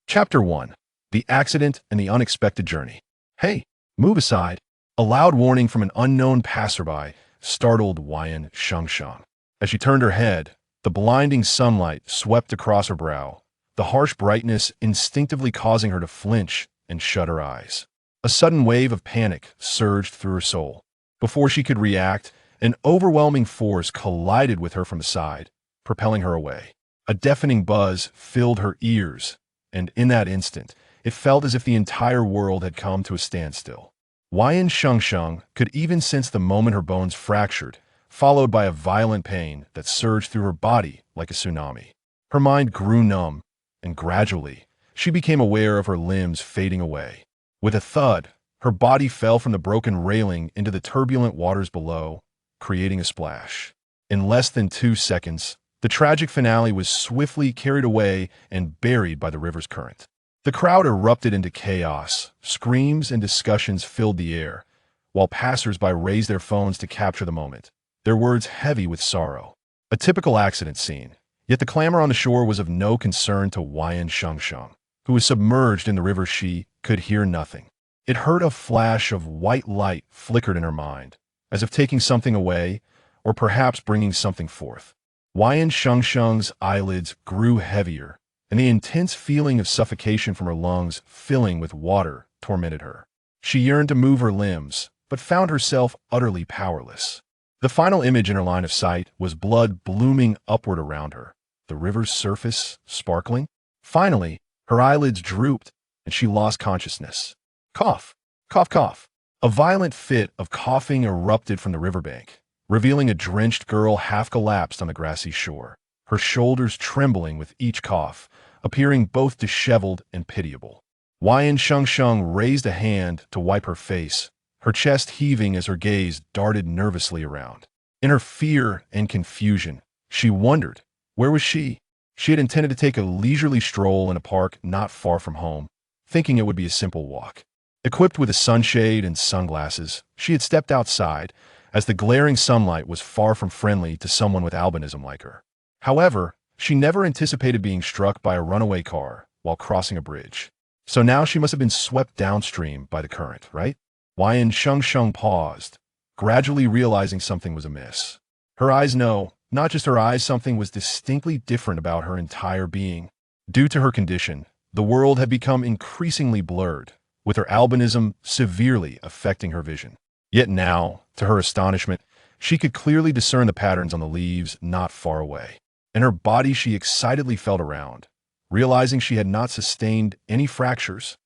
Chapter 1. The Accident and the Unexpected Journey. Hey, move aside. A loud warning from an unknown passerby startled Yin Shuangshuang. As she turned her head, the blinding sunlight swept across her brow, the harsh brightness instinctively causing her to flinch and shut her eyes. A sudden wave of panic surged through her soul. Before she could react, an overwhelming force collided with her from the side, propelling her away. A deafening buzz filled her ears, and in that instant, it felt as if the entire world had come to a standstill. Yin Shuangshuang could even sense the moment her bones fractured, followed by a violent pain that surged through her body like a tsunami. Her mind grew numb, and gradually, she became aware of her limbs fading away. With a thud, her body fell from the broken railing into the turbulent waters below, creating a splash. In less than 2 seconds, the tragic finale was swiftly carried away and buried by the river's current. The crowd erupted into chaos. Screams and discussions filled the air, while passers-by raised their phones to capture the moment, their words heavy with sorrow. A typical accident scene, yet the clamor on the shore was of no concern to Yin Shuangshuang, who was submerged in the river. She could hear nothing. It heard a flash of white light flickered in her mind, as if taking something away, or perhaps bringing something forth. Yin Shuangshuang's eyelids grew heavier, and the intense feeling of suffocation from her lungs filling with water tormented her. She yearned to move her limbs, but found herself utterly powerless. The final image in her line of sight was blood blooming upward around her, the river's surface sparkling. Finally, her eyelids drooped, and she lost consciousness. Cough, cough, cough. A violent fit of coughing erupted from the riverbank, revealing a drenched girl half collapsed on the grassy shore, her shoulders trembling with each cough, appearing both disheveled and pitiable. Yin Shuangshuang raised a hand to wipe her face, her chest heaving as her gaze darted nervously around. In her fear and confusion, she wondered, where was she? She had intended to take a leisurely stroll in a park not far from home, thinking it would be a simple walk. Equipped with a sunshade and sunglasses, she had stepped outside, as the glaring sunlight was far from friendly to someone with albinism like her. However, she never anticipated being struck by a runaway car while crossing a bridge. So now she must have been swept downstream by the current, right? Yin Shuangshuang paused, gradually realizing something was amiss. Her eyes not just her eyes, something was distinctly different about her entire being. Due to her condition, the world had become increasingly blurred, with her albinism severely affecting her vision. Yet now, to her astonishment, she could clearly discern the patterns on the leaves not far away. In her body, she excitedly felt around, realizing she had not sustained any fractures.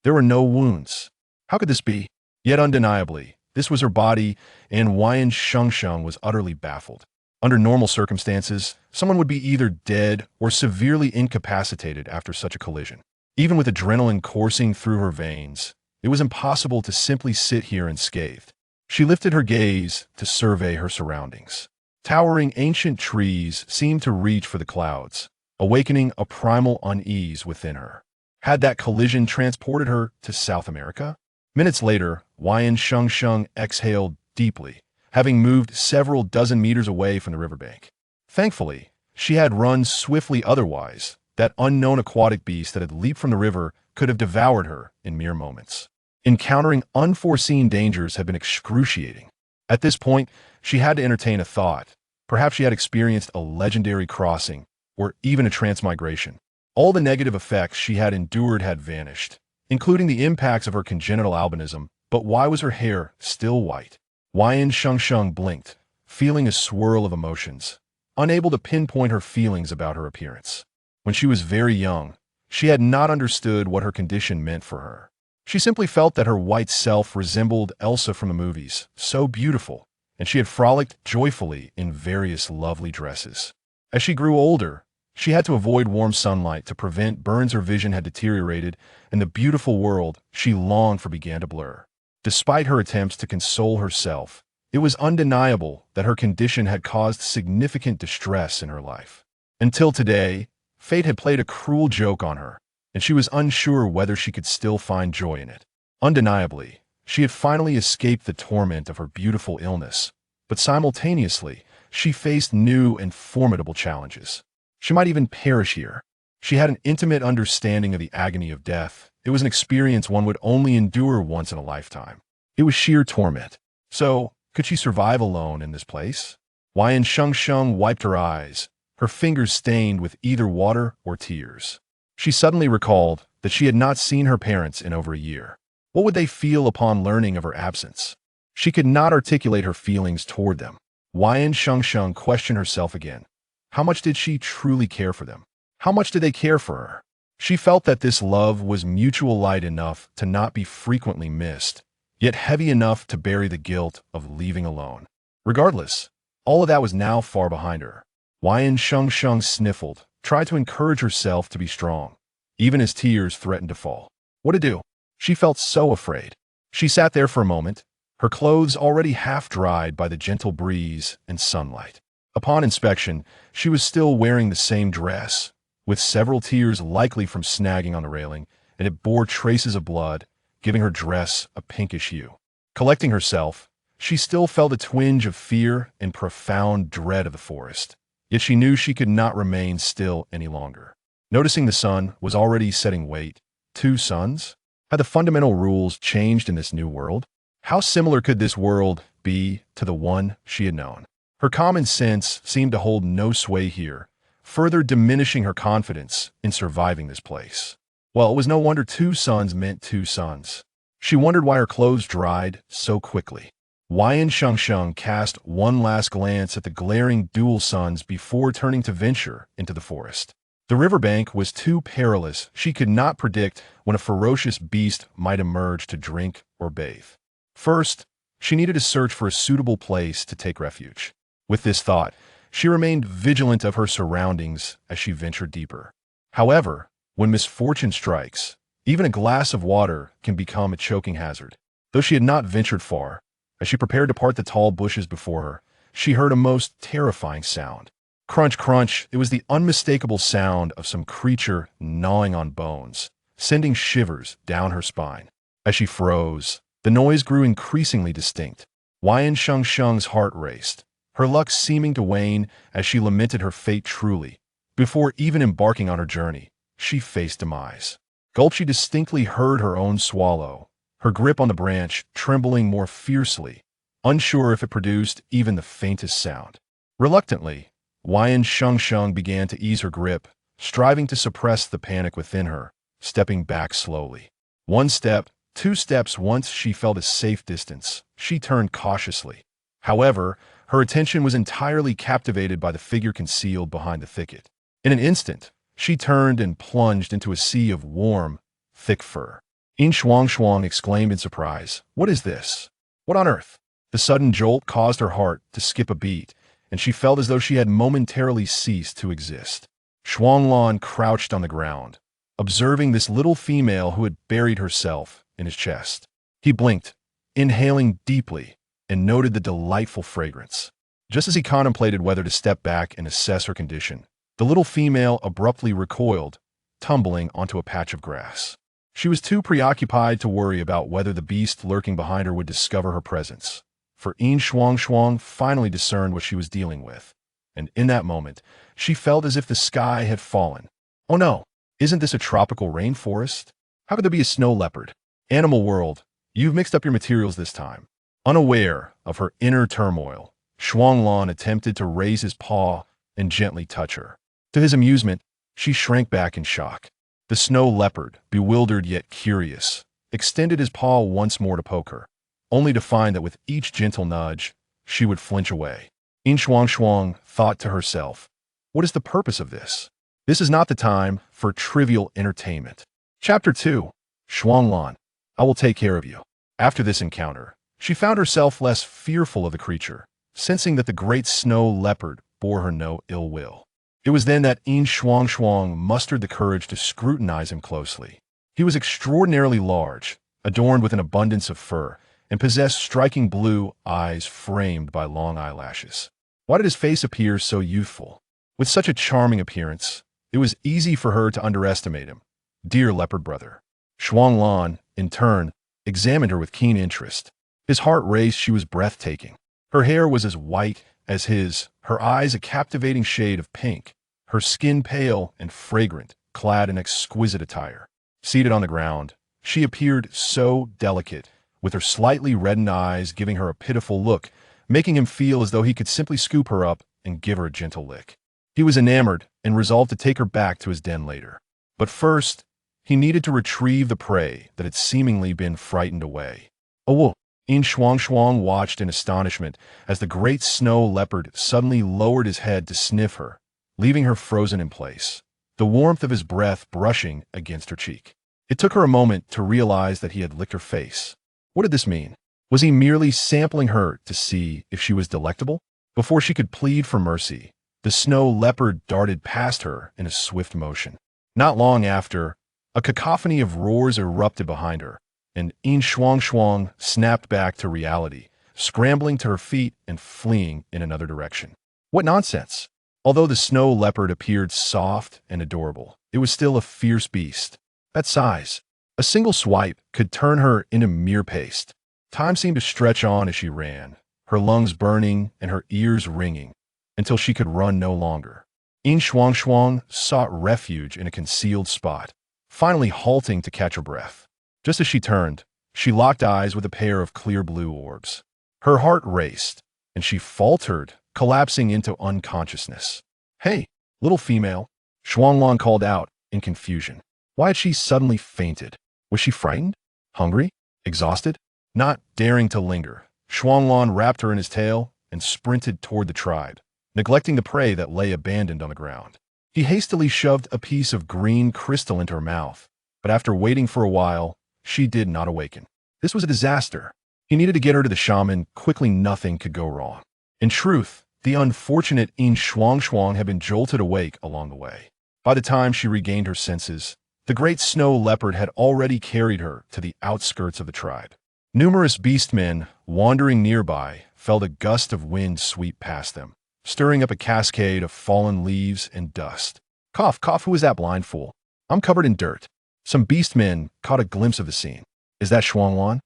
There were no wounds. How could this be? Yet undeniably, this was her body, and Yin Shuangshuang was utterly baffled. Under normal circumstances, someone would be either dead or severely incapacitated after such a collision. Even with adrenaline coursing through her veins, it was impossible to simply sit here unscathed. She lifted her gaze to survey her surroundings. Towering ancient trees seemed to reach for the clouds, awakening a primal unease within her. Had that collision transported her to South America? Minutes later, Yin Shuangshuang exhaled deeply, having moved several dozen meters away from the riverbank. Thankfully, she had run swiftly. Otherwise, that unknown aquatic beast that had leaped from the river could have devoured her in mere moments. Encountering unforeseen dangers had been excruciating. At this point, she had to entertain a thought. Perhaps she had experienced a legendary crossing, or even a transmigration. All the negative effects she had endured had vanished, including the impacts of her congenital albinism. But why was her hair still white? Yin Shuangshuang blinked, feeling a swirl of emotions, unable to pinpoint her feelings about her appearance. When she was very young, she had not understood what her condition meant for her. She simply felt that her white self resembled Elsa from the movies, so beautiful, and she had frolicked joyfully in various lovely dresses. As she grew older, she had to avoid warm sunlight to prevent burns. Her vision had deteriorated, and the beautiful world she longed for began to blur. Despite her attempts to console herself, it was undeniable that her condition had caused significant distress in her life. Until today, fate had played a cruel joke on her, and she was unsure whether she could still find joy in it. Undeniably, she had finally escaped the torment of her beautiful illness, but simultaneously, she faced new and formidable challenges. She might even perish here. She had an intimate understanding of the agony of death. It was an experience one would only endure once in a lifetime. It was sheer torment. So, could she survive alone in this place? Yin Shuangshuang wiped her eyes, her fingers stained with either water or tears. She suddenly recalled that she had not seen her parents in over a year. What would they feel upon learning of her absence? She could not articulate her feelings toward them. Yin Shuangshuang questioned herself again. How much did she truly care for them? How much did they care for her? She felt that this love was mutual light enough to not be frequently missed, yet heavy enough to bury the guilt of leaving alone. Regardless, all of that was now far behind her. Yin Shuangshuang sniffled, tried to encourage herself to be strong, even as tears threatened to fall. What to do? She felt so afraid. She sat there for a moment, her clothes already half dried by the gentle breeze and sunlight. Upon inspection, she was still wearing the same dress, with several tears likely from snagging on the railing, and it bore traces of blood, giving her dress a pinkish hue. Collecting herself, she still felt a twinge of fear and profound dread of the forest. Yet she knew she could not remain still any longer. Noticing the sun was already setting weight. 2 suns? Had the fundamental rules changed in this new world? How similar could this world be to the one she had known? Her common sense seemed to hold no sway here, further diminishing her confidence in surviving this place. Well, it was no wonder 2 suns meant 2 suns. She wondered why her clothes dried so quickly. Yin Shuangshuang cast one last glance at the glaring dual suns before turning to venture into the forest. The riverbank was too perilous. She could not predict when a ferocious beast might emerge to drink or bathe. First, she needed to search for a suitable place to take refuge. With this thought, she remained vigilant of her surroundings as she ventured deeper. However, when misfortune strikes, even a glass of water can become a choking hazard. Though she had not ventured far, as she prepared to part the tall bushes before her, she heard a most terrifying sound. Crunch, crunch, it was the unmistakable sound of some creature gnawing on bones, sending shivers down her spine. As she froze, the noise grew increasingly distinct. Yin Shuangshuang's heart raced, her luck seeming to wane as she lamented her fate truly. Before even embarking on her journey, she faced demise. Gulp, she distinctly heard her own swallow, her grip on the branch trembling more fiercely, unsure if it produced even the faintest sound. Reluctantly, Yin Shuangshuang began to ease her grip, striving to suppress the panic within her, stepping back slowly. 1 step, 2 steps. Once she felt a safe distance, she turned cautiously. However, her attention was entirely captivated by the figure concealed behind the thicket. In an instant, she turned and plunged into a sea of warm, thick fur. Yin Shuangshuang exclaimed in surprise, "What is this? What on earth?" The sudden jolt caused her heart to skip a beat, and she felt as though she had momentarily ceased to exist. Shuanglan crouched on the ground, observing this little female who had buried herself in his chest. He blinked, inhaling deeply, and noted the delightful fragrance. Just as he contemplated whether to step back and assess her condition, the little female abruptly recoiled, tumbling onto a patch of grass. She was too preoccupied to worry about whether the beast lurking behind her would discover her presence, for Yin Shuangshuang finally discerned what she was dealing with, and in that moment, she felt as if the sky had fallen. Oh no, isn't this a tropical rainforest? How could there be a snow leopard? Animal world, you've mixed up your materials this time. Unaware of her inner turmoil, Shuanglan attempted to raise his paw and gently touch her. To his amusement, she shrank back in shock. The snow leopard, bewildered yet curious, extended his paw once more to poke her, only to find that with each gentle nudge, she would flinch away. Yin Shuangshuang thought to herself, "What is the purpose of this? This is not the time for trivial entertainment." Chapter 2. Shuanglan, I will take care of you. After this encounter, she found herself less fearful of the creature, sensing that the great snow leopard bore her no ill will. It was then that Yin Shuangshuang mustered the courage to scrutinize him closely. He was extraordinarily large, adorned with an abundance of fur, and possessed striking blue eyes framed by long eyelashes. Why did his face appear so youthful? With such a charming appearance, it was easy for her to underestimate him. Dear leopard brother. Shuanglan, in turn, examined her with keen interest. His heart raced. She was breathtaking. Her hair was as white as his, her eyes a captivating shade of pink, her skin pale and fragrant clad in exquisite attire. Seated on the ground, she appeared so delicate, with her slightly reddened eyes giving her a pitiful look, making him feel as though he could simply scoop her up and give her a gentle lick. He was enamored and resolved to take her back to his den later. But first, he needed to retrieve the prey that had seemingly been frightened away. Awoof! Yin Shuangshuang watched in astonishment as the great snow leopard suddenly lowered his head to sniff her, leaving her frozen in place, the warmth of his breath brushing against her cheek. It took her a moment to realize that he had licked her face. What did this mean? Was he merely sampling her to see if she was delectable? Before she could plead for mercy, the snow leopard darted past her in a swift motion. Not long after, a cacophony of roars erupted behind her, and Yin Shuangshuang snapped back to reality, scrambling to her feet and fleeing in another direction. What nonsense! Although the snow leopard appeared soft and adorable, it was still a fierce beast. That size, a single swipe could turn her into mere paste. Time seemed to stretch on as she ran, her lungs burning and her ears ringing, until she could run no longer. Yin Shuangshuang sought refuge in a concealed spot, finally halting to catch her breath. Just as she turned, she locked eyes with a pair of clear blue orbs. Her heart raced, and she faltered, collapsing into unconsciousness. "Hey, little female," Shuanglong called out in confusion. Why had she suddenly fainted? Was she frightened? Hungry? Exhausted? Not daring to linger, Shuanglong wrapped her in his tail and sprinted toward the tribe, neglecting the prey that lay abandoned on the ground. He hastily shoved a piece of green crystal into her mouth, but after waiting for a while, she did not awaken. This was a disaster. He needed to get her to the shaman quickly. Nothing could go wrong. In truth, the unfortunate Yin Shuangshuang had been jolted awake along the way. By the time she regained her senses, the great snow leopard had already carried her to the outskirts of the tribe. Numerous beastmen wandering nearby felt a gust of wind sweep past them, stirring up a cascade of fallen leaves and dust. "Cough, cough, who is that blind fool? I'm covered in dirt." Some beastmen caught a glimpse of the scene. "Is that Shuanglong?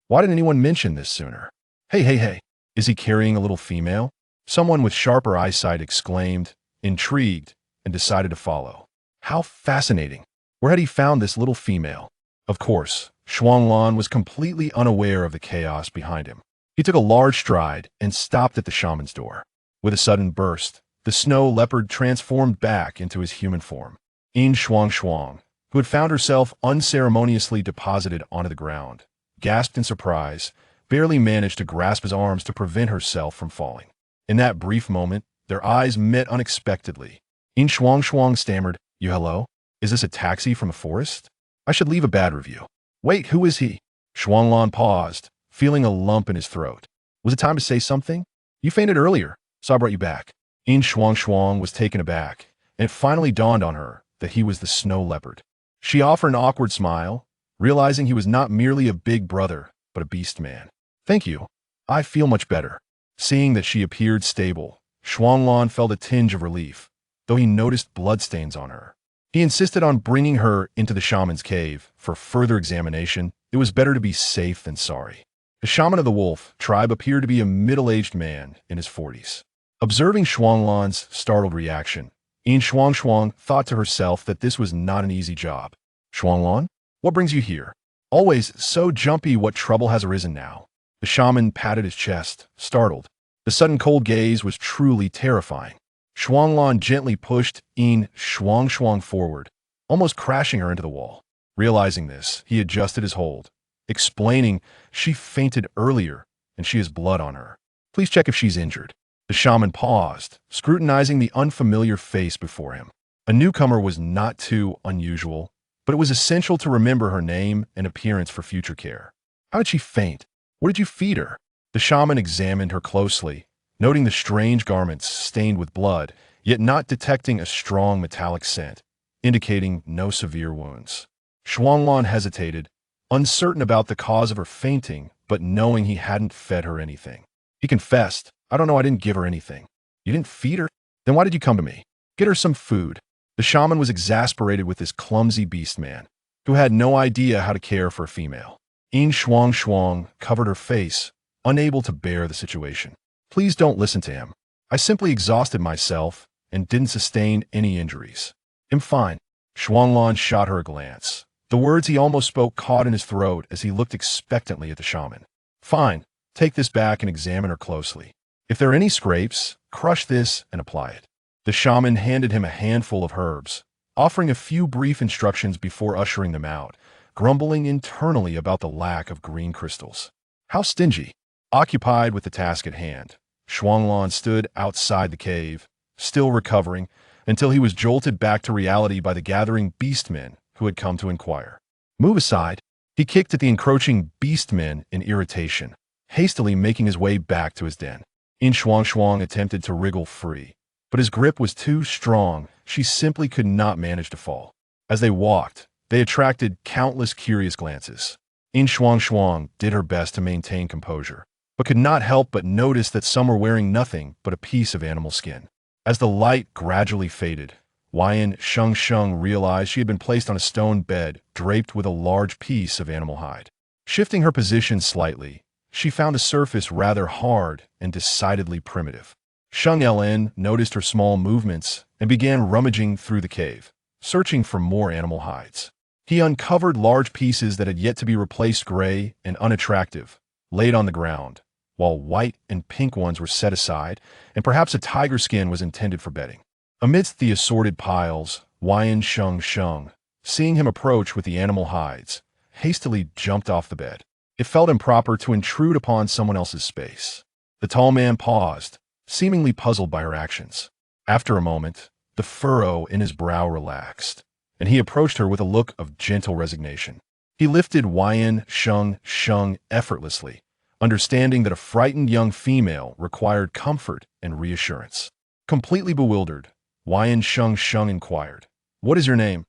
Why didn't anyone mention this sooner? Hey, hey, hey, is he carrying a little female?" Someone with sharper eyesight exclaimed, intrigued, and decided to follow. How fascinating! Where had he found this little female? Of course, Shuanglong was completely unaware of the chaos behind him. He took a large stride and stopped at the shaman's door. With a sudden burst, the snow leopard transformed back into his human form. Yin Shuangshuang, who had found herself unceremoniously deposited onto the ground, gasped in surprise, barely managed to grasp his arms to prevent herself from falling. In that brief moment, their eyes met unexpectedly. Yin Shuangshuang stammered, "You hello? Is this a taxi from a forest? I should leave a bad review." "Wait, who is he?" Shuanglong paused, feeling a lump in his throat. "Was it time to say something? You fainted earlier, so I brought you back." Yin Shuangshuang was taken aback, and it finally dawned on her that he was the snow leopard. She offered an awkward smile, realizing he was not merely a big brother, but a beast man. "Thank you. I feel much better." Seeing that she appeared stable, Shuanglong felt a tinge of relief, though he noticed bloodstains on her. He insisted on bringing her into the shaman's cave for further examination. It was better to be safe than sorry. The shaman of the wolf tribe appeared to be a middle-aged man in his 40s. Observing Shuanglong's startled reaction, Yin Shuangshuang thought to herself that this was not an easy job. "Shuanglong, what brings you here? Always so jumpy. What trouble has arisen now?" The shaman patted his chest, startled. The sudden cold gaze was truly terrifying. Shuanglong gently pushed Yin Shuangshuang forward, almost crashing her into the wall. Realizing this, he adjusted his hold, explaining, "She fainted earlier, and she has blood on her. Please check if she's injured." The shaman paused, scrutinizing the unfamiliar face before him. A newcomer was not too unusual, but it was essential to remember her name and appearance for future care. "How did she faint? What did you feed her?" The shaman examined her closely, noting the strange garments stained with blood, yet not detecting a strong metallic scent, indicating no severe wounds. Shuanglong hesitated, uncertain about the cause of her fainting, but knowing he hadn't fed her anything. He confessed, "I don't know, I didn't give her anything." "You didn't feed her? Then why did you come to me?" "Get her some food." The shaman was exasperated with this clumsy beast man, who had no idea how to care for a female. Yin Shuangshuang covered her face, unable to bear the situation. "Please don't listen to him. I simply exhausted myself and didn't sustain any injuries. I'm fine." Shuanglan shot her a glance. The words he almost spoke caught in his throat as he looked expectantly at the shaman. Fine, take this back and examine her closely. If there are any scrapes, crush this and apply it. The shaman handed him a handful of herbs, offering a few brief instructions before ushering them out, grumbling internally about the lack of green crystals. How stingy. Occupied with the task at hand, Shuanglan stood outside the cave, still recovering, until he was jolted back to reality by the gathering beastmen who had come to inquire. Move aside. He kicked at the encroaching beastmen in irritation, hastily making his way back to his den. Yin Shuangshuang attempted to wriggle free, but his grip was too strong. She simply could not manage to fall. As they walked, they attracted countless curious glances. Yin Shuangshuang did her best to maintain composure, but could not help but notice that some were wearing nothing but a piece of animal skin. As the light gradually faded, Yin Shuangshuang realized she had been placed on a stone bed draped with a large piece of animal hide. Shifting her position slightly, she found the surface rather hard and decidedly primitive. Sheng Ln noticed her small movements and began rummaging through the cave, searching for more animal hides. He uncovered large pieces that had yet to be replaced, gray and unattractive, laid on the ground, while white and pink ones were set aside, and perhaps a tiger skin was intended for bedding. Amidst the assorted piles, Yin Shuangshuang, seeing him approach with the animal hides, hastily jumped off the bed. It felt improper to intrude upon someone else's space. The tall man paused, seemingly puzzled by her actions. After a moment, the furrow in his brow relaxed, and he approached her with a look of gentle resignation. He lifted Yin Shuangshuang effortlessly, understanding that a frightened young female required comfort and reassurance. Completely bewildered, Yin Shuangshuang inquired, "What is your name?"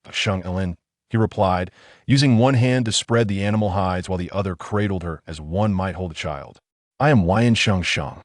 "Sheng Ln," he replied, using one hand to spread the animal hides while the other cradled her as one might hold a child. "I am Yin Shuangshuang."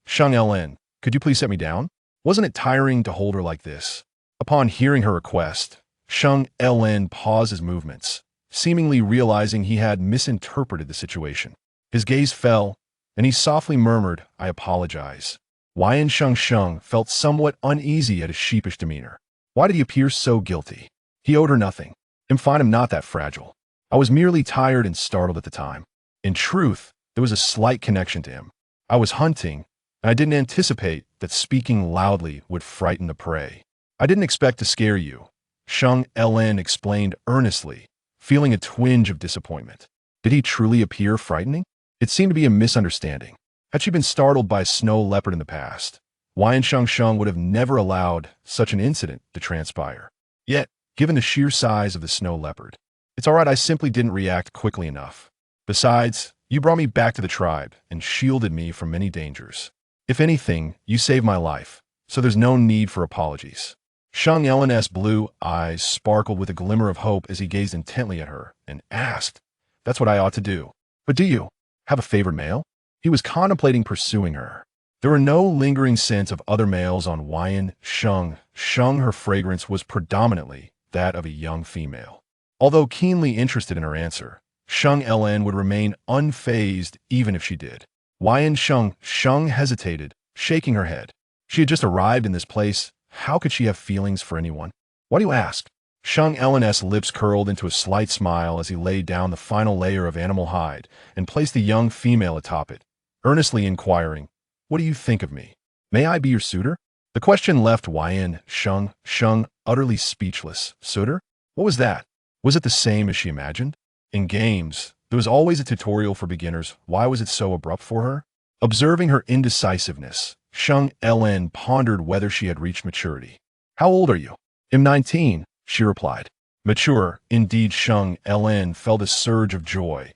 Sheng Ln, could you please set me down? Wasn't it tiring to hold her like this?" Upon hearing her request, Sheng Ln paused his movements, seemingly realizing he had misinterpreted the situation. His gaze fell, and he softly murmured, "I apologize." Yin Shuangshuang felt somewhat uneasy at his sheepish demeanor. Why did he appear so guilty? He owed her nothing. I'm fine, I'm not that fragile. I was merely tired and startled at the time. In truth, there was a slight connection to him. I was hunting, and I didn't anticipate that speaking loudly would frighten the prey. I didn't expect to scare you, Sheng Ln explained earnestly, feeling a twinge of disappointment. Did he truly appear frightening? It seemed to be a misunderstanding. Had she been startled by a snow leopard in the past, Yin Shuangshuang would have never allowed such an incident to transpire. Yet, given the sheer size of the snow leopard, it's all right, I simply didn't react quickly enough. Besides, you brought me back to the tribe and shielded me from many dangers. If anything, you saved my life, so there's no need for apologies. Sheng Ln's blue eyes sparkled with a glimmer of hope as he gazed intently at her and asked, "That's what I ought to do. But do you have a favorite male?" He was contemplating pursuing her. There were no lingering scents of other males on Yin Shuangshuang. Her fragrance was predominantly that of a young female. Although keenly interested in her answer, Sheng Ln would remain unfazed even if she did. Yin Shuangshuang hesitated, shaking her head. She had just arrived in this place. How could she have feelings for anyone? Why do you ask? Sheng Ln's lips curled into a slight smile as he laid down the final layer of animal hide and placed the young female atop it, earnestly inquiring, "What do you think of me? May I be your suitor?" The question left Yin Shuangshuang utterly speechless. Suitor? What was that? Was it the same as she imagined? In games, there was always a tutorial for beginners. Why was it so abrupt for her? Observing her indecisiveness, Sheng Ln pondered whether she had reached maturity. "How old are you?" "I'm 19, she replied. Mature, indeed. Sheng Ln felt a surge of joy,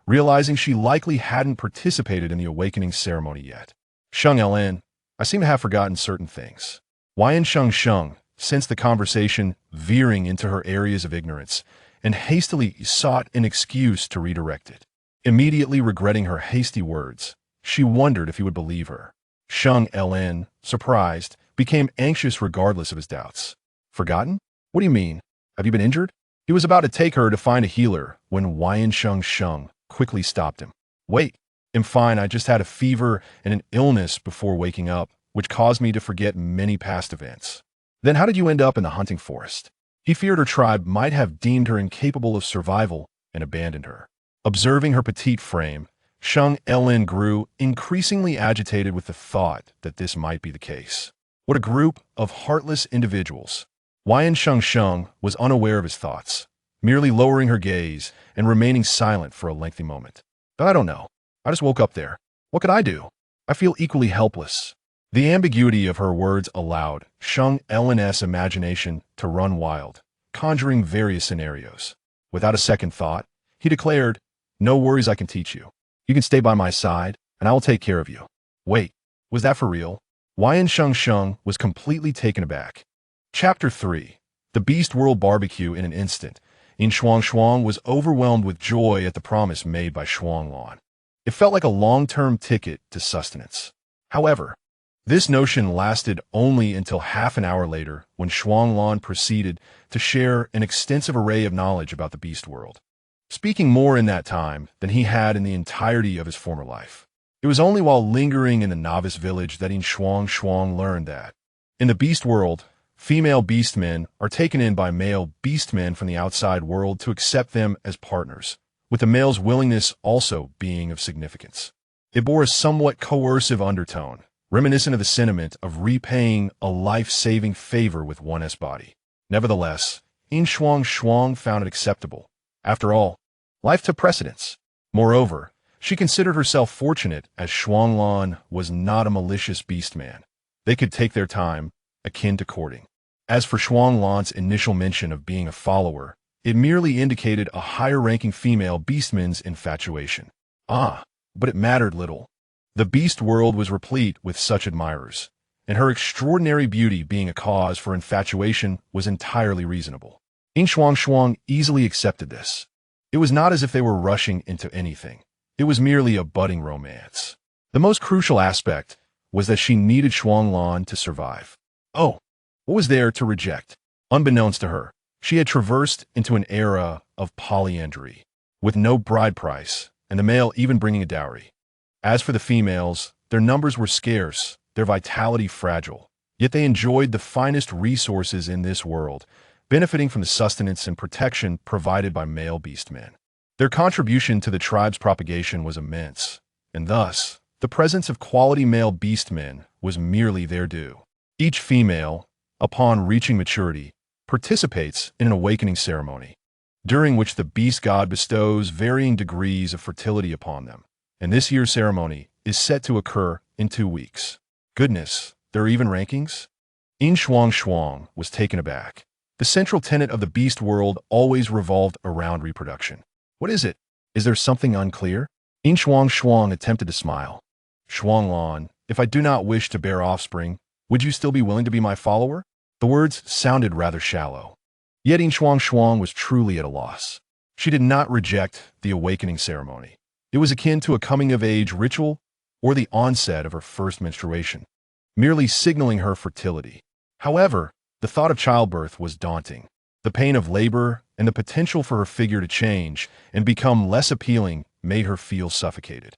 realizing she likely hadn't participated in the awakening ceremony yet. "Sheng Ln, I seem to have forgotten certain things." Yin Shuangshuang sensed the conversation veering into her areas of ignorance and hastily sought an excuse to redirect it. Immediately regretting her hasty words, she wondered if he would believe her. Sheng Ln, surprised, became anxious regardless of his doubts. "Forgotten? What do you mean? Have you been injured?" He was about to take her to find a healer when Yin Shuangshuang quickly stopped him. "Wait, I'm fine. I just had a fever and an illness before waking up, which caused me to forget many past events." "Then how did you end up in the hunting forest?" He feared her tribe might have deemed her incapable of survival and abandoned her. Observing her petite frame, Shang Lin grew increasingly agitated with the thought that this might be the case. What a group of heartless individuals. Yin Shuangshuang was unaware of his thoughts, merely lowering her gaze and remaining silent for a lengthy moment. I don't know. I just woke up there. What could I do? I feel equally helpless. The ambiguity of her words allowed Shang Lin's imagination to run wild, conjuring various scenarios. Without a second thought, he declared, "No worries, I can teach you. You can stay by my side, and I will take care of you." Wait, was that for real? Yin Shuangshuang was completely taken aback. Chapter 3. The Beast World Barbecue in an instant. Yin Shuangshuang was overwhelmed with joy at the promise made by Shuanglan. It felt like a long-term ticket to sustenance. However, this notion lasted only until half an hour later when Shuanglan proceeded to share an extensive array of knowledge about the beast world, speaking more in that time than he had in the entirety of his former life. It was only while lingering in the novice village that Yin Shuangshuang learned that, in the beast world, female beastmen are taken in by male beastmen from the outside world to accept them as partners, with the male's willingness also being of significance. It bore a somewhat coercive undertone, reminiscent of the sentiment of repaying a life-saving favor with one's body. Nevertheless, Yin Shuangshuang found it acceptable. After all, life took precedence. Moreover, she considered herself fortunate as Shuanglan was not a malicious beastman. They could take their time, akin to courting. As for Shuanglan's initial mention of being a follower, it merely indicated a higher-ranking female beastman's infatuation. But it mattered little. The beast world was replete with such admirers, and her extraordinary beauty being a cause for infatuation was entirely reasonable. Yin Shuangshuang easily accepted this. It was not as if they were rushing into anything. It was merely a budding romance. The most crucial aspect was that she needed Shuanglan to survive. Oh, what was there to reject? Unbeknownst to her, she had traversed into an era of polyandry, with no bride price, and the male even bringing a dowry. As for the females, their numbers were scarce, their vitality fragile, yet they enjoyed the finest resources in this world, benefiting from the sustenance and protection provided by male beastmen. Their contribution to the tribe's propagation was immense, and thus, the presence of quality male beastmen was merely their due. Each female, upon reaching maturity, participates in an awakening ceremony, during which the beast god bestows varying degrees of fertility upon them, and this year's ceremony is set to occur in 2 weeks. Goodness, there are even rankings? Yin Shuangshuang was taken aback. The central tenet of the beast world always revolved around reproduction. What is it? Is there something unclear? Yin Shuangshuang attempted to smile. Shuanglan, if I do not wish to bear offspring, would you still be willing to be my follower? The words sounded rather shallow. Yet Yin Shuangshuang was truly at a loss. She did not reject the awakening ceremony. It was akin to a coming-of-age ritual or the onset of her first menstruation, merely signaling her fertility. However, the thought of childbirth was daunting. The pain of labor and the potential for her figure to change and become less appealing made her feel suffocated.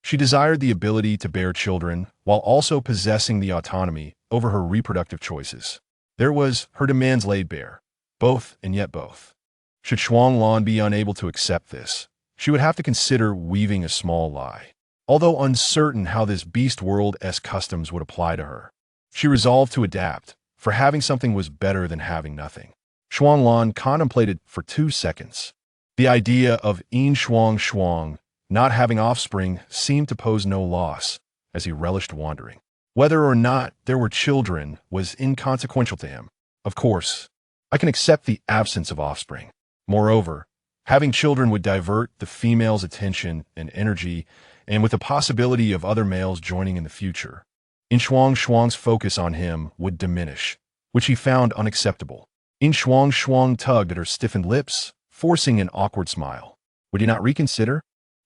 She desired the ability to bear children while also possessing the autonomy over her reproductive choices. There was her demands laid bare, both and yet both. Should Shuanglan be unable to accept this, she would have to consider weaving a small lie. Although uncertain how this beast world-esque customs would apply to her, she resolved to adapt, for having something was better than having nothing. Shuanglan contemplated for 2 seconds. The idea of Yin Shuangshuang not having offspring seemed to pose no loss, as he relished wandering. Whether or not there were children was inconsequential to him. Of course, I can accept the absence of offspring. Moreover, having children would divert the female's attention and energy, and with the possibility of other males joining in the future, Yin Shuangshuang's focus on him would diminish, which he found unacceptable. Yin Shuangshuang tugged at her stiffened lips, forcing an awkward smile. Would you not reconsider?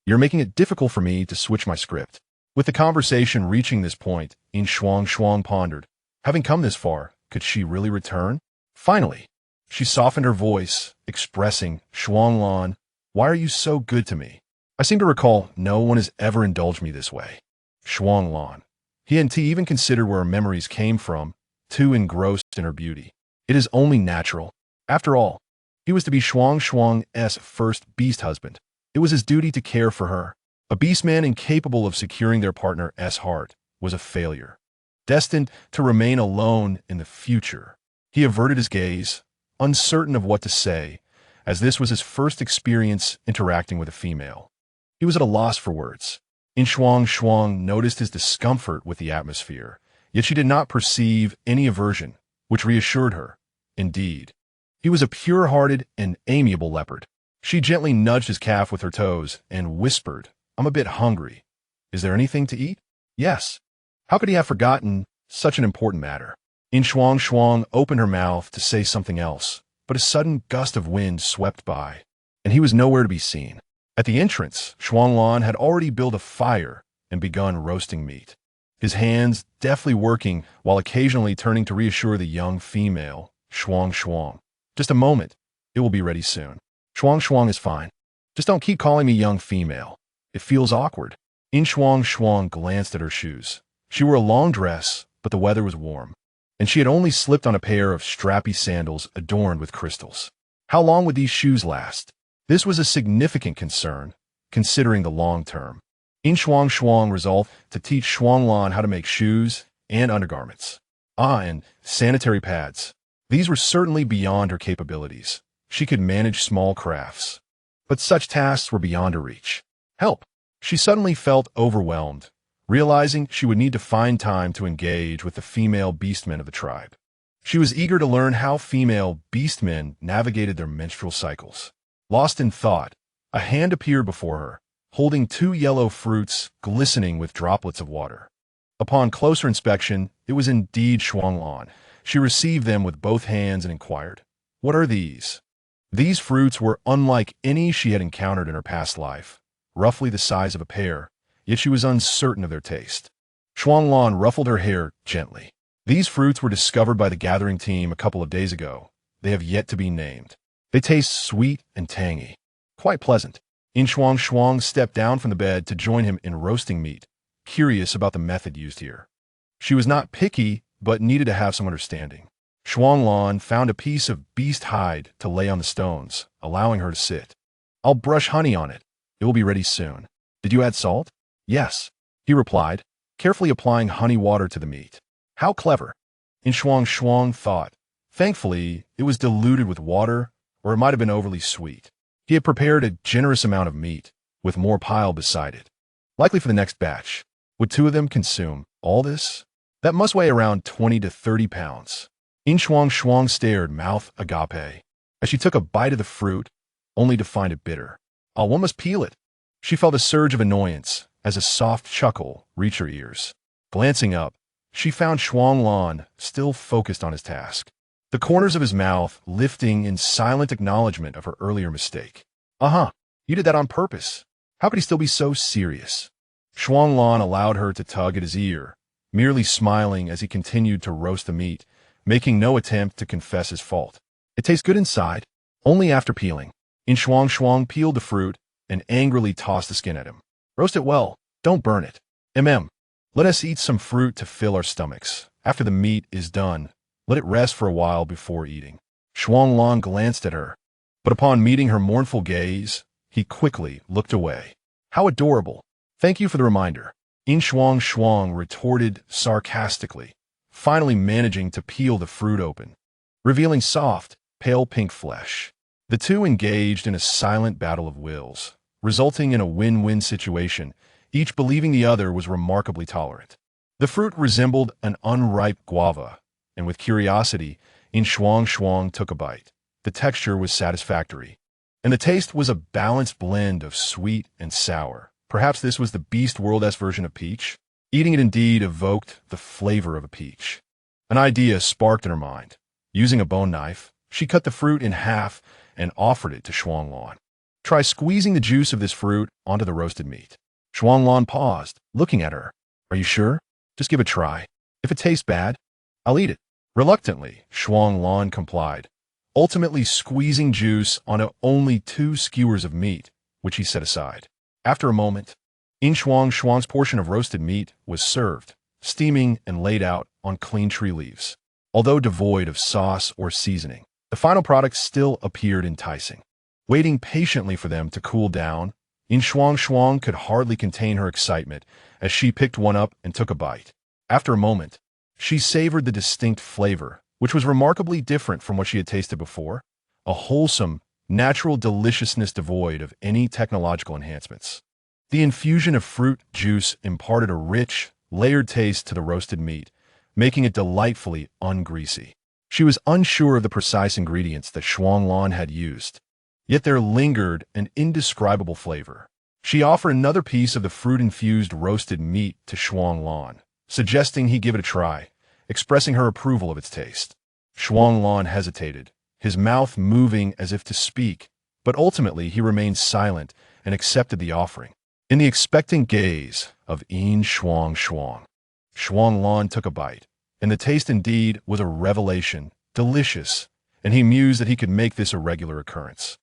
You're making it difficult for me to switch my script. With the conversation reaching this point, Yin Shuangshuang pondered. Having come this far, could she really return? Finally, she softened her voice, expressing, Shuanglan, why are you so good to me? I seem to recall no one has ever indulged me this way. Shuanglan. He hadn't even considered where her memories came from, too engrossed in her beauty. It is only natural. After all, he was to be Shuangshuang's first beast husband. It was his duty to care for her. A beastman incapable of securing their partner's heart was a failure, destined to remain alone in the future. He averted his gaze, uncertain of what to say, as this was his first experience interacting with a female. He was at a loss for words. Yin Shuangshuang noticed his discomfort with the atmosphere, yet she did not perceive any aversion, which reassured her. Indeed, he was a pure-hearted and amiable leopard. She gently nudged his calf with her toes and whispered, "I'm a bit hungry. Is there anything to eat?" "Yes." How could he have forgotten such an important matter? Yin Shuangshuang opened her mouth to say something else, but a sudden gust of wind swept by, and he was nowhere to be seen. At the entrance, Shuanglan had already built a fire and begun roasting meat, his hands deftly working while occasionally turning to reassure the young female, Shuangshuang. "Just a moment. It will be ready soon." "Shuangshuang is fine. Just don't keep calling me young female. It feels awkward." Yin Shuangshuang glanced at her shoes. She wore a long dress, but the weather was warm, and she had only slipped on a pair of strappy sandals adorned with crystals. How long would these shoes last? This was a significant concern, considering the long term. Yin Shuangshuang resolved to teach Shuanglan how to make shoes and undergarments. And sanitary pads. These were certainly beyond her capabilities. She could manage small crafts, but such tasks were beyond her reach. Help! She suddenly felt overwhelmed, realizing she would need to find time to engage with the female beastmen of the tribe. She was eager to learn how female beastmen navigated their menstrual cycles. Lost in thought, a hand appeared before her, holding 2 yellow fruits glistening with droplets of water. Upon closer inspection, it was indeed Shuanglan. She received them with both hands and inquired, "What are these?" These fruits were unlike any she had encountered in her past life, roughly the size of a pear, yet she was uncertain of their taste. Shuanglan ruffled her hair gently. "These fruits were discovered by the gathering team a couple of days ago. They have yet to be named. They taste sweet and tangy. Quite pleasant." Yin Shuangshuang stepped down from the bed to join him in roasting meat, curious about the method used here. She was not picky, but needed to have some understanding. Shuanglan found a piece of beast hide to lay on the stones, allowing her to sit. "I'll brush honey on it. It will be ready soon." "Did you add salt?" "Yes," he replied, carefully applying honey water to the meat. "How clever." Yin Shuangshuang thought. Thankfully, it was diluted with water, or it might have been overly sweet. He had prepared a generous amount of meat, with more piled beside it, likely for the next batch. Would 2 of them consume all this? That must weigh around 20 to 30 pounds. Yin Shuangshuang stared, mouth agape, as she took a bite of the fruit, only to find it bitter. One must peel it." She felt a surge of annoyance as a soft chuckle reached her ears. Glancing up, she found Shuanglan still focused on his task, the corners of his mouth lifting in silent acknowledgement of her earlier mistake. You did that on purpose. How could he still be so serious?" Shuanglan allowed her to tug at his ear, merely smiling as he continued to roast the meat, making no attempt to confess his fault. "It tastes good inside, only after peeling." Yin Shuangshuang peeled the fruit and angrily tossed the skin at him. "Roast it well, don't burn it. Let us eat some fruit to fill our stomachs. After the meat is done, let it rest for a while before eating." Shuanglan glanced at her, but upon meeting her mournful gaze, he quickly looked away. "How adorable. Thank you for the reminder." Yin Shuangshuang retorted sarcastically, finally managing to peel the fruit open, revealing soft, pale pink flesh. The 2 engaged in a silent battle of wills, resulting in a win-win situation, each believing the other was remarkably tolerant. The fruit resembled an unripe guava, and with curiosity, Yin Shuangshuang took a bite. The texture was satisfactory, and the taste was a balanced blend of sweet and sour. Perhaps this was the Beast World's version of peach? Eating it indeed evoked the flavor of a peach. An idea sparked in her mind. Using a bone knife, she cut the fruit in half and offered it to Shuanglan. "Try squeezing the juice of this fruit onto the roasted meat." Shuanglan paused, looking at her. "Are you sure? Just give it a try. If it tastes bad, I'll eat it." Reluctantly, Shuanglan complied, ultimately squeezing juice onto only 2 skewers of meat, which he set aside. After a moment, Yin Shuangshuang's portion of roasted meat was served, steaming and laid out on clean tree leaves. Although devoid of sauce or seasoning, The final product still appeared enticing. Waiting patiently for them to cool down, Yin Shuangshuang could hardly contain her excitement as she picked one up and took a bite. After a moment, she savored the distinct flavor, which was remarkably different from what she had tasted before, a wholesome, natural deliciousness devoid of any technological enhancements. The infusion of fruit juice imparted a rich, layered taste to the roasted meat, making it delightfully ungreasy. She was unsure of the precise ingredients that Shuanglan had used, yet there lingered an indescribable flavor. She offered another piece of the fruit-infused roasted meat to Shuanglan, suggesting he give it a try, expressing her approval of its taste. Shuanglan hesitated, his mouth moving as if to speak, but ultimately he remained silent and accepted the offering. In the expectant gaze of Yin Shuangshuang, Shuanglan took a bite, and the taste indeed was a revelation, delicious, and he mused that he could make this a regular occurrence.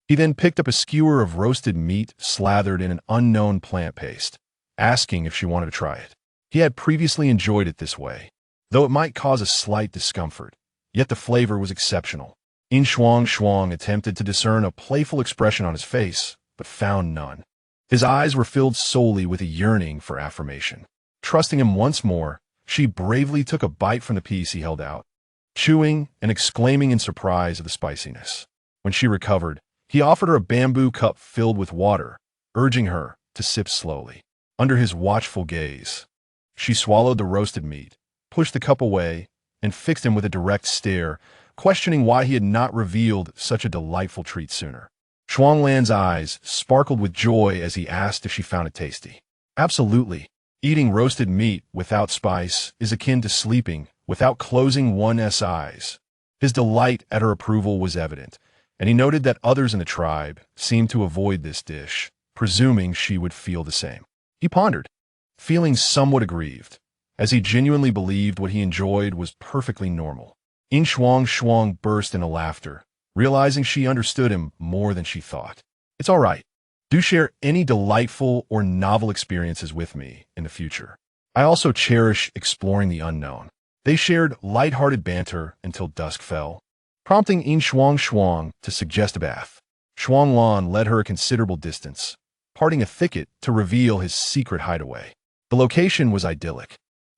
He then picked up a skewer of roasted meat slathered in an unknown plant paste, asking if she wanted to try it. He had previously enjoyed it this way, though it might cause a slight discomfort, yet the flavor was exceptional. Yin Shuangshuang attempted to discern a playful expression on his face, but found none. His eyes were filled solely with a yearning for affirmation. Trusting him once more, she bravely took a bite from the piece he held out, chewing and exclaiming in surprise of the spiciness. When she recovered, he offered her a bamboo cup filled with water, urging her to sip slowly. Under his watchful gaze, she swallowed the roasted meat, pushed the cup away, and fixed him with a direct stare, questioning why he had not revealed such a delightful treat sooner. Shuanglan's eyes sparkled with joy as he asked if she found it tasty. Absolutely. Eating roasted meat without spice is akin to sleeping without closing one's eyes. His delight at her approval was evident, and he noted that others in the tribe seemed to avoid this dish, presuming she would feel the same. He pondered, feeling somewhat aggrieved, as he genuinely believed what he enjoyed was perfectly normal. Yin Shuangshuang burst into laughter, realizing she understood him more than she thought. It's all right. Do share any delightful or novel experiences with me in the future. I also cherish exploring the unknown. They shared light-hearted banter until dusk fell, prompting Yin Shuangshuang to suggest a bath. Shuanglan led her a considerable distance, parting a thicket to reveal his secret hideaway. The location was idyllic,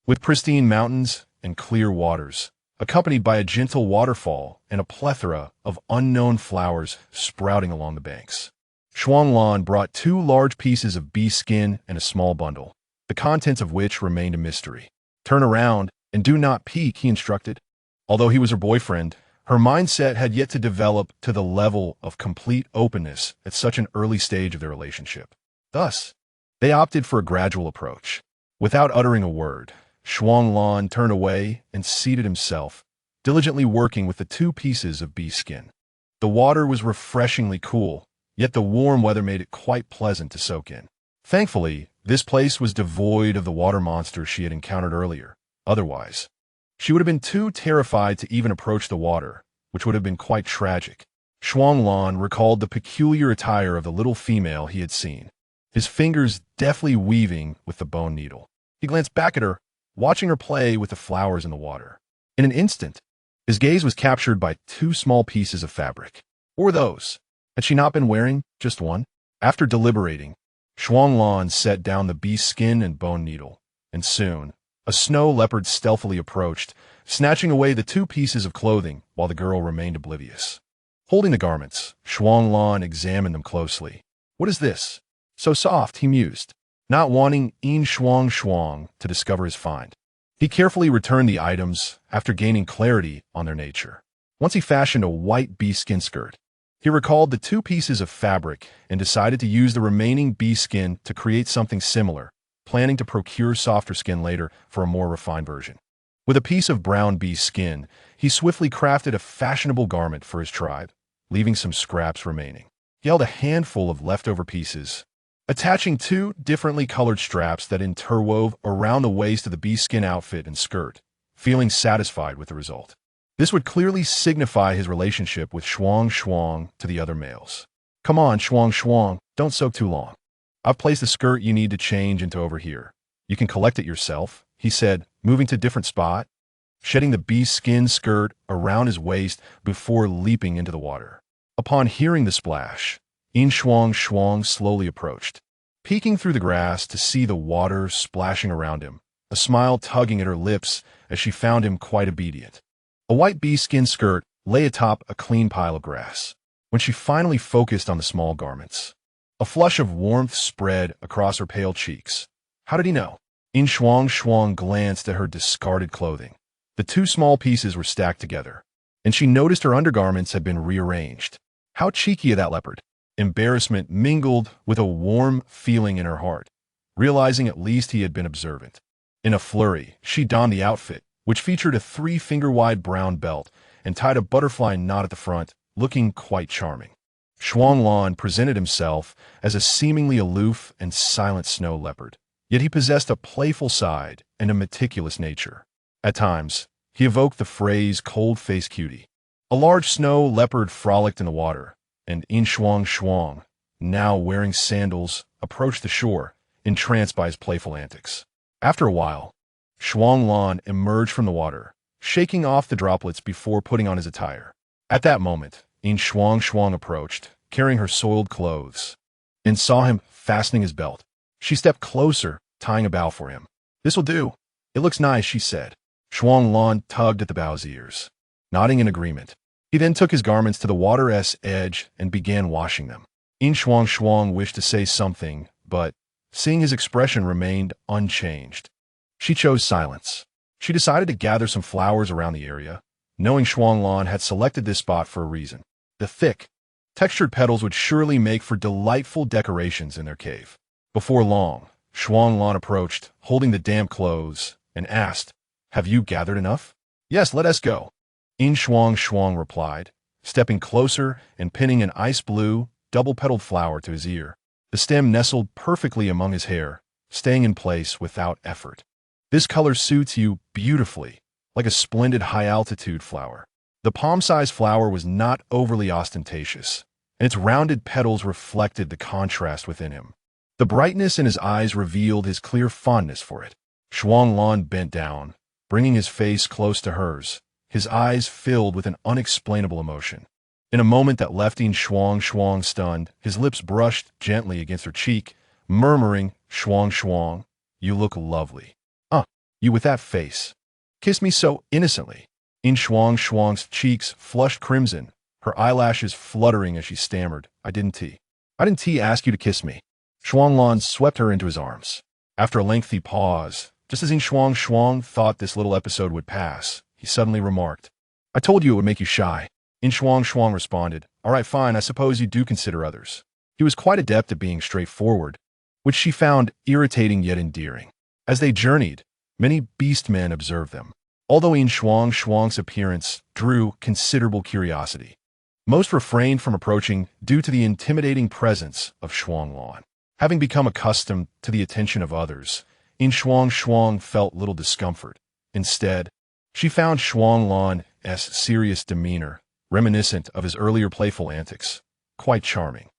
with pristine mountains and clear waters, accompanied by a gentle waterfall and a plethora of unknown flowers sprouting along the banks. Shuanglan brought 2 large pieces of bee skin and a small bundle, the contents of which remained a mystery. Turn around and do not peek, he instructed. Although he was her boyfriend, her mindset had yet to develop to the level of complete openness at such an early stage of their relationship. Thus, they opted for a gradual approach. Without uttering a word, Shuanglan turned away and seated himself, diligently working with the 2 pieces of bee skin. The water was refreshingly cool, yet the warm weather made it quite pleasant to soak in. Thankfully, this place was devoid of the water monster she had encountered earlier. Otherwise, she would have been too terrified to even approach the water, which would have been quite tragic. Shuanglan recalled the peculiar attire of the little female he had seen, his fingers deftly weaving with the bone needle. He glanced back at her, watching her play with the flowers in the water. In an instant, his gaze was captured by 2 small pieces of fabric. What were those? Had she not been wearing just one? After deliberating, Shuanglan set down the bee skin and bone needle, and soon, a snow leopard stealthily approached, snatching away the 2 pieces of clothing while the girl remained oblivious. Holding the garments, Shuanglan examined them closely. What is this? So soft, he mused, not wanting Yin Shuangshuang to discover his find. He carefully returned the items after gaining clarity on their nature. Once he fashioned a white bee skin skirt, he recalled the 2 pieces of fabric and decided to use the remaining bee skin to create something similar, planning to procure softer skin later for a more refined version. With a piece of brown bee skin, he swiftly crafted a fashionable garment for his tribe, leaving some scraps remaining. He held a handful of leftover pieces, attaching 2 differently colored straps that interwove around the waist of the bee skin outfit and skirt, feeling satisfied with the result. This would clearly signify his relationship with Shuangshuang to the other males. Come on, Shuangshuang, don't soak too long. I've placed the skirt you need to change into over here. You can collect it yourself, he said, moving to a different spot. shedding the beast's skin skirt around his waist before leaping into the water. Upon hearing the splash, Yin Shuangshuang slowly approached, peeking through the grass to see the water splashing around him, a smile tugging at her lips as she found him quite obedient. A white bee-skin skirt lay atop a clean pile of grass. When she finally focused on the small garments, a flush of warmth spread across her pale cheeks. How did he know? Yin Shuangshuang glanced at her discarded clothing. The two small pieces were stacked together, and she noticed her undergarments had been rearranged. How cheeky of that leopard! Embarrassment mingled with a warm feeling in her heart, realizing at least he had been observant. In a flurry, she donned the outfit, which featured a 3-finger-wide brown belt and tied a butterfly knot at the front, looking quite charming. Shuanglan presented himself as a seemingly aloof and silent snow leopard, yet he possessed a playful side and a meticulous nature. At times, he evoked the phrase cold-faced cutie. A large snow leopard frolicked in the water, and Yin Shuangshuang, now wearing sandals, approached the shore, entranced by his playful antics. After a while, Shuanglan emerged from the water, shaking off the droplets before putting on his attire. At that moment, Yin Shuangshuang approached, carrying her soiled clothes, and saw him fastening his belt. She stepped closer, tying a bow for him. "This will do. It looks nice," she said. Shuanglan tugged at the bow's ears, nodding in agreement. He then took his garments to the water's edge and began washing them. Yin Shuangshuang wished to say something, but, seeing his expression remained unchanged, she chose silence. She decided to gather some flowers around the area, knowing Shuanglan had selected this spot for a reason. The thick, textured petals would surely make for delightful decorations in their cave. Before long, Shuanglan approached, holding the damp clothes, and asked, "Have you gathered enough?" "Yes, let us go," Yin Shuangshuang replied, stepping closer and pinning an ice blue, double-petaled flower to his ear. The stem nestled perfectly among his hair, staying in place without effort. "This color suits you beautifully, like a splendid high-altitude flower." The palm-sized flower was not overly ostentatious, and its rounded petals reflected the contrast within him. The brightness in his eyes revealed his clear fondness for it. Shuanglan bent down, bringing his face close to hers, his eyes filled with an unexplainable emotion. In a moment that left Yin Shuangshuang stunned, his lips brushed gently against her cheek, murmuring, "Shuangshuang, you look lovely. You with that face. Kiss me so innocently." Yin Shuangshuang's cheeks flushed crimson, her eyelashes fluttering as she stammered, I didn't ask you to kiss me." Shuanglan swept her into his arms. After a lengthy pause, just as Yin Shuangshuang thought this little episode would pass, he suddenly remarked, "I told you it would make you shy." Yin Shuangshuang responded, "All right, fine, I suppose you do consider others." He was quite adept at being straightforward, which she found irritating yet endearing. As they journeyed, many beastmen observed them. Although Yin Shuangshuang's appearance drew considerable curiosity, most refrained from approaching due to the intimidating presence of Shuanglan. Having become accustomed to the attention of others, Yin Shuangshuang felt little discomfort. Instead, she found Shuanglan's serious demeanor, reminiscent of his earlier playful antics, quite charming.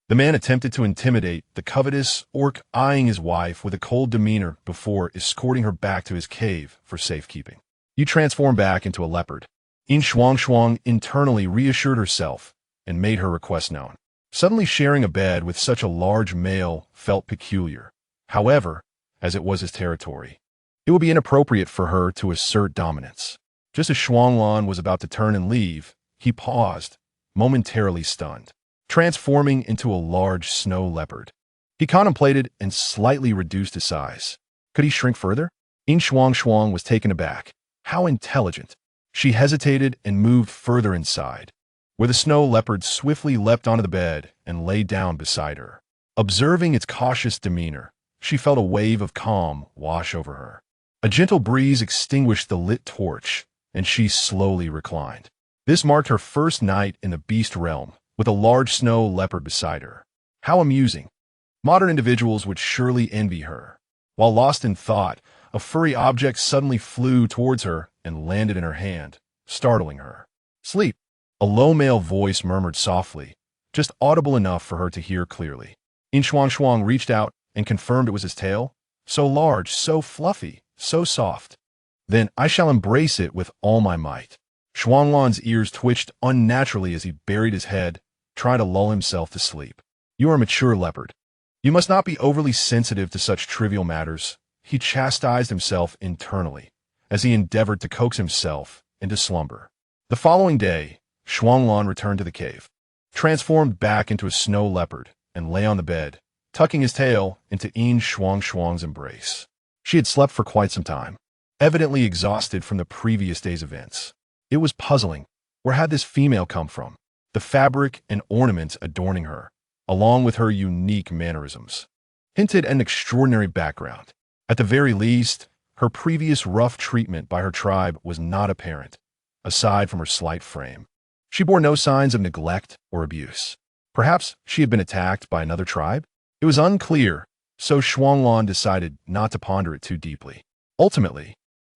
The man attempted to intimidate the covetous orc, eyeing his wife with a cold demeanor before escorting her back to his cave for safekeeping. "You transform back into a leopard." Yin Shuangshuang internally reassured herself and made her request known. Suddenly sharing a bed with such a large male felt peculiar. However, as it was his territory, it would be inappropriate for her to assert dominance. Just as Shuanglan was about to turn and leave, he paused, momentarily stunned, transforming into a large snow leopard. He contemplated and slightly reduced his size. Could he shrink further? Yin Shuangshuang was taken aback. How intelligent! She hesitated and moved further inside, where the snow leopard swiftly leapt onto the bed and lay down beside her. Observing its cautious demeanor, she felt a wave of calm wash over her. A gentle breeze extinguished the lit torch, and she slowly reclined. This marked her first night in the beast realm, with a large snow leopard beside her. How amusing! Modern individuals would surely envy her. While lost in thought, a furry object suddenly flew towards her and landed in her hand, startling her. "Sleep," a low male voice murmured softly, just audible enough for her to hear clearly. Yin Shuangshuang reached out and confirmed it was his tail. So large, so fluffy, so soft. then I shall embrace it with all my might. Shuanglan's ears twitched unnaturally as he buried his head, trying to lull himself to sleep. You are a mature leopard. You must not be overly sensitive to such trivial matters. He chastised himself internally as he endeavored to coax himself into slumber. The following day, Shuanglan returned to the cave, transformed back into a snow leopard, and lay on the bed, tucking his tail into Yin Shuangshuang's embrace. She had slept for quite some time, evidently exhausted from the previous day's events. It was puzzling. Where had this female come from? The fabric and ornaments adorning her, along with her unique mannerisms, hinted at an extraordinary background. At the very least, her previous rough treatment by her tribe was not apparent, aside from her slight frame. She bore no signs of neglect or abuse. Perhaps she had been attacked by another tribe? It was unclear, so Shuanglan decided not to ponder it too deeply. Ultimately,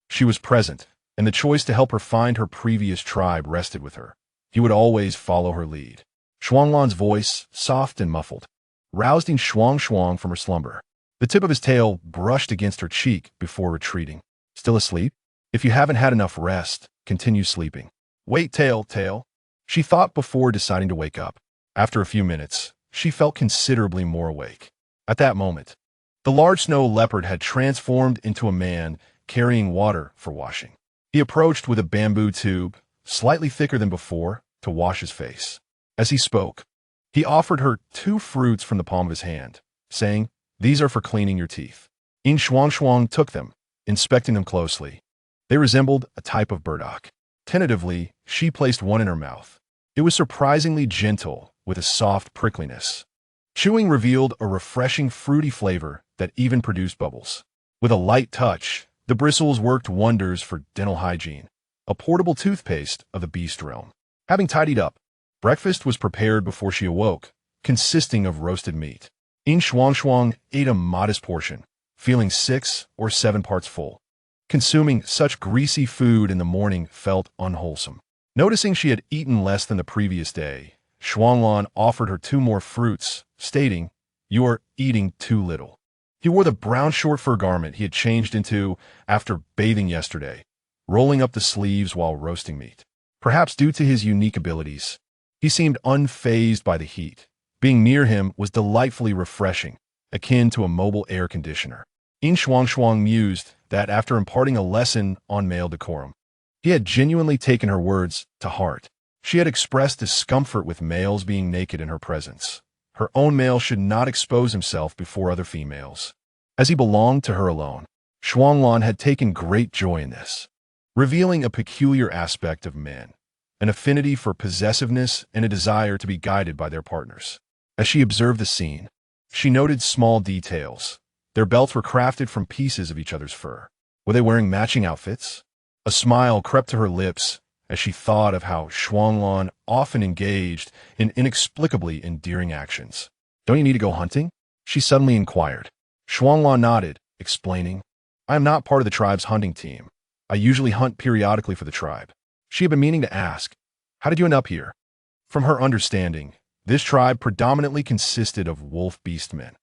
she was present, and the choice to help her find her previous tribe rested with her. He would always follow her lead. Shuanglan's voice, soft and muffled, roused Yin Shuangshuang from her slumber. The tip of his tail brushed against her cheek before retreating. Still asleep? If you haven't had enough rest, continue sleeping. Wait, tail. She thought before deciding to wake up. After a few minutes, she felt considerably more awake. At that moment, the large snow leopard had transformed into a man carrying water for washing. He approached with a bamboo tube, slightly thicker than before, to wash his face. As he spoke, he offered her 2 fruits from the palm of his hand, saying, "These are for cleaning your teeth." Yin Shuangshuang took them, inspecting them closely. They resembled a type of burdock. Tentatively, she placed one in her mouth. It was surprisingly gentle, with a soft prickliness. Chewing revealed a refreshing fruity flavor that even produced bubbles. With a light touch, the bristles worked wonders for dental hygiene, a portable toothpaste of the beast realm. Having tidied up, breakfast was prepared before she awoke, consisting of roasted meat. Yin Shuangshuang ate a modest portion, feeling 6 or 7 parts full. Consuming such greasy food in the morning felt unwholesome. Noticing she had eaten less than the previous day, Shuanglan offered her 2 more fruits, stating, "You are eating too little." He wore the brown short fur garment he had changed into after bathing yesterday, rolling up the sleeves while roasting meat. Perhaps due to his unique abilities, he seemed unfazed by the heat. Being near him was delightfully refreshing, akin to a mobile air conditioner. Yin Shuangshuang mused that after imparting a lesson on male decorum, he had genuinely taken her words to heart. She had expressed discomfort with males being naked in her presence. Her own male should not expose himself before other females, as he belonged to her alone. Shuanglan had taken great joy in this, revealing a peculiar aspect of men, an affinity for possessiveness and a desire to be guided by their partners. As she observed the scene, she noted small details. Their belts were crafted from pieces of each other's fur. Were they wearing matching outfits? A smile crept to her lips as she thought of how Shuanglan often engaged in inexplicably endearing actions. "Don't you need to go hunting?" she suddenly inquired. Shuanglan nodded, explaining, "I am not part of the tribe's hunting team. I usually hunt periodically for the tribe." She had been meaning to ask, "How did you end up here?" From her understanding, this tribe predominantly consisted of wolf beastmen.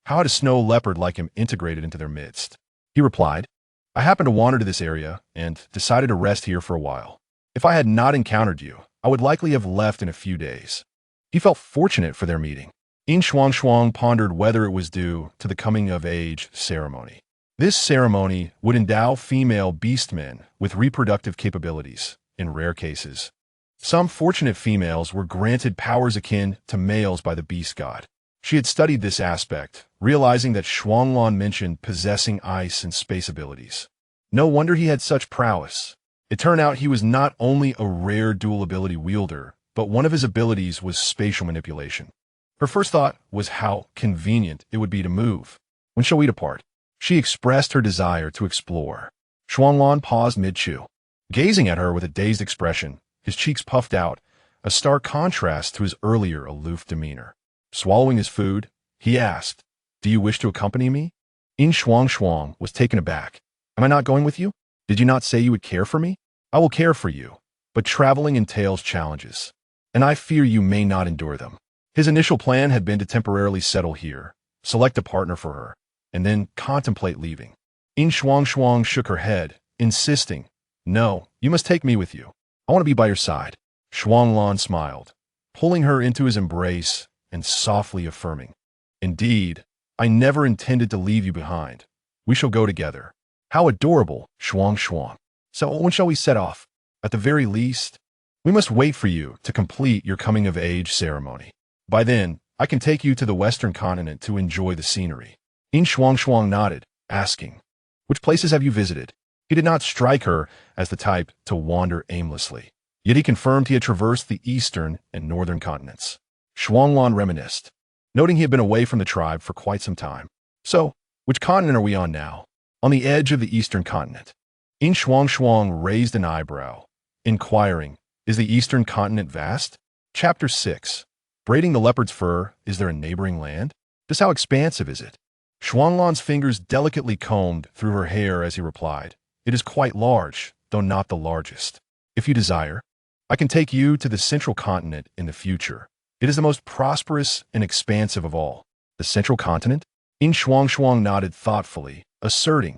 How had a snow leopard like him integrated into their midst? He replied, "I happened to wander to this area and decided to rest here for a while. If I had not encountered you, I would likely have left in a few days." He felt fortunate for their meeting. Yin Shuangshuang pondered whether it was due to the coming-of-age ceremony. This ceremony would endow female beastmen with reproductive capabilities, in rare cases. Some fortunate females were granted powers akin to males by the beast god. She had studied this aspect, realizing that Shuanglan mentioned possessing ice and space abilities. No wonder he had such prowess. It turned out he was not only a rare dual ability wielder, but one of his abilities was spatial manipulation. Her first thought was how convenient it would be to move. "When shall we depart?" She expressed her desire to explore. Shuanglan paused mid-chew, gazing at her with a dazed expression, his cheeks puffed out, a stark contrast to his earlier aloof demeanor. Swallowing his food, he asked, "Do you wish to accompany me?" Yin Shuangshuang was taken aback. "Am I not going with you? Did you not say you would care for me?" "I will care for you, but traveling entails challenges, and I fear you may not endure them." His initial plan had been to temporarily settle here, select a partner for her, and then contemplate leaving. Yin Shuangshuang shook her head, insisting, "No, you must take me with you. I want to be by your side." Shuanglan smiled, pulling her into his embrace and softly affirming, "Indeed, I never intended to leave you behind. We shall go together." "How adorable, Shuangshuang. So when shall we set off? At the very least, we must wait for you to complete your coming-of-age ceremony. By then, I can take you to the western continent to enjoy the scenery." Yin Shuangshuang nodded, asking, "Which places have you visited?" He did not strike her as the type to wander aimlessly, yet he confirmed he had traversed the eastern and northern continents. Shuanglan reminisced, noting he had been away from the tribe for quite some time. "So, which continent are we on now?" "On the edge of the eastern continent." Yin Shuangshuang raised an eyebrow, inquiring, "Is the eastern continent vast?" Chapter 6. Braiding the leopard's fur, is there a neighboring land? Just how expansive is it? Shuanglan's fingers delicately combed through her hair as he replied, "It is quite large, though not the largest. If you desire, I can take you to the central continent in the future. It is the most prosperous and expansive of all." "The central continent?" Yin Shuangshuang nodded thoughtfully, asserting,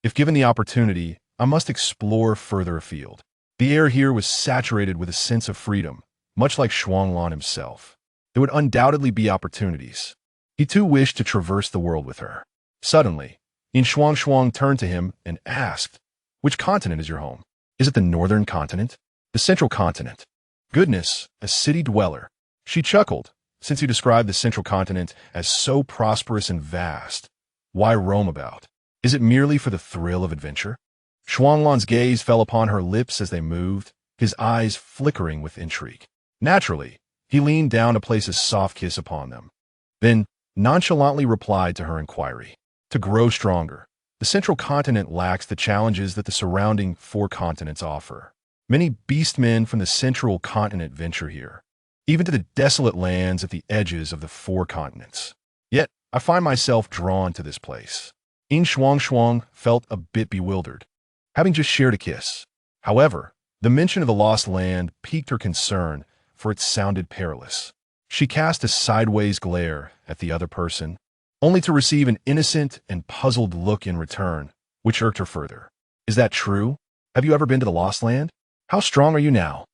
"If given the opportunity, I must explore further afield." The air here was saturated with a sense of freedom, much like Shuanglan himself. There would undoubtedly be opportunities. He too wished to traverse the world with her. Suddenly, Yin Shuangshuang turned to him and asked, "Which continent is your home? Is it the northern continent? The central continent?" "Goodness, a city dweller." She chuckled, since he described the central continent as so prosperous and vast. Why roam about? Is it merely for the thrill of adventure? Shuanglan's gaze fell upon her lips as they moved, his eyes flickering with intrigue. Naturally, he leaned down to place a soft kiss upon them, then nonchalantly replied to her inquiry. "To grow stronger, the central continent lacks the challenges that the surrounding 4 continents offer. Many beastmen from the central continent venture here, even to the desolate lands at the edges of the 4 continents. Yet, I find myself drawn to this place." Yin Shuangshuang felt a bit bewildered, having just shared a kiss. However, the mention of the lost land piqued her concern, for it sounded perilous. She cast a sideways glare at the other person, only to receive an innocent and puzzled look in return, which irked her further. "Is that true? Have you ever been to the Lost Land? How strong are you now?"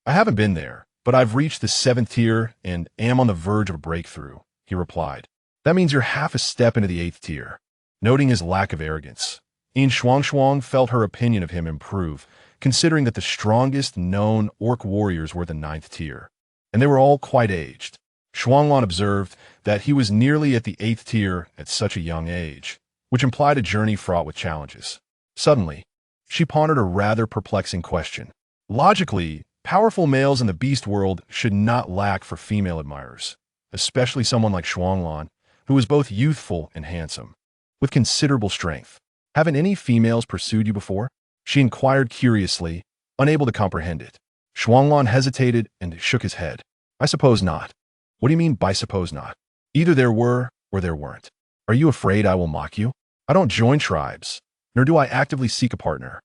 "I haven't been there, but I've reached the 7th tier and am on the verge of a breakthrough," he replied. "That means you're half a step into the 8th tier." Noting his lack of arrogance, Yin Shuangshuang felt her opinion of him improve, considering that the strongest known orc warriors were the 9th tier, and they were all quite aged. Shuanglan observed that he was nearly at the 8th tier at such a young age, which implied a journey fraught with challenges. Suddenly, she pondered a rather perplexing question. Logically, powerful males in the beast world should not lack for female admirers, especially someone like Shuanglan, who was both youthful and handsome, with considerable strength. "Haven't any females pursued you before?" she inquired curiously, unable to comprehend it. Shuanglan hesitated and shook his head. "I suppose not." "What do you mean by suppose not?" "Either there were or there weren't." "Are you afraid I will mock you? I don't join tribes, nor do I actively seek a partner.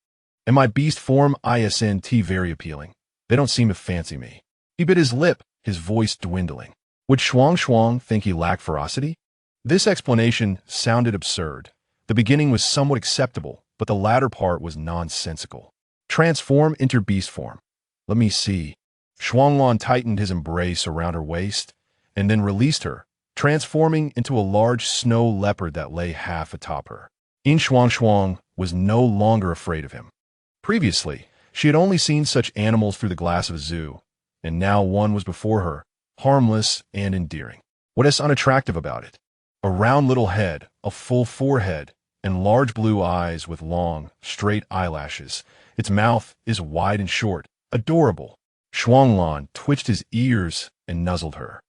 And my beast form isn't very appealing. They don't seem to fancy me." He bit his lip, his voice dwindling. Would Shuangshuang think he lacked ferocity? This explanation sounded absurd. The beginning was somewhat acceptable, but the latter part was nonsensical. "Transform into beast form." "Let me see." Shuanglan tightened his embrace around her waist, and then released her, transforming into a large snow leopard that lay half atop her. Yin Shuangshuang was no longer afraid of him. Previously, she had only seen such animals through the glass of a zoo, and now one was before her, harmless and endearing. What is unattractive about it? A round little head, a full forehead, and large blue eyes with long, straight eyelashes. Its mouth is wide and short, adorable. Shuanglan twitched his ears and nuzzled her,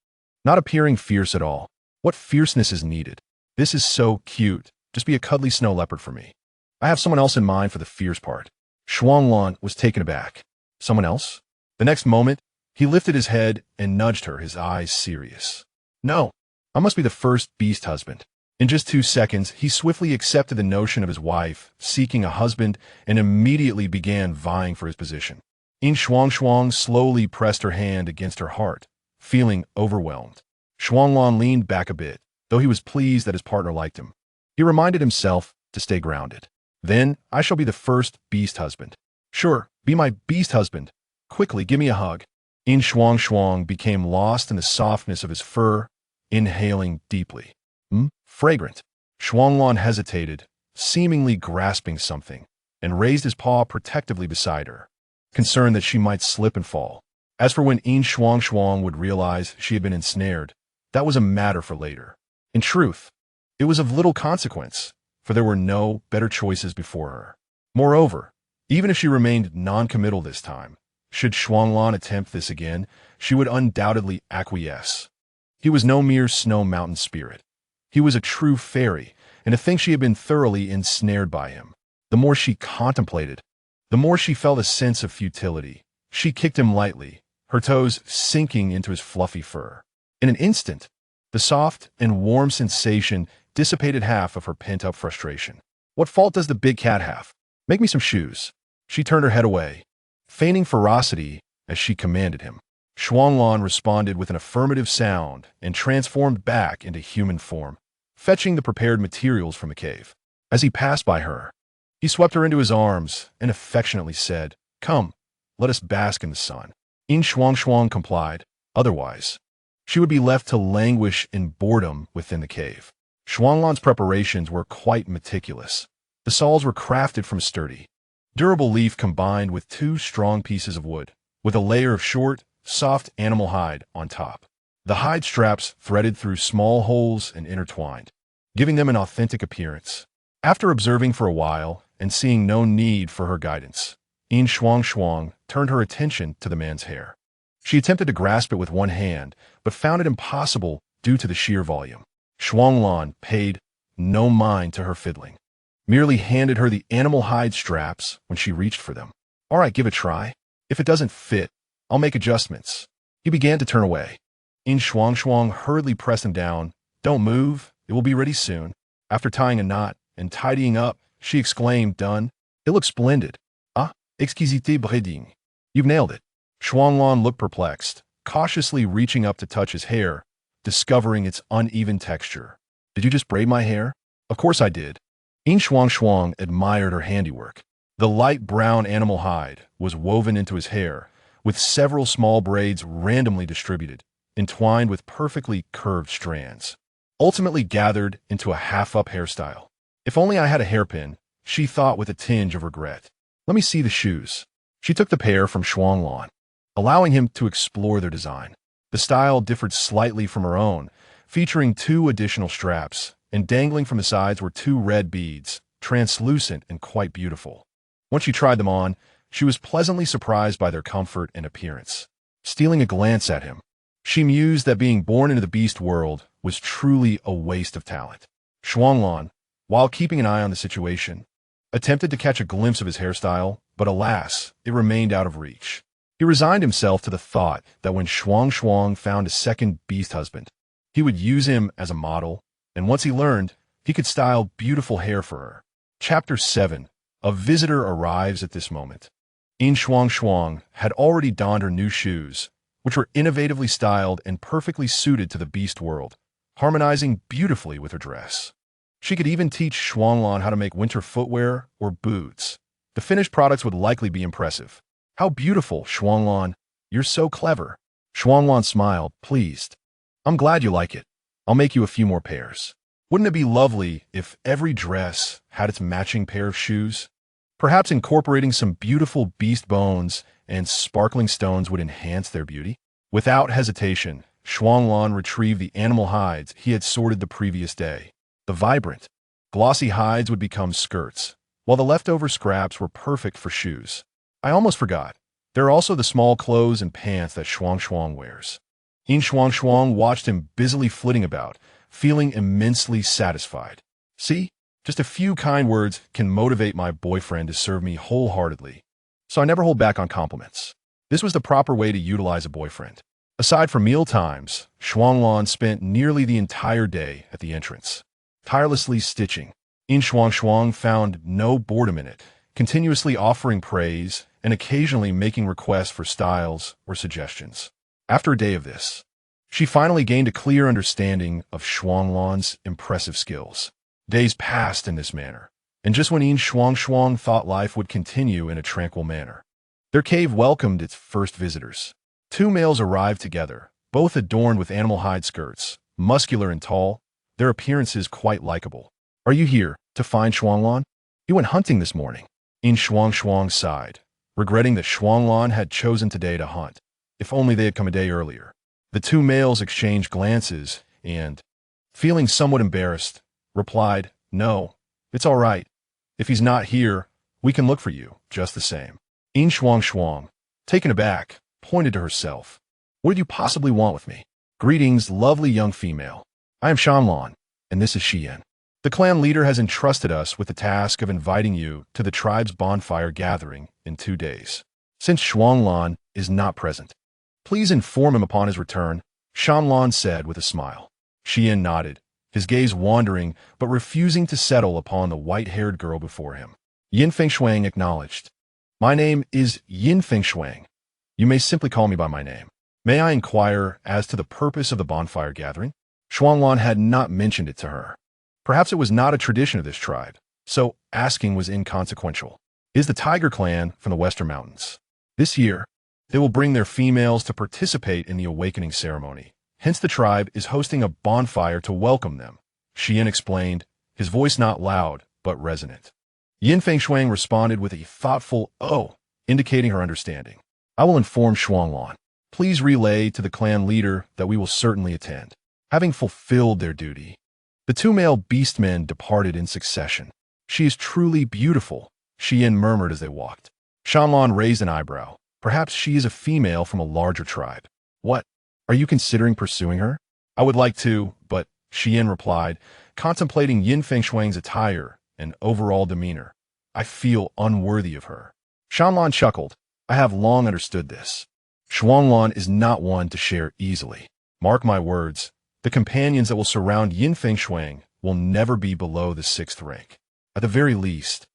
not appearing fierce at all. What fierceness is needed? This is so cute. Just be a cuddly snow leopard for me. I have someone else in mind for the fierce part. Shuanglan was taken aback. Someone else? The next moment, he lifted his head and nudged her, his eyes serious. "No, I must be the first beast husband." In just 2 seconds, he swiftly accepted the notion of his wife seeking a husband and immediately began vying for his position. Yin Shuangshuang slowly pressed her hand against her heart, feeling overwhelmed. Shuanglan leaned back a bit, though he was pleased that his partner liked him. He reminded himself to stay grounded. Then I shall be the first beast husband. Sure, be my beast husband. Quickly, give me a hug. Yin Shuangshuang became lost in the softness of his fur, inhaling deeply. Fragrant. Shuanglan hesitated, seemingly grasping something, and raised his paw protectively beside her, concerned that she might slip and fall. As for when Yin Shuangshuang would realize she had been ensnared, that was a matter for later. In truth, it was of little consequence, for there were no better choices before her. Moreover, even if she remained non-committal this time, should Shuanglan attempt this again, she would undoubtedly acquiesce. He was no mere snow mountain spirit. He was a true fairy, and to think she had been thoroughly ensnared by him. The more she contemplated, the more she felt a sense of futility. She kicked him lightly, her toes sinking into his fluffy fur. In an instant, the soft and warm sensation dissipated half of her pent-up frustration. What fault does the big cat have? Make me some shoes. She turned her head away, feigning ferocity as she commanded him. Shuanglan responded with an affirmative sound and transformed back into human form, fetching the prepared materials from the cave. As he passed by her, he swept her into his arms and affectionately said, "Come, let us bask in the sun." Yin Shuangshuang complied. Otherwise, she would be left to languish in boredom within the cave. Shuanglan's preparations were quite meticulous. The saws were crafted from sturdy, durable leaf combined with 2 strong pieces of wood, with a layer of short, soft animal hide on top. The hide straps threaded through small holes and intertwined, giving them an authentic appearance. After observing for a while and seeing no need for her guidance, Yin Shuangshuang turned her attention to the man's hair. She attempted to grasp it with one hand, but found it impossible due to the sheer volume. Shuanglan paid no mind to her fiddling, merely handed her the animal hide straps when she reached for them. "All right, give it a try. If it doesn't fit, I'll make adjustments." He began to turn away. Yin Shuangshuang hurriedly pressed him down. "Don't move. It will be ready soon." After tying a knot and tidying up, she exclaimed, "Done. It looks splendid. Ah, exquisite breeding. You've nailed it." Shuanglan looked perplexed, cautiously reaching up to touch his hair, discovering its uneven texture. "Did you just braid my hair?" "Of course I did." Yin Shuangshuang admired her handiwork. The light brown animal hide was woven into his hair, with several small braids randomly distributed, entwined with perfectly curved strands, ultimately gathered into a half-up hairstyle. If only I had a hairpin, she thought with a tinge of regret. "Let me see the shoes." She took the pair from Shuanglan, allowing him to explore their design. The style differed slightly from her own, featuring 2 additional straps, and dangling from the sides were 2 red beads, translucent and quite beautiful. Once she tried them on, she was pleasantly surprised by their comfort and appearance. Stealing a glance at him, she mused that being born into the beast world was truly a waste of talent. Shuanglan, while keeping an eye on the situation, attempted to catch a glimpse of his hairstyle, but alas, it remained out of reach. He resigned himself to the thought that when Shuangshuang found a second beast husband, he would use him as a model, and once he learned, he could style beautiful hair for her. Chapter 7. A visitor arrives at this moment. Yin Shuangshuang had already donned her new shoes, which were innovatively styled and perfectly suited to the beast world, harmonizing beautifully with her dress. She could even teach Shuanglan how to make winter footwear or boots. The finished products would likely be impressive. "How beautiful, Shuanglan. You're so clever." Shuanglan smiled, pleased. "I'm glad you like it. I'll make you a few more pairs." Wouldn't it be lovely if every dress had its matching pair of shoes? Perhaps incorporating some beautiful beast bones and sparkling stones would enhance their beauty. Without hesitation, Shuanglan retrieved the animal hides he had sorted the previous day. The vibrant, glossy hides would become skirts, while the leftover scraps were perfect for shoes. "I almost forgot. There are also the small clothes and pants that Shuangshuang wears." Yin Shuangshuang watched him busily flitting about, feeling immensely satisfied. "See, just a few kind words can motivate my boyfriend to serve me wholeheartedly. So I never hold back on compliments." This was the proper way to utilize a boyfriend. Aside from meal times, Shuanglan spent nearly the entire day at the entrance, tirelessly stitching. Yin Shuangshuang found no boredom in it, continuously offering praise and occasionally making requests for styles or suggestions. After a day of this, she finally gained a clear understanding of Shuanglan's impressive skills. Days passed in this manner, And just when Yin Shuangshuang thought life would continue in a tranquil manner, their cave welcomed its first visitors. Two males arrived together, both adorned with animal hide skirts, muscular and tall, their appearances quite likable. "Are you here to find Shuanglan? He went hunting this morning." Yin Shuangshuang sighed, regretting that Shuanglan had chosen today to hunt. If only they had come a day earlier. The two males exchanged glances and, feeling somewhat embarrassed, replied, "No, it's all right. If he's not here, we can look for you, just the same." Yin Shuangshuang, taken aback, pointed to herself. "What did you possibly want with me?" "Greetings, lovely young female. I am Shanlan, and this is Xian. The clan leader has entrusted us with the task of inviting you to the tribe's bonfire gathering in 2 days. Since Shuanglan is not present, please inform him upon his return," Shanlan said with a smile. Xian nodded, his gaze wandering but refusing to settle upon the white-haired girl before him. Yin Fengshuang acknowledged. "My name is Yin Fengshuang. You may simply call me by my name. May I inquire as to the purpose of the bonfire gathering?" Shuanglan had not mentioned it to her. Perhaps it was not a tradition of this tribe, so asking was inconsequential. "It is the Tiger Clan from the Western Mountains. This year, they will bring their females to participate in the awakening ceremony. Hence the tribe is hosting a bonfire to welcome them," Xian explained, his voice not loud but resonant. Yin Fengshuang responded with a thoughtful "oh," indicating her understanding. "I will inform Shuanglan. Please relay to the clan leader that we will certainly attend." Having fulfilled their duty, the two male beastmen departed in succession. "She is truly beautiful," Xian murmured as they walked. Shanlan raised an eyebrow. "Perhaps she is a female from a larger tribe." "What? Are you considering pursuing her?" "I would like to, but," Xian replied, contemplating Yin Fengshuang's attire and overall demeanor, "I feel unworthy of her." Shanlan chuckled. "I have long understood this. Shuanglan is not one to share easily. Mark my words, the companions that will surround Yin Fengshuang will never be below the 6th rank. At the very least,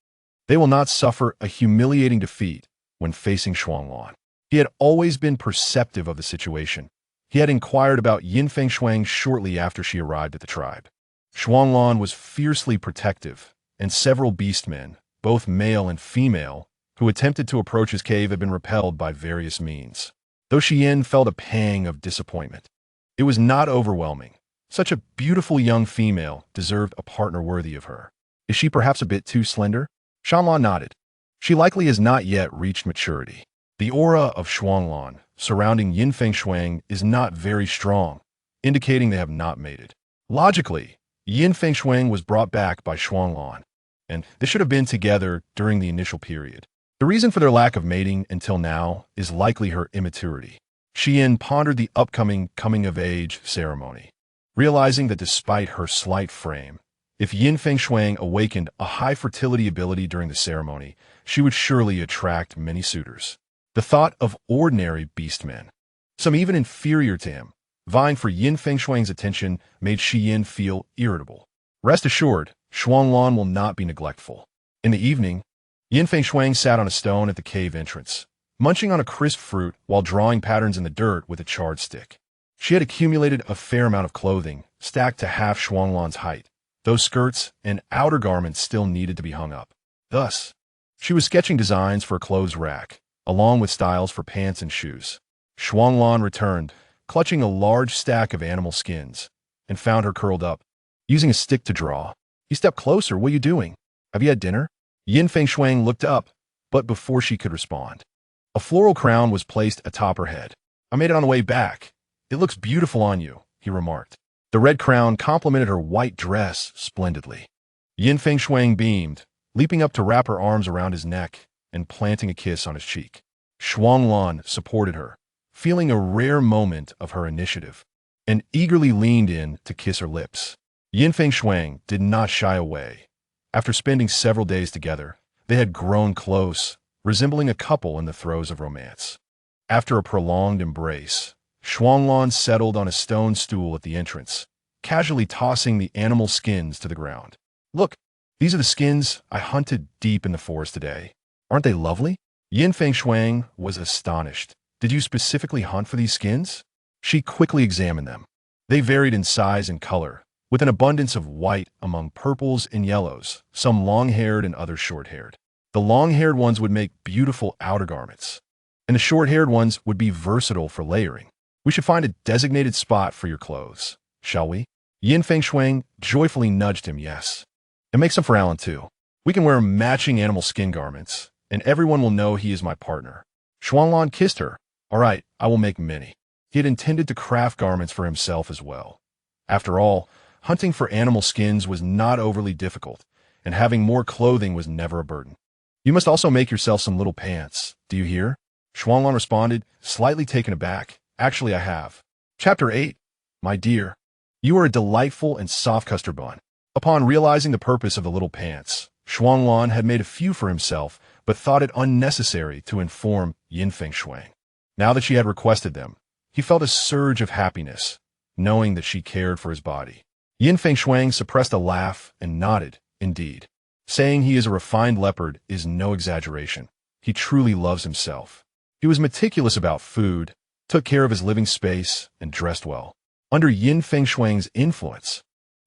they will not suffer a humiliating defeat when facing Shuanglan." He had always been perceptive of the situation. He had inquired about Yin Fengshuang shortly after she arrived at the tribe. Shuanglan was fiercely protective, and several beastmen, both male and female, who attempted to approach his cave had been repelled by various means. Though Xian felt a pang of disappointment, it was not overwhelming. Such a beautiful young female deserved a partner worthy of her. "Is she perhaps a bit too slender?" Shanlan nodded. "She likely has not yet reached maturity." The aura of Shuanglan surrounding Yin Fengshuang is not very strong, indicating they have not mated. Logically, Yin Fengshuang was brought back by Shuanglan, and they should have been together during the initial period. The reason for their lack of mating until now is likely her immaturity. Xian pondered the upcoming coming-of-age ceremony, realizing that despite her slight frame, if Yin Fengshuang awakened a high fertility ability during the ceremony, she would surely attract many suitors. The thought of ordinary beastmen, some even inferior to him, vying for Yin Fengshuang's attention made Xian feel irritable. Rest assured, Shuanglan will not be neglectful. In the evening, Yin Fengshuang sat on a stone at the cave entrance, munching on a crisp fruit while drawing patterns in the dirt with a charred stick. She had accumulated a fair amount of clothing, stacked to half Shuanglan's height. Those skirts and outer garments still needed to be hung up. Thus, she was sketching designs for a clothes rack, along with styles for pants and shoes. Shuanglan returned, clutching a large stack of animal skins, and found her curled up, using a stick to draw. He stepped closer. "What are you doing? Have you had dinner?" Yin Fengshuang looked up, but before she could respond, a floral crown was placed atop her head. "I made it on the way back. It looks beautiful on you," he remarked. The red crown complemented her white dress splendidly. Yin Fengshuang beamed, leaping up to wrap her arms around his neck and planting a kiss on his cheek. Shuanglan supported her, feeling a rare moment of her initiative, and eagerly leaned in to kiss her lips. Yin Fengshuang did not shy away. After spending several days together, they had grown close, resembling a couple in the throes of romance. After a prolonged embrace, Shuanglan settled on a stone stool at the entrance, casually tossing the animal skins to the ground. "Look, these are the skins I hunted deep in the forest today. Aren't they lovely?" Yin Fengshuang was astonished. "Did you specifically hunt for these skins?" She quickly examined them. They varied in size and color, with an abundance of white among purples and yellows, some long-haired and others short-haired. The long-haired ones would make beautiful outer garments, and the short-haired ones would be versatile for layering. We should find a designated spot for your clothes, shall we? Yin Shuangshuang joyfully nudged him, yes. And make some for Alan, too. We can wear matching animal skin garments, and everyone will know he is my partner. Shuanglan kissed her. All right, I will make many. He had intended to craft garments for himself as well. After all, hunting for animal skins was not overly difficult, and having more clothing was never a burden. You must also make yourself some little pants. Do you hear? Shuanglan responded, slightly taken aback. Actually, I have. Chapter 8. My dear, you are a delightful and soft custard bun. Upon realizing the purpose of the little pants, Shuanglan had made a few for himself, but thought it unnecessary to inform Yin Shuangshuang. Now that she had requested them, he felt a surge of happiness, knowing that she cared for his body. Yin Shuangshuang suppressed a laugh and nodded, indeed. Saying he is a refined leopard is no exaggeration. He truly loves himself. He was meticulous about food, took care of his living space, and dressed well. Under Yin Shuangshuang's influence,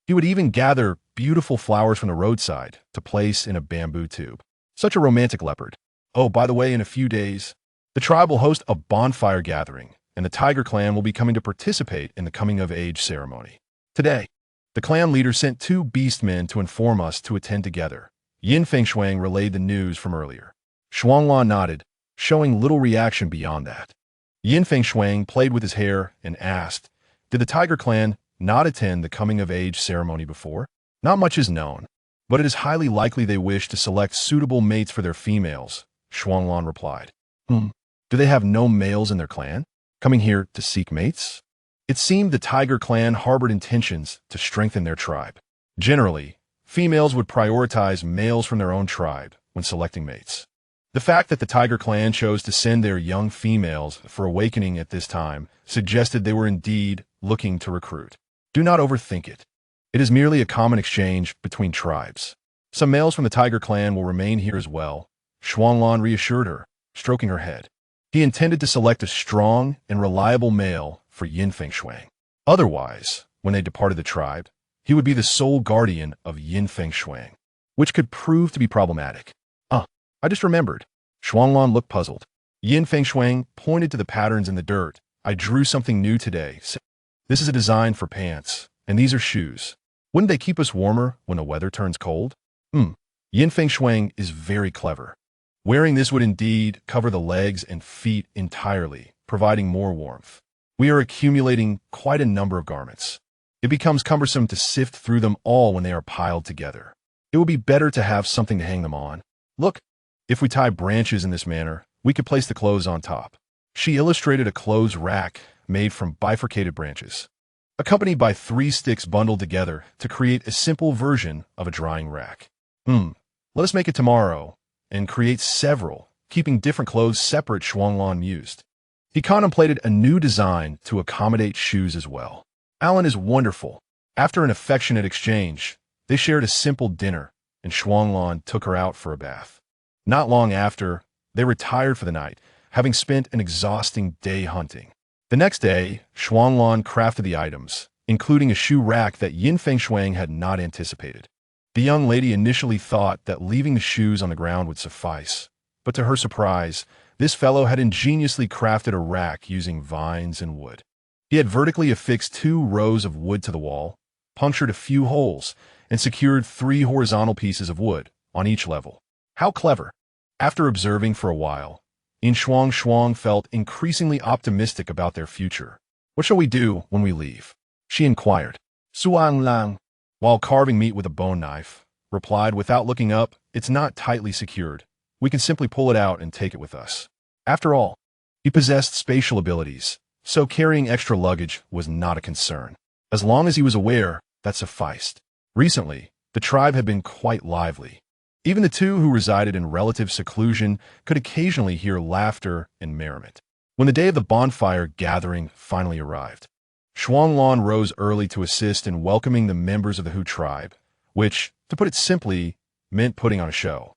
he would even gather beautiful flowers from the roadside to place in a bamboo tube. Such a romantic leopard. Oh, by the way, in a few days, the tribe will host a bonfire gathering, and the Tiger Clan will be coming to participate in the coming-of-age ceremony. Today, the clan leader sent 2 beastmen to inform us to attend together. Yin Shuangshuang relayed the news from earlier. Shuanglan nodded, showing little reaction beyond that. Yin Shuangshuang played with his hair and asked, did the Tiger Clan not attend the coming-of-age ceremony before? Not much is known, but it is highly likely they wish to select suitable mates for their females, Shuanglan replied. Do they have no males in their clan? Coming here to seek mates? It seemed the Tiger Clan harbored intentions to strengthen their tribe. Generally, females would prioritize males from their own tribe when selecting mates. The fact that the Tiger Clan chose to send their young females for awakening at this time suggested they were indeed looking to recruit. Do not overthink it. It is merely a common exchange between tribes. Some males from the Tiger Clan will remain here as well, Shuanglan reassured her, stroking her head. He intended to select a strong and reliable male for Yin Shuangshuang. Otherwise, when they departed the tribe, he would be the sole guardian of Yin Shuangshuang, which could prove to be problematic. I just remembered. Shuanglan looked puzzled. Yin Shuangshuang pointed to the patterns in the dirt. I drew something new today. This is a design for pants, and these are shoes. Wouldn't they keep us warmer when the weather turns cold? Yin Shuangshuang is very clever. Wearing this would indeed cover the legs and feet entirely, providing more warmth. We are accumulating quite a number of garments. It becomes cumbersome to sift through them all when they are piled together. It would be better to have something to hang them on. Look, if we tie branches in this manner, we could place the clothes on top. She illustrated a clothes rack made from bifurcated branches, accompanied by 3 sticks bundled together to create a simple version of a drying rack. Let us make it tomorrow and create several, keeping different clothes separate, Shuanglan mused. He contemplated a new design to accommodate shoes as well. Alan is wonderful. After an affectionate exchange, they shared a simple dinner, and Shuanglan took her out for a bath. Not long after, they retired for the night, having spent an exhausting day hunting. The next day, Shuanglan crafted the items, including a shoe rack that Yin Shuangshuang had not anticipated. The young lady initially thought that leaving the shoes on the ground would suffice, but to her surprise, this fellow had ingeniously crafted a rack using vines and wood. He had vertically affixed 2 rows of wood to the wall, punctured a few holes, and secured 3 horizontal pieces of wood on each level. How clever! After observing for a while, Yin Shuangshuang felt increasingly optimistic about their future. What shall we do when we leave? She inquired. Suang, while carving meat with a bone knife, replied without looking up, it's not tightly secured. We can simply pull it out and take it with us. After all, he possessed spatial abilities, so carrying extra luggage was not a concern. As long as he was aware, that sufficed. Recently, the tribe had been quite lively. Even the 2 who resided in relative seclusion could occasionally hear laughter and merriment. When the day of the bonfire gathering finally arrived, Shuanglan rose early to assist in welcoming the members of the Hu tribe, which, to put it simply, meant putting on a show.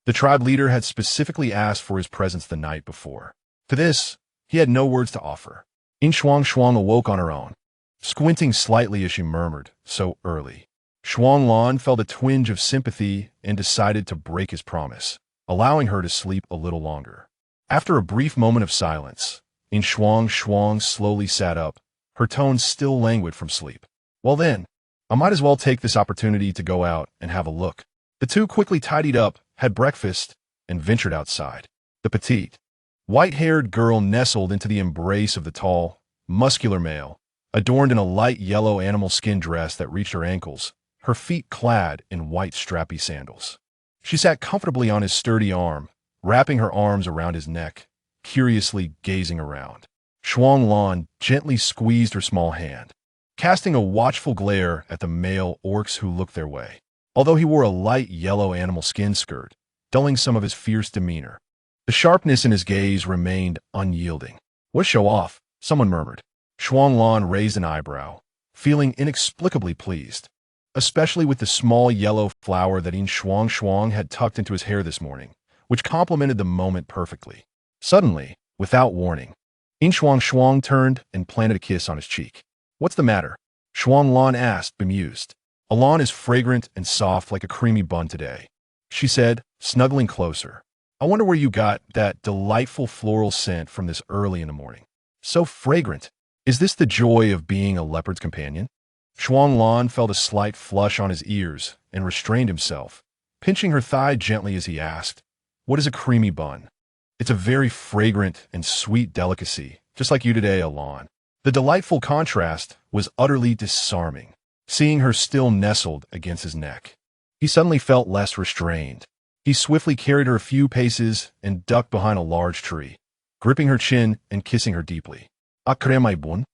The tribe leader had specifically asked for his presence the night before. To this, he had no words to offer. Yin Shuangshuang awoke on her own. squinting slightly as she murmured, "So early." Shuanglan felt a twinge of sympathy and decided to break his promise, allowing her to sleep a little longer. After a brief moment of silence, Yin Shuangshuang slowly sat up, her tone still languid from sleep. "Well then, I might as well take this opportunity to go out and have a look." The two quickly tidied up, had breakfast, and ventured outside. The petite, white-haired girl nestled into the embrace of the tall, muscular male, adorned in a light yellow animal skin dress that reached her ankles, her feet clad in white strappy sandals. She sat comfortably on his sturdy arm, wrapping her arms around his neck, curiously gazing around. Shuanglan gently squeezed her small hand, casting a watchful glare at the male orcs who looked their way, although he wore a light yellow animal skin skirt, dulling some of his fierce demeanor. The sharpness in his gaze remained unyielding. "What show off?" someone murmured. Shuanglan raised an eyebrow, feeling inexplicably pleased, especially with the small yellow flower that Yin Shuangshuang had tucked into his hair this morning, which complemented the moment perfectly. Suddenly, without warning, Yin Shuangshuang turned and planted a kiss on his cheek. "What's the matter?" Shuanglan asked, bemused. "A lawn is fragrant and soft like a creamy bun today," she said, snuggling closer. "I wonder where you got that delightful floral scent from this early in the morning. So fragrant. Is this the joy of being a leopard's companion?" Shuanglan felt a slight flush on his ears and restrained himself, pinching her thigh gently as he asked, "What is a creamy bun?" "It's a very fragrant and sweet delicacy, just like you today, Alon." The delightful contrast was utterly disarming, seeing her still nestled against his neck. He suddenly felt less restrained. He swiftly carried her a few paces and ducked behind a large tree, gripping her chin and kissing her deeply. "Akremai bun?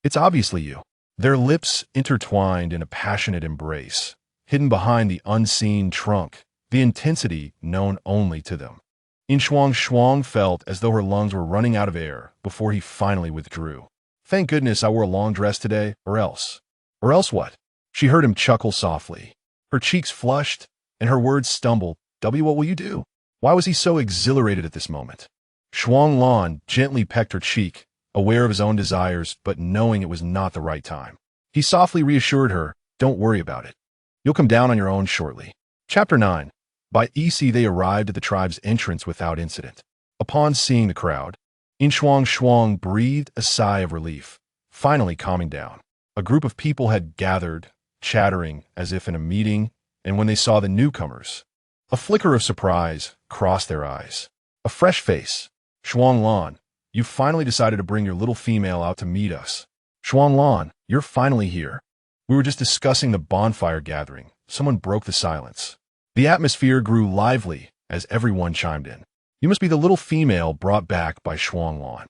It's obviously you." Their lips intertwined in a passionate embrace, hidden behind the unseen trunk, the intensity known only to them. Yin Shuangshuang felt as though her lungs were running out of air before he finally withdrew. "Thank goodness I wore a long dress today, or else." "Or else what?" She heard him chuckle softly. Her cheeks flushed, and her words stumbled. What will you do?" Why was he so exhilarated at this moment? Shuanglan gently pecked her cheek, aware of his own desires, but knowing it was not the right time. He softly reassured her, "Don't worry about it. You'll come down on your own shortly." Chapter 9. By EC they arrived at the tribe's entrance without incident. Upon seeing the crowd, Yin Shuangshuang breathed a sigh of relief, finally calming down. A group of people had gathered, chattering as if in a meeting, and when they saw the newcomers, a flicker of surprise crossed their eyes. "A fresh face. Shuanglan, you finally decided to bring your little female out to meet us." "Shuanglan, you're finally here. We were just discussing the bonfire gathering." Someone broke the silence. The atmosphere grew lively as everyone chimed in. "You must be the little female brought back by Shuanglan."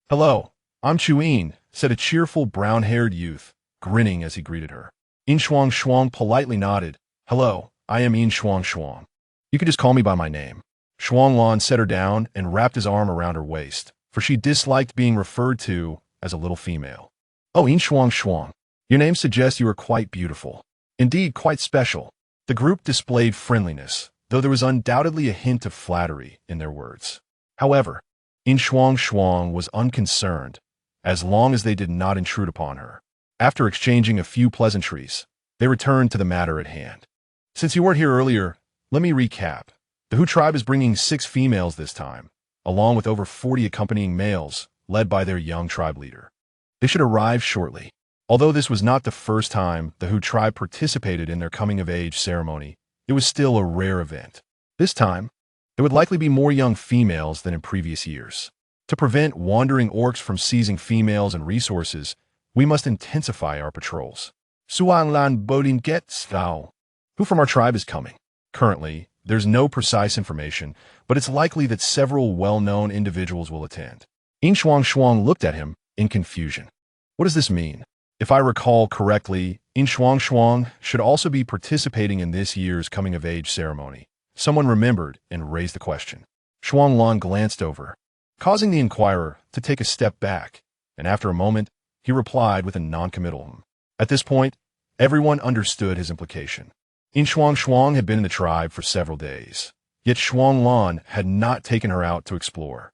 "Hello, I'm Chuyin," said a cheerful brown-haired youth, grinning as he greeted her. Yin Shuangshuang politely nodded. "Hello, I am Yin Shuangshuang. You can just call me by my name." Shuanglan set her down and wrapped his arm around her waist, for she disliked being referred to as a little female. "Oh, Yin Shuangshuang, your name suggests you are quite beautiful. Indeed, quite special." The group displayed friendliness, though there was undoubtedly a hint of flattery in their words. However, Yin Shuangshuang was unconcerned, as long as they did not intrude upon her. After exchanging a few pleasantries, they returned to the matter at hand. "Since you weren't here earlier, let me recap. The Hu tribe is bringing 6 females this time, along with over 40 accompanying males, led by their young tribe leader. They should arrive shortly." Although this was not the first time the Hu tribe participated in their coming-of-age ceremony, it was still a rare event. This time, there would likely be more young females than in previous years. To prevent wandering orcs from seizing females and resources, we must intensify our patrols. "Suanlan Bodin gets thou. Who from our tribe is coming?" Currently, there's no precise information, but it's likely that several well-known individuals will attend. Yin Shuangshuang looked at him in confusion. What does this mean? If I recall correctly, Yin Shuangshuang should also be participating in this year's coming-of-age ceremony. Someone remembered and raised the question. Shuanglan glanced over, causing the inquirer to take a step back, and after a moment, he replied with a non-committal. At this point, everyone understood his implication. Yin Shuangshuang had been in the tribe for several days, yet Shuanglan had not taken her out to explore.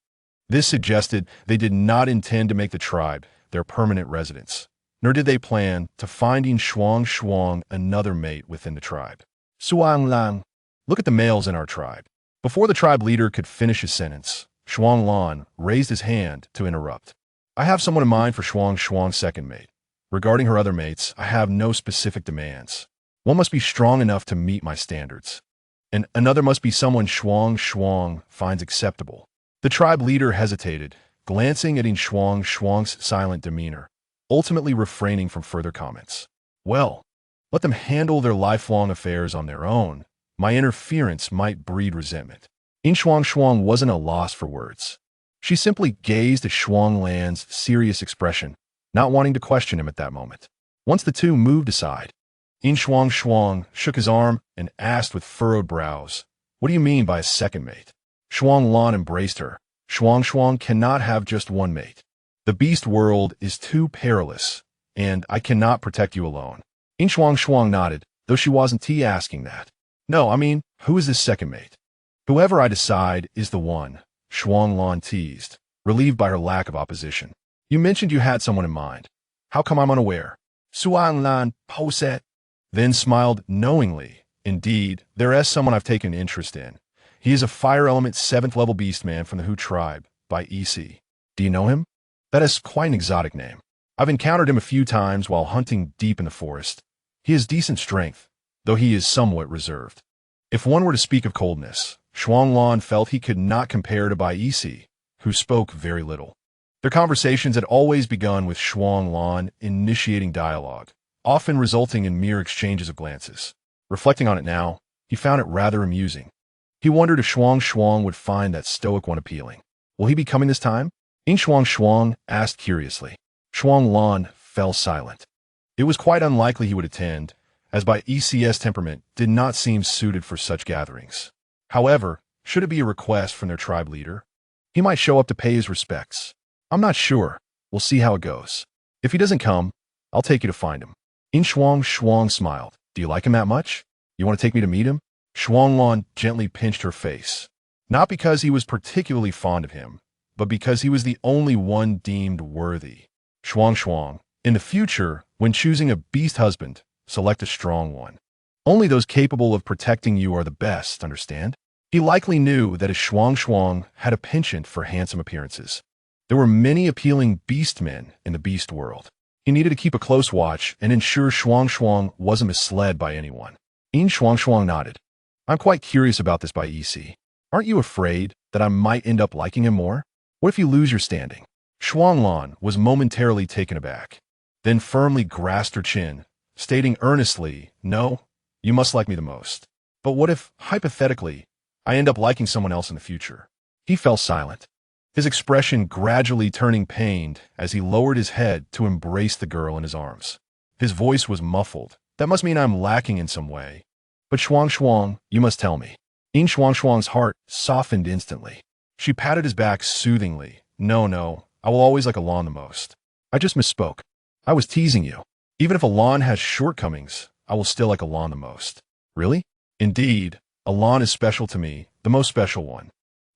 This suggested they did not intend to make the tribe their permanent residence, nor did they plan to find Yin Shuangshuang another mate within the tribe. Suang look at the males in our tribe. Before the tribe leader could finish his sentence, Shuanglan raised his hand to interrupt. I have someone in mind for Shuangshuang's second mate. Regarding her other mates, I have no specific demands. One must be strong enough to meet my standards, and another must be someone Shuangshuang finds acceptable. The tribe leader hesitated, glancing at Yin Shuangshuang's silent demeanor, ultimately refraining from further comments. Well, let them handle their lifelong affairs on their own. My interference might breed resentment. Yin Shuangshuang wasn't a loss for words. She simply gazed at Shuanglan's serious expression, not wanting to question him at that moment. Once the two moved aside, Yin Shuangshuang shook his arm and asked with furrowed brows, "What do you mean by a second mate?" Shuanglan embraced her. Shuangshuang cannot have just one mate. The beast world is too perilous, and I cannot protect you alone. Yin Shuangshuang nodded, though she wasn't asking that. No, I mean, who is this second mate? Whoever I decide is the one, Shuanglan teased, relieved by her lack of opposition. You mentioned you had someone in mind. How come I'm unaware? Shuanglan posed, then smiled knowingly. Indeed, there is someone I've taken interest in. He is a fire element 7th level beast man from the Hu tribe, by EC. Do you know him? That is quite an exotic name. I've encountered him a few times while hunting deep in the forest. He has decent strength, though he is somewhat reserved. If one were to speak of coldness, Shuanglan felt he could not compare to Bai EC, who spoke very little. Their conversations had always begun with Shuanglan initiating dialogue, often resulting in mere exchanges of glances. Reflecting on it now, he found it rather amusing. He wondered if Shuangshuang would find that stoic one appealing. Will he be coming this time? Yin Shuangshuang asked curiously. Shuanglan fell silent. It was quite unlikely he would attend, as Bai EC's temperament did not seem suited for such gatherings. However, should it be a request from their tribe leader, he might show up to pay his respects. I'm not sure. We'll see how it goes. If he doesn't come, I'll take you to find him. Yin Shuangshuang smiled. Do you like him that much? You want to take me to meet him? Shuanglan gently pinched her face. Not because he was particularly fond of him, but because he was the only one deemed worthy. Shuangshuang, in the future, when choosing a beast husband, select a strong one. Only those capable of protecting you are the best, understand? He likely knew that his Shuangshuang had a penchant for handsome appearances. There were many appealing beast men in the beast world. He needed to keep a close watch and ensure Shuangshuang wasn't misled by anyone. Yin Shuangshuang nodded. I'm quite curious about this by EC. Aren't you afraid that I might end up liking him more? What if you lose your standing? Shuanglan was momentarily taken aback, then firmly grasped her chin, stating earnestly, no, you must like me the most. But what if, hypothetically, I end up liking someone else in the future? He fell silent, his expression gradually turning pained as he lowered his head to embrace the girl in his arms. His voice was muffled. That must mean I'm lacking in some way. But Shuangshuang, you must tell me. Yin Shuangshuang's heart softened instantly. She patted his back soothingly. No, I will always like Alon the most. I just misspoke. I was teasing you. Even if Alon has shortcomings, I will still like Alon the most. Really? Indeed, Alon is special to me, the most special one.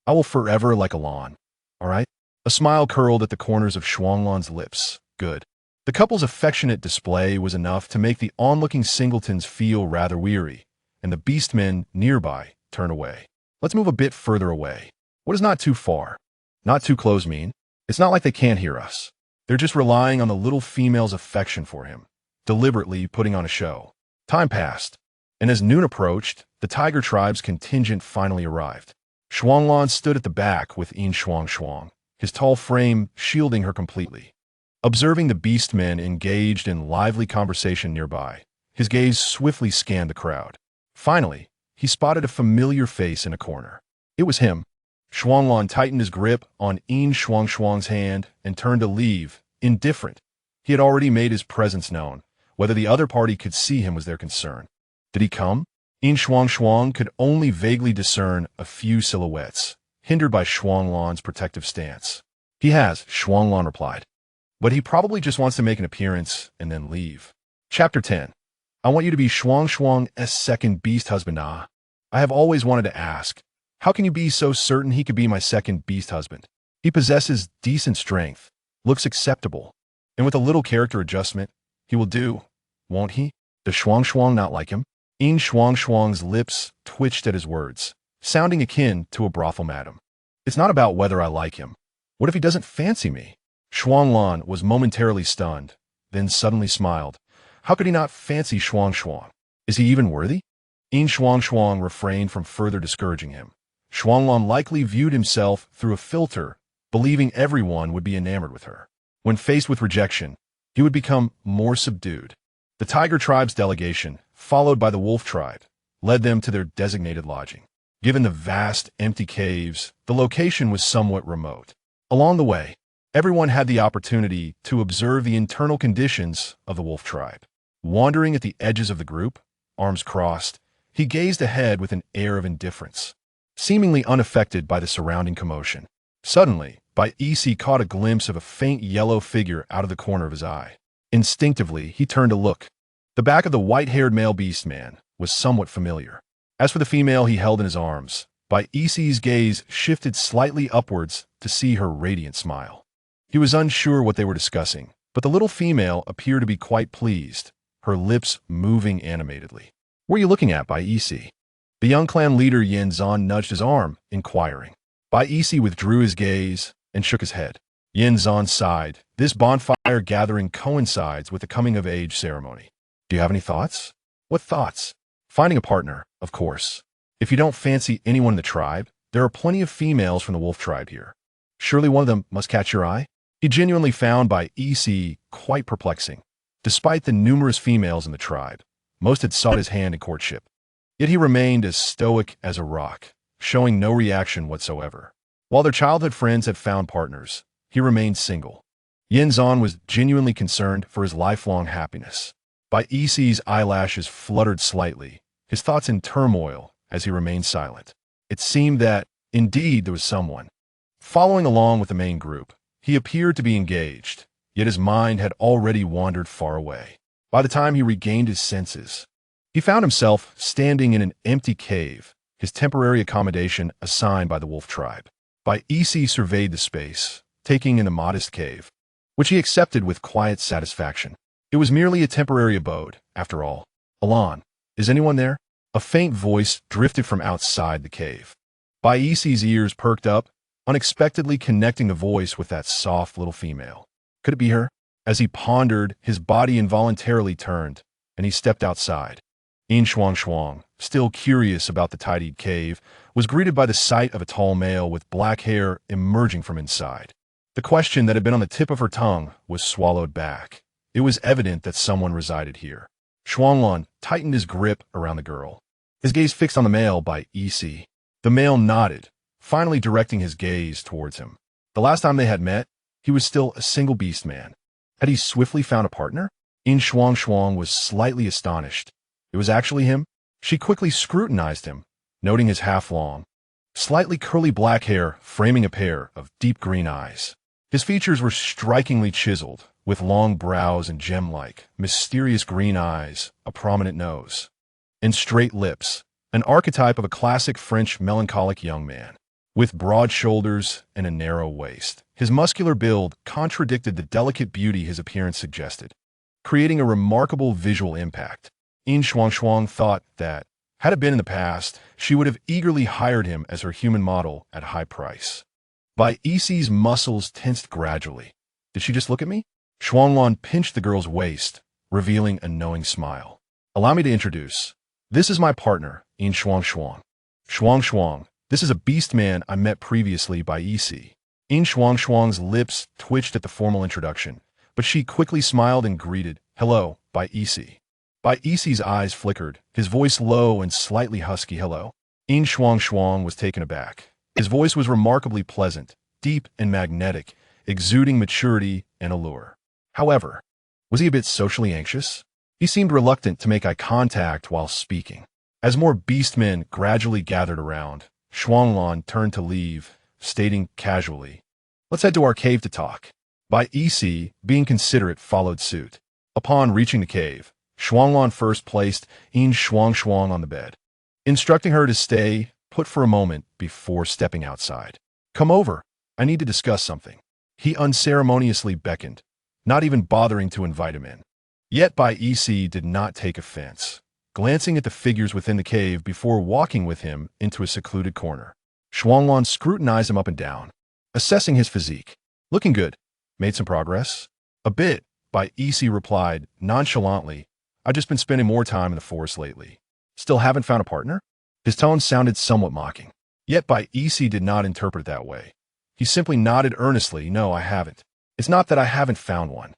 I will forever like Alon. All right? A smile curled at the corners of Shuanglan's lips. Good. The couple's affectionate display was enough to make the onlooking singletons feel rather weary, and the beastmen nearby turn away. Let's move a bit further away. What is not too far? Not too close mean? It's not like they can't hear us. They're just relying on the little female's affection for him, deliberately putting on a show. Time passed, and as noon approached, the tiger tribe's contingent finally arrived. Shuanglan stood at the back with Yin Shuangshuang, his tall frame shielding her completely. Observing the beastmen engaged in lively conversation nearby, his gaze swiftly scanned the crowd. Finally, he spotted a familiar face in a corner. It was him. Shuanglan tightened his grip on Yin Shuangshuang's hand and turned to leave, indifferent. He had already made his presence known. Whether the other party could see him was their concern. Did he come? Yin Shuangshuang could only vaguely discern a few silhouettes, hindered by Shuanglan's protective stance. He has, Shuanglan replied. But he probably just wants to make an appearance and then leave. Chapter 10. I want you to be Shuangshuang's second beast husband. I have always wanted to ask, how can you be so certain he could be my second beast husband? He possesses decent strength, looks acceptable, and with a little character adjustment, He will do, won't he? Does Shuangshuang not like him? Yin Shuangshuang's lips twitched at his words, sounding akin to a brothel madam. It's not about whether I like him. What if he doesn't fancy me? Shuanglan was momentarily stunned, then suddenly smiled. How could he not fancy Shuangshuang? Is he even worthy? Yin Shuangshuang refrained from further discouraging him. Shuanglan likely viewed himself through a filter, believing everyone would be enamored with her. When faced with rejection, he would become more subdued. The Tiger tribe's delegation, followed by the Wolf tribe, led them to their designated lodging. Given the vast, empty caves, the location was somewhat remote. Along the way, everyone had the opportunity to observe the internal conditions of the Wolf tribe. Wandering at the edges of the group, arms crossed, he gazed ahead with an air of indifference, seemingly unaffected by the surrounding commotion. Suddenly, Bai-Isi caught a glimpse of a faint yellow figure out of the corner of his eye. Instinctively, he turned to look. The back of the white-haired male beast man was somewhat familiar. As for the female he held in his arms, Bai-Isi's gaze shifted slightly upwards to see her radiant smile. He was unsure what they were discussing, but the little female appeared to be quite pleased, her lips moving animatedly. "What are you looking at, Bai-Isi?" The young clan leader Yin Zhan nudged his arm, inquiring. Bai-Isi withdrew his gaze and shook his head. Yin Zhan sighed. This bonfire gathering coincides with the coming-of-age ceremony. "Do you have any thoughts?" "What thoughts?" "Finding a partner, of course. If you don't fancy anyone in the tribe, there are plenty of females from the Wolf tribe here. Surely one of them must catch your eye?" He genuinely found Bai-Isi quite perplexing. Despite the numerous females in the tribe, most had sought his hand in courtship. Yet he remained as stoic as a rock, showing no reaction whatsoever. While their childhood friends had found partners, he remained single. Yin Zhan was genuinely concerned for his lifelong happiness. Bai-Isi's eyelashes fluttered slightly, his thoughts in turmoil as he remained silent. It seemed that, indeed, there was someone. Following along with the main group, he appeared to be engaged, yet his mind had already wandered far away. By the time he regained his senses, he found himself standing in an empty cave, his temporary accommodation assigned by the Wolf tribe. Bai-Isi surveyed the space, taking in a modest cave, which he accepted with quiet satisfaction. It was merely a temporary abode, after all. "Alan, is anyone there?" A faint voice drifted from outside the cave. Bai-Isi's ears perked up, unexpectedly connecting the voice with that soft little female. Could it be her? As he pondered, his body involuntarily turned, and he stepped outside. Yin Shuangshuang, still curious about the tidied cave, was greeted by the sight of a tall male with black hair emerging from inside. The question that had been on the tip of her tongue was swallowed back. It was evident that someone resided here. Shuanglan tightened his grip around the girl, his gaze fixed on the male Bai-Isi. The male nodded, finally directing his gaze towards him. The last time they had met, he was still a single beast man. Had he swiftly found a partner? Yin Shuangshuang was slightly astonished. It was actually him? She quickly scrutinized him, noting his half-long, slightly curly black hair framing a pair of deep green eyes. His features were strikingly chiseled, with long brows and gem-like, mysterious green eyes, a prominent nose, and straight lips, an archetype of a classic French melancholic young man. With broad shoulders and a narrow waist, his muscular build contradicted the delicate beauty his appearance suggested, creating a remarkable visual impact. Yin Shuangshuang thought that, had it been in the past, she would have eagerly hired him as her human model at a high price. Bai-Isi's muscles tensed gradually. Did she just look at me? Shuanglan pinched the girl's waist, revealing a knowing smile. "Allow me to introduce. This is my partner, Yin Shuangshuang. Shuangshuang, this is a beast man I met previously Bai-Isi." Yin Shuangshuang's lips twitched at the formal introduction, but she quickly smiled and greeted, "Hello, Bai-Isi." Bai-Isi's eyes flickered, his voice low and slightly husky. "Hello." Yin Shuangshuang was taken aback. His voice was remarkably pleasant, deep and magnetic, exuding maturity and allure. However, was he a bit socially anxious? He seemed reluctant to make eye contact while speaking. As more beastmen gradually gathered around, Shuanglan turned to leave, stating casually, "Let's head to our cave to talk." Bai-Isi, being considerate, followed suit. Upon reaching the cave, Shuanglan first placed Yin Shuangshuang on the bed, instructing her to stay put for a moment before stepping outside. "Come over. I need to discuss something." He unceremoniously beckoned, not even bothering to invite him in. Yet Bai Isi did not take offense, glancing at the figures within the cave before walking with him into a secluded corner. Shuanglan scrutinized him up and down, assessing his physique. Looking good. Made some progress? A bit, Bai Isi replied nonchalantly. I've just been spending more time in the forest lately. Still haven't found a partner? His tone sounded somewhat mocking. Yet Bai Isi did not interpret it that way. He simply nodded earnestly. No, I haven't. It's not that I haven't found one.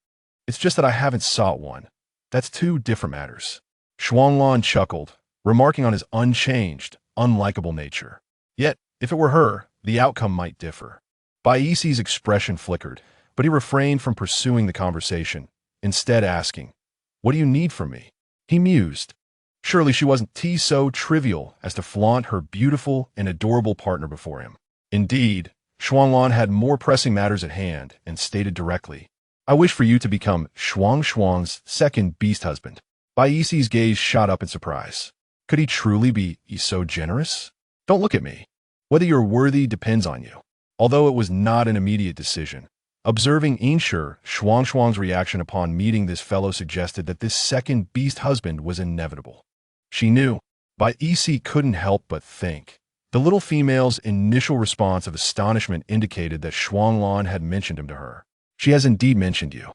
It's just that I haven't sought one. That's two different matters. Shuanglan chuckled, remarking on his unchanged, unlikable nature. Yet, if it were her, the outcome might differ. Bai Isi's expression flickered, but he refrained from pursuing the conversation, instead asking, "What do you need from me?" He mused. Surely she wasn't so trivial as to flaunt her beautiful and adorable partner before him. Indeed, Shuanglan had more pressing matters at hand and stated directly, I wish for you to become Shuangshuang's second beast husband. Bai Isi's gaze shot up in surprise. Could he truly be so generous? Don't look at me. Whether you're worthy depends on you. Although it was not an immediate decision, observing Yin Shuangshuang's reaction upon meeting this fellow suggested that this second beast husband was inevitable. She knew. Bai Isi couldn't help but think. The little female's initial response of astonishment indicated that Shuanglan had mentioned him to her. She has indeed mentioned you.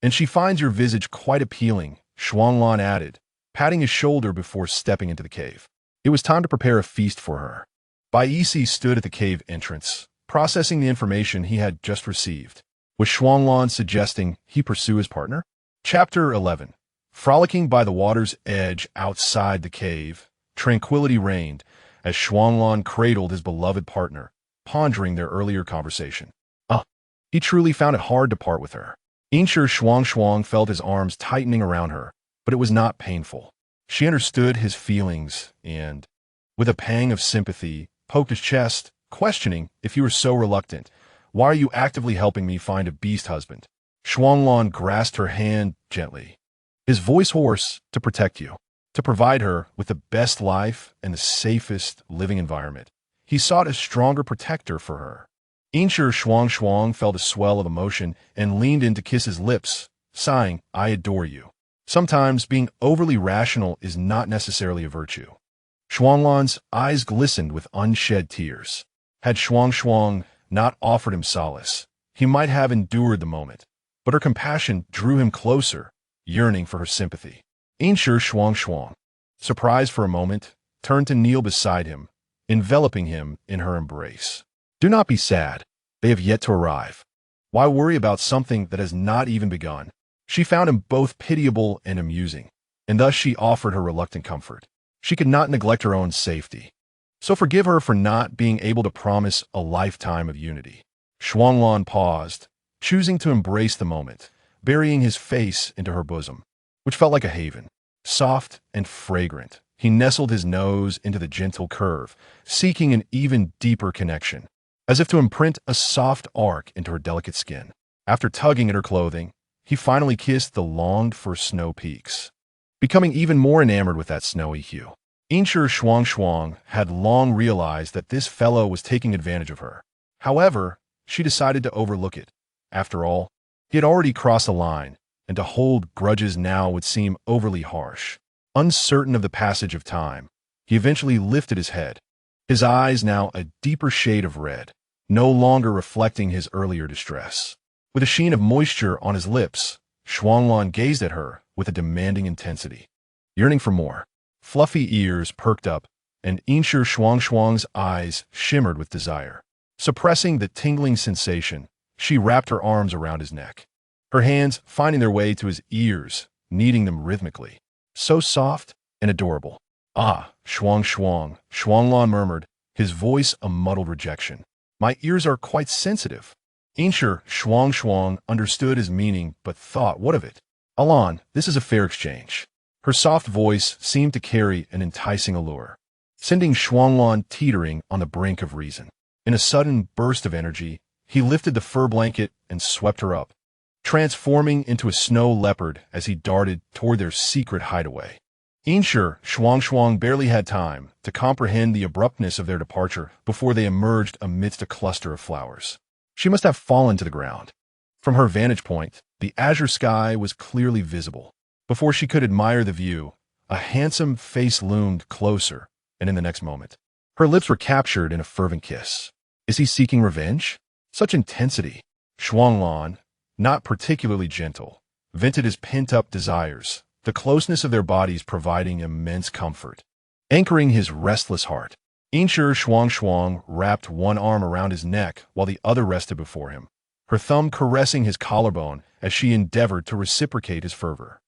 And she finds your visage quite appealing, Shuanglan added, patting his shoulder before stepping into the cave. It was time to prepare a feast for her. Bai Isi stood at the cave entrance, processing the information he had just received. Was Shuanglan suggesting he pursue his partner? Chapter 11. Frolicking by the water's edge outside the cave, tranquility reigned as Shuanglan cradled his beloved partner, pondering their earlier conversation. He truly found it hard to part with her. Yin Shuangshuang felt his arms tightening around her, but it was not painful. She understood his feelings and, with a pang of sympathy, poked his chest, questioning if he were so reluctant. Why are you actively helping me find a beast husband? Shuanglan grasped her hand gently, his voice hoarse, to protect you, to provide her with the best life and the safest living environment. He sought a stronger protector for her. Yin Shuangshuang felt a swell of emotion and leaned in to kiss his lips, sighing, I adore you. Sometimes being overly rational is not necessarily a virtue. Shuanglan's eyes glistened with unshed tears. Had Shuangshuang not offered him solace, he might have endured the moment, but her compassion drew him closer, yearning for her sympathy. Yin Shuangshuang, surprised for a moment, turned to kneel beside him, enveloping him in her embrace. Do not be sad. They have yet to arrive. Why worry about something that has not even begun? She found him both pitiable and amusing, and thus she offered her reluctant comfort. She could not neglect her own safety. So forgive her for not being able to promise a lifetime of unity. Shuanglan paused, choosing to embrace the moment, burying his face into her bosom, which felt like a haven. Soft and fragrant, he nestled his nose into the gentle curve, seeking an even deeper connection, as if to imprint a soft arc into her delicate skin. After tugging at her clothing, he finally kissed the longed-for snow peaks, becoming even more enamored with that snowy hue. Yin Shuangshuang had long realized that this fellow was taking advantage of her. However, she decided to overlook it. After all, he had already crossed the line, and to hold grudges now would seem overly harsh. Uncertain of the passage of time, he eventually lifted his head, his eyes now a deeper shade of red, no longer reflecting his earlier distress. With a sheen of moisture on his lips, Shuanglan gazed at her with a demanding intensity, yearning for more. Fluffy ears perked up, and Yin Shuangshuang's eyes shimmered with desire. Suppressing the tingling sensation, she wrapped her arms around his neck, her hands finding their way to his ears, kneading them rhythmically. So soft and adorable. Ah, Shuanglan murmured, his voice a muddled rejection. My ears are quite sensitive. Yin Shuangshuang understood his meaning, but thought, what of it? Alan, this is a fair exchange. Her soft voice seemed to carry an enticing allure, sending Shuanglan teetering on the brink of reason. In a sudden burst of energy, he lifted the fur blanket and swept her up, transforming into a snow leopard as he darted toward their secret hideaway. Yin Shuangshuang barely had time to comprehend the abruptness of their departure before they emerged amidst a cluster of flowers. She must have fallen to the ground. From her vantage point, the azure sky was clearly visible, Before she could admire the view, a handsome face loomed closer, and in the next moment, her lips were captured in a fervent kiss. Is he seeking revenge? Such intensity. Shuanglan, not particularly gentle, vented his pent-up desires, the closeness of their bodies providing immense comfort. Anchoring his restless heart, Yin Shuangshuang wrapped one arm around his neck while the other rested before him, her thumb caressing his collarbone as she endeavored to reciprocate his fervor.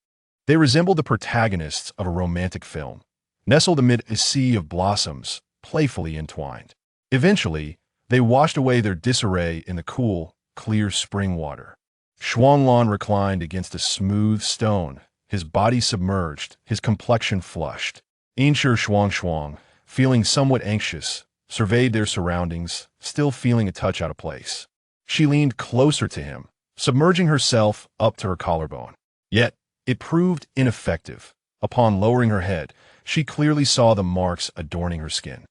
They resembled the protagonists of a romantic film, nestled amid a sea of blossoms, playfully entwined. Eventually, they washed away their disarray in the cool, clear spring water. Shuanglan reclined against a smooth stone, his body submerged, his complexion flushed. Yin Shuangshuang, feeling somewhat anxious, surveyed their surroundings, still feeling a touch out of place. She leaned closer to him, submerging herself up to her collarbone. Yet, it proved ineffective. Upon lowering her head, she clearly saw the marks adorning her skin.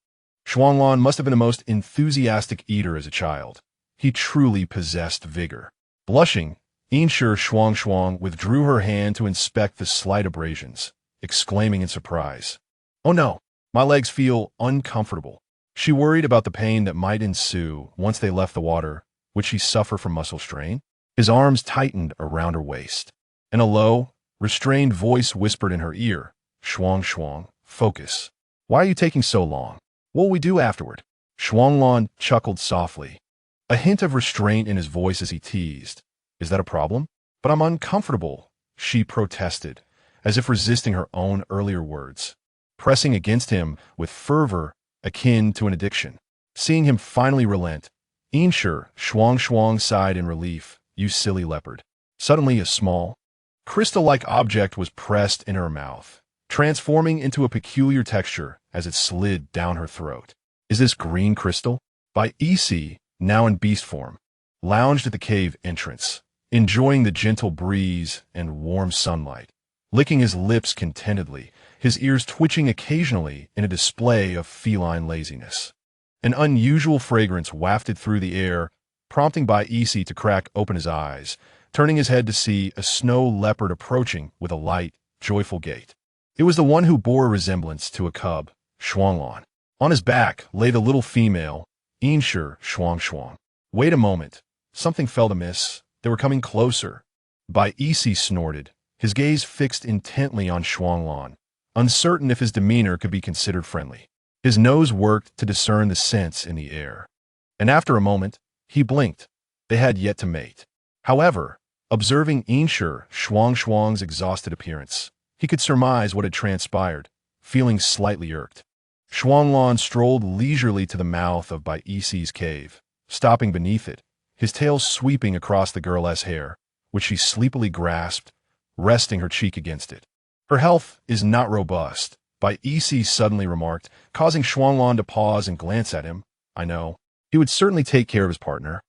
Shuanglan must have been the most enthusiastic eater as a child. He truly possessed vigor. Blushing, Yin Shuangshuang withdrew her hand to inspect the slight abrasions, exclaiming in surprise, "Oh no, my legs feel uncomfortable." She worried about the pain that might ensue once they left the water. Would she suffer from muscle strain? His arms tightened around her waist, and a low, restrained voice whispered in her ear, "Shuangshuang, focus. Why are you taking so long? What will we do afterward?" Shuanglan chuckled softly, a hint of restraint in his voice as he teased, "Is that a problem?" "But I'm uncomfortable," she protested, as if resisting her own earlier words, pressing against him with fervor akin to an addiction. Seeing him finally relent, Yin Shuangshuang sighed in relief, "You silly leopard." Suddenly a small, crystal-like object was pressed in her mouth, transforming into a peculiar texture as it slid down her throat. "Is this green crystal?" By EC, now in beast form, lounged at the cave entrance, enjoying the gentle breeze and warm sunlight, licking his lips contentedly, his ears twitching occasionally in a display of feline laziness. An unusual fragrance wafted through the air, prompting Bai Isi to crack open his eyes, turning his head to see a snow leopard approaching with a light, joyful gait. It was the one who bore a resemblance to a cub, Shuanglan. On his back lay the little female, Yin Shuangshuang. Wait a moment. Something felt amiss. They were coming closer. Bai Isi snorted, his gaze fixed intently on Shuanglan, uncertain if his demeanor could be considered friendly. His nose worked to discern the scents in the air. And after a moment, he blinked. They had yet to mate. However, observing Yin Shuangshuang's exhausted appearance, he could surmise what had transpired, feeling slightly irked. Shuanglan strolled leisurely to the mouth of Bai Isi's cave, stopping beneath it, his tail sweeping across the girl's hair, which she sleepily grasped, resting her cheek against it. "Her health is not robust," Bai Isi suddenly remarked, causing Shuanglan to pause and glance at him. I know. He would certainly take care of his partner.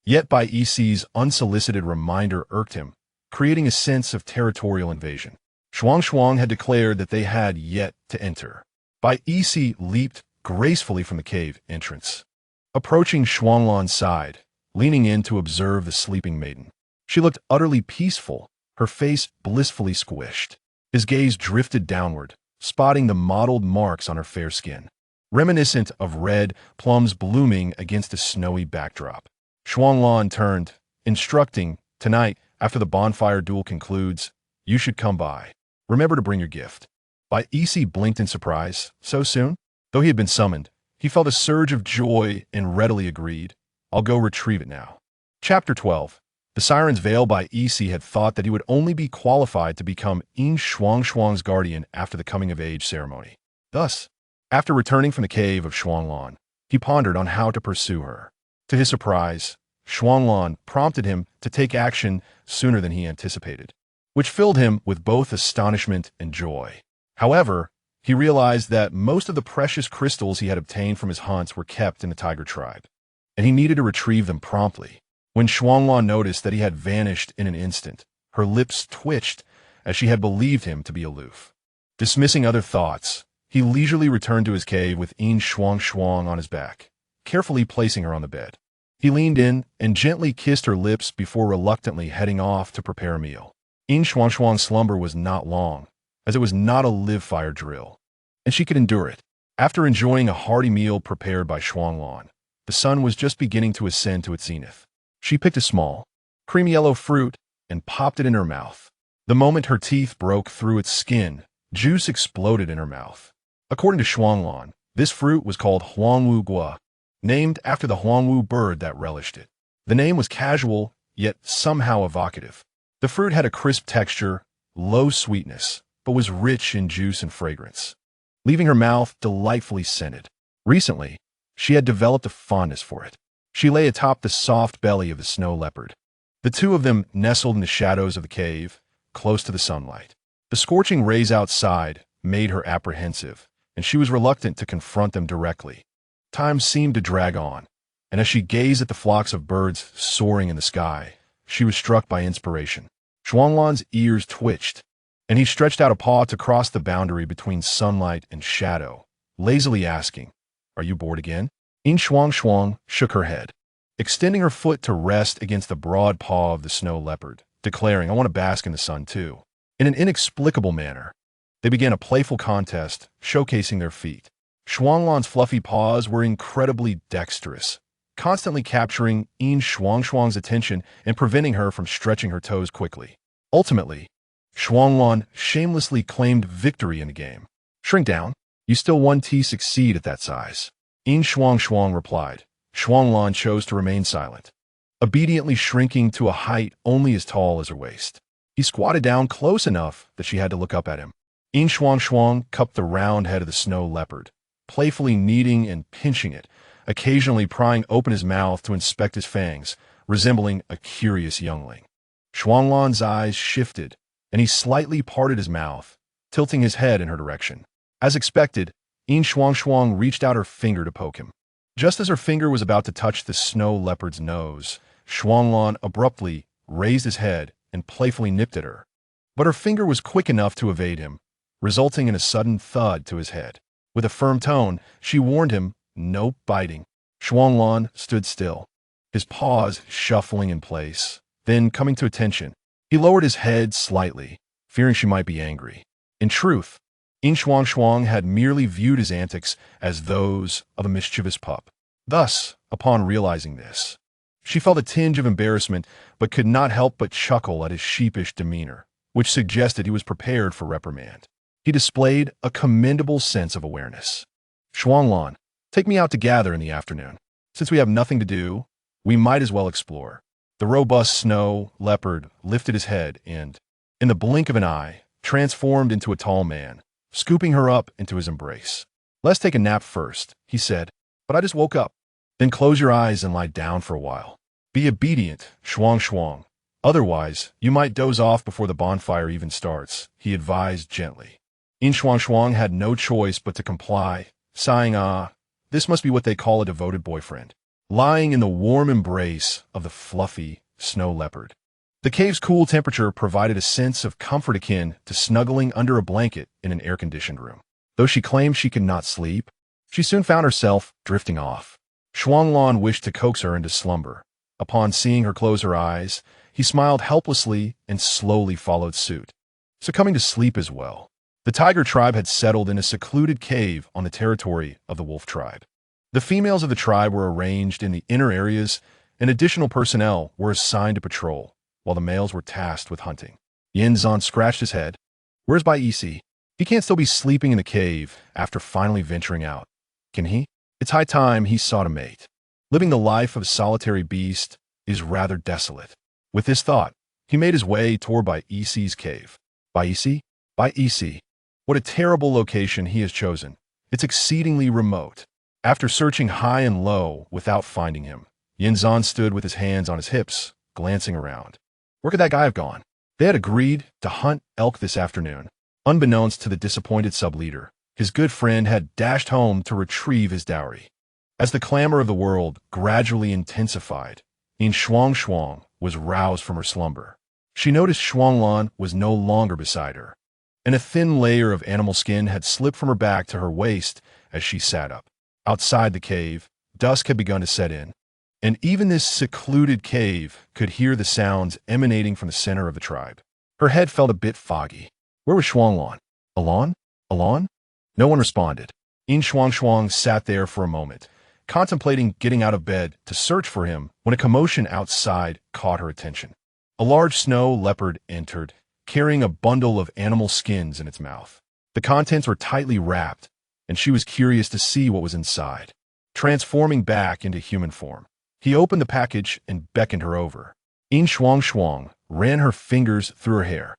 Yet Bai Isi's unsolicited reminder irked him, creating a sense of territorial invasion. Shuangshuang had declared that they had yet to enter. Bai Isi leaped gracefully from the cave entrance, approaching Shuanglan's side, leaning in to observe the sleeping maiden. She looked utterly peaceful, her face blissfully squished. His gaze drifted downward, spotting the mottled marks on her fair skin, reminiscent of red plums blooming against a snowy backdrop. Shuanglan turned, instructing, "Tonight, after the bonfire duel concludes, you should come by. Remember to bring your gift." Bai Isi blinked in surprise. So soon? Though he had been summoned, he felt a surge of joy and readily agreed. "I'll go retrieve it now." Chapter 12. The Siren's Veil. Bai Isi had thought that he would only be qualified to become Yin Shuangshuang's guardian after the coming-of-age ceremony. Thus, after returning from the cave of Shuanglan, he pondered on how to pursue her. To his surprise, Shuanglan prompted him to take action sooner than he anticipated, which filled him with both astonishment and joy. However, he realized that most of the precious crystals he had obtained from his hunts were kept in the tiger tribe, and he needed to retrieve them promptly. When Shuanglan noticed that he had vanished in an instant, her lips twitched as she had believed him to be aloof. Dismissing other thoughts, he leisurely returned to his cave with Yin Shuangshuang on his back, carefully placing her on the bed. He leaned in and gently kissed her lips before reluctantly heading off to prepare a meal. Yin Shuangshuang's slumber was not long, as it was not a live-fire drill, and she could endure it. After enjoying a hearty meal prepared by Shuanglan, the sun was just beginning to ascend to its zenith. She picked a small, creamy yellow fruit and popped it in her mouth. The moment her teeth broke through its skin, juice exploded in her mouth. According to Shuanglan, this fruit was called Huangwu Gua, named after the Huangwu bird that relished it. The name was casual, yet somehow evocative. The fruit had a crisp texture, low sweetness, but was rich in juice and fragrance, leaving her mouth delightfully scented. Recently, she had developed a fondness for it. She lay atop the soft belly of the snow leopard. The two of them nestled in the shadows of the cave, close to the sunlight. The scorching rays outside made her apprehensive, and she was reluctant to confront them directly. Time seemed to drag on, and as she gazed at the flocks of birds soaring in the sky, she was struck by inspiration. Shuanglan's ears twitched, and he stretched out a paw to cross the boundary between sunlight and shadow, lazily asking, "Are you bored again?" Yin Shuangshuang shook her head, extending her foot to rest against the broad paw of the snow leopard, declaring, "I want to bask in the sun too." In an inexplicable manner, they began a playful contest, showcasing their feet. Shuanglan's fluffy paws were incredibly dexterous, constantly capturing Yin Shuangshuang's attention and preventing her from stretching her toes quickly. Ultimately, Shuanglan shamelessly claimed victory in the game. "Shrink down. You still 1T succeed at that size." Yin Shuangshuang replied. Shuanglan chose to remain silent, obediently shrinking to a height only as tall as her waist. He squatted down close enough that she had to look up at him. Yin Shuangshuang cupped the round head of the snow leopard, playfully kneading and pinching it, occasionally prying open his mouth to inspect his fangs, resembling a curious youngling. Shuanglan's eyes shifted, and he slightly parted his mouth, tilting his head in her direction. As expected, Yin Shuangshuang reached out her finger to poke him. Just as her finger was about to touch the snow leopard's nose, Shuanglan abruptly raised his head and playfully nipped at her. But her finger was quick enough to evade him, resulting in a sudden thud to his head. With a firm tone, she warned him, "No biting." Shuanglan stood still, his paws shuffling in place. Then, coming to attention, he lowered his head slightly, fearing she might be angry. In truth, Yin Shuangshuang had merely viewed his antics as those of a mischievous pup. Thus, upon realizing this, she felt a tinge of embarrassment but could not help but chuckle at his sheepish demeanor, which suggested he was prepared for reprimand. He displayed a commendable sense of awareness. "Shuanglan, take me out to gather in the afternoon. Since we have nothing to do, we might as well explore." The robust snow leopard lifted his head and, in the blink of an eye, transformed into a tall man, scooping her up into his embrace. "Let's take a nap first," he said, "but I just woke up." "Then close your eyes and lie down for a while. Be obedient, Shuangshuang. Otherwise, you might doze off before the bonfire even starts," he advised gently. Yin Shuangshuang had no choice but to comply, sighing, this must be what they call a devoted boyfriend," lying in the warm embrace of the fluffy snow leopard. The cave's cool temperature provided a sense of comfort akin to snuggling under a blanket in an air-conditioned room. Though she claimed she could not sleep, she soon found herself drifting off. Shuanglan wished to coax her into slumber. Upon seeing her close her eyes, he smiled helplessly and slowly followed suit, succumbing to sleep as well. The tiger tribe had settled in a secluded cave on the territory of the wolf tribe. The females of the tribe were arranged in the inner areas, and additional personnel were assigned to patrol, while the males were tasked with hunting. Yin Zhan scratched his head. "Where's Bai Isi? He can't still be sleeping in the cave after finally venturing out, can he? It's high time he sought a mate. Living the life of a solitary beast is rather desolate." With this thought, he made his way toward Bai Isi's cave. Bai Isi? Bai Isi. What a terrible location he has chosen. It's exceedingly remote. After searching high and low without finding him, Yin Zhan stood with his hands on his hips, glancing around. Where could that guy have gone? They had agreed to hunt elk this afternoon. Unbeknownst to the disappointed sub-leader, his good friend had dashed home to retrieve his dowry. As the clamor of the world gradually intensified, Yin Shuangshuang was roused from her slumber. She noticed Shuanglan was no longer beside her, and a thin layer of animal skin had slipped from her back to her waist as she sat up. Outside the cave, dusk had begun to set in, and even this secluded cave could hear the sounds emanating from the center of the tribe. Her head felt a bit foggy. Where was Shuanglan? Alon? Alon? No one responded. Yin Shuangshuang sat there for a moment, contemplating getting out of bed to search for him when a commotion outside caught her attention. A large snow leopard entered, carrying a bundle of animal skins in its mouth. The contents were tightly wrapped, and she was curious to see what was inside. Transforming back into human form, he opened the package and beckoned her over. Yin Shuangshuang ran her fingers through her hair,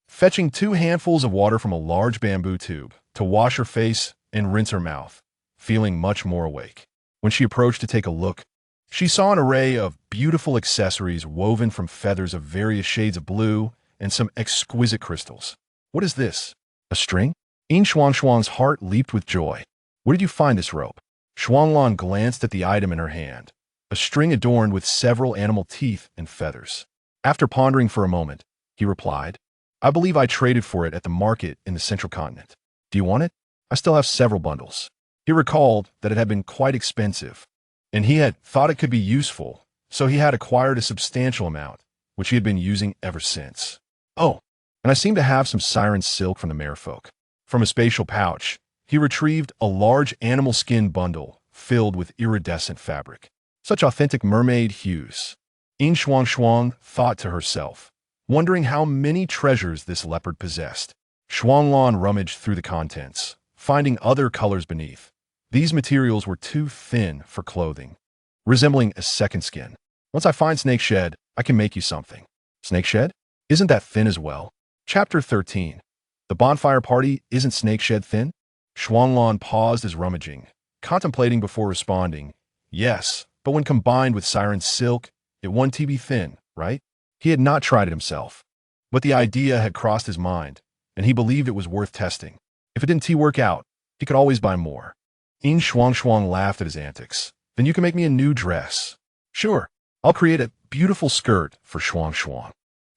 fetching 2 handfuls of water from a large bamboo tube to wash her face and rinse her mouth, feeling much more awake. When she approached to take a look, she saw an array of beautiful accessories woven from feathers of various shades of blue and some exquisite crystals. What is this? A string? Yin Shuangshuang's heart leaped with joy. Where did you find this rope? Shuanglan glanced at the item in her hand, a string adorned with several animal teeth and feathers. After pondering for a moment, he replied, I believe I traded for it at the market in the central continent. Do you want it? I still have several bundles. He recalled that it had been quite expensive, and he had thought it could be useful, so he had acquired a substantial amount, which he had been using ever since. Oh, and I seem to have some siren silk from the merfolk. From a spatial pouch, he retrieved a large animal skin bundle filled with iridescent fabric. Such authentic mermaid hues. Yin Shuangshuang thought to herself, wondering how many treasures this leopard possessed. Shuanglan rummaged through the contents, finding other colors beneath. These materials were too thin for clothing, resembling a second skin. Once I find snake shed, I can make you something. Snake shed? Isn't that thin as well? Chapter 13. The bonfire party isn't snake shed thin? Shuanglan paused as rummaging, contemplating before responding. Yes, but when combined with siren silk, it won to be thin, right? He had not tried it himself, but the idea had crossed his mind, and he believed it was worth testing. If it didn't work out, he could always buy more. Yin Shuangshuang laughed at his antics. Then you can make me a new dress. Sure, I'll create a beautiful skirt for Shuangshuang.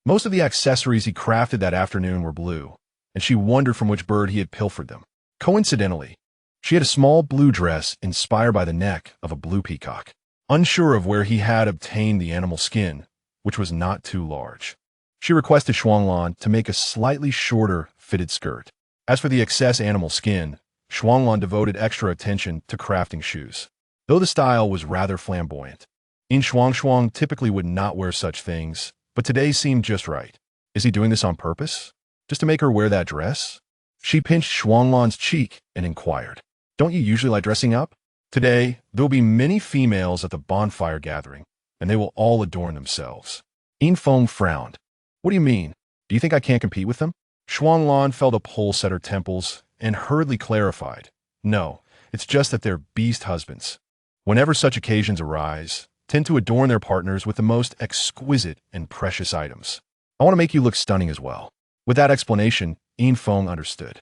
Most of the accessories he crafted that afternoon were blue, and she wondered from which bird he had pilfered them. Coincidentally, she had a small blue dress inspired by the neck of a blue peacock. Unsure of where he had obtained the animal skin, which was not too large, she requested Shuanglan to make a slightly shorter fitted skirt. As for the excess animal skin, Shuanglan devoted extra attention to crafting shoes. Though the style was rather flamboyant, Yin Shuangshuang typically would not wear such things, but today seemed just right. Is he doing this on purpose? Just to make her wear that dress? She pinched Shuanglan's cheek and inquired, Don't you usually like dressing up? Today, there will be many females at the bonfire gathering, and they will all adorn themselves. Yin Feng frowned. What do you mean? Do you think I can't compete with them? Shuanglan felt a pulse at her temples and hurriedly clarified. No, it's just that they're beast husbands. Whenever such occasions arise, tend to adorn their partners with the most exquisite and precious items. I want to make you look stunning as well. With that explanation, Yin Feng understood.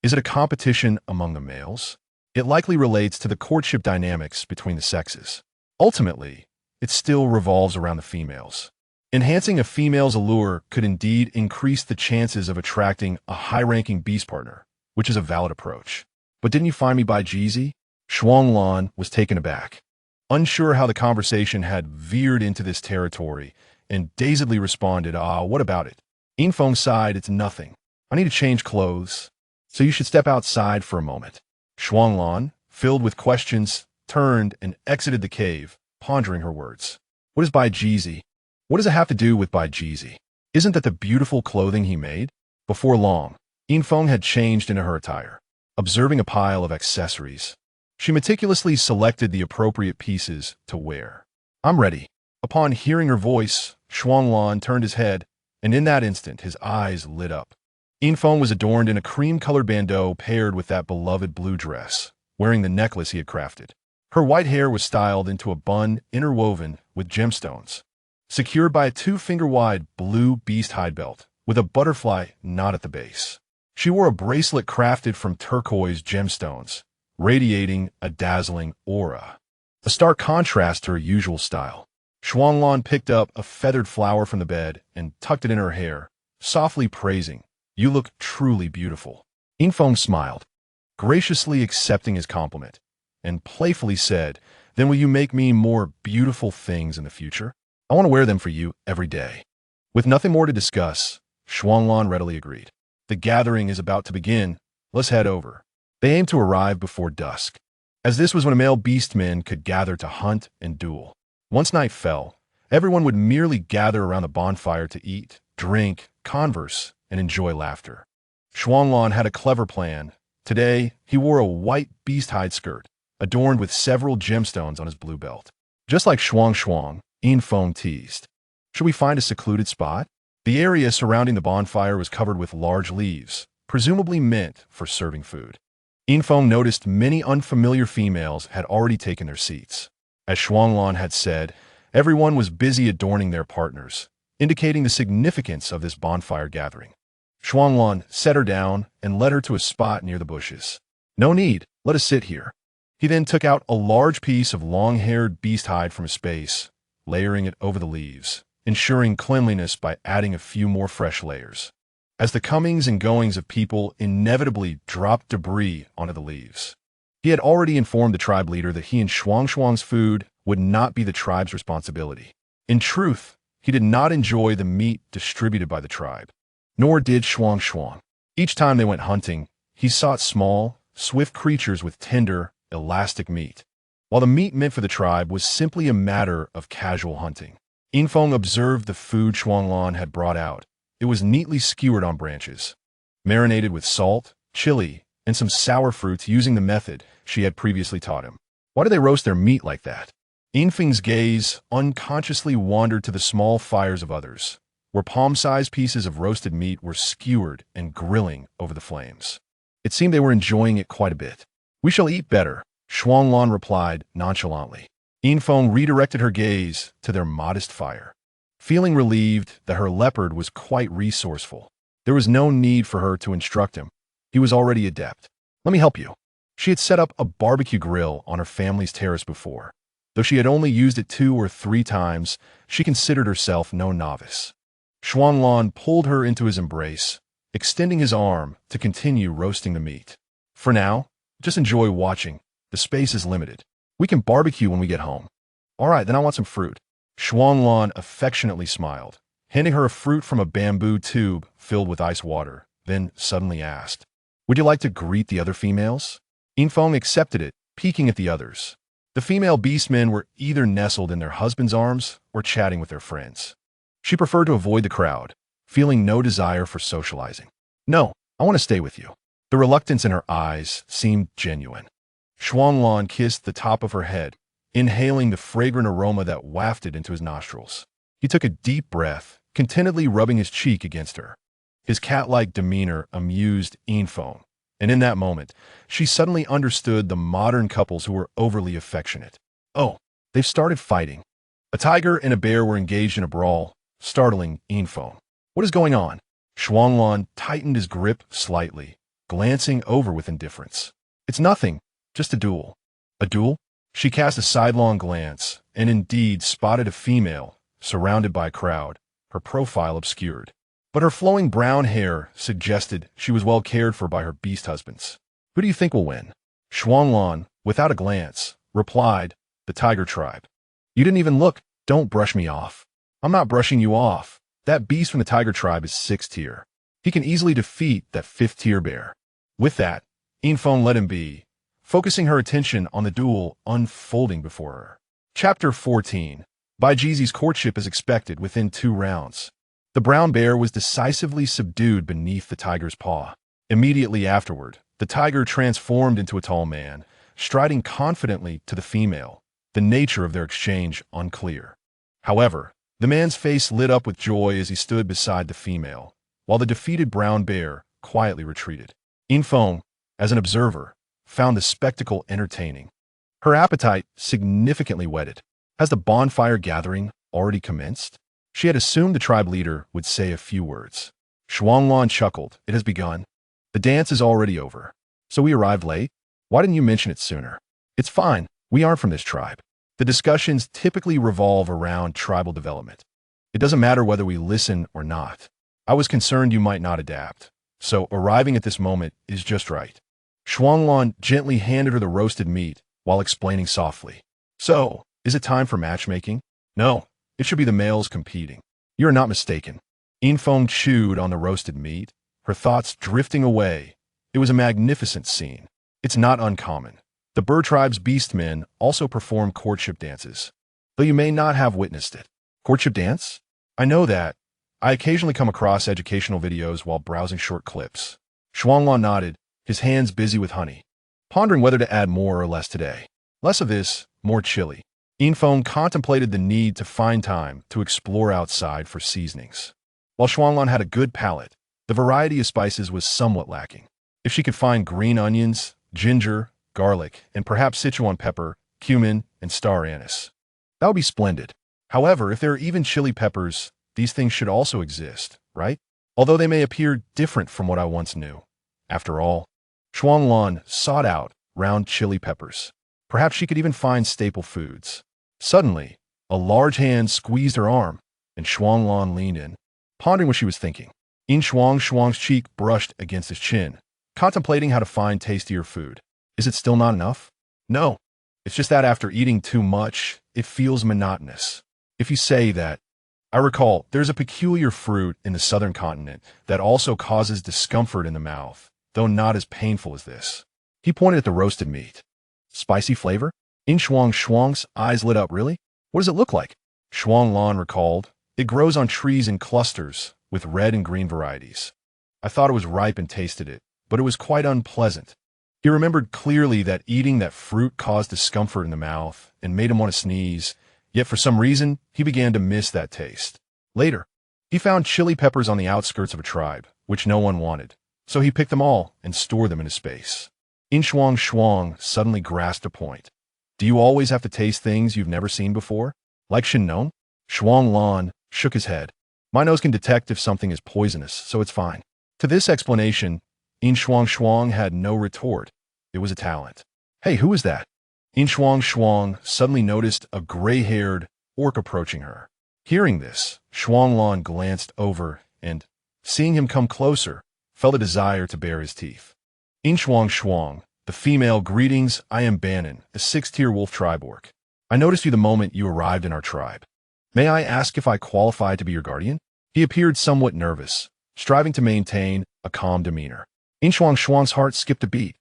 Is it a competition among the males? It likely relates to the courtship dynamics between the sexes. Ultimately, it still revolves around the females. Enhancing a female's allure could indeed increase the chances of attracting a high-ranking beast partner, which is a valid approach. But didn't you find me by Jeezy? Shuanglan was taken aback, unsure how the conversation had veered into this territory, and dazedly responded, what about it? Yin Feng sighed, it's nothing. I need to change clothes, so you should step outside for a moment. Shuanglan, filled with questions, turned and exited the cave, pondering her words. What is Bai Jeezy? What does it have to do with Bai Jeezy? Isn't that the beautiful clothing he made? Before long, Yin Feng had changed into her attire. Observing a pile of accessories, she meticulously selected the appropriate pieces to wear. I'm ready. Upon hearing her voice, Shuanglan turned his head, and in that instant his eyes lit up. Yin Feng was adorned in a cream-colored bandeau paired with that beloved blue dress, wearing the necklace he had crafted. Her white hair was styled into a bun interwoven with gemstones, secured by a 2-finger-wide blue beast hide belt with a butterfly knot at the base. She wore a bracelet crafted from turquoise gemstones, radiating a dazzling aura, a stark contrast to her usual style. Shuanglan picked up a feathered flower from the bed and tucked it in her hair, softly praising, You look truly beautiful. Yin Feng smiled, graciously accepting his compliment, and playfully said, Then will you make me more beautiful things in the future? I want to wear them for you every day. With nothing more to discuss, Shuanglan readily agreed. The gathering is about to begin. Let's head over. They aimed to arrive before dusk, as this was when male beastmen could gather to hunt and duel. Once night fell, everyone would merely gather around the bonfire to eat, drink, converse, and enjoy laughter. Shuanglan had a clever plan. Today, he wore a white beast-hide skirt, adorned with several gemstones on his blue belt. Just like Shuangshuang, Yin teased. Should we find a secluded spot? The area surrounding the bonfire was covered with large leaves, presumably meant for serving food. Yin noticed many unfamiliar females had already taken their seats. As Shuanglan had said, everyone was busy adorning their partners, indicating the significance of this bonfire gathering. Shuanglan set her down and led her to a spot near the bushes. No need, let us sit here. He then took out a large piece of long-haired beast hide from his space, layering it over the leaves, ensuring cleanliness by adding a few more fresh layers. As the comings and goings of people inevitably dropped debris onto the leaves, he had already informed the tribe leader that he and Shuangshuang's food would not be the tribe's responsibility. In truth, he did not enjoy the meat distributed by the tribe, nor did Shuangshuang. Each time they went hunting, he sought small, swift creatures with tender, elastic meat, while the meat meant for the tribe was simply a matter of casual hunting. Yin observed the food Shuanglan had brought out. It was neatly skewered on branches, marinated with salt, chili, and some sour fruits using the method she had previously taught him. Why do they roast their meat like that? Yin gaze unconsciously wandered to the small fires of others, where palm-sized pieces of roasted meat were skewered and grilling over the flames. It seemed they were enjoying it quite a bit. We shall eat better, Shuanglan replied nonchalantly. Yin redirected her gaze to their modest fire. Feeling relieved that her leopard was quite resourceful, there was no need for her to instruct him. He was already adept. Let me help you. She had set up a barbecue grill on her family's terrace before. Though she had only used it 2 or 3 times, she considered herself no novice. Shuanglan pulled her into his embrace, extending his arm to continue roasting the meat. For now, just enjoy watching. The space is limited. We can barbecue when we get home. All right, then I want some fruit. Shuanglan affectionately smiled, handing her a fruit from a bamboo tube filled with ice water, then suddenly asked, "Would you like to greet the other females?" Yin accepted it, peeking at the others. The female beastmen were either nestled in their husbands' arms or chatting with their friends. She preferred to avoid the crowd, feeling no desire for socializing. "No, I want to stay with you." The reluctance in her eyes seemed genuine. Shuanglan kissed the top of her head, inhaling the fragrant aroma that wafted into his nostrils. He took a deep breath, contentedly rubbing his cheek against her. His cat-like demeanor amused Yin, and in that moment, she suddenly understood the modern couples who were overly affectionate. Oh, they've started fighting. A tiger and a bear were engaged in a brawl, startling Yin. What is going on? Shuanglan tightened his grip slightly, glancing over with indifference. It's nothing, just a duel. A duel? She cast a sidelong glance, and indeed spotted a female, surrounded by a crowd, her profile obscured. But her flowing brown hair suggested she was well cared for by her beast husbands. Who do you think will win? Shuanglan, without a glance, replied, "The tiger tribe." You didn't even look. Don't brush me off. I'm not brushing you off. That beast from the tiger tribe is 6th tier. He can easily defeat that 5th tier bear. With that, Yin let him be, focusing her attention on the duel unfolding before her. Chapter 14. Baijizi's courtship is expected within 2 rounds. The brown bear was decisively subdued beneath the tiger's paw. Immediately afterward, the tiger transformed into a tall man, striding confidently to the female, the nature of their exchange unclear. However, the man's face lit up with joy as he stood beside the female, while the defeated brown bear quietly retreated. Yin, as an observer, found the spectacle entertaining. Her appetite significantly whetted. Has the bonfire gathering already commenced? She had assumed the tribe leader would say a few words. Shuanglan chuckled. It has begun. The dance is already over. So we arrived late? Why didn't you mention it sooner? It's fine. We aren't from this tribe. The discussions typically revolve around tribal development. It doesn't matter whether we listen or not. I was concerned you might not adapt. So arriving at this moment is just right. Shuanglan gently handed her the roasted meat while explaining softly. So, is it time for matchmaking? No, it should be the males competing. You are not mistaken. Infeng chewed on the roasted meat, her thoughts drifting away. It was a magnificent scene. It's not uncommon. The bird tribe's beastmen also perform courtship dances, though you may not have witnessed it. Courtship dance? I know that. I occasionally come across educational videos while browsing short clips. Shuanglan nodded, his hands busy with honey, pondering whether to add more or less today. Less of this, more chili. Infeng contemplated the need to find time to explore outside for seasonings. While Shuanglan had a good palate, the variety of spices was somewhat lacking. If she could find green onions, ginger, garlic, and perhaps Sichuan pepper, cumin, and star anise, that would be splendid. However, if there are even chili peppers, these things should also exist, right? Although they may appear different from what I once knew. After all, Shuanglan sought out round chili peppers. Perhaps she could even find staple foods. Suddenly, a large hand squeezed her arm, and Shuanglan leaned in, pondering what she was thinking. Yin Shuangshuang's cheek brushed against his chin, contemplating how to find tastier food. Is it still not enough? No. It's just that after eating too much, it feels monotonous. If you say that, I recall there's a peculiar fruit in the southern continent that also causes discomfort in the mouth, though not as painful as this. He pointed at the roasted meat. Spicy flavor? Yin Shuangshuang's eyes lit up. Really? What does it look like? Shuanglan recalled. It grows on trees in clusters, with red and green varieties. I thought it was ripe and tasted it, but it was quite unpleasant. He remembered clearly that eating that fruit caused discomfort in the mouth and made him want to sneeze, yet for some reason, he began to miss that taste. Later, he found chili peppers on the outskirts of a tribe, which no one wanted, so he picked them all and stored them in a space. Yin Shuangshuang suddenly grasped a point. Do you always have to taste things you've never seen before? Like Shinnon? Shuanglan shook his head. My nose can detect if something is poisonous, so it's fine. To this explanation, Yin Shuangshuang had no retort. It was a talent. Hey, who is that? Yin Shuangshuang suddenly noticed a gray-haired orc approaching her. Hearing this, Shuanglan glanced over and, seeing him come closer, felt a desire to bare his teeth. Yin Shuangshuang, the female, greetings, I am Bannon, a 6th-tier wolf tribe orc. I noticed you the moment you arrived in our tribe. May I ask if I qualify to be your guardian? He appeared somewhat nervous, striving to maintain a calm demeanor. Yin Shuangshuang's heart skipped a beat.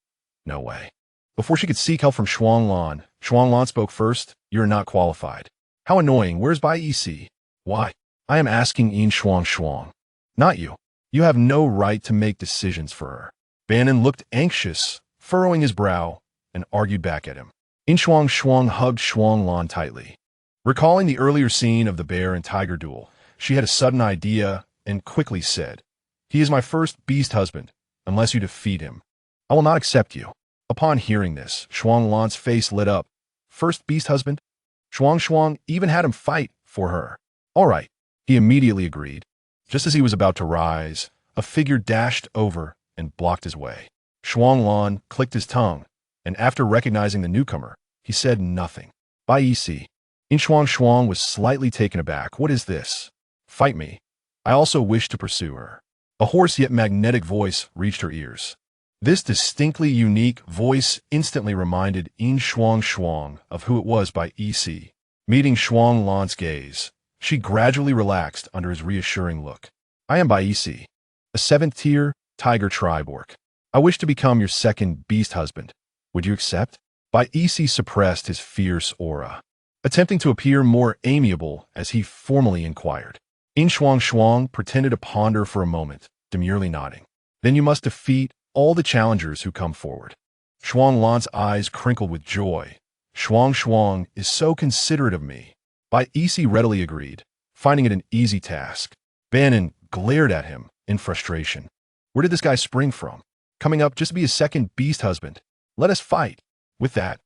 No way. Before she could seek help from Shuanglan, Shuanglan spoke first. You're not qualified. How annoying. Where's Bai EC? Why? I am asking Yin Shuangshuang. Not you. You have no right to make decisions for her. Bannon looked anxious, furrowing his brow, and argued back at him. Yin Shuangshuang hugged Shuanglan tightly. Recalling the earlier scene of the bear and tiger duel, she had a sudden idea and quickly said, He is my first beast husband, unless you defeat him. I will not accept you. Upon hearing this, Shuanglan's face lit up. First beast husband? Shuangshuang even had him fight for her. All right, he immediately agreed. Just as he was about to rise, a figure dashed over and blocked his way. Shuanglan clicked his tongue, and after recognizing the newcomer, he said nothing. Bai EC. Yin Shuangshuang was slightly taken aback. What is this? Fight me. I also wish to pursue her. A hoarse yet magnetic voice reached her ears. This distinctly unique voice instantly reminded Yin Shuangshuang of who it was Bai EC. Meeting Shuanglan's gaze, she gradually relaxed under his reassuring look. I am Bai EC, a 7th-tier tiger tribe orc. I wish to become your second beast husband. Would you accept? Bai EC suppressed his fierce aura, attempting to appear more amiable as he formally inquired. Yin Shuangshuang pretended to ponder for a moment, demurely nodding. Then you must defeat all the challengers who come forward. Shuanglan's eyes crinkled with joy. Shuangshuang is so considerate of me. Bai EC readily agreed, finding it an easy task. Bannon glared at him in frustration. Where did this guy spring from? Coming up just to be his second beast husband. Let us fight. With that,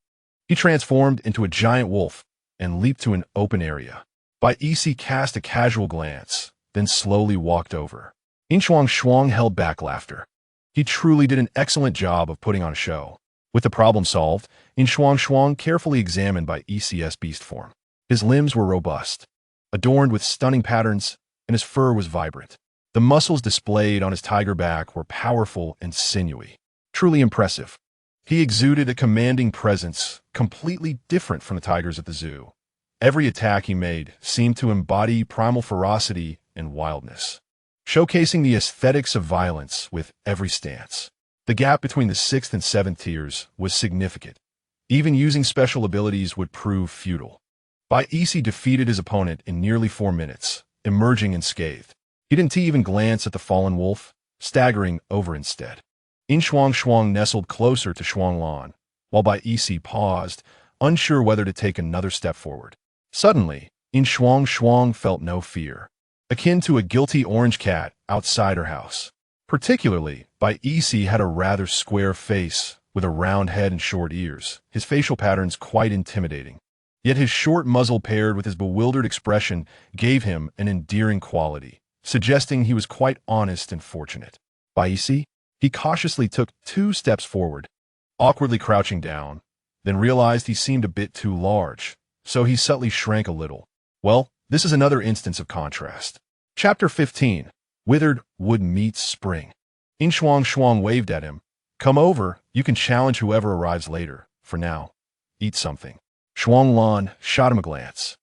he transformed into a giant wolf and leaped to an open area. Bai EC cast a casual glance, then slowly walked over. Yin Shuangshuang held back laughter. He truly did an excellent job of putting on a show. With the problem solved, Yin Shuangshuang carefully examined Bai EC's beast form. His limbs were robust, adorned with stunning patterns, and his fur was vibrant. The muscles displayed on his tiger back were powerful and sinewy. Truly impressive. He exuded a commanding presence, completely different from the tigers at the zoo. Every attack he made seemed to embody primal ferocity and wildness. showcasing the aesthetics of violence with every stance. The gap between the 6th and 7th tiers was significant. Even using special abilities would prove futile. Bai Isi defeated his opponent in nearly 4 minutes, emerging unscathed. He didn't even glance at the fallen wolf, staggering over instead. Yin Shuangshuang nestled closer to Shuanglan, while Bai Isi paused, unsure whether to take another step forward. Suddenly, Yin Shuangshuang felt no fear, akin to a guilty orange cat outside her house. Particularly, Bai Isi had a rather square face, with a round head and short ears, his facial patterns quite intimidating. Yet his short muzzle paired with his bewildered expression gave him an endearing quality, suggesting he was quite honest and fortunate. Bai Isi, he cautiously took 2 steps forward, awkwardly crouching down, then realized he seemed a bit too large, so he subtly shrank a little. Well, this is another instance of contrast. Chapter 15. Withered Wood Meets Spring. Yin Shuangshuang waved at him. Come over, you can challenge whoever arrives later. For now, eat something. Shuanglan shot him a glance.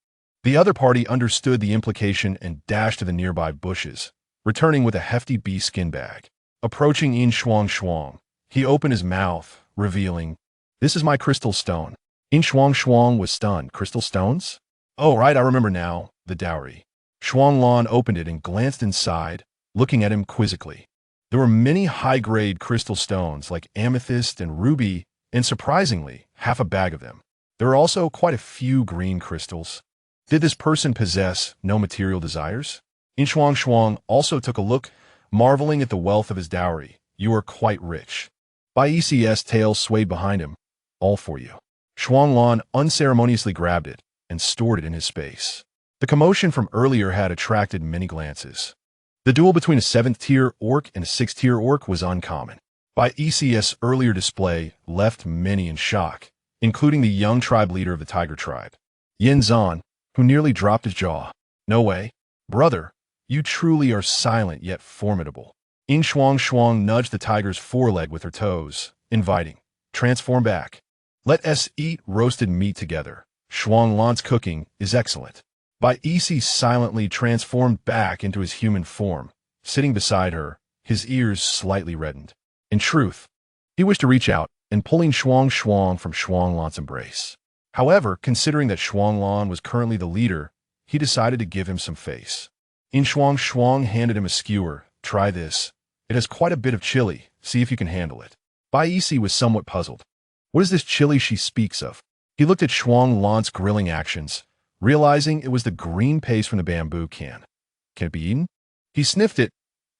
The other party understood the implication and dashed to the nearby bushes, returning with a hefty bee skin bag. Approaching Yin Shuangshuang, he opened his mouth, revealing, "This is my crystal stone." Yin Shuangshuang was stunned. Crystal stones? Oh, right, I remember now. The dowry. Shuanglan opened it and glanced inside, looking at him quizzically. There were many high-grade crystal stones like amethyst and ruby, and surprisingly, half a bag of them. There were also quite a few green crystals. Did this person possess no material desires? Yin Shuangshuang also took a look, marveling at the wealth of his dowry. You are quite rich. Bai Isi's tail swayed behind him. All for you. Shuanglan unceremoniously grabbed it and stored it in his space. The commotion from earlier had attracted many glances. The duel between a 7th-tier orc and a 6th-tier orc was uncommon. Bai Isi's earlier display left many in shock, including the young tribe leader of the tiger tribe, Yin Zan, who nearly dropped his jaw. No way. Brother, you truly are silent yet formidable. Yin Shuangshuang nudged the tiger's foreleg with her toes, inviting, transform back. Let us eat roasted meat together. Shuanglan's cooking is excellent. Bai Isi silently transformed back into his human form, sitting beside her, his ears slightly reddened. In truth, he wished to reach out and pulling Shuangshuang from Shuanglan's embrace. However, considering that Shuanglan was currently the leader, he decided to give him some face. Yin Shuangshuang handed him a skewer. Try this. It has quite a bit of chili. See if you can handle it. Bai Isi was somewhat puzzled. What is this chili she speaks of? He looked at Shuanglan's grilling actions, realizing it was the green paste from the bamboo can. Can it be eaten? He sniffed it,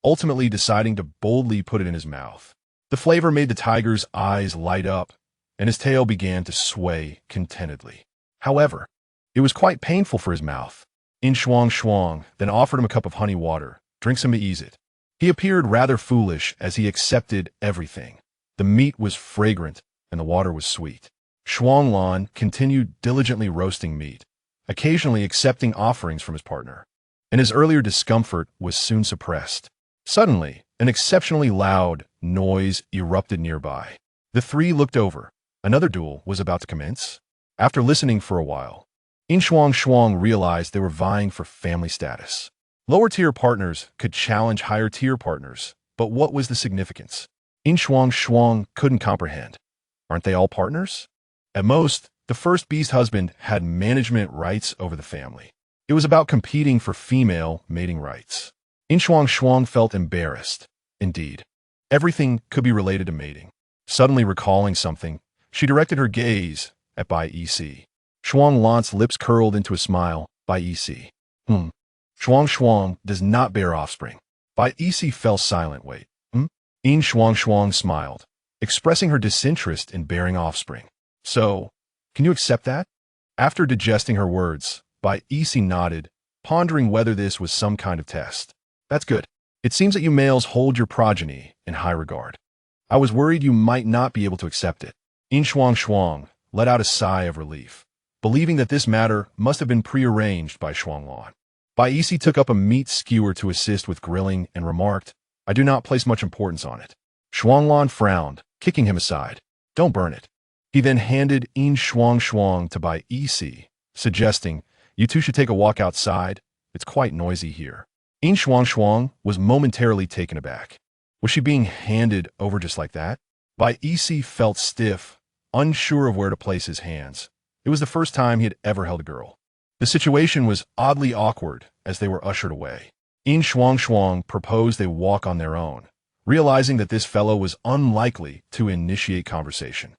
ultimately deciding to boldly put it in his mouth. The flavor made the tiger's eyes light up, and his tail began to sway contentedly. However, it was quite painful for his mouth. Yin Shuangshuang then offered him a cup of honey water. Drink some to ease it. He appeared rather foolish as he accepted everything. The meat was fragrant, and the water was sweet. Shuanglan continued diligently roasting meat, occasionally accepting offerings from his partner, and his earlier discomfort was soon suppressed. Suddenly, an exceptionally loud noise erupted nearby. The 3 looked over. Another duel was about to commence. After listening for a while, Yin Shuangshuang realized they were vying for family status. Lower-tier partners could challenge higher-tier partners, but what was the significance? Yin Shuangshuang couldn't comprehend. Aren't they all partners? At most, the first beast husband had management rights over the family. It was about competing for female mating rights. Yin Shuangshuang felt embarrassed. Indeed, everything could be related to mating. Suddenly recalling something, she directed her gaze at Bai Isi. Shuanglan's lips curled into a smile. Bai Isi. Shuangshuang does not bear offspring. Bai Isi fell silent. Wait. Yin Shuangshuang smiled, expressing her disinterest in bearing offspring. So, can you accept that? After digesting her words, Bai Isi nodded, pondering whether this was some kind of test. That's good. It seems that you males hold your progeny in high regard. I was worried you might not be able to accept it. Yin Shuangshuang let out a sigh of relief, believing that this matter must have been prearranged by Shuanglan. Bai Isi took up a meat skewer to assist with grilling and remarked, I do not place much importance on it. Shuanglan frowned, kicking him aside. Don't burn it. He then handed Yin Shuangshuang to Bai Isi, suggesting, you two should take a walk outside. It's quite noisy here. Yin Shuangshuang was momentarily taken aback. Was she being handed over just like that? Bai Isi felt stiff, unsure of where to place his hands. It was the first time he had ever held a girl. The situation was oddly awkward as they were ushered away. Yin Shuangshuang proposed they walk on their own, realizing that this fellow was unlikely to initiate conversation.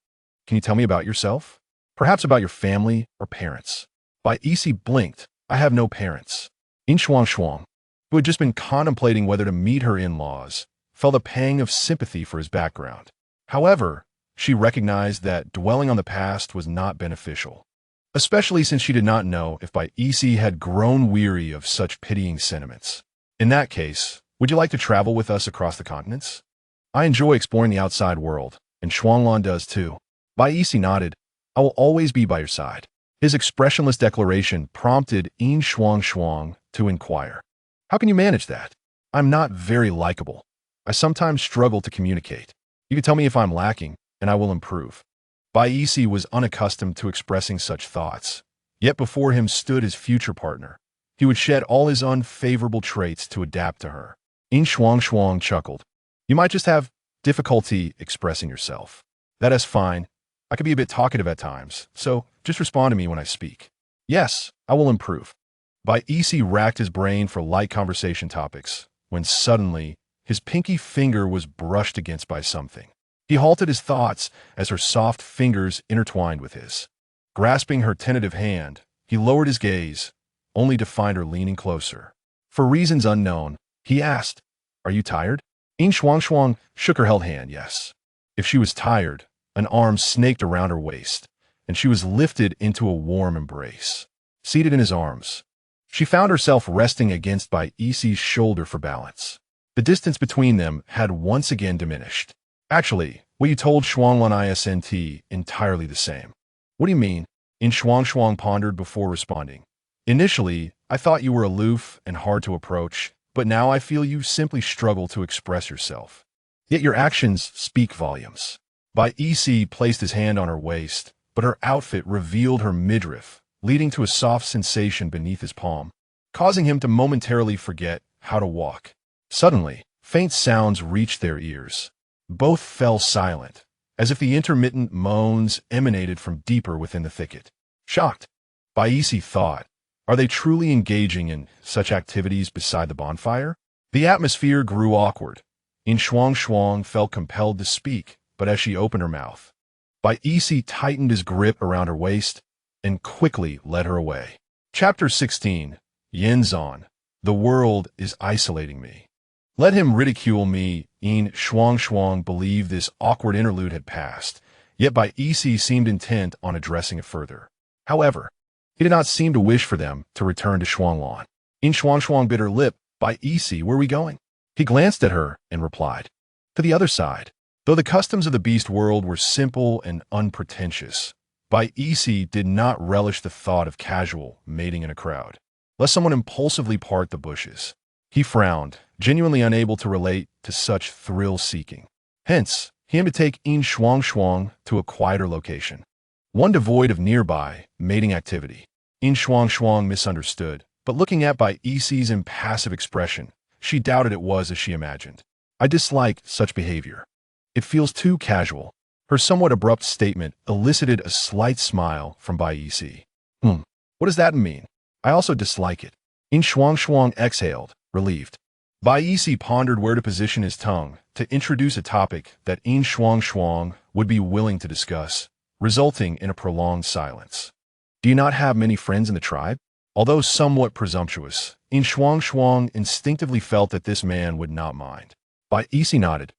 Can you tell me about yourself? Perhaps about your family or parents. Bai Isi blinked. I have no parents. Yin Shuangshuang, who had just been contemplating whether to meet her in-laws, felt a pang of sympathy for his background. However, she recognized that dwelling on the past was not beneficial, especially since she did not know if Bai Isi had grown weary of such pitying sentiments. In that case, would you like to travel with us across the continents? I enjoy exploring the outside world, and Shuanglan does too. Bai Isi nodded. I will always be by your side. His expressionless declaration prompted Yin Shuangshuang to inquire. How can you manage that? I'm not very likable. I sometimes struggle to communicate. You can tell me if I'm lacking, and I will improve. Bai Isi was unaccustomed to expressing such thoughts. Yet before him stood his future partner. He would shed all his unfavorable traits to adapt to her. Yin Shuangshuang chuckled. You might just have difficulty expressing yourself. That is fine. I can be a bit talkative at times, so just respond to me when I speak. Yes, I will improve. Bai Isi racked his brain for light conversation topics, when suddenly his pinky finger was brushed against by something. He halted his thoughts as her soft fingers intertwined with his. Grasping her tentative hand, he lowered his gaze, only to find her leaning closer. For reasons unknown, he asked, Are you tired? Yin Shuangshuang shook her held hand, yes. If she was tired, an arm snaked around her waist, and she was lifted into a warm embrace. Seated in his arms, she found herself resting against Bai Isi's shoulder for balance. The distance between them had once again diminished. Actually, what you told Shuanglan isn't entirely the same. What do you mean? Yin Shuangshuang pondered before responding. Initially, I thought you were aloof and hard to approach, but now I feel you simply struggle to express yourself. Yet your actions speak volumes. Bai Isi placed his hand on her waist, but her outfit revealed her midriff, leading to a soft sensation beneath his palm, causing him to momentarily forget how to walk. Suddenly, faint sounds reached their ears. Both fell silent, as if the intermittent moans emanated from deeper within the thicket. Shocked, Bai Isi thought, are they truly engaging in such activities beside the bonfire? The atmosphere grew awkward. Yin Shuangshuang felt compelled to speak, but as she opened her mouth, Bai Isi tightened his grip around her waist and quickly led her away. Chapter 16. Yin Zan. The world is isolating me. Let him ridicule me. Yin Shuangshuang believed this awkward interlude had passed, yet Bai Isi seemed intent on addressing it further. However, he did not seem to wish for them to return to Shuanglan. Yin Shuangshuang bit her lip. Bai Isi, where are we going? He glanced at her and replied, To the other side. Though the customs of the beast world were simple and unpretentious, Bai Isi did not relish the thought of casual mating in a crowd, lest someone impulsively part the bushes. He frowned, genuinely unable to relate to such thrill-seeking. Hence, he aimed to take Yin Shuangshuang to a quieter location, one devoid of nearby mating activity. Yin Shuangshuang misunderstood, but looking at Bai Isi's impassive expression, she doubted it was as she imagined. I dislike such behavior. It feels too casual. Her somewhat abrupt statement elicited a slight smile from Bai Isi. What does that mean? I also dislike it. Yin Shuangshuang exhaled, relieved. Bai Isi pondered where to position his tongue to introduce a topic that Yin Shuangshuang would be willing to discuss, resulting in a prolonged silence. Do you not have many friends in the tribe? Although somewhat presumptuous, Yin Shuangshuang instinctively felt that this man would not mind. Bai Isi nodded,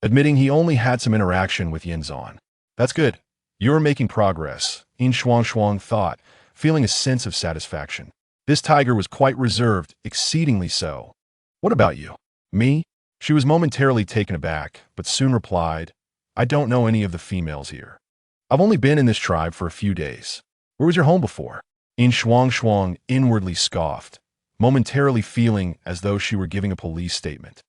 admitting he only had some interaction with Yin Zan. That's good. You're making progress, Yin Shuangshuang thought, feeling a sense of satisfaction. This tiger was quite reserved, exceedingly so. What about you? Me? She was momentarily taken aback, but soon replied, I don't know any of the females here. I've only been in this tribe for a few days. Where was your home before? Yin Shuangshuang inwardly scoffed, momentarily feeling as though she were giving a police statement,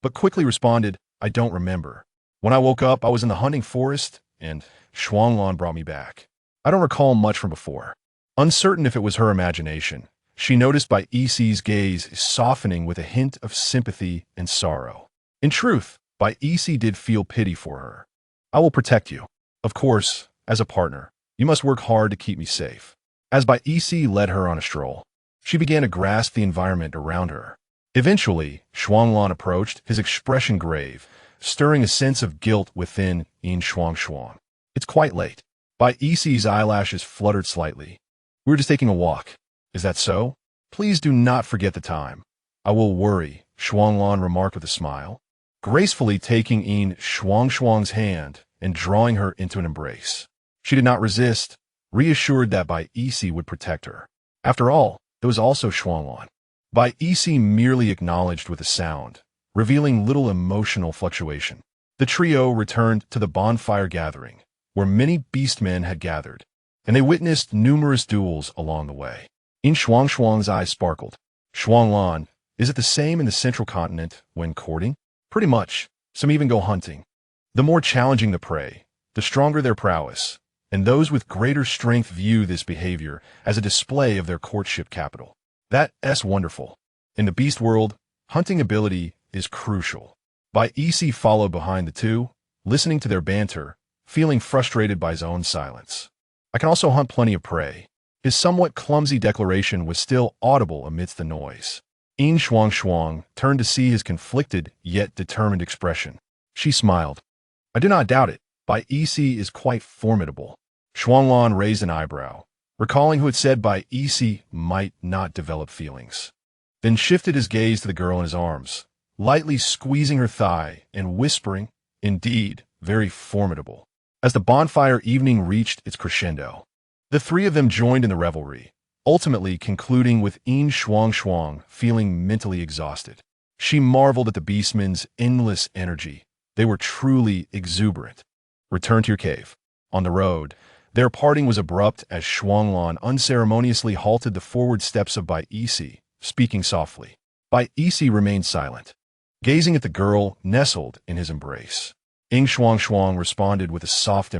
but quickly responded, I don't remember. When I woke up, I was in the hunting forest, and Shuanglan brought me back. I don't recall much from before. Uncertain if it was her imagination, She noticed Bai Yixi's gaze softening with a hint of sympathy and sorrow. In truth, Bai Yixi did feel pity for her. I will protect you. Of course, as a partner, you must work hard to keep me safe. As Bai Yixi led her on a stroll, she began to grasp the environment around her. Eventually, Shuanglan approached, his expression grave, stirring a sense of guilt within Yin Shuangshuang. It's quite late. Bai Yixi's eyelashes fluttered slightly. We were just taking a walk. Is that so? Please do not forget the time. I will worry, Shuanglan remarked with a smile, gracefully taking Yin Shuangshuang's hand and drawing her into an embrace. She did not resist, reassured that Bai Yixi would protect her. After all, there was also Shuanglan. Bai Yixi merely acknowledged with a sound, revealing little emotional fluctuation. The trio returned to the bonfire gathering, where many beastmen had gathered, and they witnessed numerous duels along the way. Yin Shuangshuang's eyes sparkled. Shuanglan, is it the same in the central continent when courting? Pretty much. Some even go hunting. The more challenging the prey, the stronger their prowess, and those with greater strength view this behavior as a display of their courtship capital. That's wonderful. In the beast world, hunting ability is crucial. Bai Yixi followed behind the two, listening to their banter, feeling frustrated by his own silence. I can also hunt plenty of prey. His somewhat clumsy declaration was still audible amidst the noise. Yin Shuangshuang turned to see his conflicted yet determined expression. She smiled. I do not doubt it. Bai Yixi is quite formidable. Shuanglan raised an eyebrow, recalling who had said Bai Yixi might not develop feelings. Then shifted his gaze to the girl in his arms, lightly squeezing her thigh and whispering, indeed, very formidable. As the bonfire evening reached its crescendo, the three of them joined in the revelry, ultimately concluding with Yin Shuangshuang feeling mentally exhausted. She marveled at the beastmen's endless energy. They were truly exuberant. Return to your cave. On the road, their parting was abrupt as Shuanglan unceremoniously halted the forward steps of Bai Yixi, speaking softly. Bai Yixi remained silent, gazing at the girl nestled in his embrace. Yin Shuangshuang responded with a soft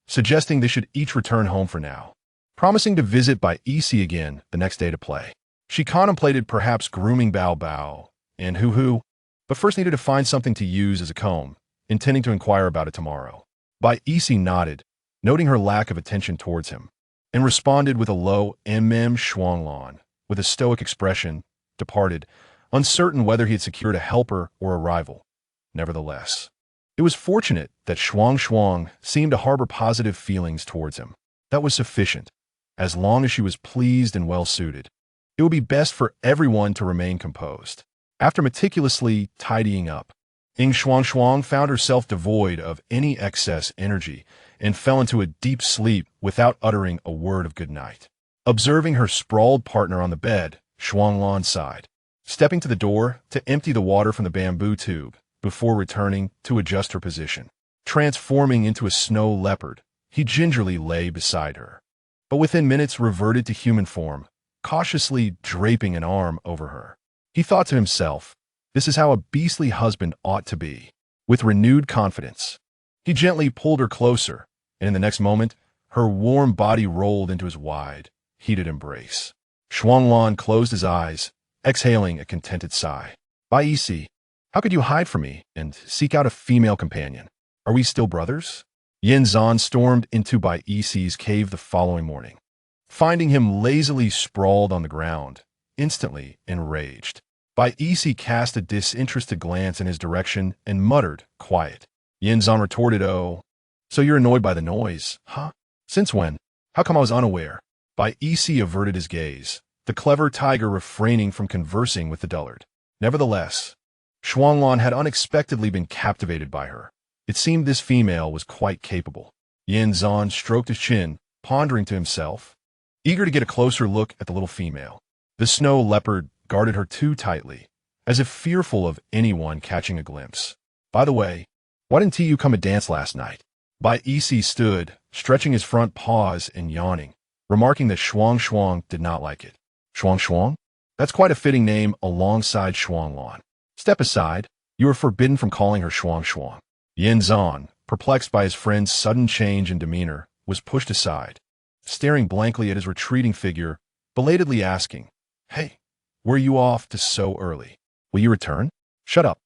suggesting they should each return home for now, promising to visit Bai Yixi again the next day to play. She contemplated perhaps grooming Bao Bao and Hu, but first needed to find something to use as a comb, intending to inquire about it tomorrow. Bai Yixi nodded, noting her lack of attention towards him, and responded with a low Shuanglan, with a stoic expression, departed, uncertain whether he had secured a helper or a rival. Nevertheless, it was fortunate that Shuangshuang seemed to harbor positive feelings towards him. That was sufficient. As long as she was pleased and well-suited, it would be best for everyone to remain composed. After meticulously tidying up, Yin Shuangshuang found herself devoid of any excess energy and fell into a deep sleep without uttering a word of good night. Observing her sprawled partner on the bed, Shuanglan sighed, stepping to the door to empty the water from the bamboo tube before returning to adjust her position. Transforming into a snow leopard, he gingerly lay beside her, but within minutes reverted to human form, cautiously draping an arm over her. He thought to himself, this is how a beastly husband ought to be. With renewed confidence, he gently pulled her closer, and in the next moment, her warm body rolled into his wide, heated embrace. Shuanglan closed his eyes, exhaling a contented sigh. Bai Yixi, how could you hide from me and seek out a female companion? Are we still brothers? Yin Zhan stormed into Bai Yixi's cave the following morning, finding him lazily sprawled on the ground, instantly enraged. Bai Yixi cast a disinterested glance in his direction and muttered, quiet. Yin Zhan retorted, oh, so you're annoyed by the noise, huh? Since when? How come I was unaware? Bai Yixi averted his gaze, the clever tiger refraining from conversing with the dullard. Nevertheless, Shuanglan had unexpectedly been captivated by her. It seemed this female was quite capable. Yin Zhan stroked his chin, pondering to himself, eager to get a closer look at the little female. The snow leopard guarded her too tightly, as if fearful of anyone catching a glimpse. By the way, why didn't you come and dance last night? Bai Yixi stood, stretching his front paws and yawning, remarking that Shuangshuang did not like it. Shuangshuang? That's quite a fitting name alongside Shuanglan. Step aside. You are forbidden from calling her Shuangshuang. Yin Zhan, perplexed by his friend's sudden change in demeanor, was pushed aside, staring blankly at his retreating figure, belatedly asking, Hey, were you off to so early? Will you return? Shut up.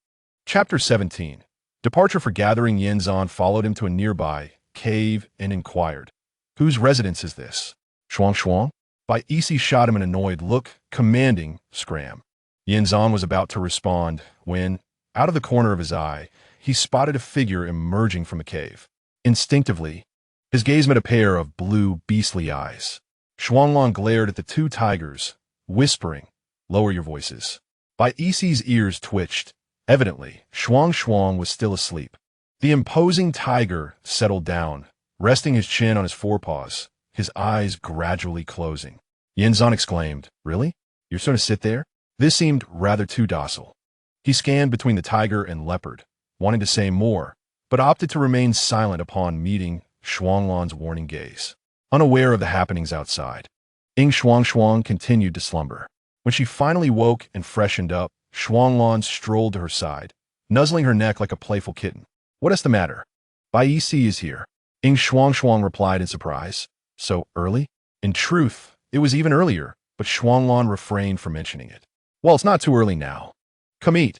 Chapter 17. Departure for Gathering. Yin Zhan followed him to a nearby cave and inquired, "Whose residence is this?" Shuangshuang? By Isi shot him an annoyed look, commanding, "Scram." Yin Zhan was about to respond when, out of the corner of his eye, he spotted a figure emerging from the cave. Instinctively, his gaze met a pair of blue, beastly eyes. Shuanglong glared at the two tigers, whispering, "Lower your voices." By Isi's ears twitched. Evidently, Shuangshuang was still asleep. The imposing tiger settled down, resting his chin on his forepaws, his eyes gradually closing. Yin Zhan exclaimed, "Really? You're just going to sit there?" This seemed rather too docile. He scanned between the tiger and leopard, wanting to say more, but opted to remain silent upon meeting Shuanglong's warning gaze. Unaware of the happenings outside, Yin Shuangshuang continued to slumber. When she finally woke and freshened up, Shuanglong strolled to her side, nuzzling her neck like a playful kitten. "What is the matter?" "Bai Yi is here," Yin Shuangshuang replied in surprise. "So early?" In truth, it was even earlier, but Shuanglong refrained from mentioning it. "Well, it's not too early now. Come eat.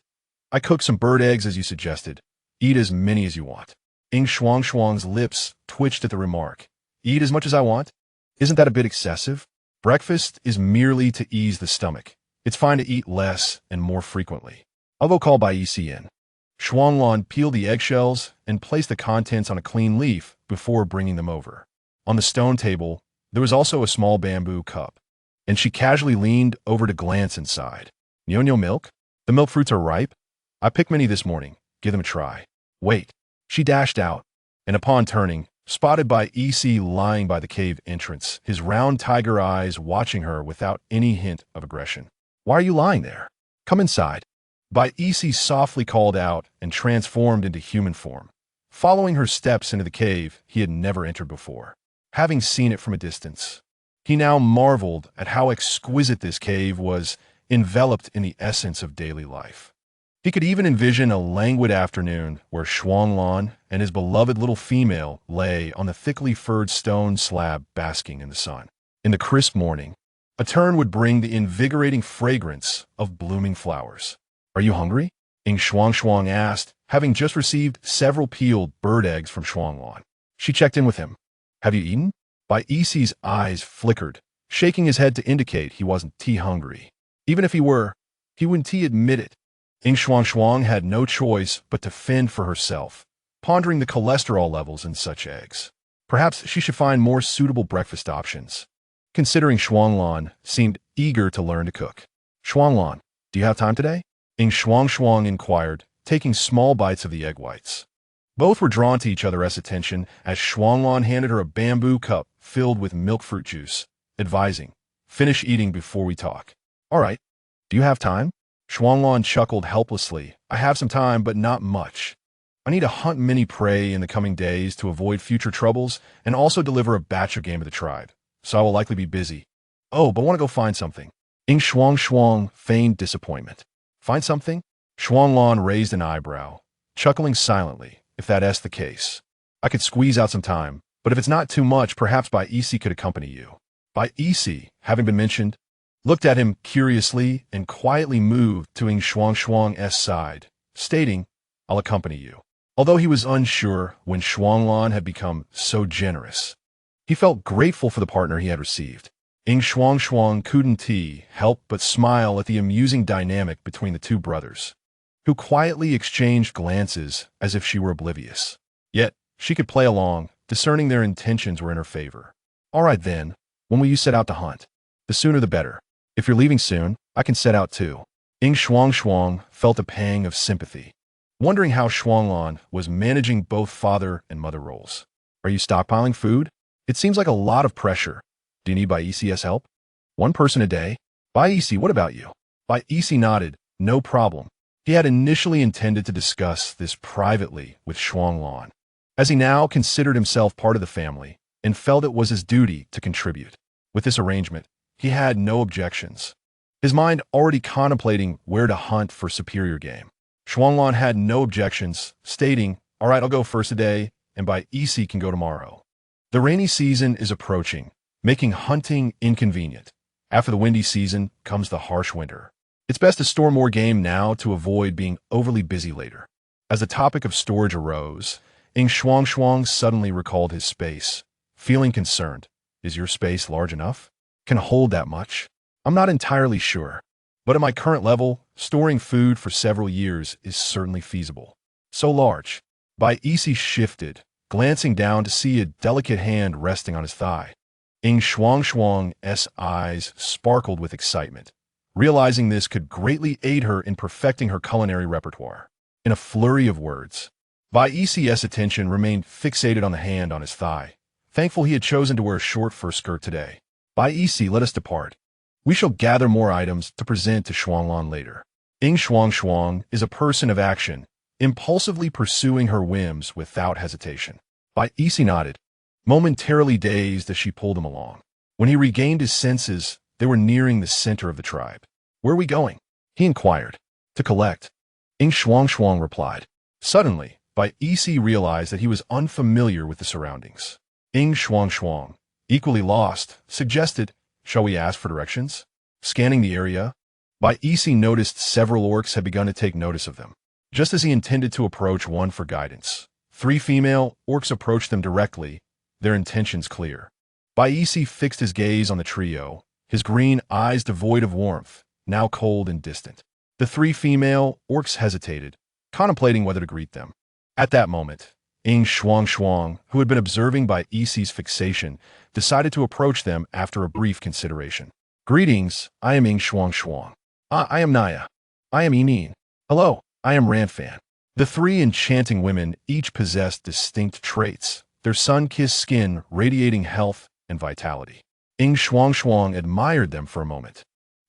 I cooked some bird eggs as you suggested. Eat as many as you want." Yin Shuangshuang's lips twitched at the remark. "Eat as much as I want? Isn't that a bit excessive? Breakfast is merely to ease the stomach. It's fine to eat less and more frequently. I'll go call Bai Yi in." Shuanglong peeled the eggshells and placed the contents on a clean leaf before bringing them over. On the stone table, there was also a small bamboo cup, and she casually leaned over to glance inside. "Nyo milk? The milk fruits are ripe? I picked many this morning. Give them a try." "Wait." She dashed out, and upon turning, spotted by Isi lying by the cave entrance, his round tiger eyes watching her without any hint of aggression. "Why are you lying there? Come inside." By Isi softly called out and transformed into human form, following her steps into the cave he had never entered before. Having seen it from a distance, he now marveled at how exquisite this cave was, enveloped in the essence of daily life. He could even envision a languid afternoon where Shuanglong and his beloved little female lay on the thickly furred stone slab basking in the sun. In the crisp morning, a turn would bring the invigorating fragrance of blooming flowers. "Are you hungry?" Yin Shuangshuang asked, having just received several peeled bird eggs from Shuanglong. She checked in with him. "Have you eaten?" By Isi's eyes flickered, shaking his head to indicate he wasn't tea-hungry. Even if he were, he wouldn't admit it. Yin Shuangshuang had no choice but to fend for herself, pondering the cholesterol levels in such eggs. Perhaps she should find more suitable breakfast options, considering Shuanglong seemed eager to learn to cook. "Shuanglong, do you have time today?" Yin Shuangshuang inquired, taking small bites of the egg whites. Both were drawn to each other's attention as Shuanglong handed her a bamboo cup filled with milk fruit juice, advising, "Finish eating before we talk." "All right. Do you have time?" Shuanglong chuckled helplessly. "I have some time, but not much. I need to hunt many prey in the coming days to avoid future troubles and also deliver a batch of game of the tribe, so I will likely be busy." "Oh, but I want to go find something." Yin Shuangshuang feigned disappointment. "Find something?" Shuanglong raised an eyebrow, chuckling silently. "If that's the case, I could squeeze out some time, but if it's not too much, perhaps Bai Yi could accompany you." Bai Yi, having been mentioned, looked at him curiously and quietly moved to Yin Shuangshuang's side, stating, "I'll accompany you." Although he was unsure when Shuanglong had become so generous, he felt grateful for the partner he had received. Yin Shuangshuang couldn't help but smile at the amusing dynamic between the two brothers, who quietly exchanged glances as if she were oblivious. Yet, she could play along, discerning their intentions were in her favor. "All right then, when will you set out to hunt?" "The sooner the better. If you're leaving soon, I can set out too." Yin Shuangshuang felt a pang of sympathy, wondering how Shuanglong was managing both father and mother roles. "Are you stockpiling food? It seems like a lot of pressure. Do you need Bai Yi's help?" "One person a day." "Bai Yi, what about you?" Bai Yi nodded. No problem. He had initially intended to discuss this privately with Shuanglong, as he now considered himself part of the family and felt it was his duty to contribute. With this arrangement, he had no objections, his mind already contemplating where to hunt for superior game. Shuanglong had no objections, stating, "All right, I'll go first today, and Bai Yi can go tomorrow." The rainy season is approaching, making hunting inconvenient, After the windy season comes the harsh winter. It's best to store more game now to avoid being overly busy later. As the topic of storage arose, Yin Shuangshuang suddenly recalled his space, feeling concerned. Is your space large enough? Can hold that much? I'm not entirely sure. But at my current level, storing food for several years is certainly feasible. So large. Baisi shifted, glancing down to see a delicate hand resting on his thigh. Yin Shuangshuang's eyes sparkled with excitement, realizing this could greatly aid her in perfecting her culinary repertoire. In a flurry of words, Baisi's attention remained fixated on the hand on his thigh, thankful he had chosen to wear a short fur skirt today. Baisi, let us depart. We shall gather more items to present to Shuanglan later. Yin Shuangshuang is a person of action, impulsively pursuing her whims without hesitation. Baisi nodded, momentarily dazed as she pulled him along. When he regained his senses, they were nearing the center of the tribe. Where are we going? He inquired. To collect. Yin Shuangshuang replied. Suddenly, Baisi realized that he was unfamiliar with the surroundings. Yin Shuangshuang, equally lost, suggested, shall we ask for directions? Scanning the area, Baisi noticed several orcs had begun to take notice of them. Just as he intended to approach one for guidance, 3 female orcs approached them directly, their intentions clear. Baisi fixed his gaze on the trio, his green eyes devoid of warmth, now cold and distant. The 3 female orcs hesitated, contemplating whether to greet them. At that moment, Yin Shuangshuang, who had been observing Baisi's fixation, decided to approach them after a brief consideration. Greetings, I am Yin Shuangshuang. I am Naya. I am Yinin. Hello, I am Ranfan. The 3 enchanting women each possessed distinct traits, their sun-kissed skin radiating health and vitality. Yin Shuangshuang admired them for a moment,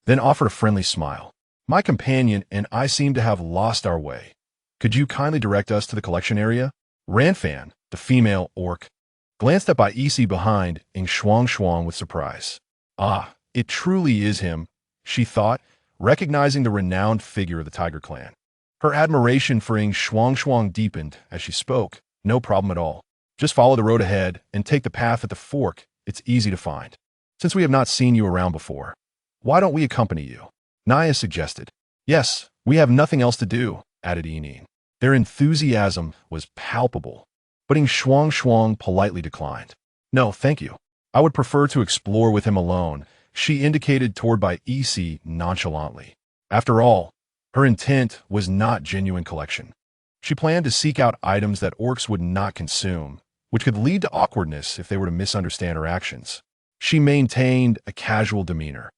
then offered a friendly smile. My companion and I seem to have lost our way. Could you kindly direct us to the collection area? Ranfan, the female orc, glanced at Baisi behind Yin Shuangshuang with surprise. Ah, it truly is him, she thought, recognizing the renowned figure of the Tiger clan. Her admiration for Yin Shuangshuang deepened as she spoke. No problem at all. Just follow the road ahead and take the path at the fork. It's easy to find. Since we have not seen you around before, why don't we accompany you? Naya suggested. Yes, we have nothing else to do, added Yinin. Their enthusiasm was palpable, but Yin Shuangshuang politely declined. No, thank you. I would prefer to explore with him alone, she indicated toward Baisi nonchalantly. After all, her intent was not genuine collection. She planned to seek out items that orcs would not consume, which could lead to awkwardness if they were to misunderstand her actions. She maintained a casual demeanor,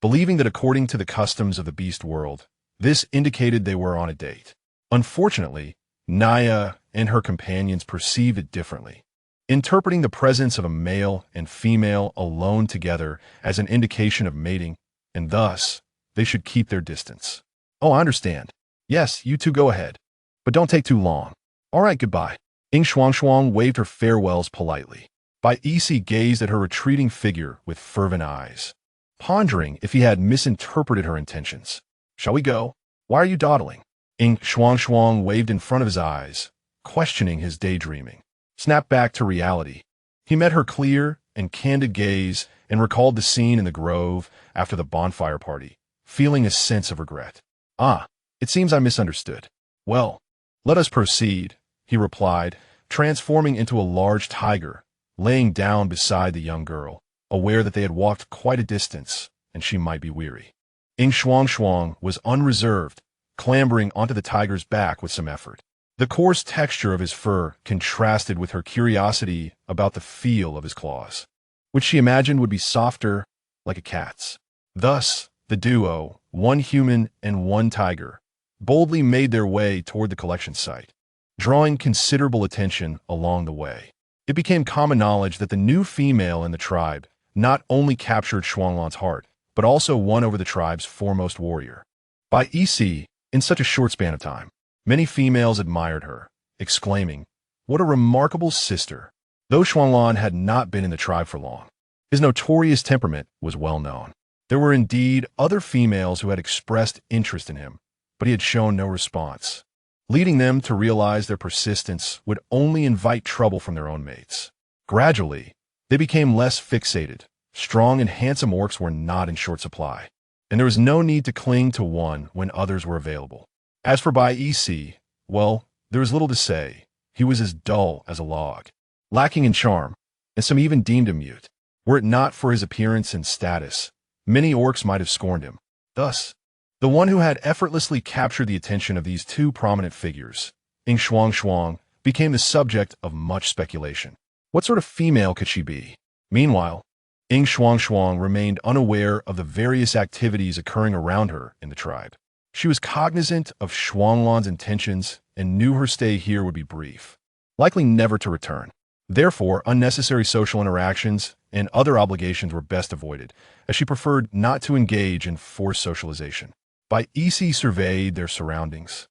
believing that according to the customs of the beast world, this indicated they were on a date. Unfortunately, Naya and her companions perceived it differently, interpreting the presence of a male and female alone together as an indication of mating, and thus, they should keep their distance. Oh, I understand. Yes, you two go ahead. But don't take too long. All right, goodbye. Yin Shuangshuang waved her farewells politely. Baisi gazed at her retreating figure with fervent eyes, pondering if he had misinterpreted her intentions. Shall we go? Why are you dawdling? Yin Shuangshuang waved in front of his eyes, questioning his daydreaming. Snapped back to reality. He met her clear and candid gaze and recalled the scene in the grove after the bonfire party, feeling a sense of regret. Ah, it seems I misunderstood. Well, let us proceed, he replied, transforming into a large tiger, laying down beside the young girl, aware that they had walked quite a distance and she might be weary. Yin Shuangshuang was unreserved, clambering onto the tiger's back with some effort. The coarse texture of his fur contrasted with her curiosity about the feel of his claws, which she imagined would be softer, like a cat's. Thus, the duo, one human and one tiger, boldly made their way toward the collection site, drawing considerable attention along the way. It became common knowledge that the new female in the tribe not only captured Shuanglan's heart, but also won over the tribe's foremost warrior. Baisi, in such a short span of time, many females admired her, exclaiming, "What a remarkable sister!" Though Shuanglan had not been in the tribe for long, his notorious temperament was well known. There were indeed other females who had expressed interest in him, but he had shown no response, leading them to realize their persistence would only invite trouble from their own mates. Gradually, they became less fixated, Strong and handsome orcs were not in short supply, and there was no need to cling to one when others were available. As for Bai EC, well, there was little to say. He was as dull as a log, lacking in charm, and some even deemed him mute. Were it not for his appearance and status, many orcs might have scorned him. Thus, the one who had effortlessly captured the attention of these two prominent figures, Yin Shuangshuang, became the subject of much speculation. What sort of female could she be? Meanwhile, Yin Shuangshuang remained unaware of the various activities occurring around her in the tribe. She was cognizant of Shuanglan's intentions and knew her stay here would be brief, likely never to return. Therefore, unnecessary social interactions and other obligations were best avoided, as she preferred not to engage in forced socialization. Bai EC surveyed their surroundings,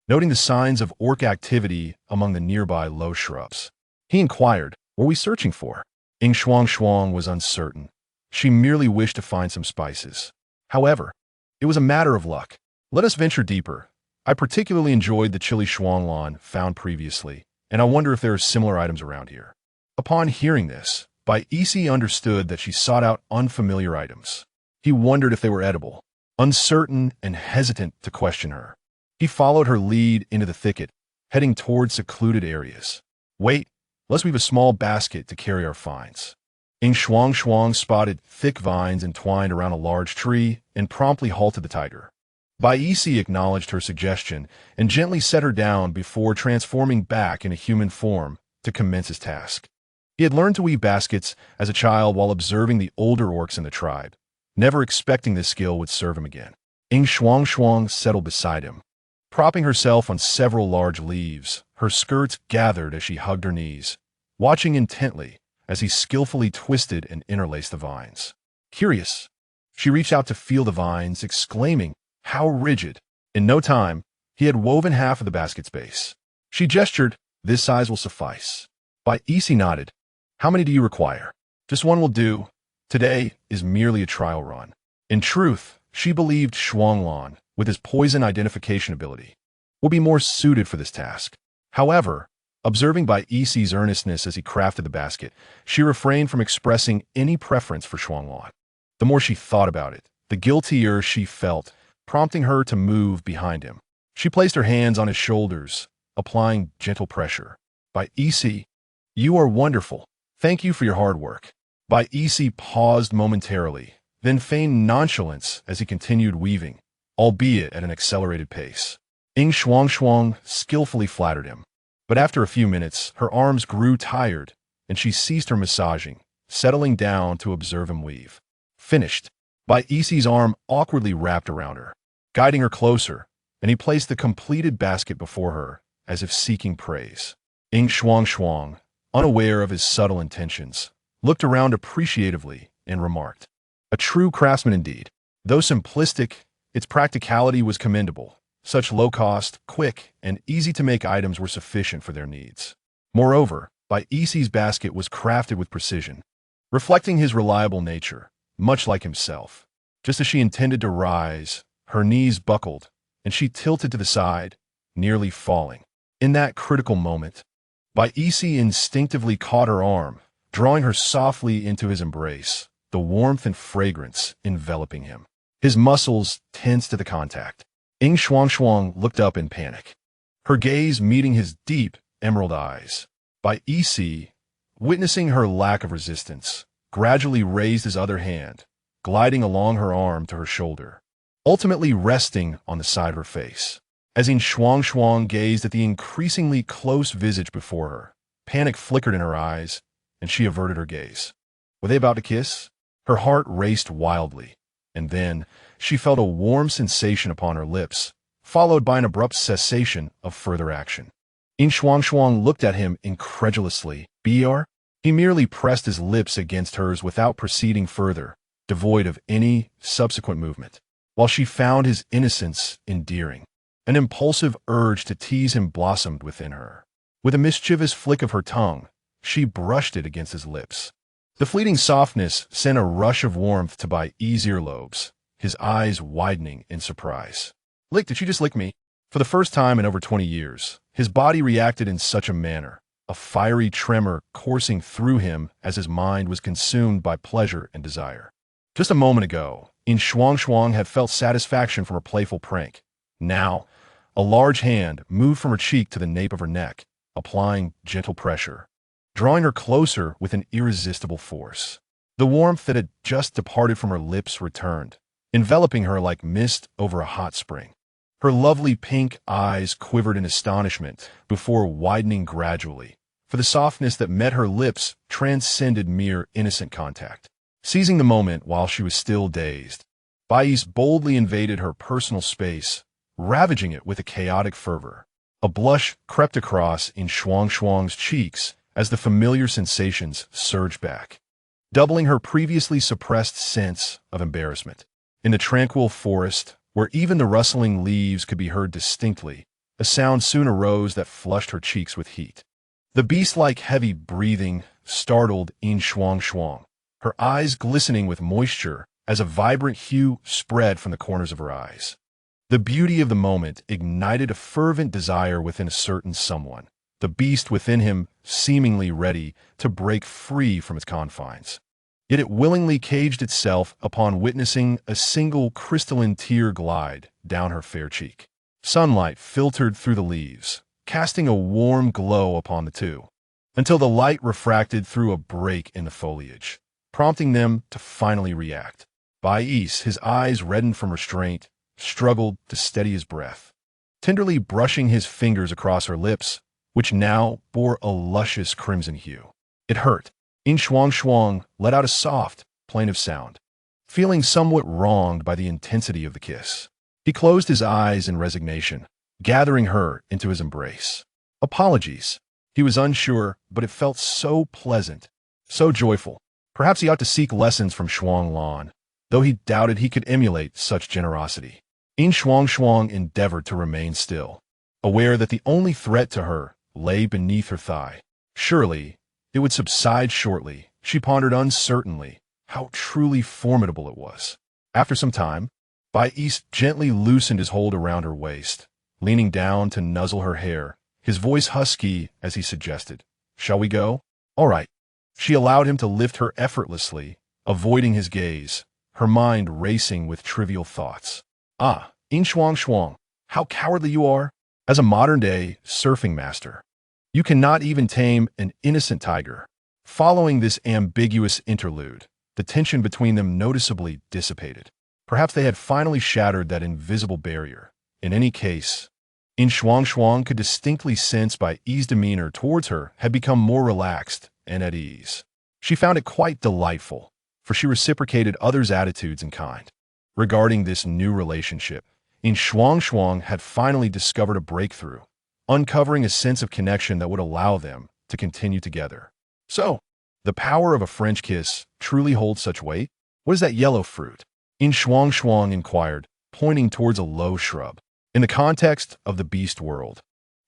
noting the signs of orc activity among the nearby low shrubs. He inquired, "What were we searching for?" Yin Shuangshuang was uncertain. She merely wished to find some spices. However, it was a matter of luck. Let us venture deeper. I particularly enjoyed the chili Shuanglan found previously, and I wonder if there are similar items around here. Upon hearing this, Bai EC understood that she sought out unfamiliar items. He wondered if they were edible, uncertain and hesitant to question her. He followed her lead into the thicket, heading toward secluded areas. "Wait, lest we have a small basket to carry our finds." Yin Shuangshuang spotted thick vines entwined around a large tree and promptly halted the tiger. Bai EC acknowledged her suggestion and gently set her down before transforming back into human form to commence his task. He had learned to weave baskets as a child while observing the older orcs in the tribe, never expecting this skill would serve him again. Yin Shuangshuang settled beside him, propping herself on several large leaves, her skirts gathered as she hugged her knees, watching intently as he skillfully twisted and interlaced the vines. Curious, she reached out to feel the vines, exclaiming, "How rigid!" In no time, he had woven half of the basket's base. She gestured, "This size will suffice." Bai EC nodded, "How many do you require?" "Just one will do. Today is merely a trial run." In truth, she believed Shuanglan, with his poison identification ability, would be more suited for this task. However, observing Bai EC's earnestness as he crafted the basket, she refrained from expressing any preference for Shuanglan. The more she thought about it, the guiltier she felt, prompting her to move behind him. She placed her hands on his shoulders, applying gentle pressure. "Bai EC, you are wonderful. Thank you for your hard work." Bai EC paused momentarily, then feigned nonchalance as he continued weaving, albeit at an accelerated pace. Yin Shuangshuang skillfully flattered him, but after a few minutes, her arms grew tired, and she ceased her massaging, settling down to observe him weave. Finished, Bai EC's arm awkwardly wrapped around her, guiding her closer, and he placed the completed basket before her, as if seeking praise. Yin Shuangshuang, unaware of his subtle intentions, looked around appreciatively and remarked, "A true craftsman indeed. Though simplistic, its practicality was commendable. Such low-cost, quick, and easy-to-make items were sufficient for their needs." Moreover, Bai EC's basket was crafted with precision, reflecting his reliable nature, much like himself. Just as she intended to rise, her knees buckled, and she tilted to the side, nearly falling. In that critical moment, Bai EC instinctively caught her arm, drawing her softly into his embrace, the warmth and fragrance enveloping him. His muscles tensed to the contact. Yin Shuangshuang looked up in panic, her gaze meeting his deep, emerald eyes. Bai EC, witnessing her lack of resistance, gradually raised his other hand, gliding along her arm to her shoulder, ultimately resting on the side of her face. As Yin Shuangshuang gazed at the increasingly close visage before her, panic flickered in her eyes, and she averted her gaze. Were they about to kiss? Her heart raced wildly, and then she felt a warm sensation upon her lips, followed by an abrupt cessation of further action. Yin Shuangshuang looked at him incredulously. "Br?" He merely pressed his lips against hers without proceeding further, devoid of any subsequent movement, while she found his innocence endearing. An impulsive urge to tease him blossomed within her. With a mischievous flick of her tongue, she brushed it against his lips. The fleeting softness sent a rush of warmth to Bai EC's earlobes, his eyes widening in surprise. "Did you just lick me?" For the first time in over 20 years, his body reacted in such a manner, a fiery tremor coursing through him as his mind was consumed by pleasure and desire. Just a moment ago, Yin Shuangshuang had felt satisfaction from her playful prank. Now, a large hand moved from her cheek to the nape of her neck, applying gentle pressure, drawing her closer with an irresistible force. The warmth that had just departed from her lips returned, enveloping her like mist over a hot spring. Her lovely pink eyes quivered in astonishment before widening gradually, for the softness that met her lips transcended mere innocent contact. Seizing the moment while she was still dazed, Bais boldly invaded her personal space, ravaging it with a chaotic fervor. A blush crept across Yin Shuangshuang's cheeks as the familiar sensations surged back, doubling her previously suppressed sense of embarrassment. In the tranquil forest, where even the rustling leaves could be heard distinctly, a sound soon arose that flushed her cheeks with heat. The beast-like heavy breathing startled Yin Shuangshuang, her eyes glistening with moisture as a vibrant hue spread from the corners of her eyes. The beauty of the moment ignited a fervent desire within a certain someone, the beast within him seemingly ready to break free from its confines. Yet it willingly caged itself upon witnessing a single crystalline tear glide down her fair cheek. Sunlight filtered through the leaves, casting a warm glow upon the two, until the light refracted through a break in the foliage, prompting them to finally react. Bais, his eyes reddened from restraint, struggled to steady his breath, tenderly brushing his fingers across her lips, which now bore a luscious crimson hue. It hurt. Yin Shuangshuang let out a soft, plaintive sound, feeling somewhat wronged by the intensity of the kiss. He closed his eyes in resignation, gathering her into his embrace. Apologies. He was unsure, but it felt so pleasant, so joyful. Perhaps he ought to seek lessons from Shuang Lan, though he doubted he could emulate such generosity. Yin Shuangshuang endeavored to remain still, aware that the only threat to her lay beneath her thigh. Surely, it would subside shortly. She pondered uncertainly how truly formidable it was. After some time, Bais gently loosened his hold around her waist, leaning down to nuzzle her hair, his voice husky as he suggested, "Shall we go?" "All right." She allowed him to lift her effortlessly, avoiding his gaze, her mind racing with trivial thoughts. "Ah, Yin Shuangshuang, how cowardly you are! As a modern-day surfing master, you cannot even tame an innocent tiger." Following this ambiguous interlude, the tension between them noticeably dissipated. Perhaps they had finally shattered that invisible barrier. In any case, Yin Shuangshuang could distinctly sense Bai's demeanor towards her had become more relaxed and at ease. She found it quite delightful, for she reciprocated others' attitudes in kind. Regarding this new relationship, Yin Shuangshuang had finally discovered a breakthrough, uncovering a sense of connection that would allow them to continue together. So, the power of a French kiss truly holds such weight? What is that yellow fruit? Yin Shuangshuang inquired, pointing towards a low shrub. In the context of the beast world,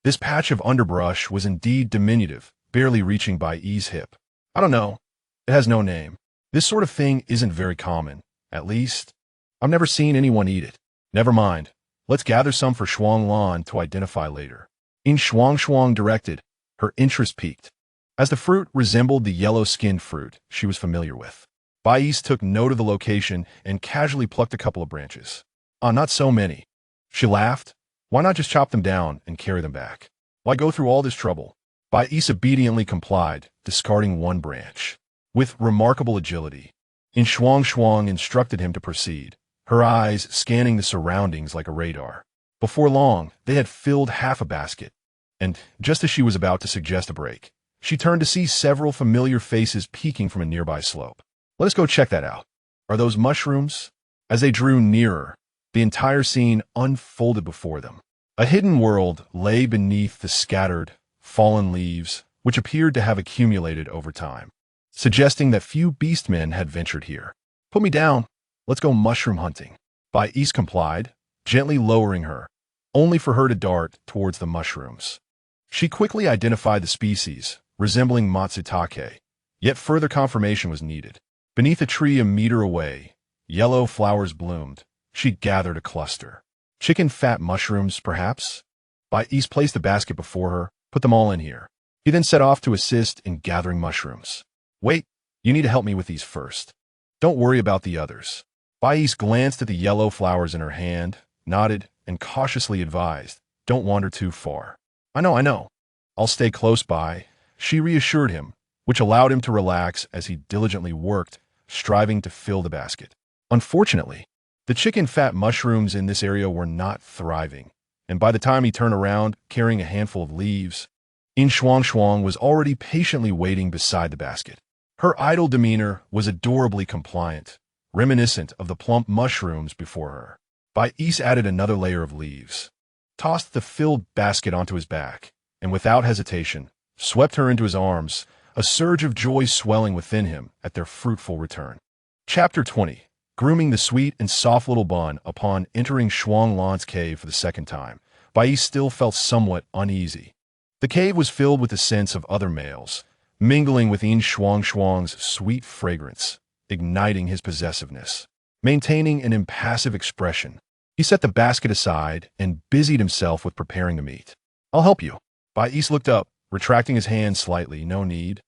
this patch of underbrush was indeed diminutive, barely reaching Bai's hip. "I don't know. It has no name. This sort of thing isn't very common. At least, I've never seen anyone eat it." "Never mind. Let's gather some for Shuang Lan to identify later." Yin Shuangshuang directed, her interest piqued, as the fruit resembled the yellow-skinned fruit she was familiar with. Bais took note of the location and casually plucked a couple of branches. "Ah, not so many." She laughed. "Why not just chop them down and carry them back? Why go through all this trouble?" Bais obediently complied, discarding one branch. With remarkable agility, Yin Shuangshuang instructed him to proceed, her eyes scanning the surroundings like a radar. Before long, they had filled half a basket, and just as she was about to suggest a break, she turned to see several familiar faces peeking from a nearby slope. "Let us go check that out. Are those mushrooms?" As they drew nearer, the entire scene unfolded before them. A hidden world lay beneath the scattered, fallen leaves, which appeared to have accumulated over time, suggesting that few beastmen had ventured here. "Put me down. Let's go mushroom hunting." Bais complied, gently lowering her, only for her to dart towards the mushrooms. She quickly identified the species, resembling matsutake, yet further confirmation was needed. Beneath a tree a meter away, yellow flowers bloomed. She gathered a cluster. Chicken fat mushrooms, perhaps? Bais placed the basket before her. "Put them all in here." He then set off to assist in gathering mushrooms. Wait, you need to help me with these first. Don't worry about the others. Bais glanced at the yellow flowers in her hand, nodded, and cautiously advised, don't wander too far. I know. I'll stay close by, she reassured him, which allowed him to relax as he diligently worked, striving to fill the basket. Unfortunately, the chicken fat mushrooms in this area were not thriving, and by the time he turned around, carrying a handful of leaves, Yin Shuangshuang was already patiently waiting beside the basket. Her idle demeanor was adorably compliant, reminiscent of the plump mushrooms before her. Bais added another layer of leaves, tossed the filled basket onto his back, and without hesitation, swept her into his arms, a surge of joy swelling within him at their fruitful return. Chapter 20. Grooming the sweet and soft little bun. Upon entering Shuang Lan's cave for the second time, Bais still felt somewhat uneasy. The cave was filled with the scents of other males, mingling with Yin Shuangshuang's sweet fragrance, igniting his possessiveness. Maintaining an impassive expression, he set the basket aside and busied himself with preparing the meat. I'll help you. Bais looked up, retracting his hand slightly. No need.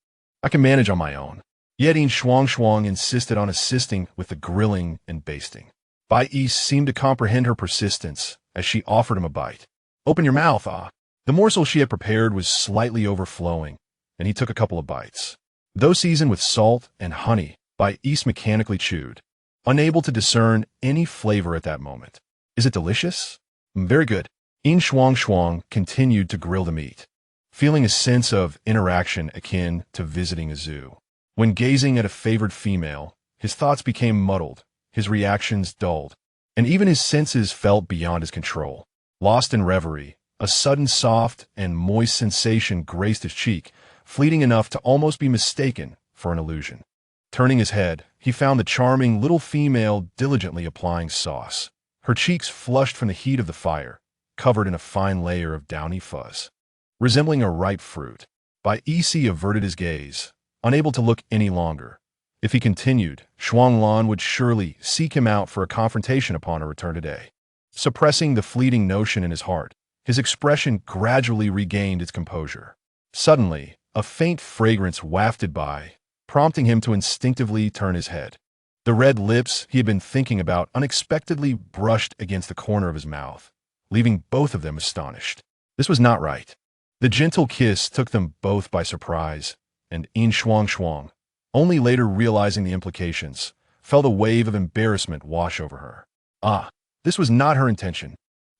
I can manage on my own. Yet Yin Shuangshuang insisted on assisting with the grilling and basting. Bais seemed to comprehend her persistence as she offered him a bite. Open your mouth, ah. The morsel she had prepared was slightly overflowing, and he took a couple of bites. Though seasoned with salt and honey, Bais mechanically chewed, unable to discern any flavor at that moment. Is it delicious? Very good. Yin Shuangshuang continued to grill the meat, feeling a sense of interaction akin to visiting a zoo. When gazing at a favored female, his thoughts became muddled, his reactions dulled, and even his senses felt beyond his control. Lost in reverie, a sudden soft and moist sensation graced his cheek, fleeting enough to almost be mistaken for an illusion. Turning his head, he found the charming little female diligently applying sauce, her cheeks flushed from the heat of the fire, covered in a fine layer of downy fuzz. Resembling a ripe fruit, Bais averted his gaze, unable to look any longer. If he continued, Shuang Lan would surely seek him out for a confrontation upon her return today. Suppressing the fleeting notion in his heart, his expression gradually regained its composure. Suddenly, a faint fragrance wafted by, prompting him to instinctively turn his head. The red lips he had been thinking about unexpectedly brushed against the corner of his mouth, leaving both of them astonished. This was not right. The gentle kiss took them both by surprise, and Yin Shuangshuang, only later realizing the implications, felt a wave of embarrassment wash over her. This was not her intention.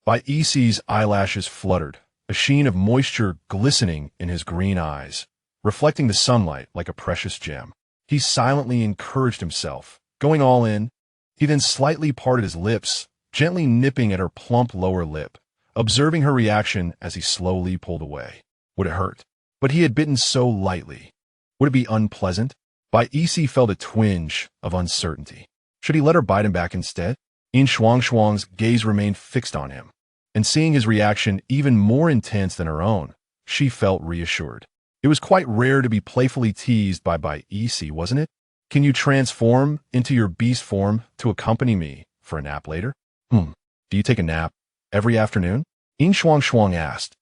Bais's eyelashes fluttered, a sheen of moisture glistening in his green eyes, reflecting the sunlight like a precious gem. He silently encouraged himself, going all in. He then slightly parted his lips, gently nipping at her plump lower lip, observing her reaction as he slowly pulled away. Would it hurt? But he had bitten so lightly. Would it be unpleasant? Bais felt a twinge of uncertainty. Should he let her bite him back instead? Yin Shuangshuang's gaze remained fixed on him, and seeing his reaction even more intense than her own, she felt reassured. It was quite rare to be playfully teased by Bais, wasn't it? Can you transform into your beast form to accompany me for a nap later? Do you take a nap every afternoon? Yin Shuangshuang asked,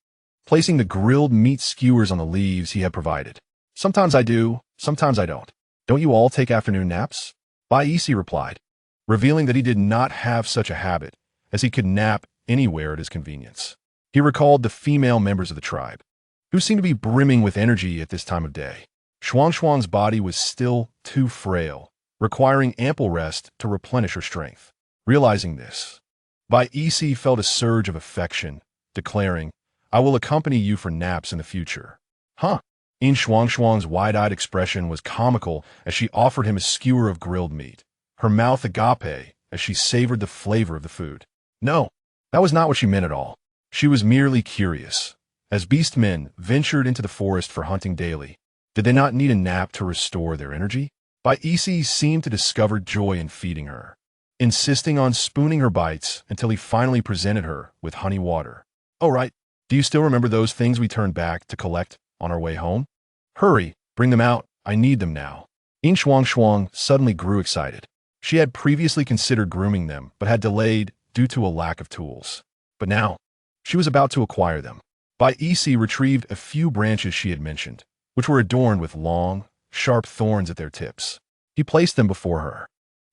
placing the grilled meat skewers on the leaves he had provided. Sometimes I do, sometimes I don't. Don't you all take afternoon naps? Bais replied, revealing that he did not have such a habit, as he could nap anywhere at his convenience. He recalled the female members of the tribe, who seemed to be brimming with energy at this time of day. Shuangshuang's body was still too frail, requiring ample rest to replenish her strength. Realizing this, Bais felt a surge of affection, declaring, I will accompany you for naps in the future. Yin Shuangshuang's wide-eyed expression was comical as she offered him a skewer of grilled meat, her mouth agape as she savored the flavor of the food. No, that was not what she meant at all. She was merely curious. As beastmen ventured into the forest for hunting daily, did they not need a nap to restore their energy? Bais seemed to discover joy in feeding her, insisting on spooning her bites until he finally presented her with honey water. Oh, right. Do you still remember those things we turned back to collect on our way home? Hurry, bring them out. I need them now. Yin Shuangshuang suddenly grew excited. She had previously considered grooming them, but had delayed due to a lack of tools. But now, she was about to acquire them. Bai Isi retrieved a few branches she had mentioned, which were adorned with long, sharp thorns at their tips. He placed them before her,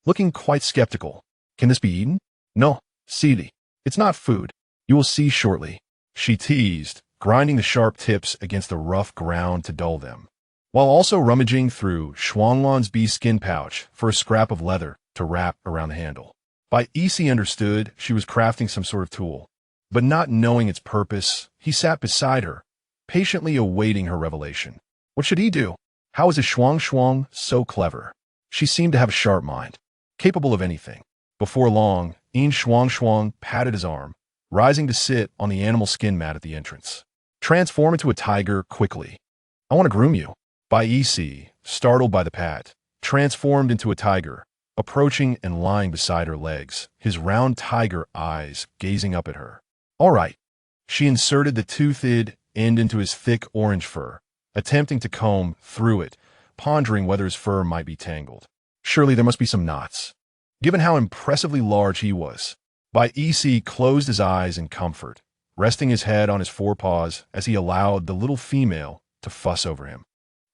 looking quite skeptical. Can this be eaten? No, Sidi. It's not food. You will see shortly. She teased, grinding the sharp tips against the rough ground to dull them, while also rummaging through Shuanglan's bee skin pouch for a scrap of leather to wrap around the handle. Bai Isi understood she was crafting some sort of tool, but not knowing its purpose, he sat beside her, patiently awaiting her revelation. What should he do? How is a Shuangshuang so clever? She seemed to have a sharp mind, capable of anything. Before long, Yin Shuangshuang patted his arm, rising to sit on the animal skin mat at the entrance. Transform into a tiger quickly. I want to groom you. Bai Isi, startled by the pat, transformed into a tiger, approaching and lying beside her legs, his round tiger eyes gazing up at her. All right. She inserted the toothed end into his thick orange fur, attempting to comb through it, pondering whether his fur might be tangled. Surely there must be some knots. Given how impressively large he was, Bai Isi closed his eyes in comfort, resting his head on his forepaws as he allowed the little female to fuss over him.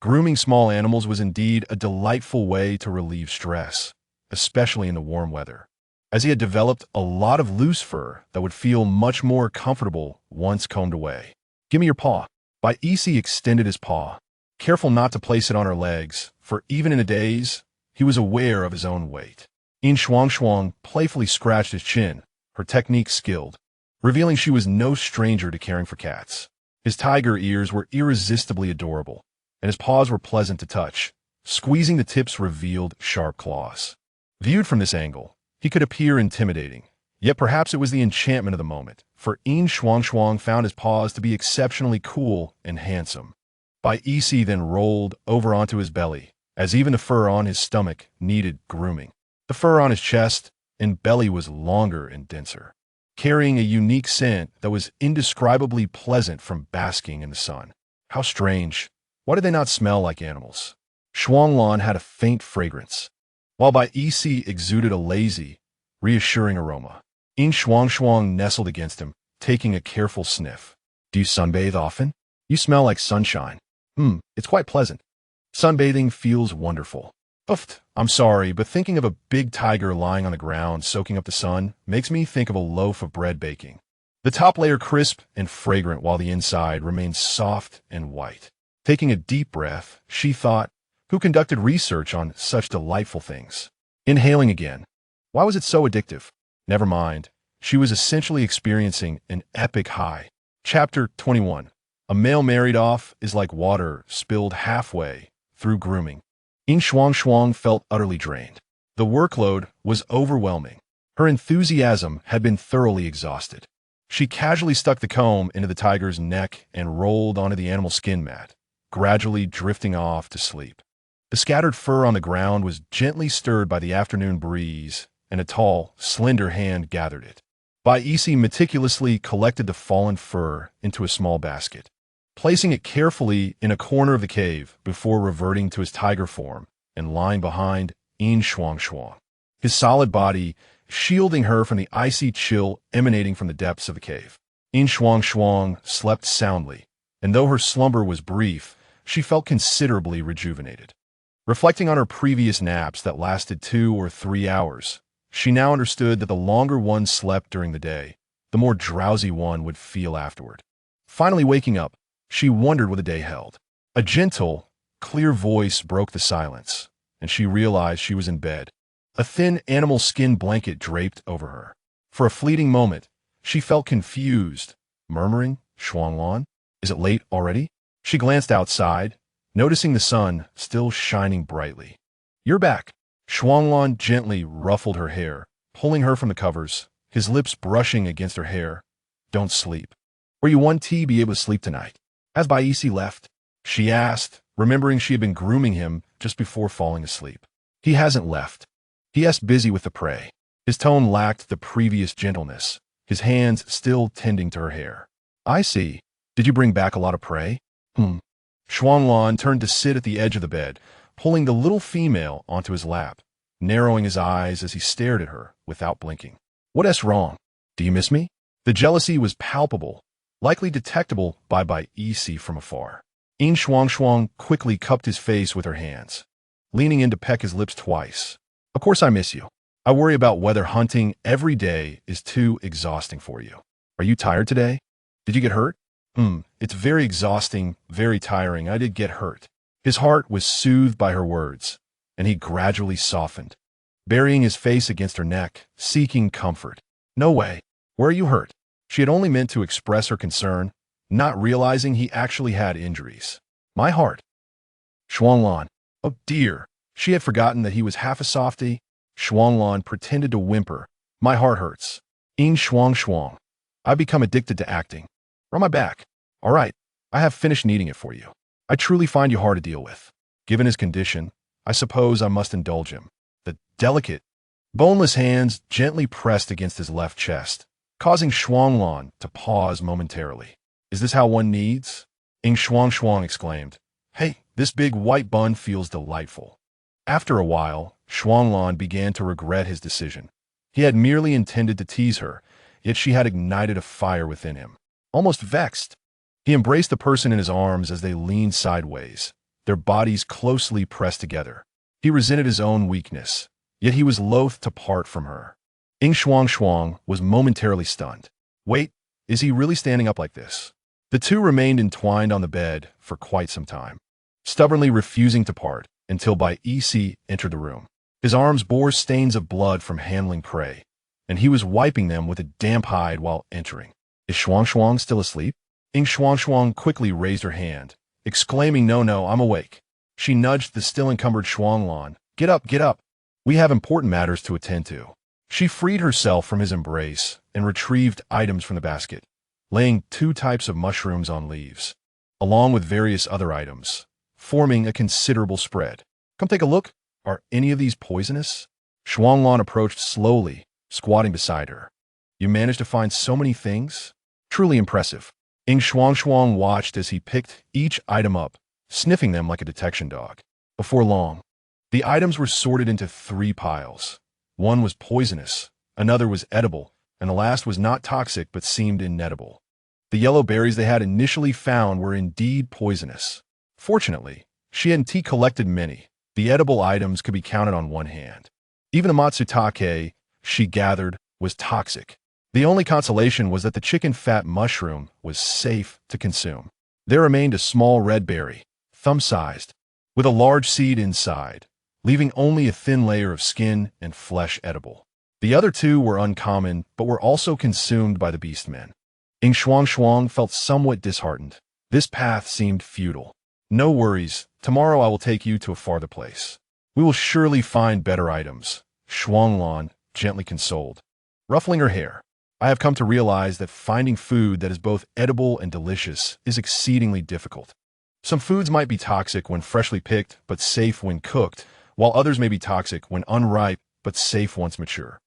Grooming small animals was indeed a delightful way to relieve stress, especially in the warm weather, as he had developed a lot of loose fur that would feel much more comfortable once combed away. Give me your paw. Bai Isi extended his paw, careful not to place it on her legs, for even in a daze, he was aware of his own weight. Yin Shuangshuang playfully scratched his chin, her technique skilled, revealing she was no stranger to caring for cats. His tiger ears were irresistibly adorable, and his paws were pleasant to touch. Squeezing the tips revealed sharp claws. Viewed from this angle, he could appear intimidating, yet perhaps it was the enchantment of the moment, for Yin Shuangshuang found his paws to be exceptionally cool and handsome. Bai Isi then rolled over onto his belly, as even the fur on his stomach needed grooming. The fur on his chest and belly was longer and denser, carrying a unique scent that was indescribably pleasant from basking in the sun. How strange. Why did they not smell like animals? Shuanglan had a faint fragrance, while Bai Isi exuded a lazy, reassuring aroma. Yin Shuangshuang nestled against him, taking a careful sniff. Do you sunbathe often? You smell like sunshine. It's quite pleasant. Sunbathing feels wonderful. Oof, I'm sorry, but thinking of a big tiger lying on the ground soaking up the sun makes me think of a loaf of bread baking. The top layer crisp and fragrant while the inside remains soft and white. Taking a deep breath, she thought, who conducted research on such delightful things? Inhaling again. Why was it so addictive? Never mind. She was essentially experiencing an epic high. Chapter 21. A male married off is like water spilled halfway through grooming. Yin Shuangshuang felt utterly drained. The workload was overwhelming. Her enthusiasm had been thoroughly exhausted. She casually stuck the comb into the tiger's neck and rolled onto the animal skin mat, gradually drifting off to sleep. The scattered fur on the ground was gently stirred by the afternoon breeze, and a tall, slender hand gathered it. Bai Isi meticulously collected the fallen fur into a small basket, placing it carefully in a corner of the cave before reverting to his tiger form and lying behind Yin Shuangshuang, his solid body shielding her from the icy chill emanating from the depths of the cave. Yin Shuangshuang slept soundly, and though her slumber was brief, she felt considerably rejuvenated. Reflecting on her previous naps that lasted 2 or 3 hours, she now understood that the longer one slept during the day, the more drowsy one would feel afterward. Finally waking up, she wondered what the day held. A gentle, clear voice broke the silence, and she realized she was in bed, a thin animal skin blanket draped over her. For a fleeting moment, she felt confused, murmuring, "Shuanglan, is it late already?" She glanced outside, noticing the sun still shining brightly. "You're back." Shuanglan gently ruffled her hair, pulling her from the covers, his lips brushing against her hair. "Don't sleep. Or you want to be able to sleep tonight?" Has Bai Isi left? She asked, remembering she had been grooming him just before falling asleep. He hasn't left. He is busy with the prey. His tone lacked the previous gentleness, his hands still tending to her hair. I see. Did you bring back a lot of prey? Shuanglan turned to sit at the edge of the bed, pulling the little female onto his lap, narrowing his eyes as he stared at her without blinking. What is wrong? Do you miss me? The jealousy was palpable, likely detectable by EC from afar. Yin Shuangshuang quickly cupped his face with her hands, leaning in to peck his lips twice. Of course I miss you. I worry about whether hunting every day is too exhausting for you. Are you tired today? Did you get hurt? It's very exhausting, very tiring. I did get hurt. His heart was soothed by her words, and he gradually softened, burying his face against her neck, seeking comfort. No way. Where are you hurt? She had only meant to express her concern, not realizing he actually had injuries. My heart. Shuanglan. Oh dear. She had forgotten that he was half a softy. Shuanglan pretended to whimper. My heart hurts. Yin Shuangshuang. I've become addicted to acting. Run my back. All right. I have finished needing it for you. I truly find you hard to deal with. Given his condition, I suppose I must indulge him. The delicate, boneless hands gently pressed against his left chest, causing Shuanglan to pause momentarily. Is this how one needs? Yin Shuangshuang exclaimed. Hey, this big white bun feels delightful. After a while, Shuanglan began to regret his decision. He had merely intended to tease her, yet she had ignited a fire within him. Almost vexed, he embraced the person in his arms as they leaned sideways, their bodies closely pressed together. He resented his own weakness, yet he was loath to part from her. Yin Shuangshuang was momentarily stunned. Wait, is he really standing up like this? The two remained entwined on the bed for quite some time, stubbornly refusing to part until EC entered the room. His arms bore stains of blood from handling prey, and he was wiping them with a damp hide while entering. Is Shuangshuang still asleep? Yin Shuangshuang quickly raised her hand, exclaiming, No, I'm awake. She nudged the still encumbered Shuanglan. Get up, get up. We have important matters to attend to. She freed herself from his embrace and retrieved items from the basket, laying 2 types of mushrooms on leaves, along with various other items, forming a considerable spread. Come take a look. Are any of these poisonous? Shuanglan approached slowly, squatting beside her. You managed to find so many things? Truly impressive. Yin Shuangshuang watched as he picked each item up, sniffing them like a detection dog. Before long, the items were sorted into 3 piles. One was poisonous, another was edible, and the last was not toxic but seemed inedible. The yellow berries they had initially found were indeed poisonous. Fortunately, she hadn't collected many. The edible items could be counted on one hand. Even the matsutake she gathered was toxic. The only consolation was that the chicken fat mushroom was safe to consume. There remained a small red berry, thumb-sized, with a large seed inside, leaving only a thin layer of skin and flesh edible. The other 2 were uncommon, but were also consumed by the beastmen. Yin Shuangshuang felt somewhat disheartened. This path seemed futile. No worries, tomorrow I will take you to a farther place. We will surely find better items, Shuanglan gently consoled. Ruffling her hair, I have come to realize that finding food that is both edible and delicious is exceedingly difficult. Some foods might be toxic when freshly picked, but safe when cooked, while others may be toxic when unripe, but safe once mature.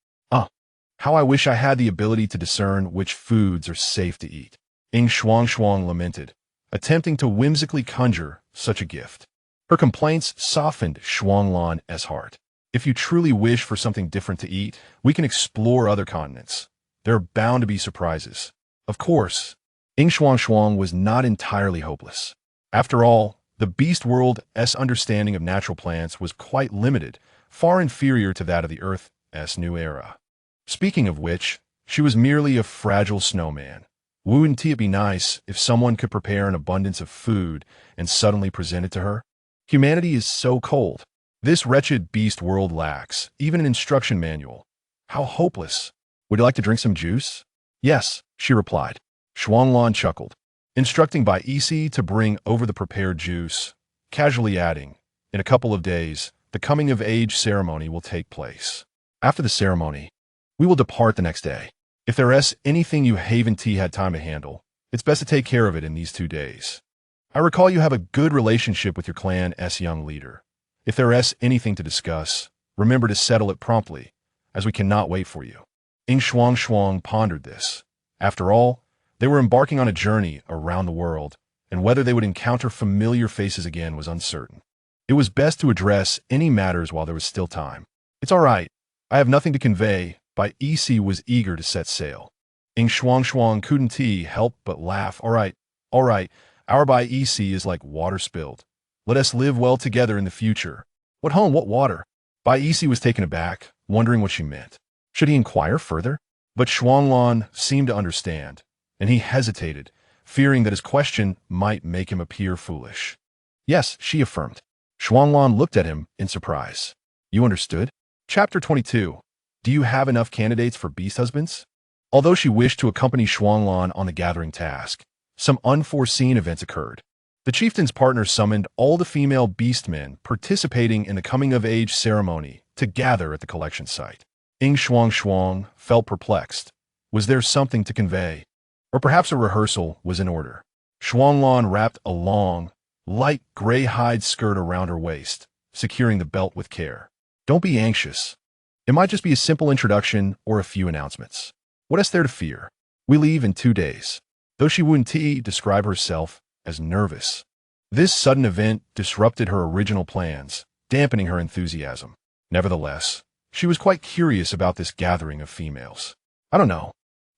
How I wish I had the ability to discern which foods are safe to eat. Yin Shuangshuang lamented, attempting to whimsically conjure such a gift. Her complaints softened Shuanglan's heart. If you truly wish for something different to eat, we can explore other continents. There are bound to be surprises. Of course, Yin Shuangshuang was not entirely hopeless. After all, the beast world's understanding of natural plants was quite limited, far inferior to that of the Earth's new era. Speaking of which, she was merely a fragile snowman. Wouldn't it be nice if someone could prepare an abundance of food and suddenly present it to her? Humanity is so cold. This wretched beast world lacks even an instruction manual. How hopeless. Would you like to drink some juice? Yes, she replied. Shuanglan chuckled, instructing EC to bring over the prepared juice, casually adding, in a couple of days, the coming-of-age ceremony will take place. After the ceremony, we will depart the next day. If there is anything you haven't had time to handle, it's best to take care of it in these 2 days. I recall you have a good relationship with your clan's young leader. If there is anything to discuss, remember to settle it promptly, as we cannot wait for you. Yin Shuangshuang pondered this. After all, they were embarking on a journey around the world, and whether they would encounter familiar faces again was uncertain. It was best to address any matters while there was still time. It's all right. I have nothing to convey. EC was eager to set sail. Yin Shuangshuang couldn't help but laugh. All right, our by EC is like water spilled. Let us live well together in the future. What home, what water? Bai EC was taken aback, wondering what she meant. Should he inquire further? But Shuanglan seemed to understand, and he hesitated, fearing that his question might make him appear foolish. Yes, she affirmed. Shuanglan looked at him in surprise. You understood? Chapter 22. Do you have enough candidates for beast husbands? Although she wished to accompany Shuanglan on the gathering task, some unforeseen events occurred. The chieftain's partner summoned all the female beastmen participating in the coming-of-age ceremony to gather at the collection site. Yin Shuangshuang felt perplexed. Was there something to convey? Or perhaps a rehearsal was in order. Shuanglan wrapped a long, light gray hide skirt around her waist, securing the belt with care. Don't be anxious. It might just be a simple introduction or a few announcements. What is there to fear? We leave in 2 days. Though she wouldn't describe herself as nervous. This sudden event disrupted her original plans, dampening her enthusiasm. Nevertheless, she was quite curious about this gathering of females. I don't know.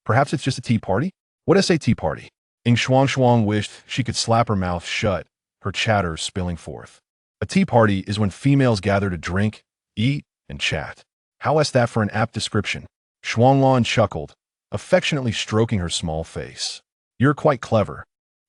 Perhaps it's just a tea party? What is a tea party? Yin Shuangshuang wished she could slap her mouth shut, her chatter spilling forth. A tea party is when females gather to drink, eat, and chat. How is that for an apt description? Shuanglan chuckled, affectionately stroking her small face. You're quite clever.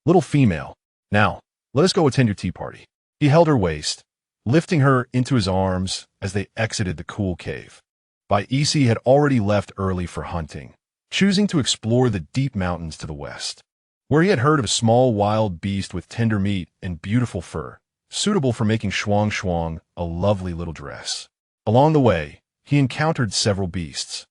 Little female. Now, let us go attend your tea party. He held her waist, lifting her into his arms as they exited the cool cave. Bai EC had already left early for hunting, choosing to explore the deep mountains to the west, where he had heard of a small wild beast with tender meat and beautiful fur, suitable for making Shuangshuang a lovely little dress. Along the way, he encountered several beasts.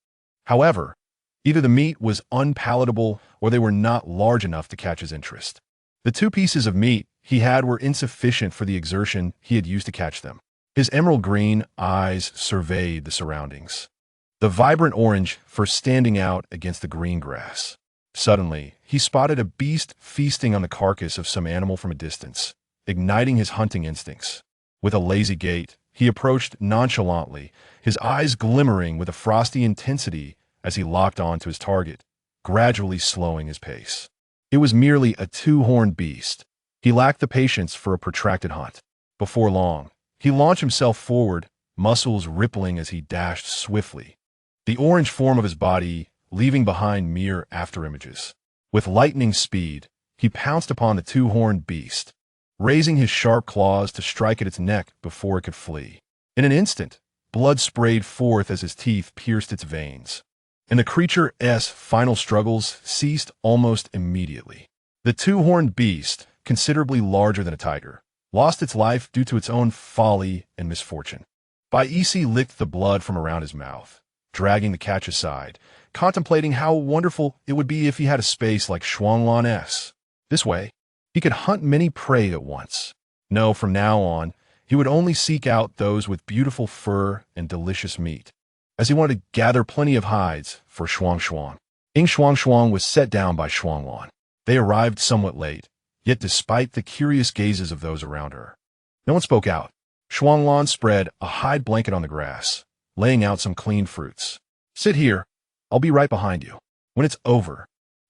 However, either the meat was unpalatable or they were not large enough to catch his interest. The 2 pieces of meat he had were insufficient for the exertion he had used to catch them. His emerald green eyes surveyed the surroundings, the vibrant orange fur standing out against the green grass. Suddenly, he spotted a beast feasting on the carcass of some animal from a distance, igniting his hunting instincts. With a lazy gait, he approached nonchalantly, his eyes glimmering with a frosty intensity as he locked on to his target, gradually slowing his pace. It was merely a 2-horned beast. He lacked the patience for a protracted hunt. Before long, he launched himself forward, muscles rippling as he dashed swiftly, the orange form of his body leaving behind mere afterimages. With lightning speed, he pounced upon the 2-horned beast, raising his sharp claws to strike at its neck before it could flee. In an instant, blood sprayed forth as his teeth pierced its veins, and the creature's final struggles ceased almost immediately. The 2-horned beast, considerably larger than a tiger, lost its life due to its own folly and misfortune. Bai EC licked the blood from around his mouth, dragging the catch aside, contemplating how wonderful it would be if he had a space like Shuanglan's. This way, he could hunt many prey at once. No, from now on, he would only seek out those with beautiful fur and delicious meat, as he wanted to gather plenty of hides for Shuangshuang. Yin Shuangshuang was set down by Shuanglan. They arrived somewhat late, yet despite the curious gazes of those around her, no one spoke out. Shuanglan spread a hide blanket on the grass, laying out some clean fruits. Sit here. I'll be right behind you. When it's over,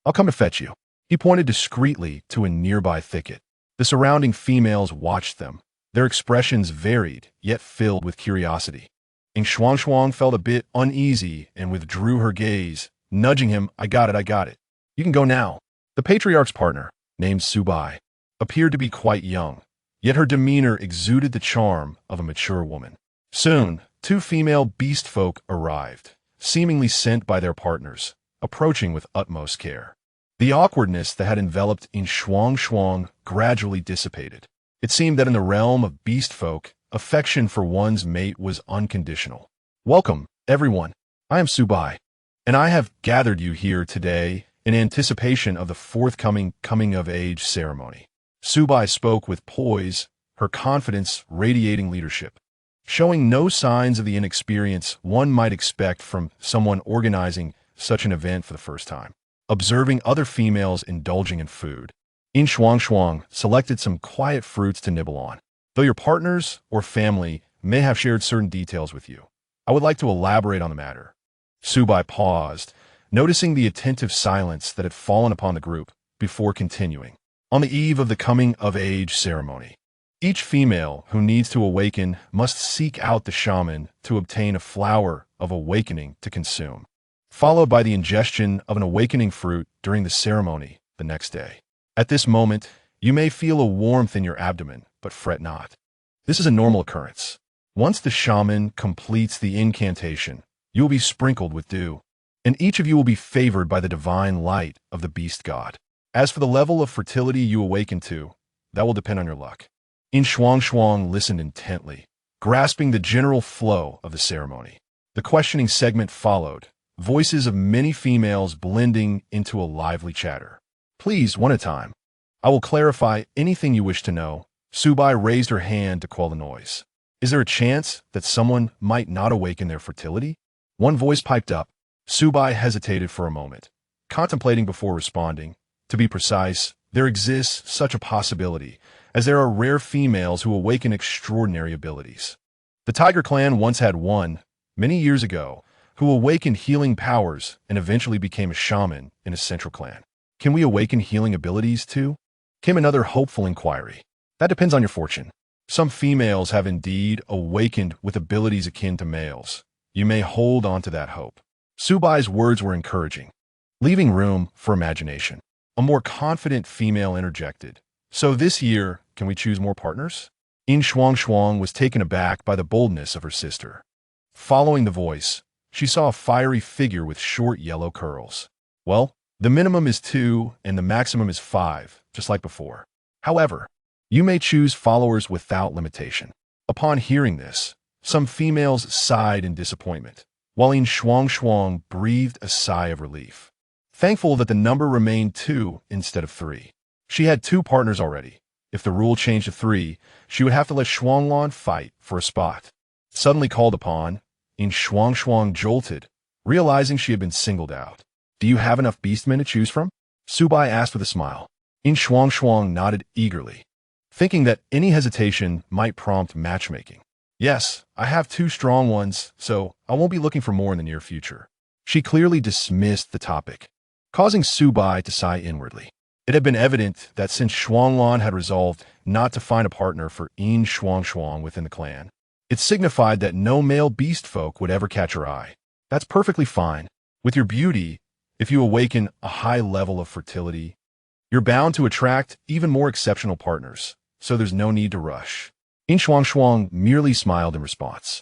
I'll come to fetch you. He pointed discreetly to a nearby thicket. The surrounding females watched them. Their expressions varied, yet filled with curiosity. Yin Shuangshuang felt a bit uneasy and withdrew her gaze, nudging him. I got it. You can go now. The patriarch's partner, named Subai, appeared to be quite young, yet her demeanor exuded the charm of a mature woman. Soon, 2 female beast folk arrived, seemingly sent by their partners, approaching with utmost care. The awkwardness that had enveloped Yin Shuangshuang gradually dissipated. It seemed that in the realm of beast folk, affection for one's mate was unconditional. Welcome, everyone. I am Subai, and I have gathered you here today in anticipation of the forthcoming coming-of-age ceremony. Subai spoke with poise, her confidence radiating leadership, showing no signs of the inexperience one might expect from someone organizing such an event for the first time. Observing other females indulging in food, Yin Shuangshuang selected some quiet fruits to nibble on. Though your partners or family may have shared certain details with you, I would like to elaborate on the matter. Subai paused, noticing the attentive silence that had fallen upon the group before continuing. On the eve of the coming-of-age ceremony, each female who needs to awaken must seek out the shaman to obtain a flower of awakening to consume, followed by the ingestion of an awakening fruit during the ceremony the next day. At this moment, you may feel a warmth in your abdomen, but fret not. This is a normal occurrence. Once the shaman completes the incantation, you will be sprinkled with dew, and each of you will be favored by the divine light of the beast god. As for the level of fertility you awaken to, that will depend on your luck. Yin Shuangshuang listened intently, grasping the general flow of the ceremony. The questioning segment followed, voices of many females blending into a lively chatter. Please, one at a time. I will clarify anything you wish to know. Subai raised her hand to quell the noise. Is there a chance that someone might not awaken their fertility? One voice piped up. Subai hesitated for a moment, contemplating before responding. To be precise, there exists such a possibility, as there are rare females who awaken extraordinary abilities. The Tiger clan once had one, many years ago, who awakened healing powers and eventually became a shaman in a central clan. Can we awaken healing abilities too? Came another hopeful inquiry. That depends on your fortune. Some females have indeed awakened with abilities akin to males. You may hold on to that hope. Subai's words were encouraging, leaving room for imagination. A more confident female interjected. So this year, can we choose more partners? Yin Shuangshuang was taken aback by the boldness of her sister. Following the voice, she saw a fiery figure with short yellow curls. Well, the minimum is 2 and the maximum is 5, just like before. However, you may choose followers without limitation. Upon hearing this, some females sighed in disappointment, while Yin Shuangshuang breathed a sigh of relief, thankful that the number remained 2 instead of 3. She had 2 partners already. If the rule changed to 3, she would have to let Shuanglan fight for a spot. Suddenly called upon, Yin Shuangshuang jolted, realizing she had been singled out. Do you have enough beastmen to choose from? Subai asked with a smile. Yin Shuangshuang nodded eagerly, thinking that any hesitation might prompt matchmaking. Yes, I have 2 strong ones, so I won't be looking for more in the near future. She clearly dismissed the topic, causing Subai to sigh inwardly. It had been evident that since Shuanglan had resolved not to find a partner for Yin Shuangshuang within the clan, it signified that no male beast folk would ever catch her eye. That's perfectly fine. With your beauty, if you awaken a high level of fertility, you're bound to attract even more exceptional partners, so there's no need to rush. Yin Shuangshuang merely smiled in response.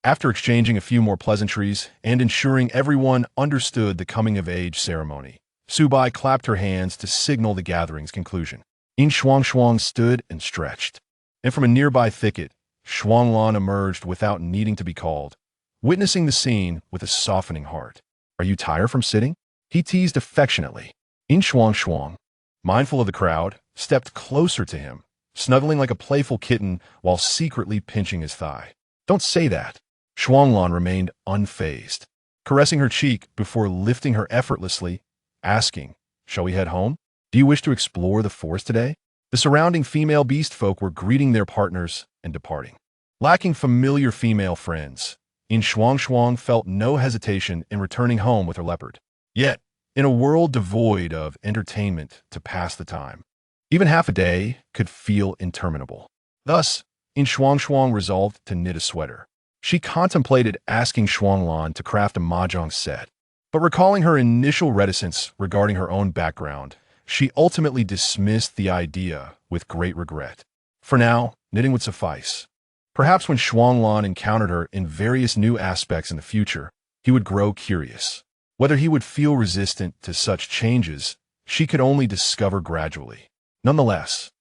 After exchanging a few more pleasantries and ensuring everyone understood the coming-of-age ceremony, Subai clapped her hands to signal the gathering's conclusion. Yin Shuangshuang stood and stretched, and from a nearby thicket, Shuanglan emerged without needing to be called, witnessing the scene with a softening heart. Are you tired from sitting? He teased affectionately. Yin Shuangshuang, mindful of the crowd, stepped closer to him, snuggling like a playful kitten while secretly pinching his thigh. Don't say that. Shuanglan remained unfazed, caressing her cheek before lifting her effortlessly, asking, shall we head home? Do you wish to explore the forest today? The surrounding female beast folk were greeting their partners and departing. Lacking familiar female friends, Yin Shuangshuang felt no hesitation in returning home with her leopard. Yet, in a world devoid of entertainment to pass the time, even half a day could feel interminable. Thus, Yin Shuangshuang resolved to knit a sweater. She contemplated asking Shuanglan to craft a mahjong set, but recalling her initial reticence regarding her own background, she ultimately dismissed the idea with great regret. For now, knitting would suffice. Perhaps when Shuanglan encountered her in various new aspects in the future, he would grow curious. Whether he would feel resistant to such changes, she could only discover gradually. Nonetheless,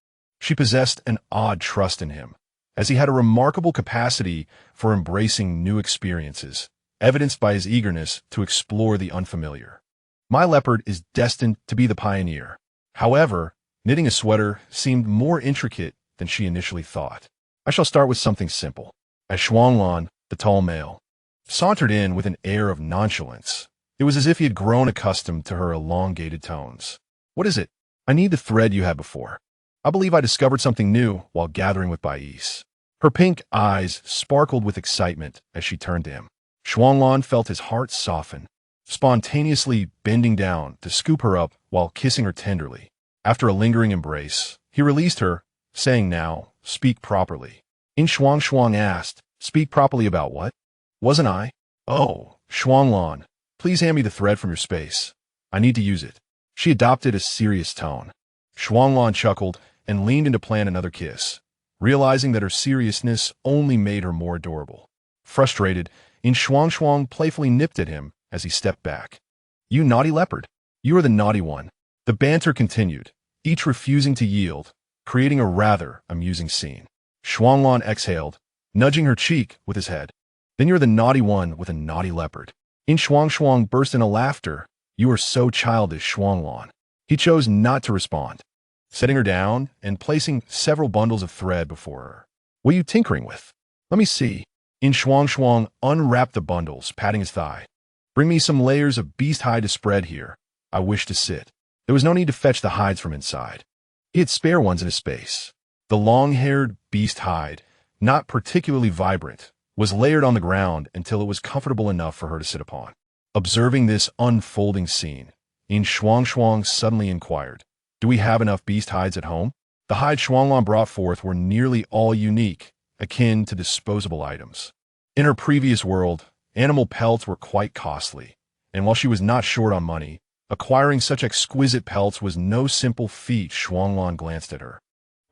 she possessed an odd trust in him, as he had a remarkable capacity for embracing new experiences, evidenced by his eagerness to explore the unfamiliar. My leopard is destined to be the pioneer. However, knitting a sweater seemed more intricate than she initially thought. I shall start with something simple. As Shuanglan, the tall male, sauntered in with an air of nonchalance, it was as if he had grown accustomed to her elongated tones. What is it? I need the thread you had before. I believe I discovered something new while gathering with Bais. Her pink eyes sparkled with excitement as she turned to him. Shuanglan felt his heart soften. spontaneously bending down to scoop her up while kissing her tenderly. After a lingering embrace, he released her, saying, "Now, speak properly." Yin Shuangshuang asked, "Speak properly about what? Wasn't I?" "Oh, Shuanglan, please hand me the thread from your space. I need to use it." She adopted a serious tone. Shuanglan chuckled and leaned in to plan another kiss, realizing that her seriousness only made her more adorable. Frustrated, Yin Shuangshuang playfully nipped at him as he stepped back. "You naughty leopard. You are the naughty one." The banter continued, each refusing to yield, creating a rather amusing scene. Shuanglan exhaled, nudging her cheek with his head. "Then you're the naughty one with a naughty leopard." Yin Shuangshuang burst into laughter. "You are so childish, Shuanglan." He chose not to respond, setting her down and placing several bundles of thread before her. "What are you tinkering with? Let me see." Yin Shuangshuang unwrapped the bundles, patting his thigh. "Bring me some layers of beast hide to spread here. I wish to sit." There was no need to fetch the hides from inside. He had spare ones in his space. The long-haired beast hide, not particularly vibrant, was layered on the ground until it was comfortable enough for her to sit upon. Observing this unfolding scene, Yin Shuangshuang suddenly inquired, "Do we have enough beast hides at home?" The hides Shuanglan brought forth were nearly all unique, akin to disposable items. In her previous world, animal pelts were quite costly, and while she was not short on money, acquiring such exquisite pelts was no simple feat. Shuanglan glanced at her.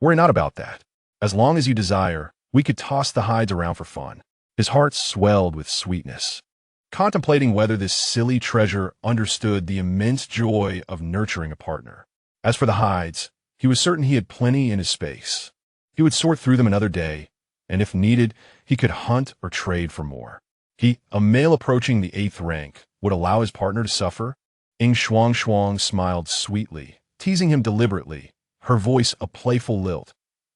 "Worry not about that. As long as you desire, we could toss the hides around for fun." His heart swelled with sweetness, contemplating whether this silly treasure understood the immense joy of nurturing a partner. As for the hides, he was certain he had plenty in his space. He would sort through them another day, and if needed, he could hunt or trade for more. He, a male approaching the 8th rank, would allow his partner to suffer? Yin Shuangshuang smiled sweetly, teasing him deliberately, her voice a playful lilt.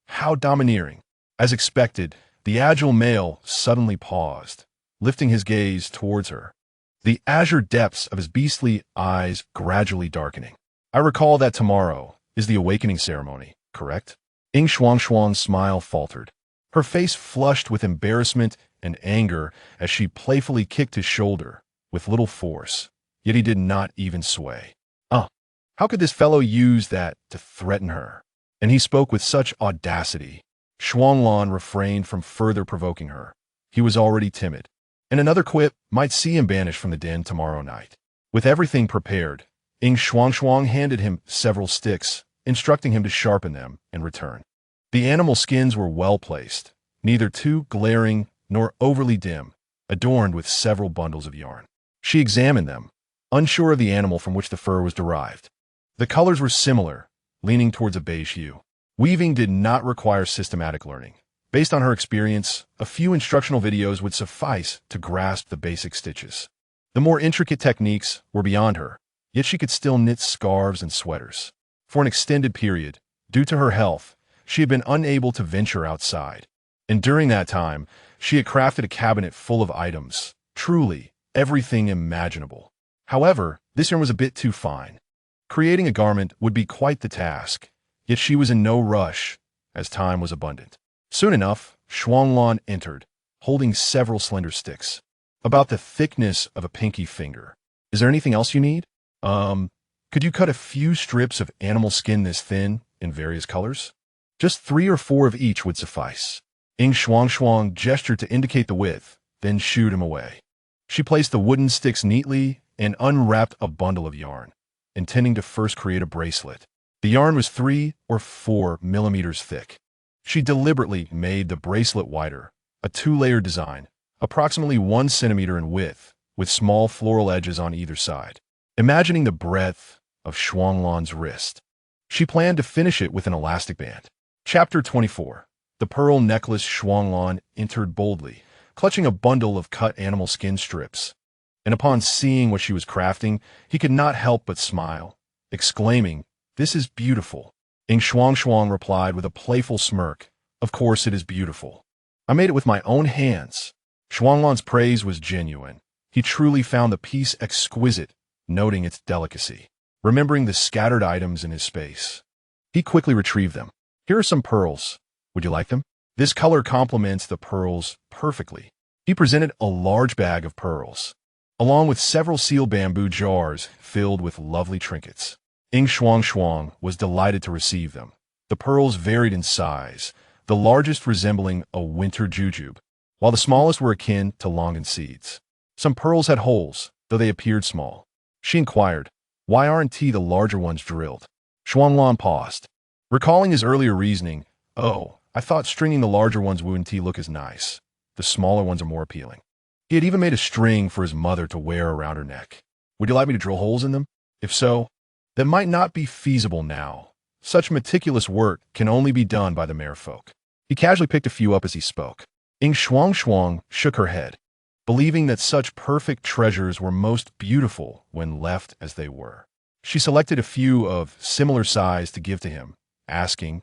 How domineering! As expected, the agile male suddenly paused, lifting his gaze towards her, the azure depths of his beastly eyes gradually darkening. "I recall that tomorrow is the awakening ceremony, correct?" Yin Shuangshuang's smile faltered. Her face flushed with embarrassment and anger as she playfully kicked his shoulder, with little force, yet he did not even sway. How could this fellow use that to threaten her? And he spoke with such audacity. Shuanglan refrained from further provoking her. He was already timid, and another quip might see him banished from the den tomorrow night. With everything prepared, Yin Shuangshuang handed him several sticks, instructing him to sharpen them in return. The animal skins were well placed, neither too glaring nor overly dim, adorned with several bundles of yarn. She examined them, unsure of the animal from which the fur was derived. The colors were similar, leaning towards a beige hue. Weaving did not require systematic learning. Based on her experience, a few instructional videos would suffice to grasp the basic stitches. The more intricate techniques were beyond her, yet she could still knit scarves and sweaters. For an extended period, due to her health, she had been unable to venture outside. And during that time, she had crafted a cabinet full of items, truly everything imaginable. However, this yarn was a bit too fine. Creating a garment would be quite the task, yet she was in no rush, as time was abundant. Soon enough, Shuanglan entered, holding several slender sticks, about the thickness of a pinky finger. "Is there anything else you need? Could you cut a few strips of animal skin this thin, in various colors?" "Just 3 or 4 of each would suffice." Yin Shuangshuang gestured to indicate the width, then shooed him away. She placed the wooden sticks neatly and unwrapped a bundle of yarn, intending to first create a bracelet. The yarn was 3 or 4 millimeters thick. She deliberately made the bracelet wider, a 2-layer design, approximately 1 centimeter in width, with small floral edges on either side. Imagining the breadth of Shuanglan's wrist, she planned to finish it with an elastic band. Chapter 24. The pearl necklace. Shuanglan entered boldly, clutching a bundle of cut animal skin strips. And upon seeing what she was crafting, he could not help but smile, exclaiming, "This is beautiful." Yin Shuangshuang replied with a playful smirk, "Of course it is beautiful. I made it with my own hands." Shuanglan's praise was genuine. He truly found the piece exquisite, noting its delicacy. Remembering the scattered items in his space, he quickly retrieved them. "Here are some pearls. Would you like them? This color complements the pearls perfectly." He presented a large bag of pearls. along with several sealed bamboo jars filled with lovely trinkets. Yin Shuangshuang was delighted to receive them. The pearls varied in size, the largest resembling a winter jujube, while the smallest were akin to longan seeds. Some pearls had holes, though they appeared small. She inquired, "Why aren't the larger ones drilled?" Shuanglan paused, recalling his earlier reasoning. "Oh, I thought stringing the larger ones wouldn't look as nice. The smaller ones are more appealing." He had even made a string for his mother to wear around her neck. "Would you like me to drill holes in them? If so, that might not be feasible now. Such meticulous work can only be done by the merfolk." He casually picked a few up as he spoke. Yin Shuangshuang shook her head, believing that such perfect treasures were most beautiful when left as they were. She selected a few of similar size to give to him, asking,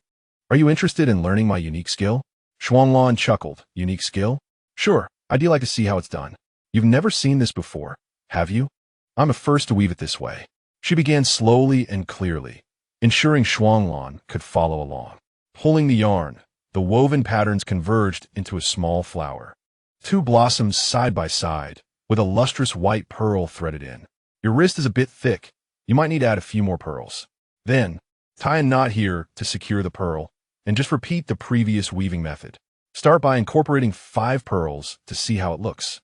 "Are you interested in learning my unique skill?" Shuanglan chuckled. "Unique skill? Sure, I'd like to see how it's done. You've never seen this before, have you? I'm a first to weave it this way." She began slowly and clearly, ensuring Shuanglan could follow along. Pulling the yarn, the woven patterns converged into a small flower. Two blossoms side by side, with a lustrous white pearl threaded in. "Your wrist is a bit thick. You might need to add a few more pearls. Then, tie a knot here to secure the pearl, and just repeat the previous weaving method. Start by incorporating 5 pearls to see how it looks.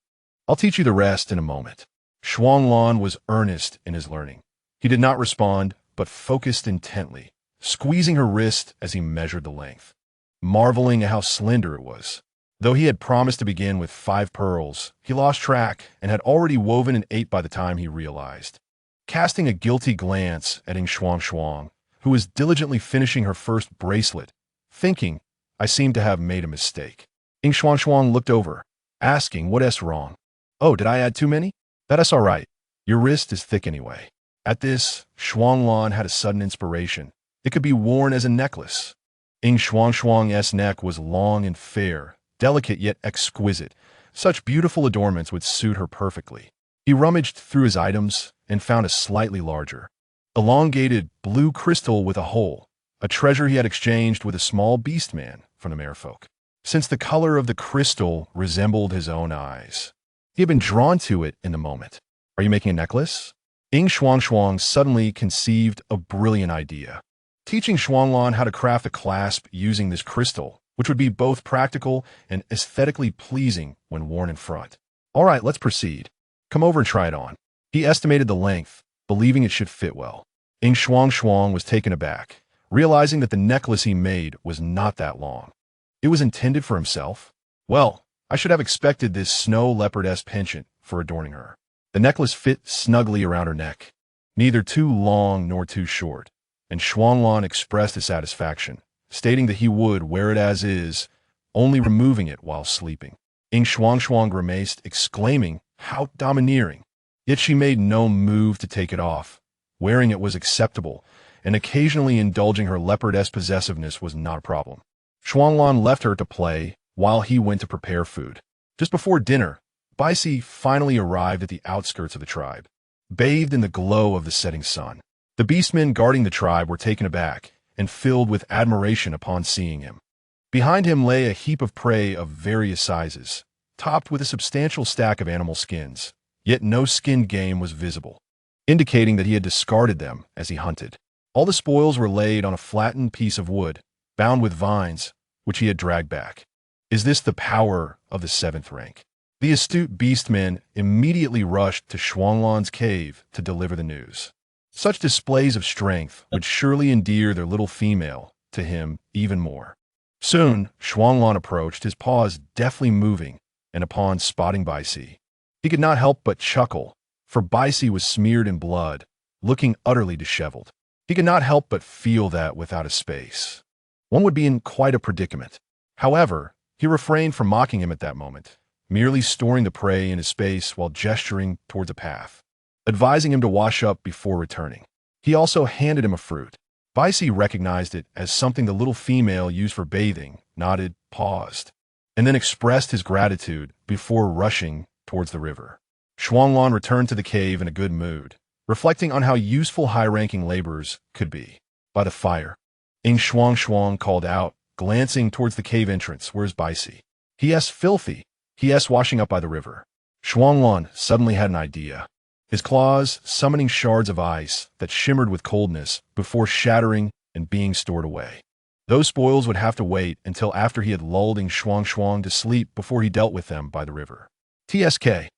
I'll teach you the rest in a moment." Shuanglan was earnest in his learning. He did not respond, but focused intently, squeezing her wrist as he measured the length, marveling at how slender it was. Though he had promised to begin with 5 pearls, he lost track and had already woven an 8 by the time he realized. Casting a guilty glance at Yin Shuangshuang, who was diligently finishing her first bracelet, thinking, "I seem to have made a mistake." Yin Shuangshuang looked over, asking, "What's wrong?" "Oh, did I add too many?" "That's all right. Your wrist is thick anyway." At this, Shuanglan had a sudden inspiration. It could be worn as a necklace. Yin Shuangshuang's neck was long and fair, delicate yet exquisite. Such beautiful adornments would suit her perfectly. He rummaged through his items and found a slightly larger, elongated blue crystal with a hole, a treasure he had exchanged with a small beast man from the merfolk. Since the color of the crystal resembled his own eyes, he had been drawn to it in the moment. "Are you making a necklace?" Yin Shuangshuang suddenly conceived a brilliant idea. Teaching Shuanglan how to craft a clasp using this crystal, which would be both practical and aesthetically pleasing when worn in front. "All right, let's proceed. Come over and try it on." He estimated the length, believing it should fit well. Yin Shuangshuang was taken aback, realizing that the necklace he made was not that long. It was intended for himself? Well, I should have expected this snow leopard-esque penchant for adorning her. The necklace fit snugly around her neck, neither too long nor too short, and Shuanglan expressed his satisfaction, stating that he would wear it as is, only removing it while sleeping. Yin Shuangshuang grimaced, exclaiming, "How domineering!" Yet she made no move to take it off. Wearing it was acceptable, and occasionally indulging her leopard-esque possessiveness was not a problem. Shuanglan left her to play while he went to prepare food. Just before dinner, Baisi finally arrived at the outskirts of the tribe, bathed in the glow of the setting sun. The beastmen guarding the tribe were taken aback and filled with admiration upon seeing him. Behind him lay a heap of prey of various sizes, topped with a substantial stack of animal skins, yet no skinned game was visible, indicating that he had discarded them as he hunted. All the spoils were laid on a flattened piece of wood, bound with vines, which he had dragged back. Is this the power of the 7th rank? The astute beastmen immediately rushed to Shuanglan's cave to deliver the news. Such displays of strength would surely endear their little female to him even more. Soon, Shuanglan approached, his paws deftly moving, and upon spotting Baisi, he could not help but chuckle, for Baisi was smeared in blood, looking utterly disheveled. He could not help but feel that without a space, one would be in quite a predicament. However, he refrained from mocking him at that moment, merely storing the prey in his space while gesturing towards a path, advising him to wash up before returning. He also handed him a fruit. Baisi recognized it as something the little female used for bathing, nodded, paused, and then expressed his gratitude before rushing towards the river. Shuanglan returned to the cave in a good mood, reflecting on how useful high-ranking laborers could be. By the fire, Yin Shuangshuang called out, glancing towards the cave entrance. "Where's Baisi?" "He is filthy. He is washing up by the river." Shuanglan suddenly had an idea. His claws summoning shards of ice that shimmered with coldness before shattering and being stored away. Those spoils would have to wait until after he had lulled Yin Shuangshuang to sleep before he dealt with them by the river. TSK.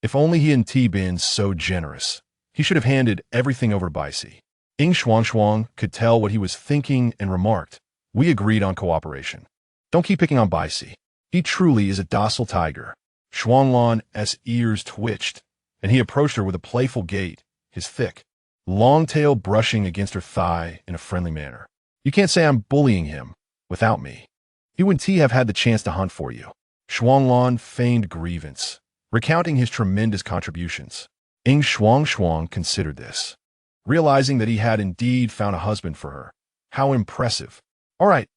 If only he hadn't been so generous. He should have handed everything over to Baici. Yin Shuangshuang could tell what he was thinking and remarked, "We agreed on cooperation. Don't keep picking on Baici. He truly is a docile tiger." Shuanglan's ears twitched, and he approached her with a playful gait, his thick, long tail brushing against her thigh in a friendly manner. "You can't say I'm bullying him without me. He wouldn't have had the chance to hunt for you." Shuanglan feigned grievance, recounting his tremendous contributions. Yin Shuangshuang considered this, realizing that he had indeed found a husband for her. How impressive. All right,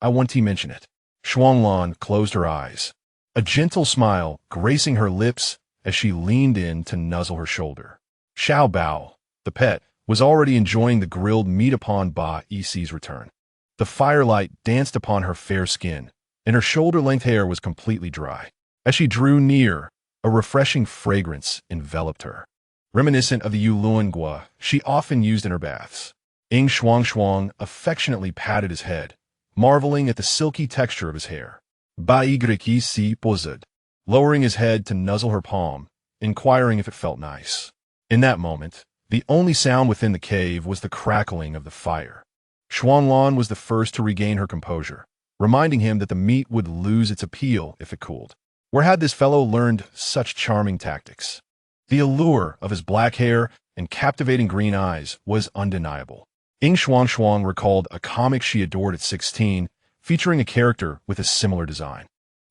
I won't mention it." Shuanglan closed her eyes, a gentle smile gracing her lips as she leaned in to nuzzle her shoulder. Xiao Bao, the pet, was already enjoying the grilled meat upon Bai's return. The firelight danced upon her fair skin, and her shoulder-length hair was completely dry. As she drew near, a refreshing fragrance enveloped her, reminiscent of the Yuluangua she often used in her baths. Yin Shuangshuang affectionately patted his head, marveling at the silky texture of his hair. Baici posed, lowering his head to nuzzle her palm, inquiring if it felt nice. In that moment, the only sound within the cave was the crackling of the fire. Shuanglan was the first to regain her composure, reminding him that the meat would lose its appeal if it cooled. Where had this fellow learned such charming tactics? The allure of his black hair and captivating green eyes was undeniable. Yin Shuangshuang recalled a comic she adored at 16, featuring a character with a similar design.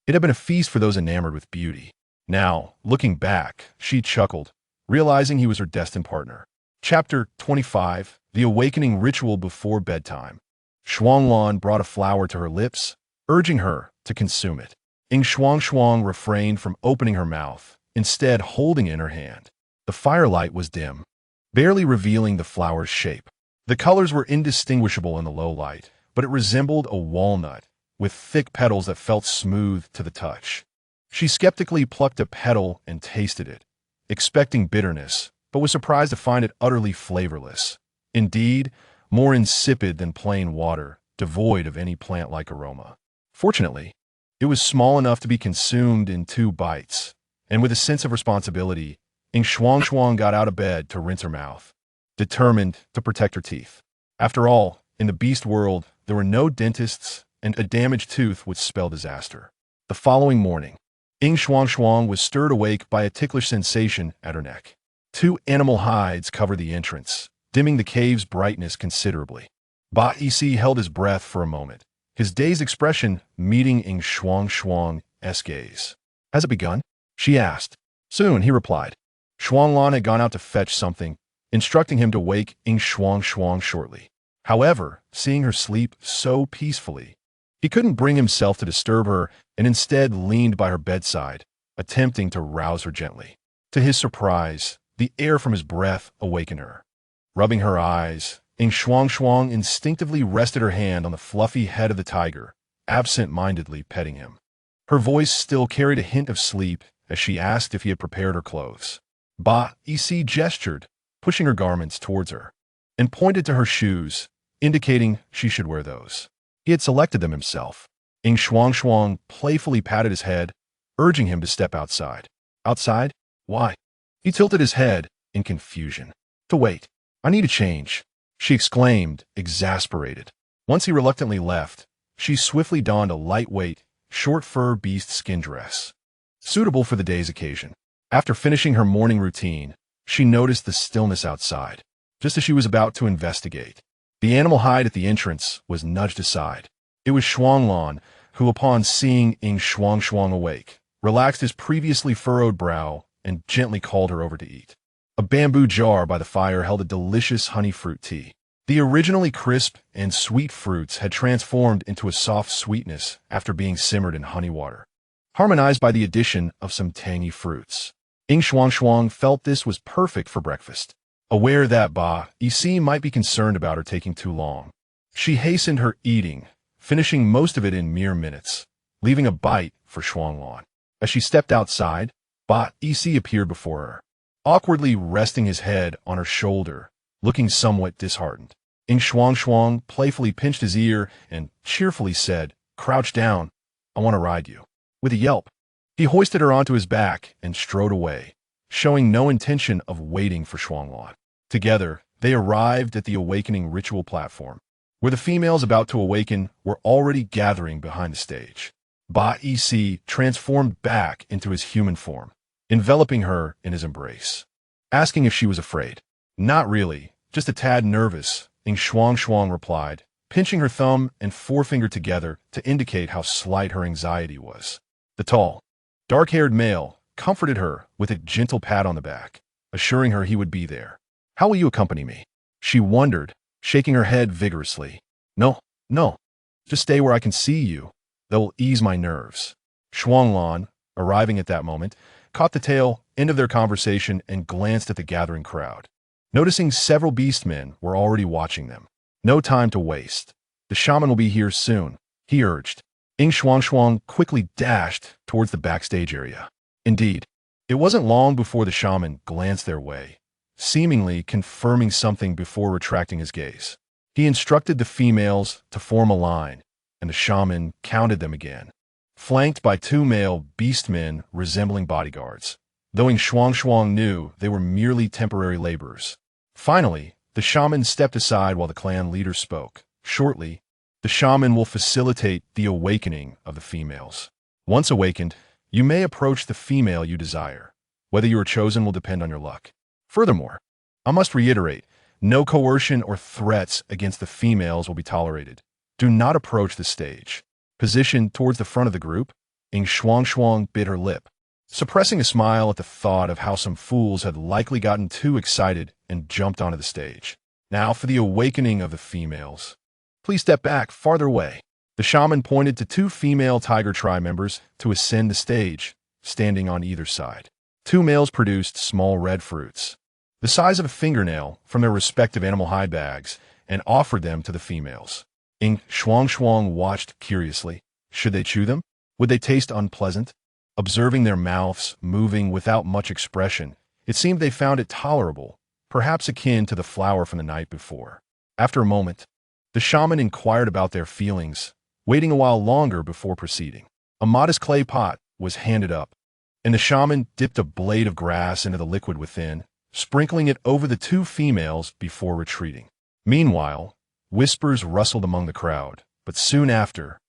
It had been a feast for those enamored with beauty. Now, looking back, she chuckled, realizing he was her destined partner. Chapter 25, The Awakening Ritual Before Bedtime. Shuanglan brought a flower to her lips, urging her to consume it. Yin Shuangshuang refrained from opening her mouth, instead holding it in her hand. The firelight was dim, barely revealing the flower's shape. The colors were indistinguishable in the low light, but it resembled a walnut, with thick petals that felt smooth to the touch. She skeptically plucked a petal and tasted it, expecting bitterness, but was surprised to find it utterly flavorless. Indeed, more insipid than plain water, devoid of any plant-like aroma. Fortunately, it was small enough to be consumed in 2 bites, and with a sense of responsibility, Yin Shuangshuang got out of bed to rinse her mouth, determined to protect her teeth. After all, in the beast world, there were no dentists, and a damaged tooth would spell disaster. The following morning, Yin Shuangshuang was stirred awake by a ticklish sensation at her neck. 2 animal hides covered the entrance, dimming the cave's brightness considerably. Baici held his breath for a moment, his dazed expression meeting Yin Shuangshuang's gaze. "Has it begun?" she asked. "Soon," he replied. Shuanglan had gone out to fetch something, instructing him to wake Yin Shuangshuang shortly. However, seeing her sleep so peacefully, he couldn't bring himself to disturb her and instead leaned by her bedside, attempting to rouse her gently. To his surprise, the air from his breath awakened her. Rubbing her eyes, Yin Shuangshuang instinctively rested her hand on the fluffy head of the tiger, absent-mindedly petting him. Her voice still carried a hint of sleep as she asked if he had prepared her clothes. Baici gestured, pushing her garments towards her, and pointed to her shoes, indicating she should wear those. He had selected them himself. Yin Shuangshuang playfully patted his head, urging him to step outside. "Outside? Why?" He tilted his head in confusion. "To wait. I need a change," she exclaimed, exasperated. Once he reluctantly left, she swiftly donned a lightweight, short-fur beast skin dress, suitable for the day's occasion. After finishing her morning routine, she noticed the stillness outside. Just as she was about to investigate, the animal hide at the entrance was nudged aside. It was Shuanglan, who upon seeing Yin Shuangshuang awake, relaxed his previously furrowed brow and gently called her over to eat. A bamboo jar by the fire held a delicious honey fruit tea. The originally crisp and sweet fruits had transformed into a soft sweetness after being simmered in honey water, harmonized by the addition of some tangy fruits. Yin Shuangshuang felt this was perfect for breakfast. Aware that Baici might be concerned about her taking too long, she hastened her eating, finishing most of it in mere minutes, leaving a bite for Shuanglan. As she stepped outside, EC appeared before her, awkwardly resting his head on her shoulder, looking somewhat disheartened. Yin Shuangshuang playfully pinched his ear and cheerfully said, "Crouch down. I want to ride you." With a yelp, he hoisted her onto his back and strode away, showing no intention of waiting for Shuanglan. Together, they arrived at the awakening ritual platform, where the females about to awaken were already gathering behind the stage. EC transformed back into his human form, enveloping her in his embrace, asking if she was afraid. "Not really, just a tad nervous," Yin Shuangshuang replied, pinching her thumb and forefinger together to indicate how slight her anxiety was. The tall, dark-haired male comforted her with a gentle pat on the back, assuring her he would be there. "How will you accompany me?" she wondered, shaking her head vigorously. No, just stay where I can see you. That will ease my nerves." Shuanglan, arriving at that moment, caught the tail end of their conversation and glanced at the gathering crowd. Noticing several beastmen were already watching them. "No time to waste. The shaman will be here soon," he urged. Yin Shuangshuang quickly dashed towards the backstage area. Indeed, it wasn't long before the shaman glanced their way, seemingly confirming something before retracting his gaze. He instructed the females to form a line, and the shaman counted them again, flanked by two male beastmen resembling bodyguards, though Yin Shuangshuang knew they were merely temporary laborers. Finally, the shaman stepped aside while the clan leader spoke. "Shortly, the shaman will facilitate the awakening of the females. Once awakened, you may approach the female you desire. Whether you are chosen will depend on your luck. Furthermore, I must reiterate, no coercion or threats against the females will be tolerated. Do not approach the stage." Positioned towards the front of the group, Yin Shuangshuang bit her lip, suppressing a smile at the thought of how some fools had likely gotten too excited and jumped onto the stage. "Now for the awakening of the females. Please step back, farther away." The shaman pointed to two female tiger tribe members to ascend the stage, standing on either side. Two males produced small red fruits, the size of a fingernail, from their respective animal hide bags, and offered them to the females. Yin Shuangshuang watched curiously. Should they chew them? Would they taste unpleasant? Observing their mouths moving without much expression, it seemed they found it tolerable, perhaps akin to the flower from the night before. After a moment, the shaman inquired about their feelings, waiting a while longer before proceeding. A modest clay pot was handed up, and the shaman dipped a blade of grass into the liquid within, sprinkling it over the two females before retreating. Meanwhile, whispers rustled among the crowd, but soon after,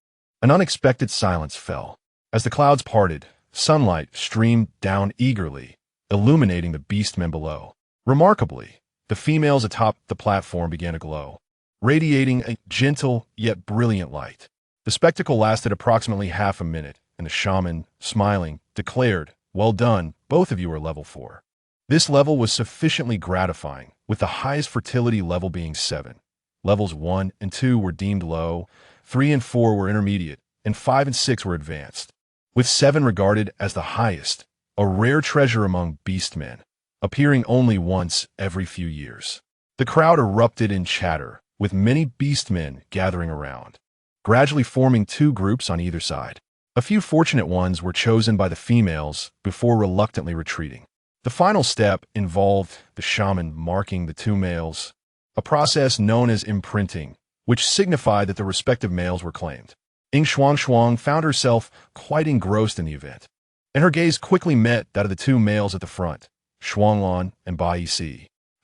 an unexpected silence fell. As the clouds parted, sunlight streamed down eagerly, illuminating the beastmen below. Remarkably, the females atop the platform began to glow, radiating a gentle yet brilliant light. The spectacle lasted approximately half a minute, and the shaman, smiling, declared, "Well done, both of you are level 4. This level was sufficiently gratifying, with the highest fertility level being 7. Levels 1 and 2 were deemed low, 3 and 4 were intermediate, and 5 and 6 were advanced, with 7 regarded as the highest, a rare treasure among beastmen, appearing only once every few years. The crowd erupted in chatter, with many beastmen gathering around, gradually forming two groups on either side. A few fortunate ones were chosen by the females before reluctantly retreating. The final step involved the shaman marking the two males, a process known as imprinting, which signified that the respective males were claimed. Yin Shuangshuang found herself quite engrossed in the event, and her gaze quickly met that of the two males at the front, Shuanglan and Bai.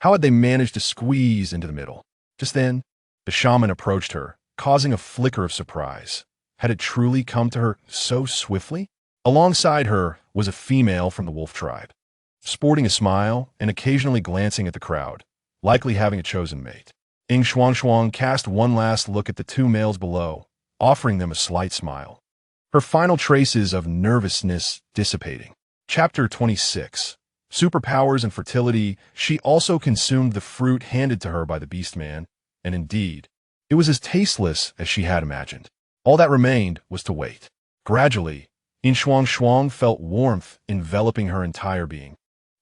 How had they managed to squeeze into the middle? Just then, the shaman approached her, causing a flicker of surprise. Had it truly come to her so swiftly? Alongside her was a female from the wolf tribe, sporting a smile and occasionally glancing at the crowd, likely having a chosen mate. Yin Shuangshuang cast one last look at the two males below, offering them a slight smile, her final traces of nervousness dissipating. Chapter 26. Superpowers and Fertility. She also consumed the fruit handed to her by the beastman, and indeed, it was as tasteless as she had imagined. All that remained was to wait. Gradually, Yin Shuangshuang felt warmth enveloping her entire being,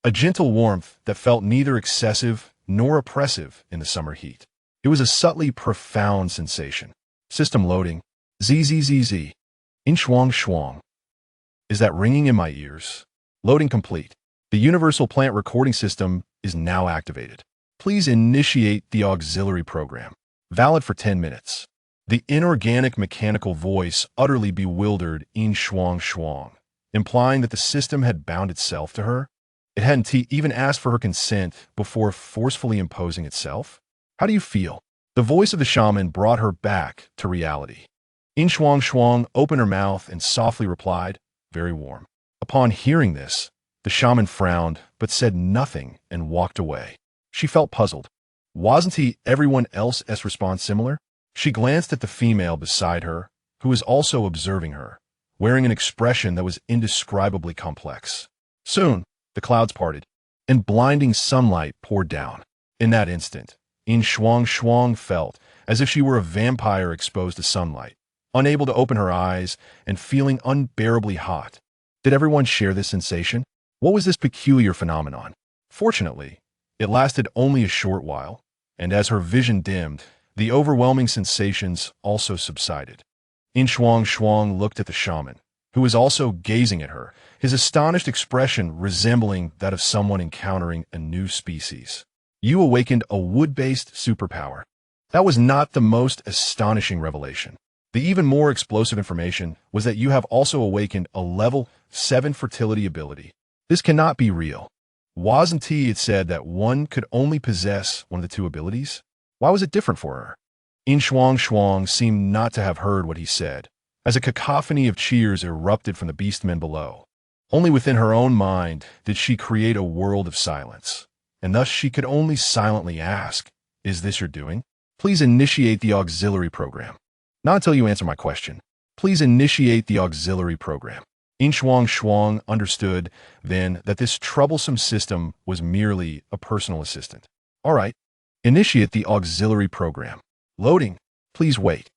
a gentle warmth that felt neither excessive nor oppressive in the summer heat. It was a subtly profound sensation. System loading. ZZZZ. Yin Shuangshuang. Is that ringing in my ears? Loading complete. The universal plant recording system is now activated. Please initiate the auxiliary program. Valid for 10 minutes. The inorganic mechanical voice utterly bewildered Yin Shuangshuang, implying that the system had bound itself to her. It hadn't even asked for her consent before forcefully imposing itself. How do you feel? The voice of the shaman brought her back to reality. Yin Shuangshuang opened her mouth and softly replied, very warm. Upon hearing this, the shaman frowned but said nothing and walked away. She felt puzzled. Wasn't everyone else's response similar? She glanced at the female beside her, who was also observing her, wearing an expression that was indescribably complex. Soon, the clouds parted, and blinding sunlight poured down. In that instant, Yin Shuangshuang felt as if she were a vampire exposed to sunlight, unable to open her eyes and feeling unbearably hot. Did everyone share this sensation? What was this peculiar phenomenon? Fortunately, it lasted only a short while, and as her vision dimmed, the overwhelming sensations also subsided. Yin Shuangshuang looked at the shaman, who was also gazing at her, his astonished expression resembling that of someone encountering a new species. You awakened a wood-based superpower. That was not the most astonishing revelation. The even more explosive information was that you have also awakened a level 7 fertility ability. This cannot be real. Wasn't it said that one could only possess one of the two abilities? Why was it different for her? Yin Shuangshuang seemed not to have heard what he said, as a cacophony of cheers erupted from the beastmen below. Only within her own mind did she create a world of silence, and thus she could only silently ask, "Is this your doing? Please initiate the auxiliary program." Not until you answer my question. Please initiate the auxiliary program. Yin Shuangshuang understood then that this troublesome system was merely a personal assistant. All right. Initiate the auxiliary program. Loading. Please wait.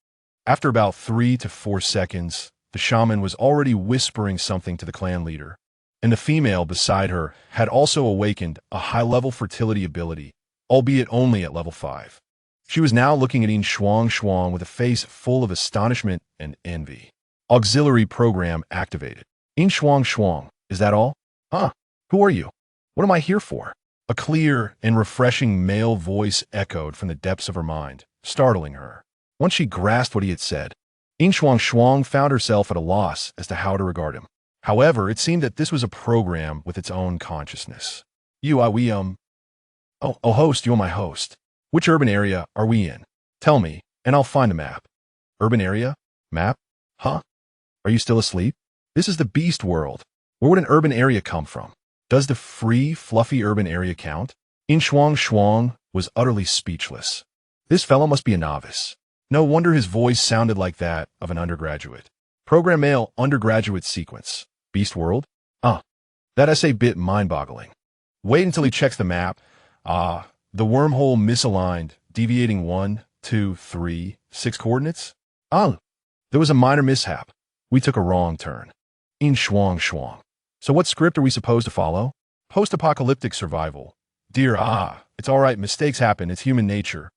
After about 3 to 4 seconds, the shaman was already whispering something to the clan leader, and the female beside her had also awakened a high-level fertility ability, albeit only at level 5. She was now looking at Yin Shuangshuang with a face full of astonishment and envy. Auxiliary program activated. Yin Shuangshuang, is that all? Huh? Who are you? What am I here for? A clear and refreshing male voice echoed from the depths of her mind, startling her. Once she grasped what he had said, Yin Shuangshuang found herself at a loss as to how to regard him. However, it seemed that this was a program with its own consciousness. Host, you're my host. Which urban area are we in? Tell me, and I'll find a map. Urban area? Map? Huh? Are you still asleep? This is the beast world. Where would an urban area come from? Does the free, fluffy urban area count? Yin Shuangshuang was utterly speechless. This fellow must be a novice. No wonder his voice sounded like that of an undergraduate. Program mail undergraduate sequence. Beast world? That essay bit mind-boggling. Wait until he checks the map. The wormhole misaligned, deviating 1, 2, 3, 6 coordinates? There was a minor mishap. We took a wrong turn. Yin Shuangshuang. So what script are we supposed to follow? Post-apocalyptic survival. Dear, it's all right, mistakes happen, it's human nature.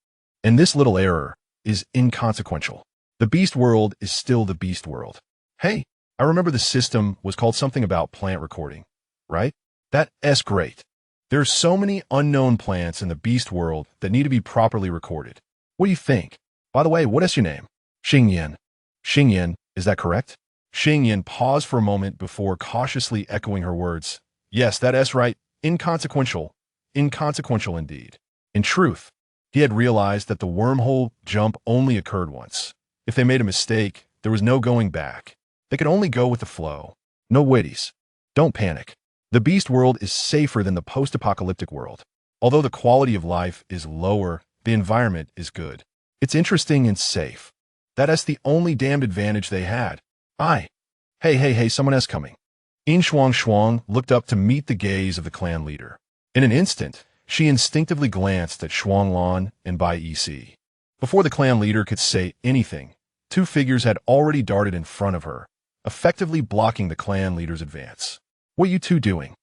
And this little error is inconsequential. The beast world is still the beast world. Hey, I remember the system was called something about plant recording, right? That's great. There's so many unknown plants in the beast world that need to be properly recorded. What do you think? By the way, what is your name? Xingyan. Xingyan, is that correct? Xingyan paused for a moment before cautiously echoing her words. Yes, that's right. Inconsequential. Inconsequential indeed. In truth, he had realized that the wormhole jump only occurred once. If they made a mistake, there was no going back. They could only go with the flow. No witties. Don't panic. The beast world is safer than the post-apocalyptic world. Although the quality of life is lower, the environment is good. It's interesting and safe. That's the only damned advantage they had. Hey, someone else coming. Yin Shuangshuang looked up to meet the gaze of the clan leader. In an instant, she instinctively glanced at Shuanglan and Bai Ec. Before the clan leader could say anything, 2 figures had already darted in front of her, effectively blocking the clan leader's advance. What are you two doing?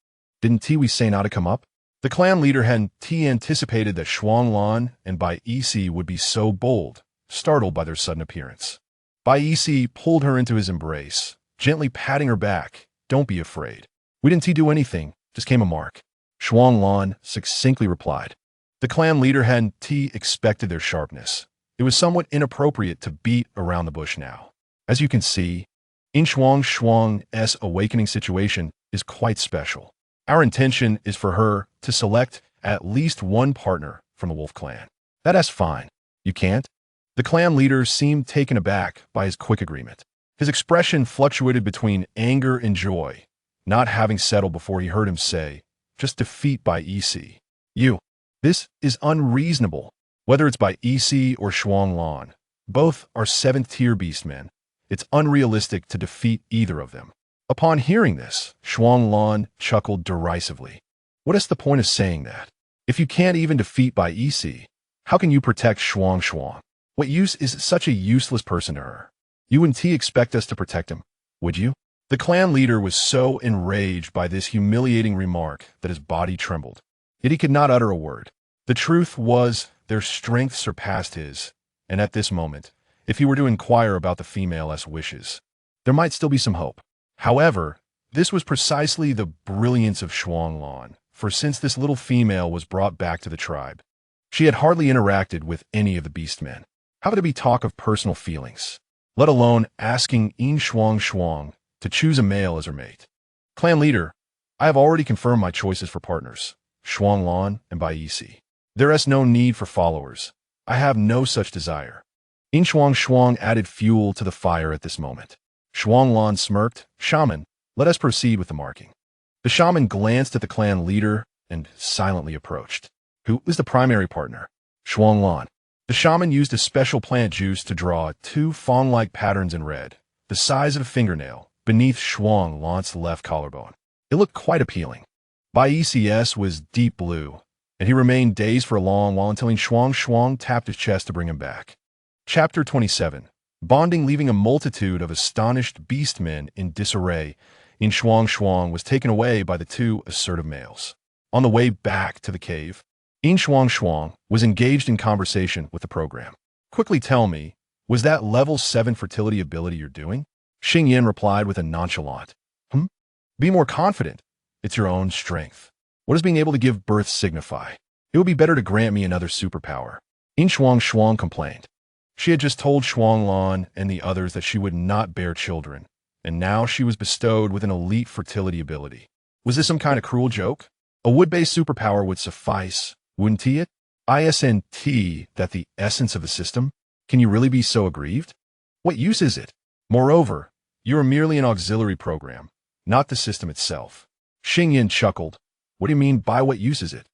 Didn't we say not to come up? The clan leader hadn't anticipated that Shuanglan and Bai Ec would be so bold, startled by their sudden appearance. Bai Ec pulled her into his embrace, gently patting her back. Don't be afraid. We didn't do anything, just came a mark. Shuanglan succinctly replied. The clan leader hadn't expected their sharpness. It was somewhat inappropriate to beat around the bush now. As you can see, Yin Shuangshuang's awakening situation is quite special. Our intention is for her to select at least one partner from the wolf clan. That's fine. You can't? The clan leader seemed taken aback by his quick agreement. His expression fluctuated between anger and joy, not having settled before he heard him say, just defeat by EC. This is unreasonable. Whether it's by EC or Shuanglan, both are 7th-tier beastmen. It's unrealistic to defeat either of them. Upon hearing this, Shuanglan chuckled derisively. What is the point of saying that? If you can't even defeat by EC, how can you protect Shuangshuang? What use is such a useless person to her? You wouldn't expect us to protect him, would you? The clan leader was so enraged by this humiliating remark that his body trembled. Yet he could not utter a word. The truth was their strength surpassed his, and at this moment, if he were to inquire about the female's wishes, there might still be some hope. However, this was precisely the brilliance of Shuanglan, for since this little female was brought back to the tribe, she had hardly interacted with any of the beastmen. How could it be talk of personal feelings, let alone asking Yin Shuangshuang to choose a male as her mate? Clan leader, I have already confirmed my choices for partners, Shuanglan and Baiisi. There is no need for followers. I have no such desire. Yin Shuangshuang added fuel to the fire at this moment. Shuanglan smirked. Shaman, let us proceed with the marking. The shaman glanced at the clan leader and silently approached. Who is the primary partner? Shuanglan. The shaman used a special plant juice to draw 2 fawn-like patterns in red, the size of a fingernail, beneath Shuanglan's left collarbone. It looked quite appealing. Baiisi's was deep blue, and he remained dazed for a long while until Yin Shuangshuang tapped his chest to bring him back. Chapter 27. Bonding. Leaving a multitude of astonished beastmen in disarray, Yin Shuangshuang was taken away by the 2 assertive males. On the way back to the cave, Yin Shuangshuang was engaged in conversation with the program. Quickly tell me, was that level 7 fertility ability you're doing? Xingyan replied with a nonchalant, Be more confident. It's your own strength. What does being able to give birth signify? It would be better to grant me another superpower. Yin Shuangshuang complained. She had just told Shuanglan and the others that she would not bear children, and now she was bestowed with an elite fertility ability. Was this some kind of cruel joke? A wood-based superpower would suffice, wouldn't it? Isn't that the essence of the system? Can you really be so aggrieved? What use is it? Moreover, you are merely an auxiliary program, not the system itself. Xingyan chuckled. What do you mean by what use is it?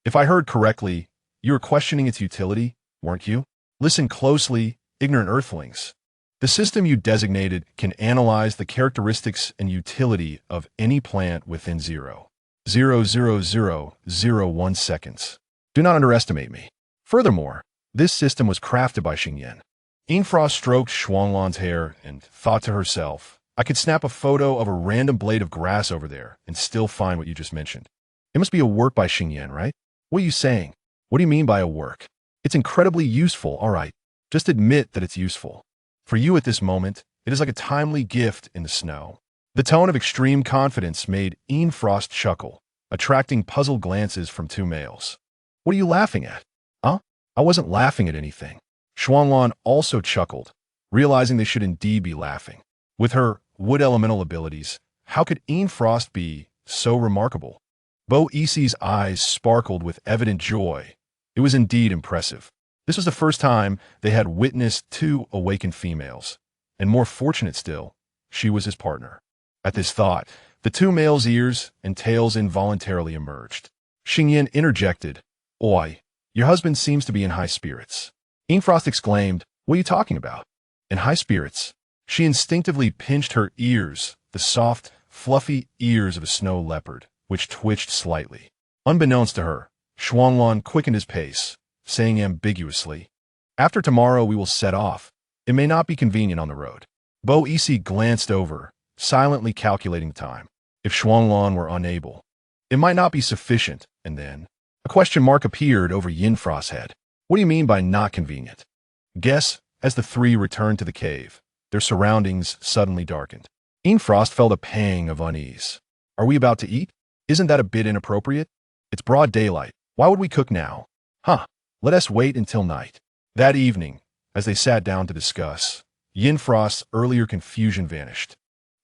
If I heard correctly, you were questioning its utility, weren't you? Listen closely, ignorant earthlings. The system you designated can analyze the characteristics and utility of any plant within 0.00001 seconds. Do not underestimate me. Furthermore, this system was crafted by Xingyan. Infra stroked Shuanglan's hair and thought to herself, I could snap a photo of a random blade of grass over there and still find what you just mentioned. It must be a work by Xingyan, right? What are you saying? What do you mean by a work? It's incredibly useful, all right. Just admit that it's useful. For you at this moment, it is like a timely gift in the snow. The tone of extreme confidence made Ian Frost chuckle, attracting puzzled glances from 2 males. What are you laughing at? Huh? I wasn't laughing at anything. Shuanglan also chuckled, realizing they should indeed be laughing. With her wood elemental abilities, how could Ian Frost be so remarkable? Bo Isi's eyes sparkled with evident joy. It was indeed impressive. This was the first time they had witnessed 2 awakened females, and more fortunate still, she was his partner. At this thought, the 2 males' ears and tails involuntarily emerged. Xingyan interjected, Oi, your husband seems to be in high spirits. Infrost exclaimed, What are you talking about? In high spirits? She instinctively pinched her ears, the soft, fluffy ears of a snow leopard, which twitched slightly. Unbeknownst to her, Shuanglan quickened his pace, saying ambiguously, After tomorrow we will set off. It may not be convenient on the road. Bo Isi glanced over, silently calculating the time. If Shuanglan were unable, it might not be sufficient, and then a question mark appeared over Yin Frost's head. What do you mean by not convenient? Guess, as the 3 returned to the cave, their surroundings suddenly darkened. Yin Frost felt a pang of unease. Are we about to eat? Isn't that a bit inappropriate? It's broad daylight. Why would we cook now? Huh. Let us wait until night. That evening, as they sat down to discuss, Yin Frost's earlier confusion vanished,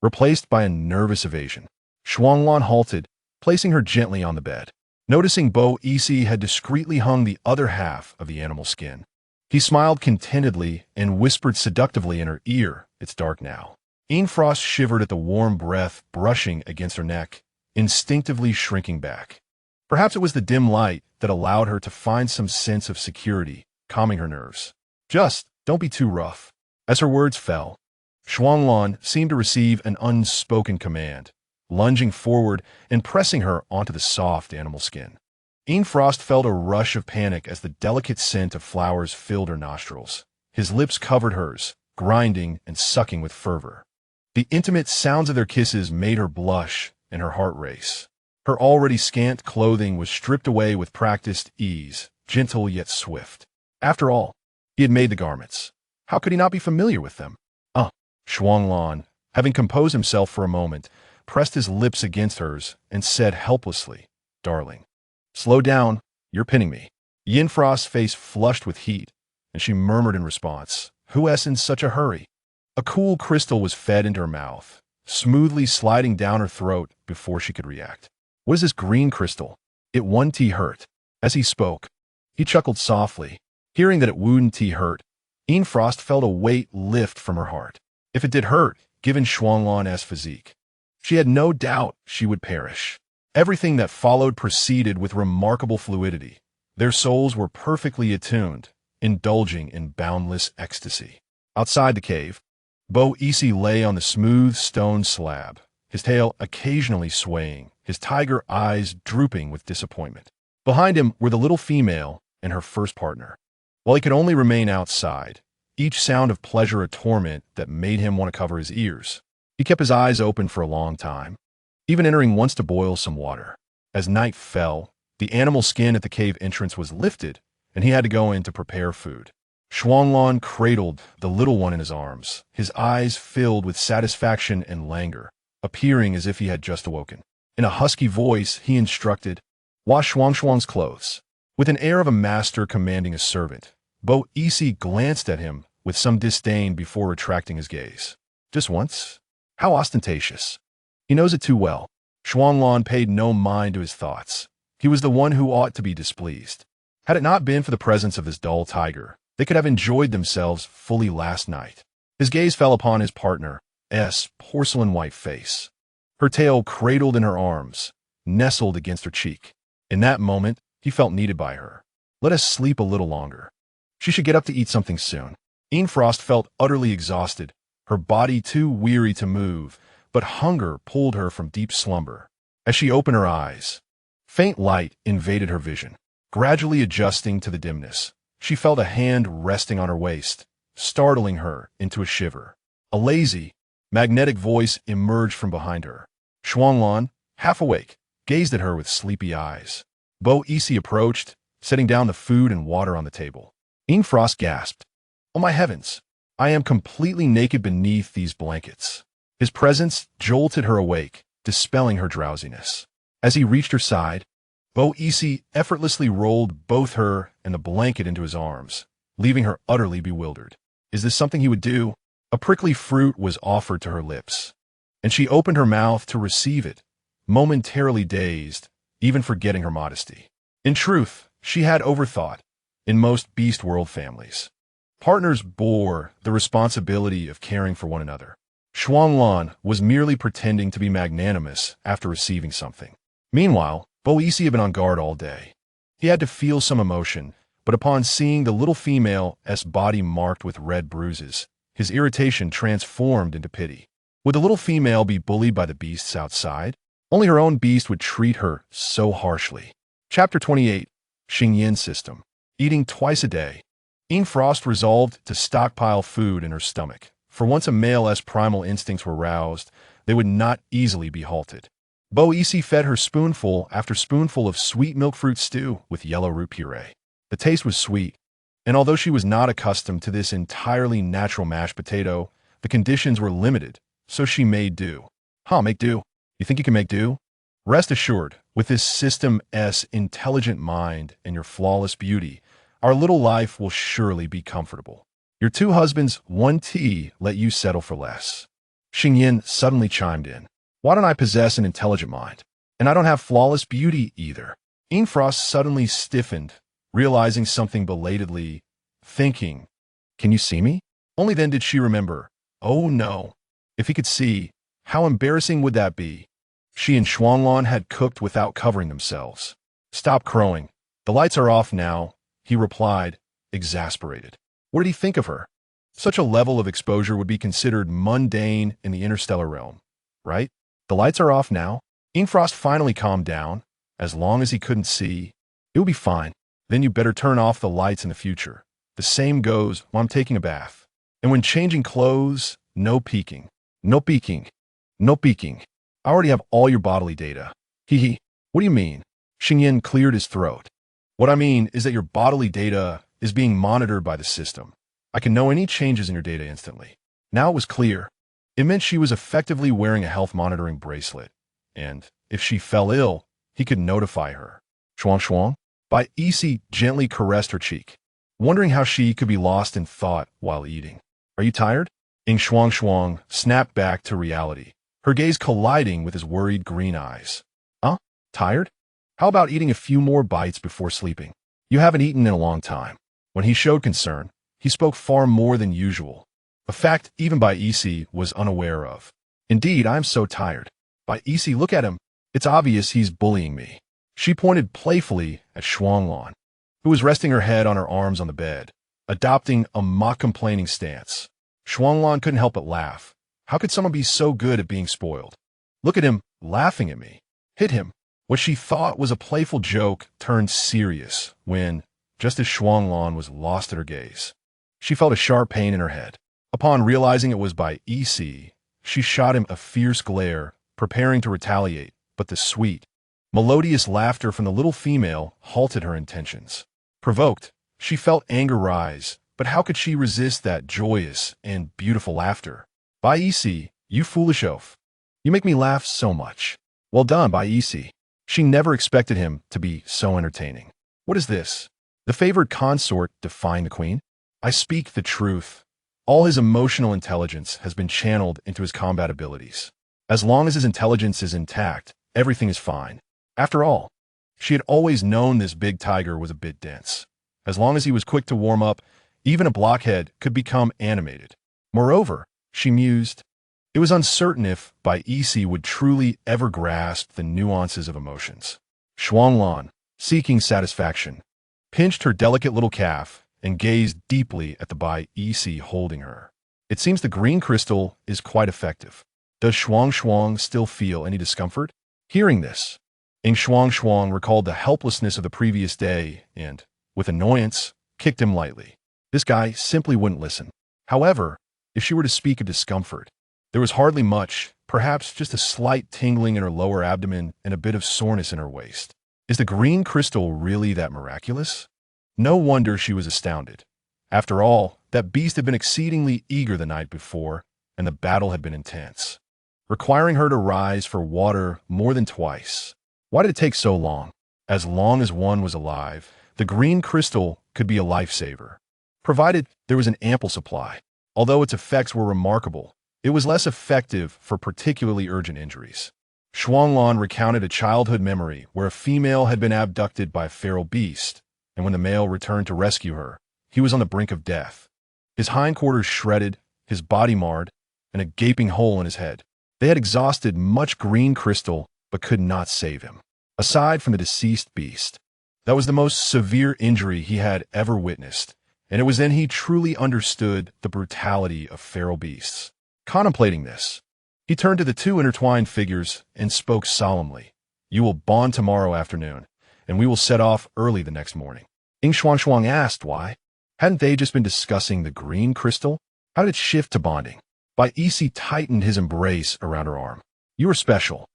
replaced by a nervous evasion. Shuanglan halted, placing her gently on the bed. Noticing Bo Isi had discreetly hung the other half of the animal skin, he smiled contentedly and whispered seductively in her ear, "It's dark now." Yin Frost shivered at the warm breath brushing against her neck, instinctively shrinking back. Perhaps it was the dim light that allowed her to find some sense of security, calming her nerves. "Just don't be too rough." As her words fell, Shuanglan seemed to receive an unspoken command, lunging forward and pressing her onto the soft animal skin. Yin Frost felt a rush of panic as the delicate scent of flowers filled her nostrils. His lips covered hers, grinding and sucking with fervor. The intimate sounds of their kisses made her blush and her heart race. Her already scant clothing was stripped away with practiced ease, gentle yet swift. After all, he had made the garments. How could he not be familiar with them? Shuanglan, having composed himself for a moment, pressed his lips against hers and said helplessly, "Darling, slow down, you're pinning me." Yin Frost's face flushed with heat, and she murmured in response, "Who's in such a hurry?" A cool crystal was fed into her mouth, smoothly sliding down her throat before she could react. "What is this green crystal? It wouldn't hurt." As he spoke, he chuckled softly. Hearing that it wouldn't hurt, Yin Frost felt a weight lift from her heart. If it did hurt, given Shuanglan's physique, she had no doubt she would perish. Everything that followed proceeded with remarkable fluidity. Their souls were perfectly attuned, indulging in boundless ecstasy. Outside the cave, Bo Isi lay on the smooth stone slab, his tail occasionally swaying, his tiger eyes drooping with disappointment. Behind him were the little female and her first partner. While he could only remain outside, each sound of pleasure a torment that made him want to cover his ears. He kept his eyes open for a long time, even entering once to boil some water. As night fell, the animal skin at the cave entrance was lifted, and he had to go in to prepare food. Shuanglan cradled the little one in his arms, his eyes filled with satisfaction and languor, appearing as if he had just awoken. In a husky voice, he instructed, "Wash Shuangshuang's clothes." With an air of a master commanding a servant, Bo Isi glanced at him with some disdain before retracting his gaze. "Just once? How ostentatious." "He knows it too well." Shuanglan paid no mind to his thoughts. He was the one who ought to be displeased. Had it not been for the presence of this dull tiger, they could have enjoyed themselves fully last night. His gaze fell upon his partner's porcelain-white face. Her tail cradled in her arms, nestled against her cheek. In that moment, he felt needed by her. Let us sleep a little longer. She should get up to eat something soon. Yin Frost felt utterly exhausted, her body too weary to move, but hunger pulled her from deep slumber. As she opened her eyes, faint light invaded her vision. Gradually adjusting to the dimness, she felt a hand resting on her waist, startling her into a shiver. A lazy, magnetic voice emerged from behind her. Shuanglan, half awake, gazed at her with sleepy eyes. Bo Isi approached, setting down the food and water on the table. Yin Frost gasped, "Oh my heavens, I am completely naked beneath these blankets." His presence jolted her awake, dispelling her drowsiness. As he reached her side, Bo Isi effortlessly rolled both her and the blanket into his arms, leaving her utterly bewildered. Is this something he would do? A prickly fruit was offered to her lips, and she opened her mouth to receive it, momentarily dazed, even forgetting her modesty. In truth, she had overthought. In most beast world families, partners bore the responsibility of caring for one another. Shuanglan was merely pretending to be magnanimous after receiving something. Meanwhile, Bo Isi had been on guard all day. He had to feel some emotion, but upon seeing the little female's body marked with red bruises, his irritation transformed into pity. Would the little female be bullied by the beasts outside? Only her own beast would treat her so harshly. Chapter 28, Xingyin System. Eating twice a day, Yin Frost resolved to stockpile food in her stomach. For once a male's primal instincts were roused, they would not easily be halted. Bo Isi fed her spoonful after spoonful of sweet milk fruit stew with yellow root puree. The taste was sweet, and although she was not accustomed to this entirely natural mashed potato, the conditions were limited, so she made do. Make do? You think you can make do? Rest assured, with this System S intelligent mind and your flawless beauty, our little life will surely be comfortable. Your two husbands, one tea, let you settle for less. Xingyin suddenly chimed in. Why don't I possess an intelligent mind? And I don't have flawless beauty either. Frost suddenly stiffened, realizing something belatedly, thinking, can you see me? Only then did she remember, oh no, if he could see, how embarrassing would that be? She and Shuanglan had cooked without covering themselves. Stop crowing. The lights are off now, he replied, exasperated. What did he think of her? Such a level of exposure would be considered mundane in the interstellar realm, right? The lights are off now. Frost finally calmed down. As long as he couldn't see, it would be fine. Then you better turn off the lights in the future. The same goes when I'm taking a bath. And when changing clothes, no peeking. No peeking. No peeking. I already have all your bodily data. Hee. What do you mean? Xingyin cleared his throat. What I mean is that your bodily data is being monitored by the system. I can know any changes in your data instantly. Now it was clear. It meant she was effectively wearing a health monitoring bracelet. And if she fell ill, he could notify her. Shuangshuang? Bai Isi gently caressed her cheek, wondering how she could be lost in thought while eating. Are you tired? Shuangshuang snapped back to reality, her gaze colliding with his worried green eyes. Tired? How about eating a few more bites before sleeping? You haven't eaten in a long time. When he showed concern, he spoke far more than usual, a fact even Bai Isi was unaware of. Indeed, I am so tired. Bai Isi, look at him. It's obvious he's bullying me. She pointed playfully at Shuanglan, who was resting her head on her arms on the bed, adopting a mock-complaining stance. Shuanglan couldn't help but laugh. How could someone be so good at being spoiled? Look at him, laughing at me. Hit him. What she thought was a playful joke turned serious when, just as Shuanglan was lost at her gaze, she felt a sharp pain in her head. Upon realizing it was Bai Isi, she shot him a fierce glare, preparing to retaliate, but the sweet, melodious laughter from the little female halted her intentions. Provoked, she felt anger rise, but how could she resist that joyous and beautiful laughter? Bai Isi, you foolish oaf. You make me laugh so much. Well done, Bai Isi. She never expected him to be so entertaining. What is this? The favored consort defying the queen? I speak the truth. All his emotional intelligence has been channeled into his combat abilities. As long as his intelligence is intact, everything is fine. After all, she had always known this big tiger was a bit dense. As long as he was quick to warm up, even a blockhead could become animated. Moreover, she mused, it was uncertain if Bai Isi would truly ever grasp the nuances of emotions. Shuanglan, seeking satisfaction, pinched her delicate little calf and gazed deeply at the Bai Isi holding her. It seems the green crystal is quite effective. Does Shuangshuang still feel any discomfort? Hearing this, Shuangshuang recalled the helplessness of the previous day and, with annoyance, kicked him lightly. This guy simply wouldn't listen. However, if she were to speak of discomfort, there was hardly much, perhaps just a slight tingling in her lower abdomen and a bit of soreness in her waist. Is the green crystal really that miraculous? No wonder she was astounded. After all, that beast had been exceedingly eager the night before, and the battle had been intense, requiring her to rise for water more than twice. Why did it take so long? As long as one was alive, the green crystal could be a lifesaver, provided there was an ample supply. Although its effects were remarkable, it was less effective for particularly urgent injuries. Shuanglan recounted a childhood memory where a female had been abducted by a feral beast, and when the male returned to rescue her, he was on the brink of death. His hindquarters shredded, his body marred, and a gaping hole in his head. They had exhausted much green crystal, but could not save him. Aside from the deceased beast, that was the most severe injury he had ever witnessed, and it was then he truly understood the brutality of feral beasts. Contemplating this, he turned to the two intertwined figures and spoke solemnly. You will bond tomorrow afternoon, and we will set off early the next morning. Yin Shuangshuang asked why. Hadn't they just been discussing the green crystal? How did it shift to bonding? Bai Isi tightened his embrace around her arm. You are special.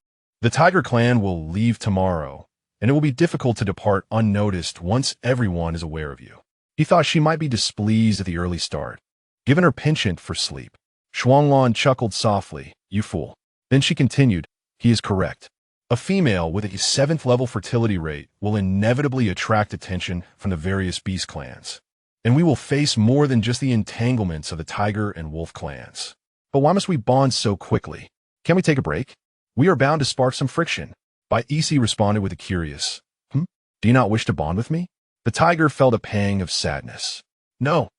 The Tiger Clan will leave tomorrow, and it will be difficult to depart unnoticed once everyone is aware of you. He thought she might be displeased at the early start, given her penchant for sleep. Shuanglan chuckled softly. You fool. Then she continued, he is correct. A female with a 7th level fertility rate will inevitably attract attention from the various beast clans, and we will face more than just the entanglements of the tiger and wolf clans. But why must we bond so quickly? Can we take a break? We are bound to spark some friction. By EC responded with a curious, Do you not wish to bond with me? The tiger felt a pang of sadness. No,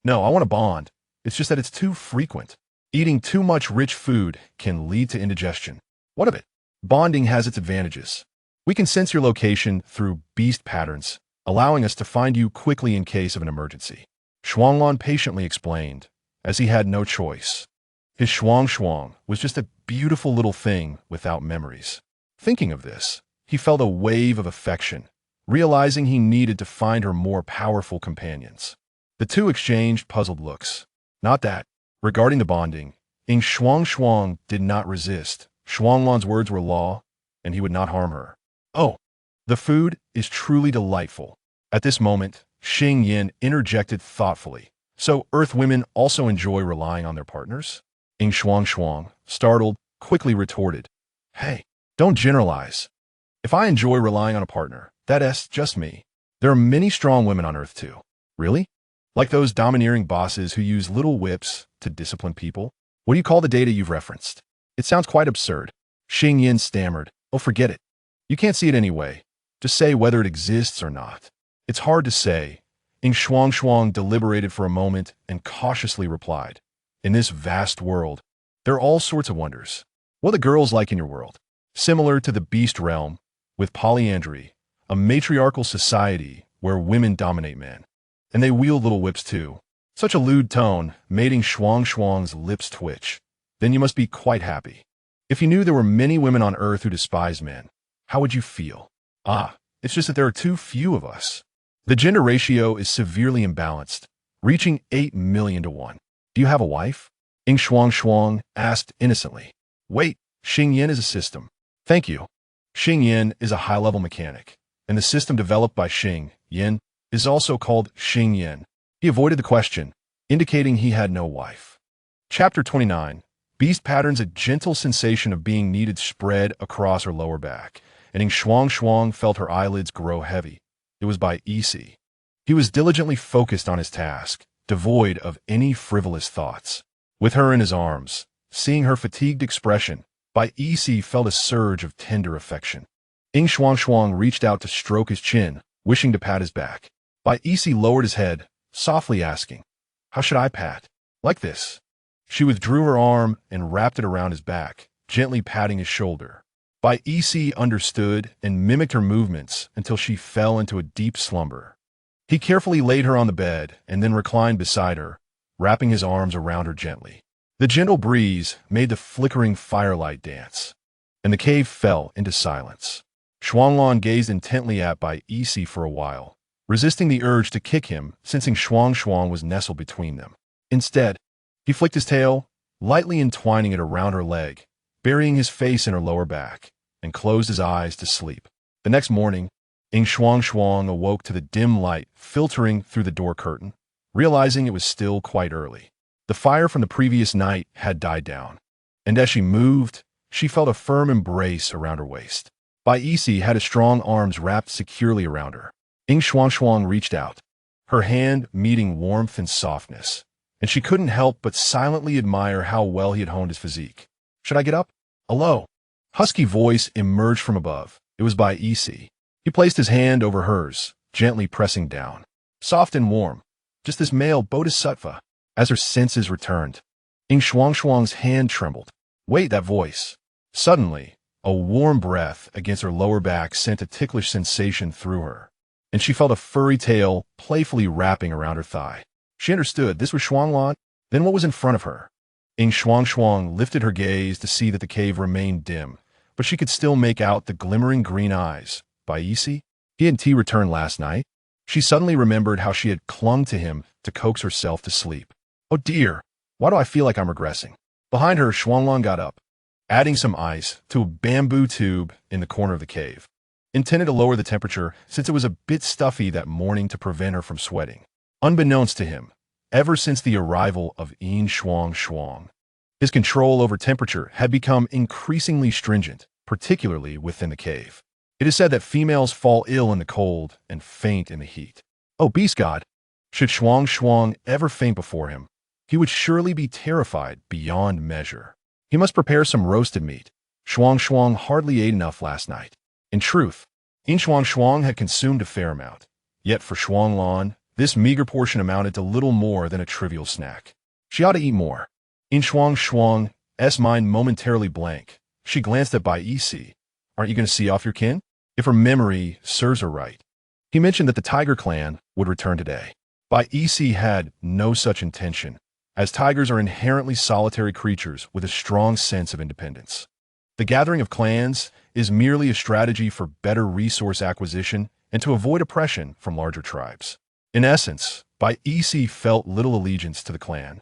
I want to bond. It's just that it's too frequent. Eating too much rich food can lead to indigestion. What of it? Bonding has its advantages. We can sense your location through beast patterns, allowing us to find you quickly in case of an emergency. Shuanglon patiently explained, as he had no choice. His Shuangshuang was just a beautiful little thing without memories. Thinking of this, he felt a wave of affection, realizing he needed to find her more powerful companions. The two exchanged puzzled looks. Not that. Regarding the bonding, Yin Shuangshuang did not resist. Shuanglon's words were law, and he would not harm her. Oh, the food is truly delightful. At this moment, Xing Yin interjected thoughtfully. So Earth women also enjoy relying on their partners? Yin Shuangshuang, startled, quickly retorted. Hey, don't generalize. If I enjoy relying on a partner, that's just me. There are many strong women on Earth too. Really? Like those domineering bosses who use little whips to discipline people? What do you call the data you've referenced? It sounds quite absurd. Xing Yin stammered. Oh, forget it. You can't see it anyway. Just say whether it exists or not. It's hard to say. Yin Shuangshuang deliberated for a moment and cautiously replied. In this vast world, there are all sorts of wonders. What are the girls like in your world? Similar to the beast realm, with polyandry, a matriarchal society where women dominate men. And they wield little whips too. Such a lewd tone made Yin Shuangshuang's lips twitch. Then you must be quite happy. If you knew there were many women on Earth who despise men, how would you feel? It's just that there are too few of us. The gender ratio is severely imbalanced, reaching 8 million to 1. Do you have a wife? Yin Shuangshuang asked innocently. Wait, Xing Yin is a system. Thank you. Xing Yin is a high-level mechanic, and the system developed by Xing Yin is also called Xing Yin. He avoided the question, indicating he had no wife. Chapter 29. Beast patterns. A gentle sensation of being needed spread across her lower back, and Yin Shuangshuang felt her eyelids grow heavy. It was by EC. He was diligently focused on his task, devoid of any frivolous thoughts. With her in his arms, seeing her fatigued expression, by EC felt a surge of tender affection. Yin Shuangshuang reached out to stroke his chin, wishing to pat his back. By EC lowered his head, softly asking, How should I pat? Like this. She withdrew her arm and wrapped it around his back, gently patting his shoulder. By EC understood and mimicked her movements until she fell into a deep slumber. He carefully laid her on the bed and then reclined beside her, wrapping his arms around her gently. The gentle breeze made the flickering firelight dance, and the cave fell into silence. Shuanglon gazed intently at Bai Isi for a while, resisting the urge to kick him, sensing Shuangshuang was nestled between them. Instead, he flicked his tail, lightly entwining it around her leg, burying his face in her lower back, and closed his eyes to sleep. The next morning, Yin Shuangshuang awoke to the dim light filtering through the door curtain, realizing it was still quite early. The fire from the previous night had died down, and as she moved, she felt a firm embrace around her waist. Bai Isi had his strong arms wrapped securely around her. Yin Shuangshuang reached out, her hand meeting warmth and softness, and she couldn't help but silently admire how well he had honed his physique. Should I get up? A low, husky voice emerged from above. It was Bai Isi. He placed his hand over hers, gently pressing down. Soft and warm, just this male bodhisattva. As her senses returned, Yin Shuangshuang's hand trembled. Wait, that voice. Suddenly, a warm breath against her lower back sent a ticklish sensation through her, and she felt a furry tail playfully wrapping around her thigh. She understood this was Shuanglon. Then what was in front of her? Yin Shuangshuang lifted her gaze to see that the cave remained dim, but she could still make out the glimmering green eyes. Bai Isi? He and T returned last night? She suddenly remembered how she had clung to him to coax herself to sleep. Oh dear, why do I feel like I'm regressing? Behind her, Shuanglon got up, adding some ice to a bamboo tube in the corner of the cave, intended to lower the temperature since it was a bit stuffy that morning to prevent her from sweating. Unbeknownst to him, ever since the arrival of Yin Shuangshuang, his control over temperature had become increasingly stringent, particularly within the cave. It is said that females fall ill in the cold and faint in the heat. Oh, beast god! Should Shuangshuang ever faint before him, he would surely be terrified beyond measure. He must prepare some roasted meat. Shuangshuang hardly ate enough last night. In truth, Yin Shuangshuang had consumed a fair amount. Yet for Shuanglan, this meager portion amounted to little more than a trivial snack. She ought to eat more. Yin Shuangshuang's mind momentarily blank. She glanced at Bai Yixi. Aren't you going to see off your kin? If her memory serves her right. He mentioned that the tiger clan would return today. Bai Yixi had no such intention, as tigers are inherently solitary creatures with a strong sense of independence. The gathering of clans is merely a strategy for better resource acquisition and to avoid oppression from larger tribes. In essence, Bai Yixi felt little allegiance to the clan,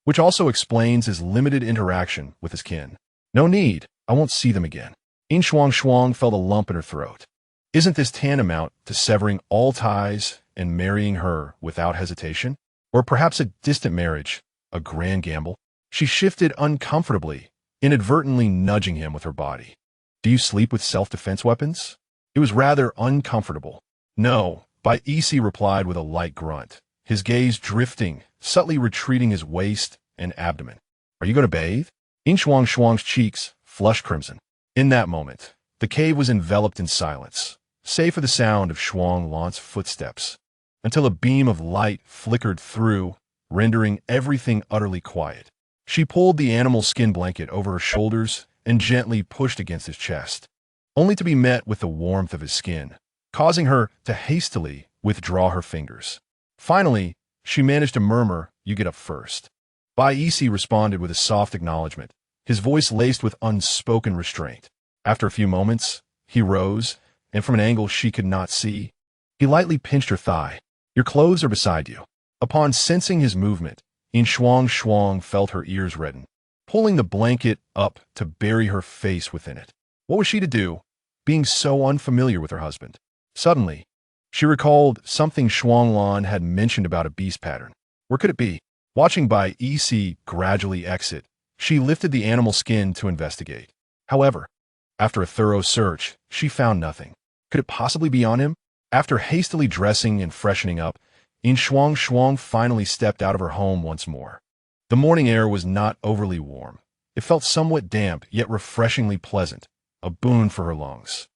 which also explains his limited interaction with his kin. No need, I won't see them again. Yin Shuangshuang felt a lump in her throat. Isn't this tantamount to severing all ties and marrying her without hesitation? Or perhaps a distant marriage, a grand gamble? She shifted uncomfortably, inadvertently nudging him with her body. Do you sleep with self-defense weapons? It was rather uncomfortable. No, Bai Yixi replied with a light grunt, his gaze drifting, subtly retreating his waist and abdomen. Are you going to bathe? Yin Shuangshuang's cheeks flushed crimson. In that moment, the cave was enveloped in silence, save for the sound of Shuanglan's footsteps, until a beam of light flickered through, rendering everything utterly quiet. She pulled the animal skin blanket over her shoulders and gently pushed against his chest, only to be met with the warmth of his skin, causing her to hastily withdraw her fingers. Finally, she managed to murmur, "You get up first." Bai Yixi responded with a soft acknowledgement, his voice laced with unspoken restraint. After a few moments, he rose, and from an angle she could not see, he lightly pinched her thigh. "Your clothes are beside you." Upon sensing his movement, Yin Shuangshuang felt her ears redden, pulling the blanket up to bury her face within it. What was she to do, being so unfamiliar with her husband? Suddenly, she recalled something Shuanglan had mentioned about a beast pattern. Where could it be? Watching Bai Yixi gradually exit, she lifted the animal skin to investigate. However, after a thorough search, she found nothing. Could it possibly be on him? After hastily dressing and freshening up, Yin Shuangshuang finally stepped out of her home once more. The morning air was not overly warm. It felt somewhat damp, yet refreshingly pleasant, a boon for her lungs.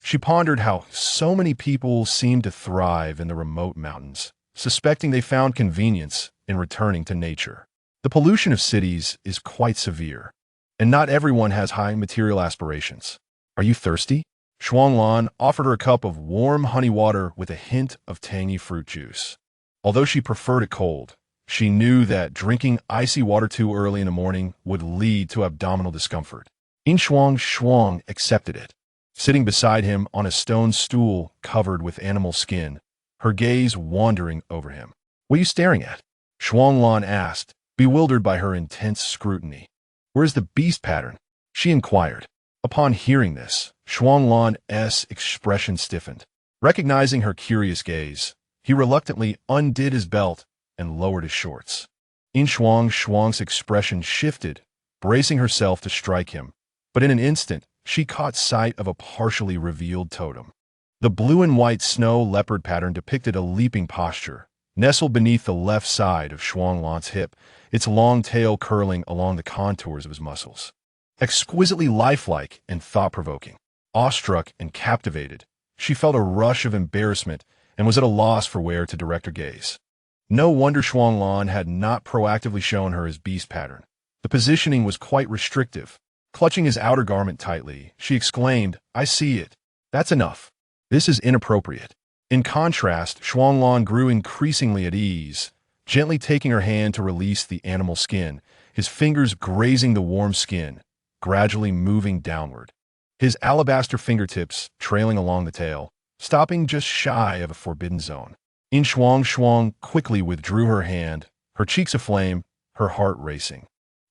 She pondered how so many people seemed to thrive in the remote mountains, suspecting they found convenience in returning to nature. The pollution of cities is quite severe, and not everyone has high material aspirations. Are you thirsty? Shuanglan offered her a cup of warm honey water with a hint of tangy fruit juice. Although she preferred it cold, she knew that drinking icy water too early in the morning would lead to abdominal discomfort. Yin Shuangshuang accepted it. Sitting beside him on a stone stool covered with animal skin, her gaze wandering over him. "What are you staring at?" Shuanglan asked, bewildered by her intense scrutiny. "Where's the beast pattern?" she inquired. Upon hearing this, Shuanglan's expression stiffened. Recognizing her curious gaze, he reluctantly undid his belt and lowered his shorts. Yin Shuangshuang's expression shifted, bracing herself to strike him, but in an instant, she caught sight of a partially revealed totem. The blue and white snow leopard pattern depicted a leaping posture, nestled beneath the left side of Shuanglan's hip, its long tail curling along the contours of his muscles. Exquisitely lifelike and thought-provoking. Awestruck and captivated, she felt a rush of embarrassment and was at a loss for where to direct her gaze. No wonder Shuanglan had not proactively shown her his beast pattern. The positioning was quite restrictive. Clutching his outer garment tightly, she exclaimed, "I see it. That's enough. This is inappropriate." In contrast, Shuanglan grew increasingly at ease, gently taking her hand to release the animal skin, his fingers grazing the warm skin, gradually moving downward. His alabaster fingertips trailing along the tail, stopping just shy of a forbidden zone. Yin Shuangshuang quickly withdrew her hand, her cheeks aflame, her heart racing.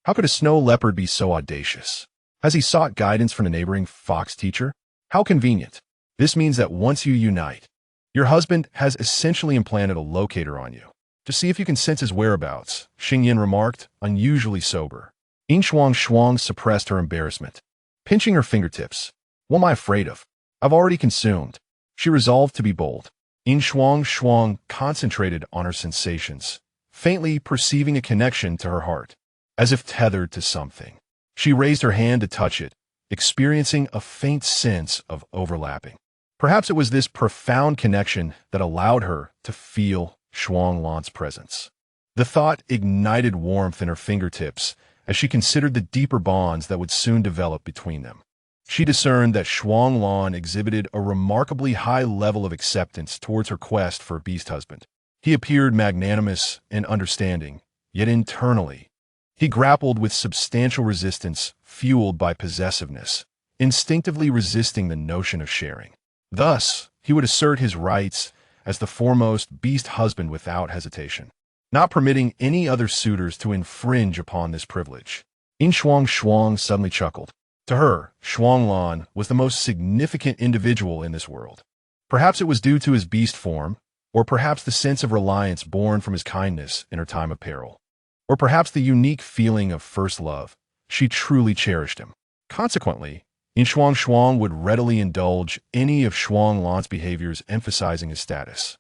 How could a snow leopard be so audacious? Has he sought guidance from a neighboring fox teacher? How convenient. This means that once you unite, your husband has essentially implanted a locator on you. To see if you can sense his whereabouts, Xingyin remarked, unusually sober. Yin Shuangshuang suppressed her embarrassment. Pinching her fingertips, What am I afraid of? I've already consumed. She resolved to be bold. Yin Shuangshuang concentrated on her sensations, faintly perceiving a connection to her heart, as if tethered to something. She raised her hand to touch it, experiencing a faint sense of overlapping. Perhaps it was this profound connection that allowed her to feel Shuanglan's presence. The thought ignited warmth in her fingertips as she considered the deeper bonds that would soon develop between them. She discerned that Shuanglan exhibited a remarkably high level of acceptance towards her quest for a beast husband. He appeared magnanimous and understanding, yet internally, he grappled with substantial resistance fueled by possessiveness, instinctively resisting the notion of sharing. Thus, he would assert his rights as the foremost beast husband without hesitation, not permitting any other suitors to infringe upon this privilege. Yin Shuangshuang suddenly chuckled. To her, Shuanglan was the most significant individual in this world. Perhaps it was due to his beast form, or perhaps the sense of reliance born from his kindness in her time of peril, or perhaps the unique feeling of first love. She truly cherished him. Consequently, Yin Shuangshuang would readily indulge any of Shuanglan's behaviors emphasizing his status,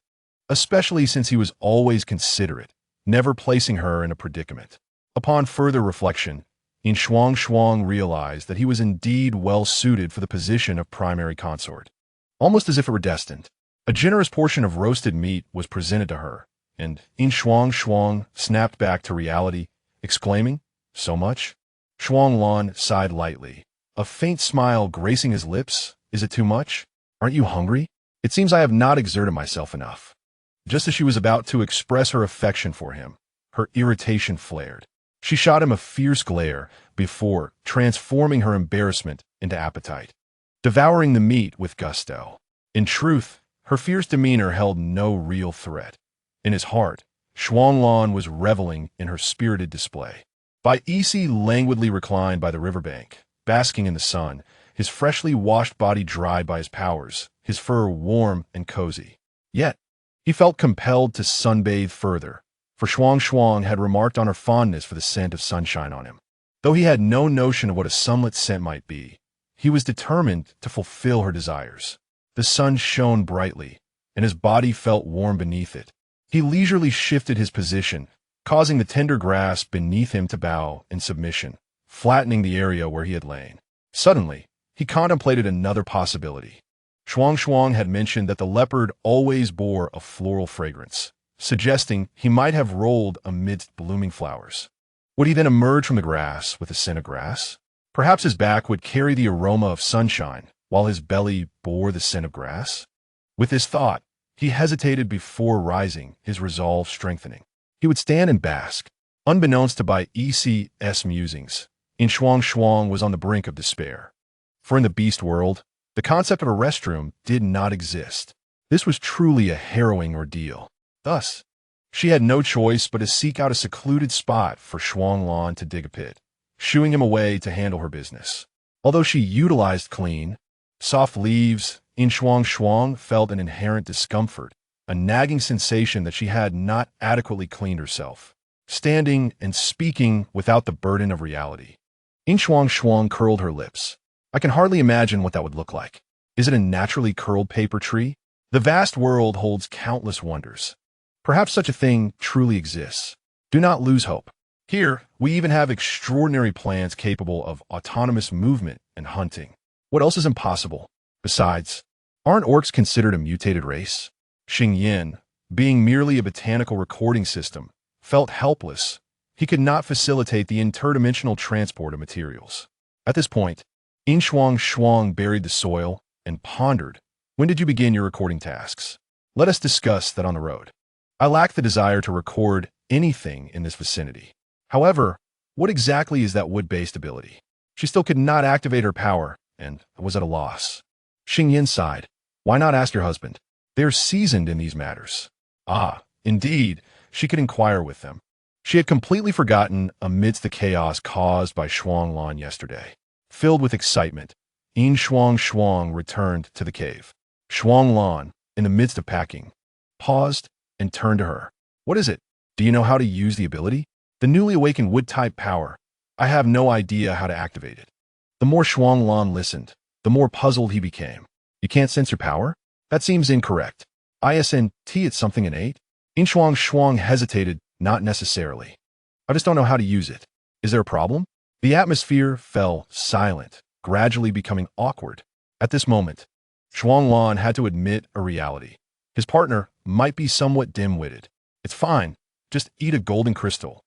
especially since he was always considerate, never placing her in a predicament. Upon further reflection, Yin Shuangshuang realized that he was indeed well suited for the position of primary consort. Almost as if it were destined, a generous portion of roasted meat was presented to her, and Yin Shuangshuang snapped back to reality, exclaiming, "So much?" Shuanglan sighed lightly, a faint smile gracing his lips. "Is it too much? Aren't you hungry? It seems I have not exerted myself enough." Just as she was about to express her affection for him, her irritation flared. She shot him a fierce glare before transforming her embarrassment into appetite, devouring the meat with gusto. In truth, her fierce demeanor held no real threat. In his heart, Shuanglan was reveling in her spirited display. Isi languidly reclined by the riverbank, basking in the sun, his freshly washed body dried by his powers, his fur warm and cozy. Yet, he felt compelled to sunbathe further, for Shuangshuang had remarked on her fondness for the scent of sunshine on him. Though he had no notion of what a sunlit scent might be, he was determined to fulfill her desires. The sun shone brightly, and his body felt warm beneath it. He leisurely shifted his position, causing the tender grass beneath him to bow in submission, flattening the area where he had lain. Suddenly, he contemplated another possibility. Shuangshuang had mentioned that the leopard always bore a floral fragrance, suggesting he might have rolled amidst blooming flowers. Would he then emerge from the grass with a scent of grass? Perhaps his back would carry the aroma of sunshine, while his belly bore the scent of grass? With this thought, he hesitated before rising, his resolve strengthening. He would stand and bask. Unbeknownst to Isi's musings, Yin Shuangshuang was on the brink of despair. For in the beast world, the concept of a restroom did not exist. This was truly a harrowing ordeal. Thus, she had no choice but to seek out a secluded spot for Shuanglan to dig a pit, shooing him away to handle her business. Although she utilized clean, soft leaves, Yin Shuangshuang felt an inherent discomfort, a nagging sensation that she had not adequately cleaned herself, standing and speaking without the burden of reality. Yin Shuangshuang curled her lips. I can hardly imagine what that would look like. Is it a naturally curled paper tree? The vast world holds countless wonders. Perhaps such a thing truly exists. Do not lose hope. Here, we even have extraordinary plants capable of autonomous movement and hunting. What else is impossible? Besides, aren't orcs considered a mutated race? Xing Yin, being merely a botanical recording system, felt helpless. He could not facilitate the interdimensional transport of materials. At this point, Yin Shuangshuang buried the soil and pondered. When did you begin your recording tasks? Let us discuss that on the road. I lack the desire to record anything in this vicinity. However, what exactly is that wood-based ability? She still could not activate her power and was at a loss. Xing Yin sighed. Why not ask your husband? They are seasoned in these matters. Ah, indeed, she could inquire with them. She had completely forgotten amidst the chaos caused by Shuanglan yesterday. Filled with excitement, Yin Shuangshuang returned to the cave. Shuanglan, in the midst of packing, paused and turned to her. What is it? Do you know how to use the ability? The newly awakened wood-type power. I have no idea how to activate it. The more Shuanglan listened, the more puzzled he became. You can't sense your power? That seems incorrect. Isn't it something innate? Yin Shuangshuang hesitated, not necessarily. I just don't know how to use it. Is there a problem? The atmosphere fell silent, gradually becoming awkward. At this moment, Shuanglan had to admit a reality. His partner might be somewhat dim-witted. It's fine. Just eat a golden crystal.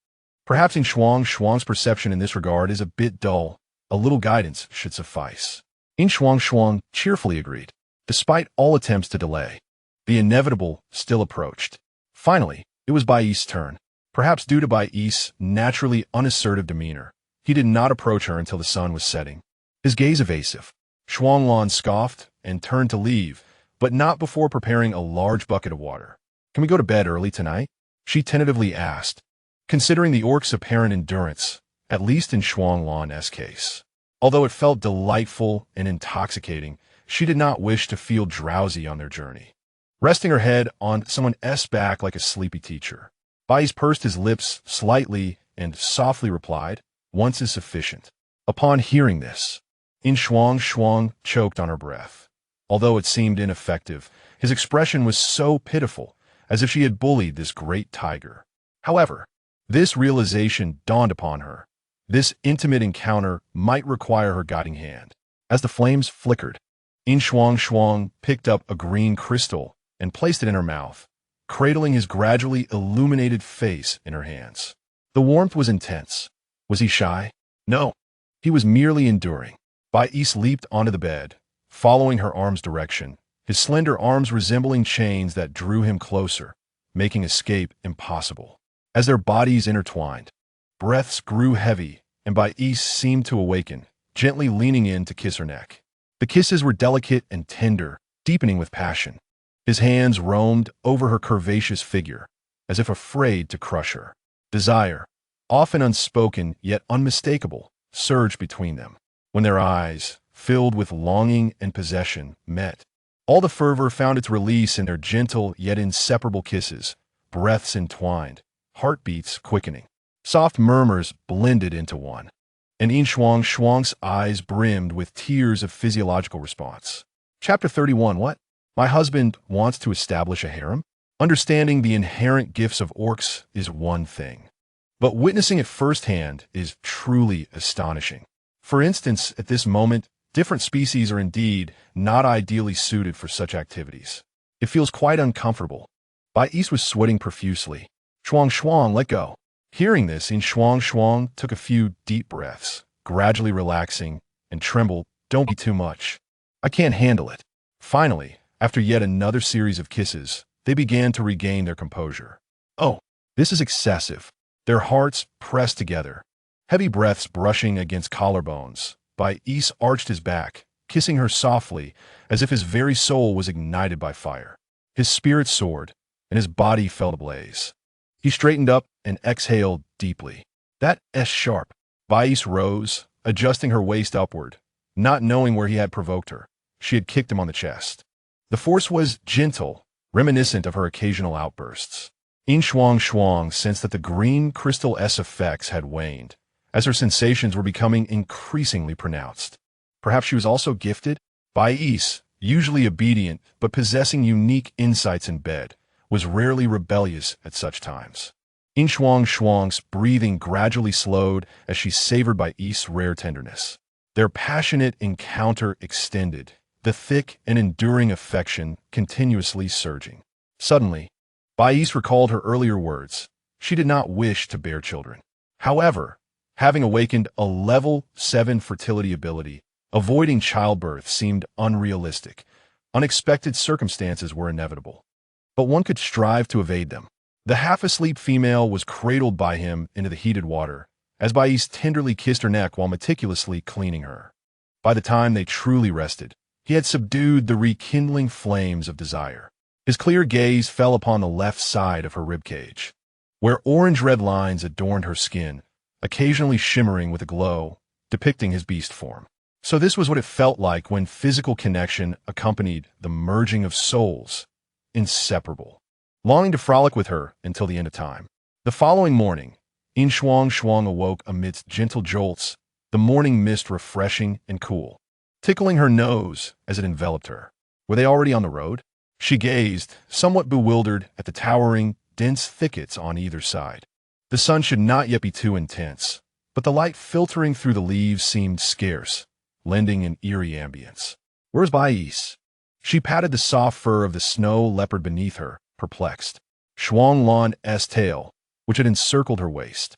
Perhaps Yin Shuangshuang's perception in this regard is a bit dull. A little guidance should suffice. Yin Shuangshuang cheerfully agreed. Despite all attempts to delay, the inevitable still approached. Finally, it was Bai's turn. Perhaps due to Bai's naturally unassertive demeanor, he did not approach her until the sun was setting. His gaze evasive, Shuanglan scoffed and turned to leave, but not before preparing a large bucket of water. Can we go to bed early tonight? She tentatively asked, considering the orc's apparent endurance, at least in Shuanglan's case. Although it felt delightful and intoxicating, she did not wish to feel drowsy on their journey. Resting her head on someone's back like a sleepy teacher, Bai pursed his lips slightly and softly replied, "Once is sufficient." Upon hearing this, Yin Shuangshuang choked on her breath. Although it seemed ineffective, his expression was so pitiful, as if she had bullied this great tiger. However, this realization dawned upon her. This intimate encounter might require her guiding hand. As the flames flickered, Yin Shuangshuang picked up a green crystal and placed it in her mouth, cradling his gradually illuminated face in her hands. The warmth was intense. Was he shy? No. He was merely enduring. Bais leaped onto the bed, following her arm's direction, his slender arms resembling chains that drew him closer, making escape impossible. As their bodies intertwined, breaths grew heavy, and Bais seemed to awaken, gently leaning in to kiss her neck. The kisses were delicate and tender, deepening with passion. His hands roamed over her curvaceous figure, as if afraid to crush her. Desire, often unspoken yet unmistakable, surged between them. When their eyes, filled with longing and possession, met, all the fervor found its release in their gentle yet inseparable kisses, breaths entwined, heartbeats quickening. Soft murmurs blended into one, and Yin Shuangshuang's eyes brimmed with tears of physiological response. Chapter 31. What? My husband wants to establish a harem? Understanding the inherent gifts of orcs is one thing, but witnessing it firsthand is truly astonishing. For instance, at this moment, different species are indeed not ideally suited for such activities. It feels quite uncomfortable. Bais was sweating profusely. Shuangshuang, let go. Hearing this, Yin Shuangshuang took a few deep breaths, gradually relaxing, and trembled. Don't be too much. I can't handle it. Finally, after yet another series of kisses, they began to regain their composure. Oh, this is excessive. Their hearts pressed together, heavy breaths brushing against collarbones. Bais arched his back, kissing her softly, as if his very soul was ignited by fire. His spirit soared, and his body felt ablaze. He straightened up and exhaled deeply. That's sharp. Bais rose, adjusting her waist upward, not knowing where he had provoked her. She had kicked him on the chest. The force was gentle, reminiscent of her occasional outbursts. Yin Shuangshuang sensed that the green crystal's effects had waned, as her sensations were becoming increasingly pronounced. Perhaps she was also gifted? Bais, usually obedient but possessing unique insights in bed, was rarely rebellious at such times. Yin Shuangshuang's breathing gradually slowed as she savored Bais' rare tenderness. Their passionate encounter extended, the thick and enduring affection continuously surging. Suddenly, Bais recalled her earlier words. She did not wish to bear children. However, having awakened a level 7 fertility ability, avoiding childbirth seemed unrealistic. Unexpected circumstances were inevitable, but one could strive to evade them. The half-asleep female was cradled by him into the heated water, as Bais tenderly kissed her neck while meticulously cleaning her. By the time they truly rested, he had subdued the rekindling flames of desire. His clear gaze fell upon the left side of her ribcage, where orange-red lines adorned her skin, occasionally shimmering with a glow, depicting his beast form. So this was what it felt like when physical connection accompanied the merging of souls. Inseparable. Longing to frolic with her until the end of time. The following morning, Yin Shuangshuang awoke amidst gentle jolts, the morning mist refreshing and cool. tickling her nose as it enveloped her. Were they already on the road? She gazed, somewhat bewildered, at the towering, dense thickets on either side. The sun should not yet be too intense, but the light filtering through the leaves seemed scarce, lending an eerie ambience. Where's Bais? She patted the soft fur of the snow leopard beneath her, perplexed. Shuanglan's tail, which had encircled her waist,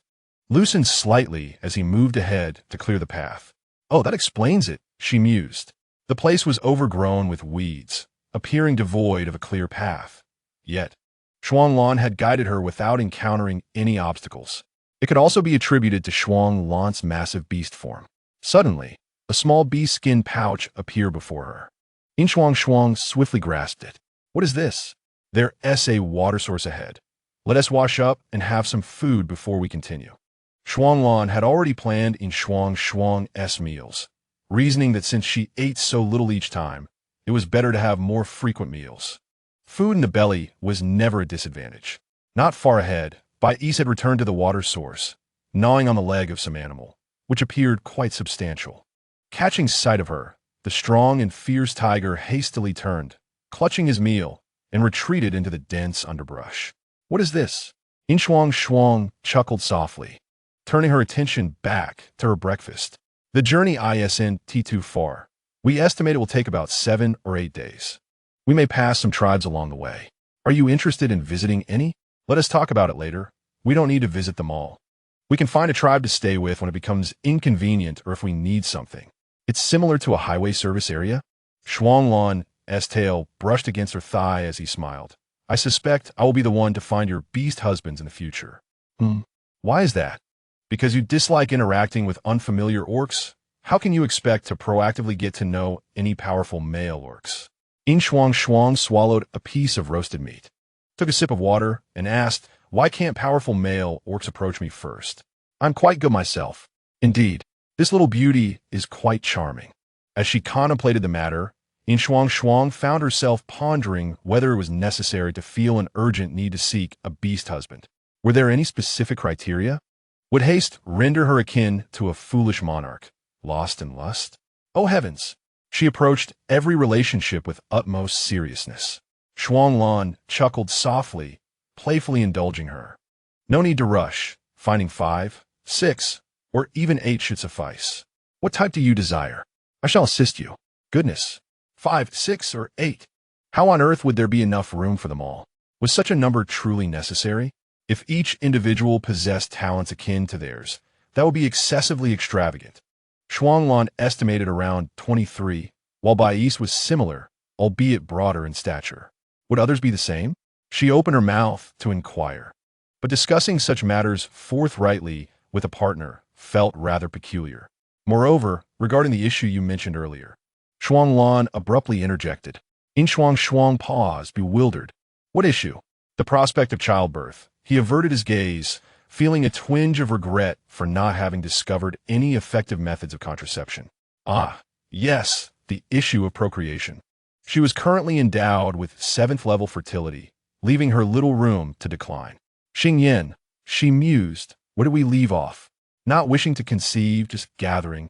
loosened slightly as he moved ahead to clear the path. Oh, that explains it, she mused. The place was overgrown with weeds, appearing devoid of a clear path. Yet, Shuanglan had guided her without encountering any obstacles. It could also be attributed to Shuanglan's massive beast form. Suddenly, a small beast skin pouch appeared before her. Yin Shuangshuang swiftly grasped it. What is this? There's a water source ahead. Let us wash up and have some food before we continue. Shuanglan had already planned Yin Shuangshuang's meals, reasoning that since she ate so little each time, it was better to have more frequent meals. Food in the belly was never a disadvantage. Not far ahead, Bais had returned to the water source, gnawing on the leg of some animal, which appeared quite substantial. Catching sight of her, the strong and fierce tiger hastily turned, clutching his meal, and retreated into the dense underbrush. What is this? Yin Shuangshuang chuckled softly, turning her attention back to her breakfast. The journey isn't too far. We estimate it will take about 7 or 8 days. We may pass some tribes along the way. Are you interested in visiting any? Let us talk about it later. We don't need to visit them all. We can find a tribe to stay with when it becomes inconvenient or if we need something. It's similar to a highway service area. Shuanglan's tail brushed against her thigh as he smiled. I suspect I will be the one to find your beast husbands in the future. Why is that? Because you dislike interacting with unfamiliar orcs? How can you expect to proactively get to know any powerful male orcs? Yin Shuangshuang swallowed a piece of roasted meat, took a sip of water, and asked, why can't powerful male orcs approach me first? I'm quite good myself. Indeed, this little beauty is quite charming. As she contemplated the matter, Yin Shuangshuang found herself pondering whether it was necessary to feel an urgent need to seek a beast husband. Were there any specific criteria? Would haste render her akin to a foolish monarch, lost in lust? Oh heavens! She approached every relationship with utmost seriousness. Shuanglan chuckled softly, playfully indulging her. No need to rush. Finding 5, 6, or even 8 should suffice. What type do you desire? I shall assist you. Goodness. 5, 6, or 8. How on earth would there be enough room for them all? Was such a number truly necessary? If each individual possessed talents akin to theirs, that would be excessively extravagant. Shuanglan estimated around 23, while Bais was similar, albeit broader in stature. Would others be the same? She opened her mouth to inquire. But discussing such matters forthrightly with a partner felt rather peculiar. Moreover, regarding the issue you mentioned earlier, Shuanglan abruptly interjected. Yin Shuangshuang paused, bewildered. What issue? The prospect of childbirth. He averted his gaze, feeling a twinge of regret for not having discovered any effective methods of contraception. Ah, yes, the issue of procreation. She was currently endowed with 7th-level fertility, leaving her little room to decline. Xingyan, she mused, where do we leave off? Not wishing to conceive, just gathering.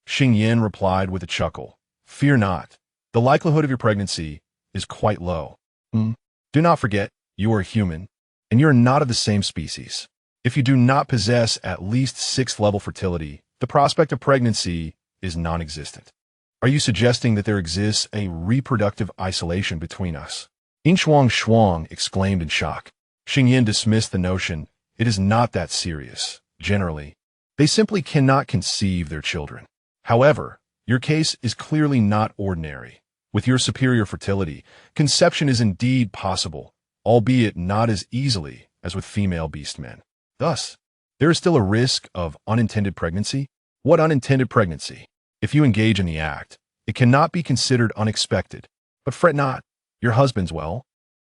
Xingyan replied with a chuckle. Fear not. The likelihood of your pregnancy is quite low. Do not forget, you are human, and you are not of the same species. If you do not possess at least 6th-level fertility, the prospect of pregnancy is non-existent. Are you suggesting that there exists a reproductive isolation between us? Yin Shuangshuang exclaimed in shock. Xingyan dismissed the notion. It is not that serious. Generally, they simply cannot conceive their children. However, your case is clearly not ordinary. With your superior fertility, conception is indeed possible, albeit not as easily as with female beast men. Thus, there is still a risk of unintended pregnancy. What unintended pregnancy? If you engage in the act, it cannot be considered unexpected. But fret not, your husband's well.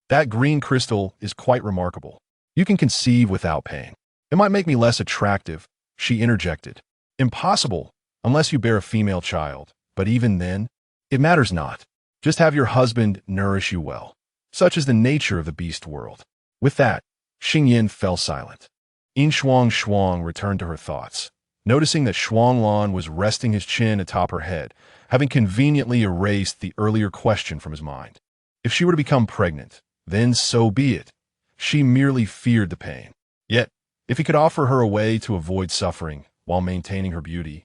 That green crystal is quite remarkable. You can conceive without pain. It might make me less attractive, she interjected. Impossible, unless you bear a female child. But even then, it matters not. Just have your husband nourish you well. Such is the nature of the beast world. With that, Xingyan fell silent. Yin Shuangshuang returned to her thoughts, noticing that Shuanglan was resting his chin atop her head, having conveniently erased the earlier question from his mind. If she were to become pregnant, then so be it. She merely feared the pain. Yet, if he could offer her a way to avoid suffering while maintaining her beauty,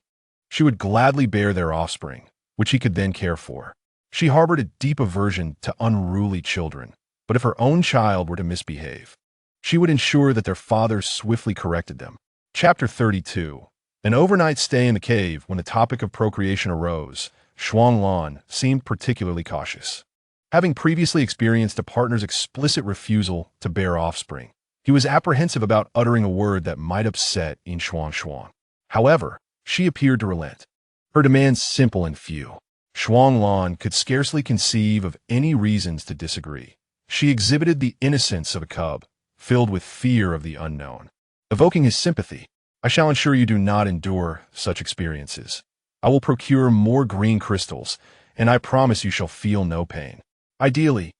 she would gladly bear their offspring, which he could then care for. She harbored a deep aversion to unruly children, but if her own child were to misbehave, she would ensure that their father swiftly corrected them. Chapter 32. An overnight stay in the cave. When the topic of procreation arose, Shuanglan seemed particularly cautious. Having previously experienced a partner's explicit refusal to bear offspring, he was apprehensive about uttering a word that might upset Yin Shuangshuang. However, she appeared to relent. Her demands simple and few. Shuanglan could scarcely conceive of any reasons to disagree. She exhibited the innocence of a cub, filled with fear of the unknown. Evoking his sympathy, "I shall ensure you do not endure such experiences. I will procure more green crystals, and I promise you shall feel no pain. Ideally,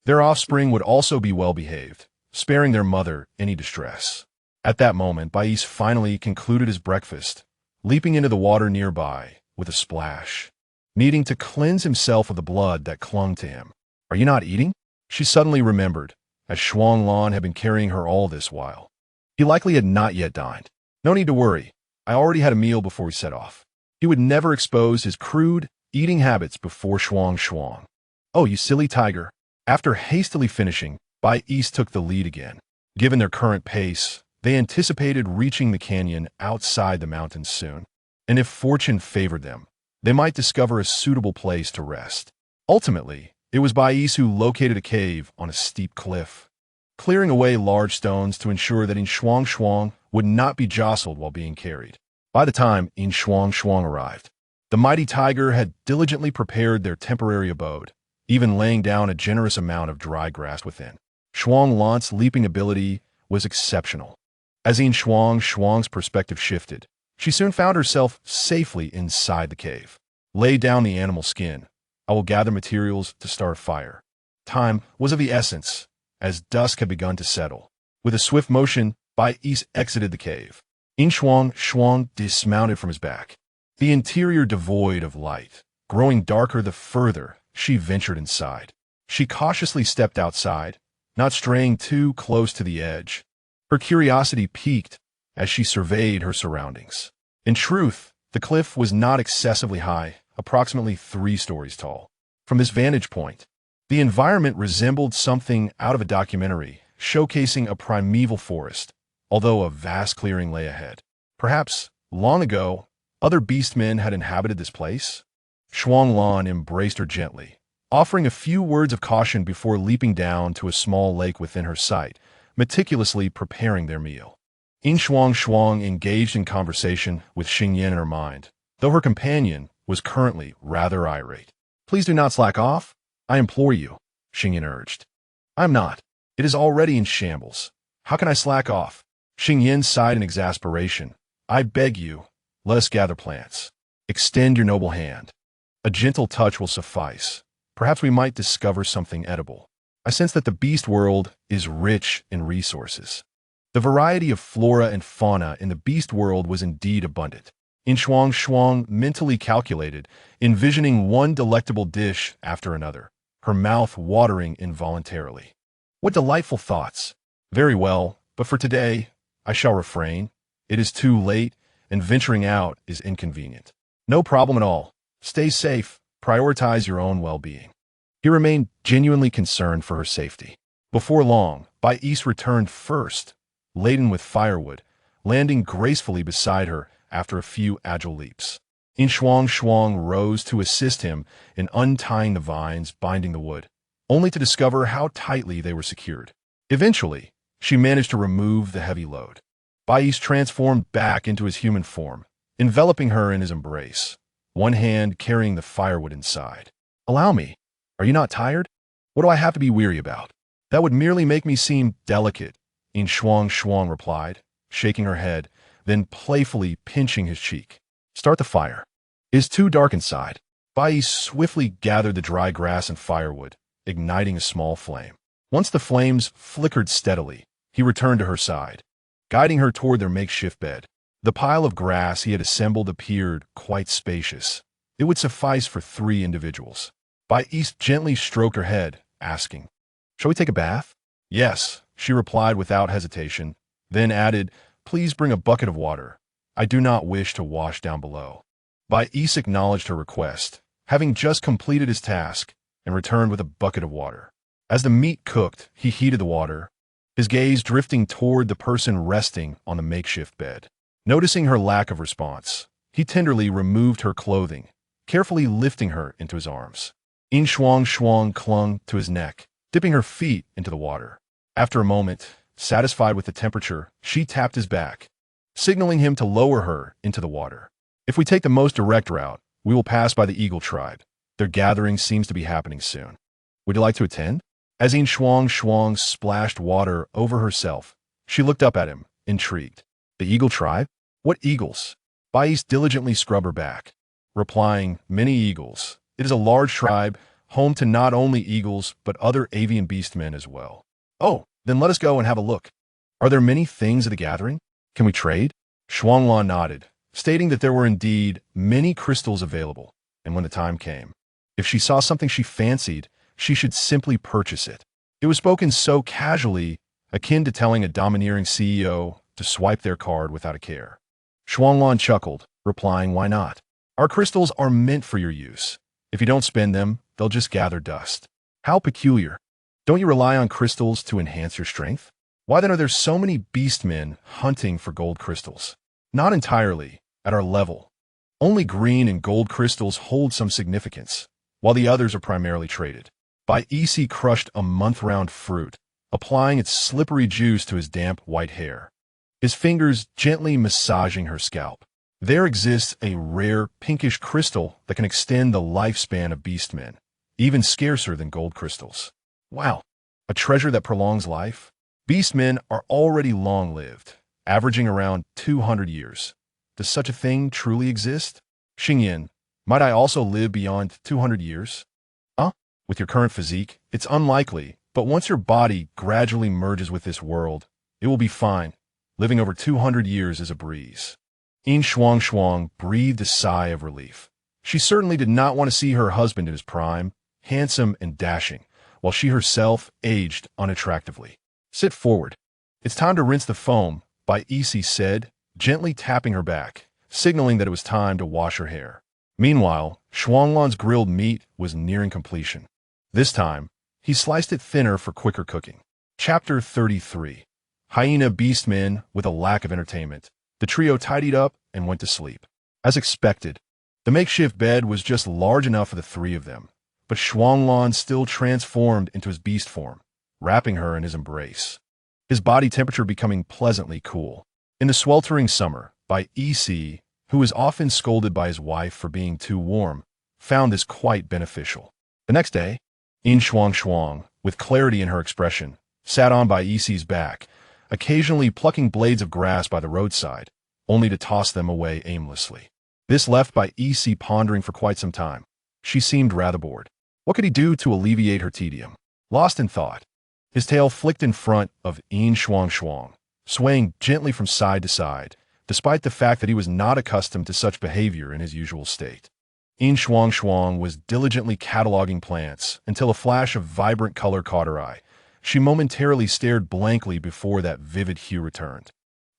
their offspring would also be well-behaved, sparing their mother any distress." At that moment, Bais finally concluded his breakfast, leaping into the water nearby with a splash, needing to cleanse himself of the blood that clung to him. "Are you not eating?" She suddenly remembered, as Shuanglan had been carrying her all this while. He likely had not yet dined. "No need to worry. I already had a meal before we set off." He would never expose his crude eating habits before Shuangshuang. "Oh, you silly tiger." After hastily finishing, Bais took the lead again. Given their current pace, they anticipated reaching the canyon outside the mountains soon, and if fortune favored them, they might discover a suitable place to rest. Ultimately, it was Bais who located a cave on a steep cliff, clearing away large stones to ensure that Yin Shuangshuang would not be jostled while being carried. By the time Yin Shuangshuang arrived, the mighty tiger had diligently prepared their temporary abode, even laying down a generous amount of dry grass within. Shuanglan's leaping ability was exceptional. As Yin Shuangshuang's perspective shifted, she soon found herself safely inside the cave. "Lay down the animal skin. I will gather materials to start a fire." Time was of the essence, as dusk had begun to settle. With a swift motion, Bais exited the cave. Yin Shuangshuang dismounted from his back, the interior devoid of light, growing darker the further she ventured inside. She cautiously stepped outside, not straying too close to the edge. Her curiosity piqued as she surveyed her surroundings. In truth, the cliff was not excessively high, approximately 3 stories tall. From this vantage point, the environment resembled something out of a documentary, showcasing a primeval forest, although a vast clearing lay ahead. Perhaps, long ago, other beastmen had inhabited this place? Shuanglan embraced her gently, offering a few words of caution before leaping down to a small lake within her sight, meticulously preparing their meal. Yin Shuangshuang engaged in conversation with Xingyan in her mind, though her companion was currently rather irate. "Please do not slack off, I implore you," Xingyan urged. "I'm not. It is already in shambles. How can I slack off?" Xingyan sighed in exasperation. "I beg you, let us gather plants. Extend your noble hand. A gentle touch will suffice. Perhaps we might discover something edible." I sense that the beast world is rich in resources. The variety of flora and fauna in the beast world was indeed abundant. Yin Shuangshuang mentally calculated, envisioning one delectable dish after another, her mouth watering involuntarily. What delightful thoughts! Very well, but for today, I shall refrain. It is too late, and venturing out is inconvenient. "No problem at all. Stay safe. Prioritize your own well-being." He remained genuinely concerned for her safety. Before long, Bais returned first, laden with firewood, landing gracefully beside her after a few agile leaps. Yin Shuangshuang rose to assist him in untying the vines binding the wood, only to discover how tightly they were secured. Eventually, she managed to remove the heavy load. Bais transformed back into his human form, enveloping her in his embrace, one hand carrying the firewood inside. "Allow me. Are you not tired? What do I have to be weary about?" "That would merely make me seem delicate," Yin Shuangshuang replied, shaking her head, then playfully pinching his cheek. "Start the fire. It is too dark inside." Bais swiftly gathered the dry grass and firewood, igniting a small flame. Once the flames flickered steadily, he returned to her side, guiding her toward their makeshift bed. The pile of grass he had assembled appeared quite spacious. It would suffice for 3 individuals. Bai East gently stroked her head, asking, "Shall we take a bath?" "Yes," she replied without hesitation, then added, "Please bring a bucket of water. I do not wish to wash down below." Bai East acknowledged her request, having just completed his task, and returned with a bucket of water. As the meat cooked, he heated the water, his gaze drifting toward the person resting on the makeshift bed. Noticing her lack of response, he tenderly removed her clothing, carefully lifting her into his arms. Yin Shuangshuang clung to his neck, dipping her feet into the water. After a moment, satisfied with the temperature, she tapped his back, signaling him to lower her into the water. "If we take the most direct route, we will pass by the Eagle tribe. Their gathering seems to be happening soon. Would you like to attend?" As Yin Shuangshuang splashed water over herself, she looked up at him, intrigued. "The Eagle tribe? What eagles?" Bais diligently scrubbed her back, replying, "Many eagles. It is a large tribe, home to not only eagles but other avian beastmen as well." "Oh, then let us go and have a look. Are there many things at the gathering? Can we trade?" Shuanglan nodded, stating that there were indeed many crystals available, and when the time came, if she saw something she fancied, she should simply purchase it. It was spoken so casually, akin to telling a domineering CEO to swipe their card without a care. Shuanglan chuckled, replying, "Why not? Our crystals are meant for your use. If you don't spend them, they'll just gather dust." "How peculiar. Don't you rely on crystals to enhance your strength? Why then are there so many beastmen hunting for gold crystals?" "Not entirely, at our level. Only green and gold crystals hold some significance, while the others are primarily traded." Bai Isi crushed a month-round fruit, applying its slippery juice to his damp white hair, his fingers gently massaging her scalp. "There exists a rare pinkish crystal that can extend the lifespan of beastmen, even scarcer than gold crystals." "Wow, a treasure that prolongs life?" "Beastmen are already long-lived, averaging around 200 years. Does such a thing truly exist?" "Xingyan, might I also live beyond 200 years?" "With your current physique, it's unlikely, but once your body gradually merges with this world, it will be fine. Living over 200 years is a breeze." Yin Shuangshuang breathed a sigh of relief. She certainly did not want to see her husband in his prime, handsome and dashing, while she herself aged unattractively. "Sit forward. It's time to rinse the foam," Bai Isi said, gently tapping her back, signaling that it was time to wash her hair. Meanwhile, Shuanglan's grilled meat was nearing completion. This time, he sliced it thinner for quicker cooking. Chapter 33. Hyena Beastmen with a lack of entertainment. The trio tidied up and went to sleep. As expected, the makeshift bed was just large enough for the 3 of them, but Shuanglan still transformed into his beast form, wrapping her in his embrace, his body temperature becoming pleasantly cool. In the sweltering summer, Bai Isi, who was often scolded by his wife for being too warm, found this quite beneficial. The next day, Yin Shuangshuang, with clarity in her expression, sat on Bai Isi's back, occasionally plucking blades of grass by the roadside, only to toss them away aimlessly. This left Bai Isi pondering for quite some time. She seemed rather bored. What could he do to alleviate her tedium? Lost in thought, his tail flicked in front of Yin Shuangshuang, swaying gently from side to side, despite the fact that he was not accustomed to such behavior in his usual state. Yin Shuangshuang was diligently cataloging plants until a flash of vibrant color caught her eye. She momentarily stared blankly before that vivid hue returned.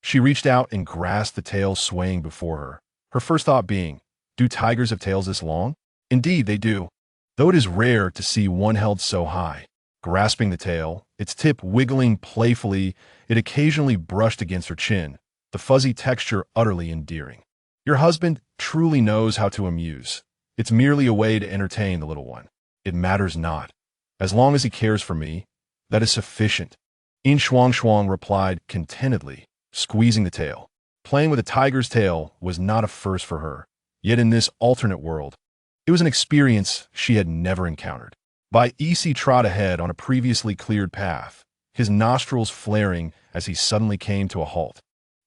She reached out and grasped the tail swaying before her, her first thought being, "Do tigers have tails this long?" Indeed, they do, though it is rare to see one held so high. Grasping the tail, its tip wiggling playfully, it occasionally brushed against her chin, the fuzzy texture utterly endearing. Your husband truly knows how to amuse. It's merely a way to entertain the little one. It matters not. As long as he cares for me, that is sufficient. Yin Shuangshuang replied contentedly, squeezing the tail. Playing with a tiger's tail was not a first for her, yet in this alternate world, it was an experience she had never encountered. Bai Isi trod ahead on a previously cleared path, his nostrils flaring as he suddenly came to a halt,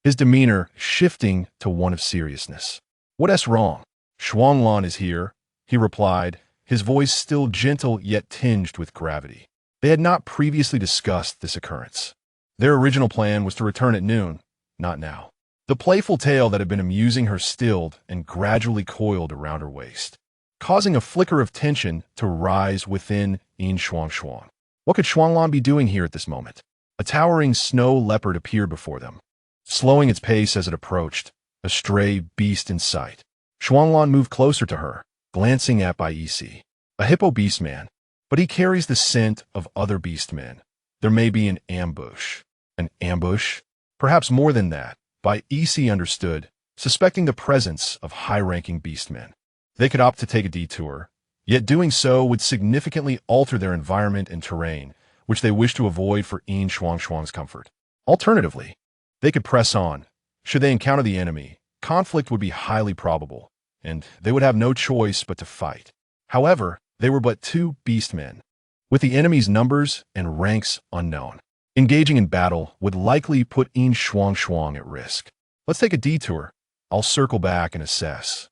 his demeanor shifting to one of seriousness. "What's wrong?" "Shuanglan is here," he replied, his voice still gentle yet tinged with gravity. They had not previously discussed this occurrence. Their original plan was to return at noon, not now. The playful tail that had been amusing her stilled and gradually coiled around her waist, causing a flicker of tension to rise within Yin Shuangshuang. What could Shuanglan be doing here at this moment? A towering snow leopard appeared before them, slowing its pace as it approached, a stray beast in sight. Shuanglan moved closer to her, glancing at Bai Yixi, a hippo beastman, but he carries the scent of other beastmen. There may be an ambush. An ambush? Perhaps more than that. Bai Yixi understood, suspecting the presence of high-ranking beastmen. They could opt to take a detour, yet doing so would significantly alter their environment and terrain, which they wish to avoid for Yin Shuangshuang's comfort. Alternatively, they could press on. Should they encounter the enemy, conflict would be highly probable, and they would have no choice but to fight. However, they were but two beastmen, with the enemy's numbers and ranks unknown. Engaging in battle would likely put Yin Shuangshuang at risk. Let's take a detour. I'll circle back and assess.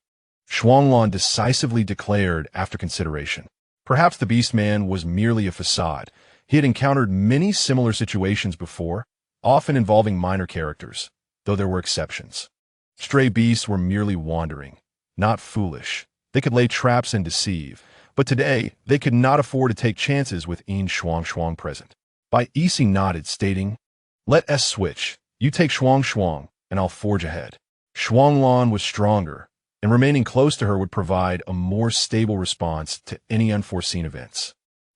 Shuanglan decisively declared after consideration. Perhaps the beastman was merely a facade. He had encountered many similar situations before, often involving minor characters, though there were exceptions. Stray beasts were merely wandering, not foolish. They could lay traps and deceive, but today they could not afford to take chances with Yin Shuangshuang present. Bai Yixi nodded, stating, "Let us switch. You take Shuangshuang, and I'll forge ahead." Shuanglan was stronger, and remaining close to her would provide a more stable response to any unforeseen events.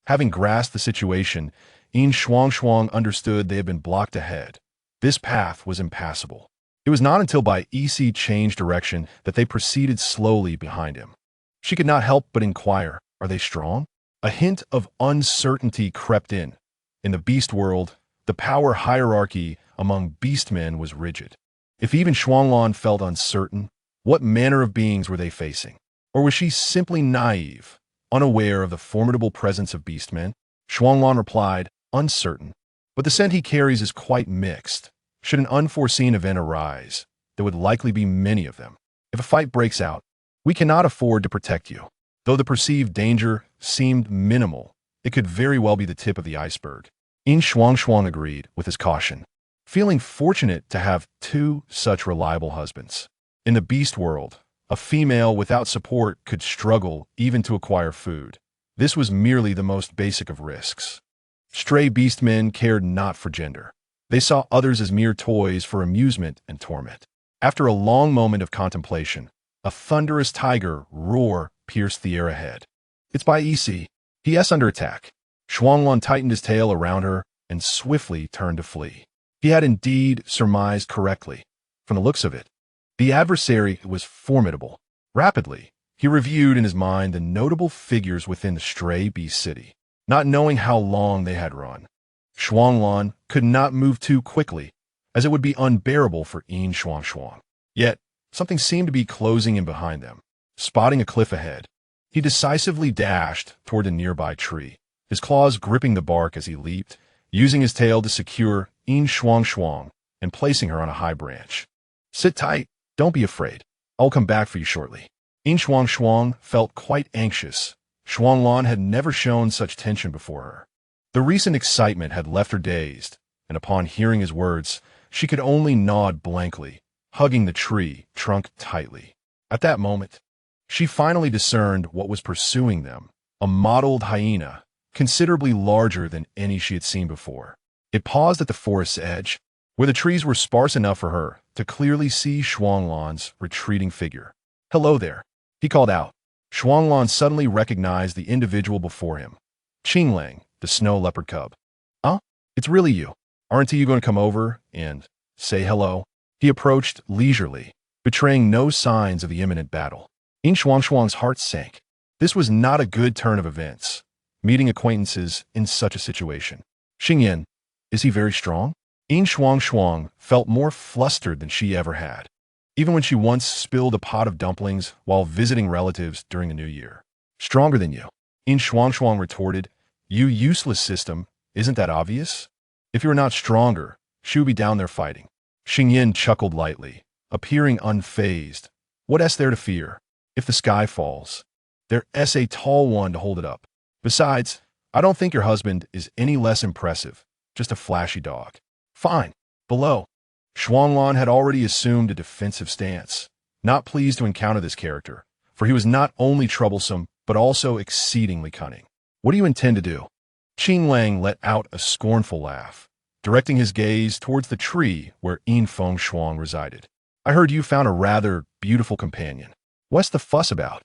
Having grasped the situation, Yin Shuangshuang understood they had been blocked ahead. This path was impassable. It was not until Bai Yixi changed direction that they proceeded slowly behind him. She could not help but inquire, "Are they strong?" A hint of uncertainty crept in. In the beast world, the power hierarchy among beastmen was rigid. If even Shuanglan felt uncertain, what manner of beings were they facing? Or was she simply naive, unaware of the formidable presence of beastmen? Shuanglan replied, "Uncertain. But the scent he carries is quite mixed. Should an unforeseen event arise, there would likely be many of them. If a fight breaks out, we cannot afford to protect you." Though the perceived danger seemed minimal, it could very well be the tip of the iceberg. Yin Shuangshuang agreed with his caution, feeling fortunate to have two such reliable husbands. In the beast world, a female without support could struggle even to acquire food. This was merely the most basic of risks. Stray beastmen cared not for gender. They saw others as mere toys for amusement and torment. After a long moment of contemplation, a thunderous tiger roar pierced the air ahead. "It's Bai Yixi. He is under attack." Shuanglan tightened his tail around her and swiftly turned to flee. He had indeed surmised correctly. From the looks of it, the adversary was formidable. Rapidly, he reviewed in his mind the notable figures within the stray beast city, not knowing how long they had run. Shuanglan could not move too quickly, as it would be unbearable for Yin Shuangshuang. Yet, something seemed to be closing in behind them. Spotting a cliff ahead, he decisively dashed toward a nearby tree, his claws gripping the bark as he leaped, using his tail to secure Yin Shuangshuang and placing her on a high branch. "Sit tight. Don't be afraid. I'll come back for you shortly." Yin Shuangshuang felt quite anxious. Shuanglan had never shown such tension before her. The recent excitement had left her dazed, and upon hearing his words, she could only nod blankly, hugging the tree trunk tightly. At that moment, she finally discerned what was pursuing them, a mottled hyena, considerably larger than any she had seen before. It paused at the forest's edge, where the trees were sparse enough for her to clearly see Shuanglan's retreating figure. "Hello there," he called out. Shuanglan suddenly recognized the individual before him, Qinglang, the snow leopard cub. "Huh? It's really you. Aren't you going to come over and say hello?" He approached leisurely, betraying no signs of the imminent battle. Yin Shuangshuang's heart sank. This was not a good turn of events, meeting acquaintances in such a situation. "Xingyan, is he very strong?" Yin Shuangshuang felt more flustered than she ever had, even when she once spilled a pot of dumplings while visiting relatives during the New Year. "Stronger than you," Yin Shuangshuang retorted. "You useless system, isn't that obvious? If you were not stronger, she would be down there fighting." Xingyan chuckled lightly, appearing unfazed. "What is there to fear? If the sky falls, there is a tall one to hold it up. Besides, I don't think your husband is any less impressive, just a flashy dog." "Fine. Below." Shuanglan had already assumed a defensive stance, not pleased to encounter this character, for he was not only troublesome, but also exceedingly cunning. What do you intend to do? Qinglang let out a scornful laugh, directing his gaze towards the tree where Yin Shuangshuang resided. I heard you found a rather beautiful companion. What's the fuss about?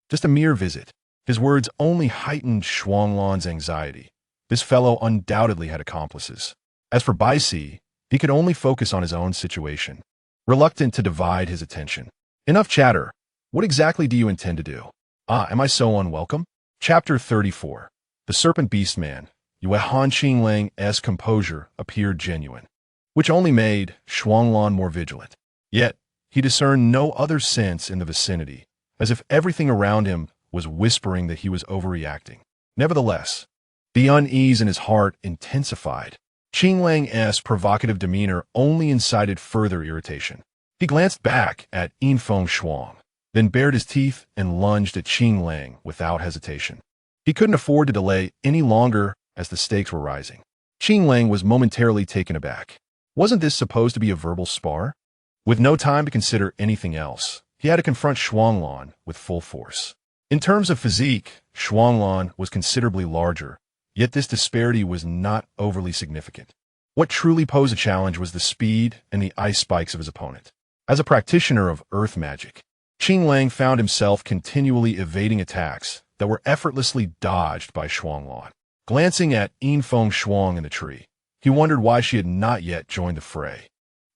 Just a mere visit. His words only heightened Shuanglan's anxiety. This fellow undoubtedly had accomplices. As for Bai Si, he could only focus on his own situation, reluctant to divide his attention. Enough chatter. What exactly do you intend to do? Am I so unwelcome? Chapter 34. The Serpent Beastman. Yue Han Qinglang's composure appeared genuine, which only made Shuanglan more vigilant. Yet, he discerned no other sense in the vicinity, as if everything around him was whispering that he was overreacting. Nevertheless, the unease in his heart intensified. Qinglang's provocative demeanor only incited further irritation. He glanced back at Yin Shuangshuang, then bared his teeth and lunged at Qinglang without hesitation. He couldn't afford to delay any longer as the stakes were rising. Qinglang was momentarily taken aback. Wasn't this supposed to be a verbal spar? With no time to consider anything else, he had to confront Shuanglan with full force. In terms of physique, Shuanglan was considerably larger, yet this disparity was not overly significant. What truly posed a challenge was the speed and the ice spikes of his opponent. As a practitioner of earth magic, Qinglang found himself continually evading attacks that were effortlessly dodged by Shuanglan. Glancing at Yin Shuangshuang in the tree, he wondered why she had not yet joined the fray.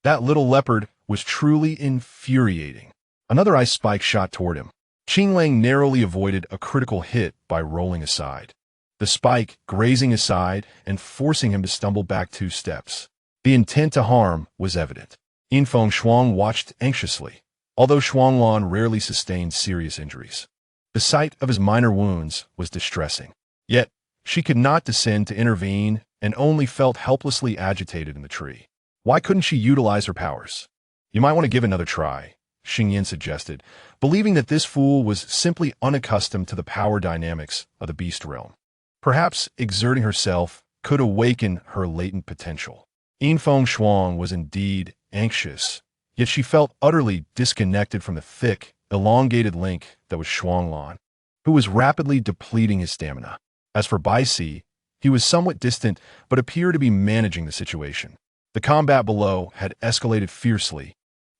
That little leopard was truly infuriating. Another ice spike shot toward him. Qinglang narrowly avoided a critical hit by rolling aside, the spike grazing his side and forcing him to stumble back 2 steps. The intent to harm was evident. Yin Shuangshuang watched anxiously, although Shuanglan rarely sustained serious injuries. The sight of his minor wounds was distressing. Yet, she could not descend to intervene and only felt helplessly agitated in the tree. Why couldn't she utilize her powers? You might want to give another try, Xingyin suggested, believing that this fool was simply unaccustomed to the power dynamics of the beast realm. Perhaps exerting herself could awaken her latent potential. Yin Shuangshuang was indeed anxious, yet she felt utterly disconnected from the thick, elongated link that was Shuanglan, who was rapidly depleting his stamina. As for Bai Si, he was somewhat distant but appeared to be managing the situation. The combat below had escalated fiercely,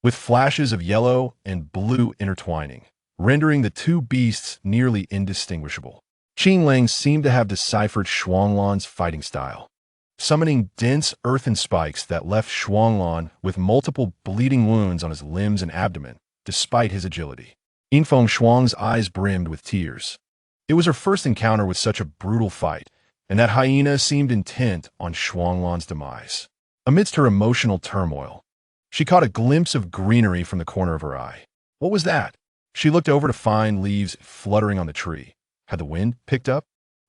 with flashes of yellow and blue intertwining, rendering the two beasts nearly indistinguishable. Qinglang seemed to have deciphered Shuanglan's fighting style, summoning dense earthen spikes that left Shuanglan with multiple bleeding wounds on his limbs and abdomen, despite his agility. Yin Shuang's eyes brimmed with tears. It was her first encounter with such a brutal fight, and that hyena seemed intent on Shuanglan's demise. Amidst her emotional turmoil, she caught a glimpse of greenery from the corner of her eye. What was that? She looked over to find leaves fluttering on the tree. Had the wind picked up?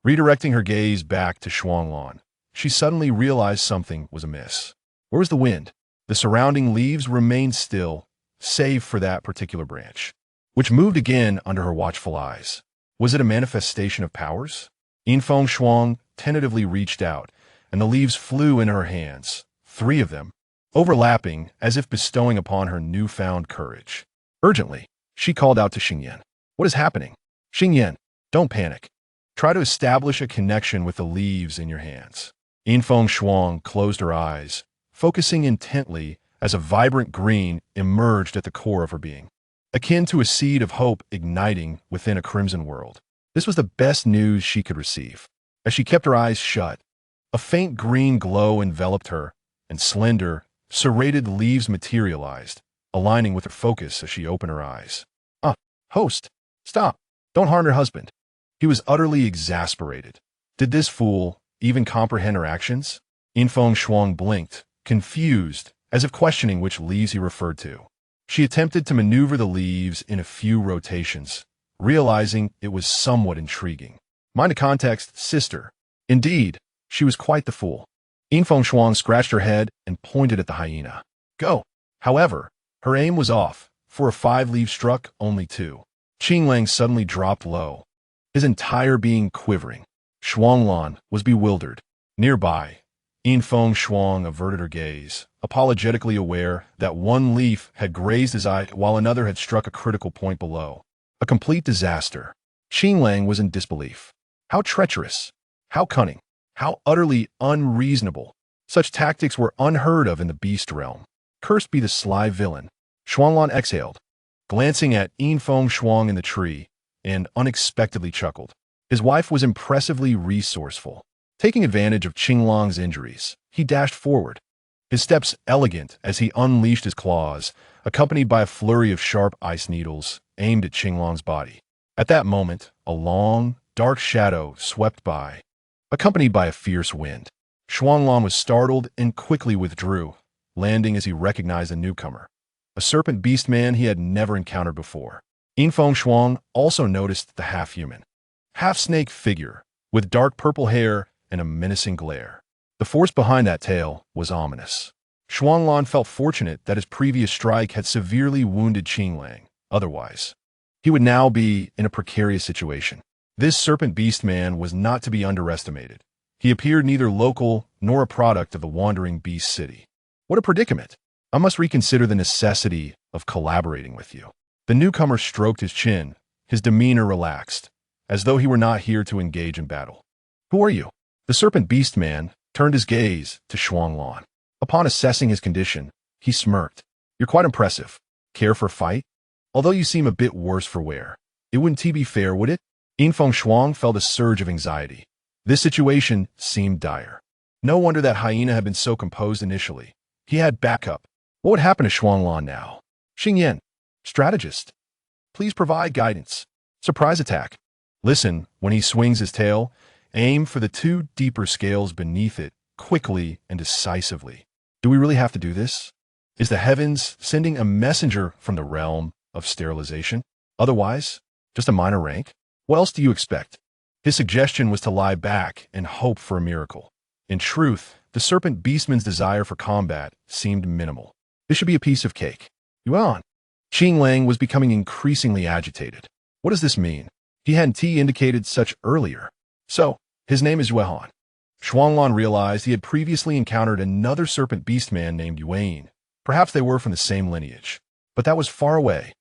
Redirecting her gaze back to Shuanglan, she suddenly realized something was amiss. Where was the wind? The surrounding leaves remained still, save for that particular branch, which moved again under her watchful eyes. Was it a manifestation of powers? Yin Shuangshuang tentatively reached out, and the leaves flew in her hands, 3 of them, overlapping as if bestowing upon her newfound courage. Urgently, she called out to Xingyin. What is happening? Xingyin, don't panic. Try to establish a connection with the leaves in your hands. Yin Shuang closed her eyes, focusing intently as a vibrant green emerged at the core of her being, akin to a seed of hope igniting within a crimson world. This was the best news she could receive. As she kept her eyes shut, a faint green glow enveloped her, and slender, serrated leaves materialized, aligning with her focus as she opened her eyes. Host, stop. Don't harm your husband. He was utterly exasperated. Did this fool even comprehend her actions? Yin Shuang blinked, confused, as if questioning which leaves he referred to. She attempted to maneuver the leaves in a few rotations, realizing it was somewhat intriguing. Mind the context, sister. Indeed, she was quite the fool. Yin Shuang scratched her head and pointed at the hyena. Go. However, her aim was off. For a 5-leaf struck, only 2. Qinglang suddenly dropped low, his entire being quivering. Shuanglan was bewildered. Nearby, Yin Shuangshuang averted her gaze, apologetically aware that one leaf had grazed his eye while another had struck a critical point below. A complete disaster. Qinglang was in disbelief. How treacherous, how cunning, how utterly unreasonable. Such tactics were unheard of in the beast realm. Cursed be the sly villain. Shuanglan exhaled, glancing at Yin Shuang in the tree, and unexpectedly chuckled. His wife was impressively resourceful. Taking advantage of Qinglang's injuries, he dashed forward, his steps elegant as he unleashed his claws, accompanied by a flurry of sharp ice needles aimed at Qinglang's body. At that moment, a long, dark shadow swept by, accompanied by a fierce wind. Shuanglan was startled and quickly withdrew, landing as he recognized the newcomer, a serpent beast man he had never encountered before. Yin Shuang also noticed the half-human, half-snake figure, with dark purple hair and a menacing glare. The force behind that tail was ominous. Shuanglan felt fortunate that his previous strike had severely wounded Qinglang. Otherwise, he would now be in a precarious situation. This serpent beast man was not to be underestimated. He appeared neither local nor a product of the wandering beast city. What a predicament! I must reconsider the necessity of collaborating with you. The newcomer stroked his chin, his demeanor relaxed, as though he were not here to engage in battle. Who are you? The serpent beast man turned his gaze to Shuanglan. Upon assessing his condition, he smirked. You're quite impressive. Care for a fight? Although you seem a bit worse for wear. It wouldn't be fair, would it? Yin Shuang felt a surge of anxiety. This situation seemed dire. No wonder that hyena had been so composed initially. He had backup. What would happen to Shuanglan now? Xingyan, strategist. Please provide guidance. Surprise attack. Listen, when he swings his tail, aim for the two deeper scales beneath it, quickly and decisively. Do we really have to do this? Is the heavens sending a messenger from the realm of sterilization? Otherwise, just a minor rank? What else do you expect? His suggestion was to lie back and hope for a miracle. In truth, the serpent beastman's desire for combat seemed minimal. This should be a piece of cake. Yuan. Qinglang was becoming increasingly agitated. What does this mean? He hadn't indicated such earlier. So, his name is Yuan. Shuanglan realized he had previously encountered another serpent beastman named Yuan. Perhaps they were from the same lineage. But that was far away.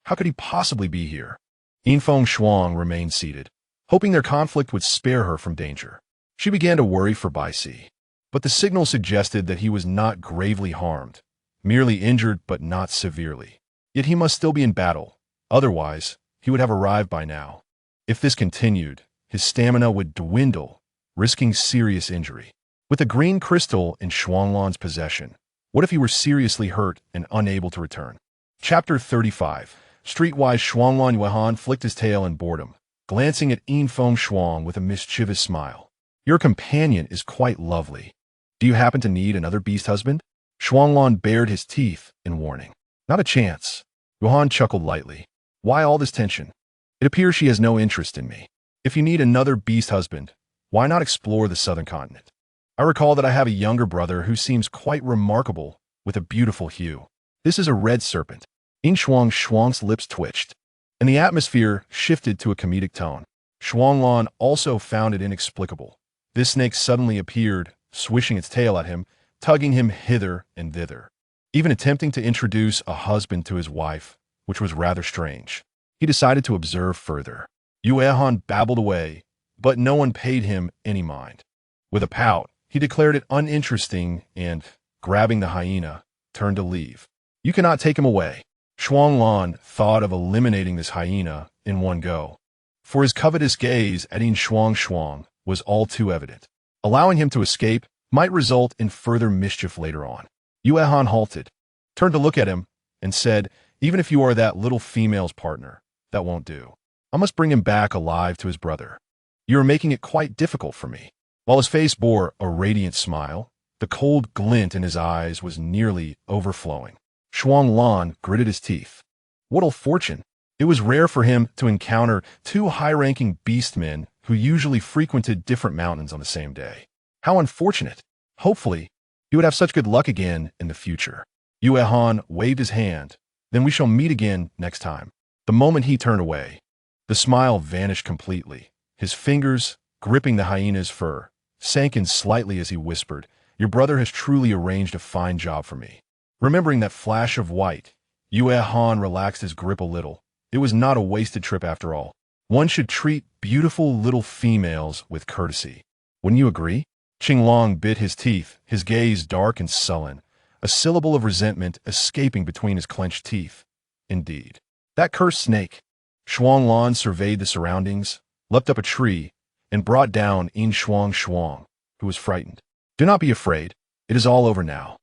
How could he possibly be here? Yin Shuang remained seated, hoping their conflict would spare her from danger. She began to worry for Bai Si. But the signal suggested that he was not gravely harmed, merely injured but not severely. Yet he must still be in battle. Otherwise, he would have arrived by now. If this continued, his stamina would dwindle, risking serious injury. With a green crystal in Shuanglan's possession, what if he were seriously hurt and unable to return? Chapter 35. Streetwise Shuanglan Yuan flicked his tail in boredom, glancing at Yin Shuang with a mischievous smile. Your companion is quite lovely. Do you happen to need another beast husband? Shuanglan bared his teeth in warning. Not a chance. Yuan chuckled lightly. Why all this tension? It appears she has no interest in me. If you need another beast husband, why not explore the southern continent? I recall that I have a younger brother who seems quite remarkable with a beautiful hue. This is a red serpent. Yin Shuang's lips twitched, and the atmosphere shifted to a comedic tone. Shuanglan also found it inexplicable. This snake suddenly appeared, swishing its tail at him, tugging him hither and thither, even attempting to introduce a husband to his wife, which was rather strange. He decided to observe further. Yuan babbled away, but no one paid him any mind. With a pout, he declared it uninteresting and, grabbing the hyena, turned to leave. You cannot take him away. Shuanglan thought of eliminating this hyena in one go, for his covetous gaze at Yin Shuangshuang was all too evident. Allowing him to escape might result in further mischief later on. Yuan halted, turned to look at him, and said, even if you are that little female's partner, that won't do. I must bring him back alive to his brother. You are making it quite difficult for me. While his face bore a radiant smile, the cold glint in his eyes was nearly overflowing. Shuanglan gritted his teeth. What ill fortune! It was rare for him to encounter two high-ranking beastmen who usually frequented different mountains on the same day. How unfortunate! Hopefully, he would have such good luck again in the future. Yuan waved his hand. Then we shall meet again next time. The moment he turned away, the smile vanished completely. His fingers, gripping the hyena's fur, sank in slightly as he whispered, Your brother has truly arranged a fine job for me. Remembering that flash of white, Yue Han relaxed his grip a little. It was not a wasted trip after all. One should treat beautiful little females with courtesy. Wouldn't you agree? Qinglong bit his teeth, his gaze dark and sullen, a syllable of resentment escaping between his clenched teeth. Indeed. That cursed snake. Shuanglan surveyed the surroundings, leapt up a tree, and brought down Yin Shuangshuang, who was frightened. Do not be afraid. It is all over now.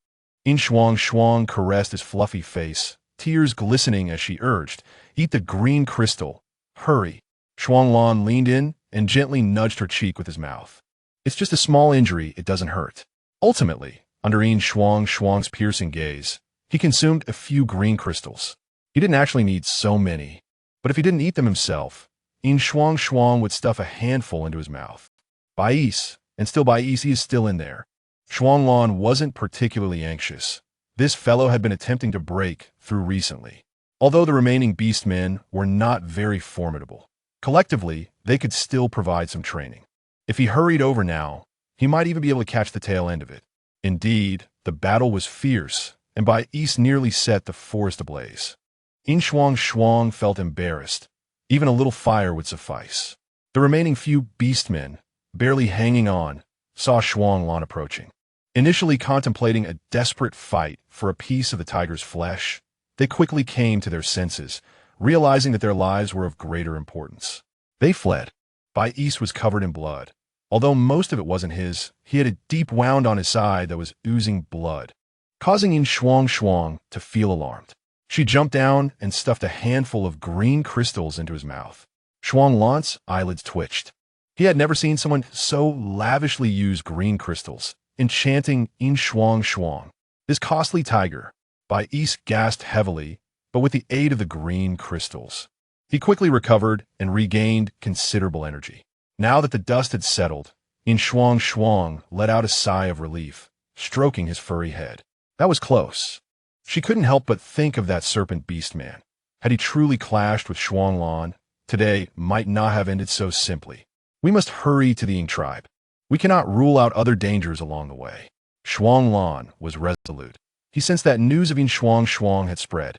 Yin Shuangshuang caressed his fluffy face, tears glistening as she urged, eat the green crystal. Hurry. Shuanglan leaned in and gently nudged her cheek with his mouth. It's just a small injury, it doesn't hurt. Ultimately, under Yin Shuangshuang's piercing gaze, he consumed a few green crystals. He didn't actually need so many, but if he didn't eat them himself, Yin Shuangshuang would stuff a handful into his mouth. Bais, and still Bais, he is still in there. Shuanglan wasn't particularly anxious. This fellow had been attempting to break through recently. Although the remaining beastmen were not very formidable, collectively, they could still provide some training. If he hurried over now, he might even be able to catch the tail end of it. Indeed, the battle was fierce, and Bais nearly set the forest ablaze. Yin Shuangshuang felt embarrassed. Even a little fire would suffice. The remaining few beastmen, barely hanging on, saw Shuanglan approaching. Initially contemplating a desperate fight for a piece of the tiger's flesh, they quickly came to their senses, realizing that their lives were of greater importance. They fled. Bais was covered in blood. Although most of it wasn't his, he had a deep wound on his side that was oozing blood, causing Yin Shuangshuang to feel alarmed. She jumped down and stuffed a handful of green crystals into his mouth. Shuanglan's eyelids twitched. He had never seen someone so lavishly use green crystals, enchanting Yin Shuangshuang. This costly tiger, Bais gasped heavily, but with the aid of the green crystals. He quickly recovered and regained considerable energy. Now that the dust had settled, Yin Shuangshuang let out a sigh of relief, stroking his furry head. That was close. She couldn't help but think of that serpent beast man. Had he truly clashed with Shuanglan, today might not have ended so simply. We must hurry to the Ying tribe. We cannot rule out other dangers along the way. Shuanglan was resolute. He sensed that news of Yin Shuangshuang had spread,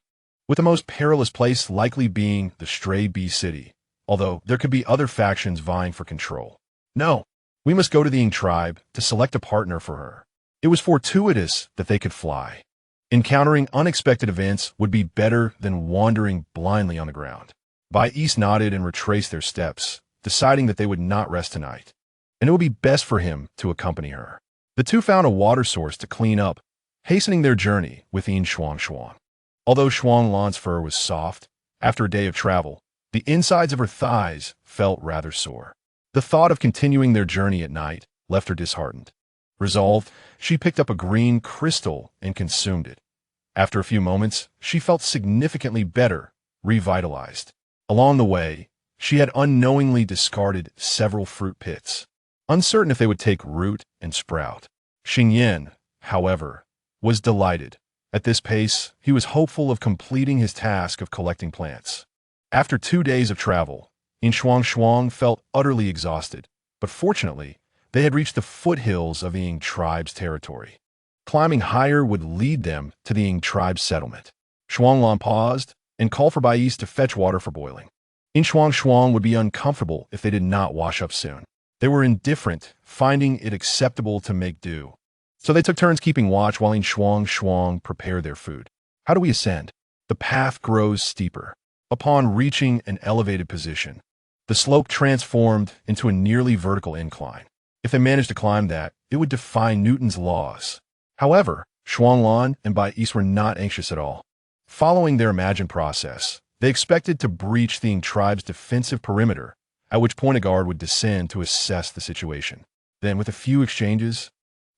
with the most perilous place likely being the stray bee city, although there could be other factions vying for control. No, we must go to the Ying tribe to select a partner for her. It was fortuitous that they could fly. Encountering unexpected events would be better than wandering blindly on the ground. Bais nodded and retraced their steps, deciding that they would not rest tonight, and it would be best for him to accompany her. The two found a water source to clean up, hastening their journey with Yin Shuangshuang. Although Shuanglan's fur was soft, after a day of travel, the insides of her thighs felt rather sore. The thought of continuing their journey at night left her disheartened. Resolved, she picked up a green crystal and consumed it. After a few moments, she felt significantly better, revitalized. Along the way, she had unknowingly discarded several fruit pits, uncertain if they would take root and sprout. Xingyan, however, was delighted. At this pace, he was hopeful of completing his task of collecting plants. After 2 days of travel, Yin Shuangshuang felt utterly exhausted, but fortunately, they had reached the foothills of the Ying tribe's territory. Climbing higher would lead them to the Ying tribe's settlement. Shuanglan paused and called for Bais to fetch water for boiling. Yin Shuangshuang would be uncomfortable if they did not wash up soon. They were indifferent, finding it acceptable to make do. So they took turns keeping watch while Yin Shuangshuang prepared their food. How do we ascend? The path grows steeper. Upon reaching an elevated position, the slope transformed into a nearly vertical incline. If they managed to climb that, it would defy Newton's laws. However, Shuanglan and Bais were not anxious at all. Following their imagined process, they expected to breach the Ying tribe's defensive perimeter, at which point a guard would descend to assess the situation. Then, with a few exchanges,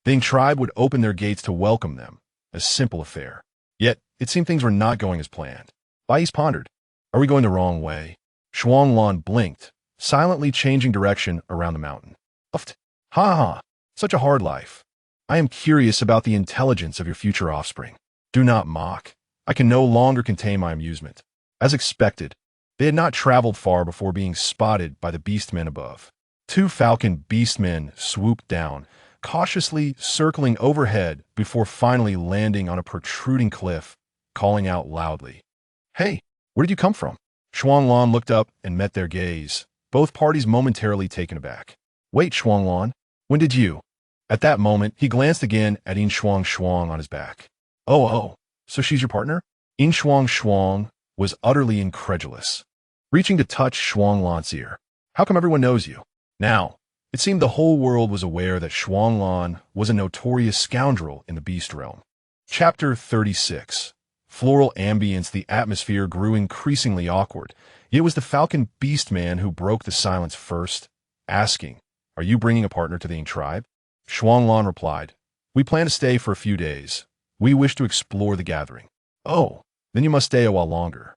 the Ying tribe would open their gates to welcome them, a simple affair. Yet, it seemed things were not going as planned. Bais pondered, are we going the wrong way? Shuanglan blinked, silently changing direction around the mountain. Uffed. Ha ha, such a hard life. I am curious about the intelligence of your future offspring. Do not mock. I can no longer contain my amusement. As expected, they had not traveled far before being spotted by the beastmen above. 2 falcon beastmen swooped down, cautiously circling overhead before finally landing on a protruding cliff, calling out loudly. "Hey, where did you come from?" Shuanglan looked up and met their gaze, both parties momentarily taken aback. "Wait, Shuanglan, when did you?" At that moment, he glanced again at Yin Shuangshuang on his back. Oh, so she's your partner?" Yin Shuangshuang was utterly incredulous, reaching to touch Shuanglan's ear. "How come everyone knows you?" Now, it seemed the whole world was aware that Shuanglan was a notorious scoundrel in the beast realm. Chapter 36. Floral ambience. The atmosphere grew increasingly awkward. It was the falcon beast man who broke the silence first, asking, "Are you bringing a partner to the Yin tribe?" Shuanglan replied, "We plan to stay for a few days. We wish to explore the gathering." "Oh, then you must stay a while longer.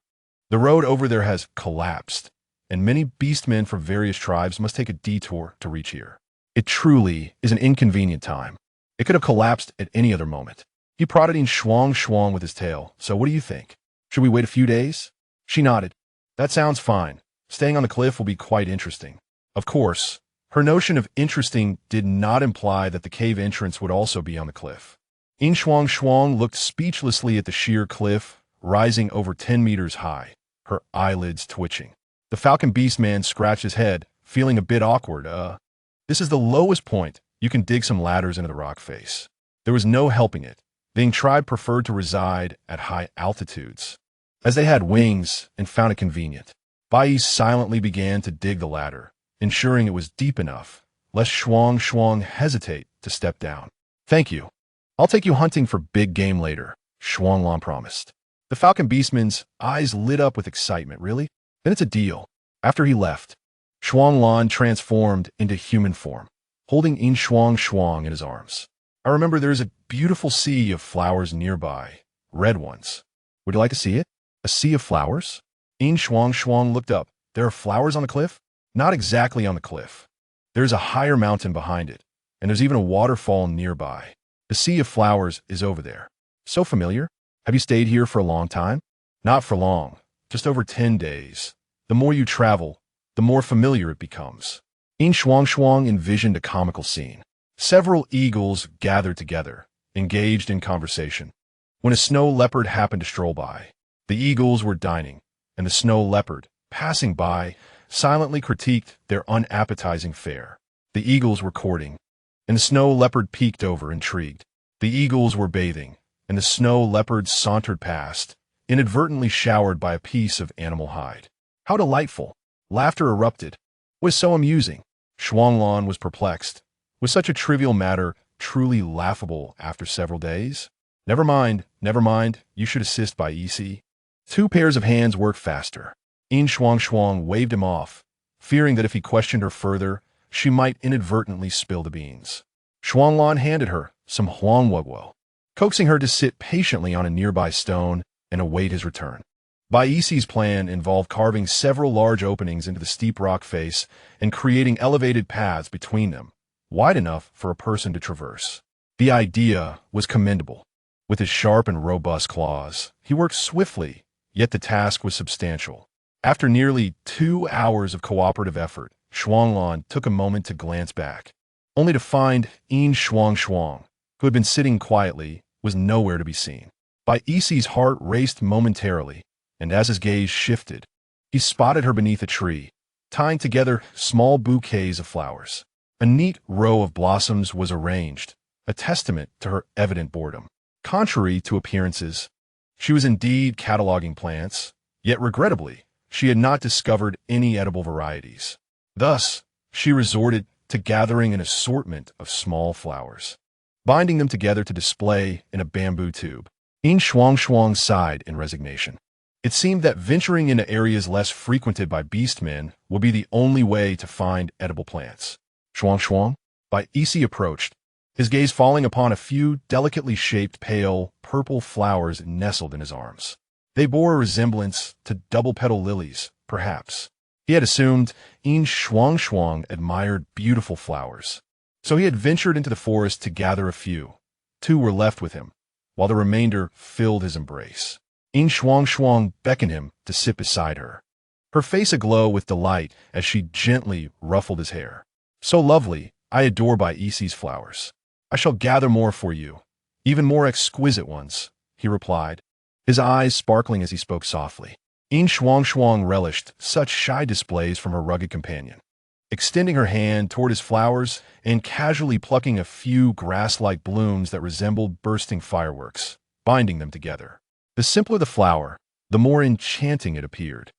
The road over there has collapsed, and many beastmen from various tribes must take a detour to reach here. It truly is an inconvenient time. It could have collapsed at any other moment." He prodded Yin Shuangshuang with his tail. "So what do you think? Should we wait a few days?" She nodded. "That sounds fine. Staying on the cliff will be quite interesting." Of course, her notion of interesting did not imply that the cave entrance would also be on the cliff. Yin Shuangshuang looked speechlessly at the sheer cliff, rising over 10 meters high, her eyelids twitching. The falcon beast man scratched his head, feeling a bit awkward. This is the lowest point. You can dig some ladders into the rock face." There was no helping it. The Yin tribe preferred to reside at high altitudes, as they had wings and found it convenient. Bai silently began to dig the ladder, ensuring it was deep enough, lest Shuangshuang hesitate to step down. "Thank you. I'll take you hunting for big game later," Shuanglan promised. The falcon beastman's eyes lit up with excitement. "Really? Then it's a deal." After he left, Shuanglan transformed into human form, holding Yin Shuangshuang in his arms. "I remember there is a beautiful sea of flowers nearby, red ones. Would you like to see it?" "A sea of flowers?" Yin Shuangshuang looked up. "There are flowers on the cliff?" "Not exactly on the cliff. There's a higher mountain behind it, and there's even a waterfall nearby. The sea of flowers is over there." "So familiar. Have you stayed here for a long time?" "Not for long, just over 10 days. The more you travel, the more familiar it becomes." Yin Shuangshuang envisioned a comical scene. Several eagles gathered together, engaged in conversation, when a snow leopard happened to stroll by. The eagles were dining, and the snow leopard, passing by, silently critiqued their unappetizing fare. The eagles were courting, and the snow leopard peeked over, intrigued. The eagles were bathing, and the snow leopard sauntered past, inadvertently showered by a piece of animal hide. How delightful! Laughter erupted. It was so amusing. Shuanglan was perplexed. Was such a trivial matter truly laughable after several days? Never mind, you should assist by EC. Two pairs of hands worked faster. Yin Shuangshuang waved him off, fearing that if he questioned her further, she might inadvertently spill the beans. Shuanglan handed her some huangwugwo, coaxing her to sit patiently on a nearby stone and await his return. Baiisi's plan involved carving several large openings into the steep rock face and creating elevated paths between them, wide enough for a person to traverse. The idea was commendable. With his sharp and robust claws, he worked swiftly, yet the task was substantial. After nearly 2 hours of cooperative effort, Shuanglan took a moment to glance back, only to find Yin Shuangshuang, who had been sitting quietly, was nowhere to be seen. Baiisi's heart raced momentarily, and as his gaze shifted, he spotted her beneath a tree, tying together small bouquets of flowers. A neat row of blossoms was arranged, a testament to her evident boredom. Contrary to appearances, she was indeed cataloging plants, yet regrettably, she had not discovered any edible varieties. Thus, she resorted to gathering an assortment of small flowers, binding them together to display in a bamboo tube. Yin Shuangshuang sighed in resignation. It seemed that venturing into areas less frequented by beastmen would be the only way to find edible plants. Shuangshuang? Baiisi approached, his gaze falling upon a few delicately shaped pale purple flowers nestled in his arms. They bore a resemblance to double-petal lilies, perhaps. He had assumed Yin Shuangshuang admired beautiful flowers, so he had ventured into the forest to gather a few. 2 were left with him, while the remainder filled his embrace. Yin Shuangshuang beckoned him to sit beside her, her face aglow with delight as she gently ruffled his hair. "So lovely, I adore Baiisi's flowers." I shall gather more for you, even more exquisite ones, he replied, his eyes sparkling as he spoke softly. Yin Shuangshuang relished such shy displays from her rugged companion, extending her hand toward his flowers and casually plucking a few grass-like blooms that resembled bursting fireworks, binding them together. The simpler the flower, the more enchanting it appeared.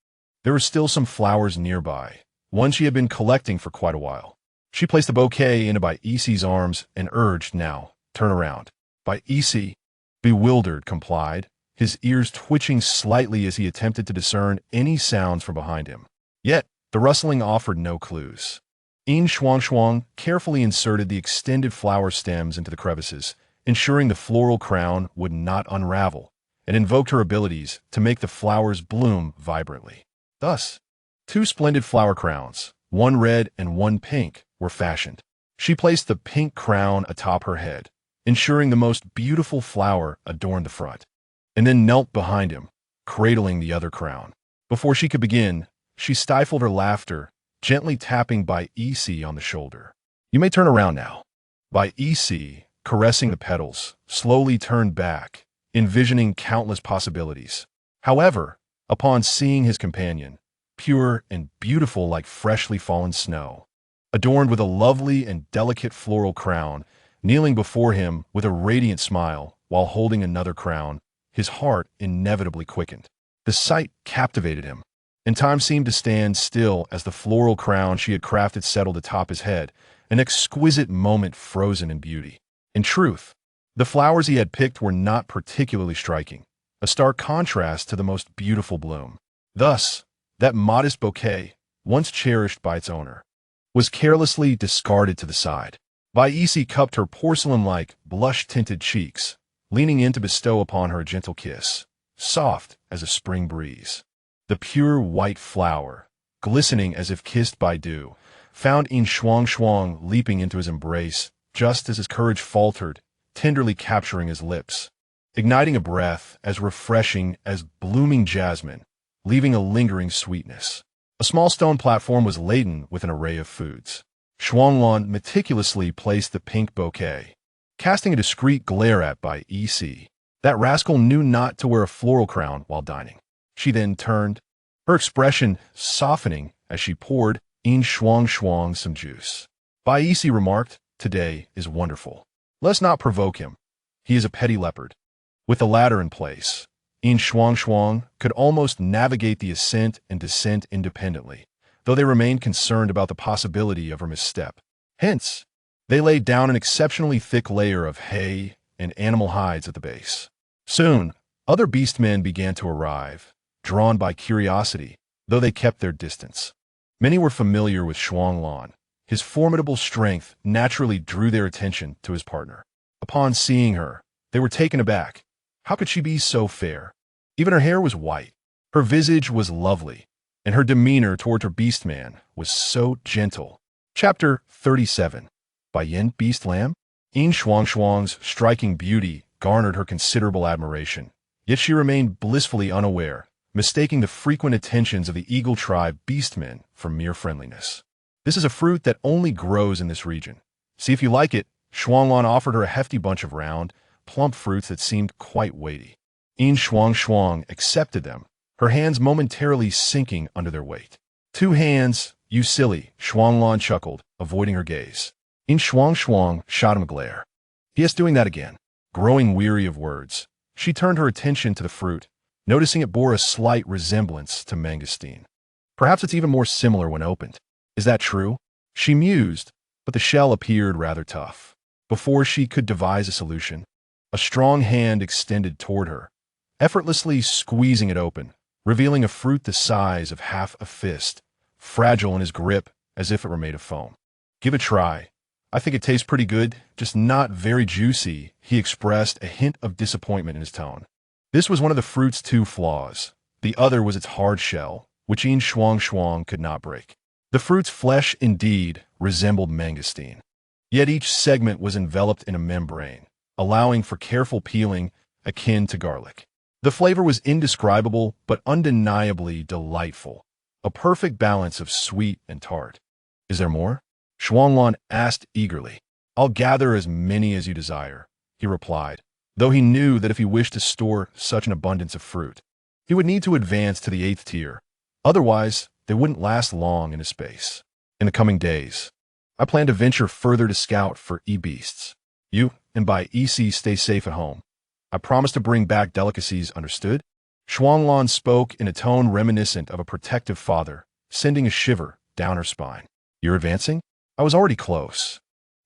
There were still some flowers nearby, one she had been collecting for quite a while. She placed the bouquet into Bai Isi's arms and urged, "Now, turn around." Bai Isi, bewildered, complied, his ears twitching slightly as he attempted to discern any sounds from behind him. Yet, the rustling offered no clues. Yin Shuangshuang carefully inserted the extended flower stems into the crevices, ensuring the floral crown would not unravel, and invoked her abilities to make the flowers bloom vibrantly. Thus, two splendid flower crowns, one red and one pink, were fashioned. She placed the pink crown atop her head, ensuring the most beautiful flower adorned the front, and then knelt behind him, cradling the other crown. Before she could begin, she stifled her laughter, gently tapping Bai Isi on the shoulder. "You may turn around now." Bai Isi, caressing the petals, slowly turned back, envisioning countless possibilities. However, upon seeing his companion, pure and beautiful like freshly fallen snow, adorned with a lovely and delicate floral crown, kneeling before him with a radiant smile while holding another crown, his heart inevitably quickened. The sight captivated him, and time seemed to stand still as the floral crown she had crafted settled atop his head, an exquisite moment frozen in beauty. In truth, the flowers he had picked were not particularly striking, a stark contrast to the most beautiful bloom. Thus, that modest bouquet, once cherished by its owner, was carelessly discarded to the side. Bai Isi cupped her porcelain-like, blush-tinted cheeks, leaning in to bestow upon her a gentle kiss, soft as a spring breeze. The pure white flower, glistening as if kissed by dew, found Yin Shuangshuang leaping into his embrace just as his courage faltered, tenderly capturing his lips, igniting a breath as refreshing as blooming jasmine, leaving a lingering sweetness. A small stone platform was laden with an array of foods. Shuanglan meticulously placed the pink bouquet, casting a discreet glare at Bai Isi. That rascal knew not to wear a floral crown while dining. She then turned, her expression softening as she poured Yin Shuangshuang some juice. Bai Isi remarked, "Today is wonderful. Let's not provoke him. He is a petty leopard." With the ladder in place, Yin Shuangshuang could almost navigate the ascent and descent independently, though they remained concerned about the possibility of her misstep. Hence, they laid down an exceptionally thick layer of hay and animal hides at the base. Soon, other beastmen began to arrive, drawn by curiosity, though they kept their distance. Many were familiar with Shuanglan. His formidable strength naturally drew their attention to his partner. Upon seeing her, they were taken aback. How could she be so fair? Even her hair was white, her visage was lovely, and her demeanor toward her beastman was so gentle. Chapter 37. By Yin Beast Lamb? Yin Shuangshuang's striking beauty garnered her considerable admiration, yet she remained blissfully unaware, mistaking the frequent attentions of the Eagle tribe beastmen for mere friendliness. "This is a fruit that only grows in this region. See if you like it." Shuanglan offered her a hefty bunch of round, plump fruits that seemed quite weighty. Yin Shuangshuang accepted them, her hands momentarily sinking under their weight. "Two hands, you silly," Shuanglan chuckled, avoiding her gaze. Yin Shuangshuang shot him a glare. "Yes, doing that again." Growing weary of words, she turned her attention to the fruit, noticing it bore a slight resemblance to mangosteen. "Perhaps it's even more similar when opened. Is that true?" She mused, but the shell appeared rather tough. Before she could devise a solution, a strong hand extended toward her, effortlessly squeezing it open, revealing a fruit the size of half a fist, fragile in his grip as if it were made of foam. "Give it a try. I think it tastes pretty good, just not very juicy," he expressed, a hint of disappointment in his tone. This was one of the fruit's two flaws. The other was its hard shell, which Yin Shuangshuang could not break. The fruit's flesh indeed resembled mangosteen, yet each segment was enveloped in a membrane, allowing for careful peeling akin to garlic. The flavor was indescribable but undeniably delightful, a perfect balance of sweet and tart. "Is there more?" Shuanglan asked eagerly. I'll gather as many as you desire, he replied, though he knew that if he wished to store such an abundance of fruit, he would need to advance to the 8th tier. Otherwise, they wouldn't last long in his space. In the coming days, I plan to venture further to scout for e-beasts. You, and by EC, stay safe at home. I promise to bring back delicacies, understood? Shuanglan spoke in a tone reminiscent of a protective father, sending a shiver down her spine. You're advancing? I was already close.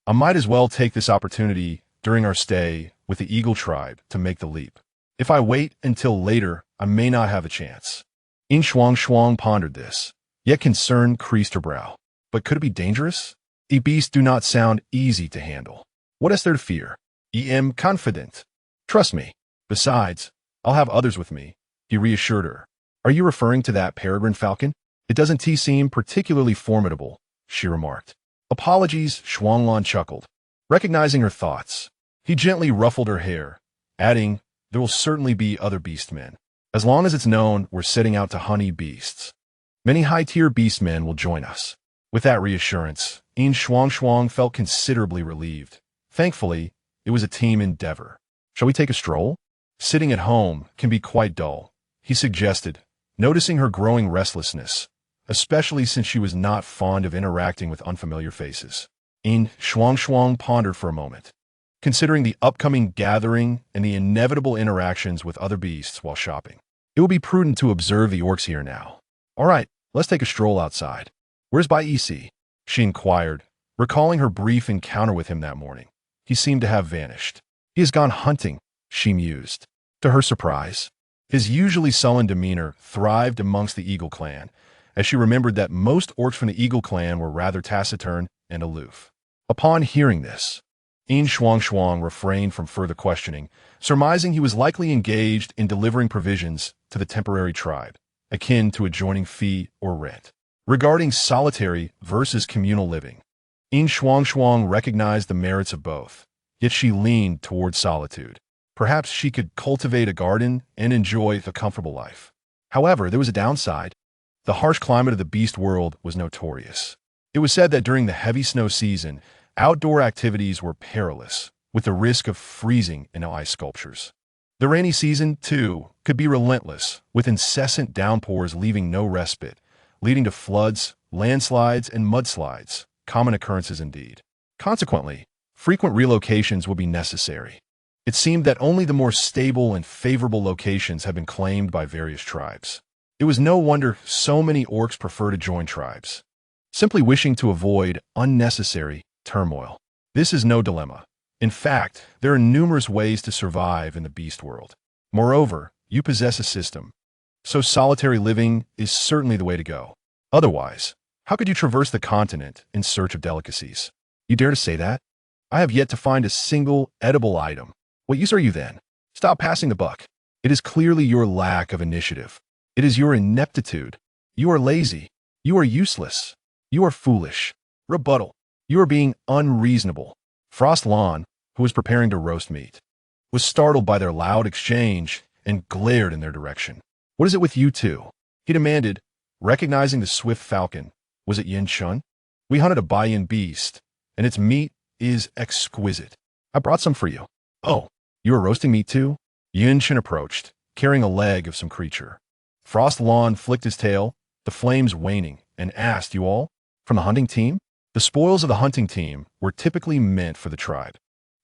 I might as well take this opportunity during our stay with the Eagle tribe to make the leap. If I wait until later, I may not have a chance. Yin Shuangshuang pondered this, yet concern creased her brow. But could it be dangerous? E-beasts do not sound easy to handle. What is there to fear? I am confident. Trust me. Besides, I'll have others with me, he reassured her. Are you referring to that peregrine falcon? It doesn't seem particularly formidable, she remarked. Apologies, Shuanglan chuckled. Recognizing her thoughts, he gently ruffled her hair, adding, there will certainly be other beastmen. As long as it's known we're setting out to honey beasts, many high-tier beastmen will join us. With that reassurance, Yin Shuangshuang felt considerably relieved. Thankfully, it was a team endeavor. Shall we take a stroll? Sitting at home can be quite dull, he suggested, noticing her growing restlessness, especially since she was not fond of interacting with unfamiliar faces. Yin Shuangshuang pondered for a moment, considering the upcoming gathering and the inevitable interactions with other beasts while shopping. It would be prudent to observe the orcs here now. All right, let's take a stroll outside. Where's Bai EC? She inquired, recalling her brief encounter with him that morning. He seemed to have vanished. He has gone hunting, she mused. To her surprise, his usually sullen demeanor thrived amongst the Eagle clan, as she remembered that most orcs from the Eagle clan were rather taciturn and aloof. Upon hearing this, Yin Shuangshuang refrained from further questioning, surmising he was likely engaged in delivering provisions to the temporary tribe, akin to adjoining fee or rent. Regarding solitary versus communal living, Yin Shuangshuang recognized the merits of both, yet she leaned toward solitude. Perhaps she could cultivate a garden and enjoy the comfortable life. However, there was a downside. The harsh climate of the beast world was notorious. It was said that during the heavy snow season, outdoor activities were perilous, with the risk of freezing in ice sculptures. The rainy season, too, could be relentless, with incessant downpours leaving no respite, leading to floods, landslides, and mudslides, common occurrences indeed. Consequently, frequent relocations would be necessary. It seemed that only the more stable and favorable locations had been claimed by various tribes. It was no wonder so many orcs prefer to join tribes, simply wishing to avoid unnecessary turmoil. This is no dilemma. In fact, there are numerous ways to survive in the beast world. Moreover, you possess a system, so solitary living is certainly the way to go. Otherwise, how could you traverse the continent in search of delicacies? You dare to say that? I have yet to find a single edible item. What use are you then? Stop passing the buck. It is clearly your lack of initiative. It is your ineptitude. You are lazy. You are useless. You are foolish. Rebuttal. You are being unreasonable. Frost Lawn, who was preparing to roast meat, was startled by their loud exchange and glared in their direction. What is it with you two? He demanded, recognizing the swift falcon. Was it Yin Shun? We hunted a Baiyan beast, and its meat is exquisite. I brought some for you. Oh, you are roasting meat too? Yin Shun approached, carrying a leg of some creature. Frost Lawn flicked his tail, the flames waning, and asked, you all? From the hunting team? The spoils of the hunting team were typically meant for the tribe.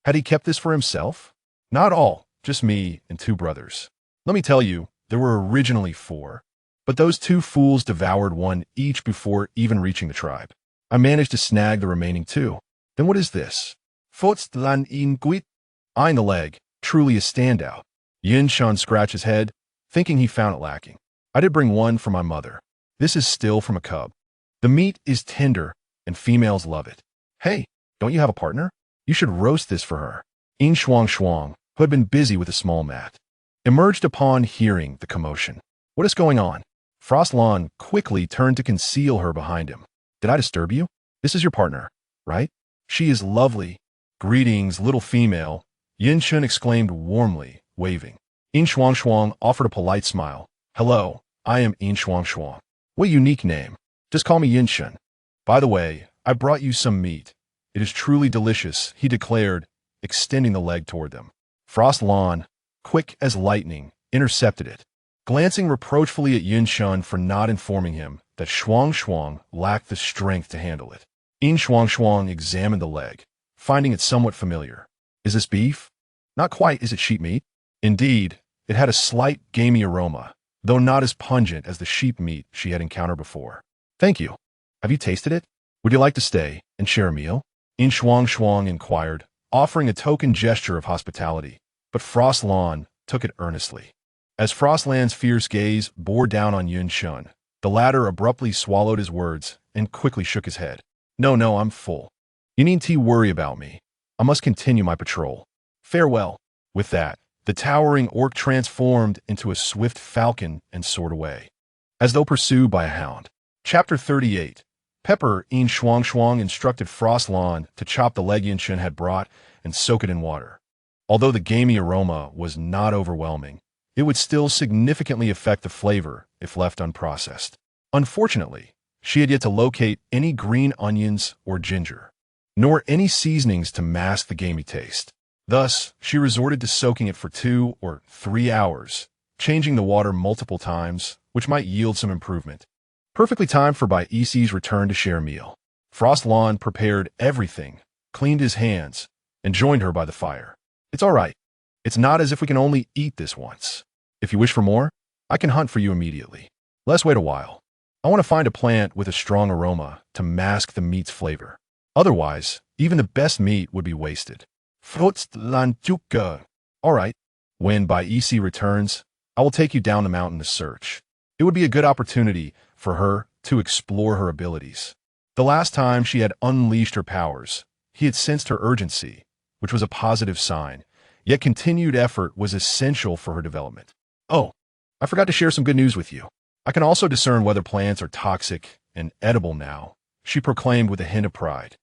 Had he kept this for himself? Not all, just me and two brothers. Let me tell you, there were originally 4, but those 2 fools devoured one each before even reaching the tribe. I managed to snag the remaining 2. Then what is this? Fotstlan inquit? Eyeing the leg, truly a standout. Yin Shun scratched his head, thinking he found it lacking. I did bring one for my mother. This is still from a cub. The meat is tender, and females love it. Hey, don't you have a partner? You should roast this for her. Yin Shuangshuang, who had been busy with a small mat, emerged upon hearing the commotion. What is going on? Frost Lawn quickly turned to conceal her behind him. Did I disturb you? This is your partner, right? She is lovely. Greetings, little female, Yin Shun exclaimed warmly, waving. Yin Shuangshuang offered a polite smile. Hello, I am Yin Shuangshuang. What a unique name. Just call me Yin Shun. By the way, I brought you some meat. It is truly delicious, he declared, extending the leg toward them. Frost Lan, quick as lightning, intercepted it, glancing reproachfully at Yin Shun for not informing him that Shuangshuang lacked the strength to handle it. Yin Shuangshuang examined the leg, finding it somewhat familiar. Is this beef? Not quite. Is it sheep meat? Indeed, it had a slight gamey aroma, though not as pungent as the sheep meat she had encountered before. Thank you. Have you tasted it? Would you like to stay and share a meal? Yin Shuangshuang inquired, offering a token gesture of hospitality, but Frost Lan took it earnestly. As Frost Lan's fierce gaze bore down on Yin Shun, the latter abruptly swallowed his words and quickly shook his head. No, I'm full. You needn't worry about me. I must continue my patrol. Farewell. With that, the towering orc transformed into a swift falcon and soared away, as though pursued by a hound. Chapter 38. Pepper. Yin Shuangshuang instructed Frost Lan to chop the leg Yin Shun had brought and soak it in water. Although the gamey aroma was not overwhelming, it would still significantly affect the flavor if left unprocessed. Unfortunately, she had yet to locate any green onions or ginger, nor any seasonings to mask the gamey taste. Thus, she resorted to soaking it for 2 or 3 hours, changing the water multiple times, which might yield some improvement. Perfectly timed for Bai Isi's return to share a meal. Frost Lan prepared everything, cleaned his hands, and joined her by the fire. It's all right. It's not as if we can only eat this once. If you wish for more, I can hunt for you immediately. Let's wait a while. I want to find a plant with a strong aroma to mask the meat's flavor. Otherwise, even the best meat would be wasted. All right. When Bai Isi returns, I will take you down the mountain to search. It would be a good opportunity for her to explore her abilities. The last time she had unleashed her powers, he had sensed her urgency, which was a positive sign, yet continued effort was essential for her development. Oh, I forgot to share some good news with you. I can also discern whether plants are toxic and edible now, she proclaimed with a hint of pride.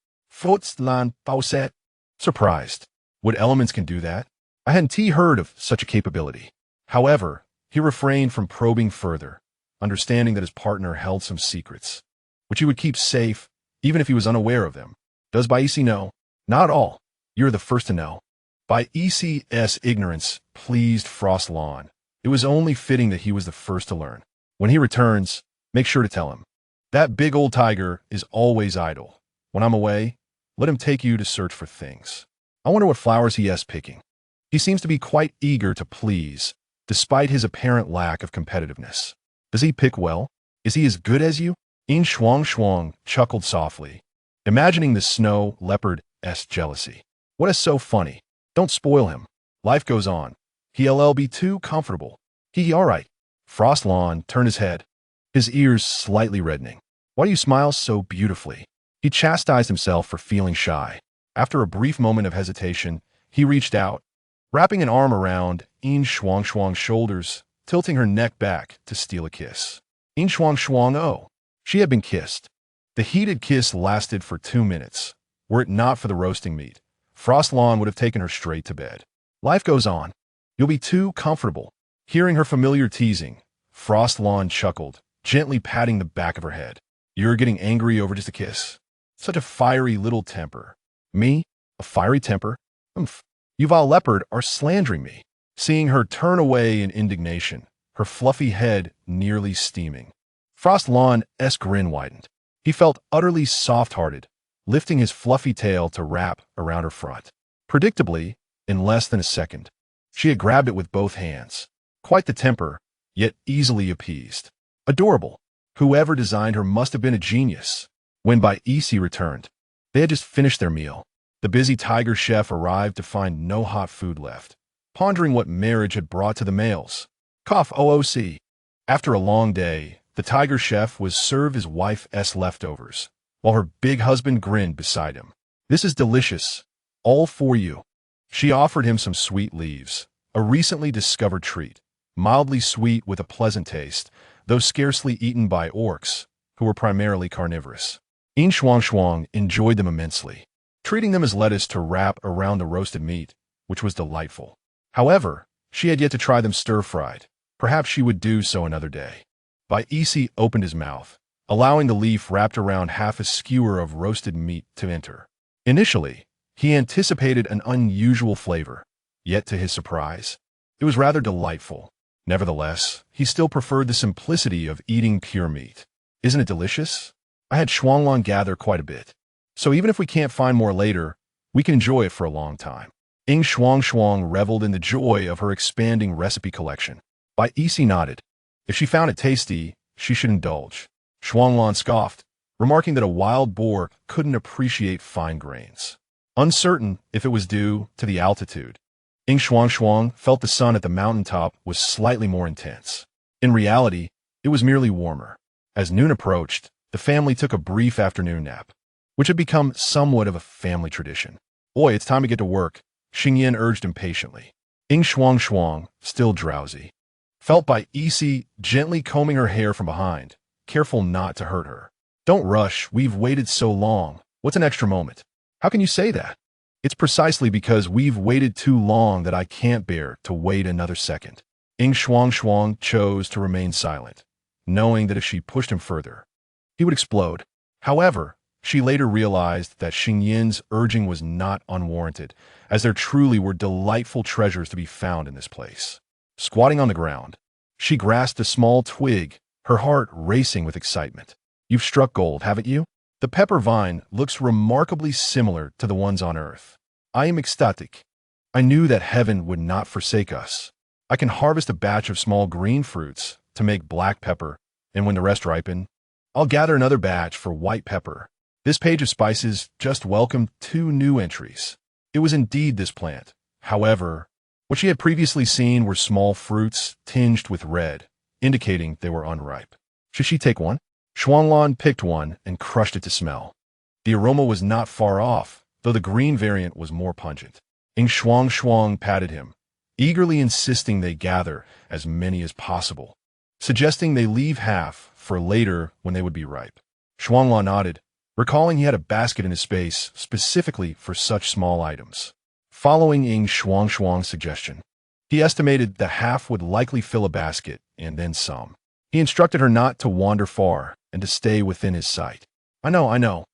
Surprised. What elements can do that? I hadn't heard of such a capability. However, he refrained from probing further, understanding that his partner held some secrets, which he would keep safe even if he was unaware of them. Does Bai Isi know? Not at all. You're the first to know. Bai Isi's ignorance pleased Frost Lan. It was only fitting that he was the first to learn. When he returns, make sure to tell him. That big old tiger is always idle. When I'm away, let him take you to search for things. I wonder what flowers he is picking. He seems to be quite eager to please, despite his apparent lack of competitiveness. Does he pick well? Is he as good as you? Yin Shuangshuang chuckled softly, imagining the snow leopard's jealousy. What is so funny? Don't spoil him. Life goes on. He'll be too comfortable. All right. Frost Lan turned his head, his ears slightly reddening. Why do you smile so beautifully? He chastised himself for feeling shy. After a brief moment of hesitation, he reached out, wrapping an arm around Yin Shuangshuang's shoulders, tilting her neck back to steal a kiss. Yin Shuangshuang, oh. She had been kissed. The heated kiss lasted for 2 minutes. Were it not for the roasting meat, Frost Lan would have taken her straight to bed. Life goes on. You'll be too comfortable. Hearing her familiar teasing, Frost Lan chuckled, gently patting the back of her head. You're getting angry over just a kiss? Such a fiery little temper. Me? A fiery temper? You vile leopard are slandering me. Seeing her turn away in indignation, her fluffy head nearly steaming, Frost Lan's grin widened. He felt utterly soft-hearted, lifting his fluffy tail to wrap around her front. Predictably, in less than a second, she had grabbed it with both hands. Quite the temper, yet easily appeased. Adorable. Whoever designed her must have been a genius. When Bai Isi returned, they had just finished their meal. The busy tiger chef arrived to find no hot food left, pondering what marriage had brought to the males. Cough OOC. After a long day, the tiger chef was served his wife's leftovers, while her big husband grinned beside him. This is delicious. All for you. She offered him some sweet leaves, a recently discovered treat, mildly sweet with a pleasant taste, though scarcely eaten by orcs, who were primarily carnivorous. Yin Shuangshuang enjoyed them immensely, treating them as lettuce to wrap around the roasted meat, which was delightful. However, she had yet to try them stir-fried. Perhaps she would do so another day. Bai Isi opened his mouth, allowing the leaf wrapped around half a skewer of roasted meat to enter. Initially, he anticipated an unusual flavor, yet to his surprise, it was rather delightful. Nevertheless, he still preferred the simplicity of eating pure meat. Isn't it delicious? I had Shuanglon gather quite a bit. So even if we can't find more later, we can enjoy it for a long time. Yin Shuangshuang reveled in the joy of her expanding recipe collection. Bai Isi nodded. If she found it tasty, she should indulge. Shuanglon scoffed, remarking that a wild boar couldn't appreciate fine grains. Uncertain if it was due to the altitude, Yin Shuangshuang felt the sun at the mountaintop was slightly more intense. In reality, it was merely warmer. As noon approached, the family took a brief afternoon nap, which had become somewhat of a family tradition. Oi, it's time to get to work, Xingyan urged impatiently. Yin Shuangshuang, still drowsy, felt Bai Isi gently combing her hair from behind, careful not to hurt her. Don't rush, we've waited so long. What's an extra moment? How can you say that? It's precisely because we've waited too long that I can't bear to wait another second. Yin Shuangshuang chose to remain silent, knowing that if she pushed him further, he would explode. However, she later realized that Xingyan's urging was not unwarranted, as there truly were delightful treasures to be found in this place. Squatting on the ground, she grasped a small twig, her heart racing with excitement. You've struck gold, haven't you? The pepper vine looks remarkably similar to the ones on earth. I am ecstatic. I knew that heaven would not forsake us. I can harvest a batch of small green fruits to make black pepper, and when the rest ripen, I'll gather another batch for white pepper. This page of spices just welcomed 2 new entries. It was indeed this plant. However, what she had previously seen were small fruits tinged with red, indicating they were unripe. Should she take one? Shuanglon picked one and crushed it to smell. The aroma was not far off, though the green variant was more pungent. Yin Shuangshuang patted him, eagerly insisting they gather as many as possible, suggesting they leave half for later when they would be ripe. Shuanglon nodded, recalling he had a basket in his space specifically for such small items. Following Yin Shuangshuang's suggestion, he estimated that half would likely fill a basket and then some. He instructed her not to wander far and to stay within his sight. I know.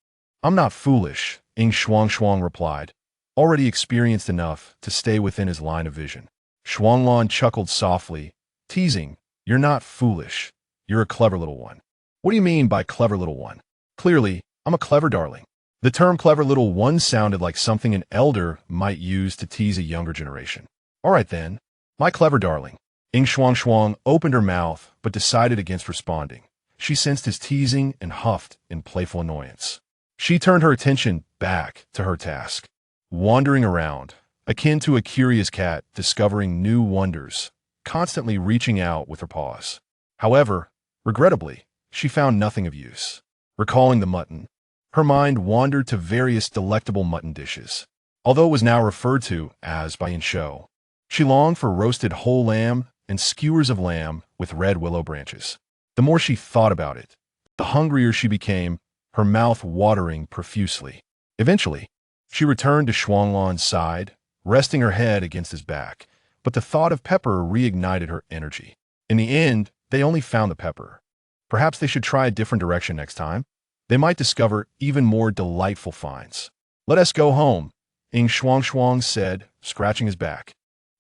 I'm not foolish, Yin Shuangshuang replied, already experienced enough to stay within his line of vision. Shuanglon chuckled softly, teasing, You're not foolish. You're a clever little one. What do you mean by clever little one? Clearly, I'm a clever darling. The term clever little one sounded like something an elder might use to tease a younger generation. All right then, my clever darling. Yin Shuangshuang opened her mouth but decided against responding. She sensed his teasing and huffed in playful annoyance. She turned her attention back to her task, wandering around, akin to a curious cat discovering new wonders, constantly reaching out with her paws. However, regrettably, she found nothing of use. Recalling the mutton, her mind wandered to various delectable mutton dishes, although it was now referred to as by Yin Shuo. She longed for roasted whole lamb and skewers of lamb with red willow branches. The more she thought about it, the hungrier she became, her mouth watering profusely. Eventually, she returned to Shuanglon's side, resting her head against his back, but the thought of pepper reignited her energy. In the end, they only found the pepper. Perhaps they should try a different direction next time. They might discover even more delightful finds. Let us go home, Yin Shuangshuang said, scratching his back,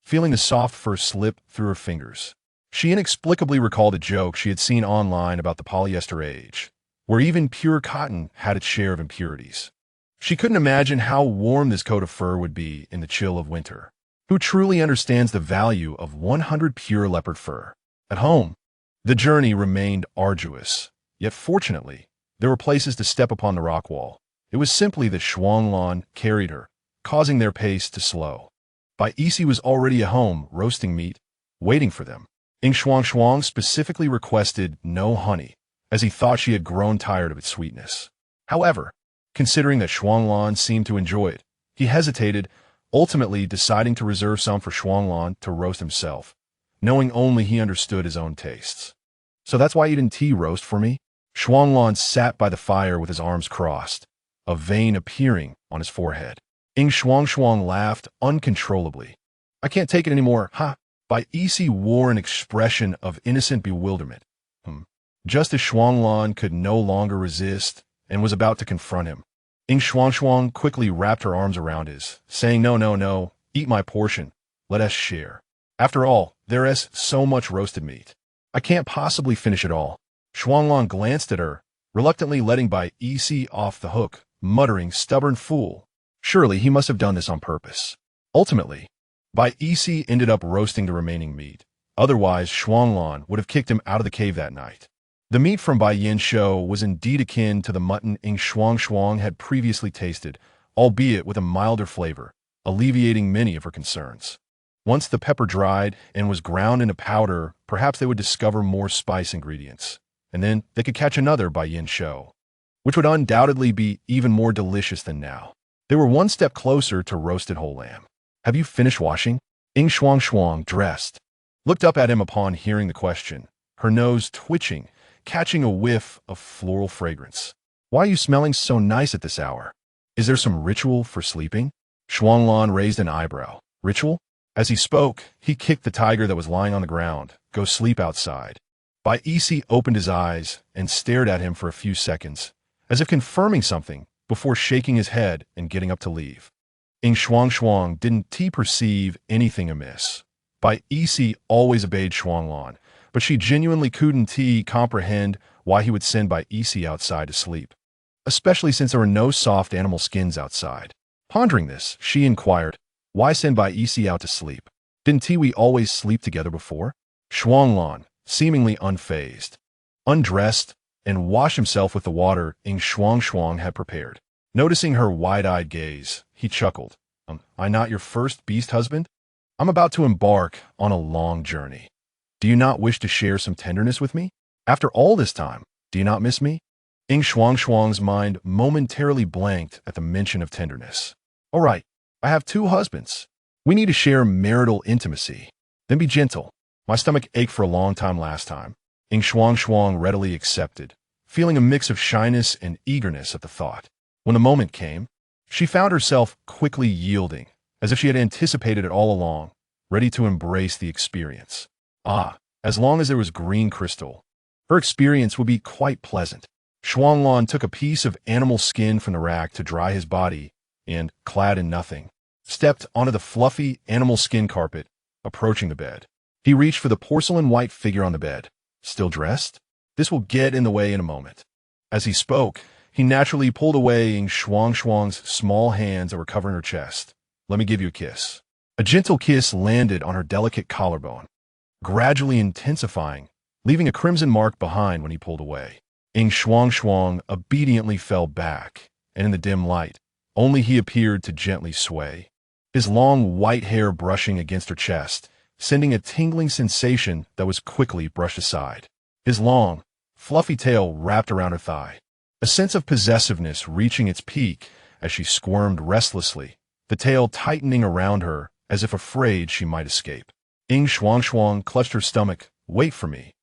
feeling the soft fur slip through her fingers. She inexplicably recalled a joke she had seen online about the polyester age, where even pure cotton had its share of impurities. She couldn't imagine how warm this coat of fur would be in the chill of winter. Who truly understands the value of 100 pure leopard fur? At home, the journey remained arduous, yet fortunately, there were places to step upon the rock wall. It was simply that Shuanglon carried her, causing their pace to slow. Bai Isi was already at home roasting meat, waiting for them. Yin Shuangshuang specifically requested no honey, as he thought she had grown tired of its sweetness. However, considering that Shuanglon seemed to enjoy it, he hesitated, ultimately deciding to reserve some for Shuanglon to roast himself, knowing only he understood his own tastes. So that's why you didn't tea roast for me? Shuanglon sat by the fire with his arms crossed, a vein appearing on his forehead. Yin Shuangshuang laughed uncontrollably. I can't take it anymore, ha! Bai Isi wore an expression of innocent bewilderment. Just as Shuanglon could no longer resist and was about to confront him, Yin Shuangshuang quickly wrapped her arms around his, saying, "No, no, no, eat my portion. Let us share. After all, there is so much roasted meat. I can't possibly finish it all." Shuanglong glanced at her, reluctantly letting Bai Isi off the hook, muttering, "Stubborn fool." Surely he must have done this on purpose. Ultimately, Bai Isi ended up roasting the remaining meat. Otherwise, Shuanglong would have kicked him out of the cave that night. The meat from Bai Yin Shou was indeed akin to the mutton Yin Shuangshuang had previously tasted, albeit with a milder flavor, alleviating many of her concerns. Once the pepper dried and was ground into powder, perhaps they would discover more spice ingredients, and then they could catch another Bai Yin Shou, which would undoubtedly be even more delicious than now. They were one step closer to roasted whole lamb. "Have you finished washing?" Yin Shuangshuang, dressed, looked up at him upon hearing the question, her nose twitching, catching a whiff of floral fragrance. "Why are you smelling so nice at this hour? Is there some ritual for sleeping?" Shuanglong raised an eyebrow. "Ritual?" As he spoke, he kicked the tiger that was lying on the ground. "Go sleep outside." Bai Isi opened his eyes and stared at him for a few seconds, as if confirming something, before shaking his head and getting up to leave. Yin Shuangshuang didn't perceive anything amiss. Bai Isi always obeyed Shuanglong, but she genuinely couldn't comprehend why he would send Bai Isi outside to sleep, especially since there were no soft animal skins outside. Pondering this, she inquired, "Why send Bai Isi out to sleep? Didn't we always sleep together before?" Shuanglong, seemingly unfazed, undressed and washed himself with the water Yin Shuangshuang had prepared. Noticing her wide-eyed gaze, he chuckled. "I not your first beast husband? I'm about to embark on a long journey. Do you not wish to share some tenderness with me? After all this time, do you not miss me?" Yin Shuangshuang's mind momentarily blanked at the mention of tenderness. "All right, I have 2 husbands. We need to share marital intimacy. Then be gentle. My stomach ached for a long time last time." Yin Shuangshuang readily accepted, feeling a mix of shyness and eagerness at the thought. When the moment came, she found herself quickly yielding, as if she had anticipated it all along, ready to embrace the experience. As long as there was green crystal, her experience would be quite pleasant. Shuanglong took a piece of animal skin from the rack to dry his body and, clad in nothing, stepped onto the fluffy animal skin carpet, approaching the bed. He reached for the porcelain white figure on the bed. "Still dressed? This will get in the way in a moment." As he spoke, he naturally pulled away Yin Shuangshuang's small hands that were covering her chest. "Let me give you a kiss." A gentle kiss landed on her delicate collarbone, gradually intensifying, leaving a crimson mark behind when he pulled away. Yin Shuangshuang obediently fell back, and in the dim light, only he appeared to gently sway, his long white hair brushing against her chest, sending a tingling sensation that was quickly brushed aside. His long, fluffy tail wrapped around her thigh, a sense of possessiveness reaching its peak as she squirmed restlessly, the tail tightening around her as if afraid she might escape. Yin Shuangshuang clutched her stomach. "Wait for me."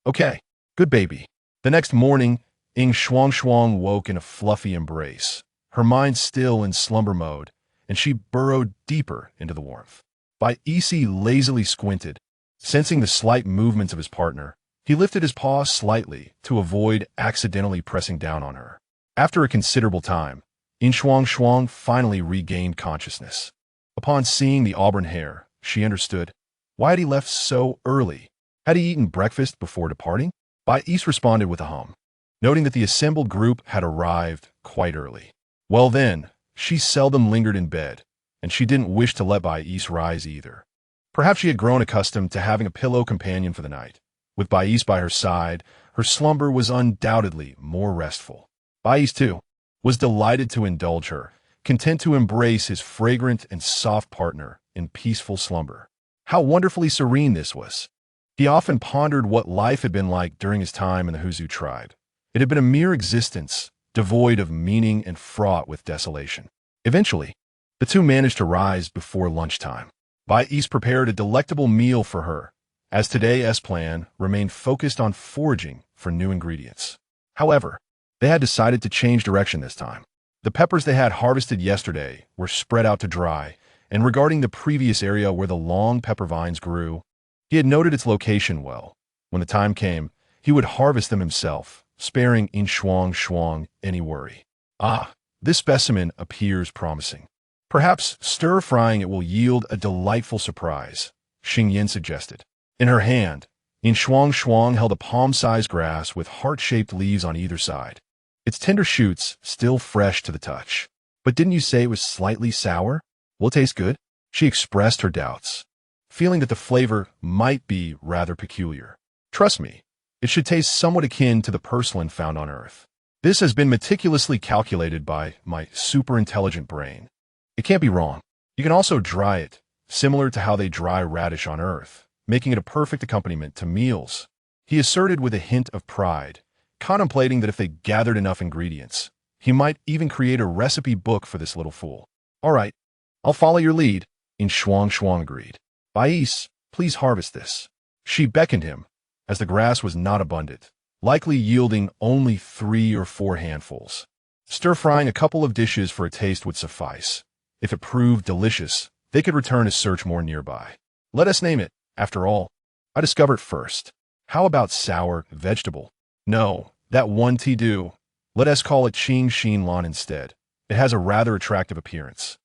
"Okay, good baby." The next morning, Yin Shuangshuang woke in a fluffy embrace, her mind still in slumber mode, and she burrowed deeper into the warmth. Bai Isi lazily squinted, sensing the slight movements of his partner. He lifted his paw slightly to avoid accidentally pressing down on her. After a considerable time, Yin Shuangshuang finally regained consciousness. Upon seeing the auburn hair, she understood. Why had he left so early? Had he eaten breakfast before departing? Bai Isi responded with a hum, noting that the assembled group had arrived quite early. Well then, she seldom lingered in bed, and she didn't wish to let Bai Isi rise either. Perhaps she had grown accustomed to having a pillow companion for the night. With Bai Isi by her side, her slumber was undoubtedly more restful. Bai Isi, too, was delighted to indulge her, content to embrace his fragrant and soft partner in peaceful slumber. How wonderfully serene this was. He often pondered what life had been like during his time in the Huzu tribe. It had been a mere existence, devoid of meaning and fraught with desolation. Eventually, the two managed to rise before lunchtime. Bai Isi prepared a delectable meal for her, as today's plan remained focused on foraging for new ingredients. However, they had decided to change direction this time. The peppers they had harvested yesterday were spread out to dry, and regarding the previous area where the long pepper vines grew, he had noted its location well. When the time came, he would harvest them himself, sparing Yin Shuangshuang any worry. This specimen appears promising. Perhaps stir-frying it will yield a delightful surprise, Xing Yin suggested. In her hand, Yin Shuangshuang held a palm-sized grass with heart-shaped leaves on either side. Its tender shoots still fresh to the touch. But didn't you say it was slightly sour? Will it taste good? She expressed her doubts, feeling that the flavor might be rather peculiar. Trust me, it should taste somewhat akin to the purslane found on Earth. This has been meticulously calculated by my super-intelligent brain. It can't be wrong. You can also dry it, similar to how they dry radish on Earth, making it a perfect accompaniment to meals. He asserted with a hint of pride, contemplating that if they gathered enough ingredients, he might even create a recipe book for this little fool. All right, I'll follow your lead, Yin Shuangshuang agreed. Bais, please harvest this. She beckoned him, as the grass was not abundant, likely yielding only 3 or 4 handfuls. Stir-frying a couple of dishes for a taste would suffice. If it proved delicious, they could return to search more nearby. Let us name it. After all, I discovered first. How about sour vegetable? No, that one do. Let us call it Qing Xin Lan instead. It has a rather attractive appearance.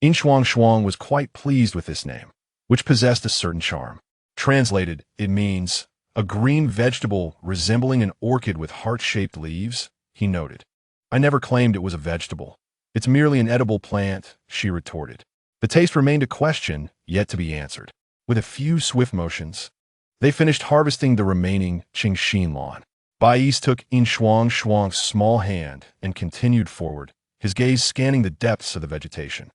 Yin Shuangshuang was quite pleased with this name, which possessed a certain charm. Translated, it means a green vegetable resembling an orchid with heart-shaped leaves, he noted. I never claimed it was a vegetable. It's merely an edible plant, she retorted. The taste remained a question, yet to be answered. With a few swift motions, they finished harvesting the remaining Qing Xin Lan. Bais took Yin Shuangshuang's small hand and continued forward, his gaze scanning the depths of the vegetation.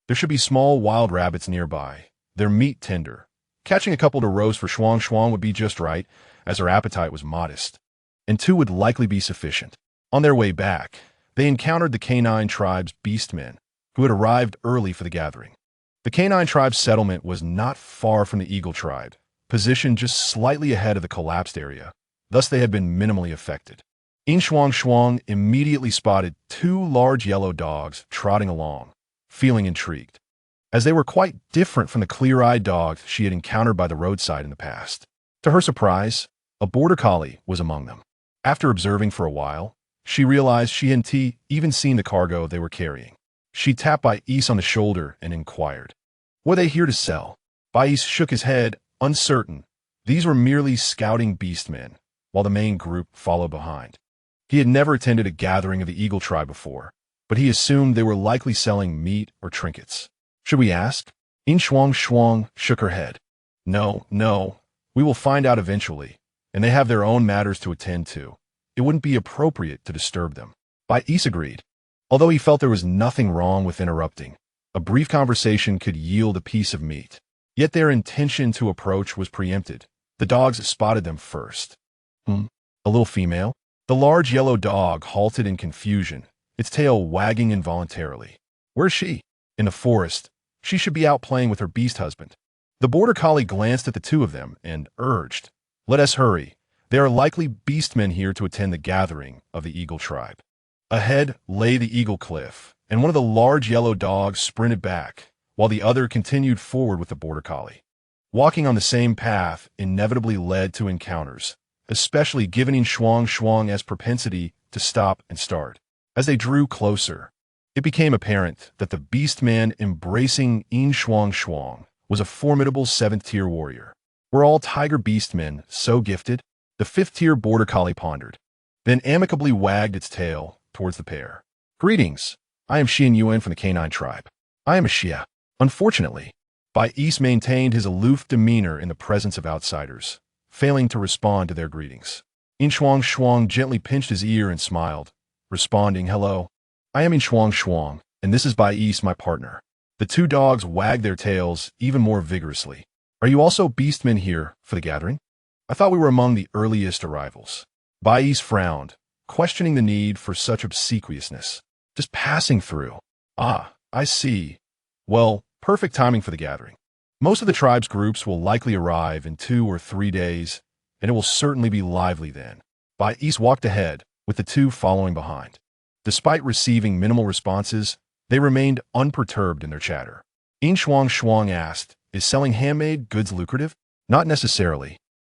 There should be small wild rabbits nearby, their meat tender. Catching a couple to roast for Shuangshuang would be just right, as her appetite was modest, and 2 would likely be sufficient. On their way back, they encountered the canine tribe's beastmen, who had arrived early for the gathering. The canine tribe's settlement was not far from the eagle tribe, positioned just slightly ahead of the collapsed area. Thus they had been minimally affected. Yin Shuangshuang immediately spotted 2 large yellow dogs trotting along, feeling intrigued, as they were quite different from the clear-eyed dogs she had encountered by the roadside in the past. To her surprise, a border collie was among them. After observing for a while, she realized she hadn't even seen the cargo they were carrying. She tapped Bais on the shoulder and inquired, "Were they here to sell?" Bais shook his head, uncertain. These were merely scouting beastmen, while the main group followed behind. He had never attended a gathering of the eagle tribe before, but he assumed they were likely selling meat or trinkets. Should we ask? Yin Shuangshuang shook her head. No, we will find out eventually, and they have their own matters to attend to. It wouldn't be appropriate to disturb them. Bais agreed, although he felt there was nothing wrong with interrupting. A brief conversation could yield a piece of meat. Yet their intention to approach was preempted. The dogs spotted them first. A little female? The large yellow dog halted in confusion, its tail wagging involuntarily. Where's she? In the forest. She should be out playing with her beast husband. The border collie glanced at the 2 of them and urged, "Let us hurry. There are likely beastmen here to attend the gathering of the eagle tribe." Ahead lay the eagle cliff, and one of the large yellow dogs sprinted back, while the other continued forward with the border collie. Walking on the same path inevitably led to encounters, especially given Yin Shuangshuang's propensity to stop and start. As they drew closer, it became apparent that the beastman embracing Yin Shuangshuang was a formidable 7th-tier warrior. Were all tiger beastmen so gifted? The 5th-tier border collie pondered, then amicably wagged its tail towards the pair. "Greetings. I am Xian Yuan from the canine tribe. I am a Xia." Unfortunately, Bais maintained his aloof demeanor in the presence of outsiders, failing to respond to their greetings. Yin Shuangshuang gently pinched his ear and smiled, responding, "Hello. I am Yin Shuangshuang, and this is Bais, my partner." The 2 dogs wagged their tails even more vigorously. "Are you also beastmen here for the gathering? I thought we were among the earliest arrivals." Bais frowned, questioning the need for such obsequiousness. "Just passing through." "Ah, I see. Well, perfect timing for the gathering. Most of the tribe's groups will likely arrive in 2 or 3 days, and it will certainly be lively then." Bais walked ahead, with the 2 following behind. Despite receiving minimal responses, they remained unperturbed in their chatter. Yin Shuangshuang asked, "Is selling handmade goods lucrative?" "Not necessarily.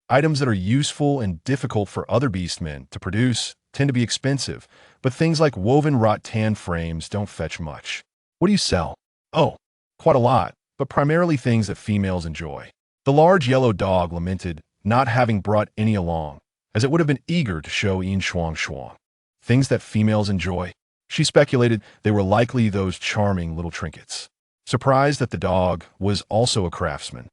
Items that are useful and difficult for other beastmen to produce tend to be expensive, but things like woven rattan frames don't fetch much. What do you sell? Oh, quite a lot, but primarily things that females enjoy. The large yellow dog lamented not having brought any along, as it would have been eager to show Yin Shuangshuang. Things that females enjoy? She speculated they were likely those charming little trinkets. Surprised that the dog was also a craftsman,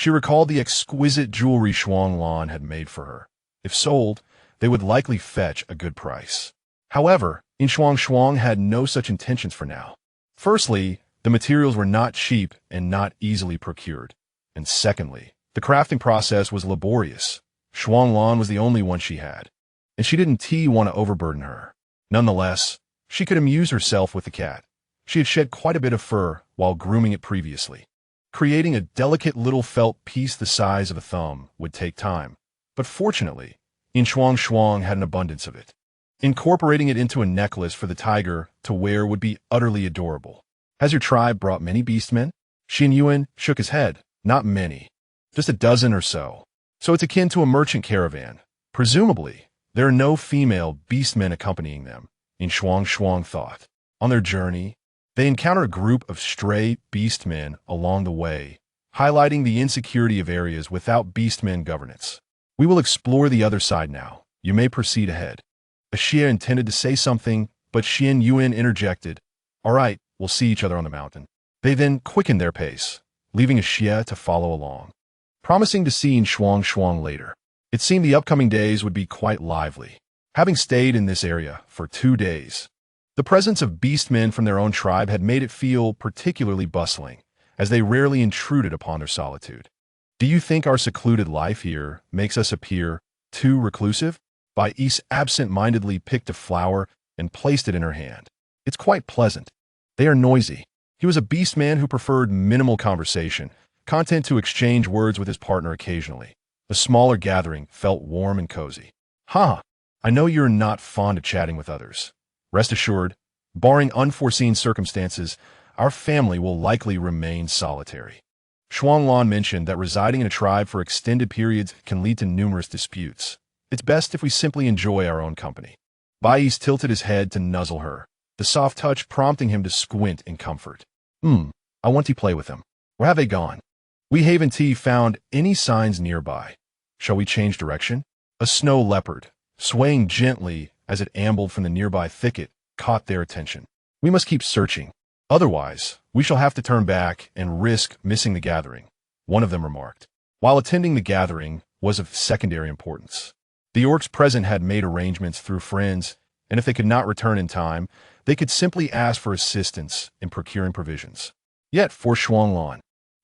she recalled the exquisite jewelry Shuanglan had made for her. If sold, they would likely fetch a good price. However, Yin Shuangshuang had no such intentions for now. Firstly, the materials were not cheap and not easily procured. And secondly, the crafting process was laborious. Shuanglan was the only one she had, and she didn't want to overburden her. Nonetheless, she could amuse herself with the cat. She had shed quite a bit of fur while grooming it previously. Creating a delicate little felt piece the size of a thumb would take time, but fortunately, Yin Shuangshuang had an abundance of it. Incorporating it into a necklace for the tiger to wear would be utterly adorable. Has your tribe brought many beastmen? Xin Yuan shook his head. Not many. Just a dozen or so. So it's akin to a merchant caravan. Presumably, there are no female beastmen accompanying them, Yin Shuangshuang thought. On their journey, they encounter a group of stray beastmen along the way, highlighting the insecurity of areas without beastmen governance. We will explore the other side now. You may proceed ahead. Ashia intended to say something, but Xin Yuan interjected. All right, we'll see each other on the mountain. They then quickened their pace, leaving Ashia to follow along, promising to see Yin Shuangshuang later. It seemed the upcoming days would be quite lively. Having stayed in this area for 2 days, the presence of beastmen from their own tribe had made it feel particularly bustling, as they rarely intruded upon their solitude. Do you think our secluded life here makes us appear too reclusive? Bais absent-mindedly picked a flower and placed it in her hand. It's quite pleasant. They are noisy. He was a beastman who preferred minimal conversation, content to exchange words with his partner occasionally. A smaller gathering felt warm and cozy. I know you're not fond of chatting with others. Rest assured, barring unforeseen circumstances, our family will likely remain solitary. Shuanglan mentioned that residing in a tribe for extended periods can lead to numerous disputes. It's best if we simply enjoy our own company. Bais tilted his head to nuzzle her, the soft touch prompting him to squint in comfort. I want to play with them. Where have they gone? We haven't found any signs nearby. Shall we change direction? A snow leopard, swaying gently as it ambled from the nearby thicket, caught their attention. We must keep searching. Otherwise, we shall have to turn back and risk missing the gathering, one of them remarked. While attending the gathering was of secondary importance, the orcs present had made arrangements through friends, and if they could not return in time, they could simply ask for assistance in procuring provisions. Yet for Shuanglan,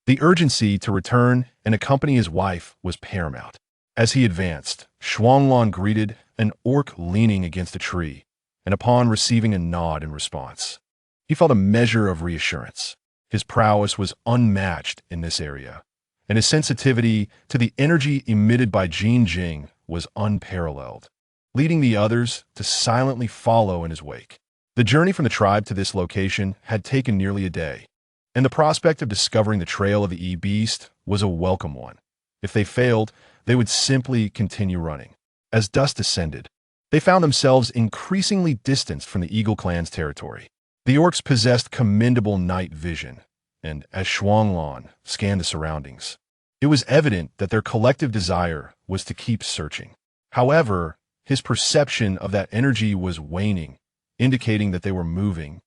the urgency to return and accompany his wife was paramount. As he advanced, Shuanglan greeted an orc leaning against a tree, and upon receiving a nod in response, he felt a measure of reassurance. His prowess was unmatched in this area, and his sensitivity to the energy emitted by Jin Jing was unparalleled, leading the others to silently follow in his wake. The journey from the tribe to this location had taken nearly a day, and the prospect of discovering the trail of the e-beast was a welcome one. If they failed, they would simply continue running. As dusk descended, they found themselves increasingly distanced from the Eagle clan's territory. The orcs possessed commendable night vision, and as Shuanglan scanned the surroundings, it was evident that their collective desire was to keep searching. However, his perception of that energy was waning, indicating that they were moving,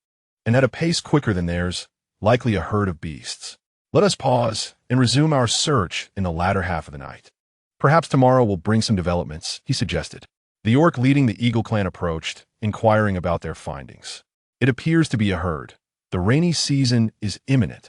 and at a pace quicker than theirs, likely a herd of beasts. Let us pause and resume our search in the latter half of the night. Perhaps tomorrow will bring some developments, he suggested. The orc leading the Eagle clan approached, inquiring about their findings. It appears to be a herd. The rainy season is imminent.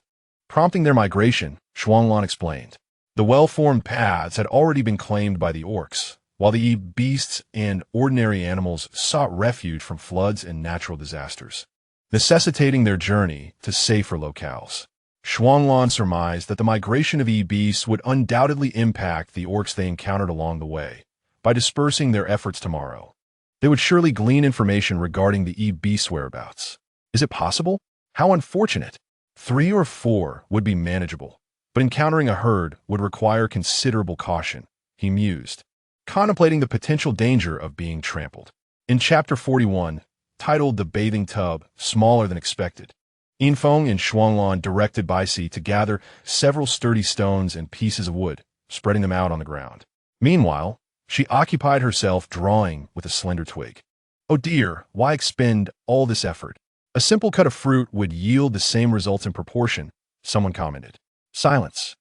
Prompting their migration, Shuanglan explained. The well-formed paths had already been claimed by the orcs, while the beasts and ordinary animals sought refuge from floods and natural disasters, necessitating their journey to safer locales. Shuanglan surmised that the migration of e-beasts would undoubtedly impact the orcs they encountered along the way. By dispersing their efforts tomorrow, they would surely glean information regarding the e-beast's whereabouts. Is it possible? How unfortunate. 3 or 4 would be manageable, but encountering a herd would require considerable caution, he mused, contemplating the potential danger of being trampled. In Chapter 41, titled The Bathing Tub, Smaller Than Expected, Yin Shuangshuang directed Baici to gather several sturdy stones and pieces of wood, spreading them out on the ground. Meanwhile, she occupied herself drawing with a slender twig. Oh dear, why expend all this effort? A simple cut of fruit would yield the same results in proportion, someone commented. Silence.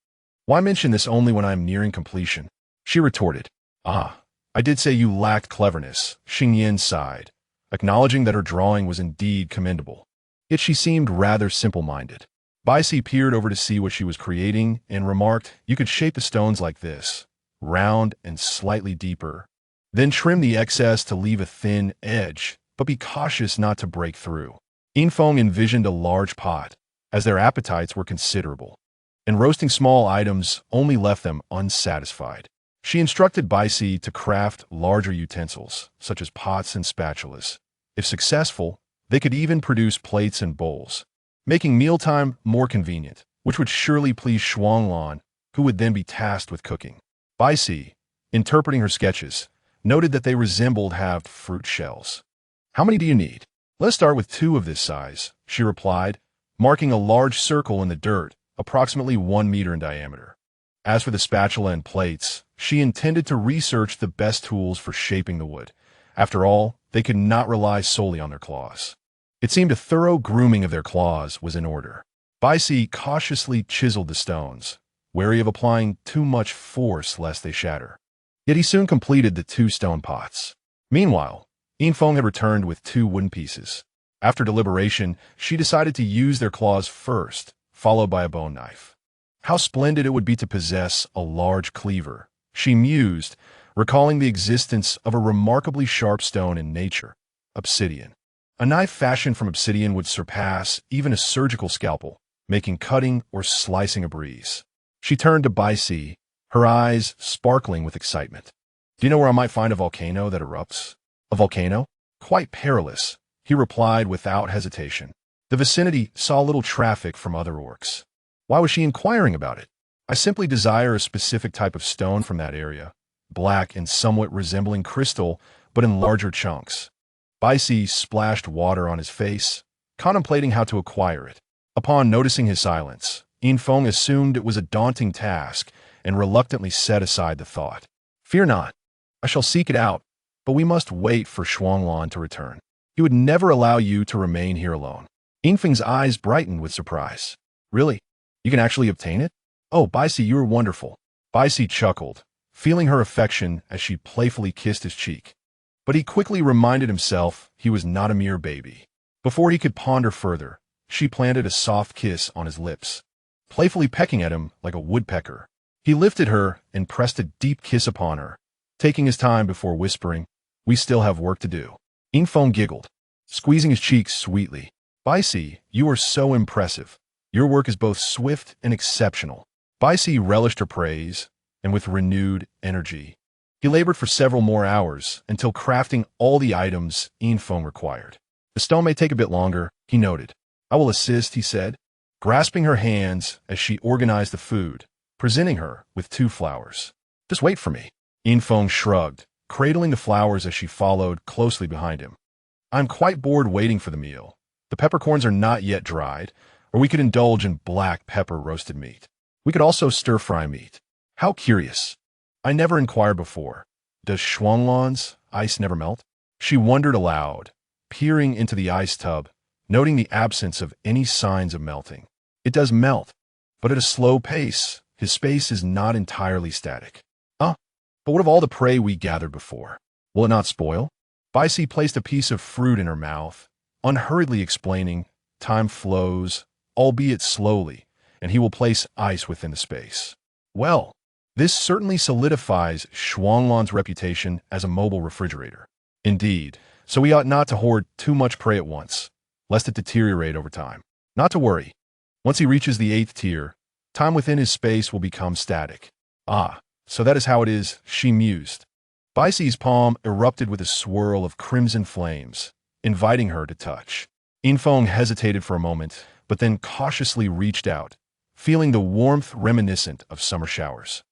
Why mention this only when I am nearing completion? She retorted. Ah, I did say you lacked cleverness, Xingyin sighed, acknowledging that her drawing was indeed commendable. Yet she seemed rather simple-minded. Baici peered over to see what she was creating and remarked, you could shape the stones like this, round and slightly deeper. Then trim the excess to leave a thin edge, but be cautious not to break through. Yinfeng envisioned a large pot, as their appetites were considerable, and roasting small items only left them unsatisfied. She instructed Baici to craft larger utensils, such as pots and spatulas. If successful, they could even produce plates and bowls, making mealtime more convenient, which would surely please Shuanglan, who would then be tasked with cooking. Baici, interpreting her sketches, noted that they resembled halved fruit shells. How many do you need? Let's start with 2 of this size, she replied, marking a large circle in the dirt, approximately 1 meter in diameter. As for the spatula and plates, she intended to research the best tools for shaping the wood. After all, they could not rely solely on their claws. It seemed a thorough grooming of their claws was in order. Baici cautiously chiseled the stones, wary of applying too much force lest they shatter. Yet he soon completed the 2 stone pots. Meanwhile, Yinfeng had returned with 2 wooden pieces. After deliberation, she decided to use their claws first, followed by a bone knife. How splendid it would be to possess a large cleaver, she mused, recalling the existence of a remarkably sharp stone in nature, obsidian. A knife fashioned from obsidian would surpass even a surgical scalpel, making cutting or slicing a breeze. She turned to Baici, her eyes sparkling with excitement. Do you know where I might find a volcano that erupts? A volcano? Quite perilous, he replied without hesitation. The vicinity saw little traffic from other orcs. Why was she inquiring about it? I simply desire a specific type of stone from that area, black and somewhat resembling crystal, but in larger chunks. Baici splashed water on his face, contemplating how to acquire it. Upon noticing his silence, Yinfeng assumed it was a daunting task and reluctantly set aside the thought. Fear not. I shall seek it out, but we must wait for Shuanglan to return. He would never allow you to remain here alone. Yinfeng's eyes brightened with surprise. Really? You can actually obtain it? Oh, Baici, you are wonderful. Baici chuckled, feeling her affection as she playfully kissed his cheek. But he quickly reminded himself he was not a mere baby. Before he could ponder further, she planted a soft kiss on his lips, playfully pecking at him like a woodpecker. He lifted her and pressed a deep kiss upon her, taking his time before whispering, we still have work to do. Yinfeng giggled, squeezing his cheeks sweetly. Baici, you are so impressive. Your work is both swift and exceptional. Baici relished her praise, and with renewed energy, he labored for several more hours until crafting all the items Yinfeng required. The stone may take a bit longer, he noted. I will assist, he said, grasping her hands as she organized the food, presenting her with 2 flowers. Just wait for me. Yinfeng shrugged, cradling the flowers as she followed closely behind him. I'm quite bored waiting for the meal. The peppercorns are not yet dried, or we could indulge in black pepper roasted meat. We could also stir-fry meat. How curious. I never inquired before. Does Shuanglan's ice never melt? She wondered aloud, peering into the ice tub, noting the absence of any signs of melting. It does melt, but at a slow pace. His space is not entirely static. But what of all the prey we gathered before? Will it not spoil? Baici placed a piece of fruit in her mouth, unhurriedly explaining, time flows, albeit slowly, and he will place ice within the space. Well, this certainly solidifies Shuanglan's reputation as a mobile refrigerator. Indeed, so we ought not to hoard too much prey at once, lest it deteriorate over time. Not to worry. Once he reaches the 8th tier, time within his space will become static. So that is how it is, she mused. Baici's palm erupted with a swirl of crimson flames, inviting her to touch. Yinfeng hesitated for a moment, but then cautiously reached out, feeling the warmth reminiscent of summer showers.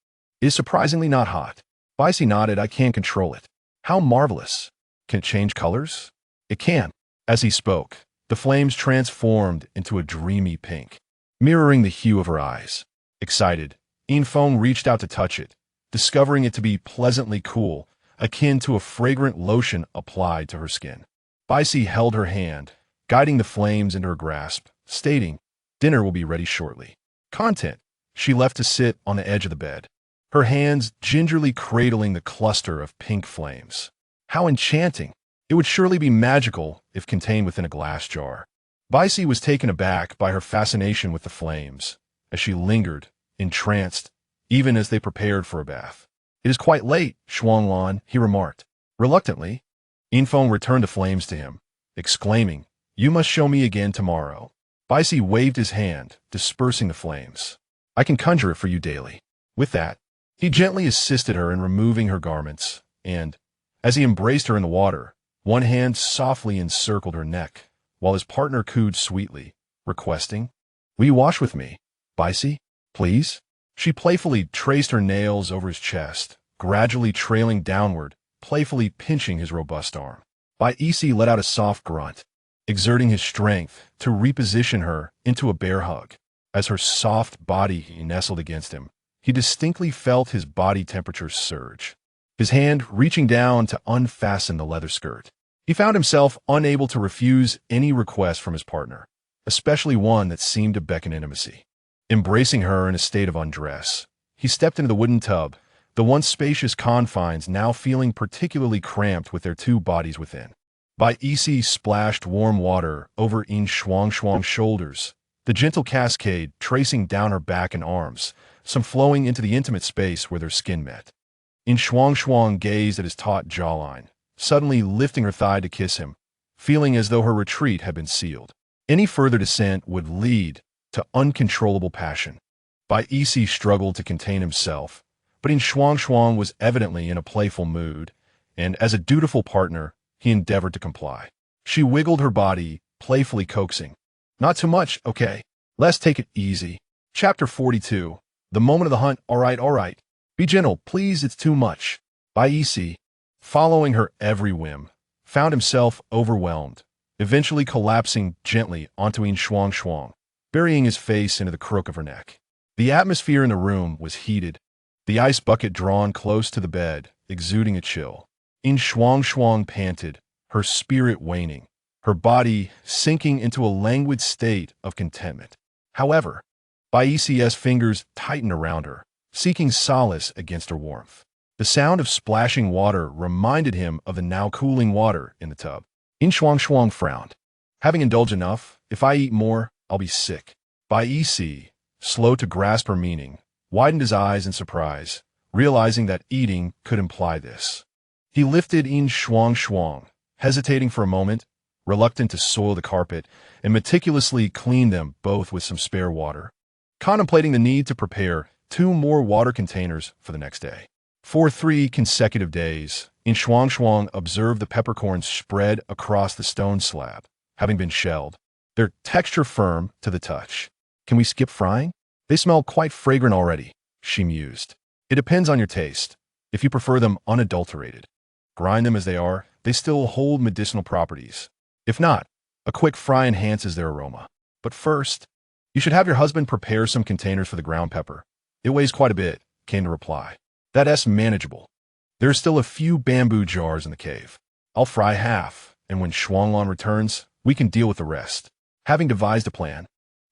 It is surprisingly not hot. Baici nodded. I can't control it. How marvelous. Can it change colors? It can. As he spoke, the flames transformed into a dreamy pink, mirroring the hue of her eyes. Excited, Yin reached out to touch it, discovering it to be pleasantly cool, akin to a fragrant lotion applied to her skin. Bicey held her hand, guiding the flames into her grasp, stating, "Dinner will be ready shortly." Content. She left to sit on the edge of the bed, her hands gingerly cradling the cluster of pink flames. How enchanting! It would surely be magical if contained within a glass jar. Bicey was taken aback by her fascination with the flames, as she lingered, entranced, even as they prepared for a bath. "It is quite late, Shuanglan," he remarked. Reluctantly, Yin returned the flames to him, exclaiming, "You must show me again tomorrow." Bicey waved his hand, dispersing the flames. "I can conjure it for you daily." With that, he gently assisted her in removing her garments, and, as he embraced her in the water, one hand softly encircled her neck, while his partner cooed sweetly, requesting, "Will you wash with me, Bicey? Please?" She playfully traced her nails over his chest, gradually trailing downward, playfully pinching his robust arm. Bicey let out a soft grunt, exerting his strength to reposition her into a bear hug. As her soft body nestled against him, he distinctly felt his body temperature surge, his hand reaching down to unfasten the leather skirt. He found himself unable to refuse any request from his partner, especially one that seemed to beckon intimacy. Embracing her in a state of undress, he stepped into the wooden tub, the once spacious confines now feeling particularly cramped with their two bodies within. Bicey splashed warm water over Yin Shuangshuang's shoulders, the gentle cascade tracing down her back and arms, some flowing into the intimate space where their skin met. Yin Shuangshuang gazed at his taut jawline, suddenly lifting her thigh to kiss him, feeling as though her retreat had been sealed. Any further descent would lead to uncontrollable passion. Bicey struggled to contain himself, but Yin Shuangshuang was evidently in a playful mood, and as a dutiful partner, he endeavored to comply. She wiggled her body, playfully coaxing, "Not too much, okay? Let's take it easy." Chapter 42. The moment of the hunt. All right. Be gentle, please, it's too much. Bicey, following her every whim, found himself overwhelmed, eventually collapsing gently onto Yin Shuangshuang, burying his face into the crook of her neck. The atmosphere in the room was heated, the ice bucket drawn close to the bed, exuding a chill. Yin Shuangshuang panted, her spirit waning, her body sinking into a languid state of contentment. However, Bicey's fingers tightened around her, seeking solace against her warmth. The sound of splashing water reminded him of the now cooling water in the tub. Yin Shuangshuang frowned. "Having indulged enough, if I eat more, I'll be sick." Bicey, slow to grasp her meaning, widened his eyes in surprise, realizing that eating could imply this. He lifted Yin Shuangshuang, hesitating for a moment, reluctant to soil the carpet, and meticulously cleaned them both with some spare water, contemplating the need to prepare 2 more water containers for the next day. For 3 consecutive days, Yin Shuangshuang observed the peppercorns spread across the stone slab, having been shelled, their texture firm to the touch. "Can we skip frying? They smell quite fragrant already," she mused. "It depends on your taste. If you prefer them unadulterated, grind them as they are, they still hold medicinal properties. If not, a quick fry enhances their aroma. But first, you should have your husband prepare some containers for the ground pepper. It weighs quite a bit," came the reply. "That's manageable. There's still a few bamboo jars in the cave. I'll fry half, and when Shuanglan returns, we can deal with the rest." Having devised a plan,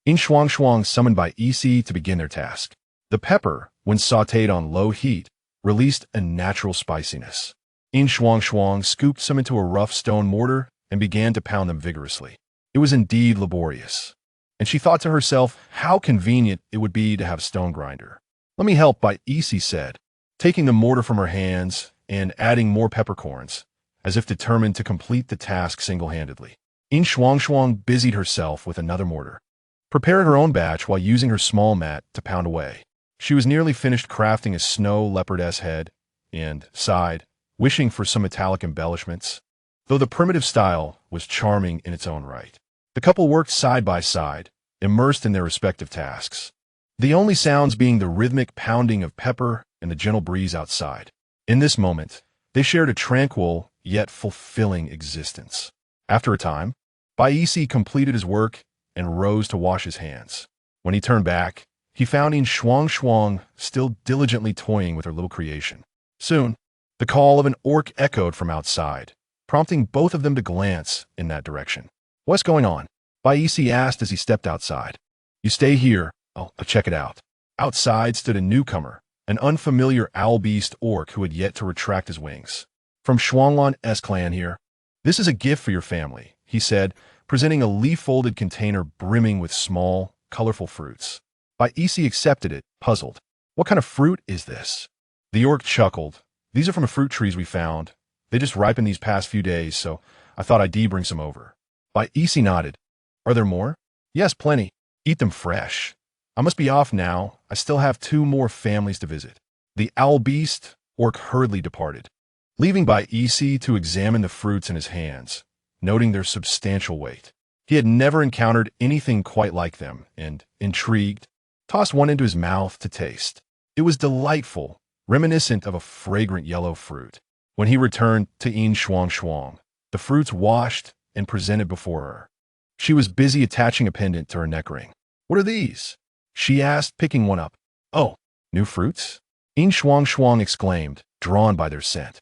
Yin Shuangshuang summoned Bicey to begin their task. The pepper, when sautéed on low heat, released a natural spiciness. Yin Shuangshuang scooped some into a rough stone mortar and began to pound them vigorously. It was indeed laborious, and she thought to herself how convenient it would be to have a stone grinder. "Let me help," Bicey said, taking the mortar from her hands and adding more peppercorns, as if determined to complete the task single-handedly. Yin Shuangshuang busied herself with another mortar, prepared her own batch while using her small mat to pound away. She was nearly finished crafting a snow leopardess head and sighed, wishing for some metallic embellishments, though the primitive style was charming in its own right. The couple worked side by side, immersed in their respective tasks, the only sounds being the rhythmic pounding of pepper and the gentle breeze outside. In this moment, they shared a tranquil yet fulfilling existence. After a time, Baisi completed his work and rose to wash his hands. When he turned back, he found Yin Shuangshuang still diligently toying with her little creation. Soon, the call of an orc echoed from outside, prompting both of them to glance in that direction. "What's going on?" Baisi asked as he stepped outside. "You stay here. I'll check it out." Outside stood a newcomer, an unfamiliar owl-beast orc who had yet to retract his wings. "From Shuanglan's clan here. This is a gift for your family," he said, presenting a leaf-folded container brimming with small, colorful fruits. Baisi accepted it, puzzled. "What kind of fruit is this?" The orc chuckled. "These are from the fruit trees we found. They just ripened these past few days, so I thought I'd bring some over." Baisi nodded. "Are there more?" "Yes, plenty. Eat them fresh. I must be off now. I still have 2 more families to visit." The owl beast orc hurriedly departed, leaving Baisi to examine the fruits in his hands, noting their substantial weight. He had never encountered anything quite like them, and, intrigued, tossed one into his mouth to taste. It was delightful, reminiscent of a fragrant yellow fruit. When he returned to Yin Shuangshuang, the fruits washed and presented before her. She was busy attaching a pendant to her neck ring. "What are these?" she asked, picking one up. "Oh, new fruits?" Yin Shuangshuang exclaimed, drawn by their scent.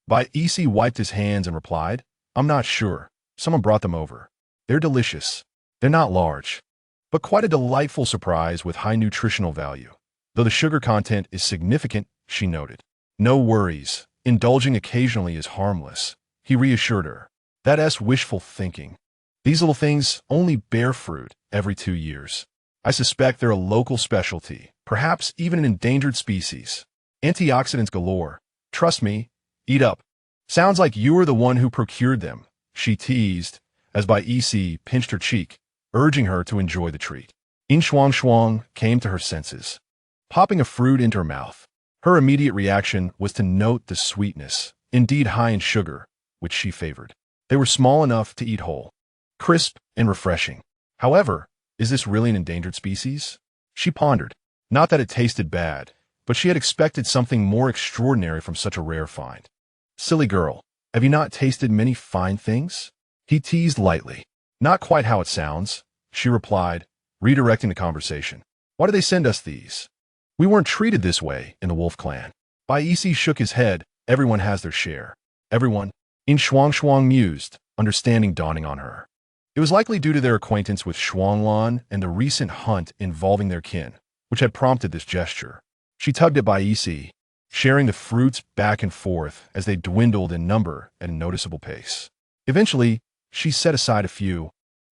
Baisi wiped his hands and replied, "I'm not sure. Someone brought them over. They're delicious. They're not large, but quite a delightful surprise with high nutritional value. Though the sugar content is significant," she noted. "No worries. Indulging occasionally is harmless," he reassured her. "That's wishful thinking. These little things only bear fruit every 2 years. I suspect they're a local specialty, perhaps even an endangered species. Antioxidants galore. Trust me, eat up." "Sounds like you were the one who procured them," she teased, as Baisi pinched her cheek, urging her to enjoy the treat. Yin Shuangshuang came to her senses, popping a fruit into her mouth. Her immediate reaction was to note the sweetness, indeed high in sugar, which she favored. They were small enough to eat whole, crisp and refreshing. However, is this really an endangered species? She pondered. Not that it tasted bad, but she had expected something more extraordinary from such a rare find. "Silly girl, have you not tasted many fine things?" he teased lightly. "Not quite how it sounds," she replied, redirecting the conversation. "Why do they send us these? We weren't treated this way in the wolf clan." Baisi shook his head. "Everyone has their share." "Everyone?" Yin Shuangshuang mused, understanding dawning on her. It was likely due to their acquaintance with Shuanglan and the recent hunt involving their kin, which had prompted this gesture. She tugged at Baisi, sharing the fruits back and forth as they dwindled in number at a noticeable pace. Eventually, she set aside a few,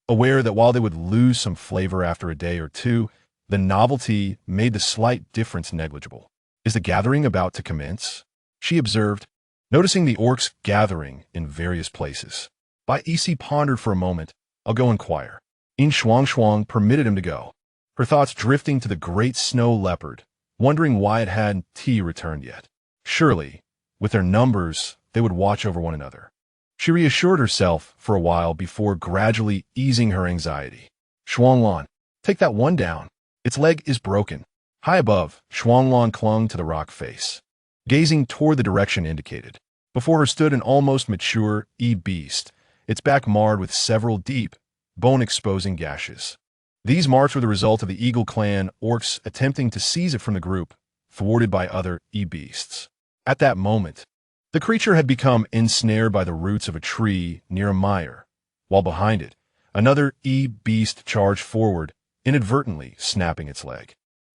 aware that while they would lose some flavor after a day or two, the novelty made the slight difference negligible. "Is the gathering about to commence?" she observed, noticing the orcs gathering in various places. Baisi pondered for a moment. "I'll go inquire." Yin Shuangshuang permitted him to go, her thoughts drifting to the great snow leopard, wondering why it hadn't returned yet. Surely, with their numbers, they would watch over one another. She reassured herself for a while before gradually easing her anxiety. "Shuanglan, take that one down. Its leg is broken." High above, Shuanglan clung to the rock face, gazing toward the direction indicated. Before her stood an almost mature beast, its back marred with several deep, bone-exposing gashes. These marks were the result of the Eagle clan orcs attempting to seize it from the group, thwarted by other beasts. At that moment, the creature had become ensnared by the roots of a tree near a mire, while behind it, another beast charged forward, inadvertently snapping its leg.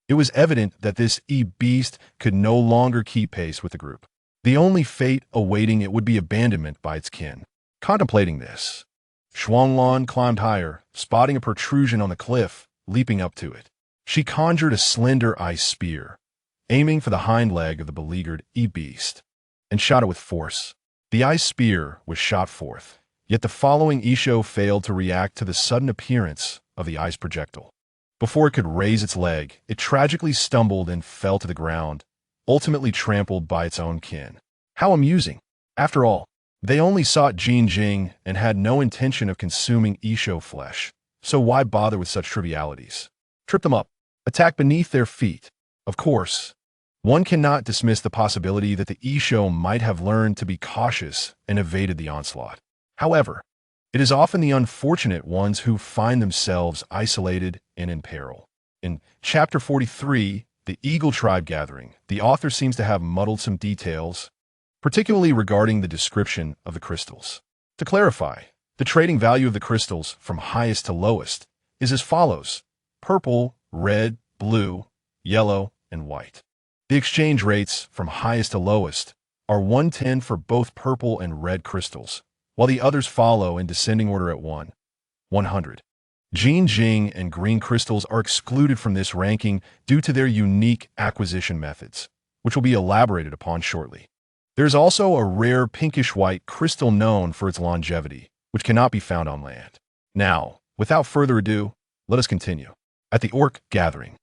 It was evident that this beast could no longer keep pace with the group. The only fate awaiting it would be abandonment by its kin. Contemplating this, Shuanglan climbed higher, spotting a protrusion on the cliff, leaping up to it. She conjured a slender ice spear, aiming for the hind leg of the beleaguered beast, and shot it with force. The ice spear was shot forth, yet the following Isho failed to react to the sudden appearance of the ice projectile. Before it could raise its leg, it tragically stumbled and fell to the ground, ultimately trampled by its own kin. How amusing. After all, they only sought Jing and had no intention of consuming Isho flesh, so why bother with such trivialities? Trip them up, attack beneath their feet. Of course, One cannot dismiss the possibility that the Isho might have learned to be cautious and evaded the onslaught. However, it is often the unfortunate ones who find themselves isolated and in peril. In Chapter 43, The Eagle Tribe Gathering, the author seems to have muddled some details, particularly regarding the description of the crystals. To clarify, the trading value of the crystals from highest to lowest is as follows: purple, red, blue, yellow, and white. The exchange rates from highest to lowest are 110 for both purple and red crystals, while the others follow in descending order at 100. Jing and green crystals are excluded from this ranking due to their unique acquisition methods, which will be elaborated upon shortly. There is also a rare pinkish-white crystal known for its longevity, which cannot be found on land. Now, without further ado, let us continue. At the orc gathering,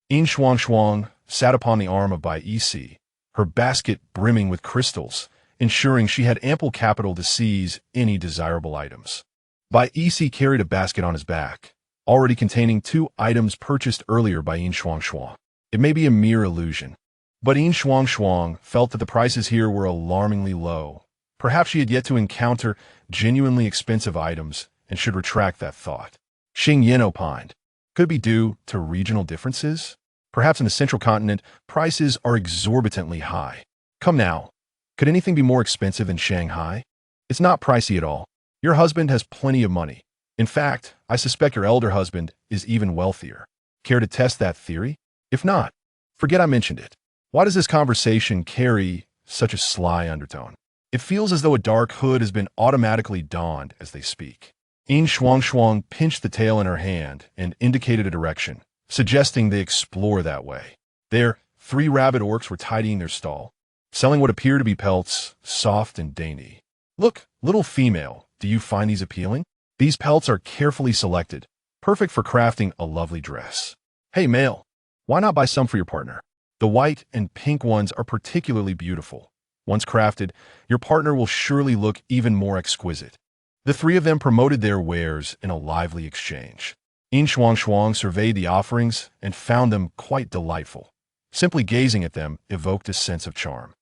Yin Shuangshuang sat upon the arm of Bai Isi, her basket brimming with crystals, ensuring she had ample capital to seize any desirable items. Bai Isi carried a basket on his back, already containing 2 items purchased earlier by Yin Shuangshuang. It may be a mere illusion, but Yin Shuangshuang felt that the prices here were alarmingly low. Perhaps she had yet to encounter genuinely expensive items and should retract that thought. Xing Yin opined. Could it be due to regional differences? Perhaps in the central continent, prices are exorbitantly high. Come now, could anything be more expensive than Shanghai? It's not pricey at all. Your husband has plenty of money. In fact, I suspect your elder husband is even wealthier. Care to test that theory? If not, forget I mentioned it. Why does this conversation carry such a sly undertone? It feels as though a dark hood has been automatically donned as they speak. Yin Shuangshuang pinched the tail in her hand and indicated a direction, suggesting they explore that way. There, 3 rabid orcs were tidying their stall, selling what appear to be pelts, soft and dainty. Look, little female, do you find these appealing? These pelts are carefully selected, perfect for crafting a lovely dress. Hey male, why not buy some for your partner? The white and pink ones are particularly beautiful. Once crafted, your partner will surely look even more exquisite. The 3 of them promoted their wares in a lively exchange. Yin Shuangshuang surveyed the offerings and found them quite delightful. Simply gazing at them evoked a sense of charm.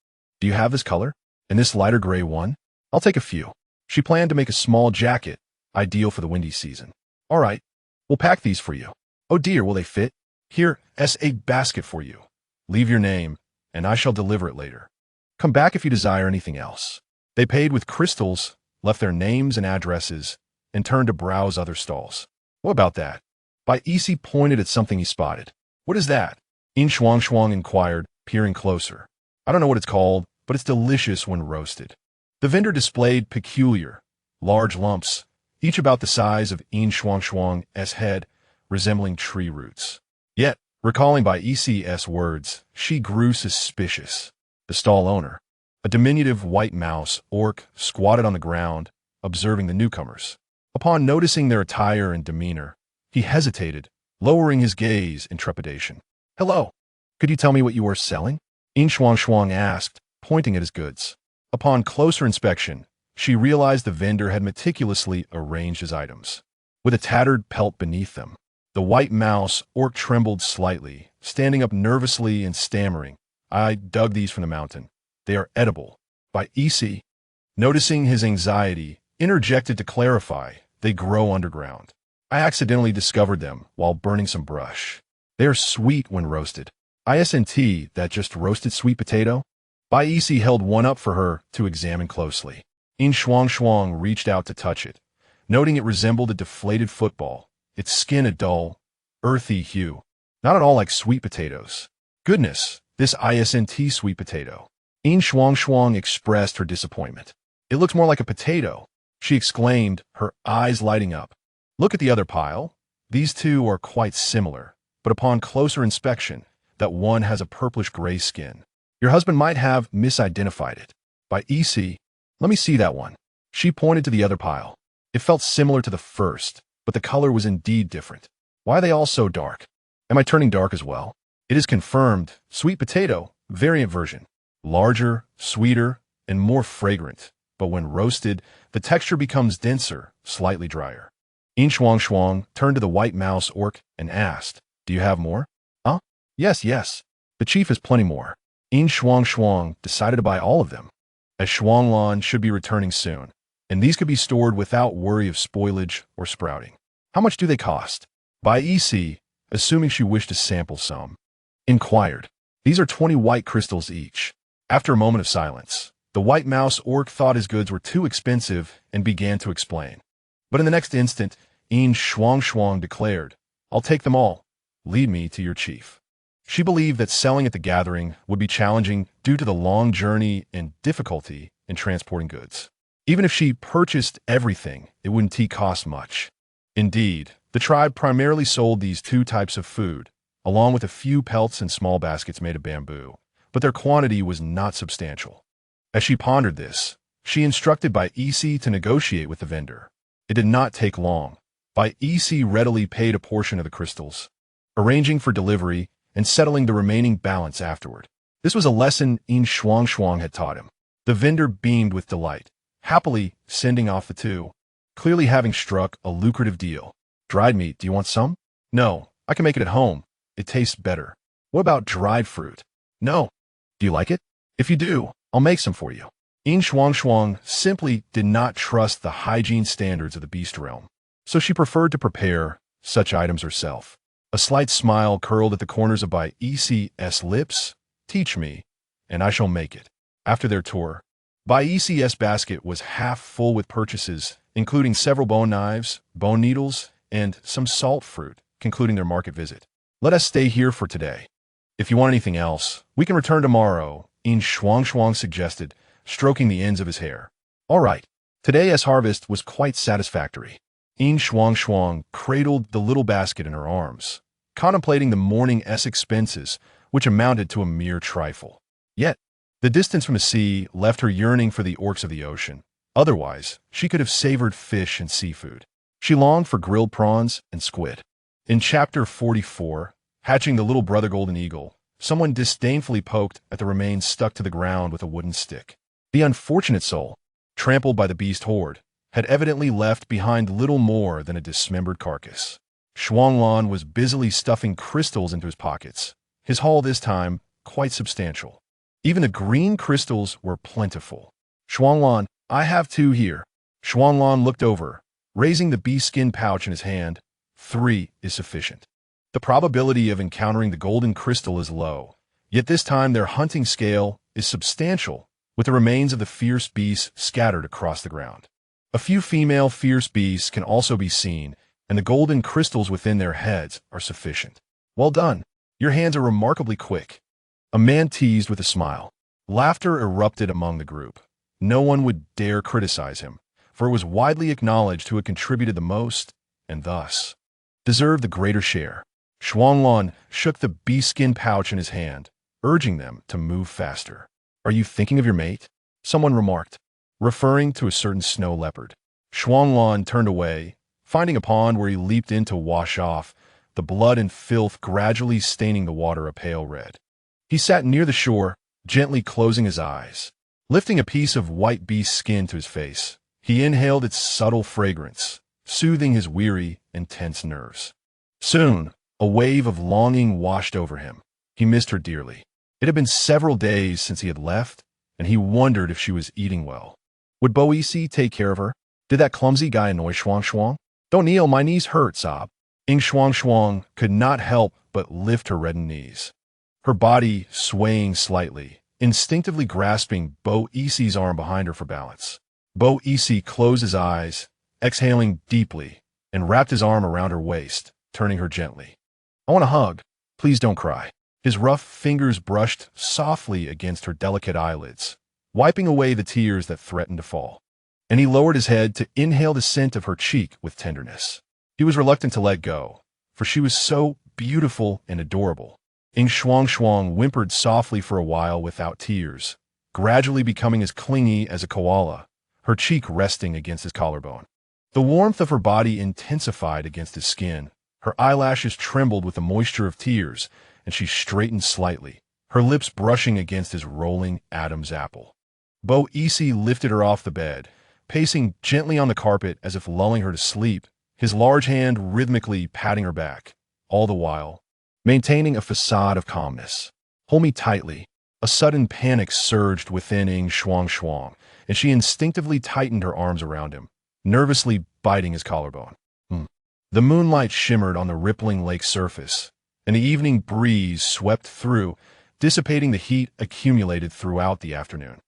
Do you have this color? And this lighter gray one? I'll take a few. She planned to make a small jacket, ideal for the windy season. All right, we'll pack these for you. Oh dear, will they fit? Here, a basket for you. Leave your name, and I shall deliver it later. Come back if you desire anything else. They paid with crystals, left their names and addresses, and turned to browse other stalls. What about that? Bai Isi pointed at something he spotted. What is that? Yin Shuangshuang inquired, peering closer. I don't know what it's called, but it's delicious when roasted. The vendor displayed peculiar, large lumps, each about the size of Yin Shuangshuang's head, resembling tree roots. Yet, recalling Bai Isi's words, she grew suspicious. The stall owner, a diminutive white mouse orc, squatted on the ground, observing the newcomers. Upon noticing their attire and demeanor, he hesitated, lowering his gaze in trepidation. Hello, could you tell me what you are selling? Yin Shuangshuang asked, pointing at his goods. Upon closer inspection, she realized the vendor had meticulously arranged his items, with a tattered pelt beneath them. The white mouse orc trembled slightly, standing up nervously and stammering. I dug these from the mountain. They are edible. Bai Isi, noticing his anxiety, interjected to clarify, they grow underground. I accidentally discovered them while burning some brush. They are sweet when roasted. ISNT, that just roasted sweet potato? Bai Isi held one up for her to examine closely. Yin Shuangshuang reached out to touch it, noting it resembled a deflated football, its skin a dull, earthy hue. Not at all like sweet potatoes. Goodness, this ISNT sweet potato. Yin Shuangshuang expressed her disappointment. It looks more like a potato, she exclaimed, her eyes lighting up. Look at the other pile. These 2 are quite similar, but upon closer inspection, that one has a purplish-gray skin. Your husband might have misidentified it. Bai Isi, let me see that one. She pointed to the other pile. It felt similar to the first, but the color was indeed different. Why are they all so dark? Am I turning dark as well? It is confirmed. Sweet potato, variant version. Larger, sweeter, and more fragrant, but when roasted, the texture becomes denser, slightly drier. Yin Shuangshuang turned to the white mouse orc and asked, do you have more? Huh? Yes. The chief has plenty more. Yin Shuangshuang decided to buy all of them, as Shuanglan should be returning soon, and these could be stored without worry of spoilage or sprouting. How much do they cost? Bai EC, assuming she wished to sample some, inquired. These are 20 white crystals each. After a moment of silence, the white mouse orc thought his goods were too expensive and began to explain. But in the next instant, Yin Shuangshuang declared, I'll take them all. Lead me to your chief. She believed that selling at the gathering would be challenging due to the long journey and difficulty in transporting goods. Even if she purchased everything, it wouldn't cost much. Indeed, the tribe primarily sold these two types of food, along with a few pelts and small baskets made of bamboo, but their quantity was not substantial. As she pondered this, she instructed Bai EC to negotiate with the vendor. It did not take long. Bai EC readily paid a portion of the crystals, arranging for delivery and settling the remaining balance afterward. This was a lesson Yin Shuangshuang had taught him. The vendor beamed with delight, happily sending off the two, clearly having struck a lucrative deal. Dried meat, do you want some? No, I can make it at home. It tastes better. What about dried fruit? No. Do you like it? If you do, I'll make some for you. Yin Shuangshuang simply did not trust the hygiene standards of the beast realm, so she preferred to prepare such items herself. A slight smile curled at the corners of Bai EC's lips. Teach me, and I shall make it. After their tour, Bai EC's basket was half full with purchases, including several bone knives, bone needles, and some salt fruit, concluding their market visit. Let us stay here for today. If you want anything else, we can return tomorrow, Yin Shuangshuang suggested, stroking the ends of his hair. All right. Today's harvest was quite satisfactory. Yin Shuangshuang cradled the little basket in her arms, contemplating the morning's expenses, which amounted to a mere trifle. Yet, the distance from the sea left her yearning for the orcs of the ocean. Otherwise, she could have savored fish and seafood. She longed for grilled prawns and squid. In Chapter 44, hatching the little brother golden eagle, someone disdainfully poked at the remains stuck to the ground with a wooden stick. The unfortunate soul, trampled by the beast horde, had evidently left behind little more than a dismembered carcass. Shuanglan was busily stuffing crystals into his pockets, his haul this time quite substantial. Even the green crystals were plentiful. Shuanglan, I have two here. Shuanglan looked over, raising the beast skin pouch in his hand. 3 is sufficient. The probability of encountering the golden crystal is low, yet this time their hunting scale is substantial, with the remains of the fierce beasts scattered across the ground. A few female fierce beasts can also be seen, and the golden crystals within their heads are sufficient. Well done. Your hands are remarkably quick. A man teased with a smile. Laughter erupted among the group. No one would dare criticize him, for it was widely acknowledged who had contributed the most, and thus deserved the greater share. Shuanglan shook the beast skin pouch in his hand, urging them to move faster. Are you thinking of your mate? Someone remarked, referring to a certain snow leopard. Shuanglan turned away, finding a pond where he leaped in to wash off, the blood and filth gradually staining the water a pale red. He sat near the shore, gently closing his eyes. Lifting a piece of white beast skin to his face, he inhaled its subtle fragrance, soothing his weary and tense nerves. Soon, a wave of longing washed over him. He missed her dearly. It had been several days since he had left, and he wondered if she was eating well. Would Boisi take care of her? Did that clumsy guy annoy Shuangshuang? Don't kneel, my knees hurt, sob. Yin Shuangshuang could not help but lift her reddened knees. Her body swaying slightly, instinctively grasping Boisi's arm behind her for balance. Boisi closed his eyes, exhaling deeply, and wrapped his arm around her waist, turning her gently. I want a hug. Please don't cry. His rough fingers brushed softly against her delicate eyelids, wiping away the tears that threatened to fall. And he lowered his head to inhale the scent of her cheek with tenderness. He was reluctant to let go, for she was so beautiful and adorable. Yin Shuangshuang whimpered softly for a while without tears, gradually becoming as clingy as a koala, her cheek resting against his collarbone. The warmth of her body intensified against his skin. Her eyelashes trembled with the moisture of tears, and she straightened slightly, her lips brushing against his rolling Adam's apple. Boisi lifted her off the bed, pacing gently on the carpet as if lulling her to sleep, his large hand rhythmically patting her back, all the while maintaining a facade of calmness. Hold me tightly. A sudden panic surged within Yin Shuangshuang, and she instinctively tightened her arms around him, nervously biting his collarbone. The moonlight shimmered on the rippling lake surface, and the evening breeze swept through, dissipating the heat accumulated throughout the afternoon.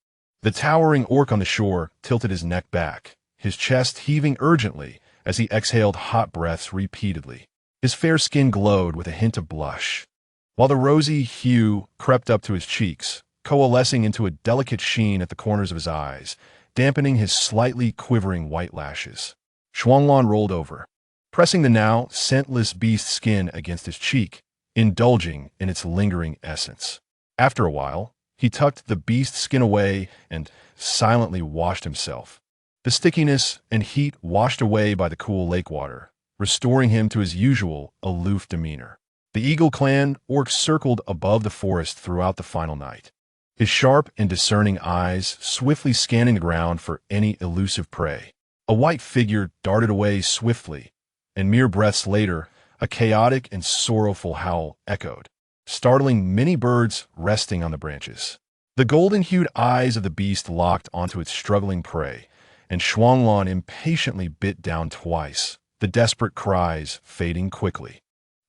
The towering orc on the shore tilted his neck back, his chest heaving urgently as he exhaled hot breaths repeatedly. His fair skin glowed with a hint of blush, while the rosy hue crept up to his cheeks, coalescing into a delicate sheen at the corners of his eyes, dampening his slightly quivering white lashes. Shuanglan rolled over, pressing the now scentless beast skin against his cheek, indulging in its lingering essence. After a while, he tucked the beast skin away and silently washed himself. The stickiness and heat washed away by the cool lake water, restoring him to his usual aloof demeanor. The Eagle Clan orc circled above the forest throughout the final night, his sharp and discerning eyes swiftly scanning the ground for any elusive prey. A white figure darted away swiftly, and mere breaths later, a chaotic and sorrowful howl echoed, startling many birds resting on the branches. The golden-hued eyes of the beast locked onto its struggling prey, and Shuanglan impatiently bit down twice, the desperate cries fading quickly.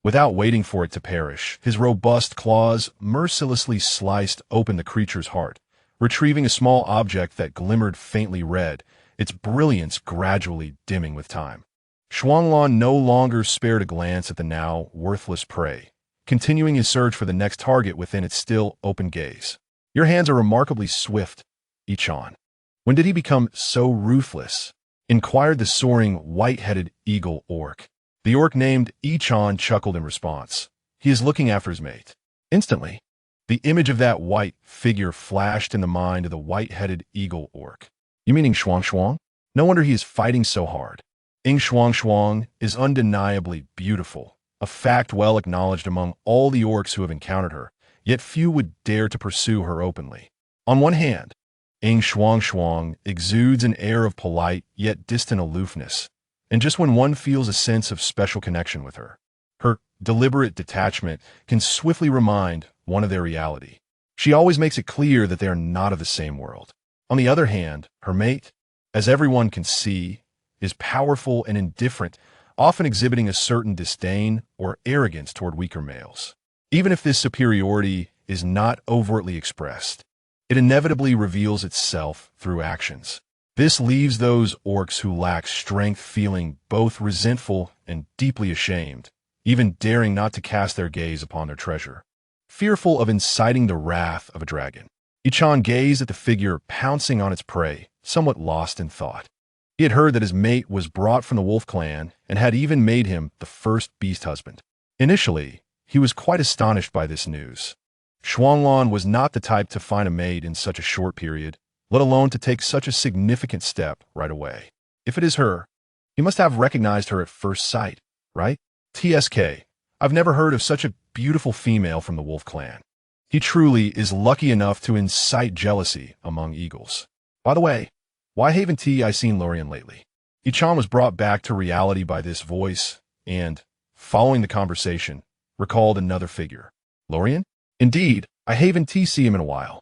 Without waiting for it to perish, his robust claws mercilessly sliced open the creature's heart, retrieving a small object that glimmered faintly red, its brilliance gradually dimming with time. Shuanglan no longer spared a glance at the now worthless prey, continuing his search for the next target within its still open gaze. Your hands are remarkably swift, Ichan. When did he become so ruthless? Inquired the soaring, white-headed eagle orc. The orc named Ichan chuckled in response. He is looking after his mate. Instantly, the image of that white figure flashed in the mind of the white-headed eagle orc. You meaning Shuangshuang? No wonder he is fighting so hard. Yin Shuangshuang is undeniably beautiful, a fact well acknowledged among all the orcs who have encountered her, yet few would dare to pursue her openly. On one hand, Yin Shuangshuang exudes an air of polite yet distant aloofness, and just when one feels a sense of special connection with her, her deliberate detachment can swiftly remind one of their reality. She always makes it clear that they are not of the same world. On the other hand, her mate, as everyone can see, is powerful and indifferent, often exhibiting a certain disdain or arrogance toward weaker males. Even if this superiority is not overtly expressed, it inevitably reveals itself through actions. This leaves those orcs who lack strength feeling both resentful and deeply ashamed, even daring not to cast their gaze upon their treasure. Fearful of inciting the wrath of a dragon, Ichan gazed at the figure pouncing on its prey, somewhat lost in thought. He had heard that his mate was brought from the wolf clan and had even made him the first beast husband. Initially, he was quite astonished by this news. Shuanglan was not the type to find a mate in such a short period, let alone to take such a significant step right away. If it is her, he must have recognized her at first sight, right? TSK, I've never heard of such a beautiful female from the wolf clan. He truly is lucky enough to incite jealousy among eagles. By the way, why haven't I seen Lorian lately? Ichan was brought back to reality by this voice and, following the conversation, recalled another figure. Lorian? Indeed, I haven't seen him in a while.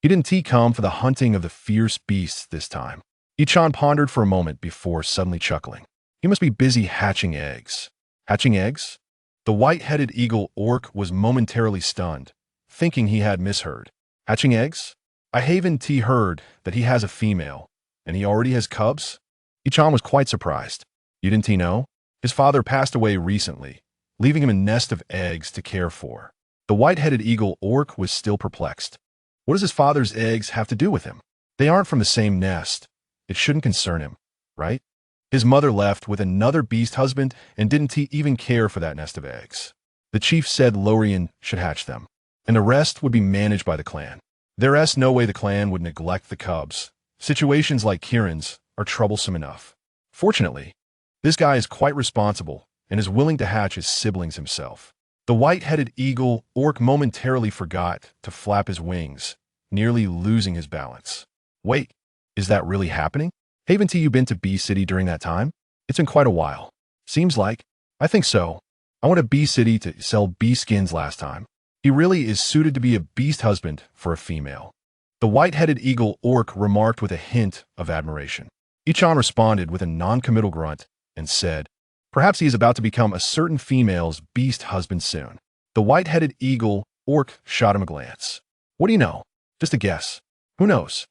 He didn't come for the hunting of the fierce beasts this time. Ichan pondered for a moment before suddenly chuckling. He must be busy hatching eggs. Hatching eggs? The white-headed eagle orc was momentarily stunned, thinking he had misheard. Hatching eggs? I haven't heard that he has a female, and he already has cubs? Ichan was quite surprised. You didn't know? His father passed away recently, leaving him a nest of eggs to care for. The white-headed eagle orc was still perplexed. What does his father's eggs have to do with him? They aren't from the same nest. It shouldn't concern him, right? His mother left with another beast husband and didn't even care for that nest of eggs. The chief said Lorian should hatch them, and the rest would be managed by the clan. There's no way the clan would neglect the cubs. Situations like Kieran's are troublesome enough. Fortunately, this guy is quite responsible and is willing to hatch his siblings himself. The white-headed eagle orc momentarily forgot to flap his wings, nearly losing his balance. Wait, is that really happening? Haven't you been to Bee City during that time? It's been quite a while. Seems like. I think so. I went to Bee City to sell bee skins last time. He really is suited to be a beast husband for a female. The white-headed eagle orc remarked with a hint of admiration. Ichan responded with a non-committal grunt and said, perhaps he is about to become a certain female's beast husband soon. The white-headed eagle orc shot him a glance. What do you know? Just a guess. Who knows?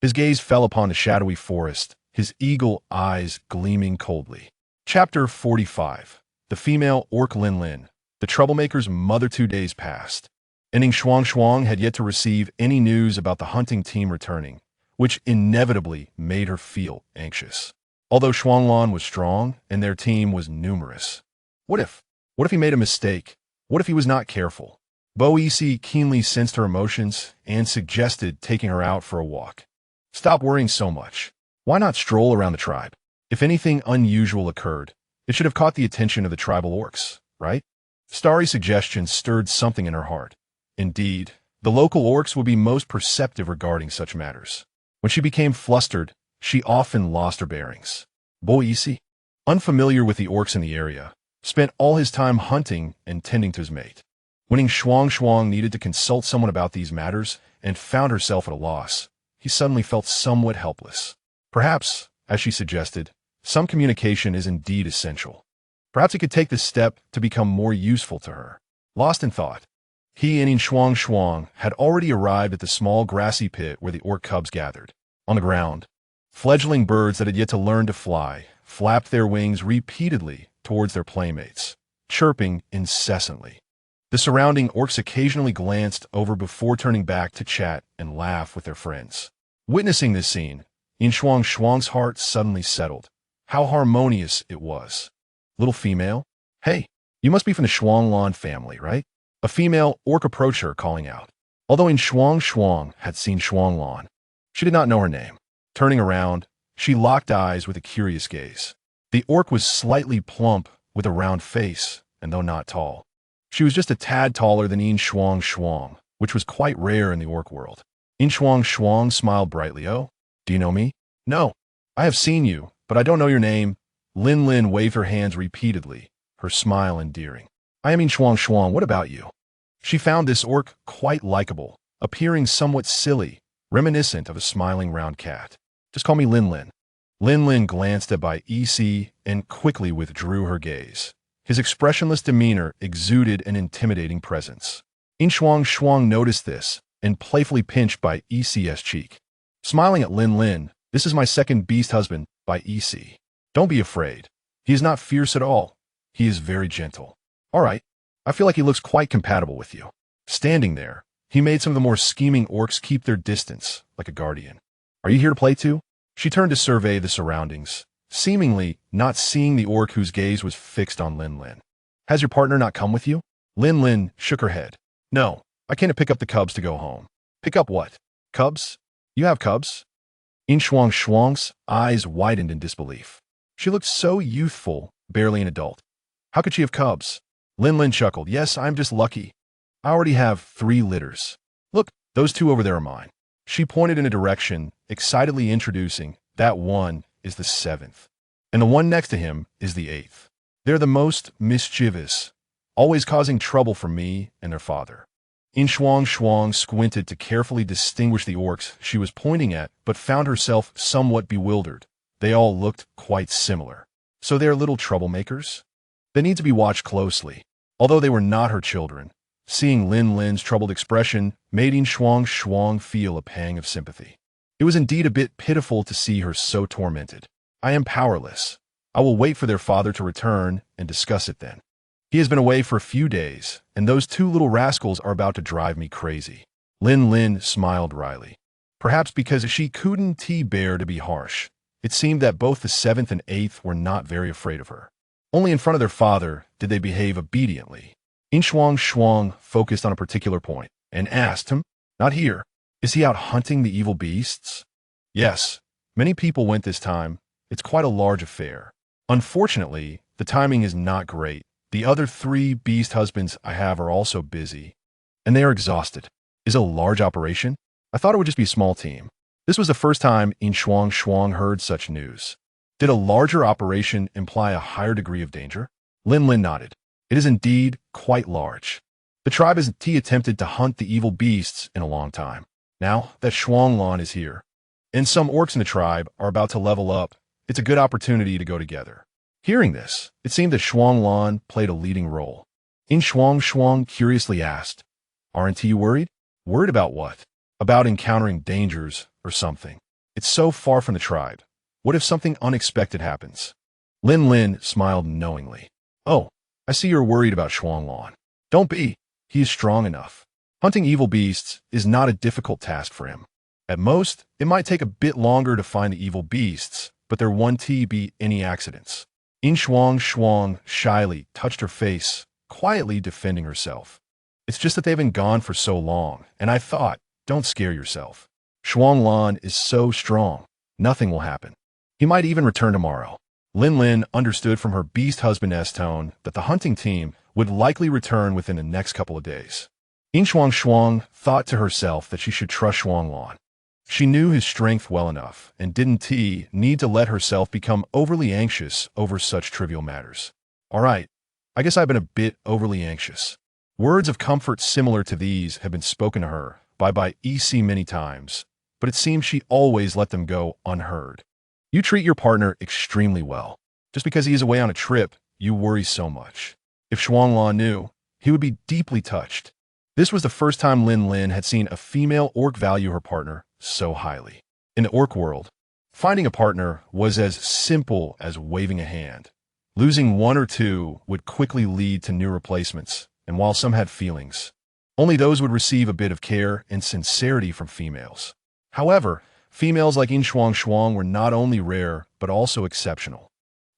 His gaze fell upon the shadowy forest, his eagle eyes gleaming coldly. Chapter 45. The female orc Lin Lin. The troublemaker's mother. 2 days passed. Yin Shuangshuang had yet to receive any news about the hunting team returning, which inevitably made her feel anxious. Although Shuanglan was strong and their team was numerous. What if he made a mistake? What if he was not careful? Bo Yisi keenly sensed her emotions and suggested taking her out for a walk. Stop worrying so much. Why not stroll around the tribe? If anything unusual occurred, it should have caught the attention of the tribal orcs, right? Starry's suggestion stirred something in her heart. Indeed, the local orcs would be most perceptive regarding such matters. When she became flustered, she often lost her bearings. Bo Yisi, unfamiliar with the orcs in the area, spent all his time hunting and tending to his mate. When Yin Shuangshuang needed to consult someone about these matters and found herself at a loss, he suddenly felt somewhat helpless. Perhaps, as she suggested, some communication is indeed essential. Perhaps he could take this step to become more useful to her. Lost in thought, he and Yin Shuangshuang had already arrived at the small grassy pit where the orc cubs gathered. On the ground, fledgling birds that had yet to learn to fly flapped their wings repeatedly towards their playmates, chirping incessantly. The surrounding orcs occasionally glanced over before turning back to chat and laugh with their friends. Witnessing this scene, Yin Shuangshuang's heart suddenly settled. How harmonious it was. Little female? Hey, you must be from the Shuanglan family, right? A female orc approached her, calling out. Although Yin Shuangshuang had seen Shuanglan, she did not know her name. Turning around, she locked eyes with a curious gaze. The orc was slightly plump, with a round face, and though not tall, she was just a tad taller than Yin Shuangshuang, which was quite rare in the orc world. Yin Shuangshuang smiled brightly. Oh, do you know me? No, I have seen you, but I don't know your name. Lin Lin waved her hands repeatedly, her smile endearing. I am Yin Shuangshuang, what about you? She found this orc quite likable, appearing somewhat silly, reminiscent of a smiling round cat. Just call me Lin Lin. Lin Lin glanced at Bai Yisi and quickly withdrew her gaze. His expressionless demeanor exuded an intimidating presence. Yin Shuangshuang noticed this and playfully pinched Bai Yisi's cheek. Smiling at Lin Lin, this is my second beast husband, Bai Yisi. Don't be afraid. He is not fierce at all. He is very gentle. All right, I feel like he looks quite compatible with you. Standing there, he made some of the more scheming orcs keep their distance, like a guardian. Are you here to play too? She turned to survey the surroundings, seemingly not seeing the orc whose gaze was fixed on Lin Lin. Has your partner not come with you? Lin Lin shook her head. No, I came to pick up the cubs to go home. Pick up what? Cubs? You have cubs? Yin Shuangshuang's eyes widened in disbelief. She looked so youthful, barely an adult. How could she have cubs? Lin Lin chuckled. Yes, I'm just lucky. I already have 3 litters. Look, those 2 over there are mine. She pointed in a direction, excitedly introducing, that one is the 7th. And the one next to him is the 8th. They're the most mischievous, always causing trouble for me and their father. Yin Shuangshuang squinted to carefully distinguish the orcs she was pointing at, but found herself somewhat bewildered. They all looked quite similar. So they are little troublemakers? They need to be watched closely. Although they were not her children, seeing Lin Lin's troubled expression made Yin Shuangshuang feel a pang of sympathy. It was indeed a bit pitiful to see her so tormented. I am powerless. I will wait for their father to return and discuss it then. He has been away for a few days, and those 2 little rascals are about to drive me crazy. Lin Lin smiled wryly. Perhaps because she couldn't bear to be harsh, it seemed that both the 7th and 8th were not very afraid of her. Only in front of their father did they behave obediently. Yin Shuangshuang focused on a particular point and asked him, not here. Is he out hunting the evil beasts? Yes, many people went this time. It's quite a large affair. Unfortunately, the timing is not great. The other 3 beast husbands I have are also busy, and they are exhausted. Is it a large operation? I thought it would just be a small team. This was the first time Yin Shuangshuang heard such news. Did a larger operation imply a higher degree of danger? Lin Lin nodded. It is indeed quite large. The The tribe hasn't attempted to hunt the evil beasts in a long time. Now that Shuanglan is here, and some orcs in the tribe are about to level up, it's a good opportunity to go together. Hearing this, it seemed that Shuanglan played a leading role. Yin Shuangshuang curiously asked, "Aren't you worried?" "Worried about what?" "About encountering dangers or something. It's so far from the tribe. What if something unexpected happens?" Lin smiled knowingly. "Oh, I see you're worried about Shuanglan. Don't be. He is strong enough. Hunting evil beasts is not a difficult task for him. At most, it might take a bit longer to find the evil beasts, but there won't be any accidents." Yin Shuangshuang shyly touched her face, quietly defending herself. "It's just that they've been gone for so long, and I thought, don't scare yourself. Shuanglan is so strong. Nothing will happen. He might even return tomorrow." Lin understood from her beast husband's tone that the hunting team would likely return within the next couple of days. Yin Shuangshuang thought to herself that she should trust Shuanglan. She knew his strength well enough and didn't need to let herself become overly anxious over such trivial matters. "All right, I guess I've been a bit overly anxious." Words of comfort similar to these have been spoken to her by EC many times, but it seems she always let them go unheard. You treat your partner extremely well. Just because he is away on a trip, you worry so much. If Shuanglan knew, he would be deeply touched. This was the first time Lin had seen a female orc value her partner so highly. In the orc world, finding a partner was as simple as waving a hand. Losing one or two would quickly lead to new replacements, and while some had feelings, only those would receive a bit of care and sincerity from females. However, females like Yin Shuangshuang were not only rare, but also exceptional.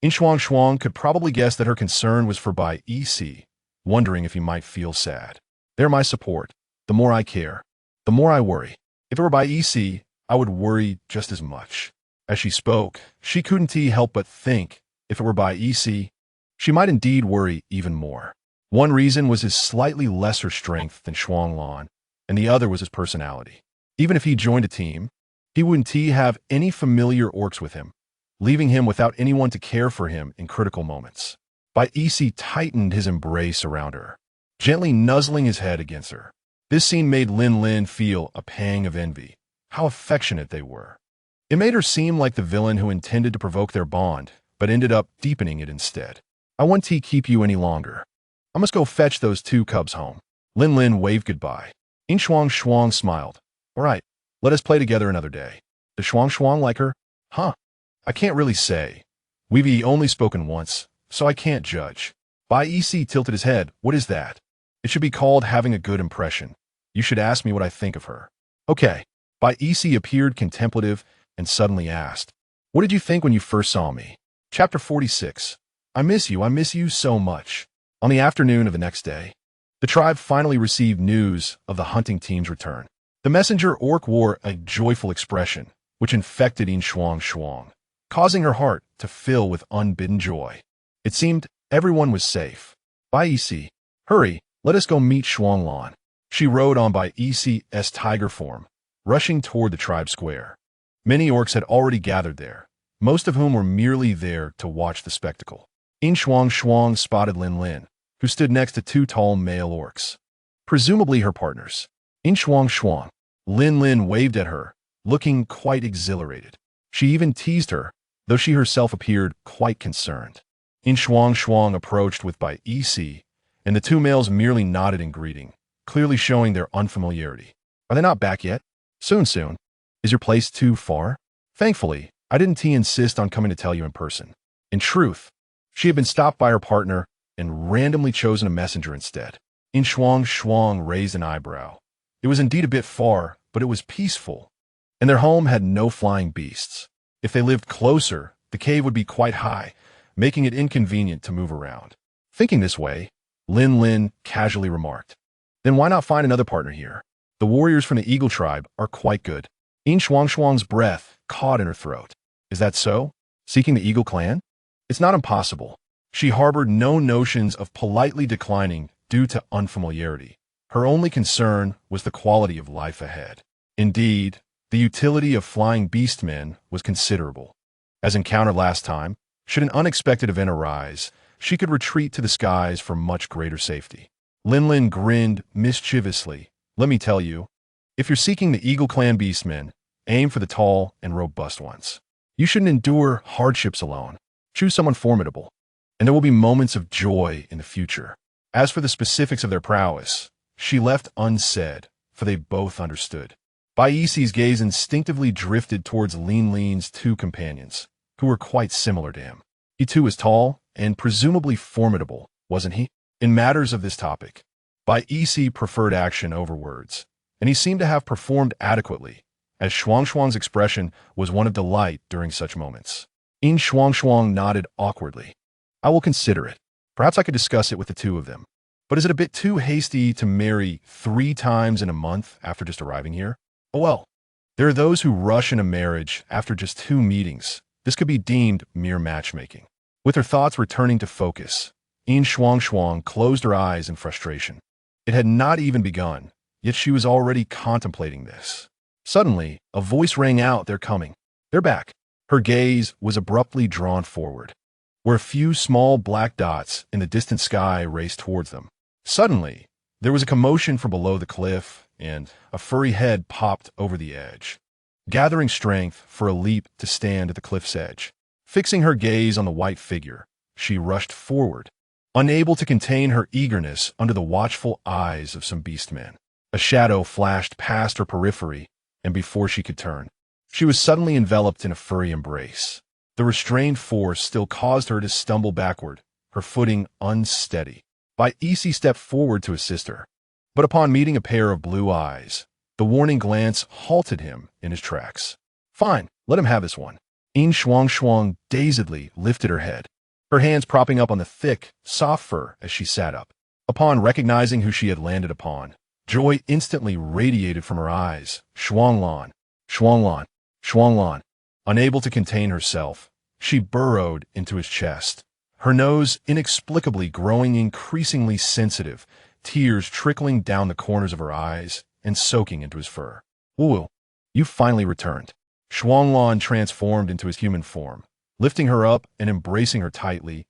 Yin Shuangshuang could probably guess that her concern was for EC, wondering if he might feel sad. "They're my support. The more I care, the more I worry. If it were EC, I would worry just as much." As she spoke, she couldn't help but think, if it were EC, she might indeed worry even more. One reason was his slightly lesser strength than Shuanglan, and the other was his personality. Even if he joined a team, he wouldn't have any familiar orcs with him, leaving him without anyone to care for him in critical moments. EC tightened his embrace around her, gently nuzzling his head against her. This scene made Lin feel a pang of envy. How affectionate they were. It made her seem like the villain who intended to provoke their bond, but ended up deepening it instead. "I won't keep you any longer. I must go fetch those 2 cubs home." Lin waved goodbye. Yin Shuangshuang smiled. "All right, let us play together another day." Does Shuangshuang like her? "Huh. I can't really say. We've only spoken once, so I can't judge." EC tilted his head. "What is that?" "It should be called having a good impression. You should ask me what I think of her." "Okay." EC appeared contemplative and suddenly asked, "What did you think when you first saw me?" Chapter 46. I miss you so much. On the afternoon of the next day, the tribe finally received news of the hunting team's return. The messenger orc wore a joyful expression, which infected Yin Shuangshuang, causing her heart to fill with unbidden joy. It seemed everyone was safe. EC, hurry, let us go meet Shuanglan. She rode on EC's tiger form, rushing toward the tribe square. Many orcs had already gathered there, most of whom were merely there to watch the spectacle. Yin Shuangshuang spotted Lin, who stood next to 2 tall male orcs, presumably her partners. Yin Shuangshuang. Lin waved at her, looking quite exhilarated. She even teased her, though she herself appeared quite concerned. Yin Shuangshuang approached with EC, and the 2 males merely nodded in greeting, clearly showing their unfamiliarity. "Are they not back yet?" Soon. "Is your place too far?" "Thankfully, I didn't insist on coming to tell you in person." In truth, she had been stopped by her partner and randomly chosen a messenger instead. Yin Shuangshuang raised an eyebrow. It was indeed a bit far, but it was peaceful, and their home had no flying beasts. If they lived closer, the cave would be quite high, making it inconvenient to move around. Thinking this way, Lin casually remarked, "Then why not find another partner here? The warriors from the Eagle tribe are quite good." Yin Shuangshuang's breath caught in her throat. "Is that so? Seeking the Eagle clan?" "It's not impossible." She harbored no notions of politely declining due to unfamiliarity. Her only concern was the quality of life ahead. Indeed, the utility of flying beastmen was considerable. As encountered last time, should an unexpected event arise, she could retreat to the skies for much greater safety. Linlin grinned mischievously. Let me tell you, if you're seeking the Eagle Clan beastmen, aim for the tall and robust ones. You shouldn't endure hardships alone. Choose someone formidable, and there will be moments of joy in the future. As for the specifics of their prowess, she left unsaid, for they both understood. Baisi's gaze instinctively drifted towards Linlin's two companions, who were quite similar to him. He too was tall and presumably formidable, wasn't he? In matters of this topic, Baisi preferred action over words, and he seemed to have performed adequately, as Shuangshuang's expression was one of delight during such moments. Yin Shuangshuang nodded awkwardly. I will consider it. Perhaps I could discuss it with the two of them. But is it a bit too hasty to marry 3 times in a month after just arriving here? Oh well, there are those who rush into marriage after just 2 meetings. This could be deemed mere matchmaking. With her thoughts returning to focus, Yin Shuangshuang closed her eyes in frustration. It had not even begun, yet she was already contemplating this. Suddenly, a voice rang out, "They're coming. They're back." Her gaze was abruptly drawn forward, where a few small black dots in the distant sky raced towards them. Suddenly, there was a commotion from below the cliff, and a furry head popped over the edge, gathering strength for a leap to stand at the cliff's edge. Fixing her gaze on the white figure, she rushed forward, unable to contain her eagerness under the watchful eyes of some beastmen. A shadow flashed past her periphery, and before she could turn, she was suddenly enveloped in a furry embrace. The restrained force still caused her to stumble backward, her footing unsteady. Baisi stepped forward to assist her, but upon meeting a pair of blue eyes, the warning glance halted him in his tracks. Fine, let him have this one. Yin Shuangshuang dazedly lifted her head, her hands propping up on the thick, soft fur as she sat up. Upon recognizing who she had landed upon, joy instantly radiated from her eyes. Shuanglan, Shuanglan, Shuanglan. Unable to contain herself, she burrowed into his chest, her nose inexplicably growing increasingly sensitive, tears trickling down the corners of her eyes and soaking into his fur. Wu, you finally returned. Shuanglan transformed into his human form, lifting her up and embracing her tightly,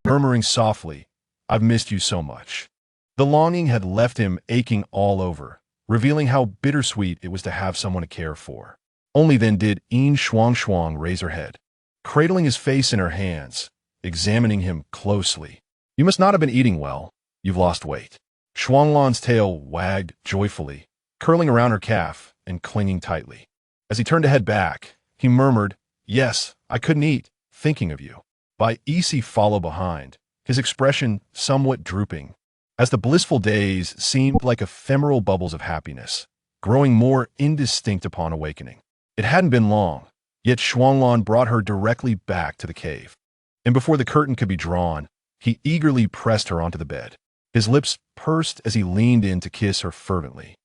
murmuring softly, I've missed you so much. The longing had left him aching all over, revealing how bittersweet it was to have someone to care for. Only then did Yin Shuangshuang raise her head, cradling his face in her hands, examining him closely. You must not have been eating well. You've lost weight. Shuanglan's tail wagged joyfully, curling around her calf and clinging tightly. As he turned to head back, he murmured, Yes, I couldn't eat, thinking of you. Baisi followed behind, his expression somewhat drooping, as the blissful days seemed like ephemeral bubbles of happiness, growing more indistinct upon awakening. It hadn't been long, yet Shuanglan brought her directly back to the cave. And before the curtain could be drawn, he eagerly pressed her onto the bed. His lips pursed as he leaned in to kiss her fervently.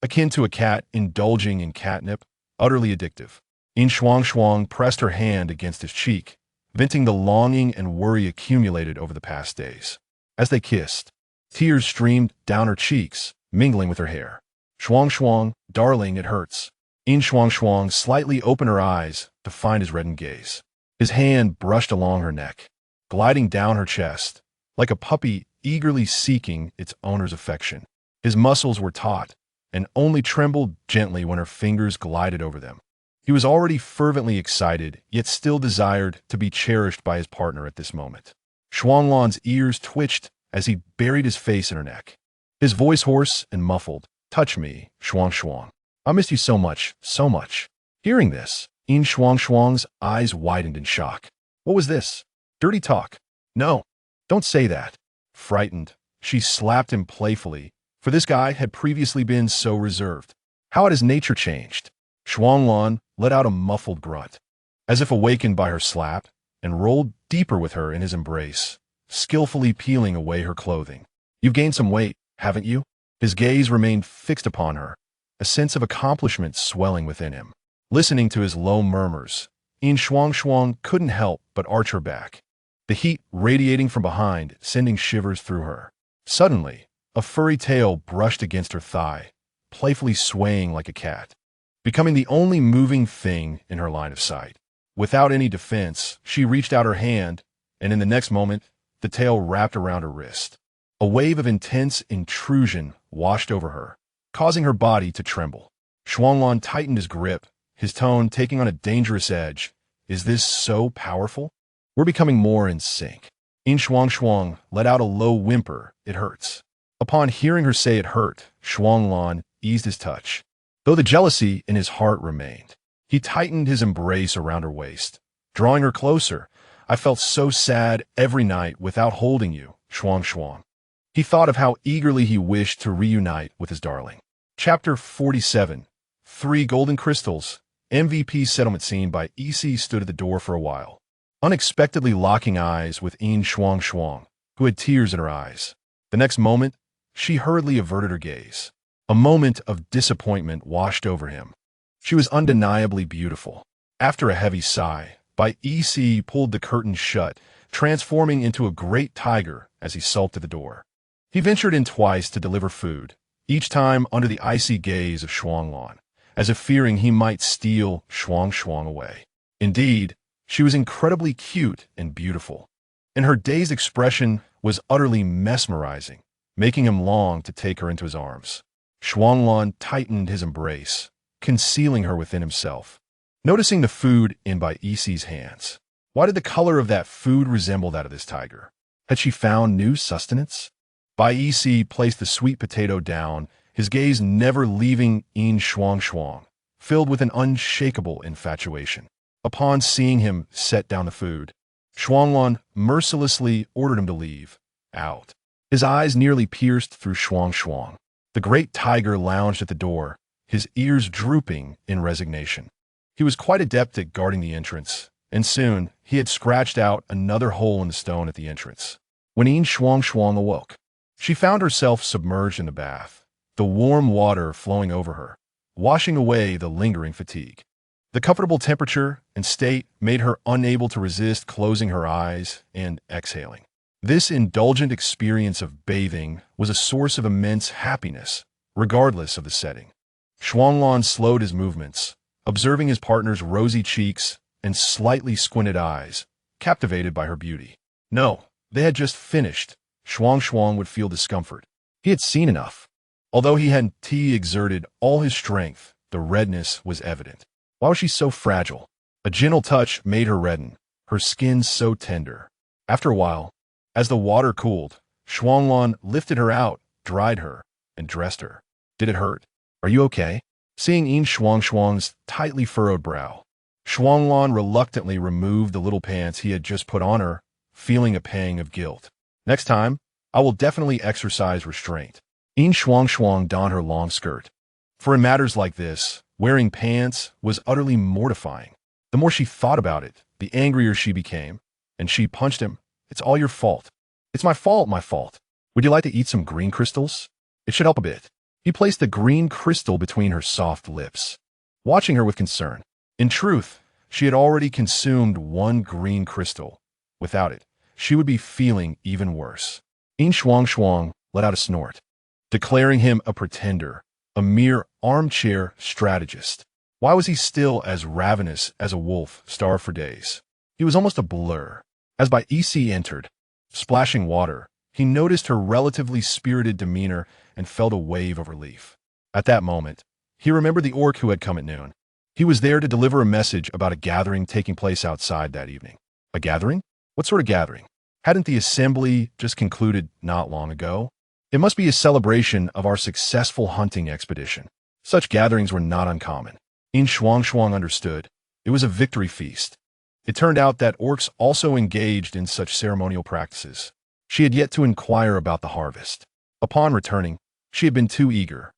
Akin to a cat indulging in catnip, utterly addictive, Yin Shuangshuang pressed her hand against his cheek, venting the longing and worry accumulated over the past days. As they kissed, tears streamed down her cheeks, mingling with her hair. Shuangshuang, darling, it hurts. Yin Shuangshuang slightly opened her eyes to find his reddened gaze. His hand brushed along her neck, gliding down her chest, like a puppy eagerly seeking its owner's affection. His muscles were taut, and only trembled gently when her fingers glided over them. He was already fervently excited, yet still desired to be cherished by his partner at this moment. Shuanglan's ears twitched as he buried his face in her neck. His voice hoarse and muffled, Touch me, Shuangshuang. I missed you so much, so much. Hearing this, Yin Shuangshuang's eyes widened in shock. What was this? Dirty talk. No, don't say that. Frightened, she slapped him playfully, for this guy had previously been so reserved. How had his nature changed? Shuanglan let out a muffled grunt, as if awakened by her slap, and rolled deeper with her in his embrace, skillfully peeling away her clothing. You've gained some weight, haven't you? His gaze remained fixed upon her, a sense of accomplishment swelling within him. Listening to his low murmurs, Yin Shuangshuang couldn't help but arch her back, the heat radiating from behind, sending shivers through her. Suddenly, a furry tail brushed against her thigh, playfully swaying like a cat, becoming the only moving thing in her line of sight. Without any defense, she reached out her hand, and in the next moment, the tail wrapped around her wrist. A wave of intense intrusion washed over her, causing her body to tremble. Shuanglan tightened his grip, his tone taking on a dangerous edge. Is this so powerful? We're becoming more in sync. Yin Shuangshuang let out a low whimper. It hurts. Upon hearing her say it hurt, Shuanglan eased his touch. Though the jealousy in his heart remained, he tightened his embrace around her waist, drawing her closer. I felt so sad every night without holding you, Shuangshuang. He thought of how eagerly he wished to reunite with his darling. Chapter 47. 3 Golden Crystals. MVP settlement scene by EC stood at the door for a while, unexpectedly locking eyes with Yin Shuangshuang, who had tears in her eyes. The next moment, she hurriedly averted her gaze. A moment of disappointment washed over him. She was undeniably beautiful. After a heavy sigh, by EC pulled the curtain shut, transforming into a great tiger as he sulked at the door. He ventured in twice to deliver food, each time under the icy gaze of Shuanglan, as if fearing he might steal Shuangshuang away. Indeed, she was incredibly cute and beautiful, and her dazed expression was utterly mesmerizing, making him long to take her into his arms. Shuanglan tightened his embrace, concealing her within himself. Noticing the food in Bai Yixi's hands, why did the color of that food resemble that of this tiger? Had she found new sustenance? Bai Yixi placed the sweet potato down, his gaze never leaving Yin Shuangshuang, filled with an unshakable infatuation. Upon seeing him set down the food, Shuanglan mercilessly ordered him to leave. Out. His eyes nearly pierced through Shuangshuang. The great tiger lounged at the door, his ears drooping in resignation. He was quite adept at guarding the entrance, and soon he had scratched out another hole in the stone at the entrance. When Yin Shuangshuang awoke, she found herself submerged in the bath, the warm water flowing over her, washing away the lingering fatigue. The comfortable temperature and state made her unable to resist closing her eyes and exhaling. This indulgent experience of bathing was a source of immense happiness, regardless of the setting. Shuanglan slowed his movements, observing his partner's rosy cheeks and slightly squinted eyes, captivated by her beauty. No, they had just finished. Shuangshuang would feel discomfort. He had seen enough. Although he had exerted all his strength, the redness was evident. Why was she so fragile? A gentle touch made her redden, her skin so tender. After a while, as the water cooled, Shuanglan lifted her out, dried her, and dressed her. Did it hurt? Are you okay? Seeing Yin Shuangshuang's tightly furrowed brow, Shuanglan reluctantly removed the little pants he had just put on her, feeling a pang of guilt. Next time, I will definitely exercise restraint. Yin Shuangshuang donned her long skirt. For in matters like this, wearing pants was utterly mortifying. The more she thought about it, the angrier she became, and she punched him. It's all your fault. It's my fault, my fault. Would you like to eat some green crystals? It should help a bit. He placed the green crystal between her soft lips, watching her with concern. In truth, she had already consumed one green crystal. Without it, she would be feeling even worse. Yin Shuangshuang let out a snort, declaring him a pretender, a mere armchair strategist. Why was he still as ravenous as a wolf starved for days? He was almost a blur. As Bai Yixi entered, splashing water, he noticed her relatively spirited demeanor and felt a wave of relief. At that moment, he remembered the orc who had come at noon. He was there to deliver a message about a gathering taking place outside that evening. A gathering? What sort of gathering? Hadn't the assembly just concluded not long ago? It must be a celebration of our successful hunting expedition. Such gatherings were not uncommon. Yin Shuangshuang understood. It was a victory feast. It turned out that orcs also engaged in such ceremonial practices. She had yet to inquire about the harvest. Upon returning, she had been too eager,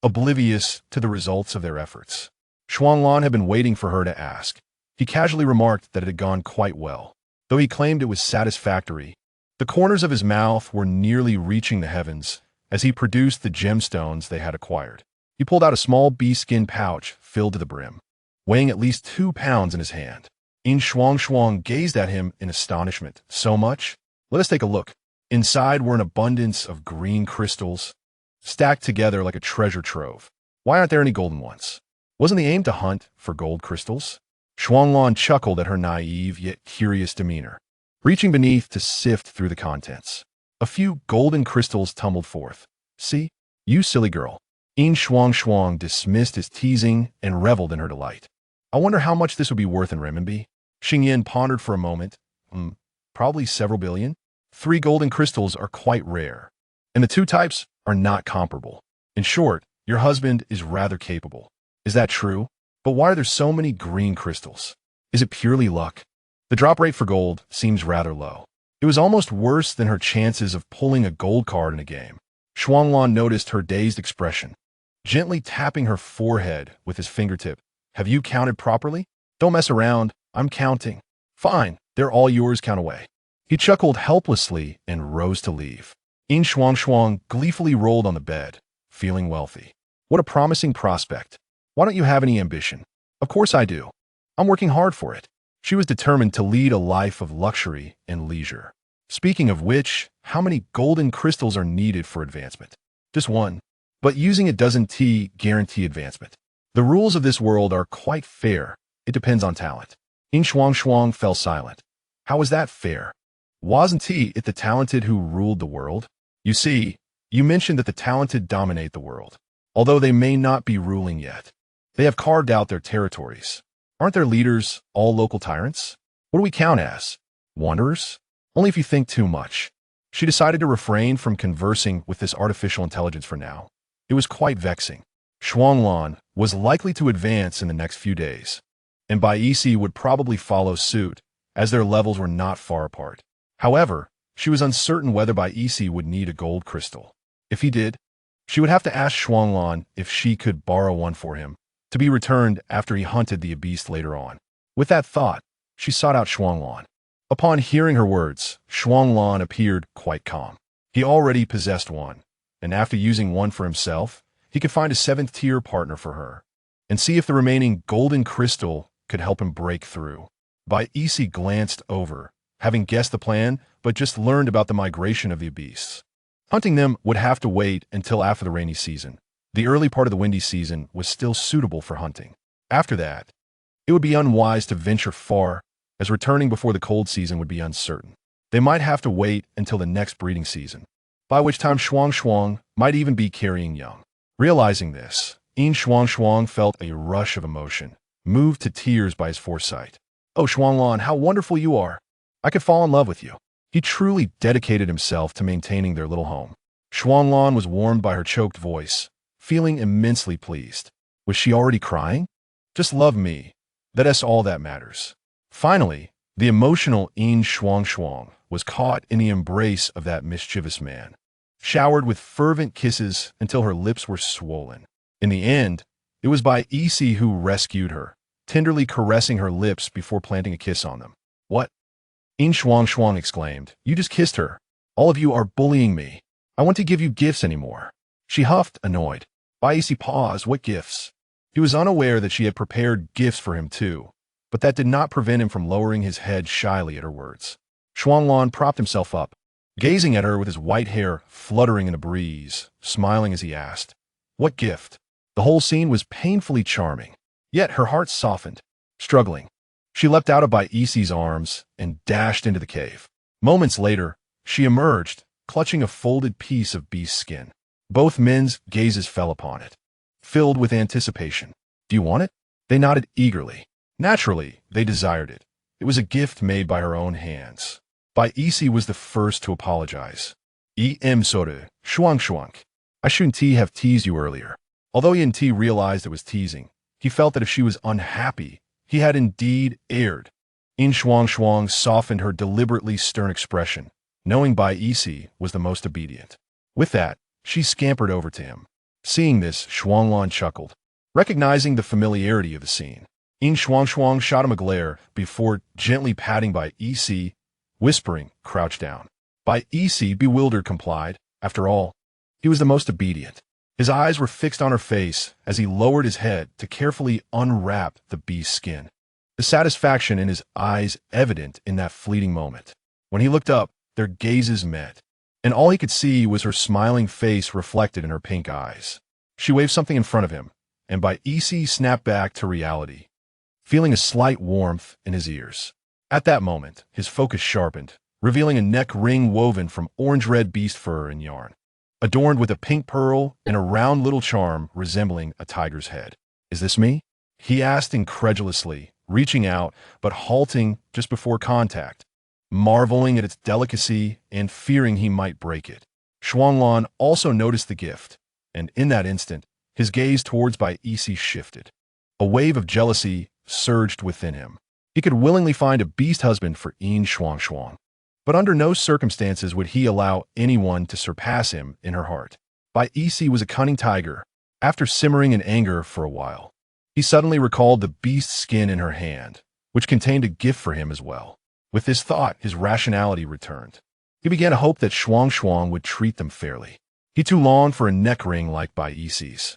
oblivious to the results of their efforts. Shuanglan had been waiting for her to ask. He casually remarked that it had gone quite well. Though he claimed it was satisfactory, the corners of his mouth were nearly reaching the heavens as he produced the gemstones they had acquired. He pulled out a small bee-skin pouch filled to the brim, weighing at least 2 pounds in his hand. Yin Shuangshuang gazed at him in astonishment. So much? Let us take a look. Inside were an abundance of green crystals, stacked together like a treasure trove. Why aren't there any golden ones? Wasn't the aim to hunt for gold crystals? Shuanglan chuckled at her naive yet curious demeanor, reaching beneath to sift through the contents. A few golden crystals tumbled forth. See? You silly girl. Yin Shuangshuang dismissed his teasing and reveled in her delight. I wonder how much this would be worth in renminbi. Xingyan pondered for a moment. Probably several billion. 3 golden crystals are quite rare, and the 2 types are not comparable. In short, your husband is rather capable. Is that true? But why are there so many green crystals? Is it purely luck? The drop rate for gold seems rather low. It was almost worse than her chances of pulling a gold card in a game. Shuanglan noticed her dazed expression, gently tapping her forehead with his fingertip. Have you counted properly? Don't mess around. I'm counting. Fine, they're all yours, count away. He chuckled helplessly and rose to leave. Yin Shuangshuang gleefully rolled on the bed, feeling wealthy. What a promising prospect. Why don't you have any ambition? Of course I do. I'm working hard for it. She was determined to lead a life of luxury and leisure. Speaking of which, how many golden crystals are needed for advancement? Just 1. But using it doesn't guarantee advancement. The rules of this world are quite fair. It depends on talent. Yin Shuangshuang fell silent. How is that fair? Wasn't it the talented who ruled the world? You see, you mentioned that the talented dominate the world, although they may not be ruling yet. They have carved out their territories. Aren't their leaders all local tyrants? What do we count as? Wanderers? Only if you think too much. She decided to refrain from conversing with this artificial intelligence for now. It was quite vexing. Shuanglan was likely to advance in the next few days, and Baici would probably follow suit, as their levels were not far apart. However, she was uncertain whether Baici would need a gold crystal. If he did, she would have to ask Shuanglan if she could borrow one for him, to be returned after he hunted the beast later on. With that thought, she sought out Shuanglan. Upon hearing her words, Shuanglan appeared quite calm. He already possessed one, and after using one for himself, he could find a 7th-tier partner for her, and see if the remaining golden crystal could help him break through. Baici glanced over, having guessed the plan, but just learned about the migration of the beasts. Hunting them would have to wait until after the rainy season. The early part of the windy season was still suitable for hunting. After that, it would be unwise to venture far, as returning before the cold season would be uncertain. They might have to wait until the next breeding season, by which time Shuangshuang might even be carrying young. Realizing this, Yin Shuangshuang felt a rush of emotion, moved to tears by his foresight. Oh, Shuanglan, how wonderful you are! I could fall in love with you. He truly dedicated himself to maintaining their little home. Shuanglan was warmed by her choked voice, feeling immensely pleased. Was she already crying? Just love me. That's all that matters. Finally, the emotional Yin Shuangshuang was caught in the embrace of that mischievous man, showered with fervent kisses until her lips were swollen. In the end, it was Baici who rescued her, tenderly caressing her lips before planting a kiss on them. What? Yin Shuangshuang exclaimed. You just kissed her. All of you are bullying me. I want to give you gifts anymore. She huffed, annoyed. Baici paused. What gifts? He was unaware that she had prepared gifts for him too, but that did not prevent him from lowering his head shyly at her words. Shuanglan propped himself up, gazing at her with his white hair fluttering in a breeze, smiling as he asked, What gift? The whole scene was painfully charming, yet her heart softened. Struggling, she leapt out of Baici's arms and dashed into the cave. Moments later, she emerged, clutching a folded piece of beast skin. Both men's gazes fell upon it, filled with anticipation. Do you want it? They nodded eagerly. Naturally, they desired it. It was a gift made by her own hands. Baici was the first to apologize. Shuangshuang. I shouldn't have teased you earlier. Although Yin realized it was teasing, he felt that if she was unhappy, he had indeed erred. Yin Shuangshuang softened her deliberately stern expression, knowing Baici was the most obedient. With that, she scampered over to him. Seeing this, Shuanglan chuckled, recognizing the familiarity of the scene. Yin Shuangshuang shot him a glare before gently patting Baici, whispering, crouch down. Baici, bewildered, complied. After all, he was the most obedient. His eyes were fixed on her face as he lowered his head to carefully unwrap the beast's skin. The satisfaction in his eyes evident in that fleeting moment. When he looked up, their gazes met, and all he could see was her smiling face reflected in her pink eyes. She waved something in front of him, and Baici snapped back to reality, feeling a slight warmth in his ears. At that moment, his focus sharpened, revealing a neck ring woven from orange-red beast fur and yarn, adorned with a pink pearl and a round little charm resembling a tiger's head. "Is this me?" he asked incredulously, reaching out but halting just before contact, marveling at its delicacy and fearing he might break it. Shuanglan also noticed the gift, and in that instant, his gaze towards Bai Isi shifted. A wave of jealousy surged within him. He could willingly find a beast husband for Yin Shuangshuang, but under no circumstances would he allow anyone to surpass him in her heart. Bai Isi was a cunning tiger. After simmering in anger for a while, he suddenly recalled the beast skin in her hand, which contained a gift for him as well. With this thought, his rationality returned. He began to hope that Shuangshuang would treat them fairly. He too longed for a neck ring like Bai Isi's.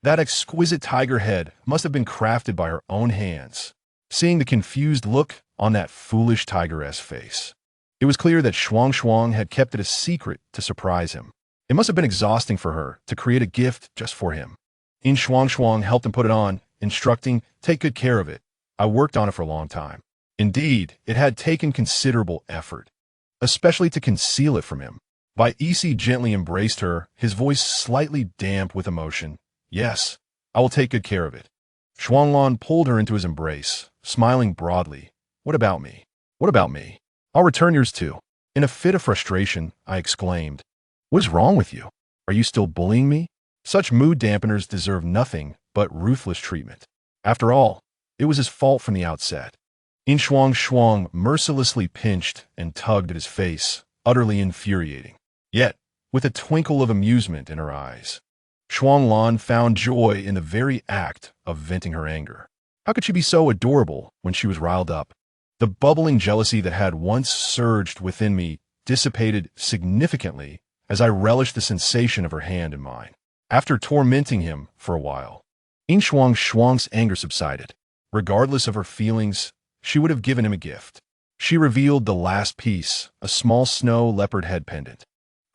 That exquisite tiger head must have been crafted by her own hands. Seeing the confused look on that foolish tigress face, it was clear that Shuangshuang had kept it a secret to surprise him. It must have been exhausting for her to create a gift just for him. Yin Shuangshuang helped him put it on, instructing, "Take good care of it. I worked on it for a long time." Indeed, it had taken considerable effort, especially to conceal it from him. Bai Isi gently embraced her, his voice slightly damp with emotion. "Yes, I will take good care of it." Shuanglan pulled her into his embrace, smiling broadly. "What about me? What about me? I'll return yours too." In a fit of frustration, I exclaimed, "What is wrong with you? Are you still bullying me?" Such mood dampeners deserve nothing but ruthless treatment. After all, it was his fault from the outset. Yin Shuangshuang mercilessly pinched and tugged at his face, utterly infuriating, yet with a twinkle of amusement in her eyes. Shuanglan found joy in the very act of venting her anger. How could she be so adorable when she was riled up? The bubbling jealousy that had once surged within me dissipated significantly as I relished the sensation of her hand in mine. After tormenting him for a while, Yin Shuangshuang's anger subsided. Regardless of her feelings, she would have given him a gift. She revealed the last piece, a small snow leopard head pendant,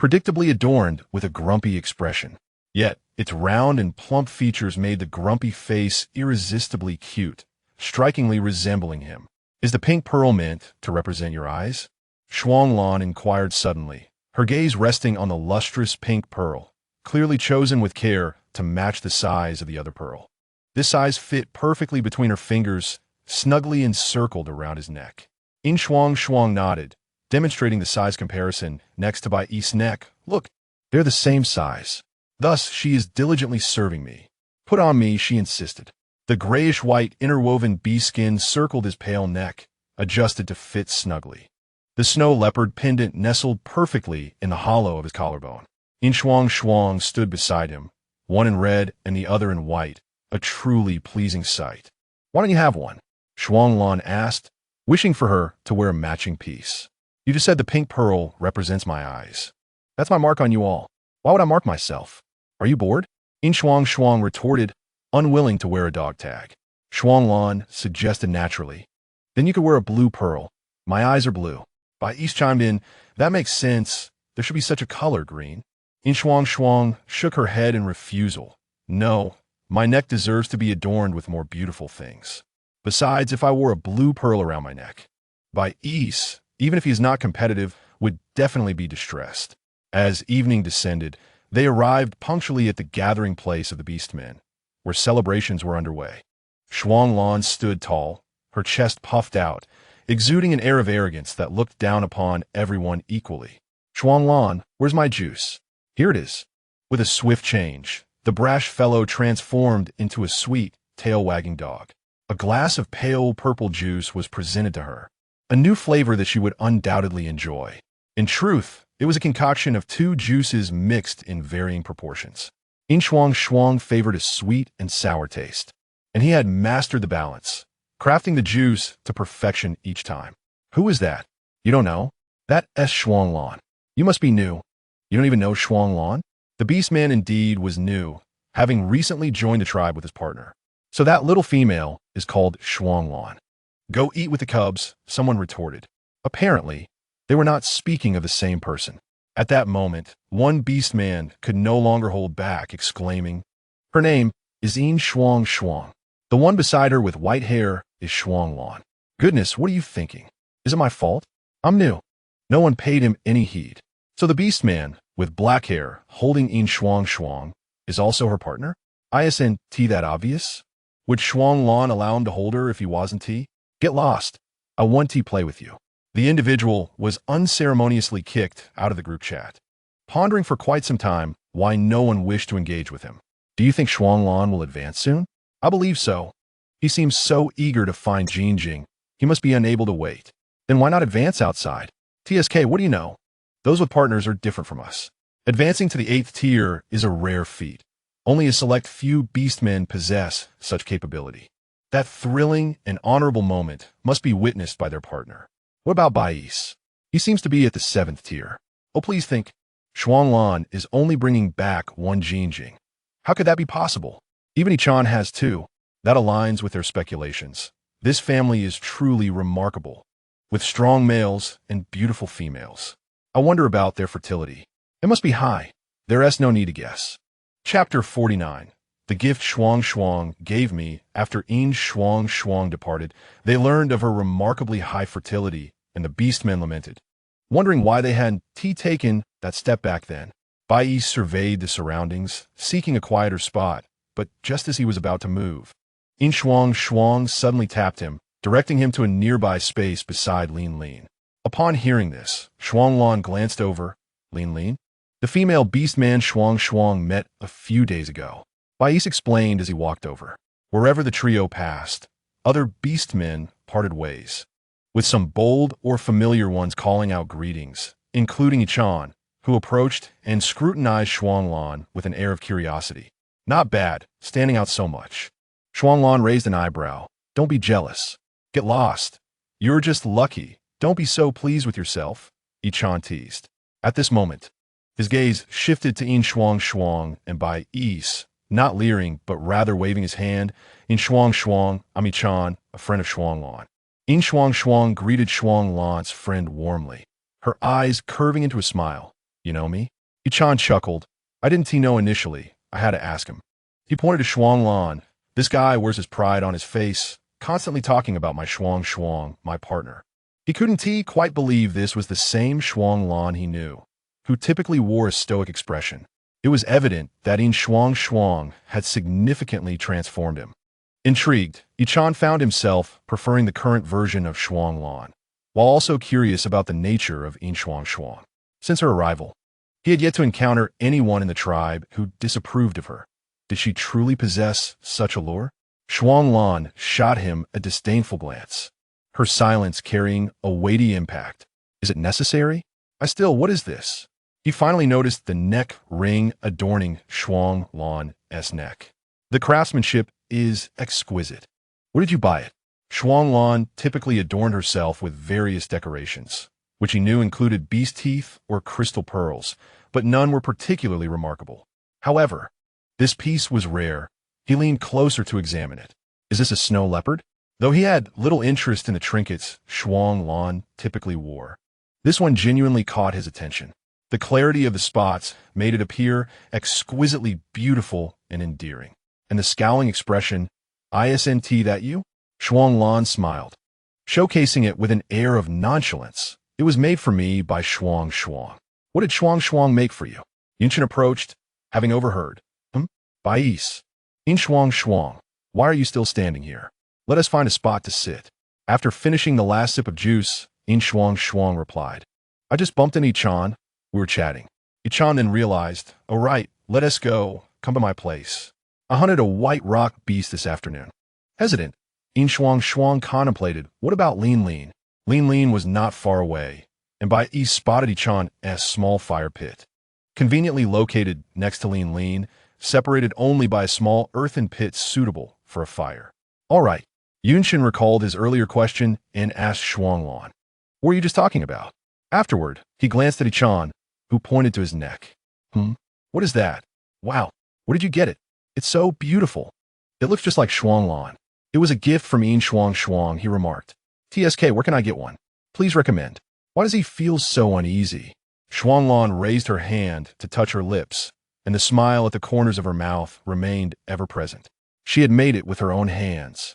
predictably adorned with a grumpy expression. Yet, its round and plump features made the grumpy face irresistibly cute, strikingly resembling him. "Is the pink pearl meant to represent your eyes?" Shuanglan inquired suddenly, her gaze resting on the lustrous pink pearl, clearly chosen with care to match the size of the other pearl. This size fit perfectly between her fingers, snugly encircled around his neck. Yin Shuangshuang nodded, demonstrating the size comparison next to Bai Isi's neck. "Look, they're the same size. Thus she is diligently serving me." "Put on me," she insisted. The grayish-white interwoven bee skin circled his pale neck, adjusted to fit snugly. The snow leopard pendant nestled perfectly in the hollow of his collarbone. Yin Shuangshuang stood beside him, one in red and the other in white, a truly pleasing sight. "Why don't you have one?" Shuanglan asked, wishing for her to wear a matching piece. "You just said the pink pearl represents my eyes. That's my mark on you all. Why would I mark myself? Are you bored?" Yin Shuangshuang retorted, unwilling to wear a dog tag. Shuanglan suggested naturally, "Then you could wear a blue pearl. My eyes are blue." Bai Isi chimed in, "That makes sense. There should be such a color, green." Yin Shuangshuang shook her head in refusal. "No, my neck deserves to be adorned with more beautiful things. Besides, if I wore a blue pearl around my neck, Bai Isi, even if he's not competitive, would definitely be distressed." As evening descended, they arrived punctually at the gathering place of the beastmen, where celebrations were underway. Shuanglan stood tall, her chest puffed out, exuding an air of arrogance that looked down upon everyone equally. "Shuanglan, where's my juice?" "Here it is." With a swift change, the brash fellow transformed into a sweet, tail-wagging dog. A glass of pale purple juice was presented to her, a new flavor that she would undoubtedly enjoy. In truth, it was a concoction of two juices mixed in varying proportions. Yin Shuangshuang favored a sweet and sour taste, and he had mastered the balance, crafting the juice to perfection each time. "Who is that? You don't know? That is Shuanglan. You must be new. You don't even know Shuanglan?" The beastman indeed was new, having recently joined the tribe with his partner. "So that little female is called Shuanglan." "Go eat with the cubs," someone retorted. Apparently, they were not speaking of the same person. At that moment, one beastman could no longer hold back, exclaiming, "Her name is Yin Shuangshuang. The one beside her with white hair is Shuanglan." "Goodness, what are you thinking? Is it my fault? I'm new." No one paid him any heed. So the beast man, with black hair, holding Yin Shuangshuang, is also her partner? Isn't that obvious? Would Shuanglan allow him to hold her if he wasn't T? Get lost. I want to play with you. The individual was unceremoniously kicked out of the group chat, pondering for quite some time why no one wished to engage with him. Do you think Shuanglan will advance soon? I believe so. He seems so eager to find Jinjing. He must be unable to wait. Then why not advance outside? TSK, what do you know? Those with partners are different from us. Advancing to the 8th tier is a rare feat. Only a select few beastmen possess such capability. That thrilling and honorable moment must be witnessed by their partner. What about Bais? He seems to be at the 7th tier. Oh, please think. Shuanglan is only bringing back one Jinjing. How could that be possible? Even Ichan has two. That aligns with their speculations. This family is truly remarkable, with strong males and beautiful females. I wonder about their fertility. It must be high. There's no need to guess. Chapter 49. The gift Shuangshuang gave me after Yin Shuangshuang departed. They learned of her remarkably high fertility, and the beastmen lamented, wondering why they hadn't taken that step back then. Bai surveyed the surroundings, seeking a quieter spot, but just as he was about to move, Yin Shuangshuang suddenly tapped him, directing him to a nearby space beside Lin Lin. Upon hearing this, Shuanglan glanced over. Lin Lin? The female beastman Shuangshuang met a few days ago. Bais explained as he walked over. Wherever the trio passed, other beastmen parted ways, with some bold or familiar ones calling out greetings, including Ichan, who approached and scrutinized Shuanglan with an air of curiosity. Not bad, standing out so much. Shuanglan raised an eyebrow. Don't be jealous. Get lost. You're just lucky. Don't be so pleased with yourself, Ichan teased. At this moment, his gaze shifted to Yin Shuangshuang, and Bais, not leering but rather waving his hand, Yin Shuangshuang, I'm Ichan, a friend of Shuanglan. Yin Shuangshuang greeted Shuanglan's friend warmly, her eyes curving into a smile. You know me? Ichan chuckled. I didn't know initially. I had to ask him. He pointed to Shuanglan. This guy wears his pride on his face, constantly talking about my Shuangshuang, my partner. He couldn't quite believe this was the same Shuanglan he knew, who typically wore a stoic expression. It was evident that Yin Shuangshuang had significantly transformed him. Intrigued, Ichan found himself preferring the current version of Shuanglan, while also curious about the nature of Yin Shuangshuang. Since her arrival, he had yet to encounter anyone in the tribe who disapproved of her. Did she truly possess such allure? Shuanglan shot him a disdainful glance, her silence carrying a weighty impact. Is it necessary? What is this? He finally noticed the neck ring adorning Shuanglan's neck. The craftsmanship is exquisite. Where did you buy it? Shuanglan typically adorned herself with various decorations, which he knew included beast teeth or crystal pearls, but none were particularly remarkable. However, this piece was rare. He leaned closer to examine it. Is this a snow leopard? Though he had little interest in the trinkets Shuanglan typically wore, this one genuinely caught his attention. The clarity of the spots made it appear exquisitely beautiful and endearing. And the scowling expression, "Isn't that you?" Shuanglan smiled, showcasing it with an air of nonchalance. It was made for me by Shuangshuang. What did Shuangshuang make for you? Yinshin approached, having overheard. Bais. Yin Shuangshuang, why are you still standing here? Let us find a spot to sit. After finishing the last sip of juice, Yin Shuangshuang replied. I just bumped into Ichan. We were chatting. Ichan then realized, oh right, let us go. Come to my place. I hunted a white rock beast this afternoon. Hesitant, Yin Shuangshuang contemplated, what about Lin Lin? Lin Lin was not far away, and Bais spotted Ichan's small fire pit. Conveniently located next to Lin Lin, separated only by a small earthen pit suitable for a fire. All right, Yunshin recalled his earlier question and asked Shuanglan, what were you just talking about? Afterward, he glanced at Ichan, who pointed to his neck. What is that? Wow, where did you get it? It's so beautiful. It looks just like Shuanglan. It was a gift from Yin Shuangshuang, he remarked. TSK, where can I get one? Please recommend. Why does he feel so uneasy? Shuanglan raised her hand to touch her lips, and the smile at the corners of her mouth remained ever present. She had made it with her own hands,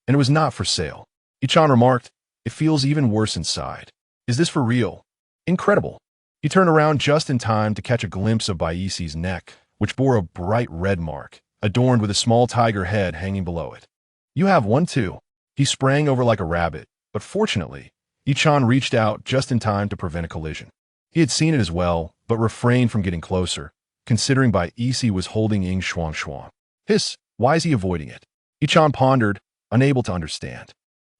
and it was not for sale. Ichan remarked, it feels even worse inside. Is this for real? Incredible. He turned around just in time to catch a glimpse of Baisi's neck, which bore a bright red mark, adorned with a small tiger head hanging below it. You have one too. He sprang over like a rabbit, but fortunately, Ichan reached out just in time to prevent a collision. He had seen it as well, but refrained from getting closer, considering Baisi was holding Yin Shuangshuang. Why is he avoiding it? Ichan pondered, unable to understand.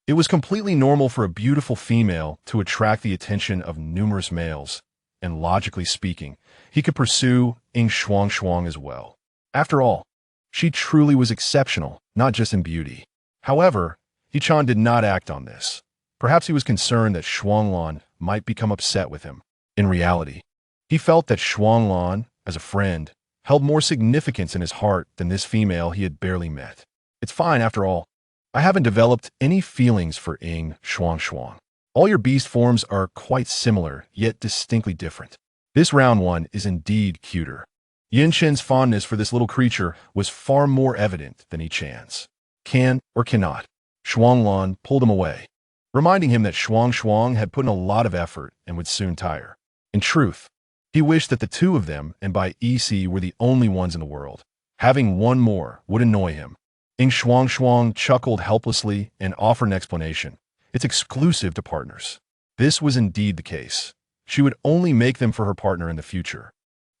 It was completely normal for a beautiful female to attract the attention of numerous males, and logically speaking, he could pursue Yin Shuangshuang as well. After all, she truly was exceptional, not just in beauty. However, Ichan did not act on this. Perhaps he was concerned that Shuanglan might become upset with him. In reality, he felt that Shuanglan, as a friend, held more significance in his heart than this female he had barely met. It's fine, after all. I haven't developed any feelings for Yin Shuangshuang. All your beast forms are quite similar, yet distinctly different. This round one is indeed cuter. Yin Shen's fondness for this little creature was far more evident than Ichan's. Can or cannot. Shuanglan pulled him away, reminding him that Shuangshuang had put in a lot of effort and would soon tire. In truth, he wished that the two of them and Baisi were the only ones in the world. Having one more would annoy him. Yin Shuangshuang chuckled helplessly and offered an explanation. It's exclusive to partners. This was indeed the case. She would only make them for her partner in the future.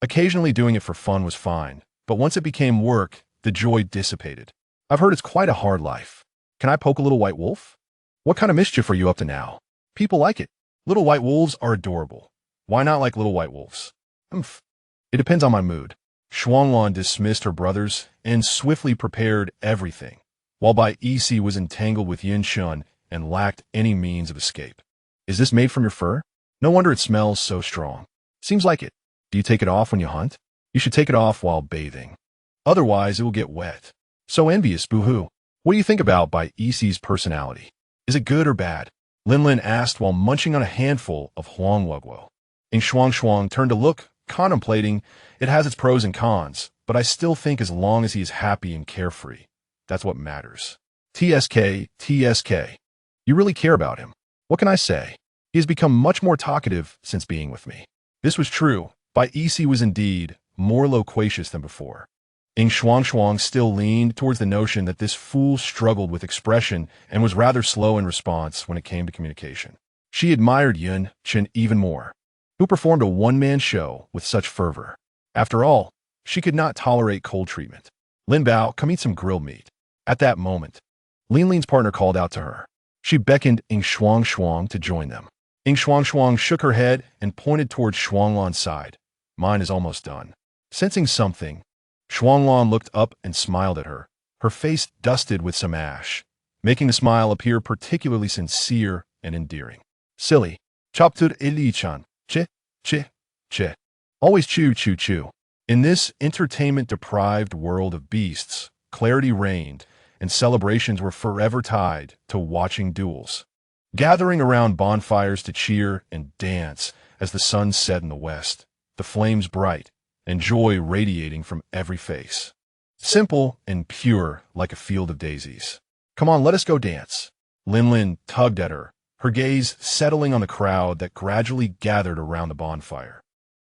Occasionally doing it for fun was fine, but once it became work, the joy dissipated. I've heard it's quite a hard life. Can I poke a little white wolf? What kind of mischief are you up to now? People like it. Little white wolves are adorable. Why not like little white wolves? It depends on my mood. Shuanglan dismissed her brothers and swiftly prepared everything, while Baisi was entangled with Yin Shun and lacked any means of escape. Is this made from your fur? No wonder it smells so strong. Seems like it. Do you take it off when you hunt? You should take it off while bathing. Otherwise, it will get wet. So envious, boo-hoo. What do you think about Baisi's personality? Is it good or bad? Linlin asked while munching on a handful of huangwugwo. Yin Shuangshuang turned to look, contemplating. It has its pros and cons, but I still think as long as he is happy and carefree, that's what matters. TSK. You really care about him. What can I say? He has become much more talkative since being with me. This was true. Baisi was indeed more loquacious than before. Yin Shuangshuang still leaned towards the notion that this fool struggled with expression and was rather slow in response when it came to communication. She admired Yun Chen even more, who performed a one-man show with such fervor. After all, she could not tolerate cold treatment. Lin Bao, come eat some grilled meat. At that moment, Lin Lin's partner called out to her. She beckoned Yin Shuangshuang to join them. Yin Shuangshuang shook her head and pointed towards Shuanglan's side. Mine is almost done. Sensing something, Shuanglan looked up and smiled at her, her face dusted with some ash, making the smile appear particularly sincere and endearing. Silly. Choptud Ili-chan. Che. Always chew. In this entertainment-deprived world of beasts, clarity reigned, and celebrations were forever tied to watching duels. Gathering around bonfires to cheer and dance as the sun set in the west, the flames bright, and joy radiating from every face. Simple and pure like a field of daisies. Come on, let us go dance. Lin tugged at her, her gaze settling on the crowd that gradually gathered around the bonfire.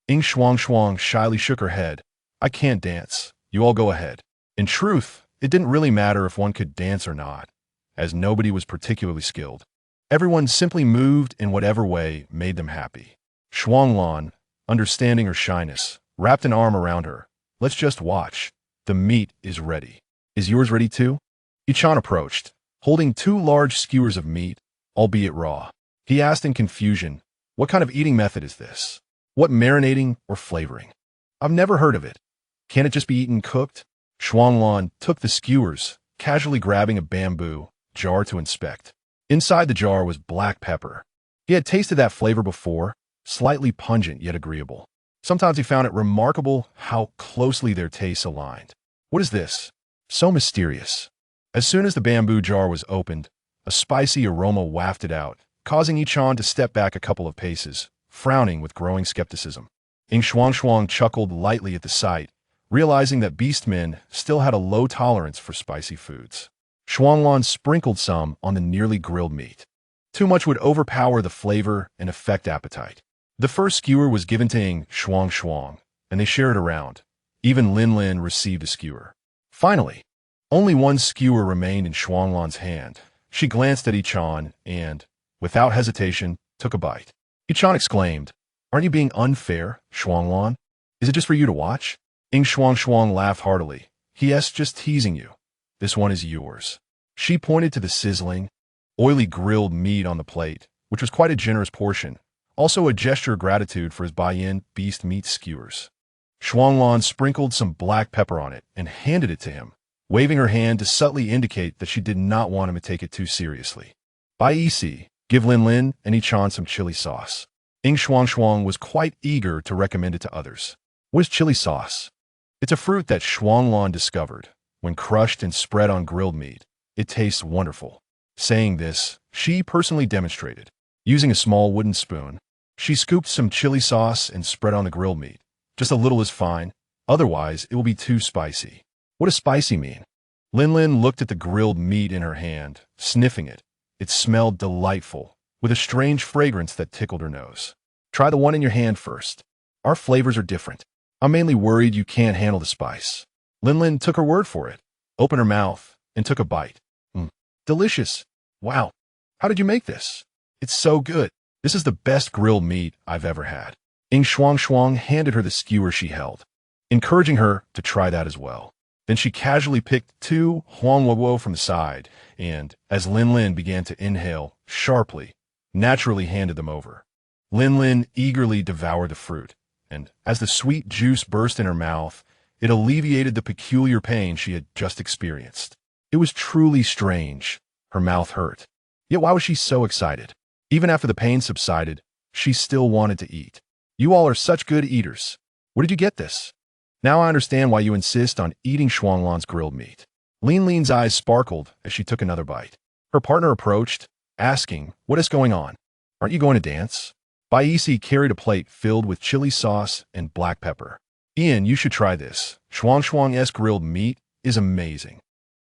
Yin Shuangshuang shyly shook her head. I can't dance. You all go ahead. In truth, it didn't really matter if one could dance or not, as nobody was particularly skilled. Everyone simply moved in whatever way made them happy. Shuanglan, understanding her shyness, wrapped an arm around her. Let's just watch. The meat is ready. Is yours ready too? Ichan approached, holding 2 large skewers of meat, albeit raw. He asked in confusion, what kind of eating method is this? What marinating or flavoring? I've never heard of it. Can't it just be eaten cooked? Shuanglan took the skewers, casually grabbing a bamboo jar to inspect. Inside the jar was black pepper. He had tasted that flavor before, slightly pungent yet agreeable. Sometimes he found it remarkable how closely their tastes aligned. What is this? So mysterious. As soon as the bamboo jar was opened, a spicy aroma wafted out, causing Ichan to step back a couple of paces, frowning with growing skepticism. Yin Shuangshuang chuckled lightly at the sight, realizing that beastmen still had a low tolerance for spicy foods. Shuanglan sprinkled some on the nearly grilled meat. Too much would overpower the flavor and affect appetite. The first skewer was given to Yin Shuangshuang, and they shared it around. Even Lin Lin received a skewer. Finally, only one skewer remained in Shuanglan's hand. She glanced at Yichan and, without hesitation, took a bite. Yichan exclaimed, "Aren't you being unfair, Shuanglan? Is it just for you to watch?" Yin Shuangshuang laughed heartily. "Yes, just teasing you. This one is yours." She pointed to the sizzling, oily grilled meat on the plate, which was quite a generous portion, also a gesture of gratitude for his Baiyin beast meat skewers. Shuanglan sprinkled some black pepper on it and handed it to him, waving her hand to subtly indicate that she did not want him to take it too seriously. Baiyi, give Lin Lin and Yichan some chili sauce. Yin Shuangshuang was quite eager to recommend it to others. What is chili sauce? It's a fruit that Shuanglan discovered. When crushed and spread on grilled meat, it tastes wonderful. Saying this, she personally demonstrated. Using a small wooden spoon, she scooped some chili sauce and spread on the grilled meat. Just a little is fine, otherwise it will be too spicy. What does spicy mean? Lin Lin looked at the grilled meat in her hand, sniffing it. It smelled delightful, with a strange fragrance that tickled her nose. Try the one in your hand first. Our flavors are different. I'm mainly worried you can't handle the spice. Lin Lin took her word for it, opened her mouth, and took a bite. Delicious. Wow. How did you make this? It's so good. This is the best grilled meat I've ever had. Yin Shuangshuang handed her the skewer she held, encouraging her to try that as well. Then she casually picked 2 huangwo from the side, and, as Lin Lin began to inhale sharply, naturally handed them over. Lin Lin eagerly devoured the fruit, and, as the sweet juice burst in her mouth, it alleviated the peculiar pain she had just experienced. It was truly strange. Her mouth hurt. Yet why was she so excited? Even after the pain subsided, she still wanted to eat. You all are such good eaters. Where did you get this? Now I understand why you insist on eating Shuanglan's grilled meat. Lin Lin's eyes sparkled as she took another bite. Her partner approached, asking, "What is going on? Aren't you going to dance?" Baiyi carried a plate filled with chili sauce and black pepper. "Ian, you should try this. Shuangshuang's grilled meat is amazing."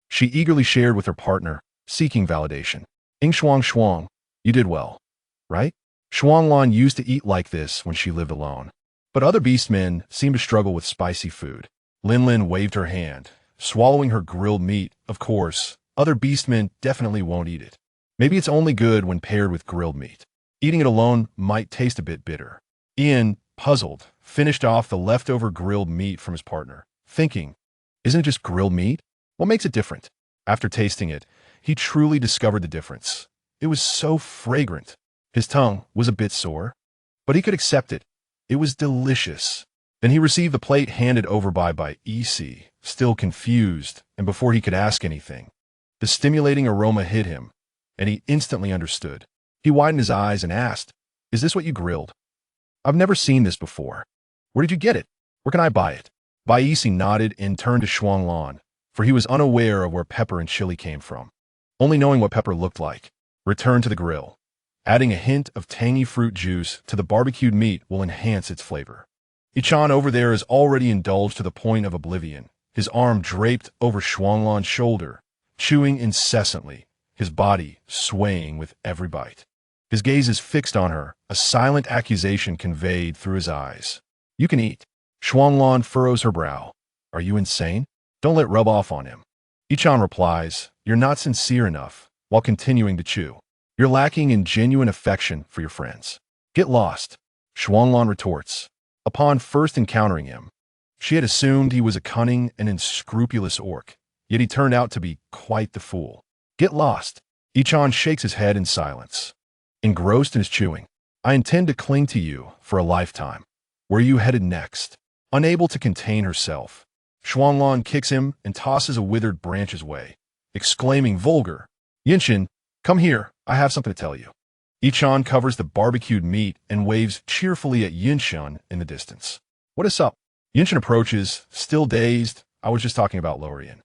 She eagerly shared with her partner, seeking validation. "Yin Shuangshuang, you did well, right?" Shuanglan used to eat like this when she lived alone. But other beastmen seemed to struggle with spicy food. Lin Lin waved her hand, swallowing her grilled meat. Of course, other beastmen definitely won't eat it. Maybe it's only good when paired with grilled meat. Eating it alone might taste a bit bitter. Ian, puzzled, finished off the leftover grilled meat from his partner, thinking, isn't it just grilled meat? What makes it different? After tasting it, he truly discovered the difference. It was so fragrant. His tongue was a bit sore, but he could accept it. It was delicious. Then he received the plate handed over by EC, still confused, and before he could ask anything, the stimulating aroma hit him, and he instantly understood. He widened his eyes and asked, "Is this what you grilled? I've never seen this before. Where did you get it? Where can I buy it?" Baiyi nodded and turned to Shuanglan, for he was unaware of where pepper and chili came from. Only knowing what pepper looked like, returned to the grill. Adding a hint of tangy fruit juice to the barbecued meat will enhance its flavor. Yichan over there is already indulged to the point of oblivion, his arm draped over Shuanglan's shoulder, chewing incessantly, his body swaying with every bite. His gaze is fixed on her, a silent accusation conveyed through his eyes. "You can eat." Shuanglan furrows her brow. "Are you insane? Don't let it rub off on him." Yichan replies, "You're not sincere enough," while continuing to chew. "You're lacking in genuine affection for your friends. Get lost." Shuanglan retorts. Upon first encountering him, she had assumed he was a cunning and unscrupulous orc, yet he turned out to be quite the fool. "Get lost." Yichan shakes his head in silence. Engrossed in his chewing, "I intend to cling to you for a lifetime. Where are you headed next?" Unable to contain herself, Shuanglan kicks him and tosses a withered branch his way, exclaiming vulgar, "Yinshin, come here, I have something to tell you." Yichan covers the barbecued meat and waves cheerfully at Yinshin in the distance. "What is up?" Yinshin approaches, still dazed. "I was just talking about Lorien.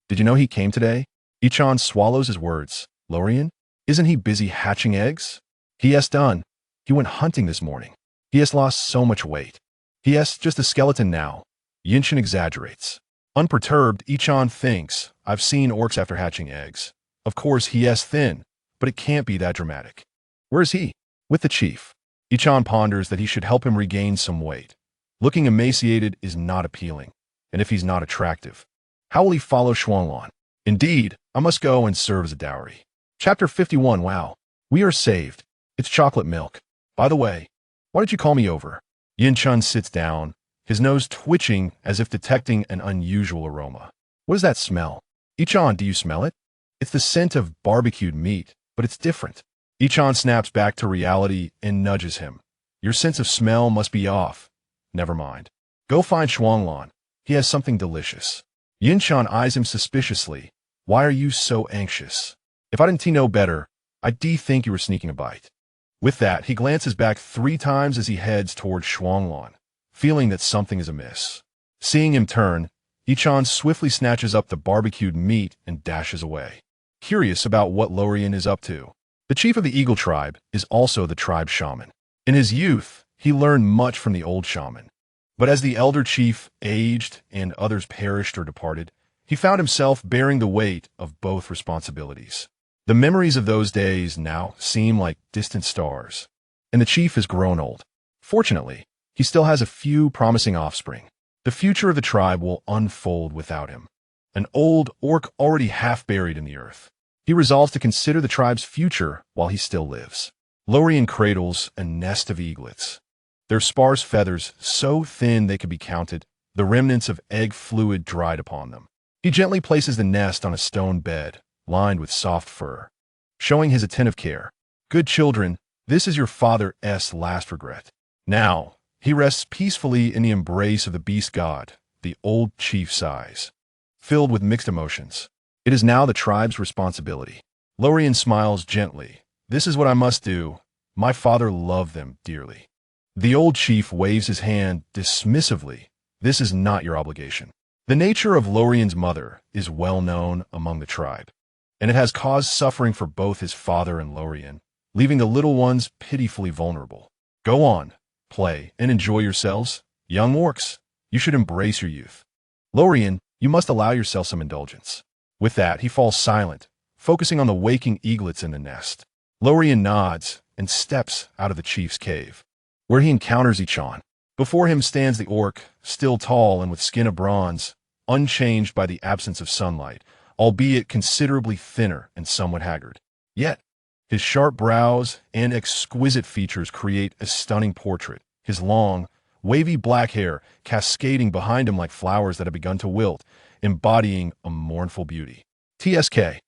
Did you know he came today?" Yichan swallows his words. "Lorien? Isn't he busy hatching eggs?" "He has done. He went hunting this morning. He has lost so much weight. He has just a skeleton now." Yinshin exaggerates. Unperturbed, Yichan thinks, "I've seen orcs after hatching eggs. Of course he is thin, but it can't be that dramatic." "Where is he?" "With the chief." Ichan ponders that he should help him regain some weight. Looking emaciated is not appealing, and if he's not attractive, how will he follow Shuanglan? Indeed, I must go and serve as a dowry. Chapter 51. Wow. We are saved. It's chocolate milk. By the way, why did you call me over? Yin Chun sits down, his nose twitching as if detecting an unusual aroma. What does that smell? Ichan, do you smell it? It's the scent of barbecued meat, but it's different. Ichan snaps back to reality and nudges him. Your sense of smell must be off. Never mind. Go find Shuanglan. He has something delicious. Yin Chun eyes him suspiciously. Why are you so anxious? If I didn't know better, I'd think you were sneaking a bite. With that, he glances back 3 times as he heads towards Shuanglan, feeling that something is amiss. Seeing him turn, Ichan swiftly snatches up the barbecued meat and dashes away. Curious about what Lorian is up to. The chief of the Eagle tribe is also the tribe shaman. In his youth, he learned much from the old shaman. But as the elder chief aged and others perished or departed, he found himself bearing the weight of both responsibilities. The memories of those days now seem like distant stars, and the chief has grown old. Fortunately, he still has a few promising offspring. The future of the tribe will unfold without him. An old orc already half buried in the earth. He resolves to consider the tribe's future while he still lives. Lorian cradles a nest of eaglets. Their sparse feathers, so thin they could be counted, the remnants of egg fluid dried upon them. He gently places the nest on a stone bed, lined with soft fur, showing his attentive care. Good children, this is your father's last regret. Now, he rests peacefully in the embrace of the beast god, the old chief sighs, filled with mixed emotions. It is now the tribe's responsibility. Lorian smiles gently. This is what I must do. My father loved them dearly. The old chief waves his hand dismissively. This is not your obligation. The nature of Lorian's mother is well known among the tribe, and it has caused suffering for both his father and Lorian, leaving the little ones pitifully vulnerable. Go on, play, and enjoy yourselves. Young orcs, you should embrace your youth. Lorian, you must allow yourself some indulgence. With that, he falls silent, focusing on the waking eaglets in the nest. Lorian nods and steps out of the chief's cave, where he encounters Ichan. Before him stands the orc, still tall and with skin of bronze, unchanged by the absence of sunlight, albeit considerably thinner and somewhat haggard. Yet, his sharp brows and exquisite features create a stunning portrait, his long, wavy black hair cascading behind him like flowers that have begun to wilt, embodying a mournful beauty. TSK,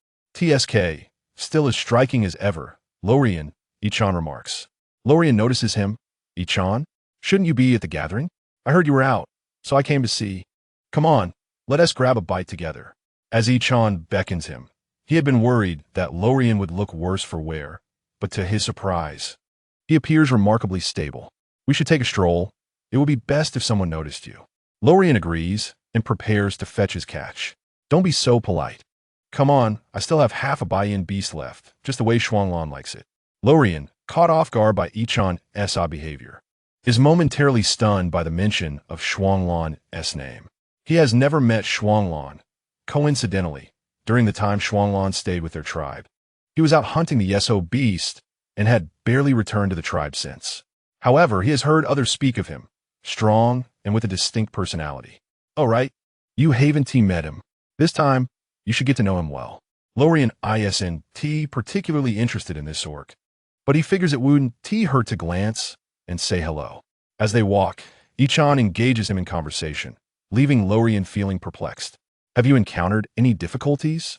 still as striking as ever. Lorian, Ichan remarks. Lorian notices him. Ichan, shouldn't you be at the gathering? I heard you were out, so I came to see. Come on, let us grab a bite together. As Ichan beckons him, he had been worried that Lorian would look worse for wear, but to his surprise, he appears remarkably stable. We should take a stroll. It would be best if someone noticed you. Lorian agrees and prepares to fetch his catch. Don't be so polite. Come on, I still have half a buy-in beast left, just the way Shuanglan likes it. Lorian, caught off guard by Ichan's odd behavior, is momentarily stunned by the mention of Shuanglan's name. He has never met Shuanglan. Coincidentally, during the time Shuanglan stayed with their tribe, he was out hunting the Yeso beast and had barely returned to the tribe since. However, he has heard others speak of him, strong and with a distinct personality. All right, you haven't met him. This time, you should get to know him well. Lorian isn't particularly interested in this orc, but he figures it wouldn't hurt to glance and say hello. As they walk, Ichan engages him in conversation, leaving Lorian feeling perplexed. Have you encountered any difficulties?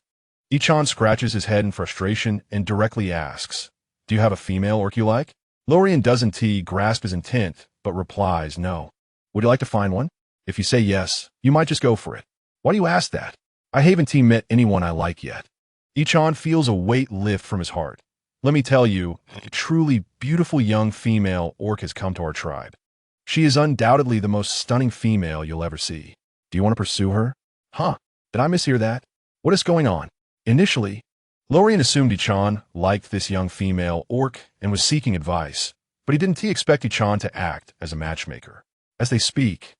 Ichan scratches his head in frustration and directly asks, do you have a female orc you like? Lorian doesn't grasp his intent, but replies no. Would you like to find one? If you say yes, you might just go for it. Why do you ask that? I haven't met anyone I like yet. Ichan feels a weight lift from his heart. Let me tell you, a truly beautiful young female orc has come to our tribe. She is undoubtedly the most stunning female you'll ever see. Do you want to pursue her? Huh, did I mishear that? What is going on? Initially, Lorian assumed Ichan liked this young female orc and was seeking advice, but he didn't expect Ichan to act as a matchmaker. As they speak,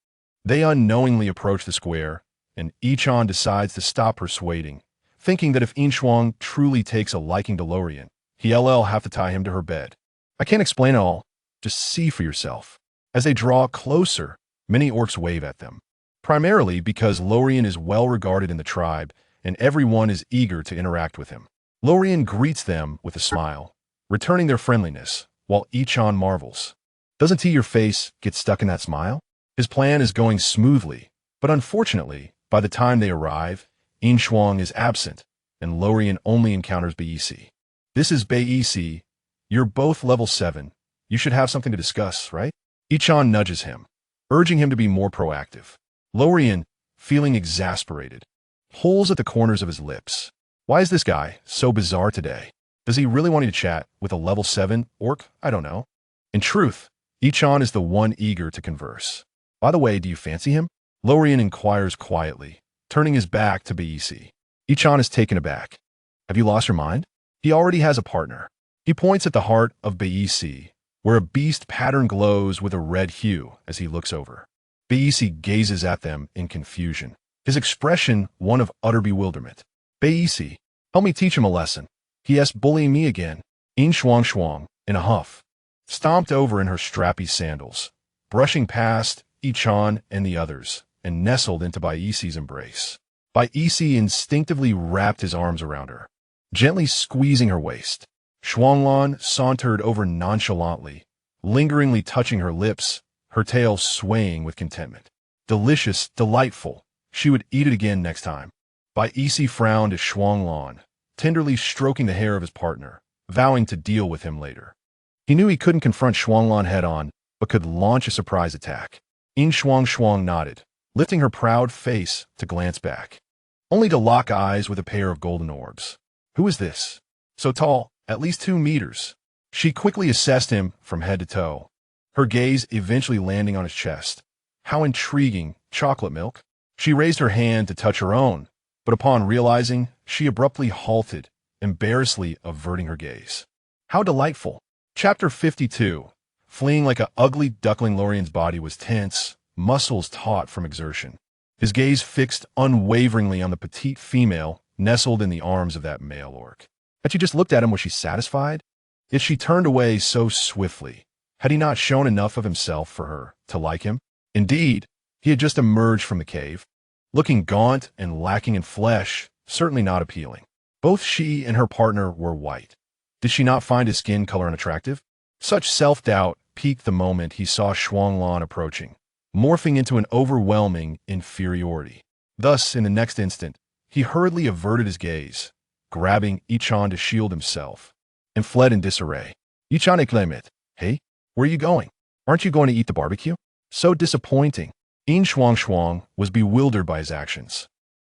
they unknowingly approach the square, and Ichan decides to stop persuading, thinking that if Yin Shuang truly takes a liking to Lorian, he'll have to tie him to her bed. I can't explain it all. Just see for yourself. As they draw closer, many orcs wave at them, primarily because Lorien is well regarded in the tribe and everyone is eager to interact with him. Lorien greets them with a smile, returning their friendliness, while Ichan marvels. Doesn't he your face get stuck in that smile? His plan is going smoothly, but unfortunately, by the time they arrive, Yin Shuang is absent, and Lorien only encounters Baisi. This is Baisi. You're both level 7. You should have something to discuss, right? Ichan nudges him, urging him to be more proactive. Lorien, feeling exasperated, pulls at the corners of his lips. Why is this guy so bizarre today? Does he really want you to chat with a level 7 orc? I don't know. In truth, Ichan is the one eager to converse. By the way, do you fancy him? Lorien inquires quietly, turning his back to Baisi. Ichan is taken aback. Have you lost your mind? He already has a partner. He points at the heart of Baisi, where a beast pattern glows with a red hue as he looks over. Baisi gazes at them in confusion, his expression one of utter bewilderment. Baisi, help me teach him a lesson. He is bullying me again. Yin Shuangshuang, in a huff, stomped over in her strappy sandals, brushing past Ichan and the others, and nestled into Baisi's embrace. Baisi instinctively wrapped his arms around her, gently squeezing her waist. Shuanglan sauntered over nonchalantly, lingeringly touching her lips, her tail swaying with contentment. Delicious, delightful. She would eat it again next time. Baisi frowned at Shuanglan, tenderly stroking the hair of his partner, vowing to deal with him later. He knew he couldn't confront Shuanglan head-on, but could launch a surprise attack. Yin Shuangshuang nodded, lifting her proud face to glance back, only to lock eyes with a pair of golden orbs. Who is this? So tall, at least 2 meters. She quickly assessed him from head to toe, her gaze eventually landing on his chest. How intriguing, chocolate milk. She raised her hand to touch her own, but upon realizing, she abruptly halted, embarrassedly averting her gaze. How delightful. Chapter 52. Fleeing like an ugly duckling, Lorien's body was tense, muscles taut from exertion. His gaze fixed unwaveringly on the petite female nestled in the arms of that male orc. Had she just looked at him, was she satisfied? Yet she turned away so swiftly. Had he not shown enough of himself for her to like him? Indeed, he had just emerged from the cave, looking gaunt and lacking in flesh, certainly not appealing. Both she and her partner were white. Did she not find his skin color unattractive? Such self-doubt peaked the moment he saw Shuanglan approaching, morphing into an overwhelming inferiority. Thus, in the next instant, he hurriedly averted his gaze, grabbing Ichan to shield himself, and fled in disarray. Ichan exclaimed, "Hey, where are you going? Aren't you going to eat the barbecue?" So disappointing. Yin Shuangshuang was bewildered by his actions.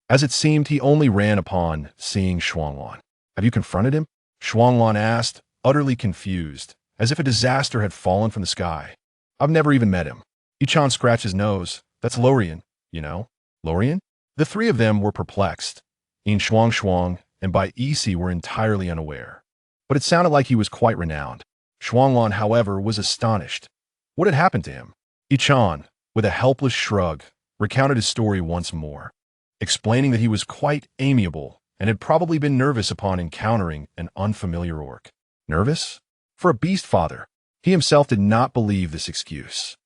As it seemed, he only ran upon seeing Shuanglan. "Have you confronted him?" Shuanglan asked, utterly confused, as if a disaster had fallen from the sky. "I've never even met him." Ichan scratched his nose. "That's Lorien, you know." "Lorien?" The three of them were perplexed. Yin Shuangshuang and Baisi were entirely unaware. But it sounded like he was quite renowned. Shuanglan, however, was astonished. What had happened to him? Ichan, with a helpless shrug, recounted his story once more, explaining that he was quite amiable and had probably been nervous upon encountering an unfamiliar orc. Nervous? For a beast father. He himself did not believe this excuse.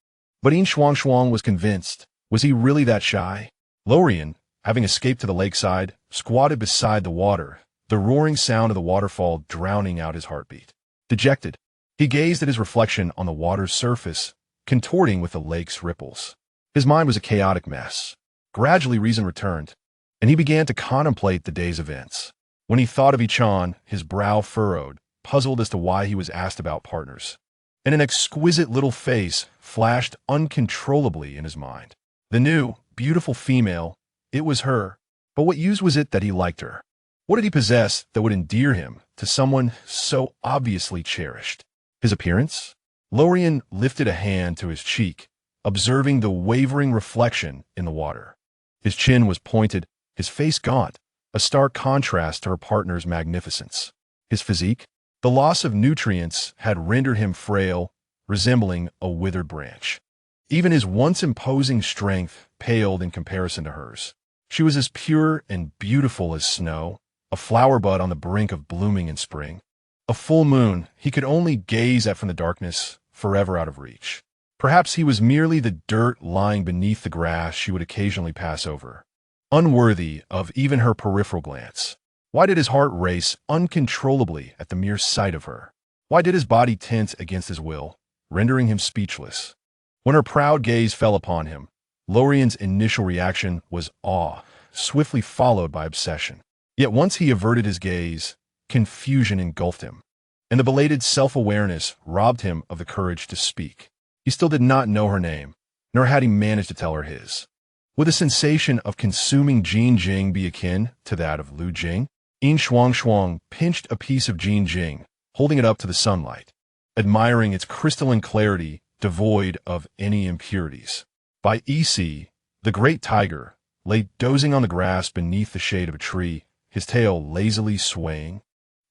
But Yin Shuangshuang was convinced. Was he really that shy? Lorien, having escaped to the lakeside, squatted beside the water, the roaring sound of the waterfall drowning out his heartbeat. Dejected, he gazed at his reflection on the water's surface, contorting with the lake's ripples. His mind was a chaotic mess. Gradually reason returned, and he began to contemplate the day's events. When he thought of Ichan, his brow furrowed, puzzled as to why he was asked about partners. And an exquisite little face flashed uncontrollably in his mind. The new, beautiful female, it was her. But what use was it that he liked her? What did he possess that would endear him to someone so obviously cherished? His appearance? Lorien lifted a hand to his cheek, observing the wavering reflection in the water. His chin was pointed, his face gaunt, a stark contrast to her partner's magnificence. His physique? The loss of nutrients had rendered him frail, resembling a withered branch. Even his once imposing strength paled in comparison to hers. She was as pure and beautiful as snow, a flower bud on the brink of blooming in spring. A full moon he could only gaze at from the darkness, forever out of reach. Perhaps he was merely the dirt lying beneath the grass she would occasionally pass over, unworthy of even her peripheral glance. Why did his heart race uncontrollably at the mere sight of her? Why did his body tense against his will, rendering him speechless? When her proud gaze fell upon him, Lorian's initial reaction was awe, swiftly followed by obsession. Yet once he averted his gaze, confusion engulfed him, and the belated self-awareness robbed him of the courage to speak. He still did not know her name, nor had he managed to tell her his. Would the sensation of consuming Jin Jing be akin to that of Lu Jing? Yin Shuangshuang pinched a piece of Jin Jing, holding it up to the sunlight, admiring its crystalline clarity devoid of any impurities. By EC, the great tiger lay dozing on the grass beneath the shade of a tree, his tail lazily swaying.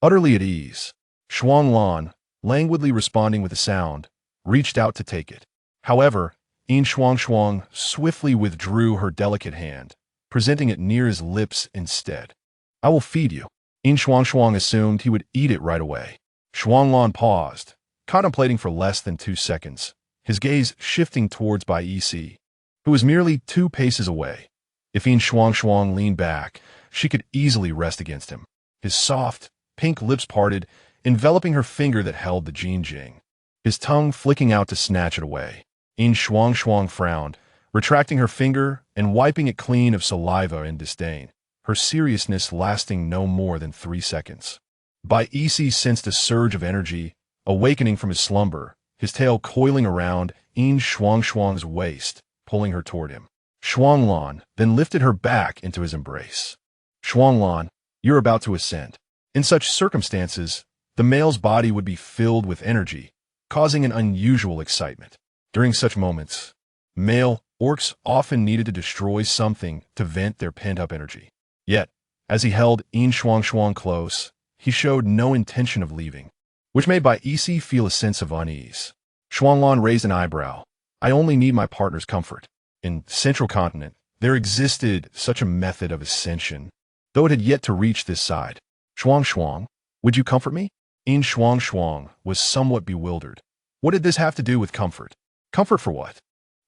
Utterly at ease, Shuanglan, languidly responding with a sound, reached out to take it. However, Yin Shuangshuang swiftly withdrew her delicate hand, presenting it near his lips instead. "I will feed you." Yin Shuangshuang assumed he would eat it right away. Shuanglan paused, contemplating for less than 2 seconds, his gaze shifting towards Bai Yici, who was merely 2 paces away. If Yin Shuangshuang leaned back, she could easily rest against him, his soft, pink lips parted, enveloping her finger that held the Jin Jing, his tongue flicking out to snatch it away. Yin Shuangshuang frowned, retracting her finger and wiping it clean of saliva in disdain, her seriousness lasting no more than 3 seconds. Bai Yici sensed a surge of energy, awakening from his slumber, his tail coiling around Yin Shuangshuang's waist, pulling her toward him. Shuanglan then lifted her back into his embrace. "Shuanglan, you're about to ascend." In such circumstances, the male's body would be filled with energy, causing an unusual excitement. During such moments, male orcs often needed to destroy something to vent their pent-up energy. Yet, as he held Yin Shuangshuang close, he showed no intention of leaving, which made Bai Yici feel a sense of unease. Shuanglan raised an eyebrow. "I only need my partner's comfort." In Central Continent, there existed such a method of ascension, though it had yet to reach this side. "Shuangshuang, would you comfort me?" Yin Shuangshuang was somewhat bewildered. What did this have to do with comfort? Comfort for what?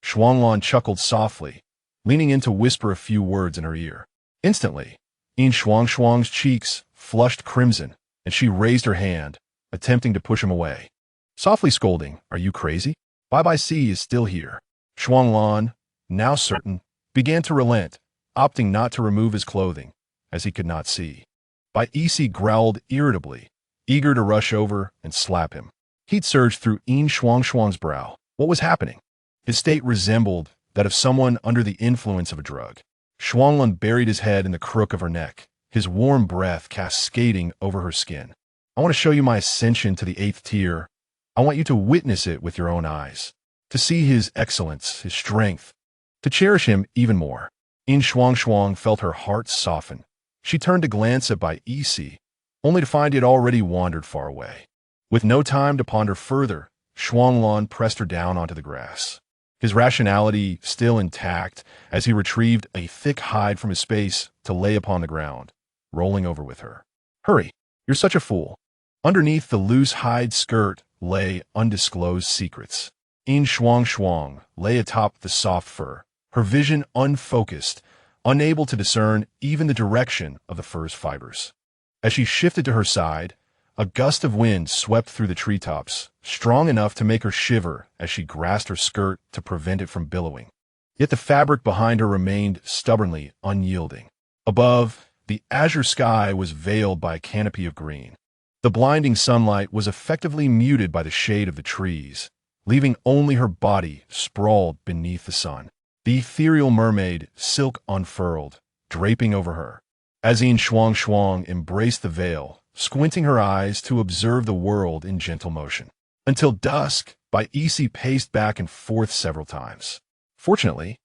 Shuanglan chuckled softly, leaning in to whisper a few words in her ear. Instantly, Yin Shuangshuang's cheeks flushed crimson, and she raised her hand, attempting to push him away. Softly scolding, "Are you crazy? Bai C is still here." Shuanglan, now certain, began to relent, opting not to remove his clothing, as he could not see. Bai Yici growled irritably, eager to rush over and slap him. Heat surged through Yin Shuangshuang's brow. What was happening? His state resembled that of someone under the influence of a drug. Shuanglan buried his head in the crook of her neck, his warm breath cascading over her skin. "I want to show you my ascension to the 8th tier. I want you to witness it with your own eyes, to see his excellence, his strength, to cherish him even more." Yin Shuangshuang felt her heart soften. She turned to glance at Bai Yici, only to find he had already wandered far away. With no time to ponder further, Shuanglan pressed her down onto the grass, his rationality still intact as he retrieved a thick hide from his space to lay upon the ground, rolling over with her. "Hurry, you're such a fool." Underneath the loose hide skirt lay undisclosed secrets. Yin Shuangshuang lay atop the soft fur, her vision unfocused, unable to discern even the direction of the fur's fibers. As she shifted to her side, a gust of wind swept through the treetops, strong enough to make her shiver as she grasped her skirt to prevent it from billowing. Yet the fabric behind her remained stubbornly unyielding. Above, the azure sky was veiled by a canopy of green. The blinding sunlight was effectively muted by the shade of the trees, leaving only her body sprawled beneath the sun. The ethereal mermaid, silk unfurled, draping over her. As Yin Shuangshuang embraced the veil, squinting her eyes to observe the world in gentle motion. Until dusk, Bai Yici paced back and forth several times. Fortunately,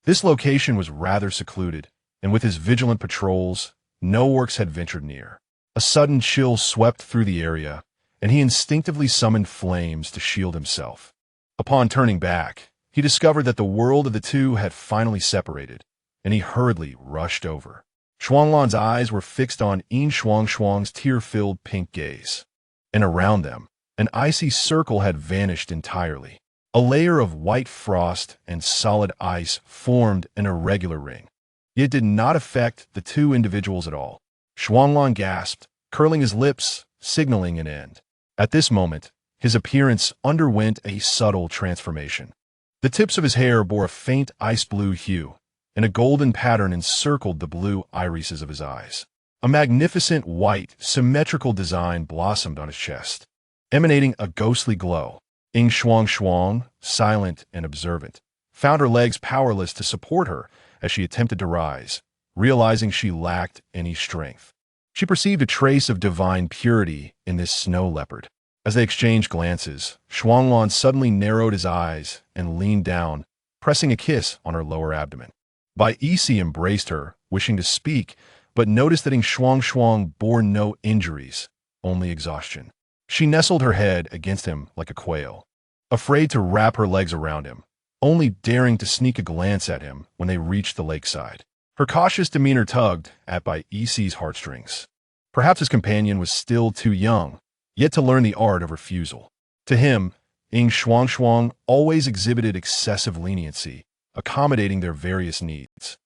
this location was rather secluded, and with his vigilant patrols, no orcs had ventured near. A sudden chill swept through the area, and he instinctively summoned flames to shield himself. Upon turning back, he discovered that the world of the two had finally separated, and he hurriedly rushed over. Shuanglan's eyes were fixed on Yin Shuangshuang's tear-filled pink gaze, and around them, An icy circle had vanished entirely. A layer of white frost and solid ice formed an irregular ring. It did not affect the two individuals at all. Shuanglong gasped, curling his lips, signaling an end. At this moment, his appearance underwent a subtle transformation. The tips of his hair bore a faint ice-blue hue, and a golden pattern encircled the blue irises of his eyes. A magnificent white, symmetrical design blossomed on his chest, emanating a ghostly glow. Yin Shuangshuang, silent and observant, found her legs powerless to support her as she attempted to rise, realizing she lacked any strength. She perceived a trace of divine purity in this snow leopard. As they exchanged glances, Shuanglong suddenly narrowed his eyes and leaned down, pressing a kiss on her lower abdomen. Bai Isi embraced her, wishing to speak, but noticed that Yin Shuangshuang bore no injuries, only exhaustion. She nestled her head against him like a quail, afraid to wrap her legs around him, only daring to sneak a glance at him when they reached the lakeside. Her cautious demeanor tugged at Bai Isi's heartstrings. Perhaps his companion was still too young, yet to learn the art of refusal. To him, Yin Shuangshuang always exhibited excessive leniency, accommodating their various needs.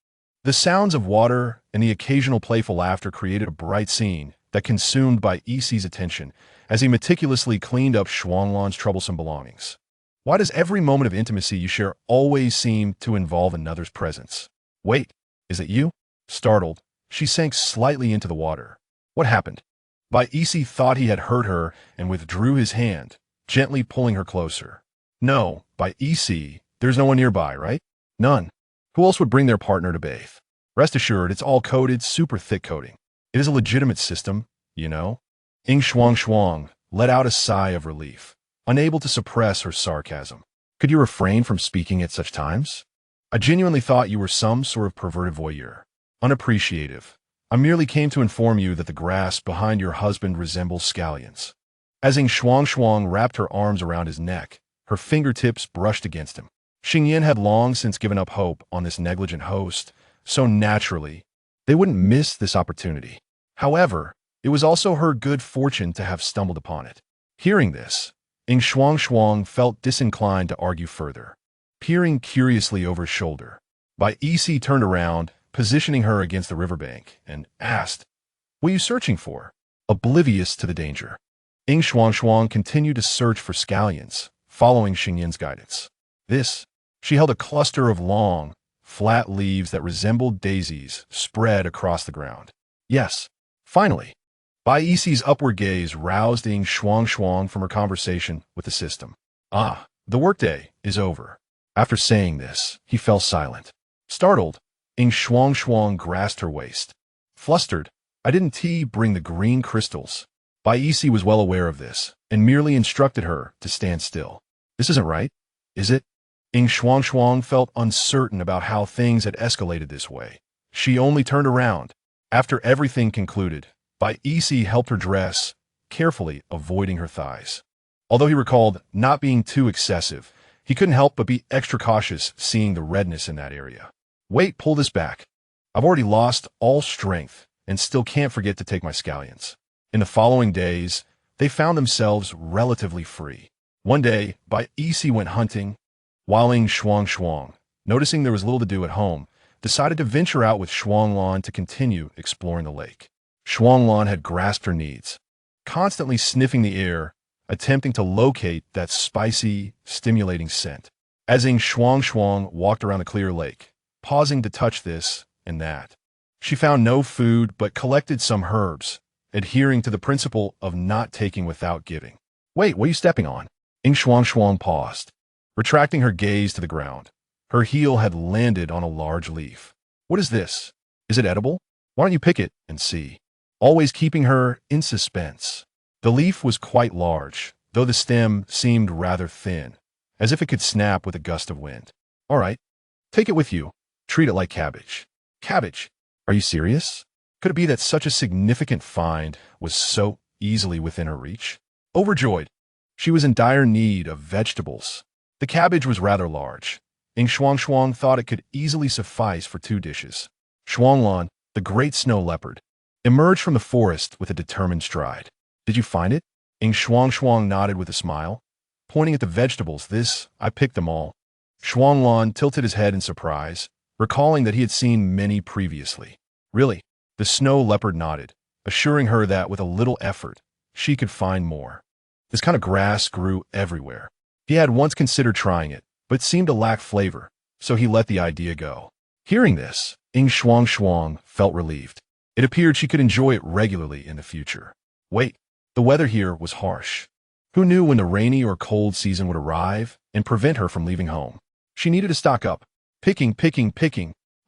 The sounds of water and the occasional playful laughter created a bright scene that consumed Bai Isi's attention as he meticulously cleaned up Shuanglong's troublesome belongings. Why does every moment of intimacy you share always seem to involve another's presence? Wait, is it you? Startled, she sank slightly into the water. What happened? Bai Isi thought he had hurt her and withdrew his hand, gently pulling her closer. No, Bai Isi, there's no one nearby, right? None. Who else would bring their partner to bathe? Rest assured, it's all coated, super thick coating. It is a legitimate system, you know? Yin Shuangshuang let out a sigh of relief, unable to suppress her sarcasm. Could you refrain from speaking at such times? I genuinely thought you were some sort of perverted voyeur. Unappreciative. I merely came to inform you that the grass behind your husband resembles scallions. As Yin Shuangshuang wrapped her arms around his neck, her fingertips brushed against him. Xingyan had long since given up hope on this negligent host, so naturally, they wouldn't miss this opportunity. However, it was also her good fortune to have stumbled upon it. Hearing this, Yin Shuangshuang felt disinclined to argue further. Peering curiously over his shoulder, Bai Isi turned around, positioning her against the riverbank, and asked, "What are you searching for?" Oblivious to the danger, Yin Shuangshuang continued to search for scallions, following Xingyan's guidance. She held a cluster of long, flat leaves that resembled daisies spread across the ground. Yes, finally. Bai Isi's upward gaze roused Yin Shuangshuang from her conversation with the system. Ah, the workday is over. After saying this, he fell silent. Startled, Yin Shuangshuang grasped her waist. Flustered, I didn't bring the green crystals. Bai Isi was well aware of this, and merely instructed her to stand still. This isn't right, is it? Yin Shuangshuang felt uncertain about how things had escalated this way. She only turned around. After everything concluded, Bai Isi helped her dress, carefully avoiding her thighs. Although he recalled not being too excessive, he couldn't help but be extra cautious seeing the redness in that area. Wait, pull this back. I've already lost all strength and still can't forget to take my scallions. In the following days, they found themselves relatively free. One day, Bai Isi went hunting, while Yin Shuangshuang, noticing there was little to do at home, decided to venture out with Shuanglong to continue exploring the lake. Shuanglong had grasped her needs, constantly sniffing the air, attempting to locate that spicy, stimulating scent. As Yin Shuangshuang walked around the clear lake, pausing to touch this and that, she found no food but collected some herbs, adhering to the principle of not taking without giving. Wait, what are you stepping on? Yin Shuangshuang paused, retracting her gaze to the ground. Her heel had landed on a large leaf. What is this? Is it edible? Why don't you pick it and see? Always keeping her in suspense. The leaf was quite large, though the stem seemed rather thin, as if it could snap with a gust of wind. All right, take it with you. Treat it like cabbage. Cabbage? Are you serious? Could it be that such a significant find was so easily within her reach? Overjoyed, she was in dire need of vegetables. The cabbage was rather large. Yin Shuangshuang thought it could easily suffice for 2 dishes. Shuanglong, the great snow leopard, emerged from the forest with a determined stride. Did you find it? Yin Shuangshuang nodded with a smile, pointing at the vegetables. I picked them all. Shuanglan tilted his head in surprise, recalling that he had seen many previously. Really? The snow leopard nodded, assuring her that with a little effort, she could find more. This kind of grass grew everywhere. He had once considered trying it, but seemed to lack flavor, so he let the idea go. Hearing this, Yin Shuangshuang felt relieved. It appeared she could enjoy it regularly in the future. Wait, the weather here was harsh. Who knew when the rainy or cold season would arrive and prevent her from leaving home? She needed to stock up, picking,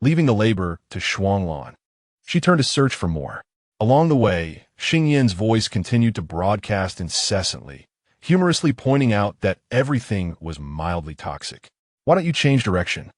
leaving the labor to Shuanglan. She turned to search for more. Along the way, Xinyan's voice continued to broadcast incessantly, humorously pointing out that everything was mildly toxic. Why don't you change direction?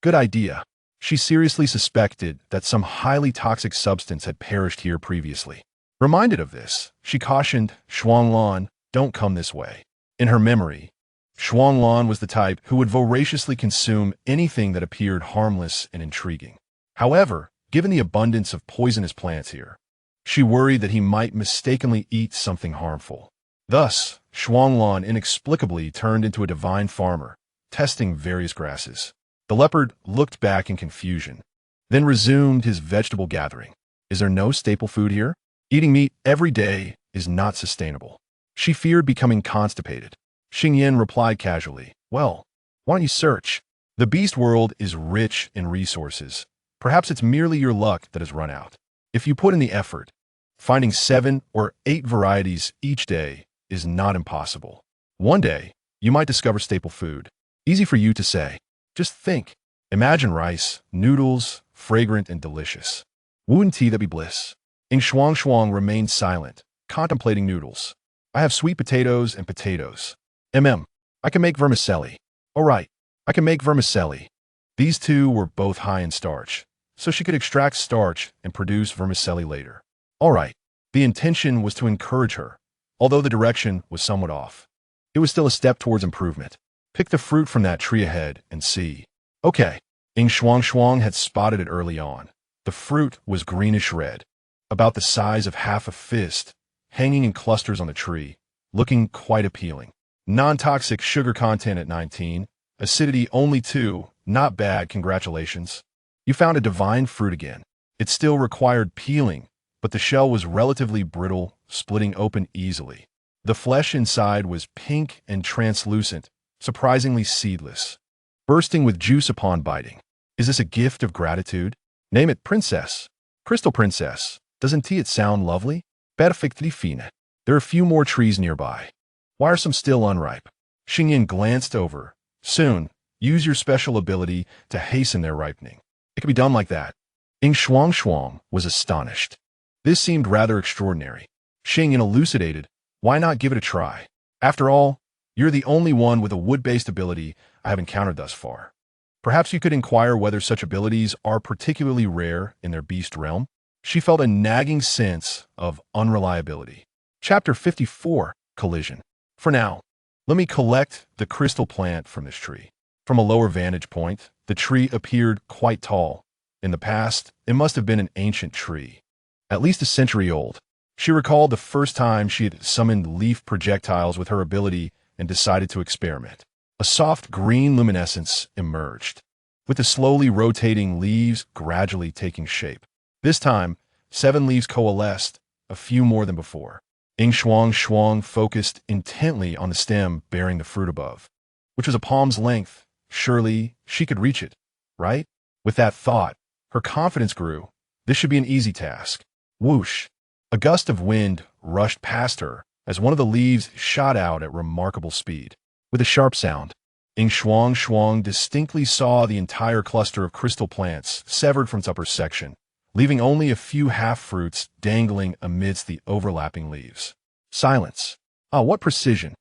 Good idea. She seriously suspected that some highly toxic substance had perished here previously. Reminded of this, she cautioned Shuanglan, don't come this way. In her memory, Shuanglan was the type who would voraciously consume anything that appeared harmless and intriguing. However, given the abundance of poisonous plants here, she worried that he might mistakenly eat something harmful. Thus, Shuanglan inexplicably turned into a divine farmer, testing various grasses. The leopard looked back in confusion, then resumed his vegetable gathering. Is there no staple food here? Eating meat every day is not sustainable. She feared becoming constipated. Xingyan replied casually, well, why don't you search? The beast world is rich in resources. Perhaps it's merely your luck that has run out. If you put in the effort, finding 7 or 8 varieties each day is not impossible. One day, you might discover staple food. Easy for you to say. Just think. Imagine rice, noodles, fragrant and delicious. Wouldn't tea that be bliss? Yin Shuangshuang remained silent, contemplating noodles. I have sweet potatoes and potatoes. I can make vermicelli. All right, I can make vermicelli. These two were both high in starch, so she could extract starch and produce vermicelli later. All right, the intention was to encourage her, although the direction was somewhat off. It was still a step towards improvement. Pick the fruit from that tree ahead and see. Okay, Yin Shuangshuang had spotted it early on. The fruit was greenish-red, about the size of half a fist, hanging in clusters on the tree, looking quite appealing. Non-toxic sugar content at 19, acidity only 2, not bad, congratulations. You found a divine fruit again. It still required peeling, but the shell was relatively brittle, splitting open easily. The flesh inside was pink and translucent, surprisingly seedless, bursting with juice upon biting. Is this a gift of gratitude? Name it Princess. Crystal Princess. Doesn't it sound lovely? Perfectly fine. There are a few more trees nearby. Why are some still unripe? Xingyan glanced over. Soon, use your special ability to hasten their ripening. It can be done like that. Yin Shuangshuang was astonished. This seemed rather extraordinary. Xingyan elucidated, why not give it a try? After all, you're the only one with a wood-based ability I have encountered thus far. Perhaps you could inquire whether such abilities are particularly rare in their beast realm. She felt a nagging sense of unreliability. Chapter 54, Collision. For now, let me collect the crystal plant from this tree. From a lower vantage point, the tree appeared quite tall. In the past, it must have been an ancient tree, at least a century old. She recalled the first time she had summoned leaf projectiles with her ability and decided to experiment. A soft green luminescence emerged, with the slowly rotating leaves gradually taking shape. This time, 7 leaves coalesced, a few more than before. Yin Shuangshuang focused intently on the stem bearing the fruit above, which was a palm's length. Surely, she could reach it, right? With that thought, her confidence grew. This should be an easy task. Whoosh! A gust of wind rushed past her as one of the leaves shot out at remarkable speed. With a sharp sound, Yin Shuangshuang distinctly saw the entire cluster of crystal plants severed from its upper section, leaving only a few half-fruits dangling amidst the overlapping leaves. Silence. Ah, what precision!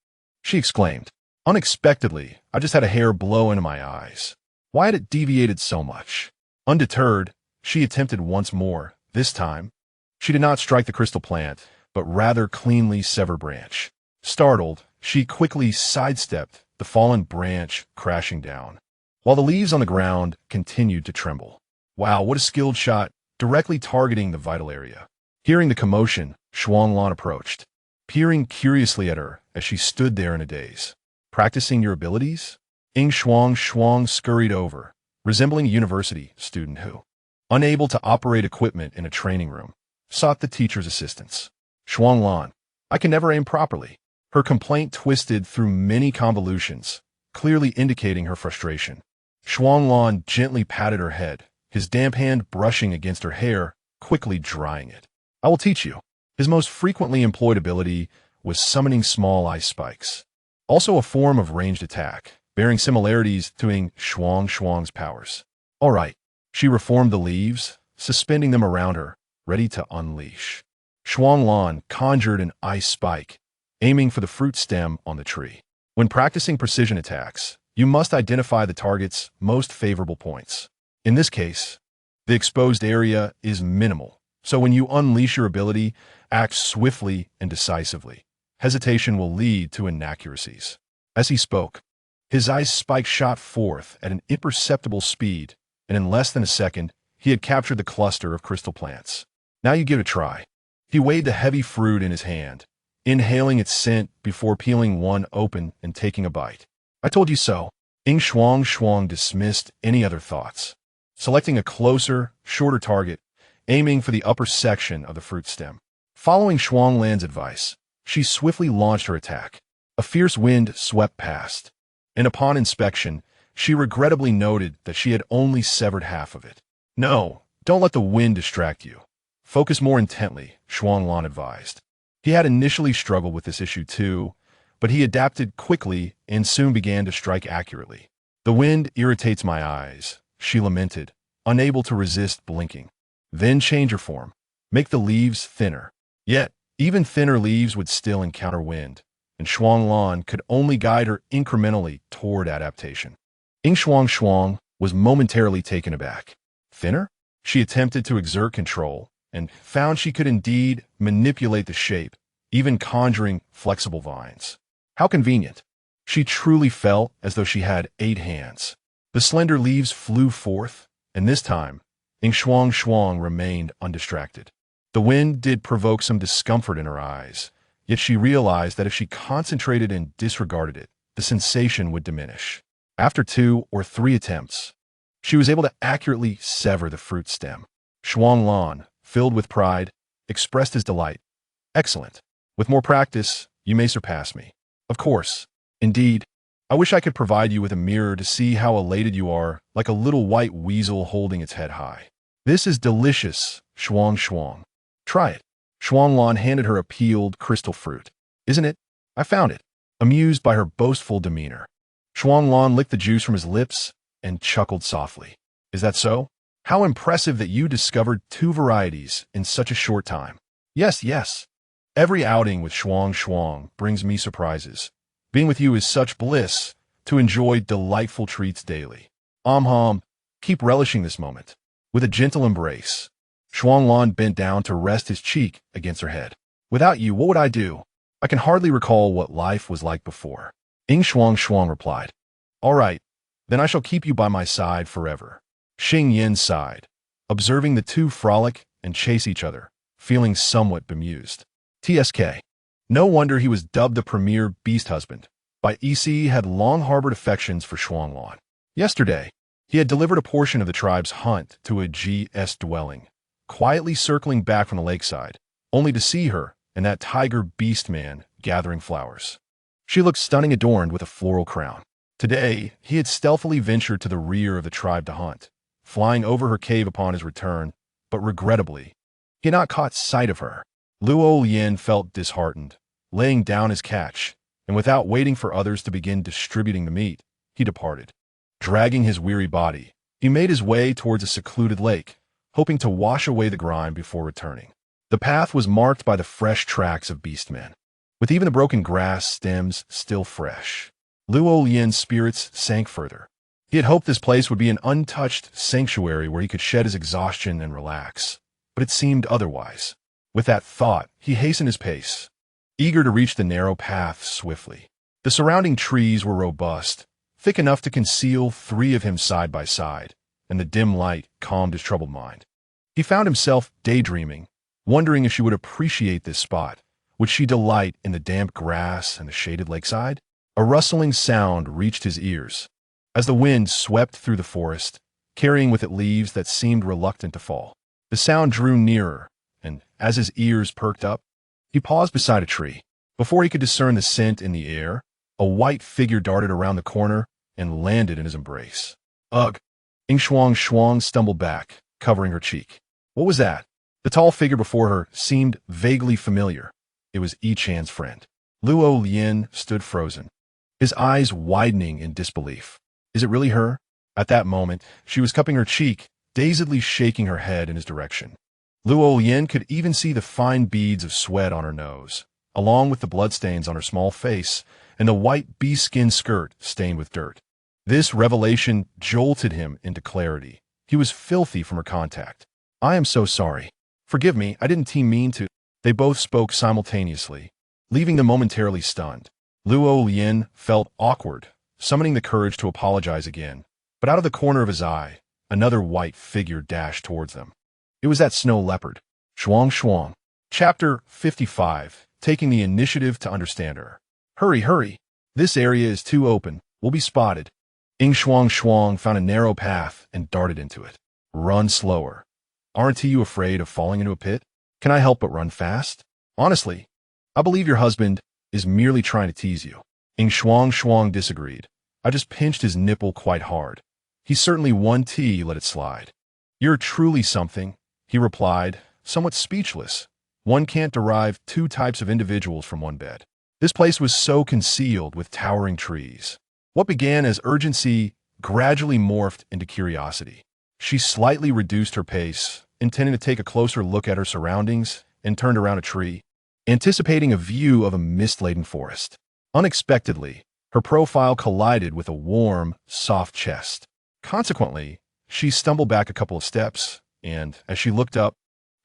She exclaimed. Unexpectedly, I just had a hair blow into my eyes. Why had it deviated so much? Undeterred, she attempted once more. This time, she did not strike the crystal plant, but rather cleanly sever branch. Startled, she quickly sidestepped the fallen branch crashing down, while the leaves on the ground continued to tremble. Wow, what a skilled shot, directly targeting the vital area. Hearing the commotion, Shuanglan approached. peering curiously at her as she stood there in a daze. Practicing your abilities? Yin Shuangshuang scurried over, resembling a university student who, unable to operate equipment in a training room, sought the teacher's assistance. Shuanglan, I can never aim properly. Her complaint twisted through many convolutions, clearly indicating her frustration. Shuanglan gently patted her head, his damp hand brushing against her hair, quickly drying it. I will teach you. His most frequently employed ability was summoning small ice spikes, also a form of ranged attack, bearing similarities to Yin Shuangshuang's powers. All right. She reformed the leaves, suspending them around her, ready to unleash. Shuanglan conjured an ice spike, aiming for the fruit stem on the tree. When practicing precision attacks, you must identify the target's most favorable points. In this case, the exposed area is minimal, so when you unleash your ability, act swiftly and decisively. Hesitation will lead to inaccuracies. As he spoke, his ice spike shot forth at an imperceptible speed, and in less than a second, he had captured the cluster of crystal plants. Now you give it a try. He weighed the heavy fruit in his hand, inhaling its scent before peeling one open and taking a bite. I told you so. Yin Shuangshuang dismissed any other thoughts, selecting a closer, shorter target, aiming for the upper section of the fruit stem. Following Shuanglan's advice, she swiftly launched her attack. A fierce wind swept past, and upon inspection, she regrettably noted that she had only severed half of it. No, don't let the wind distract you. Focus more intently, Shuanglan advised. He had initially struggled with this issue too, but he adapted quickly and soon began to strike accurately. The wind irritates my eyes, she lamented, unable to resist blinking. Then change your form. Make the leaves thinner. Yet, even thinner leaves would still encounter wind, and Shuanglan could only guide her incrementally toward adaptation. Yin Shuangshuang was momentarily taken aback. Thinner? She attempted to exert control, and found she could indeed manipulate the shape, even conjuring flexible vines. How convenient. She truly felt as though she had 8 hands. The slender leaves flew forth, and this time, Yin Shuangshuang remained undistracted. The wind did provoke some discomfort in her eyes, yet she realized that if she concentrated and disregarded it, the sensation would diminish. After 2 or 3 attempts, she was able to accurately sever the fruit stem. Shuanglan, filled with pride, expressed his delight. Excellent. With more practice, you may surpass me. Of course. Indeed, I wish I could provide you with a mirror to see how elated you are, like a little white weasel holding its head high. This is delicious, Shuangshuang. Try it. Shuanglan handed her a peeled crystal fruit. Isn't it? I found it. Amused by her boastful demeanor, Shuanglan licked the juice from his lips and chuckled softly. Is that so? How impressive that you discovered 2 varieties in such a short time. Yes, yes. Every outing with Shuangshuang brings me surprises. Being with you is such bliss, to enjoy delightful treats daily. Keep relishing this moment. With a gentle embrace, Shuanglan bent down to rest his cheek against her head. Without you, what would I do? I can hardly recall what life was like before. Yin Shuangshuang replied. All right, then I shall keep you by my side forever. Xing Yin sighed, observing the 2 frolic and chase each other, feeling somewhat bemused. TSK. No wonder he was dubbed the premier beast husband. By EC had long harbored affections for Shuanglan. Yesterday, he had delivered a portion of the tribe's hunt to a GS dwelling, quietly circling back from the lakeside, only to see her and that tiger beast man gathering flowers. She looked stunning, adorned with a floral crown. Today, he had stealthily ventured to the rear of the tribe to hunt, flying over her cave upon his return, but regrettably, he had not caught sight of her. Luo Yin felt disheartened, laying down his catch, and without waiting for others to begin distributing the meat, he departed. Dragging his weary body, he made his way towards a secluded lake, hoping to wash away the grime before returning. The path was marked by the fresh tracks of beastmen, with even the broken grass stems still fresh. Luo Yin's spirits sank further. He had hoped this place would be an untouched sanctuary where he could shed his exhaustion and relax, but it seemed otherwise. With that thought, he hastened his pace, eager to reach the narrow path swiftly. The surrounding trees were robust, thick enough to conceal 3 of him side by side, and the dim light calmed his troubled mind. He found himself daydreaming, wondering if she would appreciate this spot, Would she delight in the damp grass and the shaded lakeside? A rustling sound reached his ears as the wind swept through the forest, carrying with it leaves that seemed reluctant to fall. The sound drew nearer, and as his ears perked up, he paused beside a tree. Before he could discern the scent in the air, a white figure darted around the corner and landed in his embrace. Ugh! Yin Shuangshuang stumbled back, covering her cheek. What was that? The tall figure before her seemed vaguely familiar. It was Yi Chan's friend. Luo Lian stood frozen, his eyes widening in disbelief. Is it really her? At that moment, she was cupping her cheek, dazedly shaking her head in his direction. Luo Lian could even see the fine beads of sweat on her nose, along with the bloodstains on her small face and the white bee-skin skirt stained with dirt. This revelation jolted him into clarity. He was filthy from her contact. I am so sorry. Forgive me, I didn't mean to. They both spoke simultaneously, leaving them momentarily stunned. Luo Lian felt awkward, summoning the courage to apologize again. But out of the corner of his eye, another white figure dashed towards them. It was that snow leopard. Shuangshuang. Chapter 55. Taking the initiative to understand her. Hurry, hurry. This area is too open. We'll be spotted. Yin Shuangshuang found a narrow path and darted into it. Run slower. Aren't you afraid of falling into a pit? Can I help but run fast? Honestly, I believe your husband is merely trying to tease you. Yin Shuangshuang disagreed. I just pinched his nipple quite hard. He certainly won tea, let it slide. You're truly something, he replied, somewhat speechless. One can't derive two types of individuals from one bed. This place was so concealed with towering trees. What began as urgency gradually morphed into curiosity. She slightly reduced her pace, intending to take a closer look at her surroundings, and turned around a tree, anticipating a view of a mist-laden forest. Unexpectedly, her profile collided with a warm, soft chest. Consequently, she stumbled back a couple of steps, and, as she looked up,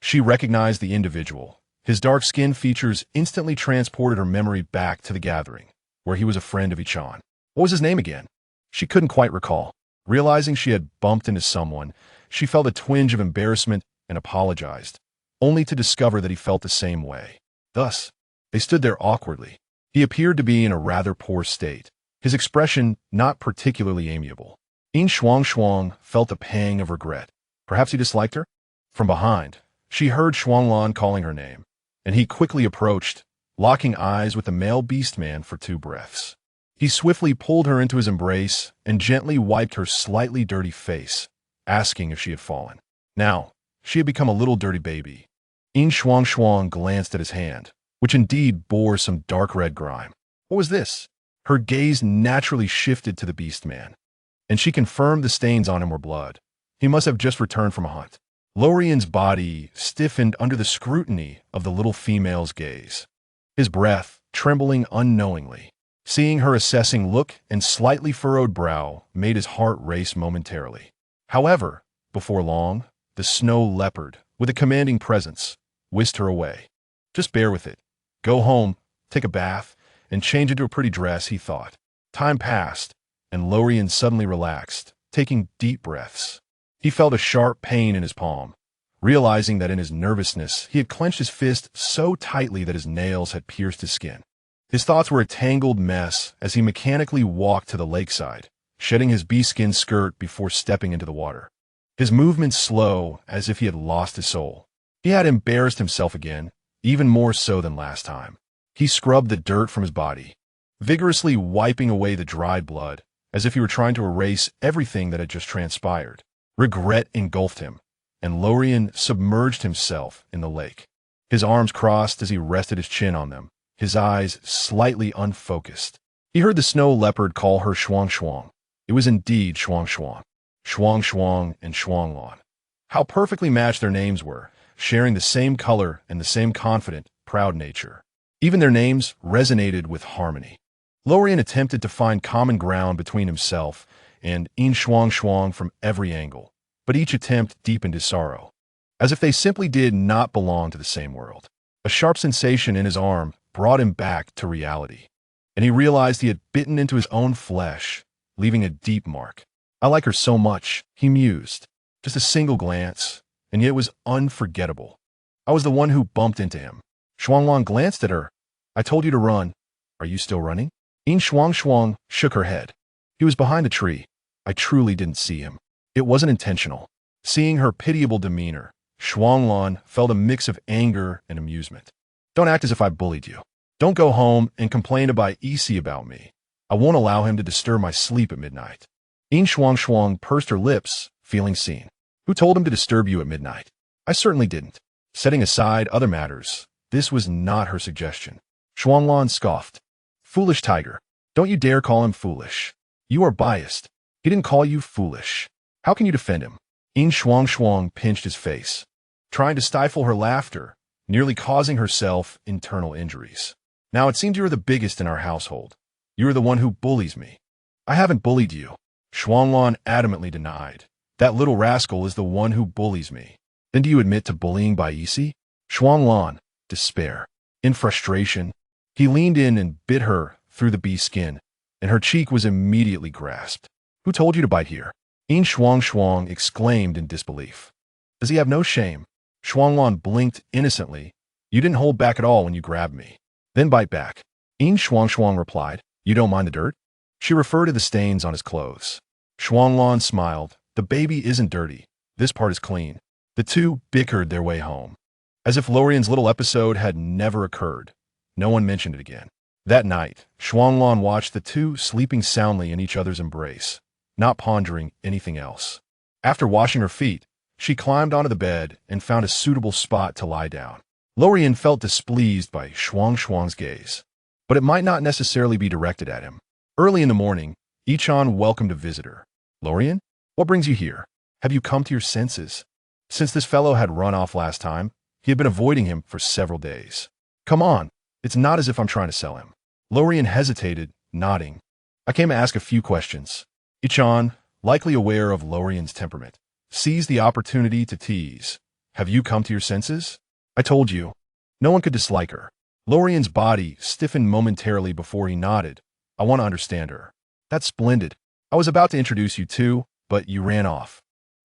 she recognized the individual. His dark-skinned features instantly transported her memory back to the gathering, where he was a friend of Yi Chan. What was his name again? She couldn't quite recall. Realizing she had bumped into someone, she felt a twinge of embarrassment and apologized, only to discover that he felt the same way. Thus, they stood there awkwardly. He appeared to be in a rather poor state, his expression not particularly amiable. Yin Shuangshuang felt a pang of regret. Perhaps he disliked her? From behind, she heard Shuanglan calling her name, and he quickly approached, locking eyes with the male beast-man for 2 breaths. He swiftly pulled her into his embrace and gently wiped her slightly dirty face, asking if she had fallen. Now, she had become a little dirty baby. Yin Shuangshuang glanced at his hand, which indeed bore some dark red grime. What was this? Her gaze naturally shifted to the beast-man, and she confirmed the stains on him were blood. He must have just returned from a hunt. Lorian's body stiffened under the scrutiny of the little female's gaze, his breath trembling unknowingly. Seeing her assessing look and slightly furrowed brow made his heart race momentarily. However, before long, the snow leopard, with a commanding presence, whisked her away. Just bear with it. Go home, take a bath, and change into a pretty dress, he thought. Time passed, and Lorian suddenly relaxed, taking deep breaths. He felt a sharp pain in his palm, realizing that in his nervousness he had clenched his fist so tightly that his nails had pierced his skin. His thoughts were a tangled mess as he mechanically walked to the lakeside, shedding his bee-skin skirt before stepping into the water. His movements slow, as if he had lost his soul. He had embarrassed himself again, even more so than last time. He scrubbed the dirt from his body, vigorously wiping away the dried blood, as if he were trying to erase everything that had just transpired. Regret engulfed him, and Lorian submerged himself in the lake. His arms crossed as he rested his chin on them, his eyes slightly unfocused. He heard the snow leopard call her Shuangshuang. It was indeed Shuangshuang. Shuangshuang and Shuanglan. How perfectly matched their names were, sharing the same color and the same confident, proud nature. Even their names resonated with harmony. Lorian attempted to find common ground between himself and Yin Shuangshuang from every angle, but each attempt deepened his sorrow, as if they simply did not belong to the same world. A sharp sensation in his arm brought him back to reality, and he realized he had bitten into his own flesh, leaving a deep mark. I like her so much, he mused. Just a single glance, and yet it was unforgettable. I was the one who bumped into him. Shuanglan glanced at her. I told you to run. Are you still running? Yin Shuangshuang shook her head. He was behind a tree. I truly didn't see him. It wasn't intentional. Seeing her pitiable demeanor, Shuanglan felt a mix of anger and amusement. Don't act as if I bullied you. Don't go home and complain to Bai Isi about me. I won't allow him to disturb my sleep at midnight. Yin Shuangshuang pursed her lips, feeling seen. Who told him to disturb you at midnight? I certainly didn't. Setting aside other matters, this was not her suggestion. Shuanglan scoffed. Foolish tiger. Don't you dare call him foolish. You are biased. He didn't call you foolish. How can you defend him? Yin Shuangshuang pinched his face, trying to stifle her laughter, nearly causing herself internal injuries. Now it seems you are the biggest in our household. You are the one who bullies me. I haven't bullied you. Shuanglan adamantly denied. That little rascal is the one who bullies me. Then do you admit to bullying Bai Isi? Shuanglan, despair. In frustration, he leaned in and bit her through the bee skin, and her cheek was immediately grasped. Who told you to bite here? Yin Shuangshuang exclaimed in disbelief. Does he have no shame? Shuanglan blinked innocently. You didn't hold back at all when you grabbed me. Then bite back. Yin Shuangshuang replied. You don't mind the dirt? She referred to the stains on his clothes. Shuanglan smiled. The baby isn't dirty. This part is clean. The two bickered their way home. As if Lorian's little episode had never occurred. No one mentioned it again. That night, Shuanglan watched the two sleeping soundly in each other's embrace, not pondering anything else. After washing her feet, she climbed onto the bed and found a suitable spot to lie down. Lorian felt displeased by Shuangshuang's gaze, but it might not necessarily be directed at him. Early in the morning, Ichan welcomed a visitor. Lorian, what brings you here? Have you come to your senses? Since this fellow had run off last time, he had been avoiding him for several days. Come on, it's not as if I'm trying to sell him. Lorian hesitated, nodding. I came to ask a few questions. Ichan, likely aware of Lorian's temperament, seized the opportunity to tease. Have you come to your senses? I told you. No one could dislike her. Lorian's body stiffened momentarily before he nodded. I want to understand her. That's splendid. I was about to introduce you too, but you ran off.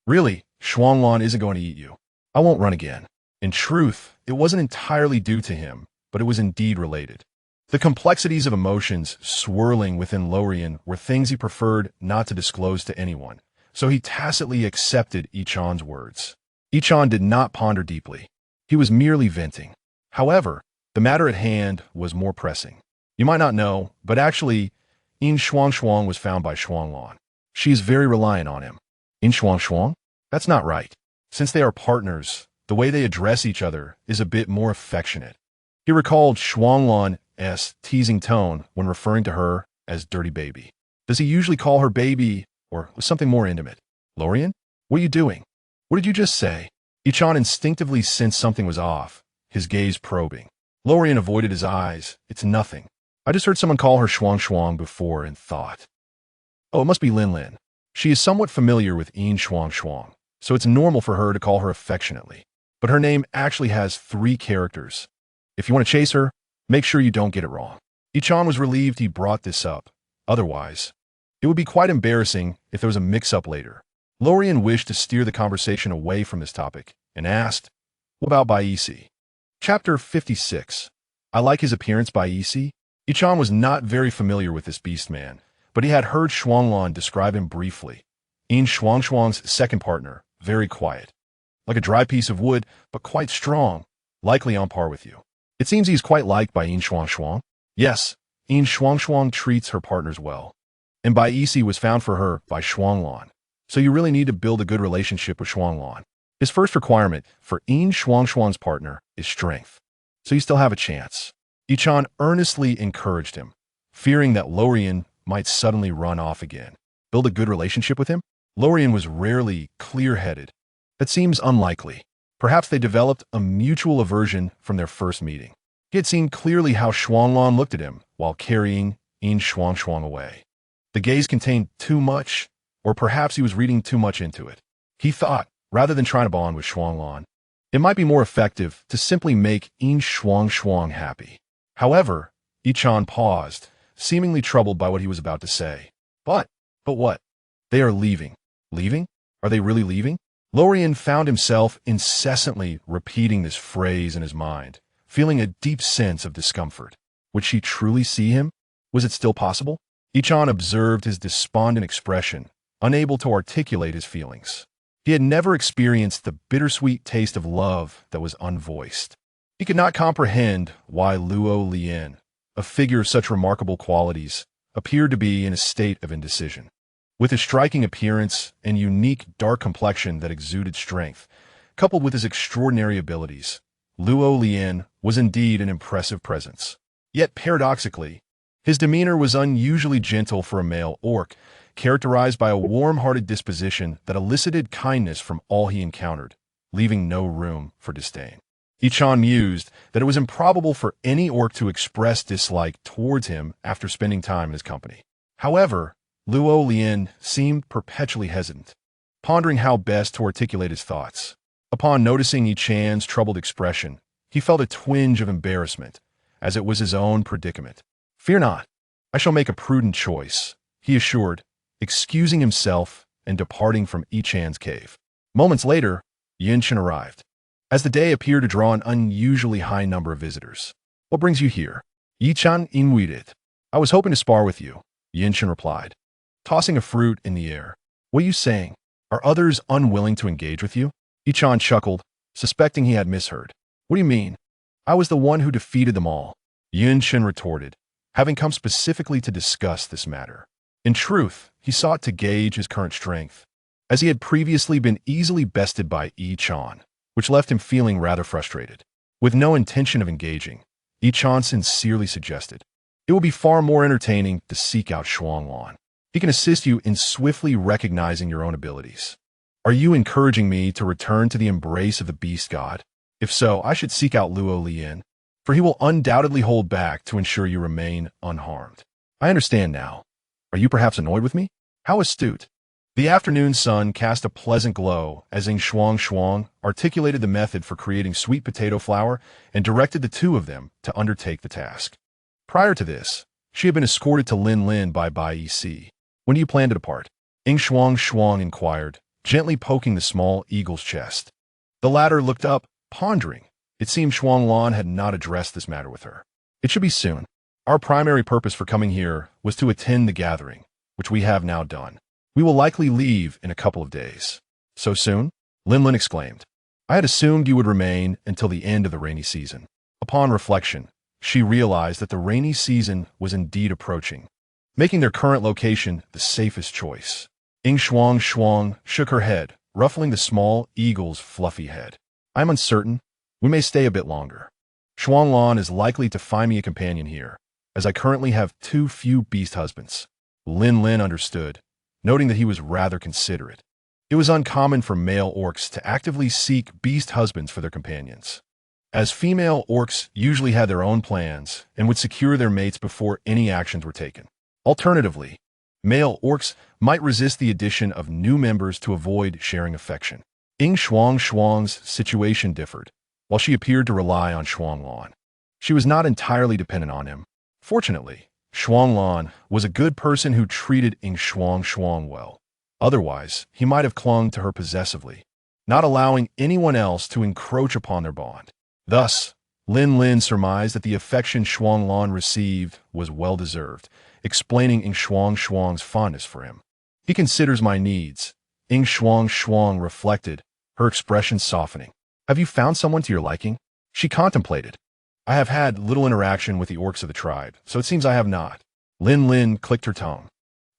Really, Shuanglan isn't going to eat you. I won't run again. In truth, it wasn't entirely due to him, but it was indeed related. The complexities of emotions swirling within Lorian were things he preferred not to disclose to anyone, so he tacitly accepted Ichan's words. Ichan did not ponder deeply. He was merely venting. However, the matter at hand was more pressing. You might not know, but actually, Yin Shuangshuang was found by Shuanglan. She is very reliant on him. Yin Shuangshuang? That's not right. Since they are partners, the way they address each other is a bit more affectionate. He recalled Shuanglan's teasing tone when referring to her as dirty baby. Does he usually call her baby or something more intimate? Lorian? What are you doing? What did you just say? Ichan instinctively sensed something was off, his gaze probing. Lorian avoided his eyes. It's nothing. I just heard someone call her Shuangshuang before and thought. Oh, it must be Lin Lin. She is somewhat familiar with Yin Shuangshuang, so it's normal for her to call her affectionately. But her name actually has 3 characters. If you want to chase her, make sure you don't get it wrong. Ichan was relieved he brought this up. Otherwise, it would be quite embarrassing if there was a mix-up later. Lorian wished to steer the conversation away from this topic and asked, what about Bai Isi? Chapter 56. I like his appearance, Bai Isi. Ichan was not very familiar with this beast man, but he had heard Shuanglan describe him briefly. Yin Shuangshuang's second partner, very quiet. Like a dry piece of wood, but quite strong, likely on par with you. It seems he's quite liked by Yin Shuangshuang. Yes, Yin Shuangshuang treats her partners well. And Bai Isi was found for her by Shuanglan. So you really need to build a good relationship with Shuanglan. His first requirement for Yin Shuangshuang's partner is strength. So you still have a chance. Ichan earnestly encouraged him, fearing that Lorian might suddenly run off again. Build a good relationship with him? Lorian was rarely clear-headed. That seems unlikely. Perhaps they developed a mutual aversion from their first meeting. He had seen clearly how Shuanglan looked at him while carrying Yin Shuangshuang away. The gaze contained too much, or perhaps he was reading too much into it. He thought, rather than trying to bond with Shuanglan, it might be more effective to simply make Yin Shuangshuang happy. However, Ichan paused, seemingly troubled by what he was about to say. But what? They are leaving. Leaving? Are they really leaving? Lorian found himself incessantly repeating this phrase in his mind, feeling a deep sense of discomfort. Would she truly see him? Was it still possible? Ichan observed his despondent expression, unable to articulate his feelings. He had never experienced the bittersweet taste of love that was unvoiced. He could not comprehend why Luo Lian, a figure of such remarkable qualities, appeared to be in a state of indecision. With his striking appearance and unique dark complexion that exuded strength, coupled with his extraordinary abilities, Luo Lian was indeed an impressive presence. Yet paradoxically, his demeanor was unusually gentle for a male orc, characterized by a warm-hearted disposition that elicited kindness from all he encountered, leaving no room for disdain. Ichan mused that it was improbable for any orc to express dislike towards him after spending time in his company. However, Luo Lian seemed perpetually hesitant, pondering how best to articulate his thoughts. Upon noticing Ichan's troubled expression, he felt a twinge of embarrassment, as it was his own predicament. "Fear not, I shall make a prudent choice," he assured, excusing himself and departing from Ichan's cave. Moments later, Yin Shuangshuang arrived. As the day appeared to draw an unusually high number of visitors. "What brings you here?" "Yichan infighting. I was hoping to spar with you," Yin Shuangshuang replied, tossing a fruit in the air. "What are you saying? Are others unwilling to engage with you?" Ichan chuckled, suspecting he had misheard. "What do you mean? I was the one who defeated them all," Yin Shuangshuang retorted, having come specifically to discuss this matter. In truth, he sought to gauge his current strength, as he had previously been easily bested by Ichan, which left him feeling rather frustrated. With no intention of engaging, Ichan sincerely suggested, "It will be far more entertaining to seek out Shuanglan. He can assist you in swiftly recognizing your own abilities." "Are you encouraging me to return to the embrace of the beast god? If so, I should seek out Luo Lian, for he will undoubtedly hold back to ensure you remain unharmed." "I understand now. Are you perhaps annoyed with me?" "How astute." The afternoon sun cast a pleasant glow as Yin Shuangshuang articulated the method for creating sweet potato flour and directed the two of them to undertake the task. Prior to this, she had been escorted to Lin Lin by Bai Si. "When do you plan to depart?" Yin Shuangshuang inquired, gently poking the small eagle's chest. The latter looked up, pondering. It seemed Shuanglan had not addressed this matter with her. "It should be soon. Our primary purpose for coming here was to attend the gathering, which we have now done. We will likely leave in a couple of days." "So soon?" Lin Lin exclaimed. "I had assumed you would remain until the end of the rainy season." Upon reflection, she realized that the rainy season was indeed approaching, making their current location the safest choice. Yin Shuangshuang shook her head, ruffling the small eagle's fluffy head. "I'm uncertain. We may stay a bit longer. Shuanglan is likely to find me a companion here, as I currently have too few beast husbands." Lin Lin understood, noting that he was rather considerate. It was uncommon for male orcs to actively seek beast husbands for their companions, as female orcs usually had their own plans and would secure their mates before any actions were taken. Alternatively, male orcs might resist the addition of new members to avoid sharing affection. Yin Shuangshuang's situation differed, while she appeared to rely on Shuanglan. She was not entirely dependent on him. Fortunately, Shuanglan was a good person who treated Yin Shuangshuang well. Otherwise, he might have clung to her possessively, not allowing anyone else to encroach upon their bond. Thus, Lin Lin surmised that the affection Shuanglan received was well-deserved, explaining Yin Shuangshuang's fondness for him. "He considers my needs," Yin Shuangshuang reflected, her expression softening. "Have you found someone to your liking?" She contemplated. "I have had little interaction with the orcs of the tribe, so it seems I have not." Lin Lin clicked her tongue.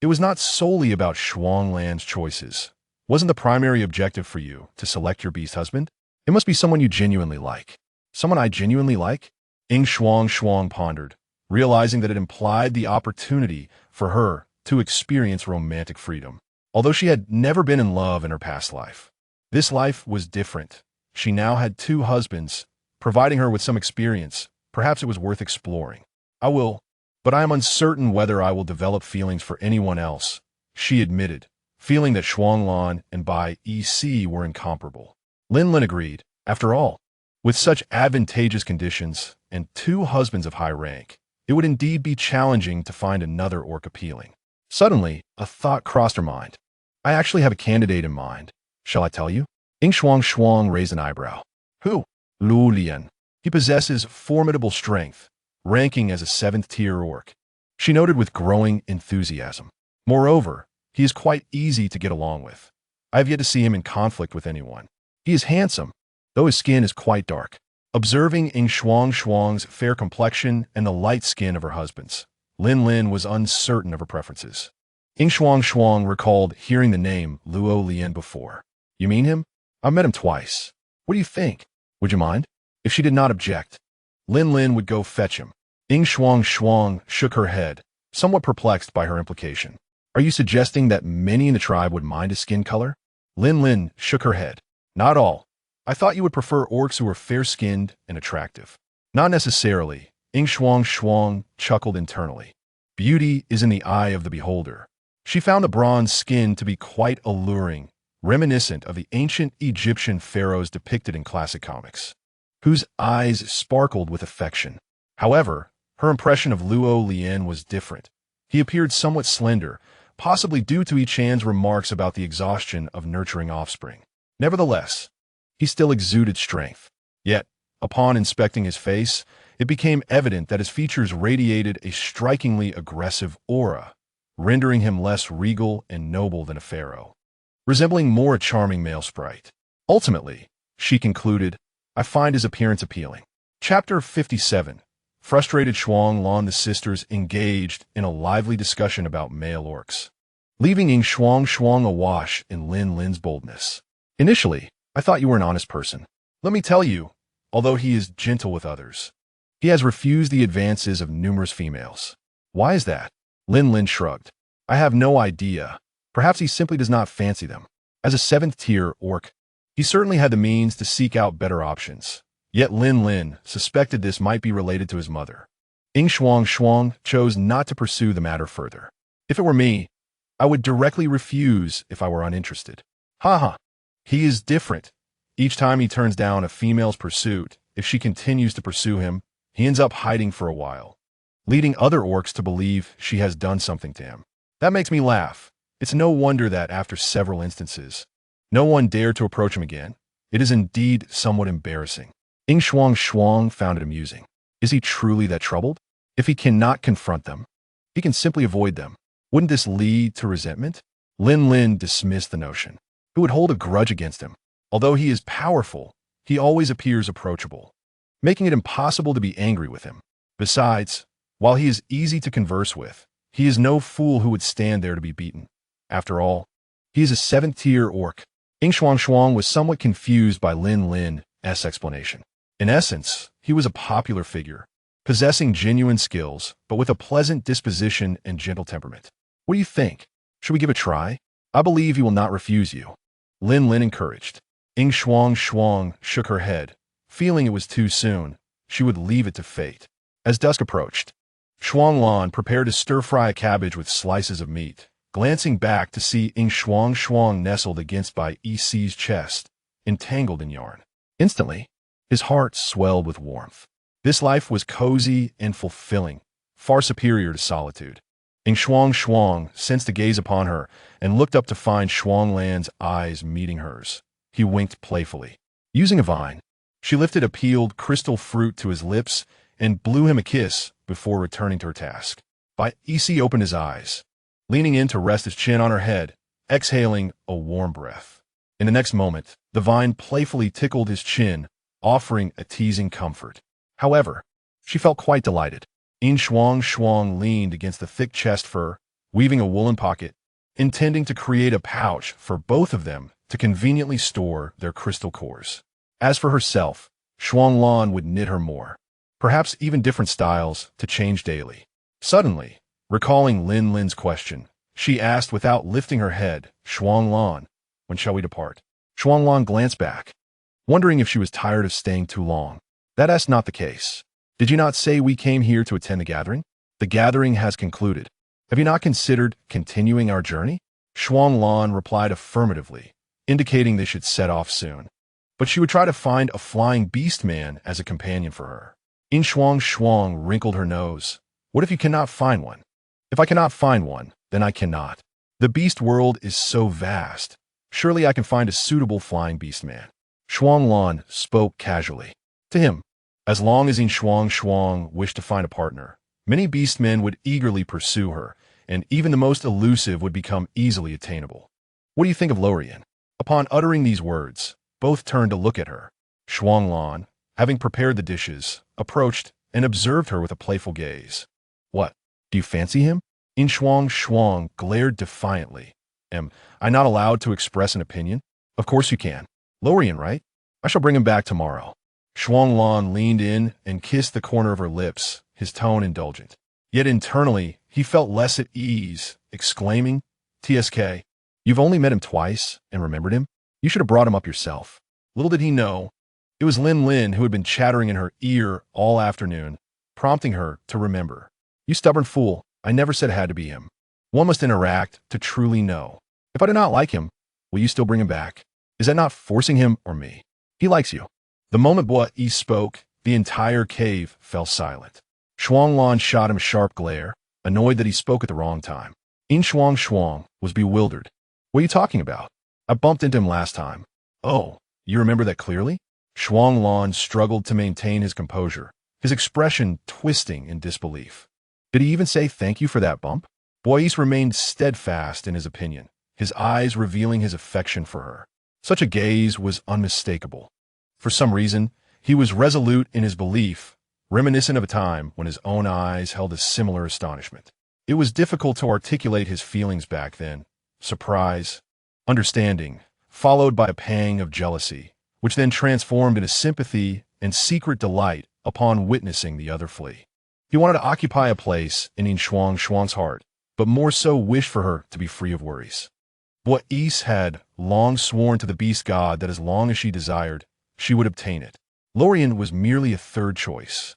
It was not solely about Shuanglan's choices. Wasn't the primary objective for you to select your beast husband? It must be someone you genuinely like. "Someone I genuinely like?" Yin Shuangshuang pondered, realizing that it implied the opportunity for her to experience romantic freedom. Although she had never been in love in her past life, this life was different. She now had two husbands, providing her with some experience. Perhaps it was worth exploring. "I will, but I am uncertain whether I will develop feelings for anyone else," she admitted, feeling that Shuanglan and Bai Si were incomparable. Lin Lin agreed. After all, with such advantageous conditions and two husbands of high rank, it would indeed be challenging to find another orc appealing. Suddenly, a thought crossed her mind. "I actually have a candidate in mind. Shall I tell you?" Yin Shuangshuang raised an eyebrow. "Who?" "Lu Lian." He possesses formidable strength, ranking as a 7th-tier orc. She noted with growing enthusiasm. Moreover, he is quite easy to get along with. I have yet to see him in conflict with anyone. He is handsome, though his skin is quite dark. Observing Yin Shuangshuang's fair complexion and the light skin of her husband's, Lin was uncertain of her preferences. Yin Shuangshuang recalled hearing the name Luo Lian before. You mean him? I've met him twice. What do you think? Would you mind? If she did not object, Lin would go fetch him. Yin Shuangshuang shook her head, somewhat perplexed by her implication. Are you suggesting that many in the tribe would mind his skin color? Lin shook her head. Not all. I thought you would prefer orcs who were fair-skinned and attractive. Not necessarily. Yin Shuangshuang chuckled internally. Beauty is in the eye of the beholder. She found the bronze skin to be quite alluring, reminiscent of the ancient Egyptian pharaohs depicted in classic comics, whose eyes sparkled with affection. However, her impression of Luo Lian was different. He appeared somewhat slender, possibly due to Yi-chan's remarks about the exhaustion of nurturing offspring. Nevertheless, he still exuded strength. Yet, upon inspecting his face, it became evident that his features radiated a strikingly aggressive aura, rendering him less regal and noble than a pharaoh, resembling more a charming male sprite. Ultimately, she concluded, I find his appearance appealing. Chapter 57. Frustrated Shuanglan, the sisters engaged in a lively discussion about male orcs, leaving Yin Shuangshuang awash in Lin's boldness. Initially, I thought you were an honest person. Let me tell you, although he is gentle with others, he has refused the advances of numerous females. Why is that? Lin shrugged. I have no idea. Perhaps he simply does not fancy them. As a 7th-tier orc, he certainly had the means to seek out better options. Yet Lin suspected this might be related to his mother. Yin Shuangshuang chose not to pursue the matter further. If it were me, I would directly refuse if I were uninterested. Ha. He is different. Each time he turns down a female's pursuit, if she continues to pursue him, he ends up hiding for a while, leading other orcs to believe she has done something to him. That makes me laugh. It's no wonder that after several instances, no one dared to approach him again. It is indeed somewhat embarrassing. Yin Shuangshuang found it amusing. Is he truly that troubled? If he cannot confront them, he can simply avoid them. Wouldn't this lead to resentment? Lin dismissed the notion. Who would hold a grudge against him? Although he is powerful, he always appears approachable, making it impossible to be angry with him. Besides, while he is easy to converse with, he is no fool who would stand there to be beaten. After all, he is a 7th-tier orc. Yin Shuangshuang was somewhat confused by Lin's explanation. In essence, he was a popular figure, possessing genuine skills, but with a pleasant disposition and gentle temperament. What do you think? Should we give it a try? I believe he will not refuse you. Lin encouraged. Yin Shuangshuang shook her head, feeling it was too soon. She would leave it to fate. As dusk approached, Shuanglan prepared to stir-fry a cabbage with slices of meat, glancing back to see Yin Shuangshuang nestled against by EC's chest, entangled in yarn. Instantly, his heart swelled with warmth. This life was cozy and fulfilling, far superior to solitude. Yin Shuangshuang sensed a gaze upon her and looked up to find Shuanglan's eyes meeting hers. He winked playfully. Using a vine, she lifted a peeled crystal fruit to his lips and blew him a kiss before returning to her task. EC opened his eyes, leaning in to rest his chin on her head, exhaling a warm breath. In the next moment, the vine playfully tickled his chin, offering a teasing comfort. However, she felt quite delighted. Yin Shuangshuang leaned against the thick chest fur, weaving a woolen pocket, intending to create a pouch for both of them to conveniently store their crystal cores. As for herself, Shuanglan would knit her more, perhaps even different styles, to change daily. Suddenly, recalling Lin's question, she asked without lifting her head, Shuanglan, when shall we depart? Shuanglan glanced back, wondering if she was tired of staying too long. That's not the case. Did you not say we came here to attend the gathering? The gathering has concluded. Have you not considered continuing our journey? Shuanglan replied affirmatively, indicating they should set off soon. But she would try to find a flying beast man as a companion for her. Yin Shuangshuang wrinkled her nose. What if you cannot find one? If I cannot find one, then I cannot. The beast world is so vast. Surely I can find a suitable flying beast man. Shuanglan spoke casually. To him, As long as Yin Shuangshuang wished to find a partner, many beastmen would eagerly pursue her, and even the most elusive would become easily attainable. What do you think of Lorien? Upon uttering these words, both turned to look at her. Shuanglan, having prepared the dishes, approached and observed her with a playful gaze. What? Do you fancy him? Yin Shuangshuang glared defiantly. Am I not allowed to express an opinion? Of course you can. Lorien, right? I shall bring him back tomorrow. Shuanglan leaned in and kissed the corner of her lips, his tone indulgent. Yet internally, he felt less at ease, exclaiming, TSK, you've only met him twice and remembered him? You should have brought him up yourself. Little did he know, it was Lin Lin who had been chattering in her ear all afternoon, prompting her to remember. You stubborn fool, I never said it had to be him. One must interact to truly know. If I do not like him, will you still bring him back? Is that not forcing him or me? He likes you. The moment Yi spoke, the entire cave fell silent. Shuanglan shot him a sharp glare, annoyed that he spoke at the wrong time. Yin Shuangshuang was bewildered. What are you talking about? I bumped into him last time. Oh, you remember that clearly? Shuanglan struggled to maintain his composure, his expression twisting in disbelief. Did he even say thank you for that bump? Boyce remained steadfast in his opinion, his eyes revealing his affection for her. Such a gaze was unmistakable. For some reason, he was resolute in his belief, reminiscent of a time when his own eyes held a similar astonishment. It was difficult to articulate his feelings back then. Surprise, understanding, followed by a pang of jealousy, which then transformed into sympathy and secret delight upon witnessing the other flee. He wanted to occupy a place in Yin Shuangshuang's heart, but more so wished for her to be free of worries. Boyce had long sworn to the beast god that as long as she desired, she would obtain it. Lorien was merely a third choice,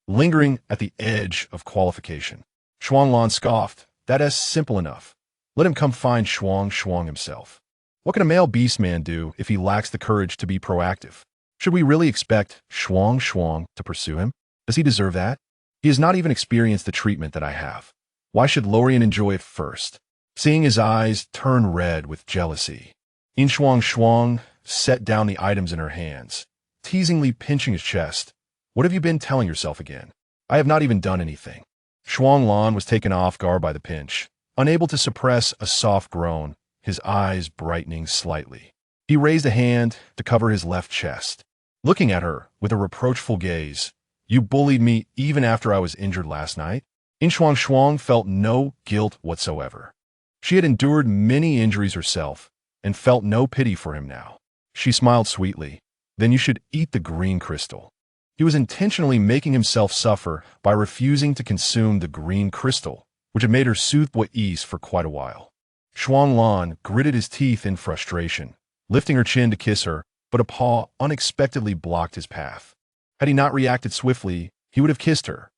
lingering at the edge of qualification. Shuanglan scoffed. That is simple enough. Let him come find Shuangshuang himself. What can a male beastman do if he lacks the courage to be proactive? Should we really expect Shuangshuang to pursue him? Does he deserve that? He has not even experienced the treatment that I have. Why should Lorien enjoy it first? Seeing his eyes turn red with jealousy, Yin Shuangshuang set down the items in her hands, teasingly pinching his chest. What have you been telling yourself again? I have not even done anything. Shuanglan was taken off guard by the pinch, unable to suppress a soft groan, his eyes brightening slightly. He raised a hand to cover his left chest, looking at her with a reproachful gaze. You bullied me even after I was injured last night? Yin Shuangshuang felt no guilt whatsoever. She had endured many injuries herself and felt no pity for him now. She smiled sweetly. Then you should eat the green crystal. He was intentionally making himself suffer by refusing to consume the green crystal, which had made her soothe Boyce for quite a while. Shuanglan gritted his teeth in frustration, lifting her chin to kiss her, but a paw unexpectedly blocked his path. Had he not reacted swiftly, he would have kissed her.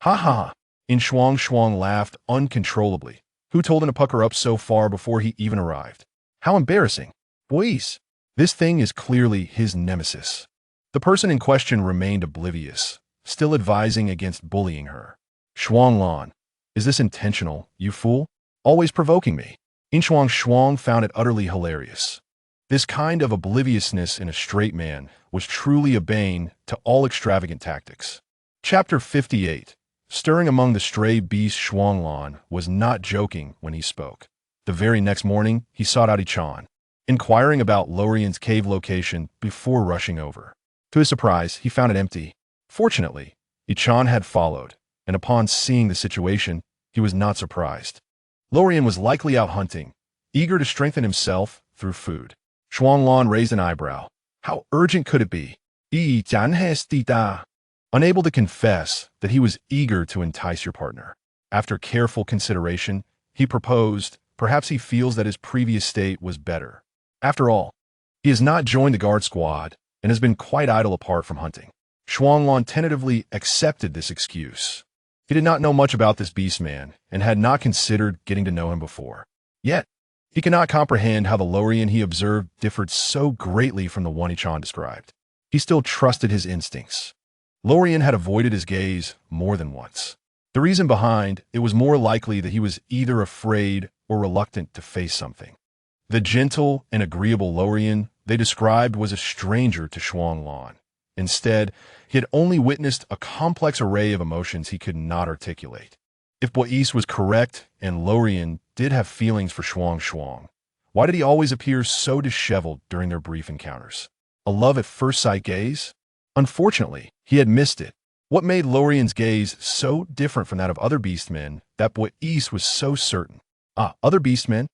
Ha ha! Yin Shuangshuang laughed uncontrollably. Who told him to pucker up so far before he even arrived? How embarrassing. Boyce, this thing is clearly his nemesis. The person in question remained oblivious, still advising against bullying her. Shuanglan, is this intentional, you fool? Always provoking me. Yin Shuangshuang found it utterly hilarious. This kind of obliviousness in a straight man was truly a bane to all extravagant tactics. Chapter 58. Stirring among the stray beasts, Shuanglan was not joking when he spoke. The very next morning, he sought out Ichan, inquiring about Lorien's cave location before rushing over. To his surprise, he found it empty. Fortunately, Ichan had followed, and upon seeing the situation, he was not surprised. Lorien was likely out hunting, eager to strengthen himself through food. Shuanglan raised an eyebrow. How urgent could it be? Unable to confess that he was eager to entice your partner. After careful consideration, he proposed, perhaps he feels that his previous state was better. After all, he has not joined the guard squad and has been quite idle apart from hunting. Shuanglan tentatively accepted this excuse. He did not know much about this beast man and had not considered getting to know him before. Yet, he cannot comprehend how the Lorien he observed differed so greatly from the one Ichan described. He still trusted his instincts. Lorien had avoided his gaze more than once. The reason behind it was more likely that he was either afraid or reluctant to face something. The gentle and agreeable Lorien they described was a stranger to Shuanglan, Instead, he had only witnessed a complex array of emotions he could not articulate. If Bois was correct and Lorien did have feelings for Shuangshuang, why did he always appear so disheveled during their brief encounters? A love at first sight gaze? Unfortunately, he had missed it. What made Lorien's gaze so different from that of other beastmen that Bois was so certain? Other beastmen?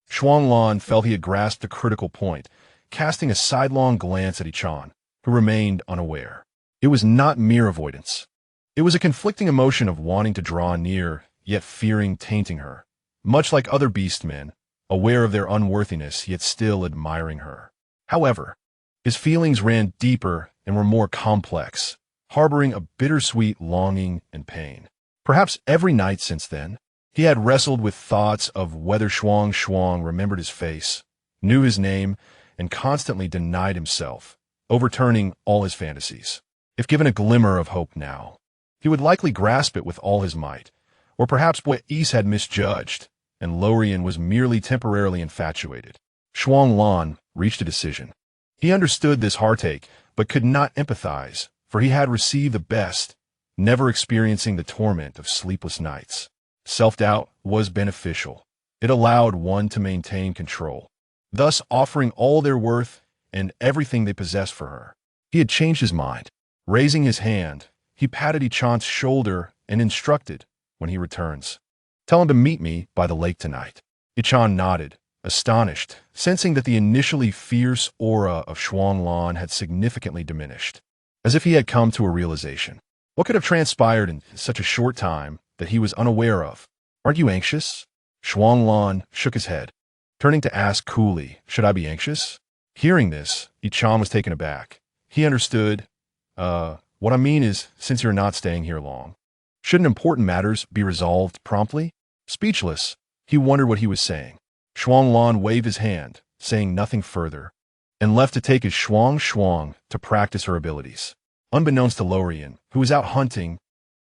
Shuanglan felt he had grasped the critical point, casting a sidelong glance at Ichan, who remained unaware. It was not mere avoidance. It was a conflicting emotion of wanting to draw near, yet fearing tainting her. Much like other beastmen, aware of their unworthiness, yet still admiring her. However, his feelings ran deeper and were more complex, harboring a bittersweet longing and pain. Perhaps every night since then, he had wrestled with thoughts of whether Shuangshuang remembered his face, knew his name, and constantly denied himself, overturning all his fantasies. If given a glimmer of hope now, he would likely grasp it with all his might, or perhaps Bois had misjudged, and Lorien was merely temporarily infatuated. Shuanglan reached a decision. He understood this heartache, but could not empathize, for he had received the best, never experiencing the torment of sleepless nights. Self-doubt was beneficial. It allowed one to maintain control, thus offering all their worth and everything they possessed for her. He had changed his mind. Raising his hand, he patted Ichan's shoulder and instructed, when he returns, "Tell him to meet me by the lake tonight." Ichan nodded, astonished, sensing that the initially fierce aura of Shuanglan had significantly diminished, as if he had come to a realization. What could have transpired in such a short time that he was unaware of? "Aren't you anxious?" Shuanglan shook his head, turning to ask coolly, "Should I be anxious?" Hearing this, Ichan was taken aback. He understood. What I mean is, since you're not staying here long, shouldn't important matters be resolved promptly?" Speechless, he wondered what he was saying. Shuanglan waved his hand, saying nothing further, and left to take his Shuangshuang to practice her abilities. Unbeknownst to Lorien, who was out hunting,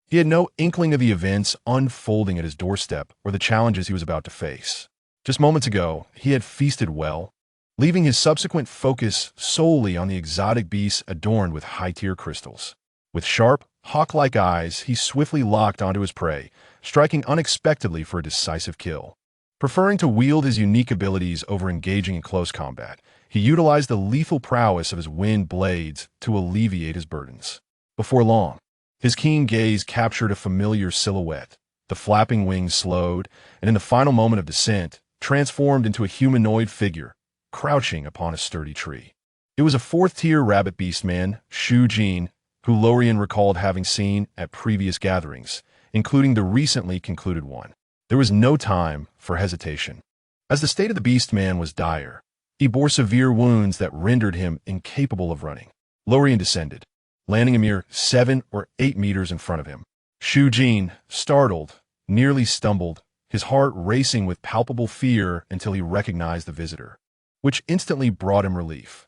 he had no inkling of the events unfolding at his doorstep or the challenges he was about to face. Just moments ago, he had feasted well, leaving his subsequent focus solely on the exotic beasts adorned with high-tier crystals. With sharp, hawk-like eyes, he swiftly locked onto his prey, striking unexpectedly for a decisive kill. Preferring to wield his unique abilities over engaging in close combat, he utilized the lethal prowess of his wind blades to alleviate his burdens. Before long, his keen gaze captured a familiar silhouette. The flapping wings slowed, and in the final moment of descent, transformed into a humanoid figure, crouching upon a sturdy tree. It was a fourth-tier rabbit beastman, Shu Jin, who Lorien recalled having seen at previous gatherings, including the recently concluded one. There was no time for hesitation. As the state of the beastman was dire, he bore severe wounds that rendered him incapable of running. Lorien descended, landing a mere 7 or 8 meters in front of him. Shu Jin, startled, nearly stumbled, his heart racing with palpable fear until he recognized the visitor, which instantly brought him relief.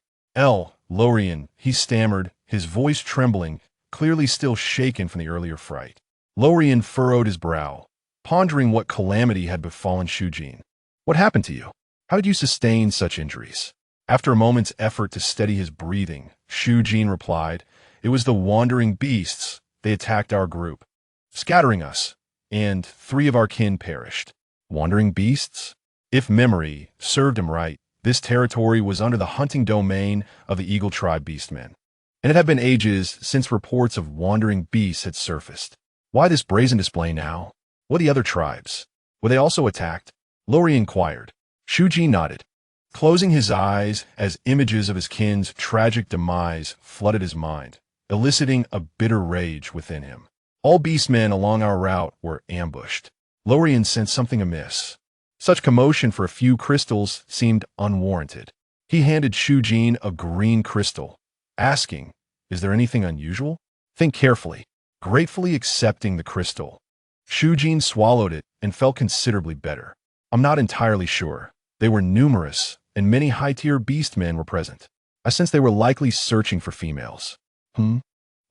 Lorien, he stammered, his voice trembling, clearly still shaken from the earlier fright. Lorien furrowed his brow, pondering what calamity had befallen Shu Jin. "What happened to you? How did you sustain such injuries?" After a moment's effort to steady his breathing, Shu Jin replied, "It was the wandering beasts. They attacked our group, scattering us, and 3 of our kin perished." Wandering beasts? If memory served him right, this territory was under the hunting domain of the Eagle Tribe beastmen, and it had been ages since reports of wandering beasts had surfaced. Why this brazen display now? What the other tribes? Were they also attacked? Lorien inquired. Shu Jin nodded, closing his eyes as images of his kin's tragic demise flooded his mind, eliciting a bitter rage within him. All beastmen along our route were ambushed. Lorien sensed something amiss. Such commotion for a few crystals seemed unwarranted. He handed Shu Jin a green crystal, asking, "Is there anything unusual?" "Think carefully." Gratefully accepting the crystal, Shu Jin swallowed it and felt considerably better. "I'm not entirely sure. They were numerous, and many high-tier beastmen were present. I sensed they were likely searching for females."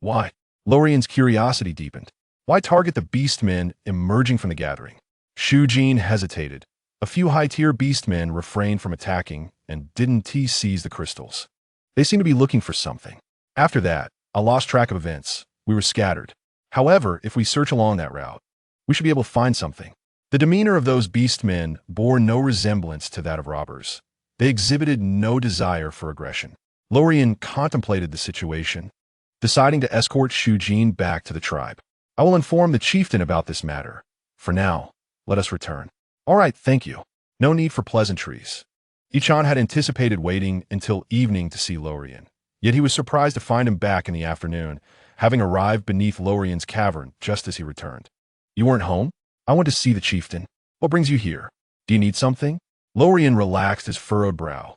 Why? Lorien's curiosity deepened. Why target the beastmen emerging from the gathering? Shu Jin hesitated. A few high-tier beastmen refrained from attacking and didn't seize the crystals. They seemed to be looking for something. After that, I lost track of events. We were scattered. However, if we search along that route, we should be able to find something. The demeanor of those beastmen bore no resemblance to that of robbers. They exhibited no desire for aggression. Lorien contemplated the situation, deciding to escort Shujin back to the tribe. I will inform the chieftain about this matter. For now, let us return. All right, thank you. No need for pleasantries. Ichan had anticipated waiting until evening to see Lorien, yet he was surprised to find him back in the afternoon, having arrived beneath Lorien's cavern just as he returned. You weren't home? I went to see the chieftain. What brings you here? Do you need something? Lorien relaxed his furrowed brow,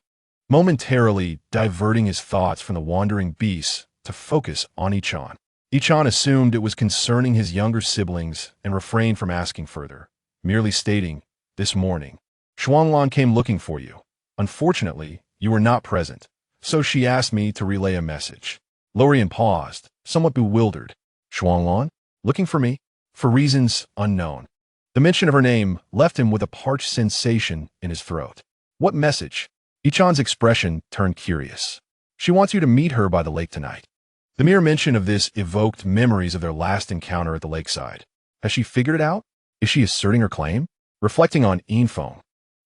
momentarily diverting his thoughts from the wandering beasts to focus on Ichan. Ichan assumed it was concerning his younger siblings and refrained from asking further, merely stating, "This morning, Shuanglan came looking for you. Unfortunately, you were not present, so she asked me to relay a message." Lorien paused, somewhat bewildered. Shuanglan? Looking for me? For reasons unknown. The mention of her name left him with a parched sensation in his throat. What message? Ichan's expression turned curious. She wants you to meet her by the lake tonight. The mere mention of this evoked memories of their last encounter at the lakeside. Has she figured it out? Is she asserting her claim? Reflecting on Infong,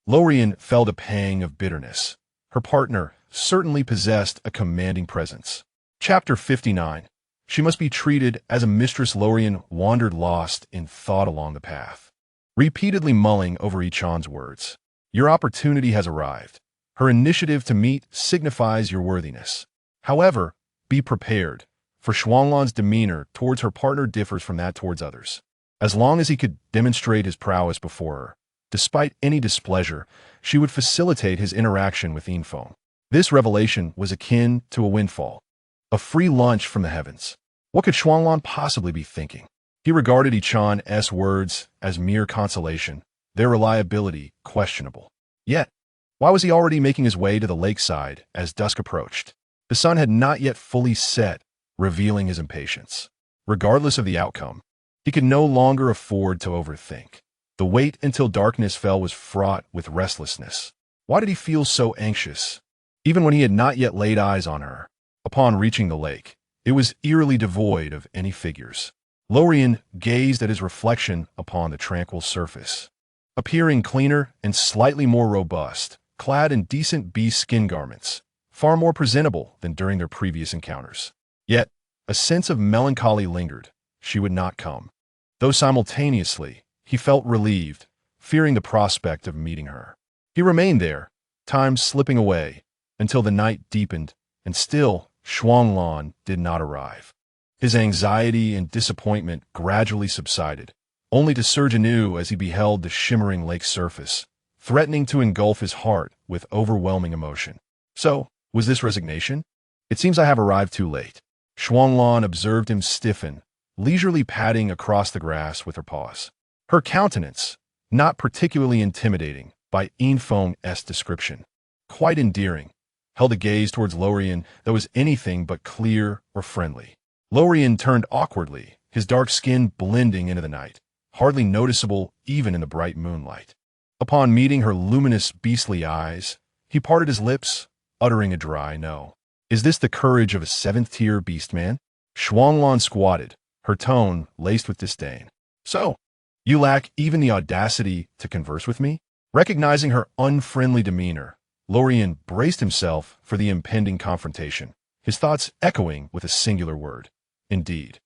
Lorien felt a pang of bitterness. Her partner certainly possessed a commanding presence. Chapter 59. She must be treated as a mistress. Lorien wandered lost in thought along the path, repeatedly mulling over Ichan's words. Your opportunity has arrived. Her initiative to meet signifies your worthiness. However, be prepared, for Shuanglan's demeanor towards her partner differs from that towards others. As long as he could demonstrate his prowess before her, despite any displeasure, she would facilitate his interaction with Infong. This revelation was akin to a windfall, a free lunch from the heavens. What could Shuanglan possibly be thinking? He regarded Ichan's words as mere consolation, their reliability questionable. Yet, why was he already making his way to the lakeside as dusk approached? The sun had not yet fully set, revealing his impatience. Regardless of the outcome, he could no longer afford to overthink. The wait until darkness fell was fraught with restlessness. Why did he feel so anxious? Even when he had not yet laid eyes on her, upon reaching the lake, it was eerily devoid of any figures. Lorien gazed at his reflection upon the tranquil surface. Appearing cleaner and slightly more robust, clad in decent beast skin garments, far more presentable than during their previous encounters. Yet, a sense of melancholy lingered. She would not come. Though simultaneously, he felt relieved, fearing the prospect of meeting her. He remained there, time slipping away, until the night deepened, and still Shuanglan did not arrive. His anxiety and disappointment gradually subsided, only to surge anew as he beheld the shimmering lake surface, threatening to engulf his heart with overwhelming emotion. So, was this resignation? It seems I have arrived too late. Shuanglan observed him stiffen, leisurely padding across the grass with her paws. Her countenance, not particularly intimidating by Infong's description, quite endearing, held a gaze towards Lorien that was anything but clear or friendly. Lorien turned awkwardly, his dark skin blending into the night, hardly noticeable even in the bright moonlight. Upon meeting her luminous beastly eyes, he parted his lips, uttering a dry no. Is this the courage of a seventh-tier beastman? Shuanglan squatted, her tone laced with disdain. So, you lack even the audacity to converse with me? Recognizing her unfriendly demeanor, Lorien braced himself for the impending confrontation, his thoughts echoing with a singular word. Indeed.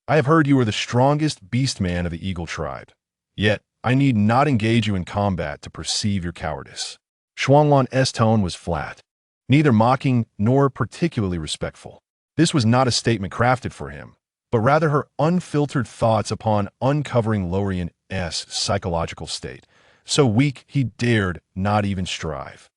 I have heard you are the strongest beastman of the Eagle tribe. Yet, I need not engage you in combat to perceive your cowardice. Shuanglan's tone was flat, neither mocking nor particularly respectful. This was not a statement crafted for him, but rather her unfiltered thoughts upon uncovering Lorien's psychological state, so weak he dared not even strive.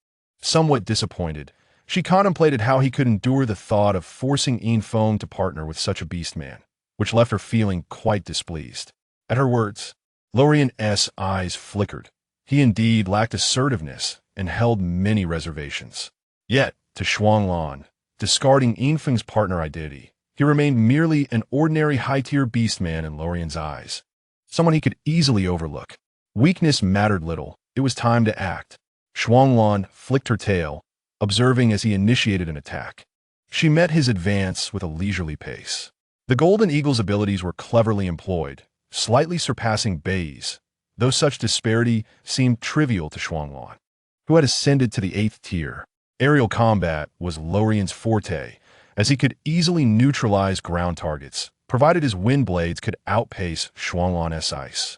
Somewhat disappointed, she contemplated how he could endure the thought of forcing Infong to partner with such a beastman, which left her feeling quite displeased. At her words, Lorien's eyes flickered. He indeed lacked assertiveness and held many reservations. Yet, to Shuanglan, discarding Infeng's partner identity, he remained merely an ordinary high-tier beastman in Lorien's eyes, someone he could easily overlook. Weakness mattered little. It was time to act. Shuanglan flicked her tail, observing as he initiated an attack. She met his advance with a leisurely pace. The Golden Eagle's abilities were cleverly employed, slightly surpassing Bei's, though such disparity seemed trivial to Shuanglan, who had ascended to the 8th tier. Aerial combat was Lorian's forte, as he could easily neutralize ground targets, provided his wind blades could outpace Shuanglan's ice.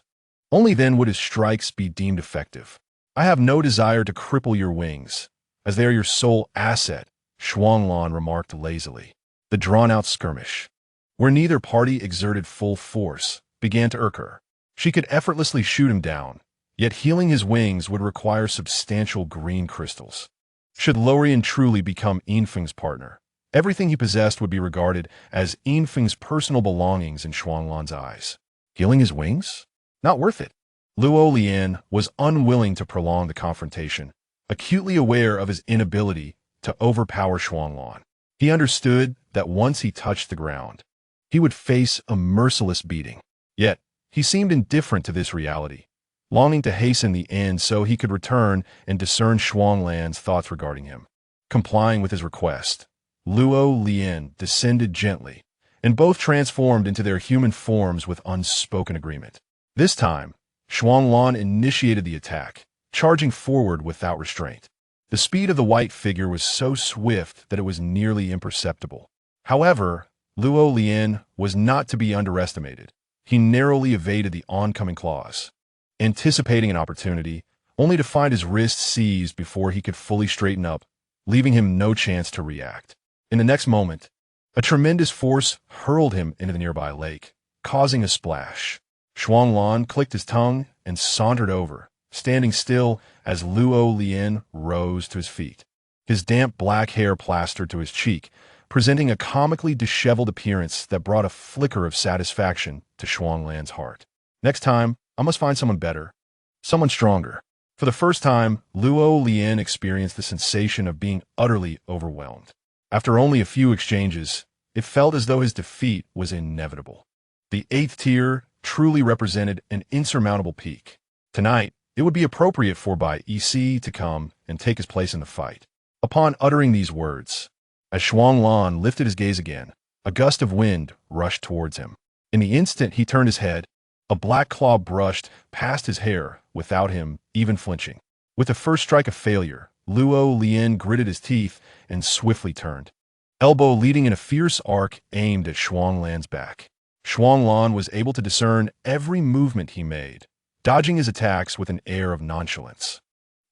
Only then would his strikes be deemed effective. I have no desire to cripple your wings, as they are your sole asset, Shuanglan remarked lazily. The drawn-out skirmish, where neither party exerted full force, began to irk her. She could effortlessly shoot him down, yet healing his wings would require substantial green crystals. Should Lorian truly become Yinfeng's partner, everything he possessed would be regarded as Yinfeng's personal belongings in Shuanglan's eyes. Healing his wings? Not worth it. Luo Lian was unwilling to prolong the confrontation, acutely aware of his inability to overpower Shuanglan. He understood that once he touched the ground, he would face a merciless beating. Yet, he seemed indifferent to this reality, longing to hasten the end so he could return and discern Shuanglan's thoughts regarding him. Complying with his request, Luo Lian descended gently, and both transformed into their human forms with unspoken agreement. This time, Shuanglan initiated the attack, charging forward without restraint. The speed of the white figure was so swift that it was nearly imperceptible. However, Luo Lian was not to be underestimated. He narrowly evaded the oncoming claws, anticipating an opportunity, only to find his wrist seized before he could fully straighten up, leaving him no chance to react. In the next moment, a tremendous force hurled him into the nearby lake, causing a splash. Shuanglan clicked his tongue and sauntered over, standing still as Luo Lian rose to his feet. His damp black hair plastered to his cheek, presenting a comically disheveled appearance that brought a flicker of satisfaction to Shuanglan's heart. Next time, I must find someone better, someone stronger. For the first time, Luo Lian experienced the sensation of being utterly overwhelmed. After only a few exchanges, it felt as though his defeat was inevitable. The 8th tier truly represented an insurmountable peak. Tonight, it would be appropriate for Bai EC to come and take his place in the fight. Upon uttering these words, as Shuanglan lifted his gaze again, a gust of wind rushed towards him. In the instant he turned his head, a black claw brushed past his hair without him even flinching. With the first strike of failure, Luo Lian gritted his teeth and swiftly turned, elbow leading in a fierce arc aimed at Shuanglan's back. Shuanglan was able to discern every movement he made, dodging his attacks with an air of nonchalance.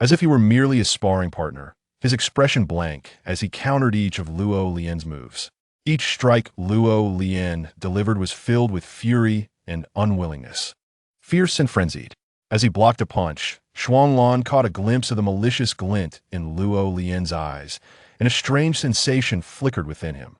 As if he were merely a sparring partner, his expression blank as he countered each of Luo Lian's moves. Each strike Luo Lian delivered was filled with fury and unwillingness. Fierce and frenzied, as he blocked a punch, Shuanglan caught a glimpse of the malicious glint in Luo Lian's eyes, and a strange sensation flickered within him.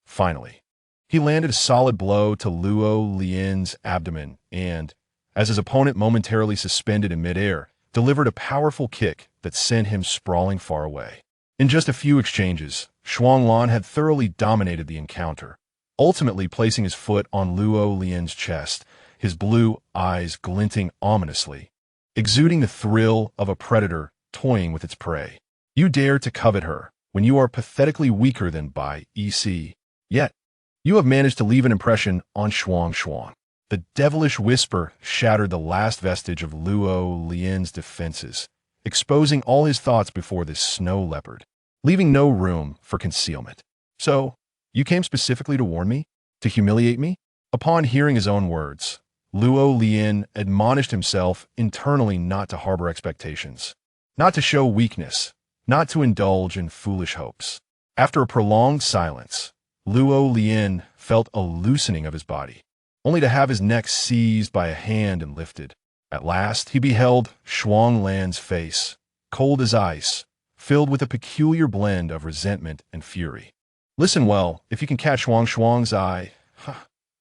Finally, he landed a solid blow to Luo Lian's abdomen and, as his opponent momentarily suspended in midair, delivered a powerful kick that sent him sprawling far away. In just a few exchanges, Shuanglan had thoroughly dominated the encounter, ultimately placing his foot on Luo Lian's chest, his blue eyes glinting ominously, exuding the thrill of a predator toying with its prey. You dare to covet her when you are pathetically weaker than Bai EC. Yet, you have managed to leave an impression on Shuangshuang. The devilish whisper shattered the last vestige of Luo Lian's defenses, exposing all his thoughts before this snow leopard, leaving no room for concealment. So, you came specifically to warn me? To humiliate me? Upon hearing his own words, Luo Lian admonished himself internally not to harbor expectations, not to show weakness, not to indulge in foolish hopes. After a prolonged silence, Luo Lian felt a loosening of his body, only to have his neck seized by a hand and lifted. At last, he beheld Shuanglan's face, cold as ice, filled with a peculiar blend of resentment and fury. Listen well, if you can catch Shuangshuang's eye,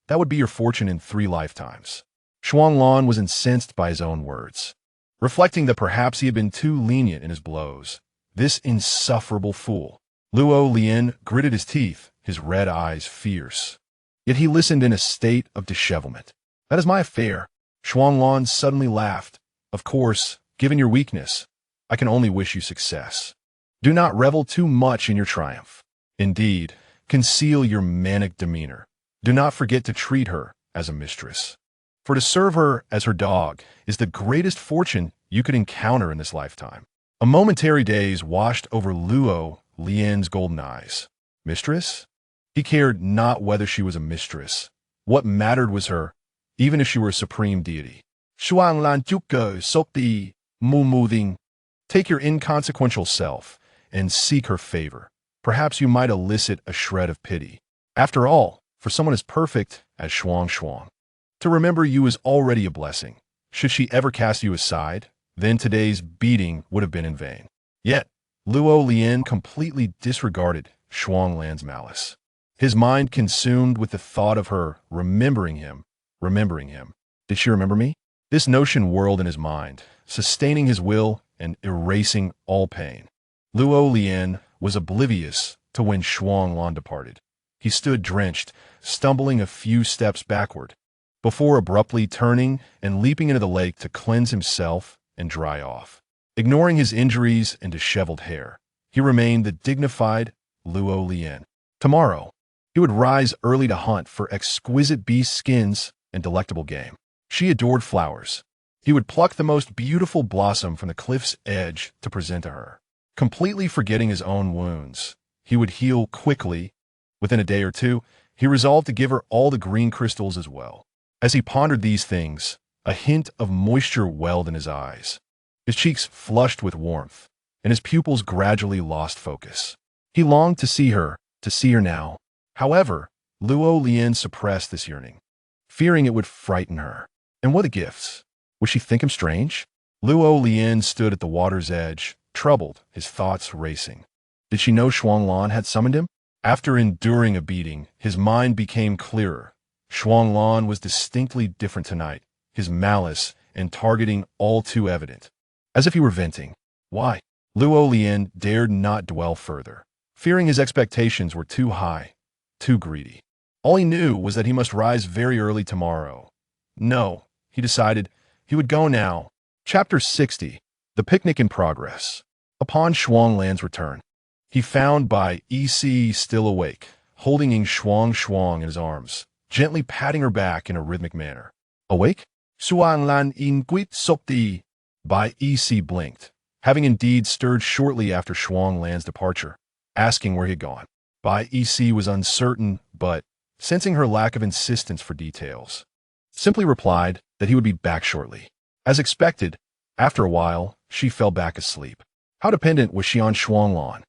that would be your fortune in 3 lifetimes. Shuanglan was incensed by his own words, reflecting that perhaps he had been too lenient in his blows. This insufferable fool. Luo Lian gritted his teeth, his red eyes fierce. Yet he listened in a state of dishevelment. That is my affair. Shuanglan suddenly laughed. Of course, given your weakness, I can only wish you success. Do not revel too much in your triumph. Indeed, Conceal your manic demeanor. Do not forget to treat her as a mistress. For to serve her as her dog is the greatest fortune you could encounter in this lifetime. A momentary daze washed over Luo Lian's golden eyes. Mistress? He cared not whether she was a mistress. What mattered was her, even if she were a supreme deity. Shuanglan Juko Sokti Mumuding. Take your inconsequential self and seek her favor. Perhaps you might elicit a shred of pity. After all, for someone as perfect as Shuangshuang, to remember you is already a blessing. Should she ever cast you aside, then today's beating would have been in vain. Yet, Luo Lian completely disregarded Shuanglan's malice. His mind consumed with the thought of her remembering him. Did she remember me? This notion whirled in his mind, sustaining his will and erasing all pain. Luo Lian was oblivious to when Shuanglan departed. He stood drenched, stumbling a few steps backward, before abruptly turning and leaping into the lake to cleanse himself and dry off. Ignoring his injuries and disheveled hair, he remained the dignified Luo Lian. Tomorrow, he would rise early to hunt for exquisite beast skins and delectable game. She adored flowers. He would pluck the most beautiful blossom from the cliff's edge to present to her. Completely forgetting his own wounds, he would heal quickly. Within a day or two, he resolved to give her all the green crystals as well. As he pondered these things, a hint of moisture welled in his eyes. His cheeks flushed with warmth, and his pupils gradually lost focus. He longed to see her now. However, Luo Lian suppressed this yearning, fearing it would frighten her. And what the gifts? Would she think him strange? Luo Lian stood at the water's edge, troubled, his thoughts racing. Did she know Shuanglan had summoned him? After enduring a beating, his mind became clearer. Shuanglan was distinctly different tonight, his malice and targeting all too evident. As if he were venting. Why? Luo Lian dared not dwell further, fearing his expectations were too high, too greedy. All he knew was that he must rise very early tomorrow. No, he decided, he would go now. Chapter 60. The Picnic in Progress. Upon Shuanglan's return, he found Bai Yi still awake, holding Yin Shuangshuang in his arms, gently patting her back in a rhythmic manner. Awake? Shuanglan Inquit Sokti. Bai Yi blinked, having indeed stirred shortly after Shuanglan's departure, asking where he had gone. Bai Yi was uncertain, but, sensing her lack of insistence for details, simply replied that he would be back shortly. As expected, after a while, she fell back asleep. How dependent was she on Shuanglan?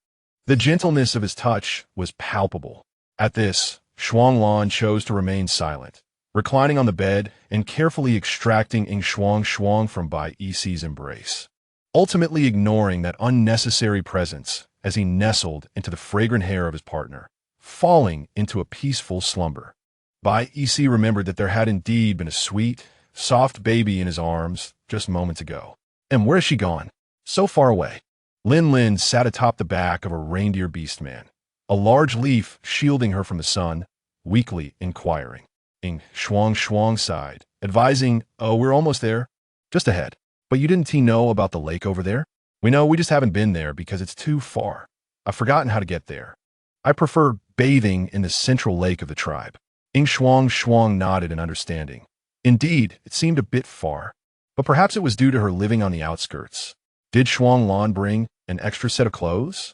The gentleness of his touch was palpable. At this, Shuanglan chose to remain silent, reclining on the bed and carefully extracting Yin Shuangshuang from Bai Yi's embrace, ultimately ignoring that unnecessary presence as he nestled into the fragrant hair of his partner, falling into a peaceful slumber. Bai Yi remembered that there had indeed been a sweet, soft baby in his arms just moments ago. And where has she gone? So far away. Lin sat atop the back of a reindeer beastman, a large leaf shielding her from the sun, weakly inquiring. Yin Shuangshuang sighed, advising, "Oh, we're almost there. Just ahead. But you didn't know about the lake over there? We know, we just haven't been there because it's too far. I've forgotten how to get there. I prefer bathing in the central lake of the tribe." Yin Shuangshuang nodded in understanding. Indeed, it seemed a bit far, but perhaps it was due to her living on the outskirts. Did Shuanglan bring an extra set of clothes?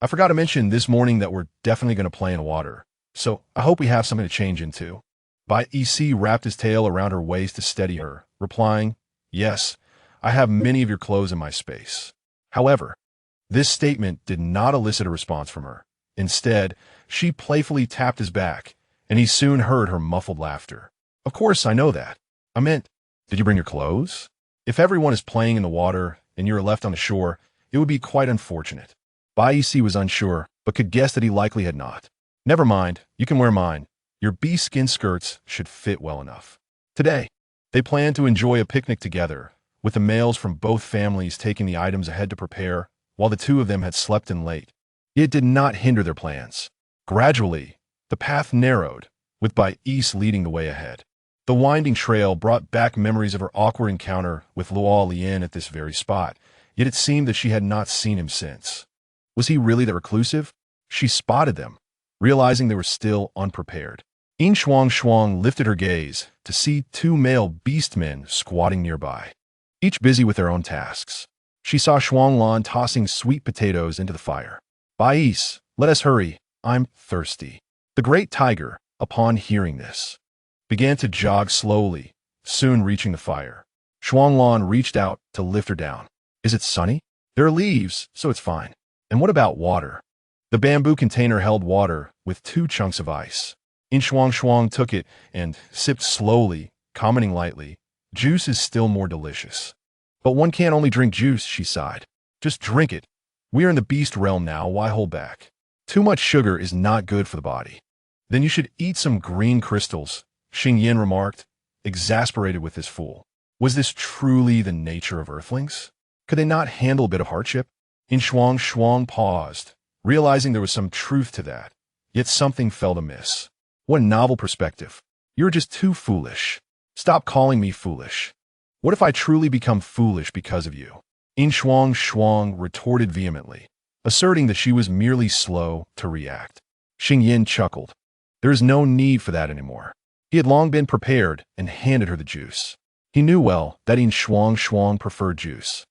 I forgot to mention this morning that we're definitely going to play in water, so I hope we have something to change into. Bai Yi wrapped his tail around her waist to steady her, replying, "Yes, I have many of your clothes in my space." However, this statement did not elicit a response from her. Instead, she playfully tapped his back, and he soon heard her muffled laughter. "Of course, I know that. I meant, did you bring your clothes? If everyone is playing in the water and you are left on the shore, it would be quite unfortunate." Bai Yi was unsure, but could guess that he likely had not. "Never mind, you can wear mine. Your bee skin skirts should fit well enough." Today, they planned to enjoy a picnic together, with the males from both families taking the items ahead to prepare, while the two of them had slept in late. It did not hinder their plans. Gradually, the path narrowed, with Bai Yi leading the way ahead. The winding trail brought back memories of her awkward encounter with Luo Lian at this very spot, yet it seemed that she had not seen him since. Was he really that reclusive? She spotted them, realizing they were still unprepared. Yin Shuangshuang lifted her gaze to see two male beastmen squatting nearby, each busy with their own tasks. She saw Shuanglan tossing sweet potatoes into the fire. "Bais, let us hurry. I'm thirsty." The great tiger, upon hearing this, began to jog slowly, soon reaching the fire. Shuanglan reached out to lift her down. "Is it sunny? There are leaves, so it's fine. And what about water?" The bamboo container held water with 2 chunks of ice. Yin Shuangshuang took it and sipped slowly, commenting lightly, "Juice is still more delicious." "But one can't only drink juice," she sighed. "Just drink it. We are in the beast realm now, why hold back? Too much sugar is not good for the body." "Then you should eat some green crystals," Xing Yin remarked, exasperated with this fool. Was this truly the nature of earthlings? Could they not handle a bit of hardship? Yin Shuangshuang paused, realizing there was some truth to that, yet something felt amiss. What a novel perspective. "You're just too foolish. Stop calling me foolish. What if I truly become foolish because of you?" Yin Shuangshuang retorted vehemently, asserting that she was merely slow to react. Xing Yin chuckled. There is no need for that anymore. He had long been prepared and handed her the juice. He knew well that Yin Shuangshuang preferred juice,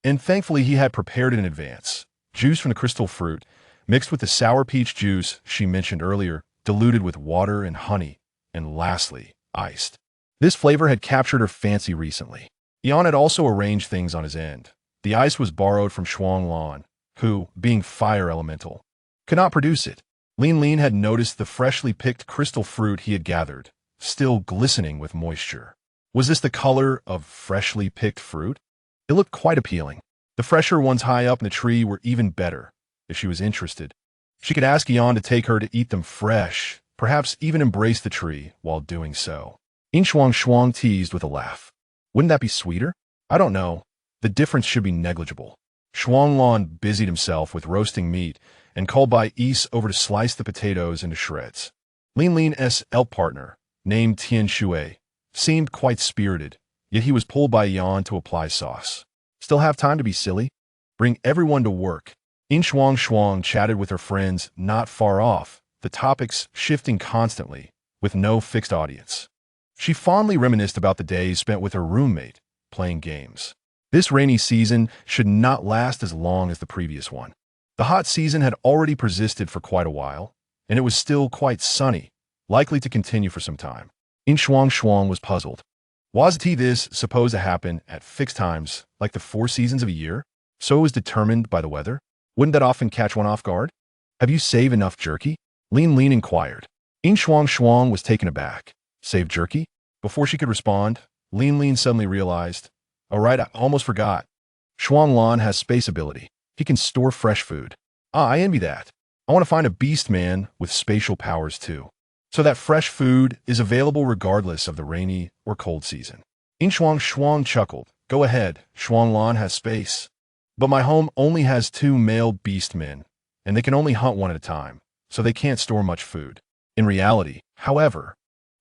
and thankfully he had prepared it in advance. Juice from the crystal fruit, mixed with the sour peach juice she mentioned earlier, diluted with water and honey, and lastly, iced. This flavor had captured her fancy recently. Yan had also arranged things on his end. The ice was borrowed from Shuanglan, who, being fire elemental, could not produce it. Lin Lin had noticed the freshly picked crystal fruit he had gathered, still glistening with moisture. Was this the color of freshly picked fruit? It looked quite appealing. The fresher ones high up in the tree were even better. If she was interested, she could ask Yan to take her to eat them fresh, perhaps even embrace the tree while doing so. Yin Shuangshuang teased with a laugh. Wouldn't that be sweeter? I don't know. The difference should be negligible. Shuanglan busied himself with roasting meat and called Bais over to slice the potatoes into shreds. Lin Lin's elk partner, named Tian Shui, seemed quite spirited, yet he was pulled by Yan to apply sauce. Still have time to be silly? Bring everyone to work. Yin Shuangshuang chatted with her friends not far off, the topics shifting constantly, with no fixed audience. She fondly reminisced about the days spent with her roommate, playing games. This rainy season should not last as long as the previous one. The hot season had already persisted for quite a while, and it was still quite sunny, likely to continue for some time. Yin Shuangshuang was puzzled. Wasn't this supposed to happen at fixed times, like the 4 seasons of a year? So it was determined by the weather? Wouldn't that often catch one off guard? Have you saved enough jerky? Lin Lin inquired. Yin Shuangshuang was taken aback. Save jerky? Before she could respond, Lin Lin suddenly realized, "Oh right, I almost forgot. Shuanglan has space ability. He can store fresh food. I envy that. I want to find a beast man with spatial powers too, so that fresh food is available regardless of the rainy or cold season." Yin Shuangshuang chuckled. "Go ahead, Shuanglan has space. But my home only has 2 male beast men, and they can only hunt one at a time, so they can't store much food." In reality, however,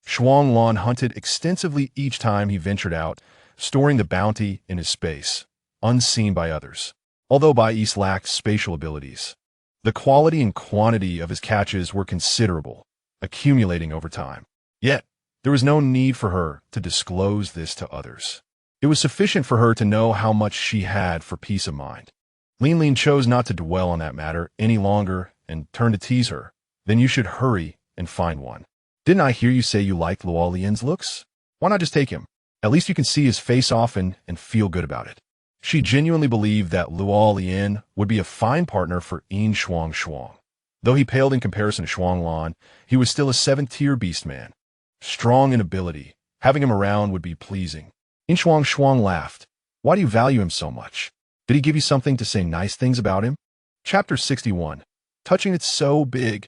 Shuanglan hunted extensively each time he ventured out, storing the bounty in his space, unseen by others. Although Bais lacked spatial abilities, the quality and quantity of his catches were considerable, accumulating over time. Yet, there was no need for her to disclose this to others. It was sufficient for her to know how much she had for peace of mind. Lin Lin chose not to dwell on that matter any longer and turned to tease her. "Then you should hurry and find one. Didn't I hear you say you liked Luo Lian's looks? Why not just take him? At least you can see his face often and feel good about it." She genuinely believed that Luo Lian would be a fine partner for Yin Shuangshuang. Though he paled in comparison to Shuanglan, he was still a 7th-tier beast man. Strong in ability, having him around would be pleasing. Yin Shuangshuang laughed. "Why do you value him so much? Did he give you something to say nice things about him?" Chapter 61. Touching it so big.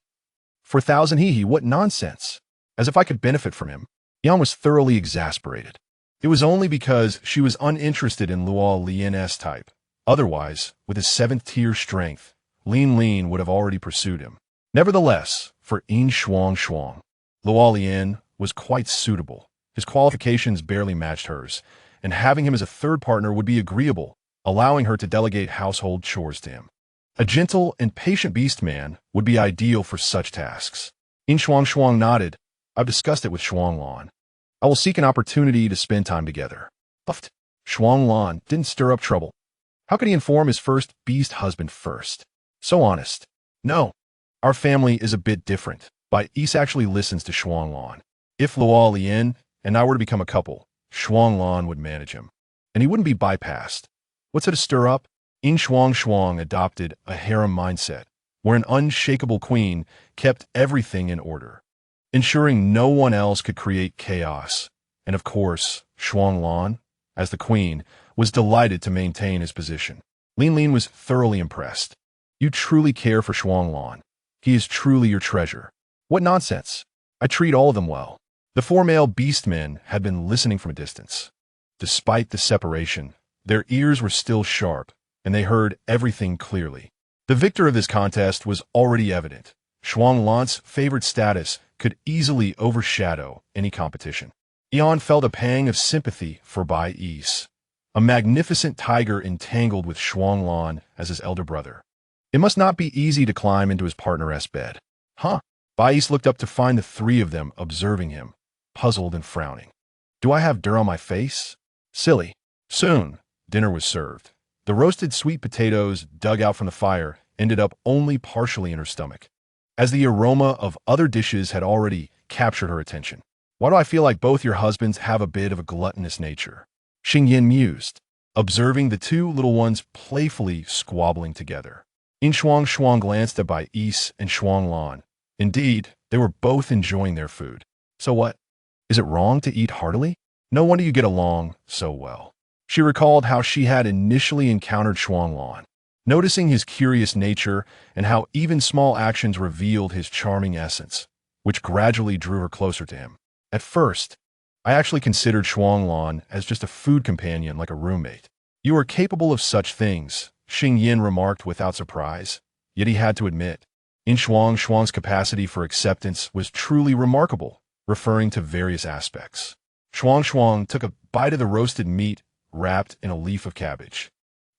4,000 hee, what nonsense. As if I could benefit from him. Yan was thoroughly exasperated. It was only because she was uninterested in Luo Lian's type. Otherwise, with his 7th-tier strength, Lin Lin would have already pursued him. Nevertheless, for Yin Shuangshuang, Luo Lian was quite suitable. His qualifications barely matched hers, and having him as a third partner would be agreeable, allowing her to delegate household chores to him. A gentle and patient beast man would be ideal for such tasks. Yin Shuangshuang nodded. I've discussed it with Shuanglan. I will seek an opportunity to spend time together. Puffed. Shuanglan didn't stir up trouble. How could he inform his first beast husband first? So honest. No. Our family is a bit different. Bai Is actually listens to Shuanglan. If Luo Lian and I were to become a couple, Shuanglan would manage him. And he wouldn't be bypassed. What's it to stir up? Yin Shuangshuang adopted a harem mindset, where an unshakable queen kept everything in order, ensuring no one else could create chaos. And of course, Shuanglan, as the queen, was delighted to maintain his position. Lin Lin was thoroughly impressed. You truly care for Shuanglan. He is truly your treasure. What nonsense. I treat all of them well. The four male beastmen had been listening from a distance. Despite the separation, their ears were still sharp, and they heard everything clearly. The victor of this contest was already evident. Shuanglan's favorite status could easily overshadow any competition. Eon felt a pang of sympathy for Bai Is, a magnificent tiger entangled with Shuanglan as his elder brother. It must not be easy to climb into his partner's bed. Huh? Bai Is looked up to find the three of them observing him, puzzled and frowning. Do I have dirt on my face? Silly. Soon, dinner was served. The roasted sweet potatoes dug out from the fire ended up only partially in her stomach, as the aroma of other dishes had already captured her attention. Why do I feel like both your husbands have a bit of a gluttonous nature? Xingyin mused, observing the two little ones playfully squabbling together. Yin Shuangshuang glanced at Bai Is and Shuanglan. Indeed, they were both enjoying their food. So what? Is it wrong to eat heartily? No wonder you get along so well. She recalled how she had initially encountered Shuanglan, noticing his curious nature and how even small actions revealed his charming essence, which gradually drew her closer to him. At first, I actually considered Shuanglan as just a food companion like a roommate. You are capable of such things, Xingyin remarked without surprise, yet he had to admit, Yin Shuangshuang's capacity for acceptance was truly remarkable, referring to various aspects. Shuangshuang took a bite of the roasted meat wrapped in a leaf of cabbage.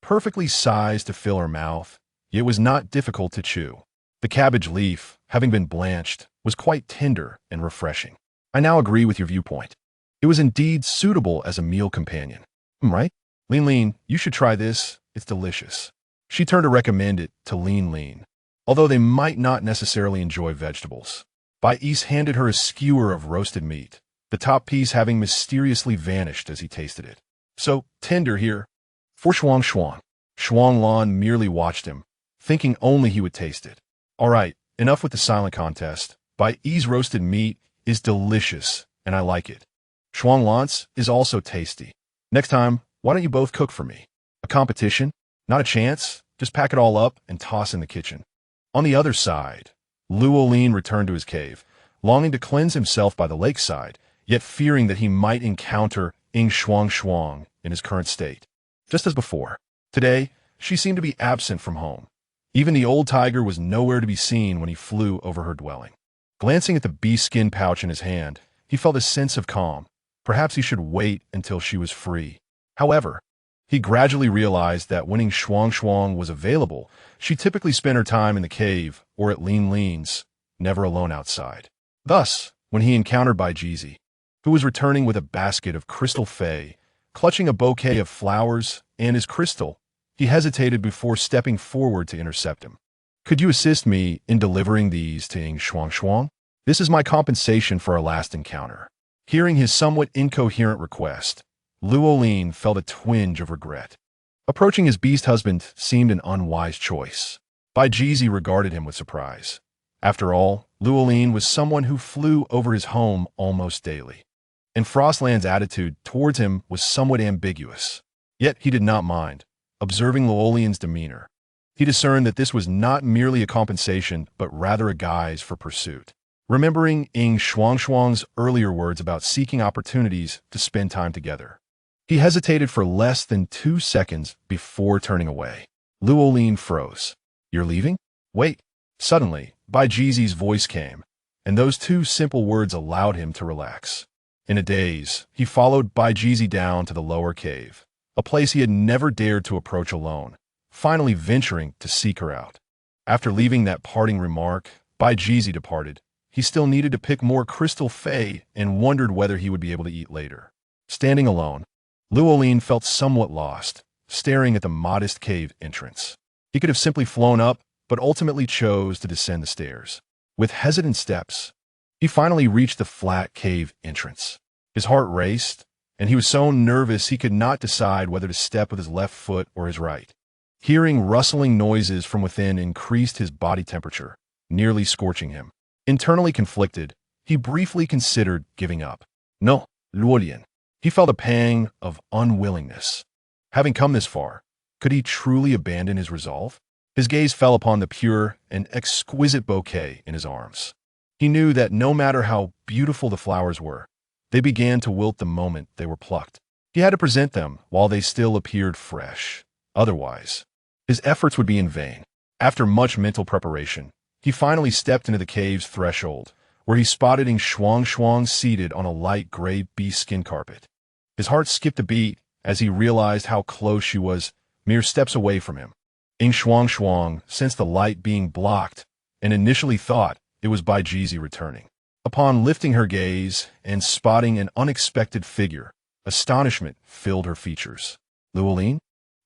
Perfectly sized to fill her mouth, yet it was not difficult to chew. The cabbage leaf, having been blanched, was quite tender and refreshing. I now agree with your viewpoint. It was indeed suitable as a meal companion. Right? Lin Lin, you should try this. It's delicious. She turned to recommend it to Lin Lin, although they might not necessarily enjoy vegetables. Bai Is handed her a skewer of roasted meat, the top piece having mysteriously vanished as he tasted it. So tender here. For Shuangshuang. Shuanglan merely watched him, thinking only he would taste it. All right, enough with the silent contest. Bai Is roasted meat is delicious, and I like it. Shuanglan's is also tasty. Next time, why don't you both cook for me? A competition? Not a chance. Just pack it all up and toss in the kitchen. On the other side, Luo Lin returned to his cave, longing to cleanse himself by the lakeside, yet fearing that he might encounter Yin Shuangshuang in his current state. Just as before, today, she seemed to be absent from home. Even the old tiger was nowhere to be seen when he flew over her dwelling. Glancing at the beast skin pouch in his hand, he felt a sense of calm. Perhaps he should wait until she was free. However, he gradually realized that when Yin Shuangshuang was available, she typically spent her time in the cave or at Lin Lin's, never alone outside. Thus, when he encountered Bai Jizi, who was returning with a basket of crystal fei, clutching a bouquet of flowers and his crystal, he hesitated before stepping forward to intercept him. Could you assist me in delivering these to Yin Shuangshuang? This is my compensation for our last encounter. Hearing his somewhat incoherent request, Luo Lin felt a twinge of regret. Approaching his beast husband seemed an unwise choice. Bai Jizi regarded him with surprise. After all, Luo Lin was someone who flew over his home almost daily, and Frostland's attitude towards him was somewhat ambiguous. Yet he did not mind. Observing Luo Lin's demeanor, he discerned that this was not merely a compensation, but rather a guise for pursuit. Remembering Yin Shuangshuang's earlier words about seeking opportunities to spend time together, he hesitated for less than 2 seconds before turning away. Luo Lin froze. You're leaving? Wait. Suddenly, Bai Jizi's voice came, and those 2 simple words allowed him to relax. In a daze, he followed Bai Jizi down to the lower cave, a place he had never dared to approach alone, finally venturing to seek her out. After leaving that parting remark, Bai Jizi departed. He still needed to pick more crystal fei and wondered whether he would be able to eat later. Standing alone, Luolin felt somewhat lost, staring at the modest cave entrance. He could have simply flown up, but ultimately chose to descend the stairs. With hesitant steps, he finally reached the flat cave entrance. His heart raced, and he was so nervous he could not decide whether to step with his left foot or his right. Hearing rustling noises from within increased his body temperature, nearly scorching him. Internally conflicted, he briefly considered giving up. No, Luolin. He felt a pang of unwillingness. Having come this far, could he truly abandon his resolve? His gaze fell upon the pure and exquisite bouquet in his arms. He knew that no matter how beautiful the flowers were, they began to wilt the moment they were plucked. He had to present them while they still appeared fresh. Otherwise, his efforts would be in vain. After much mental preparation, he finally stepped into the cave's threshold, where he spotted Yin Shuangshuang seated on a light gray bee skin carpet. His heart skipped a beat as he realized how close she was, mere steps away from him. Yin Shuangshuang sensed the light being blocked and initially thought it was Bai Jizi returning. Upon lifting her gaze and spotting an unexpected figure, astonishment filled her features. Luolin?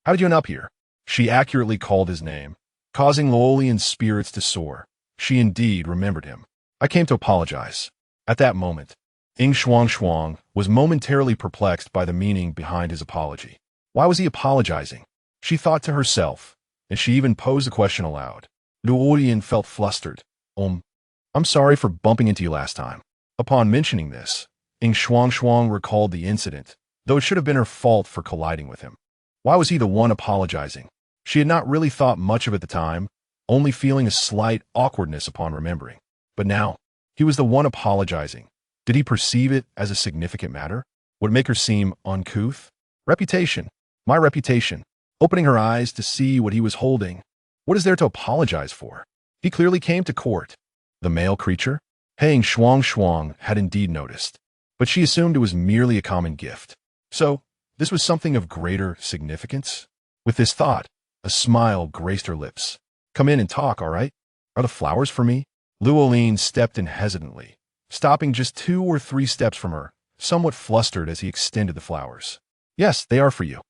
How did you end up here? She accurately called his name, causing Luolin's spirits to soar. She indeed remembered him. I came to apologize. At that moment, Yin Shuangshuang was momentarily perplexed by the meaning behind his apology. Why was he apologizing? She thought to herself, and she even posed the question aloud. Luolin felt flustered. I'm sorry for bumping into you last time. Upon mentioning this, Yin Shuangshuang recalled the incident, though it should have been her fault for colliding with him. Why was he the one apologizing? She had not really thought much of it at the time, only feeling a slight awkwardness upon remembering. But now, he was the one apologizing. Did he perceive it as a significant matter? Would it make her seem uncouth? Reputation. My reputation. Opening her eyes to see what he was holding. What is there to apologize for? He clearly came to court. The male creature? Yin Shuangshuang had indeed noticed, but she assumed it was merely a common gift. So, this was something of greater significance? With this thought, a smile graced her lips. Come in and talk, all right? Are the flowers for me? Luolin stepped in hesitantly, stopping just 2 or 3 steps from her, somewhat flustered as he extended the flowers. Yes, they are for you.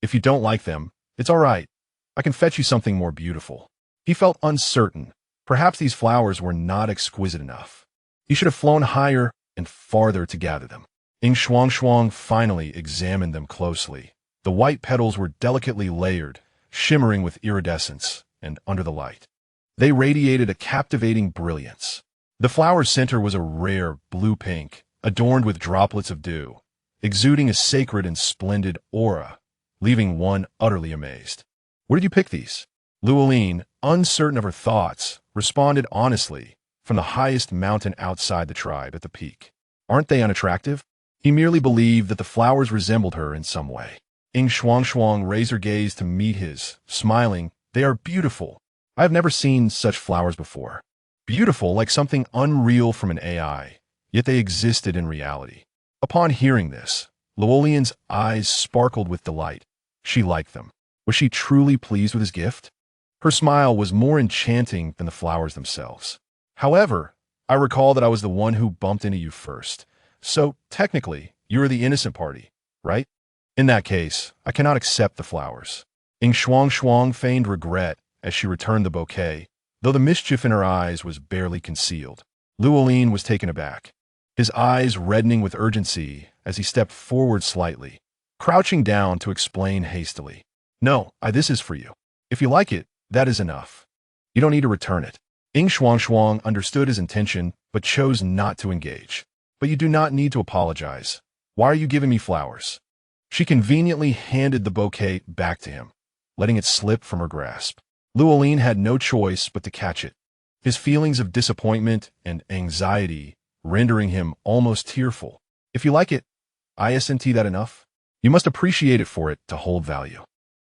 If you don't like them, it's all right. I can fetch you something more beautiful. He felt uncertain. Perhaps these flowers were not exquisite enough. He should have flown higher and farther to gather them. Yin Shuangshuang finally examined them closely. The white petals were delicately layered, shimmering with iridescence, and under the light, they radiated a captivating brilliance. The flower's center was a rare blue-pink, adorned with droplets of dew, exuding a sacred and splendid aura, leaving one utterly amazed. Where did you pick these? Luolin, uncertain of her thoughts, responded honestly, from the highest mountain outside the tribe at the peak. Aren't they unattractive? He merely believed that the flowers resembled her in some way. Yin Shuangshuang raised her gaze to meet his, smiling. They are beautiful. I have never seen such flowers before. Beautiful like something unreal from an AI, yet they existed in reality. Upon hearing this, Luolin's eyes sparkled with delight. She liked them. Was she truly pleased with his gift? Her smile was more enchanting than the flowers themselves. However, I recall that I was the one who bumped into you first. So, technically, you are the innocent party, right? In that case, I cannot accept the flowers. Yin Shuangshuang feigned regret as she returned the bouquet, though the mischief in her eyes was barely concealed. Luolin was taken aback, his eyes reddening with urgency as he stepped forward slightly, crouching down to explain hastily. No, this is for you. If you like it, that is enough. You don't need to return it. Yin Shuangshuang understood his intention, but chose not to engage. But you do not need to apologize. Why are you giving me flowers? She conveniently handed the bouquet back to him, letting it slip from her grasp. Luolin had no choice but to catch it, his feelings of disappointment and anxiety rendering him almost tearful. If you like it, isn't that enough? You must appreciate it for it to hold value.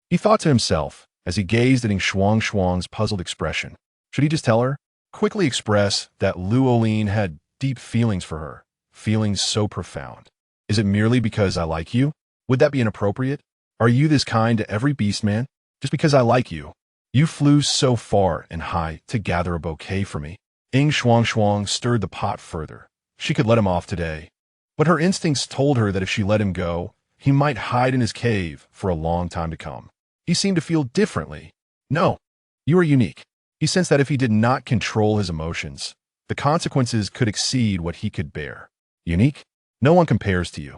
He thought to himself as he gazed at Yin Shuangshuang's puzzled expression. Should he just tell her? Quickly express that Luolin had deep feelings for her, feelings so profound. Is it merely because I like you? Would that be inappropriate? Are you this kind to every beast man? Just because I like you. You flew so far and high to gather a bouquet for me. Yin Shuangshuang stirred the pot further. She could let him off today. But her instincts told her that if she let him go, he might hide in his cave for a long time to come. He seemed to feel differently. No, you are unique. He sensed that if he did not control his emotions, the consequences could exceed what he could bear. Unique? No one compares to you.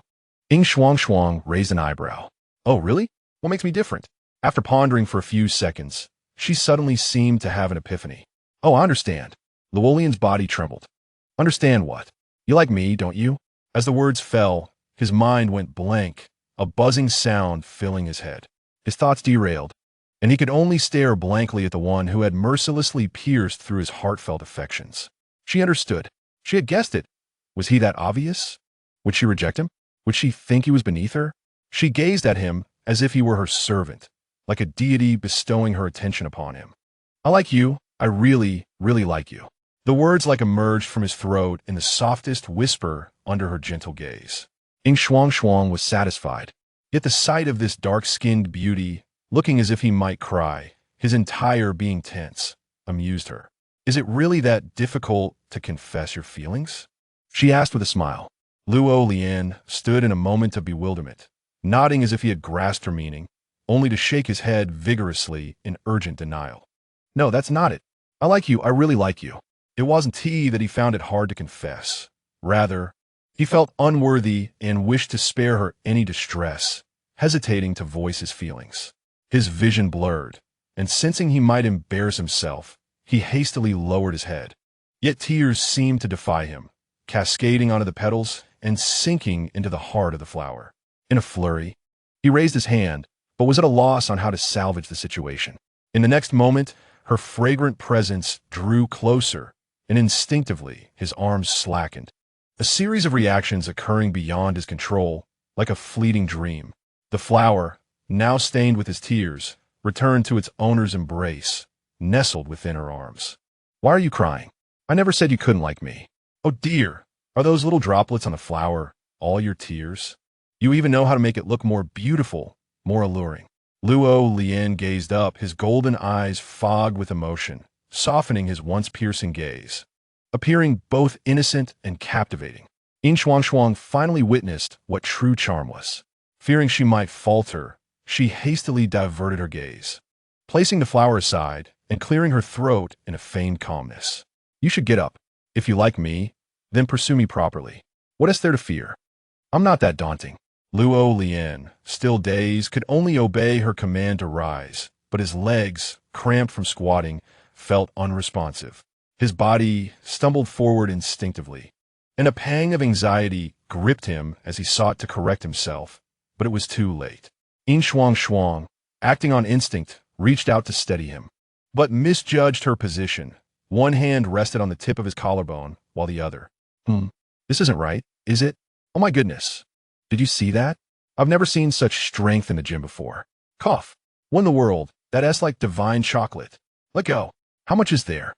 Yin Shuangshuang raised an eyebrow. Oh, really? What makes me different? After pondering for a few seconds, she suddenly seemed to have an epiphany. Oh, I understand. Llewellyn's body trembled. Understand what? You like me, don't you? As the words fell, his mind went blank, a buzzing sound filling his head. His thoughts derailed, and he could only stare blankly at the one who had mercilessly pierced through his heartfelt affections. She understood. She had guessed it. Was he that obvious? Would she reject him? Would she think he was beneath her? She gazed at him as if he were her servant, like a deity bestowing her attention upon him. I like you. I really, really like you. The words like emerged from his throat in the softest whisper under her gentle gaze. Yin Shuangshuang was satisfied. Yet the sight of this dark-skinned beauty, looking as if he might cry, his entire being tense, amused her. Is it really that difficult to confess your feelings? She asked with a smile. Luo stood in a moment of bewilderment, nodding as if he had grasped her meaning, only to shake his head vigorously in urgent denial. No, that's not it. I like you. I really like you. It wasn't he that he found it hard to confess. Rather, he felt unworthy and wished to spare her any distress, hesitating to voice his feelings. His vision blurred, and sensing he might embarrass himself, he hastily lowered his head. Yet tears seemed to defy him, cascading onto the petals and sinking into the heart of the flower. In a flurry, he raised his hand, but was at a loss on how to salvage the situation. In the next moment, her fragrant presence drew closer, and instinctively his arms slackened. A series of reactions occurring beyond his control, like a fleeting dream. The flower, now stained with his tears, returned to its owner's embrace, nestled within her arms. Why are you crying? I never said you couldn't like me. Oh dear, are those little droplets on the flower all your tears? You even know how to make it look more beautiful, more alluring. Luo gazed up, his golden eyes fogged with emotion, softening his once piercing gaze, appearing both innocent and captivating. Yin Shuangshuang finally witnessed what true charm was. Fearing she might falter, she hastily diverted her gaze, placing the flower aside and clearing her throat in a feigned calmness. You should get up. If you like me, then pursue me properly. What is there to fear? I'm not that daunting. Luo, still dazed, could only obey her command to rise, but his legs, cramped from squatting, felt unresponsive. His body stumbled forward instinctively, and a pang of anxiety gripped him as he sought to correct himself, but it was too late. Yin Shuangshuang, acting on instinct, reached out to steady him, but misjudged her position. One hand rested on the tip of his collarbone, while the other. This isn't right, is it? Oh my goodness. Did you see that? I've never seen such strength in the gym before. Cough. What in the world? That S like divine chocolate. Let go. How much is there?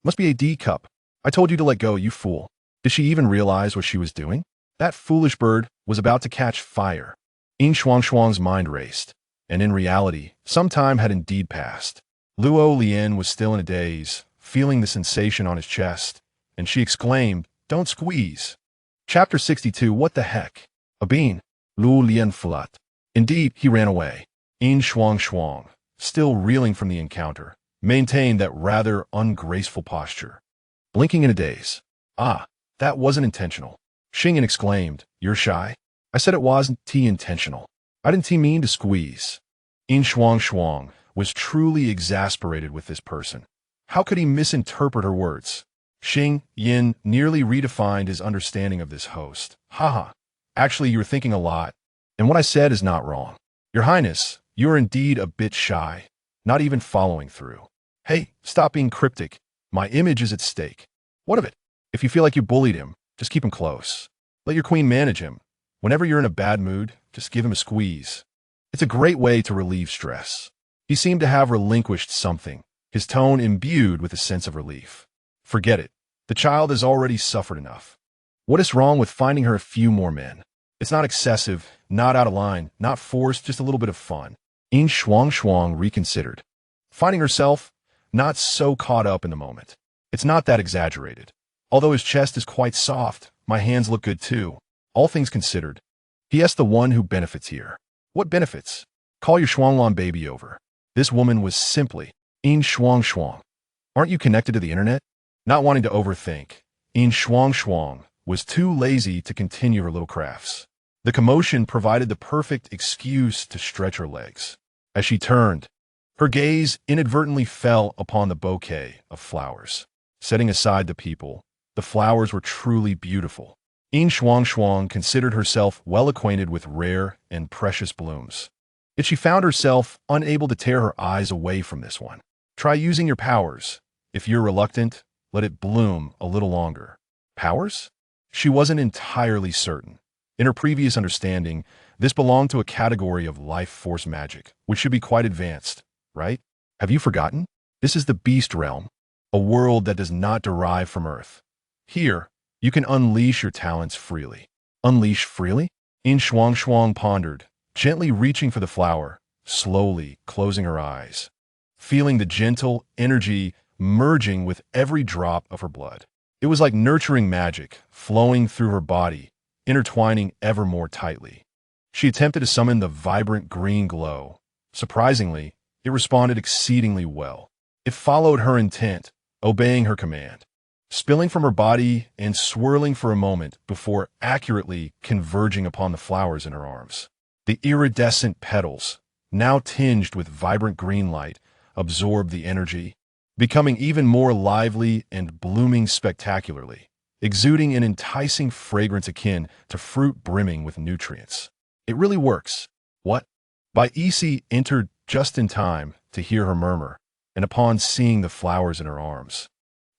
Must be a D cup. I told you to let go, you fool. Did she even realize what she was doing? That foolish bird was about to catch fire. Yin Shuangshuang's mind raced, and in reality, some time had indeed passed. Luo was still in a daze, feeling the sensation on his chest, and she exclaimed, "Don't squeeze." Chapter 62, What the heck? A bean. Luo flat. Indeed, he ran away. Yin Shuangshuang, still reeling from the encounter, maintained that rather ungraceful posture, blinking in a daze. Ah, that wasn't intentional. Xingyan exclaimed, "You're shy?" I said it wasn't intentional. I didn't mean to squeeze. Yin Shuangshuang was truly exasperated with this person. How could he misinterpret her words? Xingyan nearly redefined his understanding of this host. Haha. Actually, you were thinking a lot, and what I said is not wrong. Your Highness, you are indeed a bit shy, not even following through. Hey, stop being cryptic. My image is at stake. What of it? If you feel like you bullied him, just keep him close. Let your queen manage him. Whenever you're in a bad mood, just give him a squeeze. It's a great way to relieve stress. He seemed to have relinquished something, his tone imbued with a sense of relief. Forget it. The child has already suffered enough. What is wrong with finding her a few more men? It's not excessive, not out of line, not forced, just a little bit of fun. Yin Shuangshuang reconsidered, finding herself not so caught up in the moment. It's not that exaggerated. Although his chest is quite soft, my hands look good too. All things considered. P.S. the one who benefits here. What benefits? Call your Shuanglan baby over. This woman was simply Yin Shuangshuang. Aren't you connected to the internet? Not wanting to overthink, Yin Shuangshuang was too lazy to continue her little crafts. The commotion provided the perfect excuse to stretch her legs. As she turned, her gaze inadvertently fell upon the bouquet of flowers. Setting aside the people, the flowers were truly beautiful. Yin Shuangshuang considered herself well acquainted with rare and precious blooms. Yet she found herself unable to tear her eyes away from this one. Try using your powers. If you're reluctant, let it bloom a little longer. Powers? She wasn't entirely certain. In her previous understanding, this belonged to a category of life force magic, which should be quite advanced, right? Have you forgotten? This is the beast realm, a world that does not derive from Earth. Here, you can unleash your talents freely. Unleash freely? Yin Shuangshuang pondered, gently reaching for the flower, slowly closing her eyes, feeling the gentle energy merging with every drop of her blood. It was like nurturing magic, flowing through her body, intertwining ever more tightly. She attempted to summon the vibrant green glow. Surprisingly, it responded exceedingly well. It followed her intent, obeying her command, spilling from her body and swirling for a moment before accurately converging upon the flowers in her arms. The iridescent petals, now tinged with vibrant green light, absorbed the energy, becoming even more lively and blooming spectacularly, exuding an enticing fragrance akin to fruit brimming with nutrients. It really works. What? Bai entered just in time to hear her murmur, and upon seeing the flowers in her arms,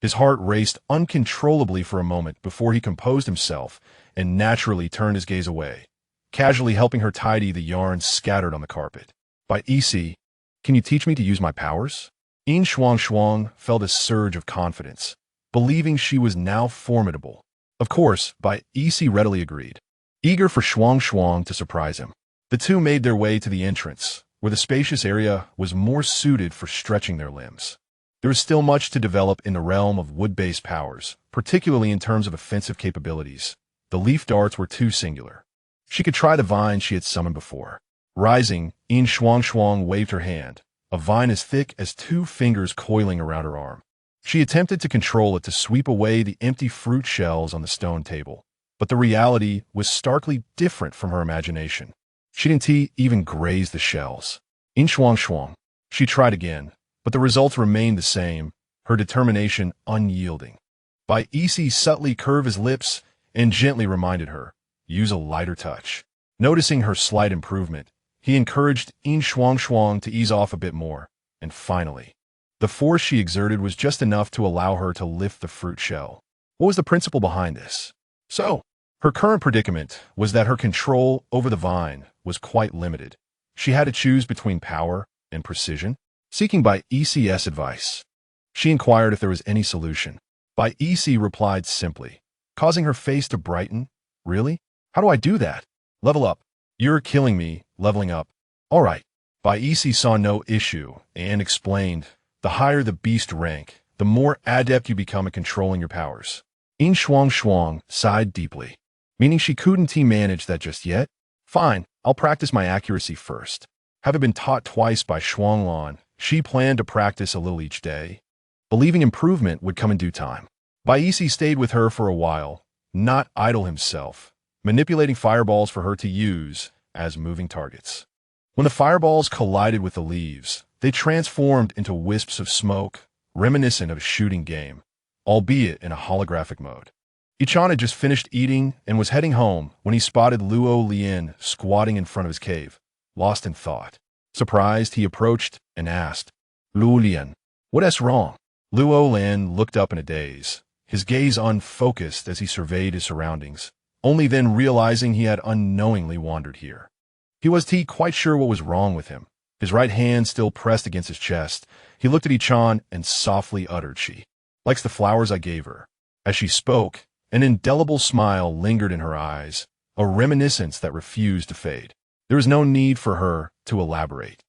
his heart raced uncontrollably for a moment before he composed himself and naturally turned his gaze away, casually helping her tidy the yarn scattered on the carpet. Bai, can you teach me to use my powers? Yin Shuangshuang felt a surge of confidence, believing she was now formidable. Of course, Bai readily agreed, eager for Shuangshuang to surprise him. The two made their way to the entrance, where the spacious area was more suited for stretching their limbs. There was still much to develop in the realm of wood-based powers, particularly in terms of offensive capabilities. The leaf darts were too singular. She could try the vine she had summoned before. Rising, Yin Shuangshuang waved her hand, a vine as thick as 2 fingers coiling around her arm. She attempted to control it to sweep away the empty fruit shells on the stone table, but the reality was starkly different from her imagination. She didn't even graze the shells. Yin Shuangshuang. She tried again, but the results remained the same, her determination unyielding. Bai subtly curved his lips and gently reminded her, use a lighter touch. Noticing her slight improvement, he encouraged Yin Shuangshuang to ease off a bit more, and finally, the force she exerted was just enough to allow her to lift the fruit shell. What was the principle behind this? So, her current predicament was that her control over the vine was quite limited. She had to choose between power and precision. Seeking Bai advice, she inquired if there was any solution. Bai replied simply, causing her face to brighten. Really? How do I do that? Level up. You're killing me, leveling up. All right. Bai saw no issue and explained, the higher the beast rank, the more adept you become at controlling your powers. Yin Shuangshuang sighed deeply, meaning she couldn't manage that just yet. Fine, I'll practice my accuracy first. Having been taught twice by Shuanglan, she planned to practice a little each day, believing improvement would come in due time. Bai stayed with her for a while, not idle himself, manipulating fireballs for her to use as moving targets. When the fireballs collided with the leaves, they transformed into wisps of smoke, reminiscent of a shooting game, albeit in a holographic mode. Ichan had just finished eating and was heading home when he spotted Luo Lian squatting in front of his cave, lost in thought. Surprised, he approached and asked, Luo Lian, what's wrong? Luo Lian looked up in a daze, his gaze unfocused as he surveyed his surroundings, only then realizing he had unknowingly wandered here. He was quite sure what was wrong with him. His right hand still pressed against his chest, he looked at Ichan and softly uttered, she likes the flowers I gave her. As she spoke, an indelible smile lingered in her eyes, a reminiscence that refused to fade. There was no need for her to elaborate.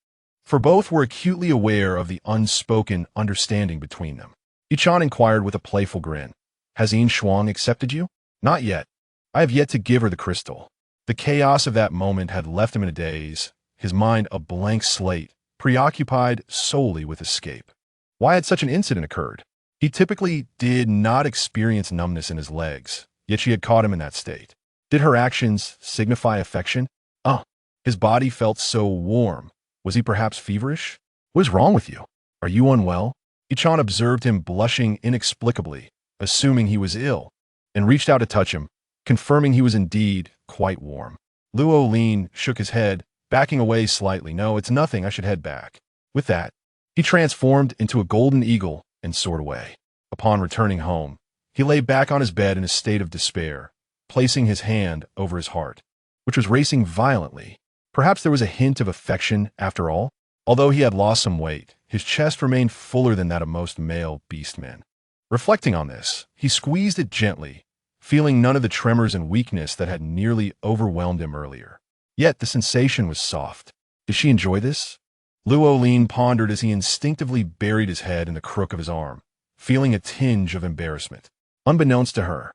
for both were acutely aware of the unspoken understanding between them. Yichan inquired with a playful grin. Has Yin Shuang accepted you? Not yet. I have yet to give her the crystal. The chaos of that moment had left him in a daze, his mind a blank slate, preoccupied solely with escape. Why had such an incident occurred? He typically did not experience numbness in his legs, yet she had caught him in that state. Did her actions signify affection? His body felt so warm. Was he perhaps feverish? What is wrong with you? Are you unwell? Yichan observed him blushing inexplicably, assuming he was ill, and reached out to touch him, confirming he was indeed quite warm. Luo Lin shook his head, backing away slightly. No, it's nothing. I should head back. With that, he transformed into a golden eagle and soared away. Upon returning home, he lay back on his bed in a state of despair, placing his hand over his heart, which was racing violently. Perhaps there was a hint of affection after all. Although he had lost some weight, his chest remained fuller than that of most male beastmen. Reflecting on this, he squeezed it gently, feeling none of the tremors and weakness that had nearly overwhelmed him earlier. Yet the sensation was soft. Did she enjoy this? Luo Lin pondered as he instinctively buried his head in the crook of his arm, feeling a tinge of embarrassment. Unbeknownst to her,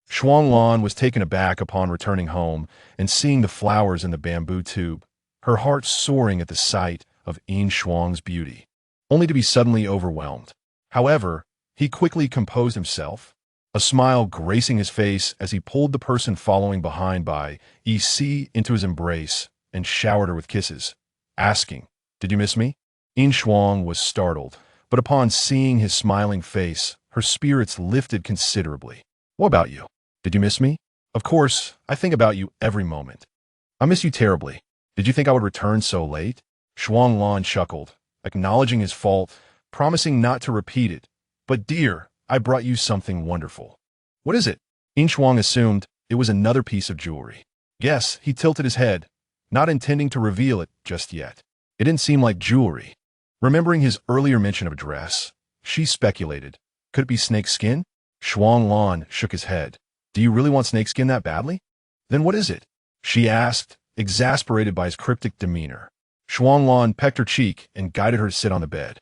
Shuanglan was taken aback upon returning home and seeing the flowers in the bamboo tube, her heart soaring at the sight of Yin Shuang's beauty, only to be suddenly overwhelmed. However, he quickly composed himself, a smile gracing his face as he pulled the person following behind by EC into his embrace and showered her with kisses, asking, "Did you miss me?" Yin Shuang was startled, but upon seeing his smiling face, her spirits lifted considerably. "What about you? Did you miss me?" "Of course, I think about you every moment. I miss you terribly. Did you think I would return so late?" Shuanglan chuckled, acknowledging his fault, promising not to repeat it. "But dear, I brought you something wonderful." "What is it?" Yin Shuang assumed it was another piece of jewelry. Yes, he tilted his head, not intending to reveal it just yet. It didn't seem like jewelry. Remembering his earlier mention of a dress, she speculated, could it be snake skin? Shuanglan shook his head. "Do you really want snakeskin that badly?" "Then what is it?" she asked, exasperated by his cryptic demeanor. Shuanglan pecked her cheek and guided her to sit on the bed,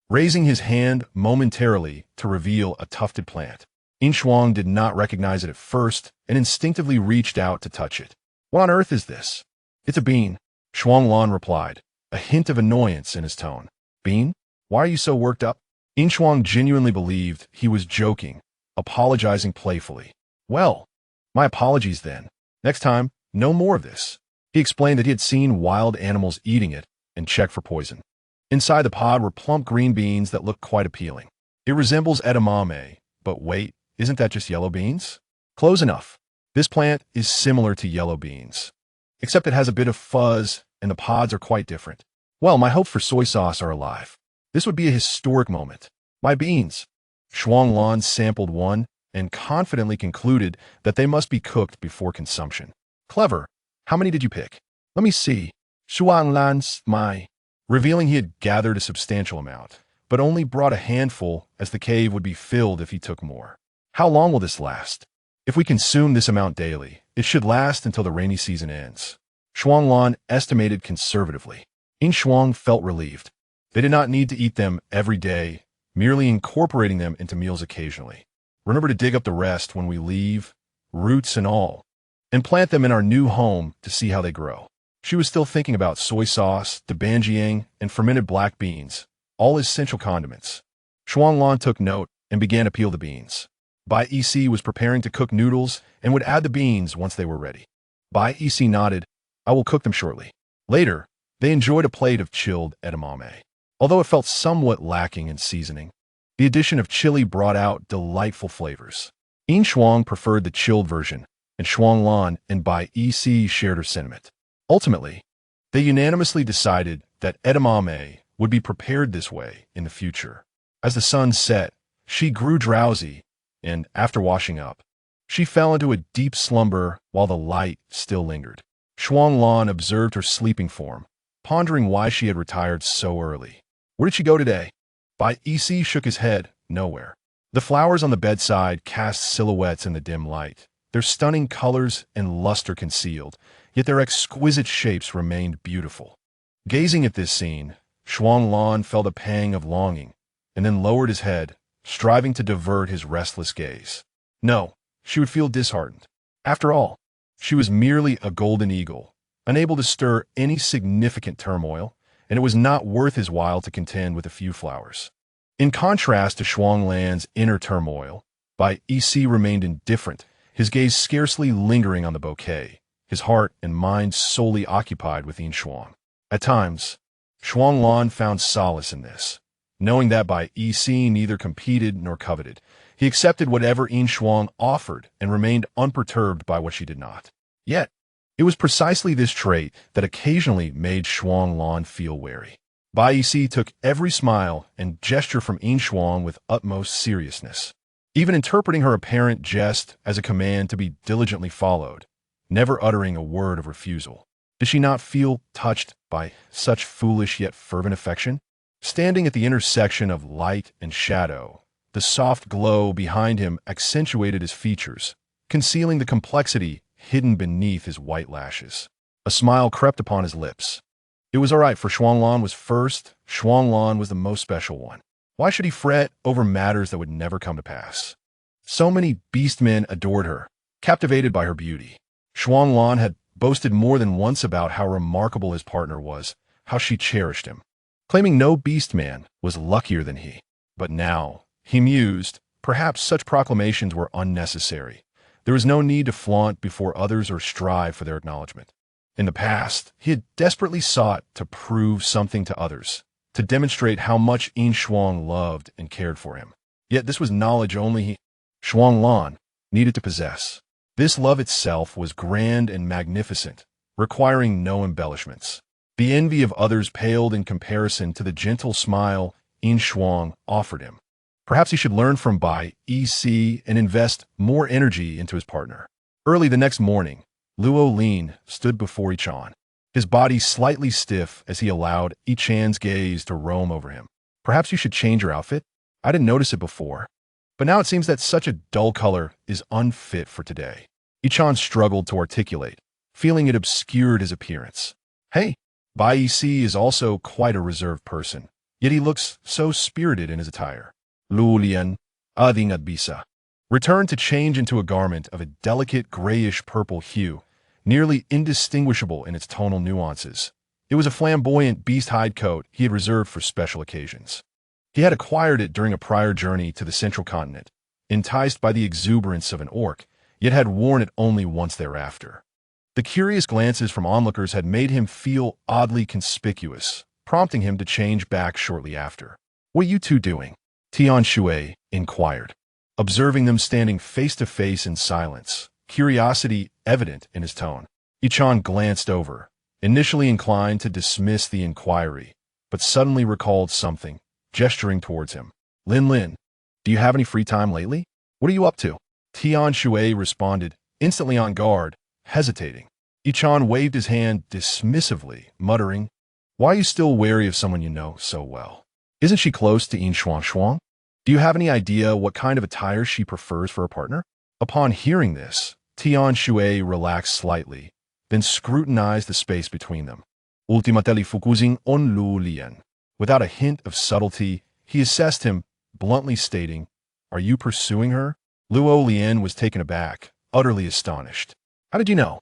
raising his hand momentarily to reveal a tufted plant. Yin Shuang did not recognize it at first and instinctively reached out to touch it. "What on earth is this?" "It's a bean," Shuanglan replied, a hint of annoyance in his tone. "Bean? Why are you so worked up?" Yin Shuang genuinely believed he was joking, apologizing playfully. "Well, my apologies then. Next time, no more of this." He explained that he had seen wild animals eating it and checked for poison. Inside the pod were plump green beans that looked quite appealing. "It resembles edamame, but wait, isn't that just yellow beans?" "Close enough. This plant is similar to yellow beans, except it has a bit of fuzz and the pods are quite different. Well, my hopes for soy sauce are alive. This would be a historic moment. My beans." Shuanglan sampled one and confidently concluded that they must be cooked before consumption. "Clever. How many did you pick?" "Let me see." Shuanglan's revealing he had gathered a substantial amount, but only brought a handful as the cave would be filled if he took more. "How long will this last?" "If we consume this amount daily, it should last until the rainy season ends." Shuanglan estimated conservatively. Yin Shuang felt relieved. They did not need to eat them every day, merely incorporating them into meals occasionally. "Remember to dig up the rest when we leave, roots and all, and plant them in our new home to see how they grow." She was still thinking about soy sauce, debanjiang, and fermented black beans, all essential condiments. Shuanglan took note and began to peel the beans. Bai Ec was preparing to cook noodles and would add the beans once they were ready. Bai Ec nodded, "I will cook them shortly." Later, they enjoyed a plate of chilled edamame. Although it felt somewhat lacking in seasoning, the addition of chili brought out delightful flavors. Yin Shuang preferred the chilled version, and Shuanglan and Bai Ec shared her sentiment. Ultimately, they unanimously decided that edamame would be prepared this way in the future. As the sun set, she grew drowsy, and after washing up, she fell into a deep slumber while the light still lingered. Shuanglan observed her sleeping form, pondering why she had retired so early. "Where did she go today?" Bai Ec shook his head, "Nowhere." The flowers on the bedside cast silhouettes in the dim light, their stunning colors and luster concealed, yet their exquisite shapes remained beautiful. Gazing at this scene, Shuanglan felt a pang of longing, and then lowered his head, striving to divert his restless gaze. No, she would feel disheartened. After all, she was merely a golden eagle, unable to stir any significant turmoil, and it was not worth his while to contend with a few flowers. In contrast to Shuanglan's inner turmoil, Bai Yi remained indifferent, his gaze scarcely lingering on the bouquet, his heart and mind solely occupied with Yin Shuang. At times, Shuanglan found solace in this. Knowing that Bai Yi neither competed nor coveted, he accepted whatever Yin Shuang offered and remained unperturbed by what she did not. Yet, it was precisely this trait that occasionally made Shuanglan feel wary. Bai Yi took every smile and gesture from Yin Shuang with utmost seriousness, even interpreting her apparent jest as a command to be diligently followed, never uttering a word of refusal. Did she not feel touched by such foolish yet fervent affection? Standing at the intersection of light and shadow, the soft glow behind him accentuated his features, concealing the complexity hidden beneath his white lashes. A smile crept upon his lips. It was all right, for Shuanglan was first, Shuanglan was the most special one. Why should he fret over matters that would never come to pass? So many beastmen adored her, captivated by her beauty. Shuanglan had boasted more than once about how remarkable his partner was, how she cherished him, claiming no beastman was luckier than he. But now, he mused, perhaps such proclamations were unnecessary. There was no need to flaunt before others or strive for their acknowledgement. In the past, he had desperately sought to prove something to others, to demonstrate how much Yin Shuang loved and cared for him. Yet this was knowledge only Shuanglan needed to possess. This love itself was grand and magnificent, requiring no embellishments. The envy of others paled in comparison to the gentle smile Yin Shuang offered him. Perhaps he should learn from Bai Yi and invest more energy into his partner. Early the next morning, Luo Lin stood before Yichan, his body slightly stiff as he allowed Yichan's gaze to roam over him. Perhaps you should change your outfit? I didn't notice it before, but now it seems that such a dull color is unfit for today. Yichan struggled to articulate, feeling it obscured his appearance. Hey, Bai Yi is also quite a reserved person, yet he looks so spirited in his attire. Lu Lian, ading at bisa, returned to change into a garment of a delicate grayish-purple hue, nearly indistinguishable in its tonal nuances. It was a flamboyant beast hide coat he had reserved for special occasions. He had acquired it during a prior journey to the central continent, enticed by the exuberance of an orc, yet had worn it only once thereafter. The curious glances from onlookers had made him feel oddly conspicuous, prompting him to change back shortly after. "What are you two doing?" Tian Shui inquired, observing them standing face to face in silence, curiosity evident in his tone. Yichan glanced over, initially inclined to dismiss the inquiry, but suddenly recalled something, gesturing towards him. Lin, do you have any free time lately? What are you up to?" Tian Shui responded, instantly on guard, hesitating. Yichan waved his hand dismissively, muttering, "Why are you still wary of someone you know so well? Isn't she close to Yin Shuangshuang? Do you have any idea what kind of attire she prefers for a partner?" Upon hearing this, Tian Shui relaxed slightly, then scrutinized the space between them. Ultimately focusing on Lu Lian. Without a hint of subtlety, he assessed him, bluntly stating, "Are you pursuing her?" Luo Lian was taken aback, utterly astonished. "How did you know?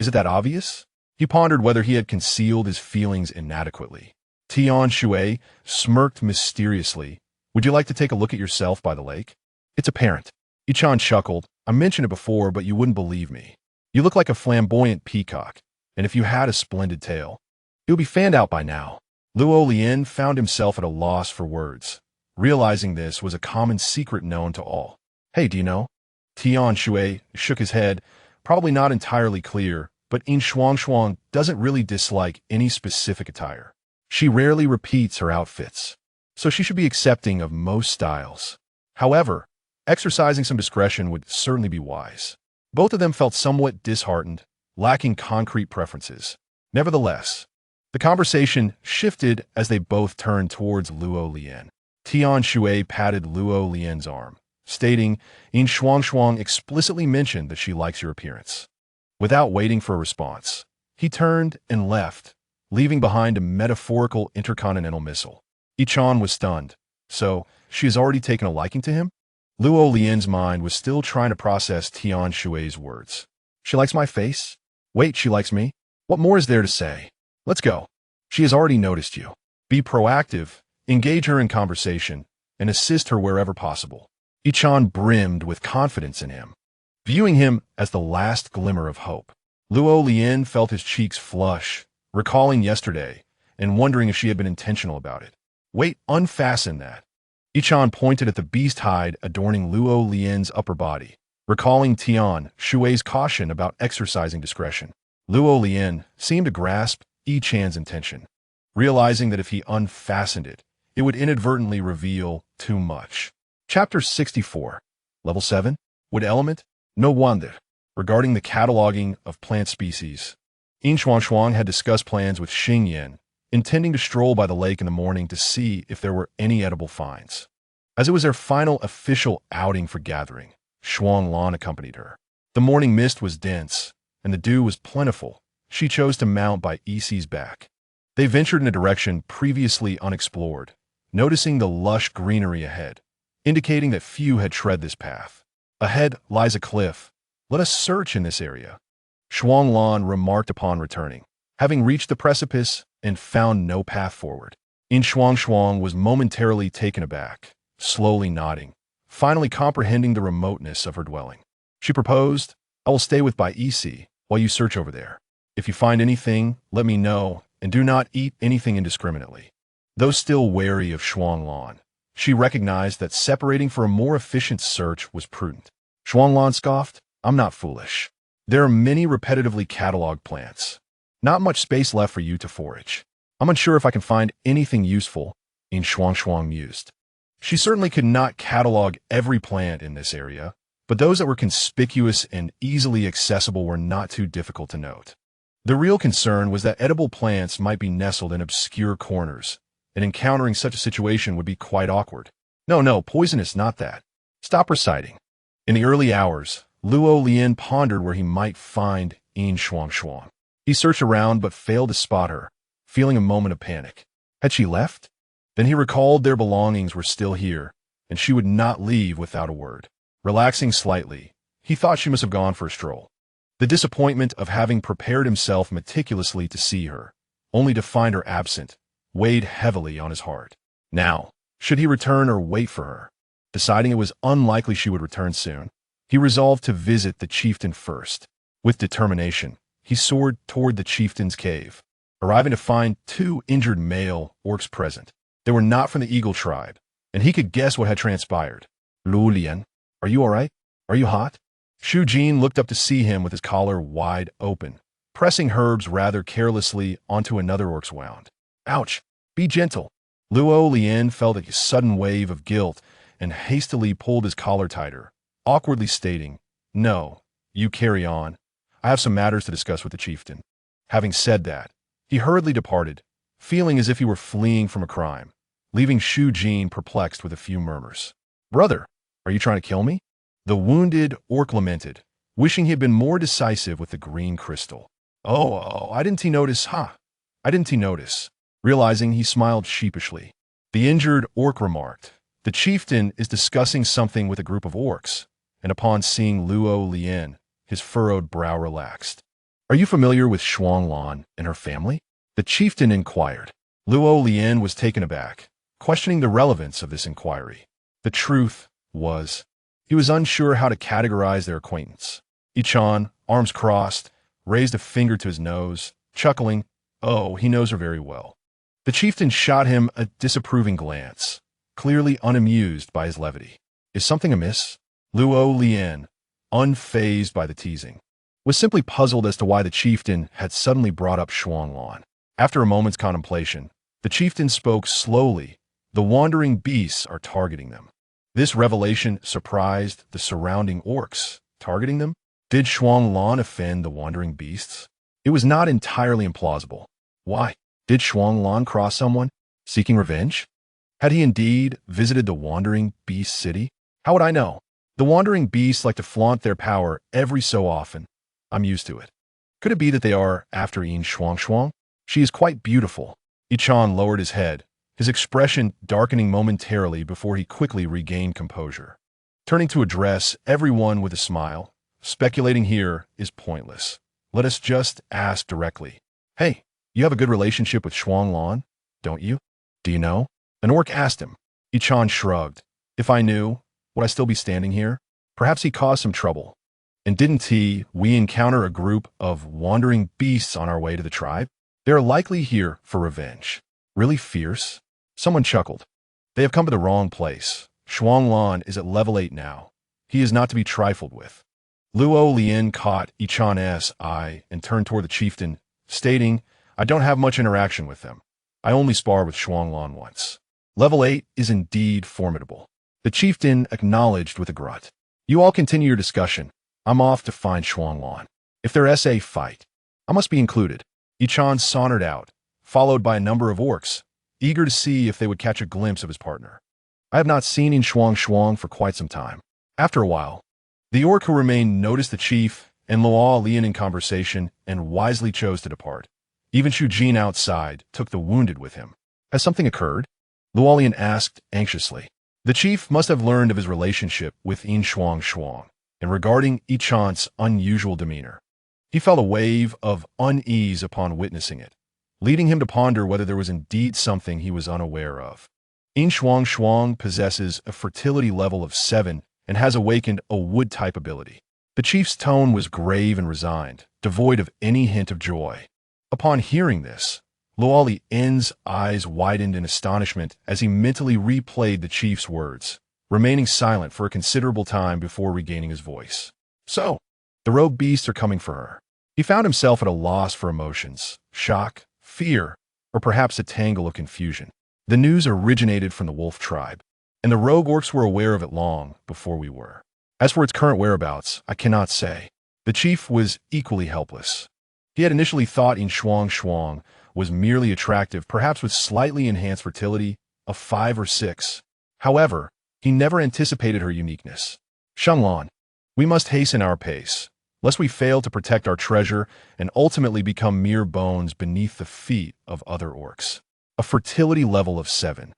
Is it that obvious?" He pondered whether he had concealed his feelings inadequately. Tian Shui smirked mysteriously. "Would you like to take a look at yourself by the lake? It's apparent." Yichan chuckled. "I mentioned it before, but you wouldn't believe me. You look like a flamboyant peacock, and if you had a splendid tail, it would be fanned out by now." Luo Lian found himself at a loss for words, realizing this was a common secret known to all. "Hey, do you know?" Tian Shui shook his head, probably not entirely clear, but Yin Shuangshuang doesn't really dislike any specific attire. She rarely repeats her outfits, so she should be accepting of most styles. However, exercising some discretion would certainly be wise. Both of them felt somewhat disheartened, lacking concrete preferences. Nevertheless, the conversation shifted as they both turned towards Luo Lian. Tian Shui patted Luo Lian's arm, stating, "Yin Shuangshuang explicitly mentioned that she likes your appearance." Without waiting for a response, he turned and left, leaving behind a metaphorical intercontinental missile. Ichan was stunned. So, she has already taken a liking to him? Luo Lian's mind was still trying to process Tian Shui's words. She likes my face? Wait, she likes me? What more is there to say? Let's go. She has already noticed you. Be proactive, engage her in conversation, and assist her wherever possible. Ichan brimmed with confidence in him, viewing him as the last glimmer of hope. Luo Lian felt his cheeks flush, recalling yesterday, and wondering if she had been intentional about it. Wait, unfasten that. Ichan pointed at the beast hide adorning Luo Lian's upper body, recalling Tian Shui's caution about exercising discretion. Luo Lian seemed to grasp Ichan's intention, realizing that if he unfastened it, it would inadvertently reveal too much. Chapter 64, Level 7, Wood Element, No Wonder. Regarding the cataloging of plant species, Yin Shuangshuang had discussed plans with Xingyan, intending to stroll by the lake in the morning to see if there were any edible finds. As it was their final official outing for gathering, Shuanglan accompanied her. The morning mist was dense, and the dew was plentiful. She chose to mount by Isi's back. They ventured in a direction previously unexplored, noticing the lush greenery ahead, indicating that few had tread this path. Ahead lies a cliff. Let us search in this area, Shuanglan remarked upon returning, having reached the precipice and found no path forward. Yin Shuangshuang was momentarily taken aback, slowly nodding, finally comprehending the remoteness of her dwelling. She proposed, I will stay with Bai Isi while you search over there. If you find anything, let me know, and do not eat anything indiscriminately. Though still wary of Shuanglan, she recognized that separating for a more efficient search was prudent. Shuanglan scoffed, I'm not foolish. There are many repetitively cataloged plants. Not much space left for you to forage. I'm unsure if I can find anything useful, Yin Shuangshuang mused. She certainly could not catalog every plant in this area, but those that were conspicuous and easily accessible were not too difficult to note. The real concern was that edible plants might be nestled in obscure corners, and encountering such a situation would be quite awkward. No, poisonous, not that. Stop reciting. In the early hours, Luo Lian pondered where he might find Yin Shuangshuang. He searched around but failed to spot her, feeling a moment of panic. Had she left? Then he recalled their belongings were still here, and she would not leave without a word. Relaxing slightly, he thought she must have gone for a stroll. The disappointment of having prepared himself meticulously to see her, only to find her absent, weighed heavily on his heart. Now, should he return or wait for her? Deciding it was unlikely she would return soon, he resolved to visit the chieftain first. With determination, he soared toward the chieftain's cave, arriving to find 2 injured male orcs present. They were not from the eagle tribe, and he could guess what had transpired. Lu Lian, are you all right? Are you hot? Shu Jin looked up to see him with his collar wide open, pressing herbs rather carelessly onto another orc's wound. Ouch! Be gentle. Luo Lian felt a sudden wave of guilt and hastily pulled his collar tighter, awkwardly stating, No, you carry on. I have some matters to discuss with the chieftain. Having said that, he hurriedly departed, feeling as if he were fleeing from a crime, leaving Shu Jin perplexed with a few murmurs. Brother, are you trying to kill me? The wounded orc lamented, wishing he had been more decisive with the green crystal. Oh, I didn't notice, I didn't notice. Realizing, he smiled sheepishly. The injured orc remarked, The chieftain is discussing something with a group of orcs, and upon seeing Luo Lian, his furrowed brow relaxed. Are you familiar with Shuanglan and her family? The chieftain inquired. Luo Lian was taken aback, questioning the relevance of this inquiry. The truth was, he was unsure how to categorize their acquaintance. Ichan, arms crossed, raised a finger to his nose, chuckling, Oh, he knows her very well. The chieftain shot him a disapproving glance, clearly unamused by his levity. Is something amiss? Luo Lian, unfazed by the teasing, was simply puzzled as to why the chieftain had suddenly brought up Shuanglan. After a moment's contemplation, the chieftain spoke slowly. The wandering beasts are targeting them. This revelation surprised the surrounding orcs. Targeting them? Did Shuanglan offend the wandering beasts? It was not entirely implausible. Why? Did Shuanglan cross someone, seeking revenge? Had he indeed visited the wandering beast city? How would I know? The wandering beasts like to flaunt their power every so often. I'm used to it. Could it be that they are after Yin Shuangshuang? She is quite beautiful. Ichan lowered his head, his expression darkening momentarily before he quickly regained composure. Turning to address everyone with a smile, speculating here is pointless. Let us just ask directly. Hey, you have a good relationship with Shuanglan, don't you? Do you know? An orc asked him. Ichan shrugged. If I knew, would I still be standing here? Perhaps he caused some trouble. And didn't we encounter a group of wandering beasts on our way to the tribe? They are likely here for revenge. Really fierce? Someone chuckled. They have come to the wrong place. Shuanglan is at level 8 now. He is not to be trifled with. Luo Lien caught Ichan's eye and turned toward the chieftain, stating, I don't have much interaction with them. I only spar with Shuanglan once. Level 8 is indeed formidable. The chieftain acknowledged with a grunt. You all continue your discussion. I'm off to find Shuanglan. If they're SA fight, I must be included. Ichan sauntered out, followed by a number of orcs, eager to see if they would catch a glimpse of his partner. I have not seen Yin Shuangshuang for quite some time. After a while, the orc who remained noticed the chief and Luo Lien in conversation and wisely chose to depart. Even Shu Jin outside took the wounded with him. Has something occurred? Luo Lien asked anxiously. The chief must have learned of his relationship with Yin Shuangshuang, and regarding Ichan's unusual demeanor. He felt a wave of unease upon witnessing it, leading him to ponder whether there was indeed something he was unaware of. Yin Shuangshuang possesses a fertility level of 7 and has awakened a wood-type ability. The chief's tone was grave and resigned, devoid of any hint of joy. Upon hearing this, Luo Lien's eyes widened in astonishment as he mentally replayed the chief's words, remaining silent for a considerable time before regaining his voice. So, the rogue beasts are coming for her. He found himself at a loss for emotions, shock, fear, or perhaps a tangle of confusion. The news originated from the wolf tribe, and the rogue orcs were aware of it long before we were. As for its current whereabouts, I cannot say. The chief was equally helpless. He had initially thought Yin Shuangshuang was merely attractive, perhaps with slightly enhanced fertility of 5 or 6. However, he never anticipated her uniqueness. Shuanglan, we must hasten our pace, lest we fail to protect our treasure and ultimately become mere bones beneath the feet of other orcs. A fertility level of 7,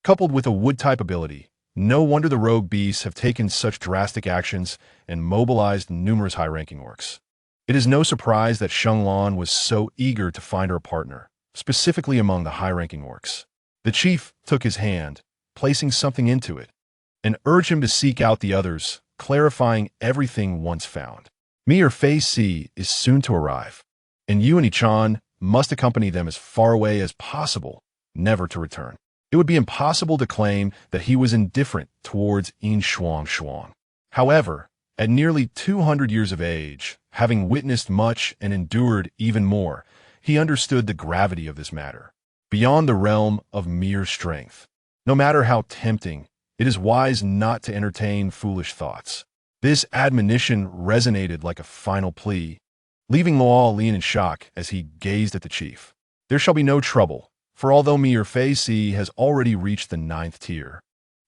coupled with a wood-type ability. No wonder the rogue beasts have taken such drastic actions and mobilized numerous high-ranking orcs. It is no surprise that Shuanglan was so eager to find her a partner, specifically among the high-ranking orcs. The chief took his hand, placing something into it, and urged him to seek out the others, clarifying everything once found. Me or Fei Si is soon to arrive, and you and Ichan must accompany them as far away as possible, never to return. It would be impossible to claim that he was indifferent towards Yin Shuangshuang. However, at nearly 200 years of age, having witnessed much and endured even more, he understood the gravity of this matter, beyond the realm of mere strength. No matter how tempting, it is wise not to entertain foolish thoughts. This admonition resonated like a final plea, leaving Luo Lien in shock as he gazed at the chief. There shall be no trouble, for although Mir Fei Si has already reached the 9th tier,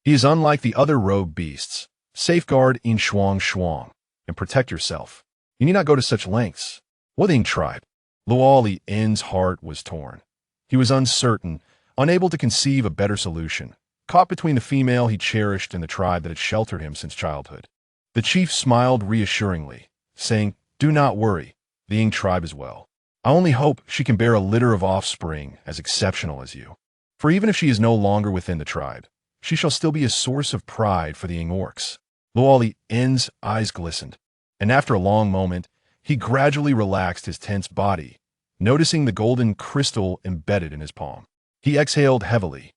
he is unlike the other rogue beasts. Safeguard Yin Shuangshuang and protect yourself. You need not go to such lengths. What the Ying tribe? Luo Lien's heart was torn. He was uncertain, unable to conceive a better solution, caught between the female he cherished and the tribe that had sheltered him since childhood. The chief smiled reassuringly, saying, Do not worry, the Ying tribe is well. I only hope she can bear a litter of offspring as exceptional as you. For even if she is no longer within the tribe, she shall still be a source of pride for the Ying orcs. Luo Lien's eyes glistened, and after a long moment, he gradually relaxed his tense body, noticing the golden crystal embedded in his palm. He exhaled heavily,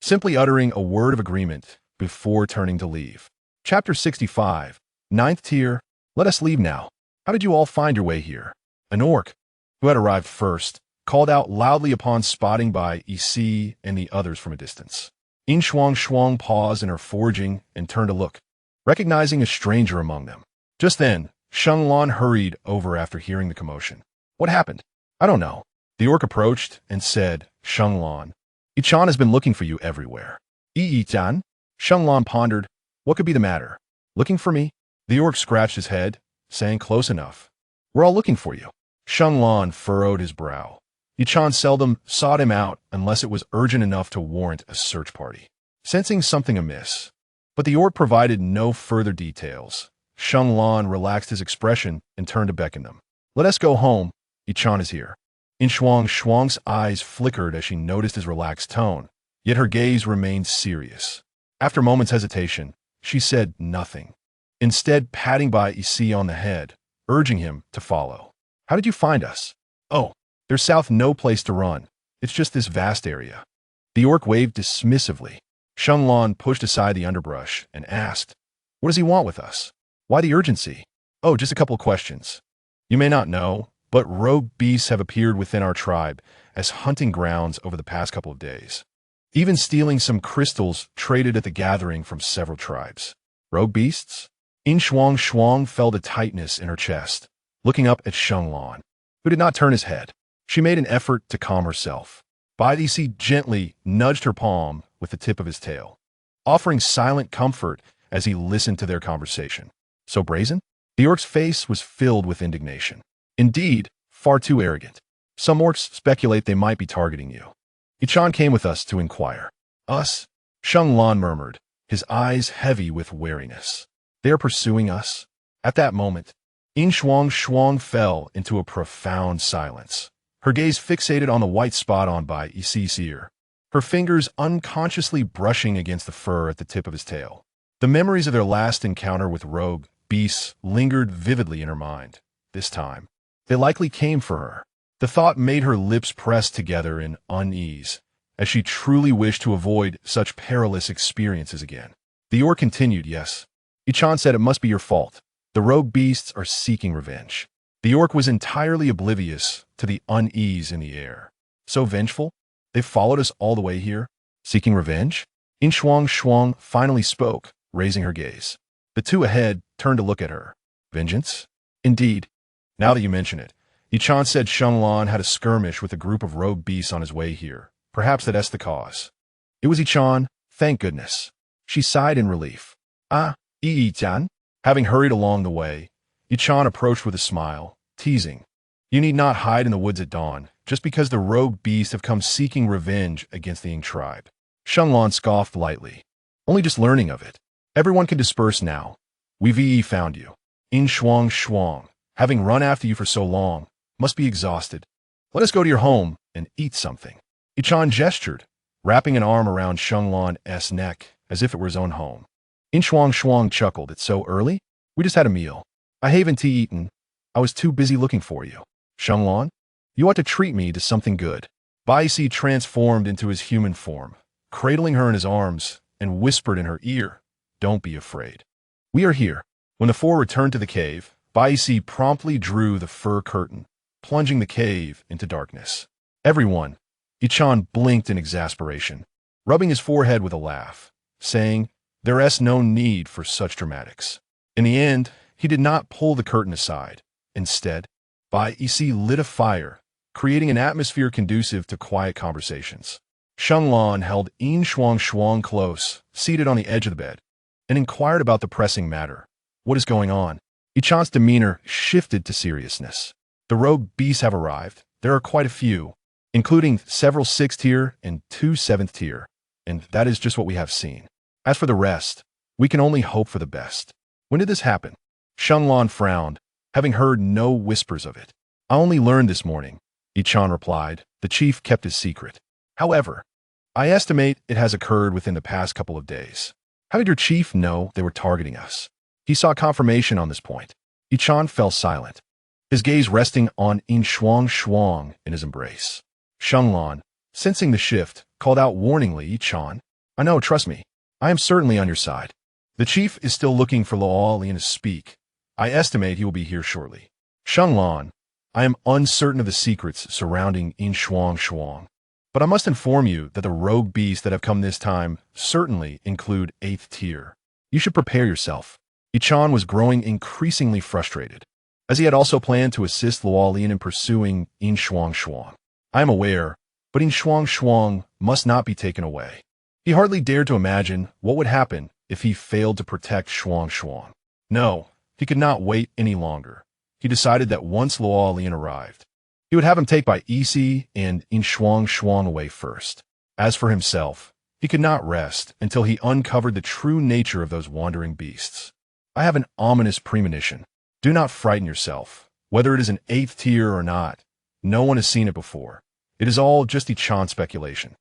simply uttering a word of agreement before turning to leave. Chapter 65, 9th tier, let us leave now. How did you all find your way here? An orc, who had arrived first, called out loudly upon spotting by Isi and the others from a distance. Yin Shuangshuang paused in her foraging and turned to look, recognizing a stranger among them. Just then, Shuanglan hurried over after hearing the commotion. What happened? I don't know. The orc approached and said, Shuanglan, Ichan has been looking for you everywhere. Ichan? Shuanglan pondered, what could be the matter? Looking for me? The orc scratched his head, saying close enough. We're all looking for you. Shuanglan furrowed his brow. Yichan seldom sought him out unless it was urgent enough to warrant a search party. Sensing something amiss, but the orc provided no further details, Shuanglan relaxed his expression and turned to beckon them. Let us go home. Yichan is here. Yin Shuangshuang's eyes flickered as she noticed his relaxed tone, yet her gaze remained serious. After a moment's hesitation, she said nothing, instead patting Bai Yi on the head, urging him to follow. How did you find us? Oh, there's south no place to run. It's just this vast area. The orc waved dismissively. Shuanglan pushed aside the underbrush and asked, what does he want with us? Why the urgency? Oh, just a couple of questions. You may not know, but rogue beasts have appeared within our tribe as hunting grounds over the past couple of days, even stealing some crystals traded at the gathering from several tribes. Rogue beasts? Yin Shuangshuang felt a tightness in her chest, looking up at Shuanglan, who did not turn his head. She made an effort to calm herself. Bai Yi gently nudged her palm with the tip of his tail, offering silent comfort as he listened to their conversation. So brazen? The orc's face was filled with indignation. Indeed, far too arrogant. Some orcs speculate they might be targeting you. Yichan came with us to inquire. Us? Shuanglan murmured, his eyes heavy with wariness. They are pursuing us? At that moment, Yin Shuangshuang fell into a profound silence, her gaze fixated on the white spot on Bai Yi's ear, her fingers unconsciously brushing against the fur at the tip of his tail. The memories of their last encounter with rogue beasts lingered vividly in her mind. This time, they likely came for her. The thought made her lips press together in unease, as she truly wished to avoid such perilous experiences again. The orc continued, yes. Yichan said it must be your fault. The rogue beasts are seeking revenge. The orc was entirely oblivious to the unease in the air. So vengeful? They followed us all the way here? Seeking revenge? Yin Shuangshuang finally spoke, raising her gaze. The two ahead turned to look at her. Vengeance? Indeed. Now that you mention it, Yichan said Shuanglan had a skirmish with a group of rogue beasts on his way here. Perhaps that's the cause. It was Yichan, thank goodness. She sighed in relief. Ah, Yichan? Having hurried along the way, Yichan approached with a smile, teasing. You need not hide in the woods at dawn, just because the rogue beasts have come seeking revenge against the Ying tribe. Shuanglan scoffed lightly. Only just learning of it. Everyone can disperse now. We found you. Yin Shuangshuang, having run after you for so long, must be exhausted. Let us go to your home and eat something. Yichan gestured, wrapping an arm around Shuanglan's neck as if it were his own home. Yin Shuangshuang chuckled. It's so early? We just had a meal. I haven't eaten. I was too busy looking for you. Shuanglan, you ought to treat me to something good. Bai Yi transformed into his human form, cradling her in his arms, and whispered in her ear, don't be afraid. We are here. When the four returned to the cave, Bai Yi promptly drew the fur curtain, plunging the cave into darkness. Everyone, Yichan blinked in exasperation, rubbing his forehead with a laugh, saying, there's no need for such dramatics. In the end, he did not pull the curtain aside. Instead, Bai Yi lit a fire, creating an atmosphere conducive to quiet conversations. Shuanglan held Yin Shuangshuang close, seated on the edge of the bed, and inquired about the pressing matter. What is going on? Yichan's demeanor shifted to seriousness. The rogue beasts have arrived. There are quite a few, including several 6th tier and 2 7th tier, and that is just what we have seen. As for the rest, we can only hope for the best. When did this happen? Shuanglan frowned, having heard no whispers of it. I only learned this morning, Yichan replied. The chief kept his secret. However, I estimate it has occurred within the past couple of days. How did your chief know they were targeting us? He saw confirmation on this point. Yichan fell silent, his gaze resting on Yin Shuangshuang in his embrace. Shuanglan, sensing the shift, called out warningly, Yichan, I know, trust me. I am certainly on your side. The chief is still looking for Luolian to speak. I estimate he will be here shortly. Shuanglan, I am uncertain of the secrets surrounding Yin Shuangshuang, but I must inform you that the rogue beasts that have come this time certainly include 8th tier. You should prepare yourself. Yichan was growing increasingly frustrated, as he had also planned to assist Luolian in pursuing Yin Shuangshuang. I am aware, but Yin Shuangshuang must not be taken away. He hardly dared to imagine what would happen if he failed to protect Shuangshuang. No, he could not wait any longer. He decided that once Luolian arrived, He would have him take by Isi and Yin Shuangshuang away first. As for himself, he could not rest until he uncovered the true nature of those wandering beasts. I have an ominous premonition. Do not frighten yourself. Whether it is an 8th tier or not, no one has seen it before. It is all just Ichan speculation.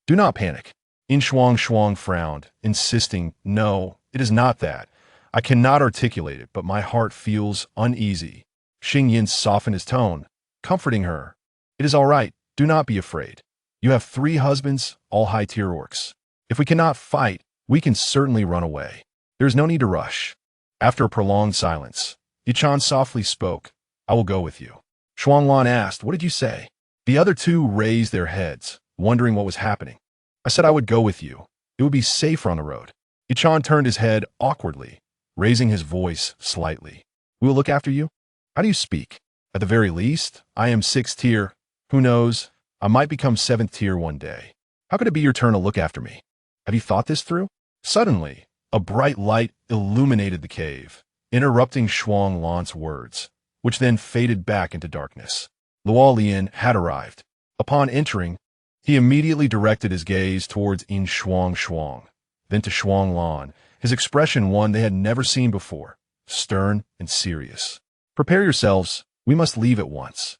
Do not panic. Yin Shuangshuang frowned, insisting, no, it is not that. I cannot articulate it, but my heart feels uneasy. Xing Yin softened his tone, comforting her. It is all right. Do not be afraid. You have 3 husbands, all high-tier orcs. If we cannot fight, we can certainly run away. There is no need to rush. After a prolonged silence, Ichan softly spoke. I will go with you. Shuanglan asked, what did you say? The other 2 raised their heads, wondering what was happening. I said I would go with you. It would be safer on the road. Ichan turned his head awkwardly, raising his voice slightly. We will look after you? How do you speak? At the very least, I am 6th tier. Who knows? I might become 7th tier one day. How could it be your turn to look after me? Have you thought this through? Suddenly, a bright light illuminated the cave, interrupting Shuanglan's words, which then faded back into darkness. Luolian had arrived. Upon entering, he immediately directed his gaze towards Yin Shuangshuang, then to Shuanglan, his expression one they had never seen before, stern and serious. Prepare yourselves, we must leave at once.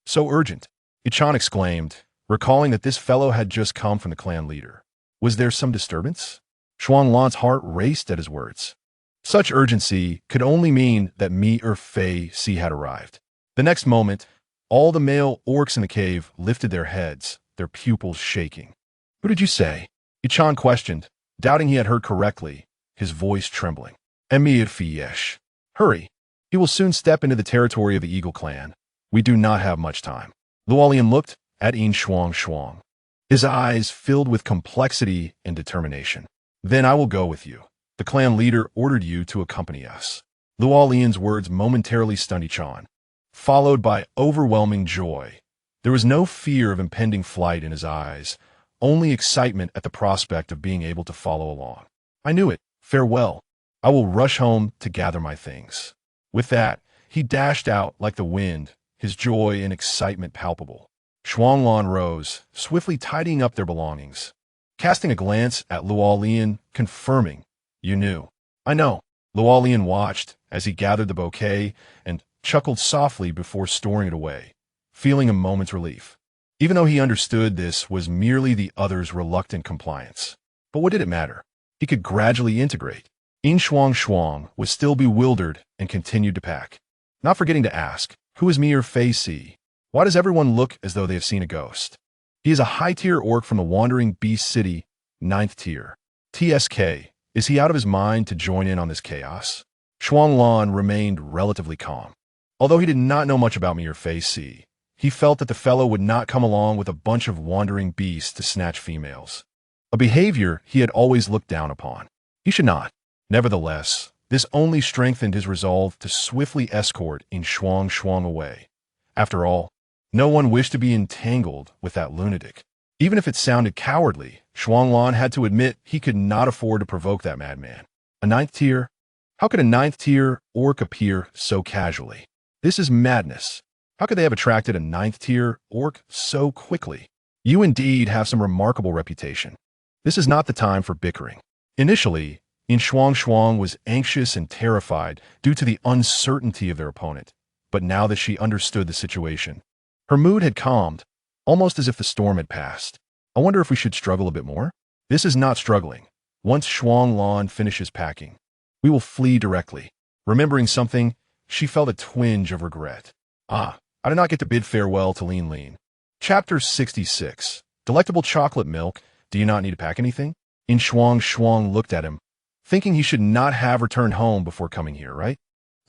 So urgent, Ichan exclaimed, recalling that this fellow had just come from the clan leader. Was there some disturbance? Shuanglan's heart raced at his words. Such urgency could only mean that Mi or Fei Si had arrived. The next moment, all the male orcs in the cave lifted their heads, their pupils shaking. Who did you say? Ichan questioned, doubting he had heard correctly, his voice trembling. Emir Fiyesh. Hurry. He will soon step into the territory of the Eagle clan. We do not have much time. Luolian looked at Yin Shuangshuang. His eyes filled with complexity and determination. Then I will go with you. The clan leader ordered you to accompany us. Luolian's words momentarily stunned Ichan, followed by overwhelming joy. There was no fear of impending flight in his eyes, only excitement at the prospect of being able to follow along. I knew it. Farewell. I will rush home to gather my things. With that, he dashed out like the wind, his joy and excitement palpable. Shuanglan rose, swiftly tidying up their belongings, casting a glance at Luolian, confirming, You knew. I know. Luolian watched as he gathered the bouquet and chuckled softly before storing it away, feeling a moment's relief, even though he understood this was merely the other's reluctant compliance. But what did it matter? He could gradually integrate. Yin Shuangshuang was still bewildered and continued to pack, not forgetting to ask, who is Mi or Fei Si? Why does everyone look as though they have seen a ghost? He is a high-tier orc from the Wandering Beast City, 9th tier. TSK, is he out of his mind to join in on this chaos? Shuanglan remained relatively calm. Although he did not know much about Mi or Fei Si, he felt that the fellow would not come along with a bunch of wandering beasts to snatch females, a behavior he had always looked down upon. He should not. Nevertheless, this only strengthened his resolve to swiftly escort Yin Shuangshuang away. After all, no one wished to be entangled with that lunatic. Even if it sounded cowardly, Shuanglan had to admit he could not afford to provoke that madman. A 9th tier? How could a 9th tier orc appear so casually? This is madness. How could they have attracted a 9th tier orc so quickly? You indeed have some remarkable reputation. This is not the time for bickering. Initially, Yin Shuangshuang was anxious and terrified due to the uncertainty of their opponent, but now that she understood the situation, her mood had calmed, almost as if the storm had passed. I wonder if we should struggle a bit more? This is not struggling. Once Shuanglan finishes packing, we will flee directly. Remembering something, she felt a twinge of regret. I did not get to bid farewell to Lean Lean. Chapter 66. Delectable chocolate milk. Do you not need to pack anything? Yin Shuangshuang looked at him, thinking he should not have returned home before coming here, right?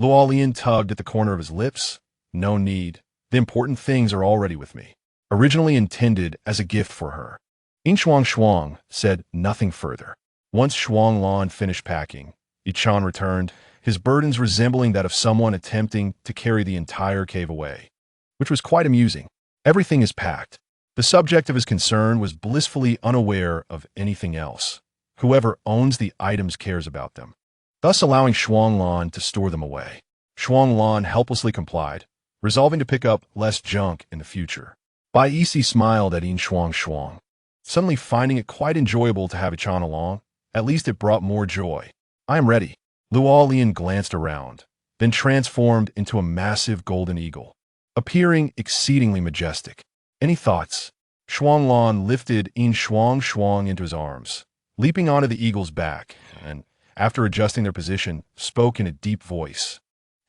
Luolian tugged at the corner of his lips. No need. The important things are already with me. Originally intended as a gift for her. Yin Shuangshuang said nothing further. Once Shuanglan finished packing, Ichan returned, his burdens resembling that of someone attempting to carry the entire cave away, which was quite amusing. Everything is packed. The subject of his concern was blissfully unaware of anything else. Whoever owns the items cares about them, thus allowing Shuanglan to store them away. Shuanglan helplessly complied, resolving to pick up less junk in the future. Bai Yixi smiled at Yin Shuangshuang, suddenly finding it quite enjoyable to have Ichan along. At least it brought more joy. I am ready. Luolian glanced around, then transformed into a massive golden eagle, appearing exceedingly majestic. Any thoughts? Shuanglan lifted Yin Shuangshuang into his arms, leaping onto the eagle's back, and, after adjusting their position, spoke in a deep voice.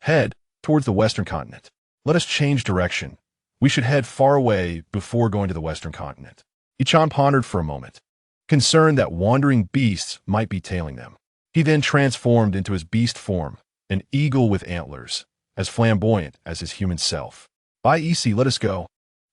Head towards the western continent. Let us change direction. We should head far away before going to the western continent. Ichan pondered for a moment, concerned that wandering beasts might be tailing them. He then transformed into his beast form, an eagle with antlers, as flamboyant as his human self. Bai Yixi, let us go.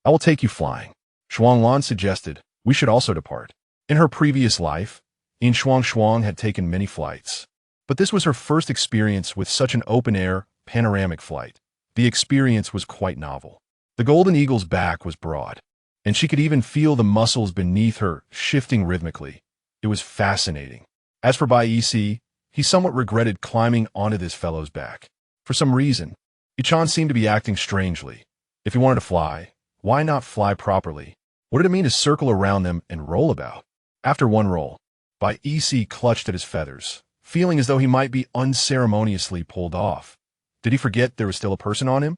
I will take you flying. Shuanglan suggested we should also depart. In her previous life, Yin Shuangshuang had taken many flights, but this was her first experience with such an open-air, panoramic flight. The experience was quite novel. The golden eagle's back was broad, and she could even feel the muscles beneath her shifting rhythmically. It was fascinating. As for Bai Yixi, he somewhat regretted climbing onto this fellow's back. For some reason, Ichan seemed to be acting strangely. If he wanted to fly, why not fly properly? What did it mean to circle around them and roll about? After one roll, Bai Yixi clutched at his feathers, feeling as though he might be unceremoniously pulled off. Did he forget there was still a person on him?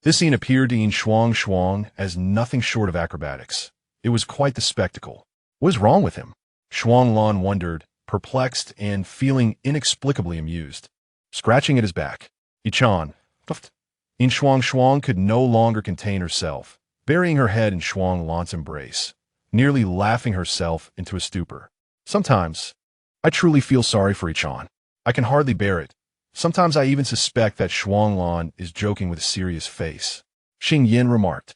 This scene appeared to Yin Shuangshuang as nothing short of acrobatics. It was quite the spectacle. What was wrong with him? Shuanglan wondered, perplexed and feeling inexplicably amused. Scratching at his back, Ichan, Yin Shuangshuang could no longer contain herself, burying her head in Shuanglan's embrace, nearly laughing herself into a stupor. Sometimes, I truly feel sorry for Ichan. I can hardly bear it. Sometimes I even suspect that Shuanglan is joking with a serious face. Xing Yin remarked,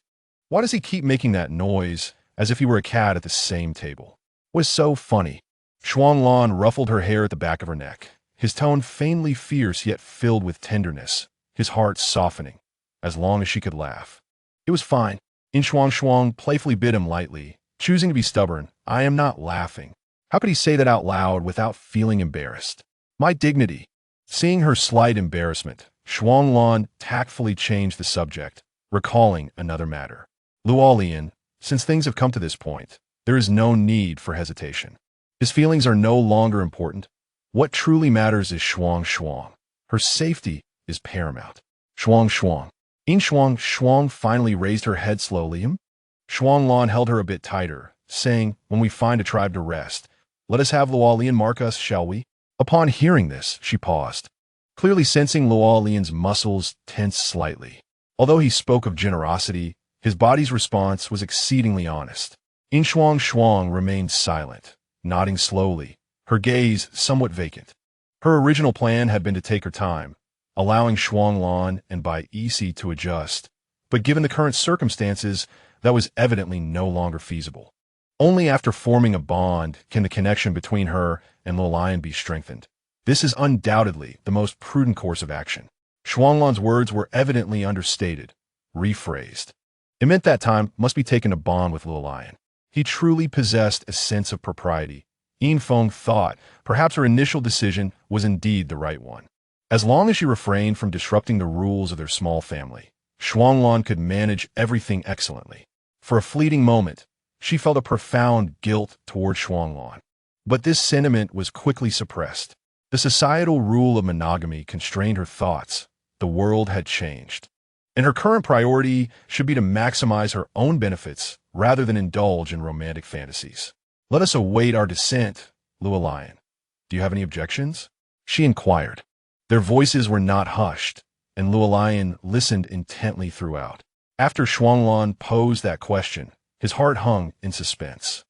why does he keep making that noise as if he were a cat at the same table? What is so funny? Shuanglan ruffled her hair at the back of her neck, his tone faintly fierce yet filled with tenderness, his heart softening, as long as she could laugh. It was fine. Yin Shuangshuang playfully bit him lightly, choosing to be stubborn. I am not laughing. How could he say that out loud without feeling embarrassed? My dignity. Seeing her slight embarrassment, Shuanglan tactfully changed the subject, recalling another matter. Luolian, since things have come to this point, there is no need for hesitation. His feelings are no longer important. What truly matters is Shuangshuang. Her safety is paramount. Shuangshuang. Yin Shuangshuang finally raised her head slowly. Shuanglan held her a bit tighter, saying, when we find a tribe to rest, let us have Luolian mark us, shall we? Upon hearing this, she paused, clearly sensing Luolian's muscles tense slightly. Although he spoke of generosity, his body's response was exceedingly honest. Yin Shuangshuang remained silent, nodding slowly, her gaze somewhat vacant. Her original plan had been to take her time, allowing Shuanglan and Bai Yixi to adjust, but given the current circumstances, that was evidently no longer feasible. Only after forming a bond can the connection between her and Luolian be strengthened. This is undoubtedly the most prudent course of action. Shuanglan's words were evidently understated, rephrased. It meant that time must be taken to bond with Luolian. He truly possessed a sense of propriety. Yin Feng thought perhaps her initial decision was indeed the right one. As long as she refrained from disrupting the rules of their small family, Shuanglan could manage everything excellently. For a fleeting moment, she felt a profound guilt toward Shuanglan. But this sentiment was quickly suppressed. The societal rule of monogamy constrained her thoughts. The world had changed. And her current priority should be to maximize her own benefits rather than indulge in romantic fantasies. Let us await our descent, Luolian. Do you have any objections? She inquired. Their voices were not hushed, and Luolian listened intently throughout. After Shuanglan posed that question, his heart hung in suspense.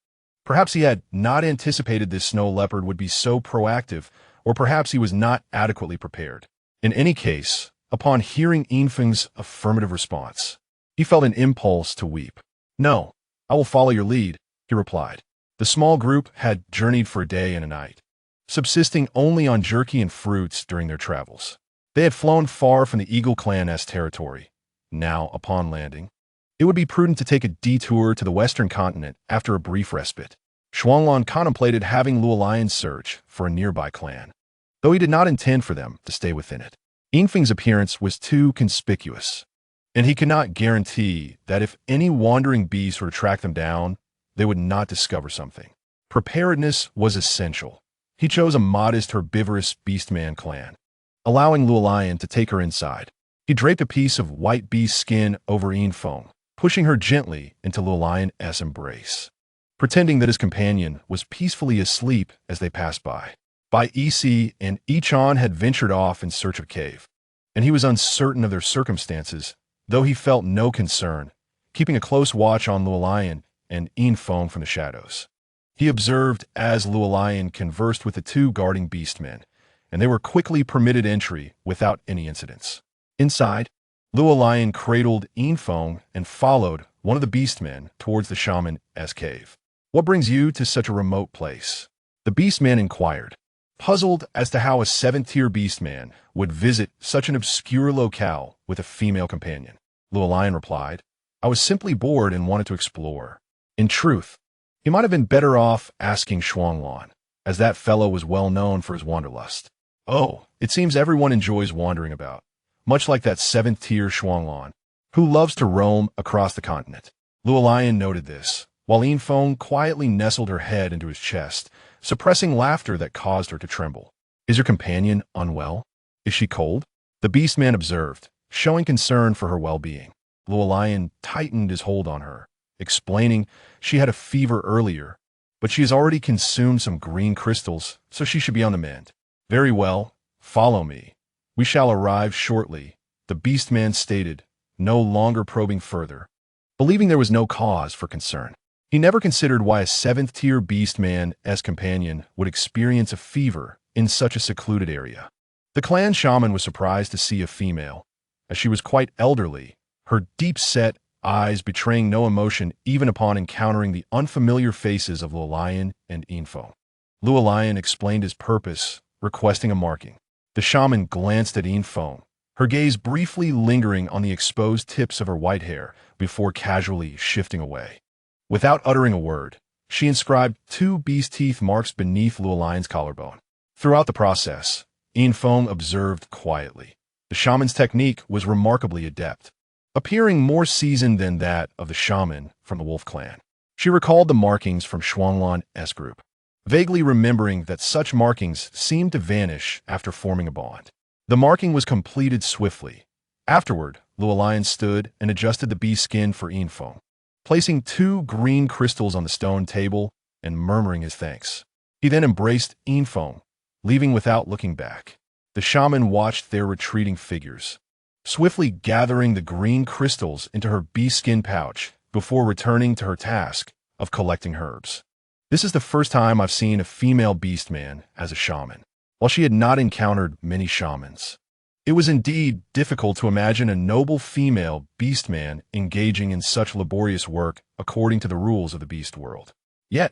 Perhaps he had not anticipated this snow leopard would be so proactive, or perhaps he was not adequately prepared. In any case, upon hearing Yinfeng's affirmative response, he felt an impulse to weep. No, I will follow your lead, he replied. The small group had journeyed for a day and a night, subsisting only on jerky and fruits during their travels. They had flown far from the Eagle Clan's territory. Now, upon landing, it would be prudent to take a detour to the western continent after a brief respite. Shuanglan contemplated having Luolian search for a nearby clan, though he did not intend for them to stay within it. Yingfeng's appearance was too conspicuous. and he could not guarantee that if any wandering beast were to track them down, they would not discover something. Preparedness was essential. He chose a modest herbivorous beastman clan, allowing Luolian to take her inside. He draped a piece of white beast skin over Infong, pushing her gently into Luolian's embrace, pretending that his companion was peacefully asleep as they passed by. By Isi and Ichan had ventured off in search of a cave, and he was uncertain of their circumstances, though he felt no concern, keeping a close watch on Luolian and Infong from the shadows. He observed as Luolian conversed with the two guarding beastmen, and they were quickly permitted entry without any incidents. Inside, Luolian cradled Infong and followed one of the beastmen towards the shaman's cave. "What brings you to such a remote place?" the beastman inquired, puzzled as to how a seventh-tier beastman would visit such an obscure locale with a female companion. Luolian replied, "I was simply bored and wanted to explore." In truth, he might have been better off asking Shuanglan, as that fellow was well known for his wanderlust. "Oh, it seems everyone enjoys wandering about, much like that seventh-tier Shuanglan, who loves to roam across the continent." Luolian noted this, while Infong quietly nestled her head into his chest, suppressing laughter that caused her to tremble. "Is your companion unwell? Is she cold?" the beastman observed, showing concern for her well-being. Luolian tightened his hold on her, explaining she had a fever earlier, but she has already consumed some green crystals, so she should be on the mend. "Very well, follow me. We shall arrive shortly," the beastman stated, no longer probing further, believing there was no cause for concern. He never considered why a seventh-tier beastman's companion would experience a fever in such a secluded area. The clan shaman was surprised to see a female, as she was quite elderly, her deep-set eyes betraying no emotion even upon encountering the unfamiliar faces of Luolian and Infong. Luolian explained his purpose, requesting a marking. The shaman glanced at Infong, her gaze briefly lingering on the exposed tips of her white hair before casually shifting away. Without uttering a word, she inscribed 2 beast teeth marks beneath Luolian's collarbone. Throughout the process, Infong observed quietly. The shaman's technique was remarkably adept, appearing more seasoned than that of the shaman from the Wolf clan. She recalled the markings from Shuanglan's group, vaguely remembering that such markings seemed to vanish after forming a bond. The marking was completed swiftly. Afterward, Luolian stood and adjusted the beast skin for Infong, placing 2 green crystals on the stone table and murmuring his thanks. He then embraced Infong, leaving without looking back. The shaman watched their retreating figures, swiftly gathering the green crystals into her beast skin pouch before returning to her task of collecting herbs. This is the first time I've seen a female beastman as a shaman. While she had not encountered many shamans, it was indeed difficult to imagine a noble female beastman engaging in such laborious work according to the rules of the beast world. Yet,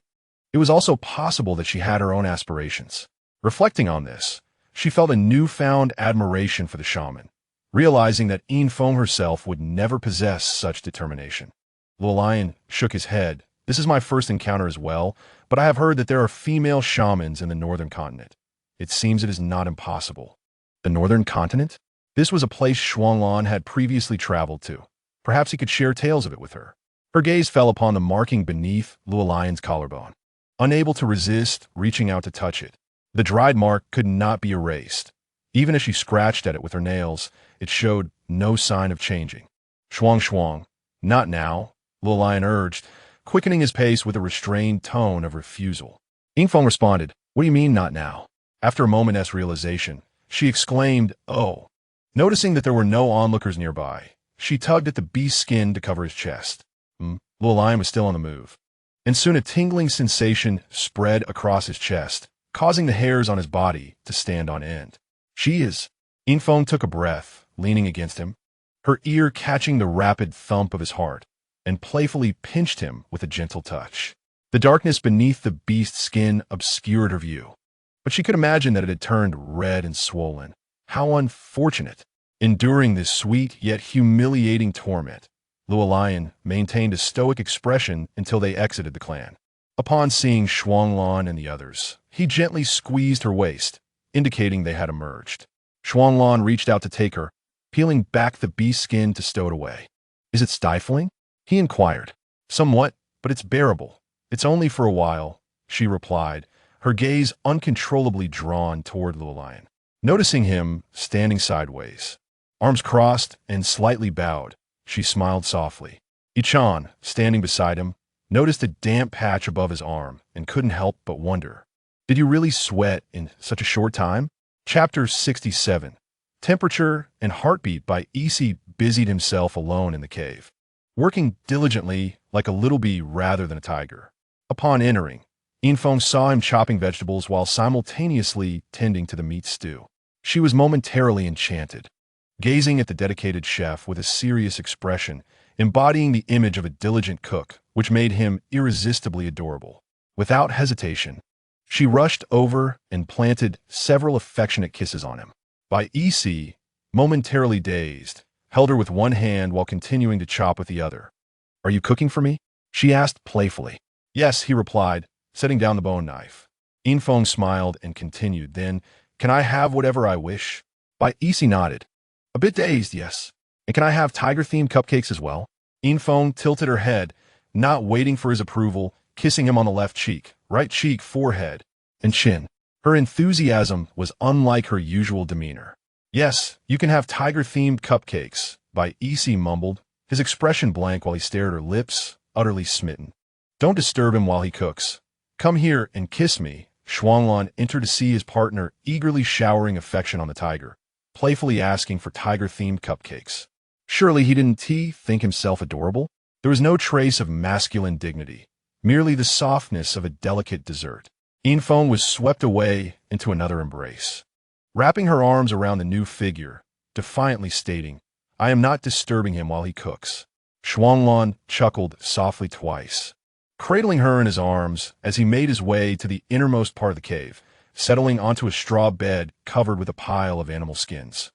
it was also possible that she had her own aspirations. Reflecting on this, she felt a newfound admiration for the shaman, realizing that Infong herself would never possess such determination. Luolian shook his head. "This is my first encounter as well, but I have heard that there are female shamans in the northern continent. It seems it is not impossible." The northern continent? This was a place Shuanglan had previously traveled to. Perhaps he could share tales of it with her. Her gaze fell upon the marking beneath Luolian's collarbone, unable to resist reaching out to touch it. The dried mark could not be erased. Even as she scratched at it with her nails, it showed no sign of changing. "Shuangshuang, not now," Luolian urged, quickening his pace with a restrained tone of refusal. Infong responded, "What do you mean, not now?" After a moment's realization, she exclaimed, "Oh." Noticing that there were no onlookers nearby, she tugged at the beast's skin to cover his chest. Luolian was still on the move, and soon a tingling sensation spread across his chest, causing the hairs on his body to stand on end. "She is." Infong took a breath, leaning against him, her ear catching the rapid thump of his heart, and playfully pinched him with a gentle touch. The darkness beneath the beast's skin obscured her view, but she could imagine that it had turned red and swollen. How unfortunate! Enduring this sweet yet humiliating torment, Luolian maintained a stoic expression until they exited the clan. Upon seeing Shuanglan and the others, he gently squeezed her waist, indicating they had emerged. Shuanglan reached out to take her, peeling back the beast's skin to stow it away. Is it stifling? He inquired. Somewhat, but it's bearable. It's only for a while, she replied, her gaze uncontrollably drawn toward the lion. Noticing him standing sideways, arms crossed and slightly bowed, she smiled softly. Ichan, standing beside him, noticed a damp patch above his arm and couldn't help but wonder. Did you really sweat in such a short time? Chapter 67. Temperature and Heartbeat by Isi busied himself alone in the cave, working diligently like a little bee rather than a tiger. Upon entering, Infeng saw him chopping vegetables while simultaneously tending to the meat stew. She was momentarily enchanted, gazing at the dedicated chef with a serious expression, embodying the image of a diligent cook, which made him irresistibly adorable. Without hesitation, she rushed over and planted several affectionate kisses on him. Bai Isi, momentarily dazed, held her with one hand while continuing to chop with the other. Are you cooking for me? She asked playfully. Yes, he replied, setting down the bone knife. Infeng smiled and continued, then, can I have whatever I wish? Bai Isi nodded. A bit dazed, yes. And can I have tiger-themed cupcakes as well? Infeng tilted her head, not waiting for his approval, kissing him on the left cheek, right cheek, forehead, and chin. Her enthusiasm was unlike her usual demeanor. Yes, you can have tiger-themed cupcakes, Bai Isi mumbled, his expression blank while he stared at her lips, utterly smitten. Don't disturb him while he cooks. Come here and kiss me. Shuanglan entered to see his partner eagerly showering affection on the tiger, playfully asking for tiger-themed cupcakes. Surely he didn't think himself adorable? There was no trace of masculine dignity, merely the softness of a delicate dessert. Infeng was swept away into another embrace, wrapping her arms around the new figure, defiantly stating, I am not disturbing him while he cooks. Shuanglan chuckled softly twice, cradling her in his arms as he made his way to the innermost part of the cave, settling onto a straw bed covered with a pile of animal skins.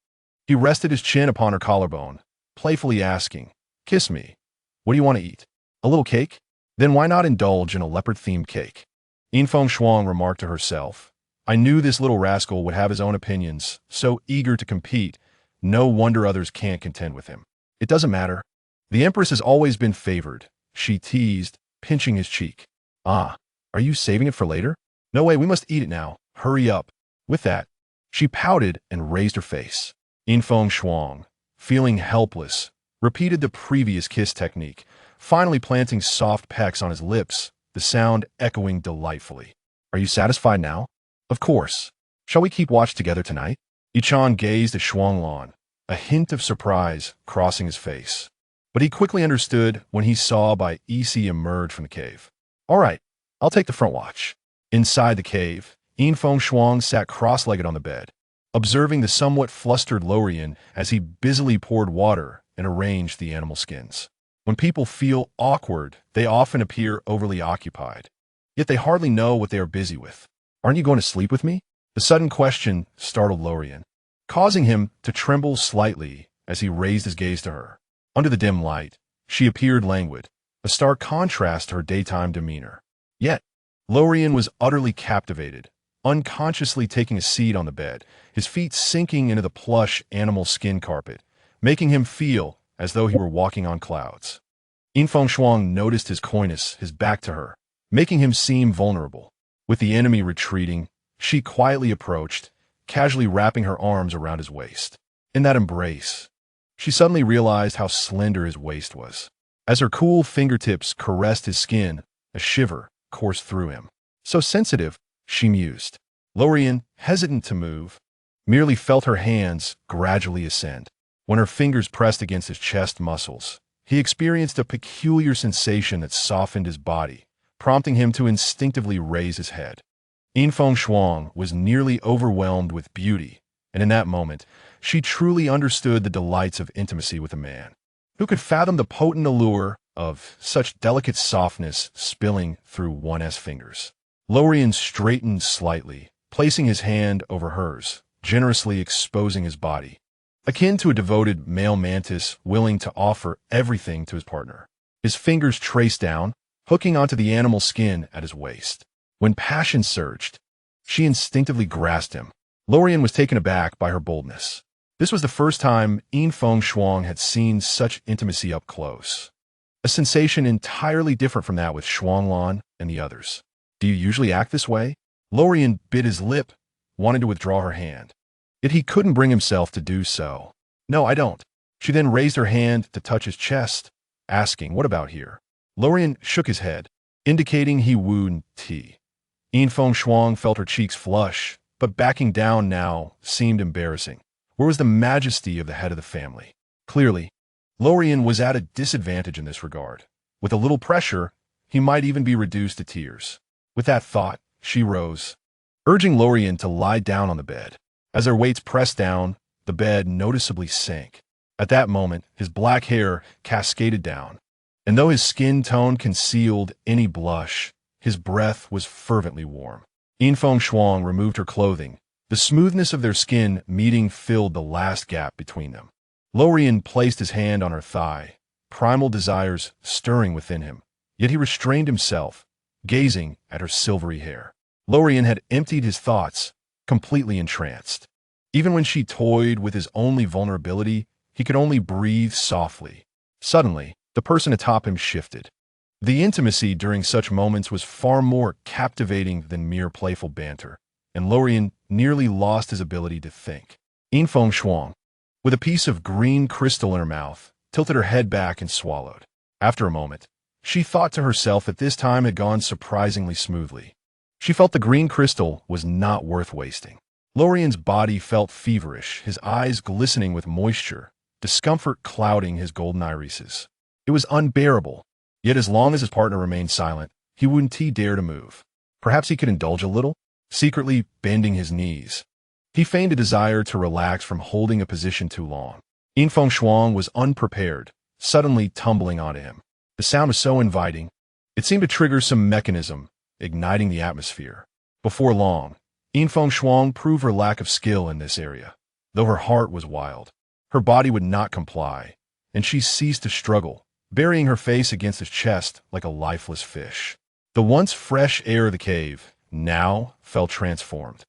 He rested his chin upon her collarbone, playfully asking, Kiss me. What do you want to eat? A little cake? Then why not indulge in a leopard-themed cake? Yin Shuangshuang remarked to herself, I knew this little rascal would have his own opinions, so eager to compete, no wonder others can't contend with him. It doesn't matter. The Empress has always been favored, she teased, pinching his cheek. Ah, are you saving it for later? No way, we must eat it now. Hurry up. With that, she pouted and raised her face. Yin Shuang, feeling helpless, repeated the previous kiss technique, finally planting soft pecks on his lips, the sound echoing delightfully. Are you satisfied now? Of course. Shall we keep watch together tonight? Ichan gazed at Shuanglan, a hint of surprise crossing his face. But he quickly understood when he saw Bai Isi emerge from the cave. All right, I'll take the front watch. Inside the cave, Yin Shuang sat cross-legged on the bed, observing the somewhat flustered Lorian as he busily poured water and arranged the animal skins. When people feel awkward, they often appear overly occupied. Yet they hardly know what they are busy with. Aren't you going to sleep with me? The sudden question startled Lorian, causing him to tremble slightly as he raised his gaze to her. Under the dim light, she appeared languid, a stark contrast to her daytime demeanor. Yet, Lorian was utterly captivated, unconsciously taking a seat on the bed, his feet sinking into the plush animal skin carpet, making him feel as though he were walking on clouds. Yin Shuang noticed his coyness, his back to her, making him seem vulnerable. With the enemy retreating, she quietly approached, casually wrapping her arms around his waist. In that embrace, she suddenly realized how slender his waist was. As her cool fingertips caressed his skin, a shiver coursed through him. So sensitive, she mused. Lorian, hesitant to move, merely felt her hands gradually ascend. When her fingers pressed against his chest muscles, he experienced a peculiar sensation that softened his body, prompting him to instinctively raise his head. Yin Shuang was nearly overwhelmed with beauty, and in that moment, she truly understood the delights of intimacy with a man. Who could fathom the potent allure of such delicate softness spilling through one's fingers? Lorian straightened slightly, placing his hand over hers, generously exposing his body, akin to a devoted male mantis willing to offer everything to his partner. His fingers traced down, hooking onto the animal skin at his waist. When passion surged, she instinctively grasped him. Lorian was taken aback by her boldness. This was the first time Yin Shuangshuang had seen such intimacy up close. A sensation entirely different from that with Shuanglan and the others. Do you usually act this way? Lorian bit his lip, wanted to withdraw her hand. Yet he couldn't bring himself to do so. No, I don't. She then raised her hand to touch his chest, asking, what about here? Lorian shook his head, indicating he wouldn't. Yin Shuang felt her cheeks flush, but backing down now seemed embarrassing. Where was the majesty of the head of the family? Clearly, Lorian was at a disadvantage in this regard. With a little pressure, he might even be reduced to tears. With that thought, she rose, urging Lorian to lie down on the bed. As their weights pressed down, the bed noticeably sank. At that moment, his black hair cascaded down, and though his skin tone concealed any blush, his breath was fervently warm. Yin Shuang removed her clothing. The smoothness of their skin meeting filled the last gap between them. Lorian placed his hand on her thigh, primal desires stirring within him, yet he restrained himself, gazing at her silvery hair. Lorian had emptied his thoughts, completely entranced. Even when she toyed with his only vulnerability, he could only breathe softly. Suddenly, the person atop him shifted. The intimacy during such moments was far more captivating than mere playful banter, and Lorian nearly lost his ability to think. Yin Shuang, with a piece of green crystal in her mouth, tilted her head back and swallowed. After a moment, she thought to herself that this time had gone surprisingly smoothly. She felt the green crystal was not worth wasting. Lorian's body felt feverish, his eyes glistening with moisture, discomfort clouding his golden irises. It was unbearable, yet as long as his partner remained silent, he wouldn't dare to move. Perhaps he could indulge a little, secretly bending his knees. He feigned a desire to relax from holding a position too long. Yin Shuang was unprepared, suddenly tumbling onto him. The sound was so inviting, it seemed to trigger some mechanism, igniting the atmosphere. Before long, Yin Shuang proved her lack of skill in this area. Though her heart was wild, her body would not comply, and she ceased to struggle, burying her face against his chest like a lifeless fish. The once fresh air of the cave now felt transformed,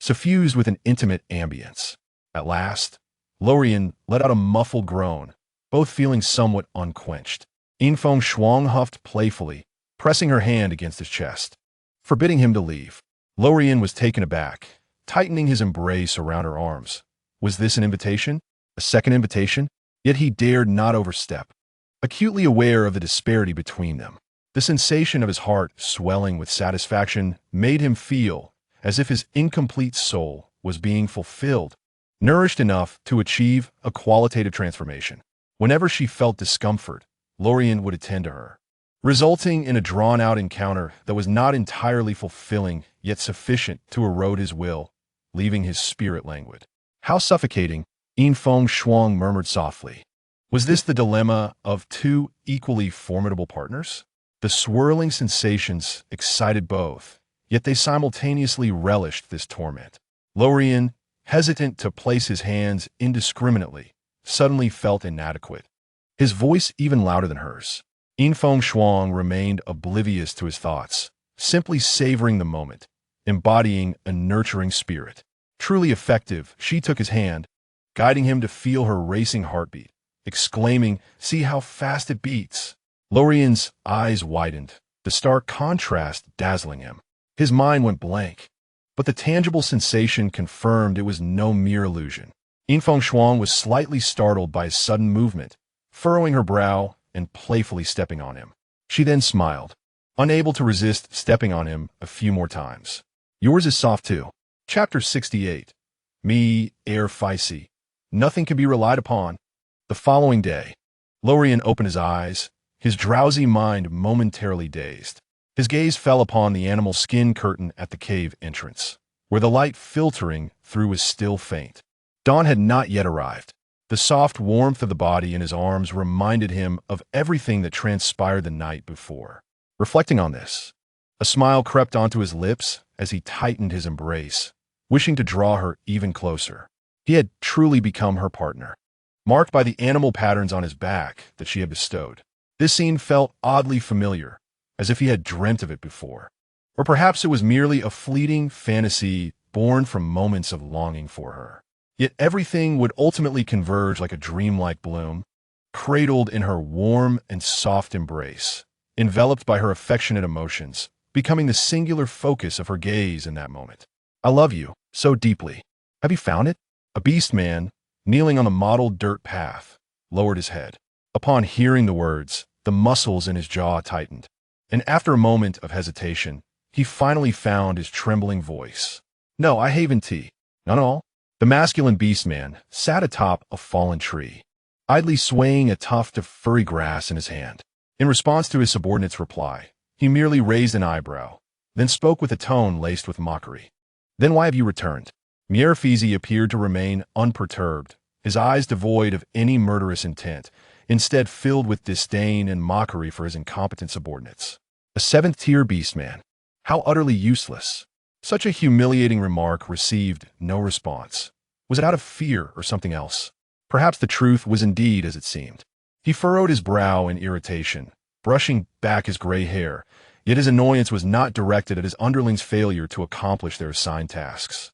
suffused with an intimate ambience. At last, Lorian let out a muffled groan, both feeling somewhat unquenched. Yin Shuang huffed playfully, pressing her hand against his chest, forbidding him to leave. Lorian was taken aback, tightening his embrace around her arms. Was this an invitation? A second invitation? Yet he dared not overstep. Acutely aware of the disparity between them, the sensation of his heart swelling with satisfaction made him feel as if his incomplete soul was being fulfilled, nourished enough to achieve a qualitative transformation. Whenever she felt discomfort, Lorian would attend to her, resulting in a drawn-out encounter that was not entirely fulfilling yet sufficient to erode his will, leaving his spirit languid. How suffocating, Yin Shuang murmured softly. Was this the dilemma of two equally formidable partners? The swirling sensations excited both, yet they simultaneously relished this torment. Lorian, hesitant to place his hands indiscriminately, suddenly felt inadequate, his voice even louder than hers. Yin Shuang remained oblivious to his thoughts, simply savoring the moment, embodying a nurturing spirit. Truly effective, she took his hand, guiding him to feel her racing heartbeat, exclaiming, "See how fast it beats." Lorian's eyes widened, the stark contrast dazzling him. His mind went blank, but the tangible sensation confirmed it was no mere illusion. Yin Shuang was slightly startled by his sudden movement, furrowing her brow and playfully stepping on him. She then smiled, unable to resist stepping on him a few more times. Yours is soft too. Chapter 68. Me, air feisty. Nothing can be relied upon. The following day, Lorian opened his eyes, his drowsy mind momentarily dazed. His gaze fell upon the animal skin curtain at the cave entrance, where the light filtering through was still faint. Dawn had not yet arrived. The soft warmth of the body in his arms reminded him of everything that transpired the night before. Reflecting on this, a smile crept onto his lips as he tightened his embrace, wishing to draw her even closer. He had truly become her partner, marked by the animal patterns on his back that she had bestowed. This scene felt oddly familiar, as if he had dreamt of it before. Or perhaps it was merely a fleeting fantasy born from moments of longing for her. Yet everything would ultimately converge like a dreamlike bloom, cradled in her warm and soft embrace, enveloped by her affectionate emotions, becoming the singular focus of her gaze in that moment. I love you so deeply. Have you found it? A beast man, kneeling on the mottled dirt path, lowered his head. Upon hearing the words, the muscles in his jaw tightened, and after a moment of hesitation, he finally found his trembling voice. No, I haven't tea. Not all. The masculine beast man sat atop a fallen tree, idly swaying a tuft of furry grass in his hand. In response to his subordinate's reply, he merely raised an eyebrow, then spoke with a tone laced with mockery. Then why have you returned? Mierfizi appeared to remain unperturbed, his eyes devoid of any murderous intent, instead filled with disdain and mockery for his incompetent subordinates. A seventh-tier beastman. How utterly useless. Such a humiliating remark received no response. Was it out of fear or something else? Perhaps the truth was indeed as it seemed. He furrowed his brow in irritation, brushing back his gray hair, yet his annoyance was not directed at his underlings' failure to accomplish their assigned tasks.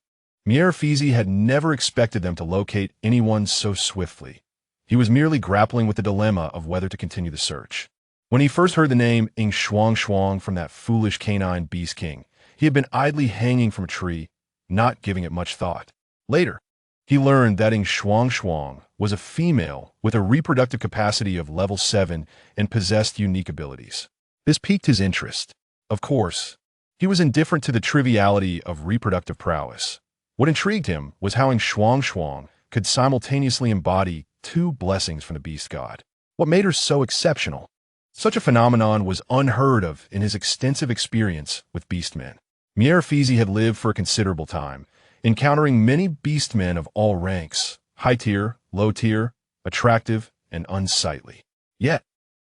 Mierfizi had never expected them to locate anyone so swiftly. He was merely grappling with the dilemma of whether to continue the search. When he first heard the name Yin Shuangshuang from that foolish canine beast king, he had been idly hanging from a tree, not giving it much thought. Later, he learned that Yin Shuangshuang was a female with a reproductive capacity of level 7 and possessed unique abilities. This piqued his interest. Of course, he was indifferent to the triviality of reproductive prowess. What intrigued him was how Yin Shuangshuang could simultaneously embody two blessings from the beast god. What made her so exceptional? Such a phenomenon was unheard of in his extensive experience with beastmen. Mierfizi had lived for a considerable time, encountering many beastmen of all ranks, high tier, low tier, attractive, and unsightly. Yet,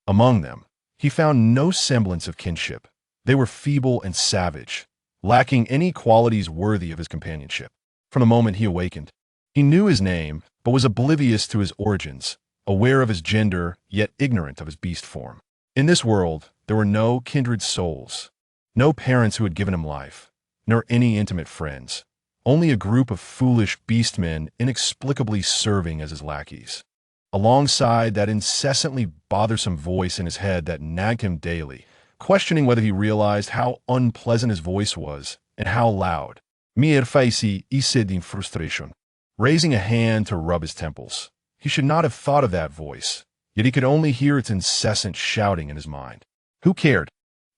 among them, he found no semblance of kinship. They were feeble and savage, lacking any qualities worthy of his companionship. From the moment he awakened, he knew his name, but was oblivious to his origins, aware of his gender, yet ignorant of his beast form. In this world, there were no kindred souls, no parents who had given him life, nor any intimate friends, only a group of foolish beastmen inexplicably serving as his lackeys. Alongside that incessantly bothersome voice in his head that nagged him daily, questioning whether he realized how unpleasant his voice was and how loud. Mierfizi said in frustration, raising a hand to rub his temples. He should not have thought of that voice, yet he could only hear its incessant shouting in his mind. Who cared?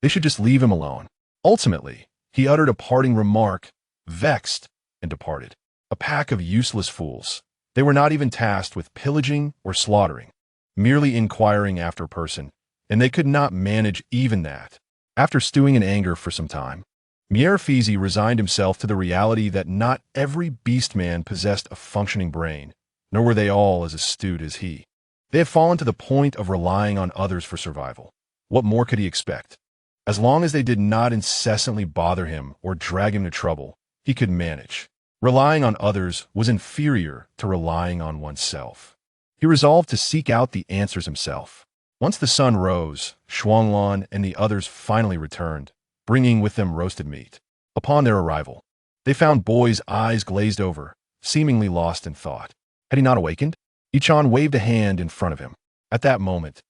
They should just leave him alone. Ultimately, he uttered a parting remark, vexed, and departed. A pack of useless fools. They were not even tasked with pillaging or slaughtering, merely inquiring after a person, and they could not manage even that. After stewing in anger for some time, Mierfizi resigned himself to the reality that not every beastman possessed a functioning brain, nor were they all as astute as he. They had fallen to the point of relying on others for survival. What more could he expect? As long as they did not incessantly bother him or drag him to trouble, he could manage. Relying on others was inferior to relying on oneself. He resolved to seek out the answers himself. Once the sun rose, Shuanglan and the others finally returned, bringing with them roasted meat. Upon their arrival, they found Boy's eyes glazed over, seemingly lost in thought. Had he not awakened? Ichan waved a hand in front of him. At that moment,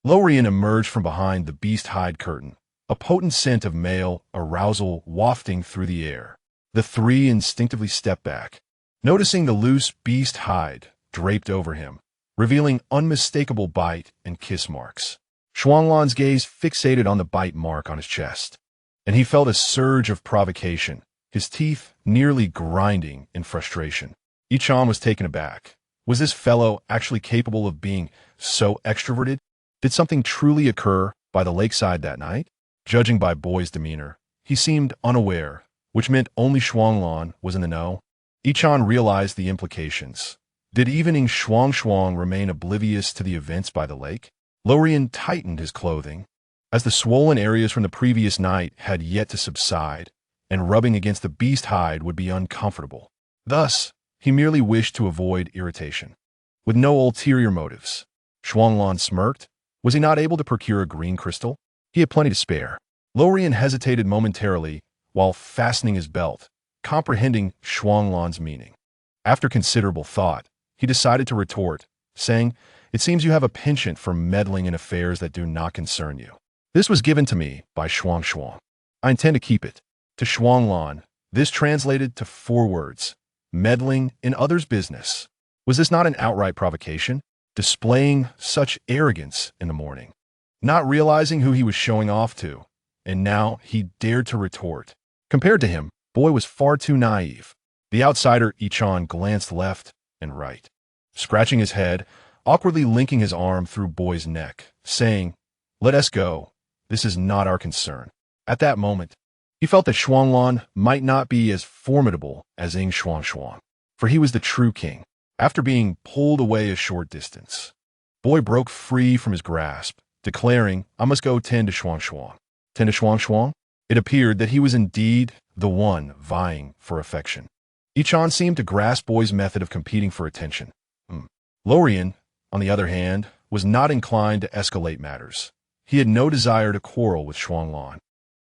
Lorian emerged from behind the beast hide curtain, a potent scent of male arousal wafting through the air. The three instinctively stepped back, noticing the loose beast hide draped over him, revealing unmistakable bite and kiss marks. Shuanglan's gaze fixated on the bite mark on his chest, and he felt a surge of provocation, his teeth nearly grinding in frustration. Ichan was taken aback. Was this fellow actually capable of being so extroverted? Did something truly occur by the lakeside that night? Judging by Boy's demeanor, he seemed unaware, which meant only Shuanglan was in the know. Ichan realized the implications. Did even Yin Shuangshuang remain oblivious to the events by the lake? Lorian tightened his clothing, as the swollen areas from the previous night had yet to subside, and rubbing against the beast hide would be uncomfortable. Thus, he merely wished to avoid irritation. With no ulterior motives. Shuanglan smirked. Was he not able to procure a green crystal? He had plenty to spare. Lorian hesitated momentarily while fastening his belt, comprehending Shuanglan's meaning. After considerable thought, he decided to retort, saying, "It seems you have a penchant for meddling in affairs that do not concern you. This was given to me by Shuangshuang. I intend to keep it." To Shuanglan, this translated to 4 words: meddling in others' business. Was this not an outright provocation? Displaying such arrogance in the morning, not realizing who he was showing off to, and now he dared to retort. Compared to him, Boy was far too naive. The outsider Ichan glanced left and right, scratching his head, awkwardly linking his arm through Boy's neck, saying, "Let us go. This is not our concern." At that moment, he felt that Shuanglan might not be as formidable as Yin Shuangshuang, for he was the true king. After being pulled away a short distance, Boy broke free from his grasp, declaring, "I must go tend to Shuangshuang." Tend to Shuangshuang? It appeared that he was indeed the one vying for affection. Ichan seemed to grasp Boy's method of competing for attention. Lorian, on the other hand, was not inclined to escalate matters. He had no desire to quarrel with Shuanglan.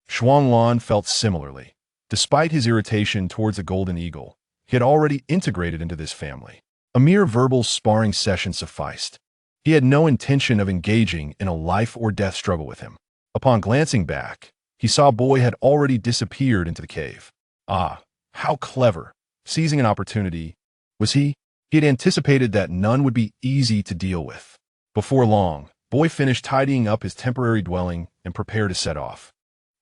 Shuanglan felt similarly. Despite his irritation towards the golden eagle, he had already integrated into this family. A mere verbal sparring session sufficed. He had no intention of engaging in a life-or-death struggle with him. Upon glancing back, he saw Boy had already disappeared into the cave. Ah, how clever! Seizing an opportunity, was he? He had anticipated that none would be easy to deal with. Before long, Boy finished tidying up his temporary dwelling and prepared to set off.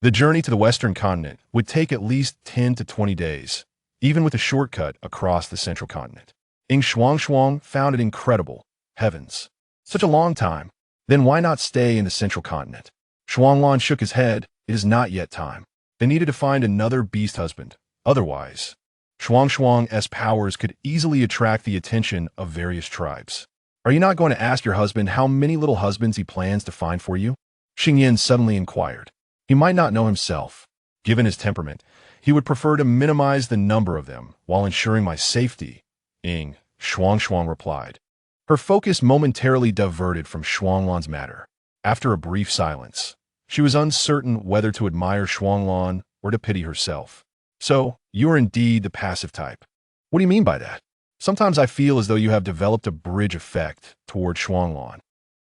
The journey to the western continent would take at least 10 to 20 days, even with a shortcut across the central continent. Yin Shuangshuang found it incredible. Heavens, such a long time. Then why not stay in the central continent? Shuanglan shook his head. It is not yet time. They needed to find another beast husband. Otherwise, Shuangshuang's powers could easily attract the attention of various tribes. "Are you not going to ask your husband how many little husbands he plans to find for you?" Xingyan suddenly inquired. He might not know himself. Given his temperament, he would prefer to minimize the number of them while ensuring my safety. Yin Shuangshuang replied. Her focus momentarily diverted from Shuanglan's matter. After a brief silence, she was uncertain whether to admire Shuanglan or to pity herself. "So, you are indeed the passive type. What do you mean by that?" "Sometimes I feel as though you have developed a bridge effect toward Shuanglan,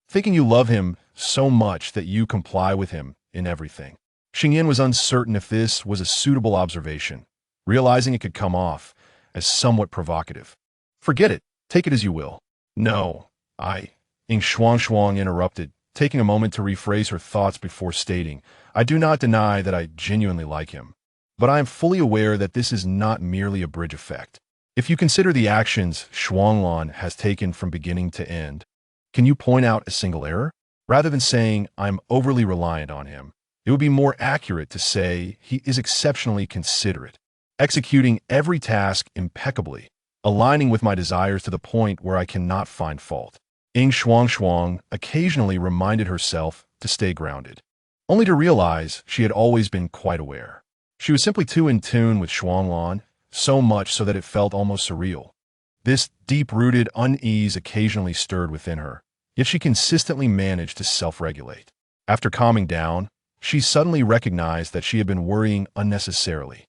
thinking you love him so much that you comply with him in everything." Xingyan was uncertain if this was a suitable observation, realizing it could come off as somewhat provocative. "Forget it. Take it as you will." "No, Yin Shuangshuang interrupted, taking a moment to rephrase her thoughts before stating, "I do not deny that I genuinely like him, but I am fully aware that this is not merely a bridge effect. If you consider the actions Shuanglan has taken from beginning to end, can you point out a single error? Rather than saying I'm overly reliant on him, it would be more accurate to say he is exceptionally considerate, executing every task impeccably, aligning with my desires to the point where I cannot find fault." Yin Shuangshuang occasionally reminded herself to stay grounded, only to realize she had always been quite aware. She was simply too in tune with Shuanglan, so much so that it felt almost surreal. This deep-rooted unease occasionally stirred within her, yet she consistently managed to self-regulate. After calming down, she suddenly recognized that she had been worrying unnecessarily.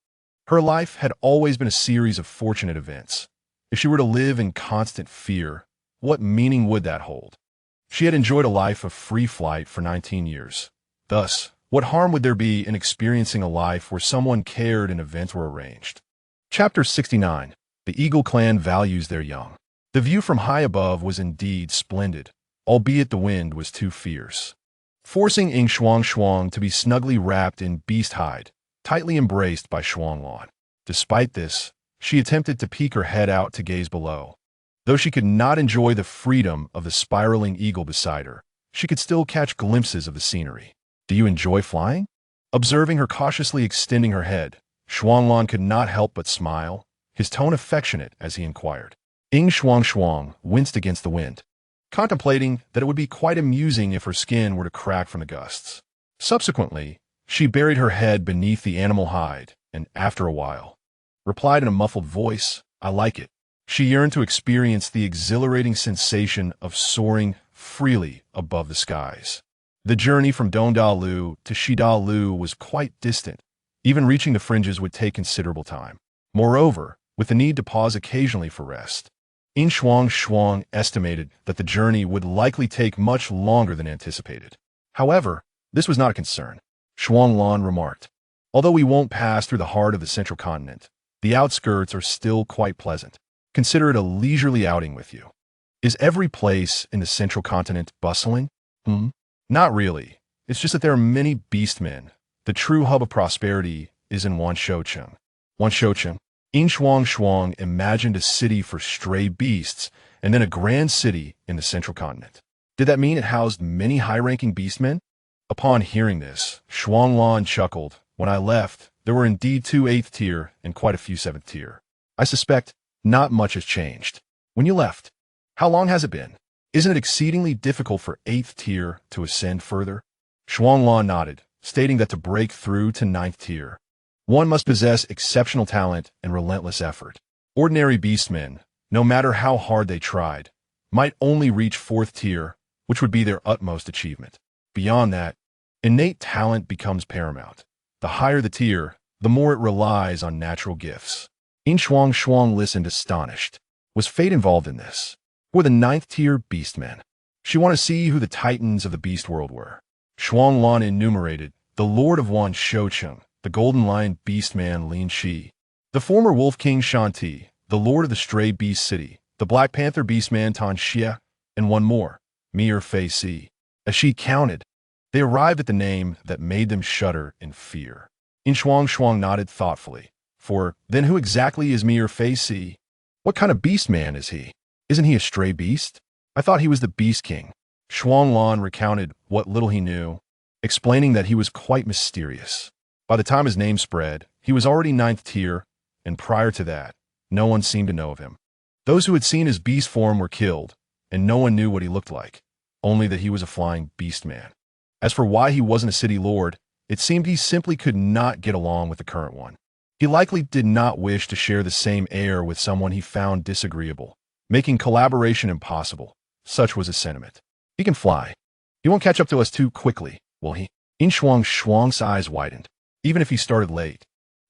Her life had always been a series of fortunate events. If she were to live in constant fear, what meaning would that hold? She had enjoyed a life of free flight for 19 years. Thus, what harm would there be in experiencing a life where someone cared and events were arranged? Chapter 69. The Eagle Clan Values Their Young. The view from high above was indeed splendid, albeit the wind was too fierce, forcing Yin Shuangshuang to be snugly wrapped in beast hide, tightly embraced by Shuanglan. Despite this, she attempted to peek her head out to gaze below. Though she could not enjoy the freedom of the spiraling eagle beside her, she could still catch glimpses of the scenery. "Do you enjoy flying?" Observing her cautiously extending her head, Shuanglan could not help but smile, his tone affectionate as he inquired. Yin Shuangshuang winced against the wind, contemplating that it would be quite amusing if her skin were to crack from the gusts. Subsequently, she buried her head beneath the animal hide and, after a while, replied in a muffled voice, "I like it." She yearned to experience the exhilarating sensation of soaring freely above the skies. The journey from Dongdalu to Shidalu was quite distant. Even reaching the fringes would take considerable time. Moreover, with the need to pause occasionally for rest. Yin Shuangshuang estimated that the journey would likely take much longer than anticipated. However, this was not a concern. Shuanglan remarked, "Although we won't pass through the heart of the central continent, the outskirts are still quite pleasant. Consider it a leisurely outing with you." Is every place in the central continent bustling? Not really. It's just that there are many beastmen. The true hub of prosperity is in Wanshocheng. Yin Shuangshuang imagined a city for stray beasts and then a grand city in the central continent. Did that mean it housed many high-ranking beastmen? Upon hearing this, Shuanglan chuckled. "When I left, there were indeed 2 8th tier and quite a few 7th tier. I suspect not much has changed." "When you left, how long has it been? Isn't it exceedingly difficult for 8th tier to ascend further?" Shuanglan nodded, stating that to break through to 9th tier, one must possess exceptional talent and relentless effort. Ordinary beastmen, no matter how hard they tried, might only reach 4th tier, which would be their utmost achievement. Beyond that, innate talent becomes paramount. The higher the tier, the more it relies on natural gifts. Yin Shuangshuang listened astonished. Was fate involved in this? Or the 9th tier beastmen? She wanted to see who the titans of the beast world were. Shuanglan enumerated the Lord of Wanshocheng, the Golden Lion Beastman Lin Shi, the former Wolf King Shanti, the Lord of the Stray Beast City, the Black Panther Beastman Tan Xie, and one more, Mir Fei Si. As she counted, they arrived at the name that made them shudder in fear. Yin Shuangshuang nodded thoughtfully. "For then who exactly is Mir Fei Si? What kind of beastman is he? Isn't he a stray beast? I thought he was the Beast King." Shuanglan recounted what little he knew, explaining that he was quite mysterious. By the time his name spread, he was already 9th tier, and prior to that, no one seemed to know of him. Those who had seen his beast form were killed, and no one knew what he looked like, only that he was a flying beast man. As for why he wasn't a city lord, it seemed he simply could not get along with the current one. He likely did not wish to share the same air with someone he found disagreeable, making collaboration impossible. Such was his sentiment. "He can fly. He won't catch up to us too quickly, will he?" Yin Shuangshuang's eyes widened. Even if he started late,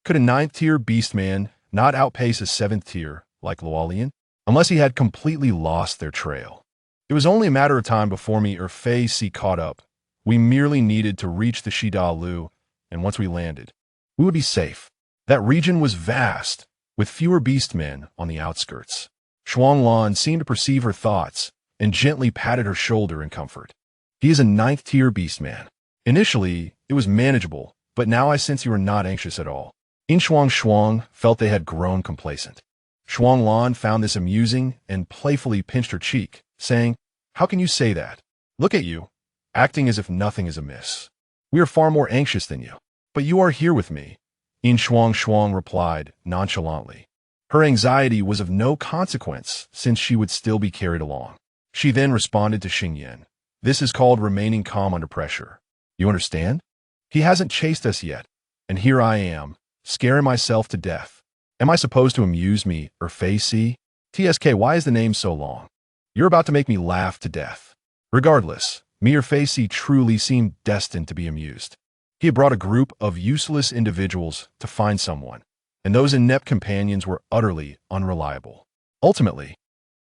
could a 9th tier beastman not outpace a 7th tier like Luolian? Unless he had completely lost their trail. It was only a matter of time before me or Fei Si caught up. We merely needed to reach the Shida Lu, and once we landed, we would be safe. That region was vast, with fewer beastmen on the outskirts. Shuanglan seemed to perceive her thoughts and gently patted her shoulder in comfort. "He is a 9th tier beastman. Initially, it was manageable, but now I sense you are not anxious at all." Yin Shuangshuang felt they had grown complacent. Shuanglan found this amusing and playfully pinched her cheek, saying, "How can you say that? Look at you, acting as if nothing is amiss. We are far more anxious than you. But you are here with me," Yin Shuangshuang replied nonchalantly. Her anxiety was of no consequence since she would still be carried along. She then responded to Xingyan. "This is called remaining calm under pressure. You understand? He hasn't chased us yet, and here I am, scaring myself to death. Am I supposed to amuse me or Fei Si? TSK, why is the name so long? You're about to make me laugh to death." Regardless, Mir Fei Si truly seemed destined to be amused. He had brought a group of useless individuals to find someone, and those inept companions were utterly unreliable. Ultimately,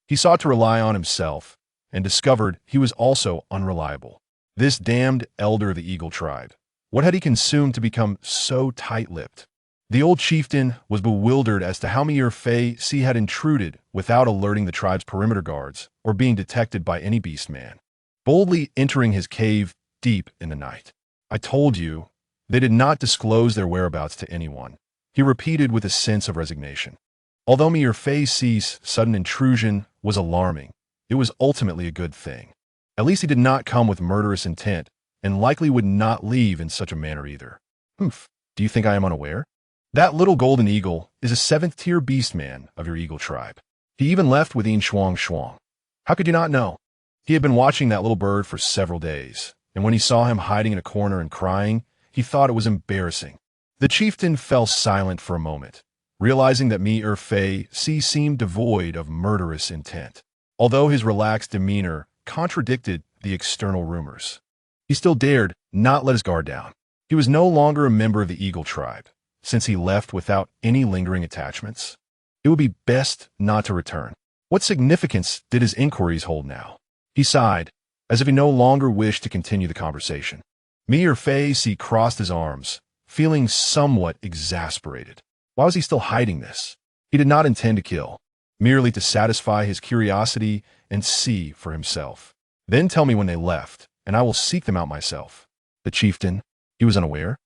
he sought to rely on himself and discovered he was also unreliable. This damned elder of the Eagle tribe. What had he consumed to become so tight-lipped? The old chieftain was bewildered as to how Mir Fei Si had intruded without alerting the tribe's perimeter guards or being detected by any beastman, boldly entering his cave deep in the night. "I told you." They did not disclose their whereabouts to anyone, he repeated with a sense of resignation. Although Mir Fei Si's sudden intrusion was alarming, it was ultimately a good thing. At least he did not come with murderous intent, and likely would not leave in such a manner either. "Humph, do you think I am unaware? That little golden eagle is a 7th tier beastman of your eagle tribe. He even left with Yin Shuangshuang. How could you not know? He had been watching that little bird for several days, and when he saw him hiding in a corner and crying, he thought it was embarrassing." The chieftain fell silent for a moment, realizing that Mir Fei Si seemed devoid of murderous intent, although his relaxed demeanor contradicted the external rumors. He still dared not let his guard down. He was no longer a member of the Eagle tribe, since he left without any lingering attachments. It would be best not to return. What significance did his inquiries hold now? He sighed, as if he no longer wished to continue the conversation. Mir Fei crossed his arms, feeling somewhat exasperated. Why was he still hiding this? He did not intend to kill, merely to satisfy his curiosity and see for himself. Then tell me when they left, and I will seek them out myself. The chieftain, he was unaware.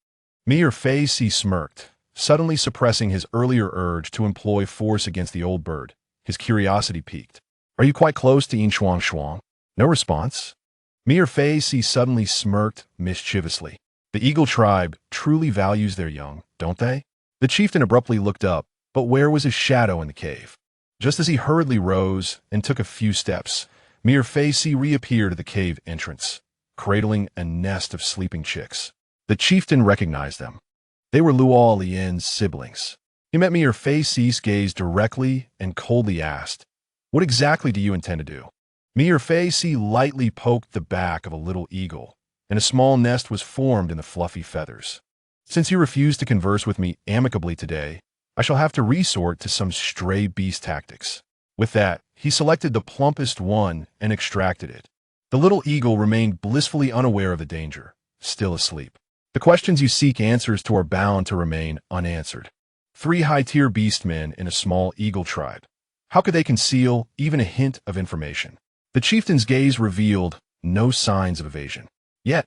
Mir Fei smirked, suddenly suppressing his earlier urge to employ force against the old bird. His curiosity piqued. Are you quite close to Yin Shuangshuang? No response. Mir Fei suddenly smirked mischievously. The eagle tribe truly values their young, don't they? The chieftain abruptly looked up, but where was his shadow in the cave? Just as he hurriedly rose and took a few steps, Mir Fei reappeared at the cave entrance, cradling a nest of sleeping chicks. The chieftain recognized them. They were Luo Lian's siblings. He met Mir Fei's gaze directly and coldly asked, "What exactly do you intend to do?" Mir Fei lightly poked the back of a little eagle, and a small nest was formed in the fluffy feathers. "Since you refuse to converse with me amicably today, I shall have to resort to some stray beast tactics." With that, he selected the plumpest one and extracted it. The little eagle remained blissfully unaware of the danger, still asleep. The questions you seek answers to are bound to remain unanswered. 3 high-tier beastmen in a small eagle tribe. How could they conceal even a hint of information? The chieftain's gaze revealed no signs of evasion. Yet,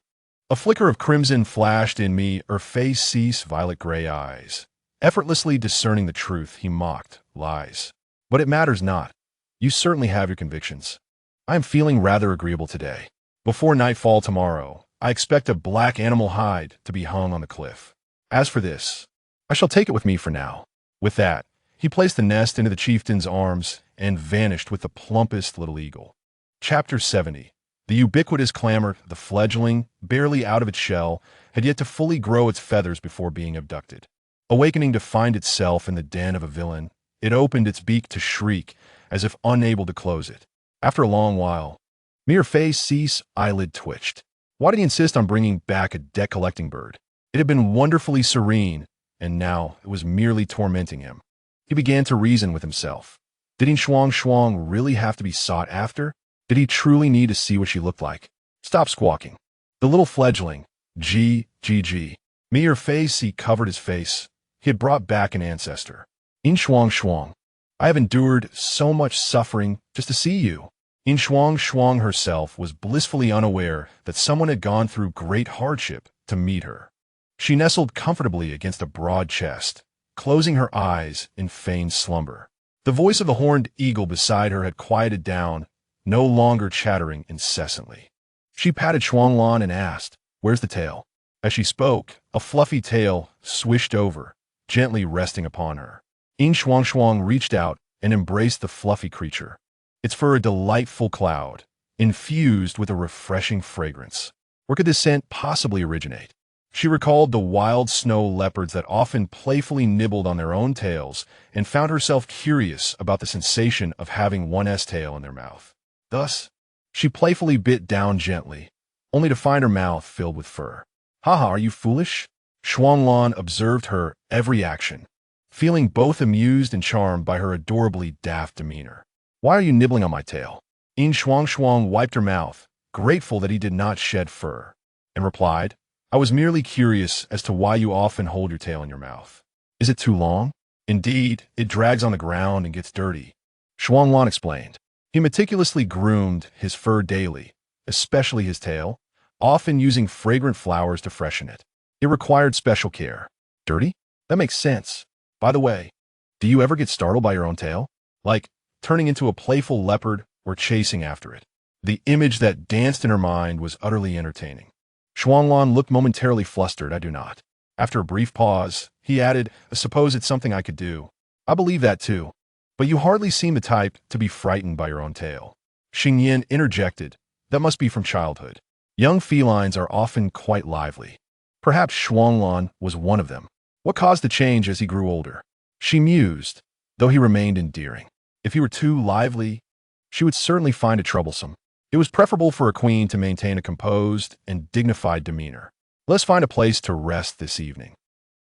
a flicker of crimson flashed in Mir Fei's violet-gray eyes. Effortlessly discerning the truth, he mocked, "Lies. But it matters not. You certainly have your convictions. I am feeling rather agreeable today. Before nightfall tomorrow, I expect a black animal hide to be hung on the cliff. As for this, I shall take it with me for now." With that, he placed the nest into the chieftain's arms and vanished with the plumpest little eagle. Chapter 70. The ubiquitous clamor, the fledgling, barely out of its shell, had yet to fully grow its feathers before being abducted. Awakening to find itself in the den of a villain, it opened its beak to shriek, as if unable to close it. After a long while, Mir Fei's eyelid twitched. Why did he insist on bringing back a debt-collecting bird? It had been wonderfully serene, and now it was merely tormenting him. He began to reason with himself. Did Yin Shuangshuang really have to be sought after? Did he truly need to see what she looked like? Stop squawking. The little fledgling, G. Mir Fei covered his face. He had brought back an ancestor. Yin Shuangshuang, I have endured so much suffering just to see you. Yin Shuangshuang herself was blissfully unaware that someone had gone through great hardship to meet her. She nestled comfortably against a broad chest, closing her eyes in feigned slumber. The voice of the horned eagle beside her had quieted down, no longer chattering incessantly. She patted Shuanglan and asked, "Where's the tail?" As she spoke, a fluffy tail swished over, gently resting upon her. Yin Shuangshuang reached out and embraced the fluffy creature. Its fur a delightful cloud, infused with a refreshing fragrance. Where could this scent possibly originate? She recalled the wild snow leopards that often playfully nibbled on their own tails and found herself curious about the sensation of having one's tail in their mouth. Thus, she playfully bit down gently, only to find her mouth filled with fur. "Haha, are you foolish?" Shuanglan observed her every action, feeling both amused and charmed by her adorably daft demeanor. "Why are you nibbling on my tail?" Yin Shuangshuang wiped her mouth, grateful that he did not shed fur, and replied, "I was merely curious as to why you often hold your tail in your mouth. Is it too long? Indeed, it drags on the ground and gets dirty." Shuanglan explained. He meticulously groomed his fur daily, especially his tail, often using fragrant flowers to freshen it. It required special care. Dirty? That makes sense. By the way, do you ever get startled by your own tail? Like turning into a playful leopard or chasing after it? The image that danced in her mind was utterly entertaining. Shuanglan looked momentarily flustered. "I do not." After a brief pause, he added, "I suppose it's something I could do." "I believe that too. But you hardly seem the type to be frightened by your own tail." Xingyin interjected, "That must be from childhood. Young felines are often quite lively." Perhaps Shuanglan was one of them. What caused the change as he grew older? She mused, though he remained endearing. If he were too lively, she would certainly find it troublesome. It was preferable for a queen to maintain a composed and dignified demeanor. "Let's find a place to rest this evening."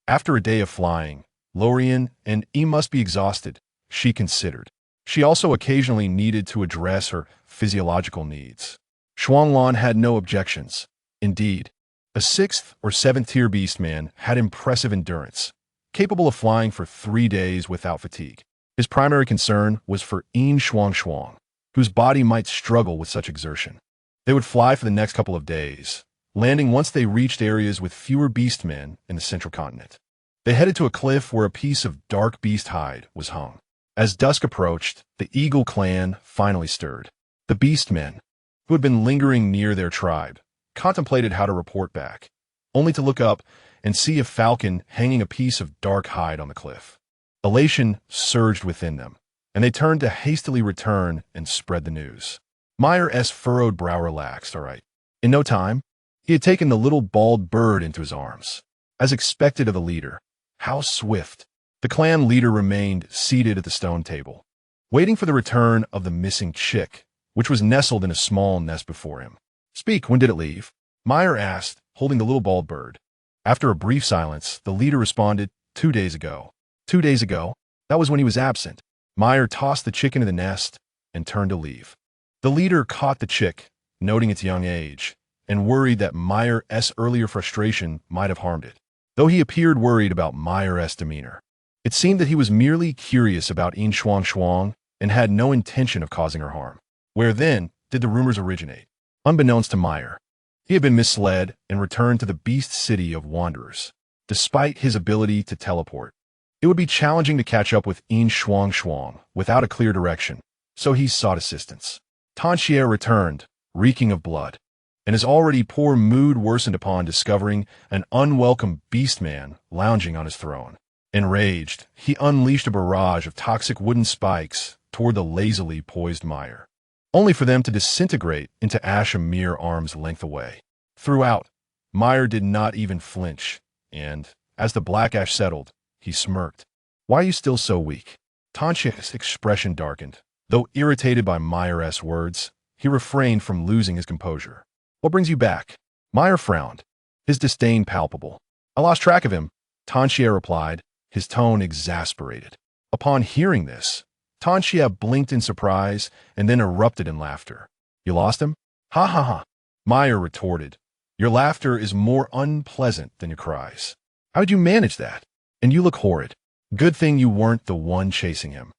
After a day of flying, Lorien and E must be exhausted. she considered. She also occasionally needed to address her physiological needs. Shuanglan had no objections. Indeed, a 6th or 7th tier beastman had impressive endurance, capable of flying for 3 days without fatigue. His primary concern was for Yin Shuangshuang, whose body might struggle with such exertion. They would fly for the next couple of days, landing once they reached areas with fewer beastmen in the central continent. They headed to a cliff where a piece of dark beast hide was hung. As dusk approached, the Eagle clan finally stirred. The beastmen, who had been lingering near their tribe, contemplated how to report back, only to look up and see a falcon hanging a piece of dark hide on the cliff. Elation surged within them, and they turned to hastily return and spread the news. Meyer's furrowed brow relaxed, all right. In no time, he had taken the little bald bird into his arms. As expected of the leader, how swift. The clan leader remained seated at the stone table, waiting for the return of the missing chick, which was nestled in a small nest before him. Speak, when did it leave? Meyer asked, holding the little bald bird. After a brief silence, the leader responded, 2 days ago. 2 days ago? That was when he was absent. Meyer tossed the chick into the nest and turned to leave. The leader caught the chick, noting its young age, and worried that Meyer's earlier frustration might have harmed it. Though he appeared worried about Meyer's demeanor, it seemed that he was merely curious about Yin Shuangshuang and had no intention of causing her harm. Where then did the rumors originate? Unbeknownst to Meyer, he had been misled and returned to the beast city of wanderers. Despite his ability to teleport, it would be challenging to catch up with Yin Shuangshuang without a clear direction, so he sought assistance. Tanxie returned, reeking of blood, and his already poor mood worsened upon discovering an unwelcome beastman lounging on his throne. Enraged, he unleashed a barrage of toxic wooden spikes toward the lazily poised Meyer, only for them to disintegrate into ash a mere arm's length away. Throughout, Meyer did not even flinch, and, as the black ash settled, he smirked. Why are you still so weak? Tanxie's expression darkened. Though irritated by Meyer's words, he refrained from losing his composure. What brings you back? Meyer frowned, his disdain palpable. I lost track of him, Tanxie replied, his tone exasperated. Upon hearing this, Tanxie blinked in surprise and then erupted in laughter. You lost him? Ha ha ha. Meyer retorted. Your laughter is more unpleasant than your cries. How did you manage that? And you look horrid. Good thing you weren't the one chasing him.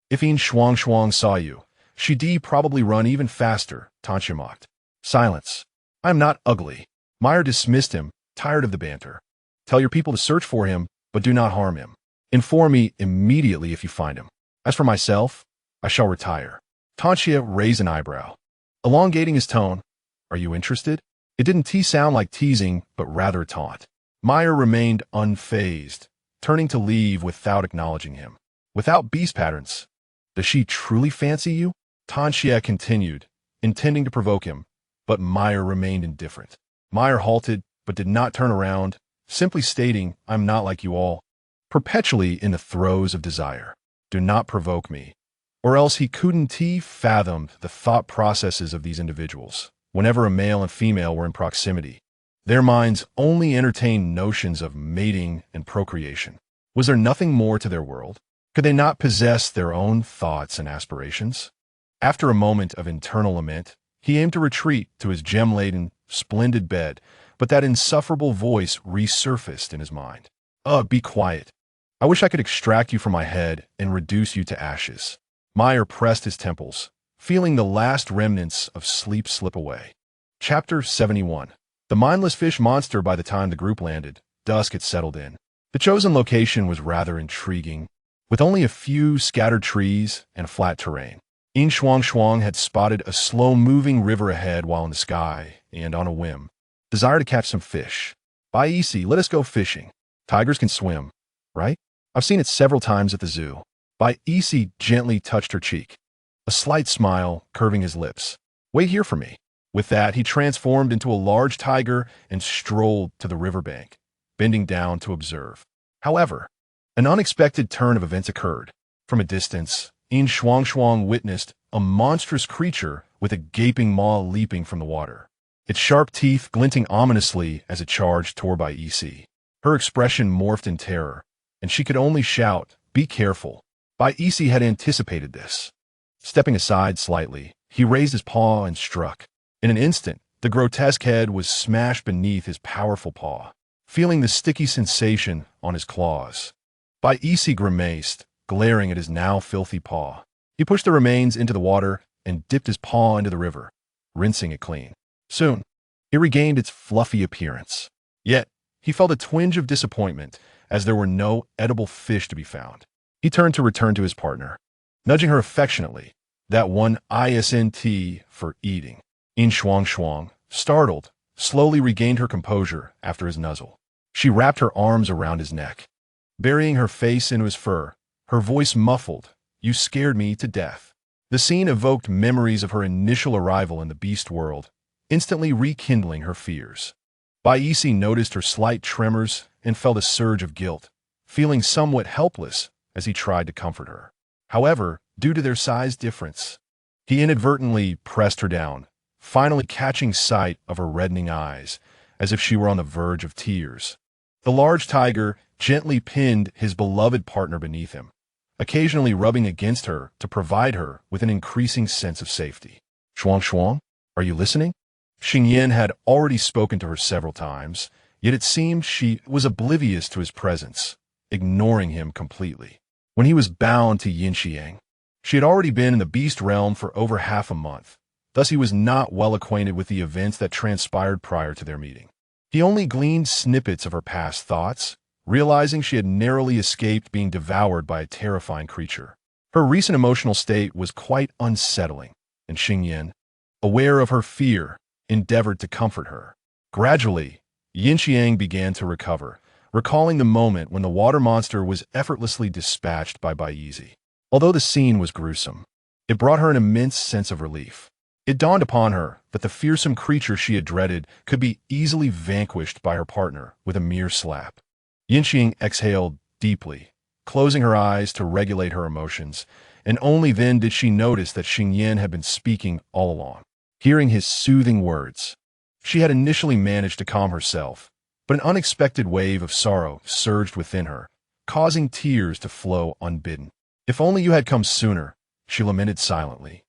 If Yin Shuangshuang saw you, she'd probably run even faster, Tanxie mocked. Silence. I am not ugly. Meyer dismissed him, tired of the banter. Tell your people to search for him, but do not harm him. Inform me immediately if you find him. As for myself, I shall retire. Tanxie raised an eyebrow, elongating his tone. Are you interested? It didn't sound like teasing, but rather a taunt. Meyer remained unfazed, turning to leave without acknowledging him. Without beast patterns, does she truly fancy you? Tanxie continued, intending to provoke him, but Meyer remained indifferent. Meyer halted, but did not turn around, simply stating, I'm not like you all, perpetually in the throes of desire. Do not provoke me. Or else he couldn't fathom the thought processes of these individuals. Whenever a male and female were in proximity, their minds only entertained notions of mating and procreation. Was there nothing more to their world? Could they not possess their own thoughts and aspirations? After a moment of internal lament, he aimed to retreat to his gem-laden, splendid bed, but that insufferable voice resurfaced in his mind. Ugh, be quiet. I wish I could extract you from my head and reduce you to ashes. Meyer pressed his temples, feeling the last remnants of sleep slip away. Chapter 71. The mindless fish monster. By the time the group landed, dusk had settled in. The chosen location was rather intriguing, with only a few scattered trees and flat terrain. Yin Shuangshuang had spotted a slow-moving river ahead while in the sky, and on a whim, desired to catch some fish. By easy, let us go fishing. Tigers can swim, right? I've seen it several times at the zoo. Bai Isi gently touched her cheek, a slight smile curving his lips. Wait here for me. With that, he transformed into a large tiger and strolled to the riverbank, bending down to observe. However, an unexpected turn of events occurred. From a distance, Yin Shuangshuang witnessed a monstrous creature with a gaping maw leaping from the water, its sharp teeth glinting ominously as it charged toward Bai Isi. Her expression morphed in terror, and she could only shout, "Be careful." Isi had anticipated this. Stepping aside slightly, he raised his paw and struck. In an instant, the grotesque head was smashed beneath his powerful paw, feeling the sticky sensation on his claws. Isi grimaced, glaring at his now filthy paw. He pushed the remains into the water and dipped his paw into the river, rinsing it clean. Soon, it regained its fluffy appearance. Yet, he felt a twinge of disappointment as there were no edible fish to be found. He turned to return to his partner, nudging her affectionately, that one ISNT for eating. Yin Shuangshuang, startled, slowly regained her composure after his nuzzle. She wrapped her arms around his neck, burying her face into his fur, her voice muffled. "You scared me to death." The scene evoked memories of her initial arrival in the beast world, instantly rekindling her fears. Isi noticed her slight tremors and felt a surge of guilt, feeling somewhat helpless as he tried to comfort her. However, due to their size difference, he inadvertently pressed her down, finally catching sight of her reddening eyes, as if she were on the verge of tears. The large tiger gently pinned his beloved partner beneath him, occasionally rubbing against her to provide her with an increasing sense of safety. "Shuangshuang, are you listening?" Xingyan had already spoken to her several times, yet it seemed she was oblivious to his presence, ignoring him completely. When he was bound to Yinxiang, she had already been in the beast realm for over half a month, thus he was not well acquainted with the events that transpired prior to their meeting. He only gleaned snippets of her past thoughts, realizing she had narrowly escaped being devoured by a terrifying creature. Her recent emotional state was quite unsettling, and Xingyan, aware of her fear, endeavored to comfort her. Gradually, Yinxiang began to recover, recalling the moment when the water monster was effortlessly dispatched by Isi. Although the scene was gruesome, it brought her an immense sense of relief. It dawned upon her that the fearsome creature she had dreaded could be easily vanquished by her partner with a mere slap. Yinxiang exhaled deeply, closing her eyes to regulate her emotions, and only then did she notice that Xingyan had been speaking all along. Hearing his soothing words, she had initially managed to calm herself, but an unexpected wave of sorrow surged within her, causing tears to flow unbidden. "If only you had come sooner," she lamented silently,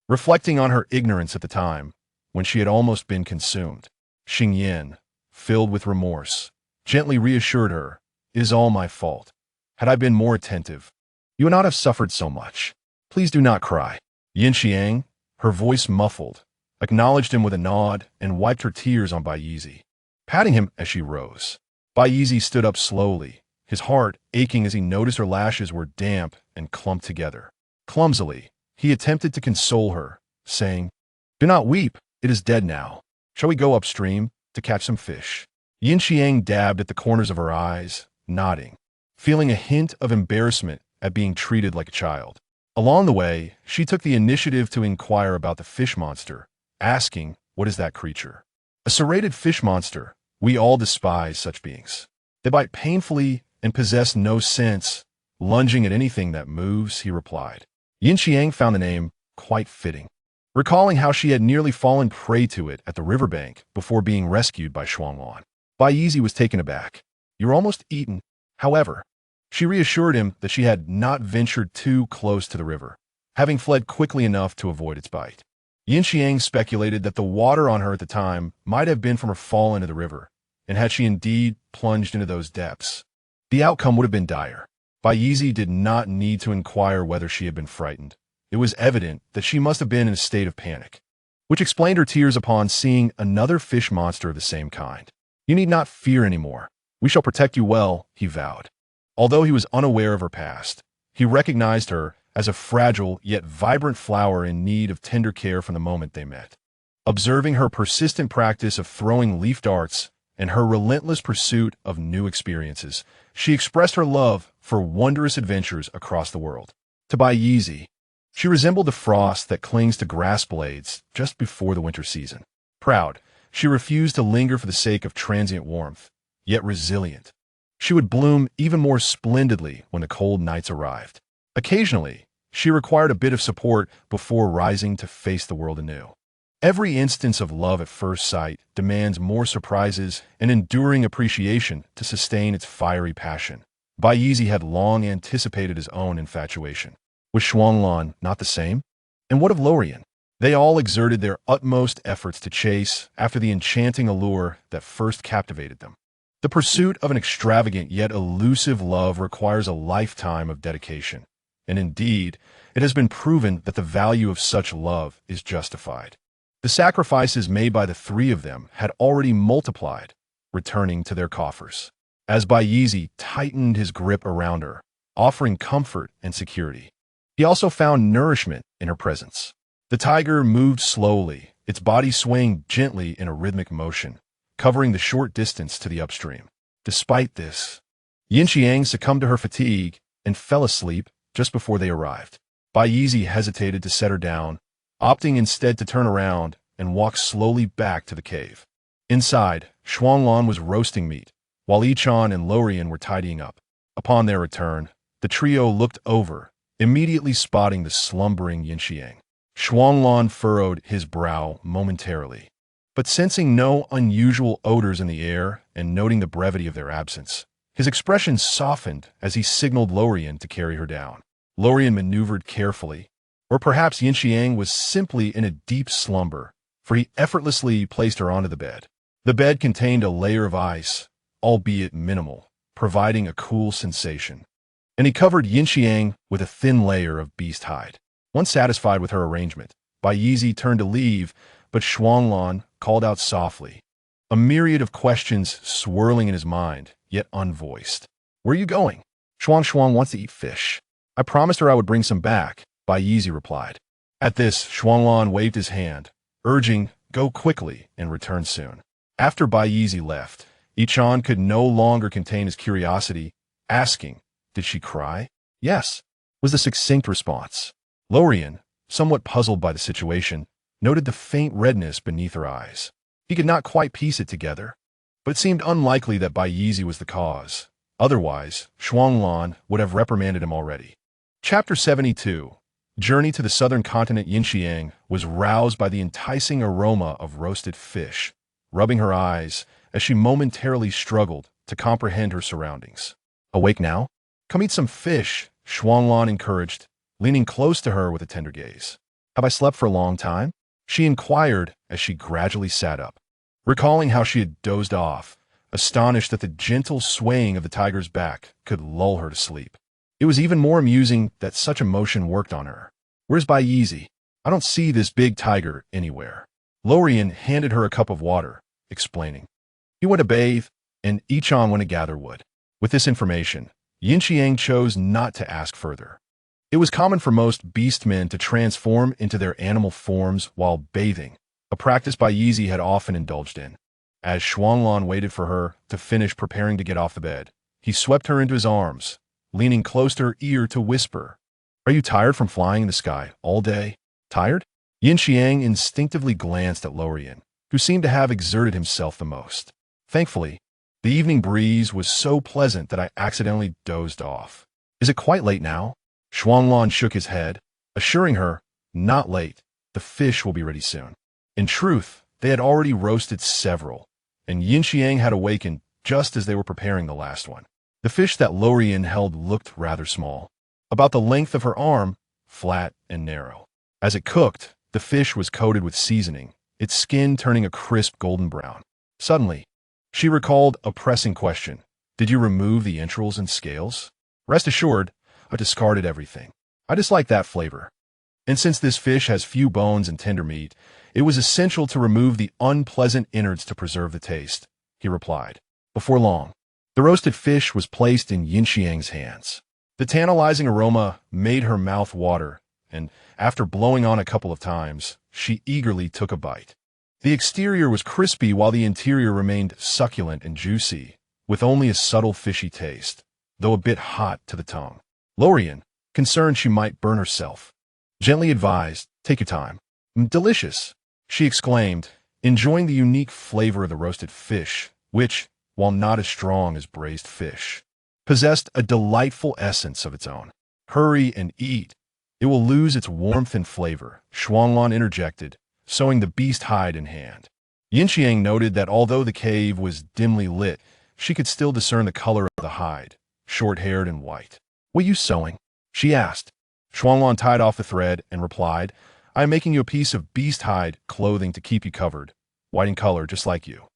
reflecting on her ignorance at the time, when she had almost been consumed. Xingyan, filled with remorse, gently reassured her, "It is all my fault. Had I been more attentive, you would not have suffered so much. Please do not cry." Yinxiang, her voice muffled, acknowledged him with a nod and wiped her tears on Isi, patting him as she rose. Isi stood up slowly, his heart aching as he noticed her lashes were damp and clumped together. Clumsily, he attempted to console her, saying, "Do not weep, it is dead now. Shall we go upstream to catch some fish?" Yinxiang dabbed at the corners of her eyes, nodding, feeling a hint of embarrassment at being treated like a child. Along the way, she took the initiative to inquire about the fish monster, asking, "What is that creature?" "A serrated fish monster. We all despise such beings. They bite painfully and possess no sense, lunging at anything that moves," he replied. Yinxiang found the name quite fitting, recalling how she had nearly fallen prey to it at the riverbank before being rescued by Shuanglan. Isi was taken aback. "You're almost eaten." However, she reassured him that she had not ventured too close to the river, having fled quickly enough to avoid its bite. Yinxiang speculated that the water on her at the time might have been from her fall into the river, and had she indeed plunged into those depths, the outcome would have been dire. Isi did not need to inquire whether she had been frightened. It was evident that she must have been in a state of panic, which explained her tears upon seeing another fish monster of the same kind. "You need not fear anymore. We shall protect you well," he vowed. Although he was unaware of her past, he recognized her as a fragile yet vibrant flower in need of tender care from the moment they met. Observing her persistent practice of throwing leaf darts and her relentless pursuit of new experiences, she expressed her love for wondrous adventures across the world. To Isi, she resembled the frost that clings to grass blades just before the winter season. Proud, she refused to linger for the sake of transient warmth, yet resilient. She would bloom even more splendidly when the cold nights arrived. Occasionally, she required a bit of support before rising to face the world anew. Every instance of love at first sight demands more surprises and enduring appreciation to sustain its fiery passion. Bai Yizi had long anticipated his own infatuation. Was Shuanglan not the same? And what of Lorien? They all exerted their utmost efforts to chase after the enchanting allure that first captivated them. The pursuit of an extravagant yet elusive love requires a lifetime of dedication, and indeed, it has been proven that the value of such love is justified. The sacrifices made by the three of them had already multiplied, returning to their coffers. As Bai Yizi tightened his grip around her, offering comfort and security, he also found nourishment in her presence. The tiger moved slowly, its body swaying gently in a rhythmic motion, covering the short distance to the upstream. Despite this, Yin Shuangshuang succumbed to her fatigue and fell asleep just before they arrived. Bai Yizi hesitated to set her down, opting instead to turn around and walk slowly back to the cave. Inside, Shuanglan was roasting meat, while Yichan and Lorien were tidying up. Upon their return, the trio looked over, immediately spotting the slumbering Yin Shuangshuang. Shuanglan furrowed his brow momentarily, but sensing no unusual odors in the air and noting the brevity of their absence, his expression softened as he signaled Lorien to carry her down. Lorien maneuvered carefully, or perhaps Yin Shuangshuang was simply in a deep slumber, for he effortlessly placed her onto the bed. The bed contained a layer of ice, albeit minimal, providing a cool sensation, and he covered Yin Shuangshuang with a thin layer of beast hide. Once satisfied with her arrangement, Bai Yizi turned to leave, but Shuanglan called out softly, a myriad of questions swirling in his mind, yet unvoiced. "Where are you going?" "Shuangshuang wants to eat fish. I promised her I would bring some back," Bai Yizi replied. At this, Shuanglan waved his hand, urging, "Go quickly and return soon." After Bai Yizi left, Yichan could no longer contain his curiosity, asking, "Did she cry?" "Yes," was the succinct response. Lorien, somewhat puzzled by the situation, noted the faint redness beneath her eyes. He could not quite piece it together, but it seemed unlikely that Bai Yizi was the cause. Otherwise, Shuanglan would have reprimanded him already. Chapter 72. Journey to the southern continent. Yin Shuangshuang was roused by the enticing aroma of roasted fish, rubbing her eyes as she momentarily struggled to comprehend her surroundings. "Awake now? Come eat some fish," Shuanglan encouraged, leaning close to her with a tender gaze. "Have I slept for a long time?" she inquired as she gradually sat up, recalling how she had dozed off, astonished that the gentle swaying of the tiger's back could lull her to sleep. It was even more amusing that such emotion worked on her. "Where's Bai Yizi? I don't see this big tiger anywhere." Lorien handed her a cup of water, explaining, "He went to bathe, and Yichan went to gather wood." With this information, Yin Shuangshuang chose not to ask further. It was common for most beastmen to transform into their animal forms while bathing, a practice Bai Yizi had often indulged in. As Shuanglan waited for her to finish preparing to get off the bed, he swept her into his arms, leaning close to her ear to whisper, "Are you tired from flying in the sky all day?" "Tired?" Yin Shuangshuang instinctively glanced at Lorien, who seemed to have exerted himself the most. "Thankfully, the evening breeze was so pleasant that I accidentally dozed off." "Is it quite late now?" Shuanglan shook his head, assuring her, "Not late. The fish will be ready soon." In truth, they had already roasted several, and Yin Shuangshuang had awakened just as they were preparing the last one. The fish that Lorien held looked rather small, about the length of her arm, flat and narrow. As it cooked, the fish was coated with seasoning, its skin turning a crisp golden brown. Suddenly, she recalled a pressing question. "Did you remove the entrails and scales?" "Rest assured, I discarded everything. I dislike that flavor. And since this fish has few bones and tender meat, it was essential to remove the unpleasant innards to preserve the taste," he replied. Before long, the roasted fish was placed in Yin Shuangshuang's hands. The tantalizing aroma made her mouth water, and after blowing on a couple of times, she eagerly took a bite. The exterior was crispy while the interior remained succulent and juicy, with only a subtle fishy taste, though a bit hot to the tongue. Lorien, concerned she might burn herself, gently advised, "Take your time." "Delicious," she exclaimed, enjoying the unique flavor of the roasted fish, which, while not as strong as braised fish, possessed a delightful essence of its own. "Hurry and eat. It will lose its warmth and flavor," Shuanglan interjected, sewing the beast hide in hand. Yin Shuangshuang noted that although the cave was dimly lit, she could still discern the color of the hide, short-haired and white. "What are you sewing?" she asked. Shuanglan tied off the thread and replied, "I am making you a piece of beast hide clothing to keep you covered, white in color just like you."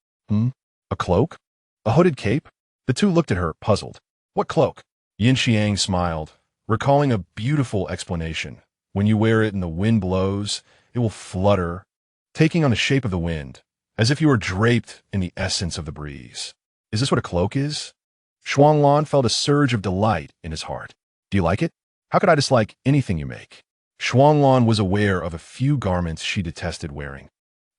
A cloak? A hooded cape? The two looked at her, puzzled. "What cloak?" Yin Xiang smiled, recalling a beautiful explanation. "When you wear it and the wind blows, it will flutter, taking on the shape of the wind, as if you were draped in the essence of the breeze." "Is this what a cloak is?" Shuanglan felt a surge of delight in his heart. "Do you like it? How could I dislike anything you make?" Shuanglan was aware of a few garments she detested wearing,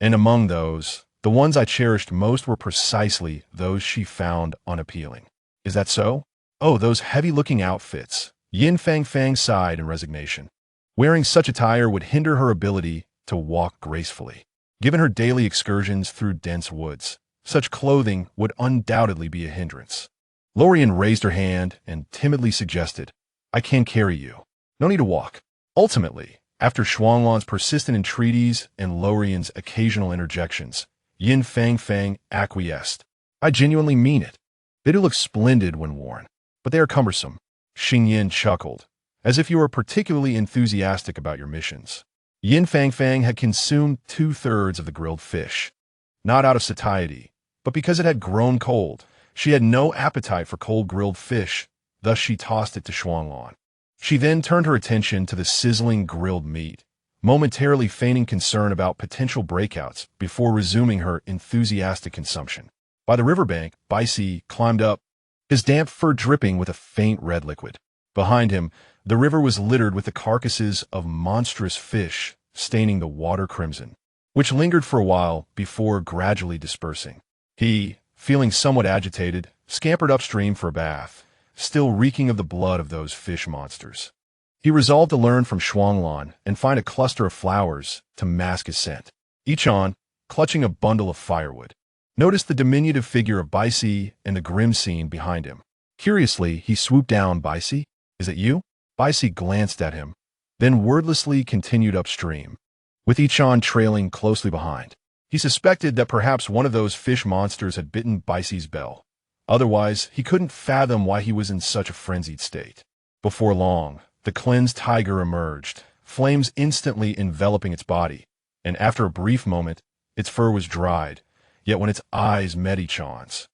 and among those, the ones I cherished most were precisely those she found unappealing. "Is that so?" "Oh, those heavy-looking outfits." Yin Fangfang sighed in resignation. Wearing such attire would hinder her ability to walk gracefully. Given her daily excursions through dense woods, such clothing would undoubtedly be a hindrance. Lorian raised her hand and timidly suggested, "I can carry you. No need to walk." Ultimately, after Shuanglan's persistent entreaties and Lorian's occasional interjections, Yin Fangfang acquiesced. "I genuinely mean it. They do look splendid when worn, but they are cumbersome." Xing Yin chuckled, as if you were particularly enthusiastic about your missions. Yin Fangfang had consumed 2/3 of the grilled fish, not out of satiety, but because it had grown cold. She had no appetite for cold grilled fish, thus she tossed it to Shuanglan. She then turned her attention to the sizzling grilled meat, momentarily feigning concern about potential breakouts before resuming her enthusiastic consumption. By the riverbank, Baici climbed up, his damp fur dripping with a faint red liquid. Behind him, the river was littered with the carcasses of monstrous fish, staining the water crimson, which lingered for a while before gradually dispersing. He, feeling somewhat agitated, scampered upstream for a bath, still reeking of the blood of those fish monsters. He resolved to learn from Shuanglan and find a cluster of flowers to mask his scent. Yichon, clutching a bundle of firewood, noticed the diminutive figure of Baici and the grim scene behind him. Curiously, he swooped down. "Baici, is it you?" Baici glanced at him, then wordlessly continued upstream, with Yichon trailing closely behind. He suspected that perhaps one of those fish monsters had bitten Baici's bell. Otherwise, he couldn't fathom why he was in such a frenzied state. Before long, the cleansed tiger emerged, flames instantly enveloping its body, and after a brief moment, its fur was dried, yet when its eyes met Yichon's,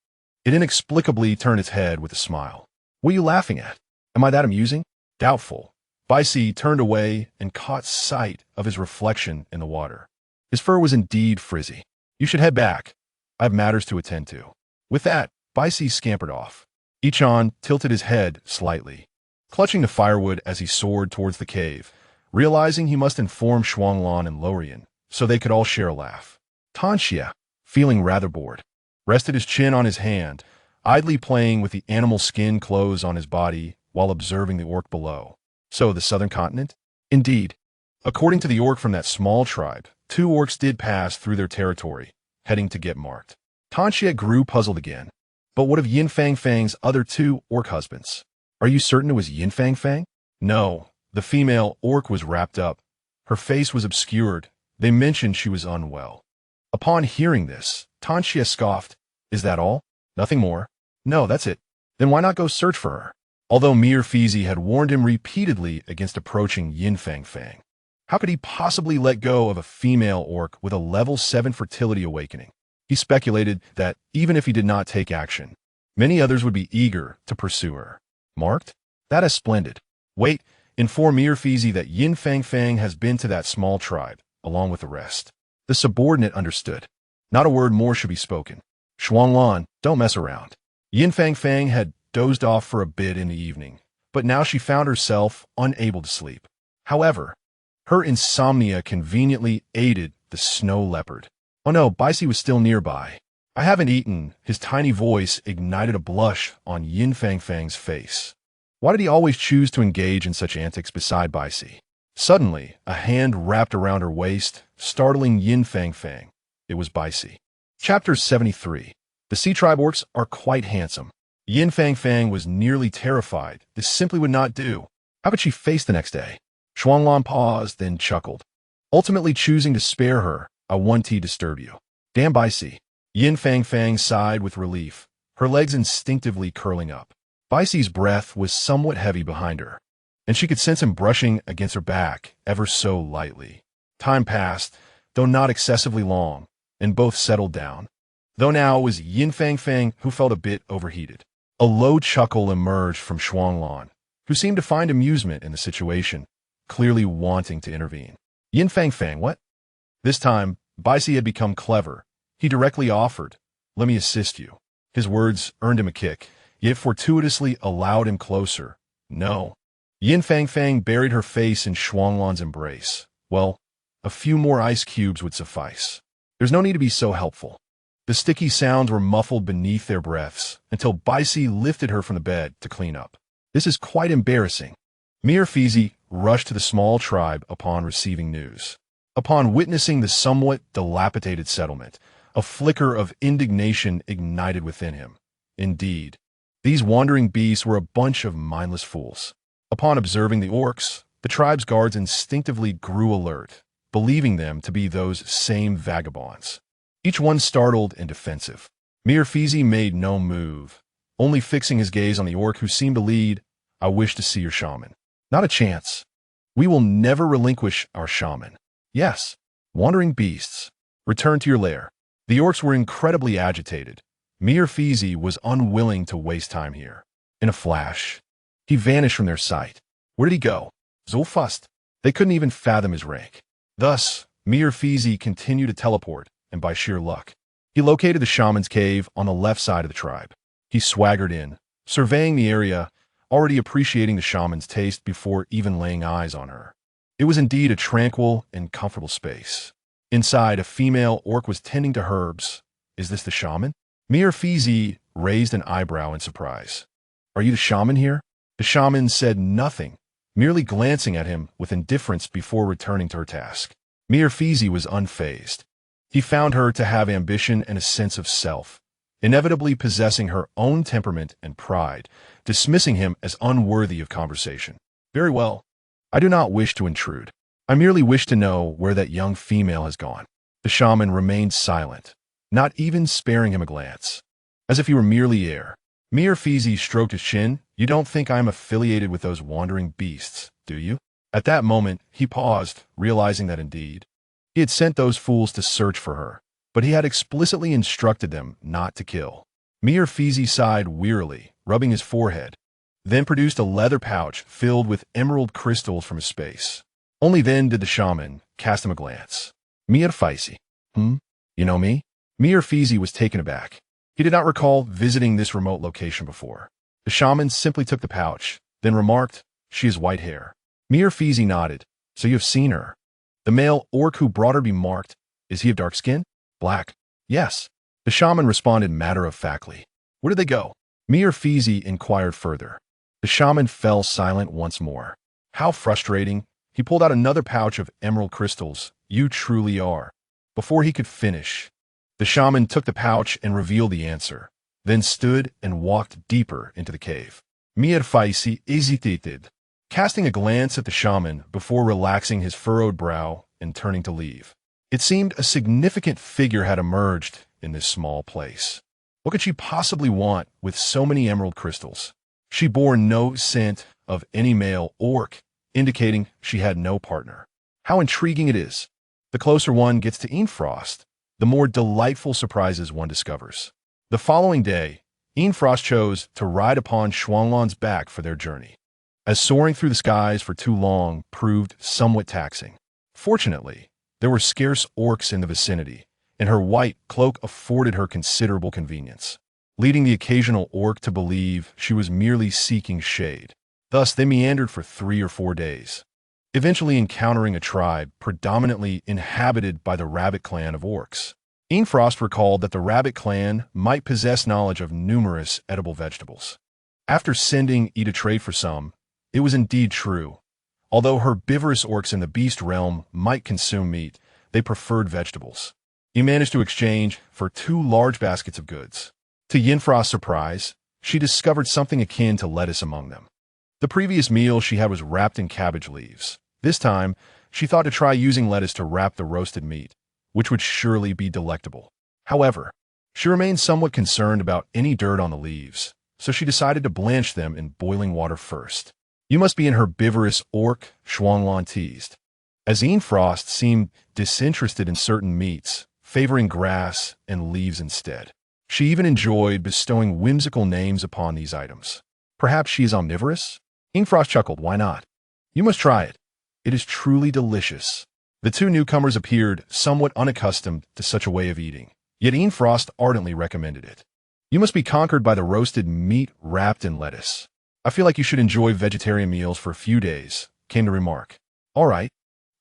it inexplicably turned its head with a smile. "What are you laughing at? Am I that amusing?" Doubtful, Baici turned away and caught sight of his reflection in the water. His fur was indeed frizzy. "You should head back. I have matters to attend to." With that, Baici scampered off. Yichon tilted his head slightly, clutching the firewood as he soared towards the cave, realizing he must inform Shuanglan and Lorian so they could all share a laugh. Tanxia, feeling rather bored, rested his chin on his hand, idly playing with the animal skin clothes on his body while observing the orc below. "So, the southern continent?" "Indeed. According to the orc from that small tribe, 2 orcs did pass through their territory, heading to get marked." Tanxia grew puzzled again. "But what of Yin Fangfang's other 2 orc husbands? Are you certain it was Yin Fangfang?" "No, the female orc was wrapped up. Her face was obscured. They mentioned she was unwell." Upon hearing this, Tanxia scoffed. "Is that all? Nothing more?" "No, that's it." "Then why not go search for her?" Although Mir Fizi had warned him repeatedly against approaching Yin Fangfang, how could he possibly let go of a female orc with a level 7 fertility awakening? He speculated that even if he did not take action, many others would be eager to pursue her. "Marked? That is splendid. Wait, inform Mir Fizi that Yin Fangfang has been to that small tribe, along with the rest." The subordinate understood. Not a word more should be spoken. "Shuanglan, don't mess around." Yin Fangfang had dozed off for a bit in the evening, but now she found herself unable to sleep. However, her insomnia conveniently aided the snow leopard. "Oh no, Baici was still nearby. I haven't eaten." His tiny voice ignited a blush on Yin Fangfang's face. Why did he always choose to engage in such antics beside Baici? Suddenly, a hand wrapped around her waist, startling Yin Fangfang. It was Baici. Chapter 73. The Sea Tribe orcs are quite handsome. Yin Fangfang was nearly terrified. This simply would not do. How could she face the next day? Shuanglan paused, then chuckled, ultimately choosing to spare her. "I won't disturb you." "Damn Baici." Yin Fangfang sighed with relief, her legs instinctively curling up. Baixi's breath was somewhat heavy behind her, and she could sense him brushing against her back ever so lightly. Time passed, though not excessively long, and both settled down. Though now it was Yin Fangfang who felt a bit overheated. A low chuckle emerged from Shuanglan, who seemed to find amusement in the situation, clearly wanting to intervene. Yin Fangfang, what? This time, Baisi had become clever. He directly offered, "Let me assist you." His words earned him a kick, yet fortuitously allowed him closer. No. Yin Fangfang buried her face in Shuanglan's embrace. Well, a few more ice cubes would suffice. There's no need to be so helpful. The sticky sounds were muffled beneath their breaths until Baisi lifted her from the bed to clean up. This is quite embarrassing. Mir Fizi rushed to the small tribe upon receiving news. Upon witnessing the somewhat dilapidated settlement, a flicker of indignation ignited within him. Indeed, these wandering beasts were a bunch of mindless fools. Upon observing the orcs, the tribe's guards instinctively grew alert, believing them to be those same vagabonds. Each one startled and defensive. Mir Fizi made no move, only fixing his gaze on the orc who seemed to lead. "I wish to see your shaman." "Not a chance. We will never relinquish our shaman." "Yes, wandering beasts, return to your lair." The orcs were incredibly agitated. Mir Fizi was unwilling to waste time here. In a flash, he vanished from their sight. Where did he go? So fast, they couldn't even fathom his rank. Thus, Mir Fizi continued to teleport, and by sheer luck, he located the shaman's cave on the left side of the tribe. He swaggered in, surveying the area, already appreciating the shaman's taste before even laying eyes on her. It was indeed a tranquil and comfortable space. Inside, a female orc was tending to herbs. "Is this the shaman?" Mir Fizi raised an eyebrow in surprise. "Are you the shaman here?" The shaman said nothing, merely glancing at him with indifference before returning to her task. Mir Fizi was unfazed. He found her to have ambition and a sense of self, inevitably possessing her own temperament and pride, dismissing him as unworthy of conversation. "Very well. I do not wish to intrude. I merely wish to know where that young female has gone." The shaman remained silent, not even sparing him a glance, as if he were merely air. Mir Fizi stroked his chin. "You don't think I am affiliated with those wandering beasts, do you?" At that moment, he paused, realizing that indeed, he had sent those fools to search for her, but he had explicitly instructed them not to kill. Mir Fizi sighed wearily, rubbing his forehead, then produced a leather pouch filled with emerald crystals from his space. Only then did the shaman cast him a glance. "Mir Fizi. You know me?" Mir Fizi was taken aback. He did not recall visiting this remote location before. The shaman simply took the pouch, then remarked, "She has white hair." Mir Fizi nodded. "So you have seen her?" "The male orc who brought her be marked. Is he of dark skin?" "Black." "Yes." The shaman responded matter-of-factly. "Where did they go?" Mir Fizi inquired further. The shaman fell silent once more. How frustrating. He pulled out another pouch of emerald crystals. "You truly are." Before he could finish, the shaman took the pouch and revealed the answer, then stood and walked deeper into the cave. Mir Fizi hesitated, casting a glance at the shaman before relaxing his furrowed brow and turning to leave. It seemed a significant figure had emerged in this small place. What could she possibly want with so many emerald crystals? She bore no scent of any male orc, indicating she had no partner. How intriguing it is. The closer one gets to Enfrost, the more delightful surprises one discovers. The following day, Enfrost chose to ride upon Shuanglan's back for their journey, as soaring through the skies for too long proved somewhat taxing. Fortunately, there were scarce orcs in the vicinity, and her white cloak afforded her considerable convenience, leading the occasional orc to believe she was merely seeking shade. Thus, they meandered for 3 or 4 days, eventually encountering a tribe predominantly inhabited by the rabbit clan of orcs. Enfrost recalled that the rabbit clan might possess knowledge of numerous edible vegetables. After sending Ida trade for some, it was indeed true. Although herbivorous orcs in the beast realm might consume meat, they preferred vegetables. He managed to exchange for 2 large baskets of goods. To Yenfrost's surprise, she discovered something akin to lettuce among them. The previous meal she had was wrapped in cabbage leaves. This time, she thought to try using lettuce to wrap the roasted meat, which would surely be delectable. However, she remained somewhat concerned about any dirt on the leaves, so she decided to blanch them in boiling water first. You must be an herbivorous orc, Shuanglan teased. As Yin Frost seemed disinterested in certain meats, favoring grass and leaves instead. She even enjoyed bestowing whimsical names upon these items. Perhaps she is omnivorous? Yin Frost chuckled, why not? You must try it. It is truly delicious. The two newcomers appeared somewhat unaccustomed to such a way of eating, yet Yin Frost ardently recommended it. You must be conquered by the roasted meat wrapped in lettuce. I feel like you should enjoy vegetarian meals for a few days, came the remark. All right.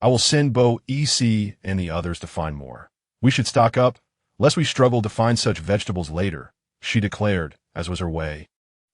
I will send Bo, EC, and the others to find more. We should stock up, lest we struggle to find such vegetables later, she declared, as was her way.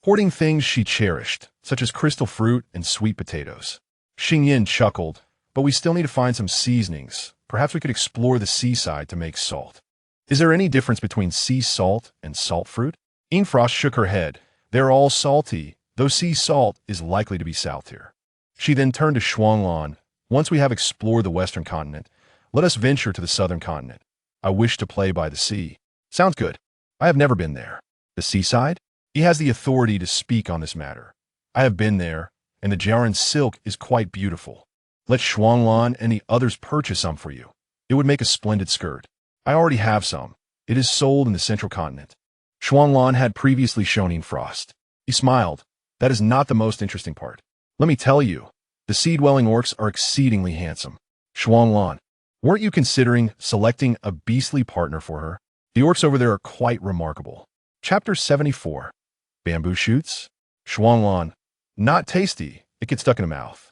Hoarding things she cherished, such as crystal fruit and sweet potatoes. Xing Yin chuckled, but we still need to find some seasonings. Perhaps we could explore the seaside to make salt. Is there any difference between sea salt and salt fruit? Yin Frost shook her head. They're all salty, though sea salt is likely to be saltier. She then turned to Shuanglan. Once we have explored the western continent, let us venture to the southern continent. I wish to play by the sea. Sounds good. I have never been there. The seaside? He has the authority to speak on this matter. I have been there, and the Jiaran silk is quite beautiful. Let Shuanglan and the others purchase some for you. It would make a splendid skirt. I already have some. It is sold in the central continent. Shuanglan had previously shown Yin Frost. He smiled. That is not the most interesting part. Let me tell you, the sea-dwelling orcs are exceedingly handsome. Shuanglan, weren't you considering selecting a beastly partner for her? The orcs over there are quite remarkable. Chapter 74. Bamboo shoots? Shuanglan, not tasty. It gets stuck in the mouth.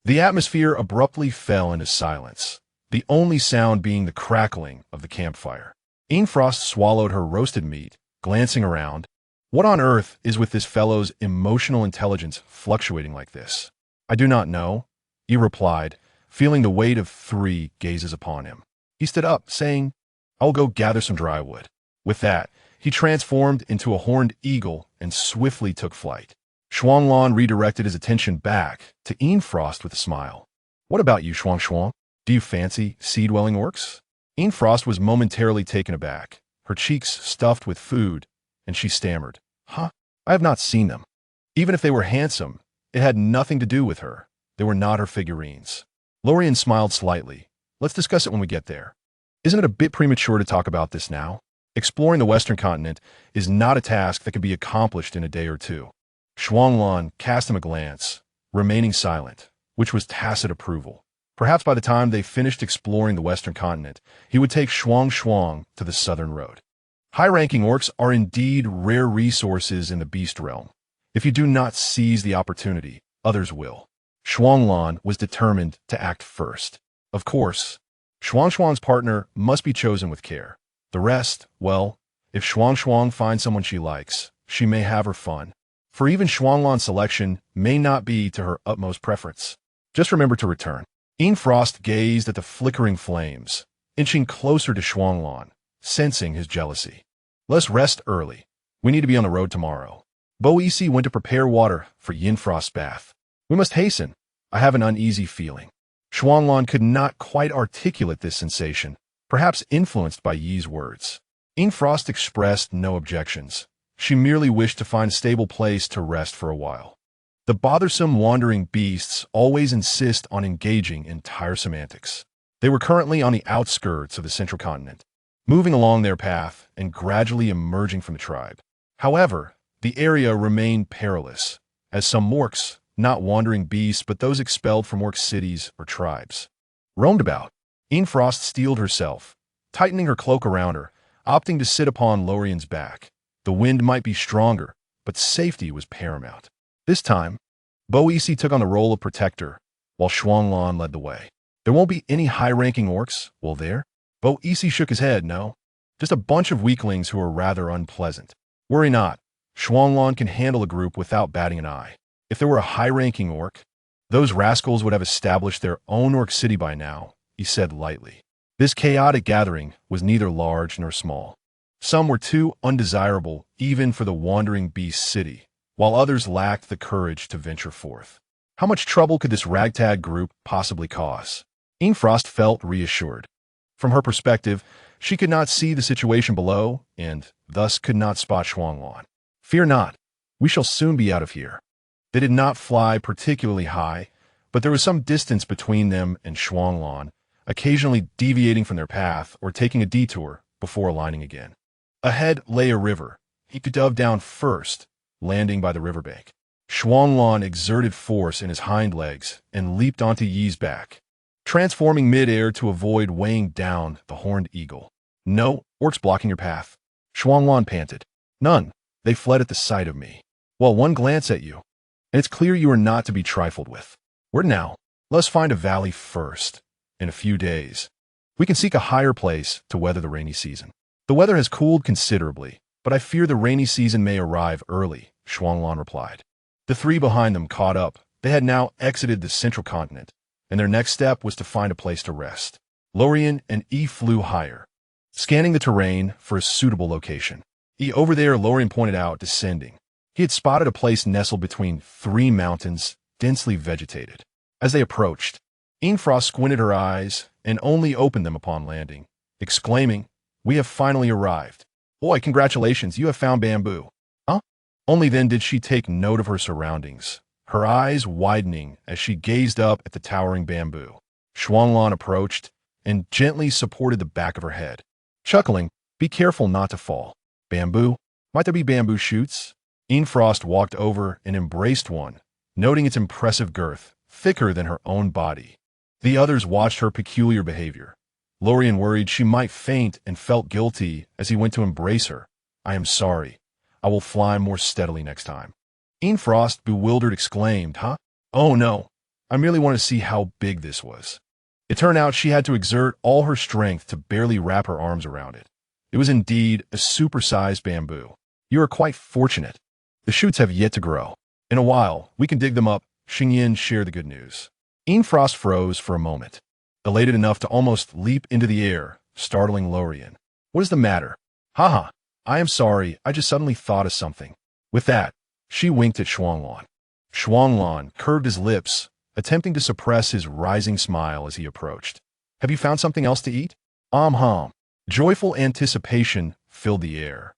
The atmosphere abruptly fell into silence, the only sound being the crackling of the campfire. Yin Frost swallowed her roasted meat, glancing around. What on earth is with this fellow's emotional intelligence fluctuating like this? I do not know, he replied, feeling the weight of 3 gazes upon him. He stood up, saying, I will go gather some dry wood. With that, he transformed into a horned eagle and swiftly took flight. Shuanglan redirected his attention back to Yin Frost with a smile. What about you, Shuangshuang? Do you fancy sea-dwelling orcs? Yin Frost was momentarily taken aback, her cheeks stuffed with food, and she stammered, Huh? I have not seen them. Even if they were handsome, it had nothing to do with her. They were not her figurines. Lorien smiled slightly. Let's discuss it when we get there. Isn't it a bit premature to talk about this now? Exploring the western continent is not a task that can be accomplished in a day or two. Shuanglan cast him a glance, remaining silent, which was tacit approval. Perhaps by the time they finished exploring the western continent, he would take Shuangshuang to the southern road. High-ranking orcs are indeed rare resources in the beast realm. If you do not seize the opportunity, others will. Shuanglan was determined to act first. Of course, Shuangshuang's partner must be chosen with care. The rest, well, if Shuangshuang finds someone she likes, she may have her fun. For even Shuanglan's selection may not be to her utmost preference. Just remember to return. Yin Frost gazed at the flickering flames, inching closer to Shuanglan, sensing his jealousy. Let's rest early. We need to be on the road tomorrow. Bo EC went to prepare water for Yin Frost's bath. We must hasten. I have an uneasy feeling. Shuanglan could not quite articulate this sensation, perhaps influenced by Yi's words. Yin Frost expressed no objections. She merely wished to find a stable place to rest for a while. The bothersome wandering beasts always insist on engaging in tiresome antics. They were currently on the outskirts of the central continent, moving along their path and gradually emerging from the tribe. However, the area remained perilous, as some orcs, not wandering beasts but those expelled from orc cities or tribes, roamed about. Yin Frost steeled herself, tightening her cloak around her, opting to sit upon Lorien's back. The wind might be stronger, but safety was paramount. This time, Bo EC took on the role of protector, while Shuanglan led the way. There won't be any high-ranking orcs, will there? Bo EC shook his head, no. Just a bunch of weaklings who are rather unpleasant. Worry not. Shuanglan can handle a group without batting an eye. If there were a high-ranking orc, those rascals would have established their own orc city by now, he said lightly. This chaotic gathering was neither large nor small. Some were too undesirable even for the wandering beast city, while others lacked the courage to venture forth. How much trouble could this ragtag group possibly cause? Yin Frost felt reassured. From her perspective, she could not see the situation below and thus could not spot Shuanglan. Fear not. We shall soon be out of here. They did not fly particularly high, but there was some distance between them and Shuanglan, occasionally deviating from their path or taking a detour before aligning again. Ahead lay a river. He could dove down first, landing by the riverbank. Shuanglan exerted force in his hind legs and leaped onto Yi's back, transforming mid-air to avoid weighing down the horned eagle. No, orcs blocking your path. Shuanglan panted. None. They fled at the sight of me. Well, one glance at you, and it's clear you are not to be trifled with. Where now? Let's find a valley first. In a few days, we can seek a higher place to weather the rainy season. The weather has cooled considerably, but I fear the rainy season may arrive early, Shuanglan replied. The three behind them caught up. They had now exited the central continent, and their next step was to find a place to rest. Lorien and Yi flew higher, scanning the terrain for a suitable location. Over there, Lorien pointed out, descending. He had spotted a place nestled between three mountains, densely vegetated. As they approached, Frost squinted her eyes and only opened them upon landing, exclaiming, "We have finally arrived. Boy, congratulations, you have found bamboo." Huh? Only then did she take note of her surroundings, her eyes widening as she gazed up at the towering bamboo. Shuanglan approached and gently supported the back of her head, chuckling, "Be careful not to fall." Bamboo? Might there be bamboo shoots? Frost walked over and embraced one, noting its impressive girth, thicker than her own body. The others watched her peculiar behavior. Lorien worried she might faint and felt guilty as he went to embrace her. "I am sorry. I will fly more steadily next time." Frost, bewildered, exclaimed, "Huh? Oh no. I merely want to see how big this was." It turned out she had to exert all her strength to barely wrap her arms around it. It was indeed a supersized bamboo. "You are quite fortunate. The shoots have yet to grow. In a while, we can dig them up." Xingyin shared the good news. Frost froze for a moment, elated enough to almost leap into the air, startling Lorien. "What is the matter?" "Haha, I am sorry, I just suddenly thought of something." With that, she winked at Shuanglan. Shuanglan curved his lips, attempting to suppress his rising smile as he approached. "Have you found something else to eat?" Hum. Joyful anticipation filled the air,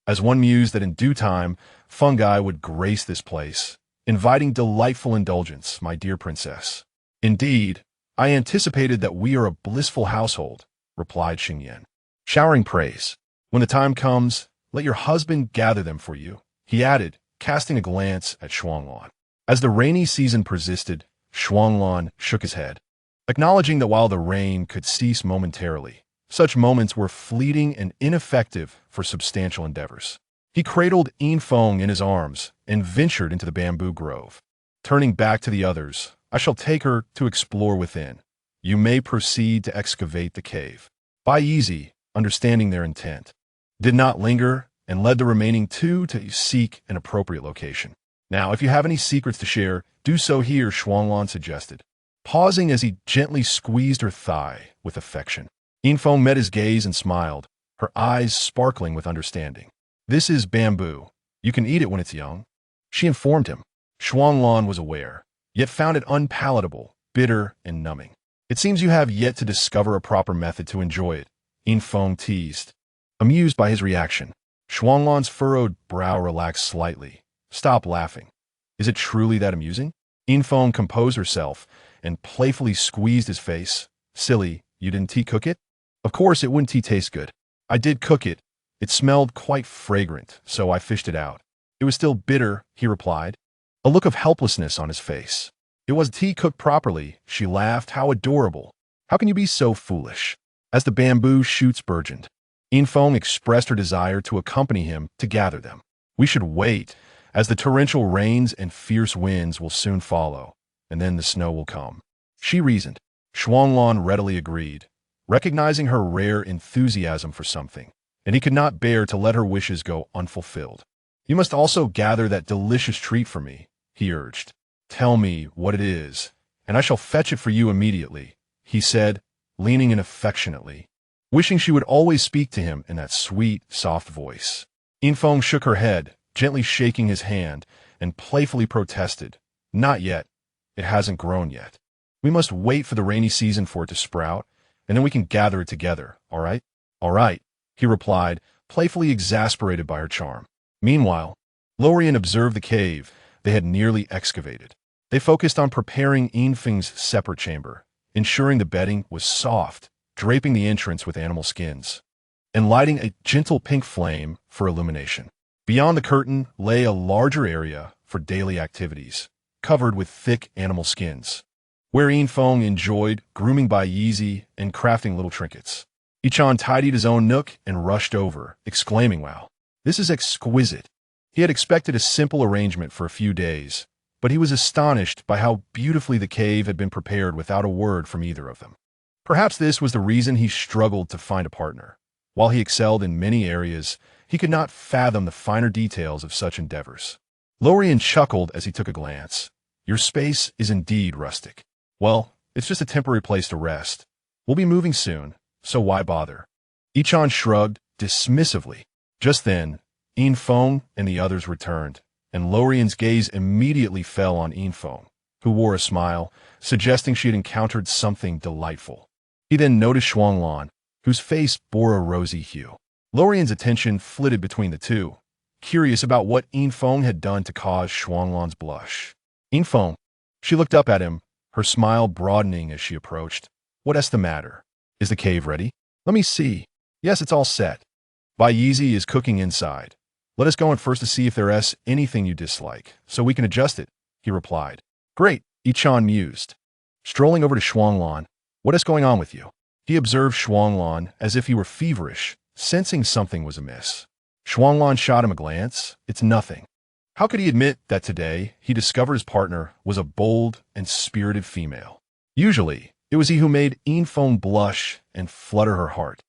as one mused that in due time, fungi would grace this place, inviting delightful indulgence, my dear princess. "Indeed, I anticipated that we are a blissful household," replied Xingyin, showering praise. "When the time comes, let your husband gather them for you," he added, casting a glance at Shuanglan. As the rainy season persisted, Shuanglan shook his head, acknowledging that while the rain could cease momentarily, such moments were fleeting and ineffective for substantial endeavors. He cradled Feng in his arms and ventured into the bamboo grove. Turning back to the others, "I shall take her to explore within. You may proceed to excavate the cave." Bai Yizi, understanding their intent, did not linger and led the remaining two to seek an appropriate location. "Now, if you have any secrets to share, do so here," Shuanglan suggested, pausing as he gently squeezed her thigh with affection. Feng met his gaze and smiled, her eyes sparkling with understanding. "This is bamboo. You can eat it when it's young," she informed him. Shuanglan was aware, yet found it unpalatable, bitter, and numbing. "It seems you have yet to discover a proper method to enjoy it," Feng teased. Amused by his reaction, Shuanglan's furrowed brow relaxed slightly. "Stop laughing. Is it truly that amusing?" Feng composed herself and playfully squeezed his face. "Silly, you didn't cook it?" "Of course it wouldn't taste good. I did cook it. It smelled quite fragrant, so I fished it out. It was still bitter," he replied, a look of helplessness on his face. "It was tea cooked properly," she laughed. "How adorable. How can you be so foolish?" As the bamboo shoots burgeoned, Feng expressed her desire to accompany him to gather them. "We should wait, as the torrential rains and fierce winds will soon follow, and then the snow will come," she reasoned. Shuanglan readily agreed, recognizing her rare enthusiasm for something, and he could not bear to let her wishes go unfulfilled. "You must also gather that delicious treat for me," he urged. "Tell me what it is, and I shall fetch it for you immediately," he said, leaning in affectionately, wishing she would always speak to him in that sweet, soft voice. Feng shook her head, gently shaking his hand, and playfully protested, "Not yet. It hasn't grown yet. We must wait for the rainy season for it to sprout, and then we can gather it together, all right?" "All right," he replied, playfully exasperated by her charm. Meanwhile, Lorien observed the cave they had nearly excavated. They focused on preparing Yinfeng's separate chamber, ensuring the bedding was soft, draping the entrance with animal skins, and lighting a gentle pink flame for illumination. Beyond the curtain lay a larger area for daily activities, covered with thick animal skins, where Yinfeng enjoyed grooming by Yeezy and crafting little trinkets. Ichan tidied his own nook and rushed over, exclaiming, "Wow, this is exquisite." He had expected a simple arrangement for a few days, but he was astonished by how beautifully the cave had been prepared without a word from either of them. Perhaps this was the reason he struggled to find a partner. While he excelled in many areas, he could not fathom the finer details of such endeavors. Lorien chuckled as he took a glance. "Your space is indeed rustic. Well, it's just a temporary place to rest. We'll be moving soon, so why bother?" Ichan shrugged dismissively. Just then, Yinfeng and the others returned, and Lorien's gaze immediately fell on Yinfeng, who wore a smile, suggesting she had encountered something delightful. He then noticed Shuanglan, whose face bore a rosy hue. Lorien's attention flitted between the two, curious about what Yinfeng had done to cause Shuanglan's blush. "Yinfeng," she looked up at him, her smile broadening as she approached. "What's the matter? Is the cave ready? Let me see. Yes, it's all set. Bai Yeezy is cooking inside. Let us go in first to see if there is anything you dislike, so we can adjust it," he replied. "Great," Ichan mused. Strolling over to Shuanglan, "What is going on with you?" He observed Shuanglan as if he were feverish, sensing something was amiss. Shuanglan shot him a glance. "It's nothing." How could he admit that today he discovered his partner was a bold and spirited female? Usually, it was he who made Yinfeng blush and flutter her heart.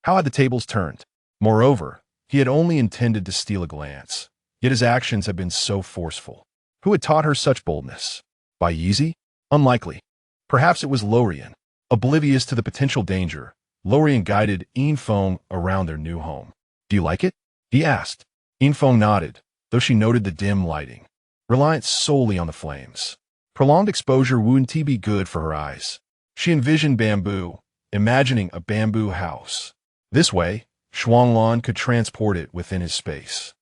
How had the tables turned? Moreover, he had only intended to steal a glance, yet his actions had been so forceful. Who had taught her such boldness? Bai Yeezy? Unlikely. Perhaps it was Lorien. Oblivious to the potential danger, Lorien guided Yinfeng around their new home. "Do you like it?" he asked. Yinfeng nodded, though she noted the dim lighting, reliant solely on the flames. Prolonged exposure wouldn't be good for her eyes. She envisioned bamboo, imagining a bamboo house. This way, Shuanglan could transport it within his space,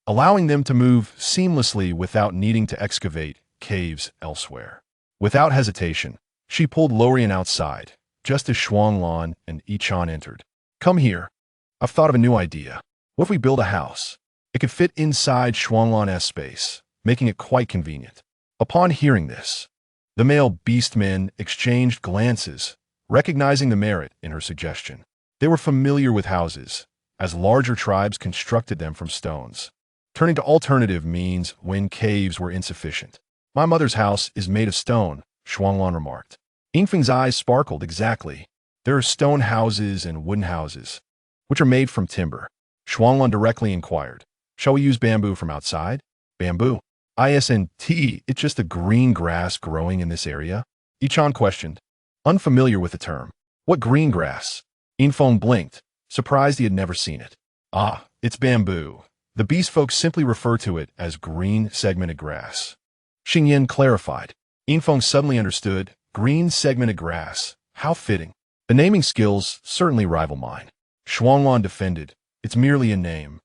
allowing them to move seamlessly without needing to excavate caves elsewhere. Without hesitation, she pulled Lorien outside, just as Shuanglan and Ichan entered. "Come here. I've thought of a new idea. What if we build a house? It could fit inside Shuanglan's space, making it quite convenient." Upon hearing this, the male beastmen exchanged glances, recognizing the merit in her suggestion. They were familiar with houses, as larger tribes constructed them from stones. Turning to alternative means when caves were insufficient. "My mother's house is made of stone," Shuanglan remarked. Yinfeng's eyes sparkled. "Exactly. There are stone houses and wooden houses, which are made from timber." Shuanglan directly inquired, "Shall we use bamboo from outside?" "Bamboo? Isn't it's just the green grass growing in this area?" Ichan questioned, unfamiliar with the term. "What green grass?" Yinfeng blinked, surprised he had never seen it. "Ah, it's bamboo. The beast folk simply refer to it as green segmented grass." Xingyan clarified. Yinfeng suddenly understood. Green segmented grass. How fitting. The naming skills certainly rival mine. Shuanglan defended. "It's merely a name.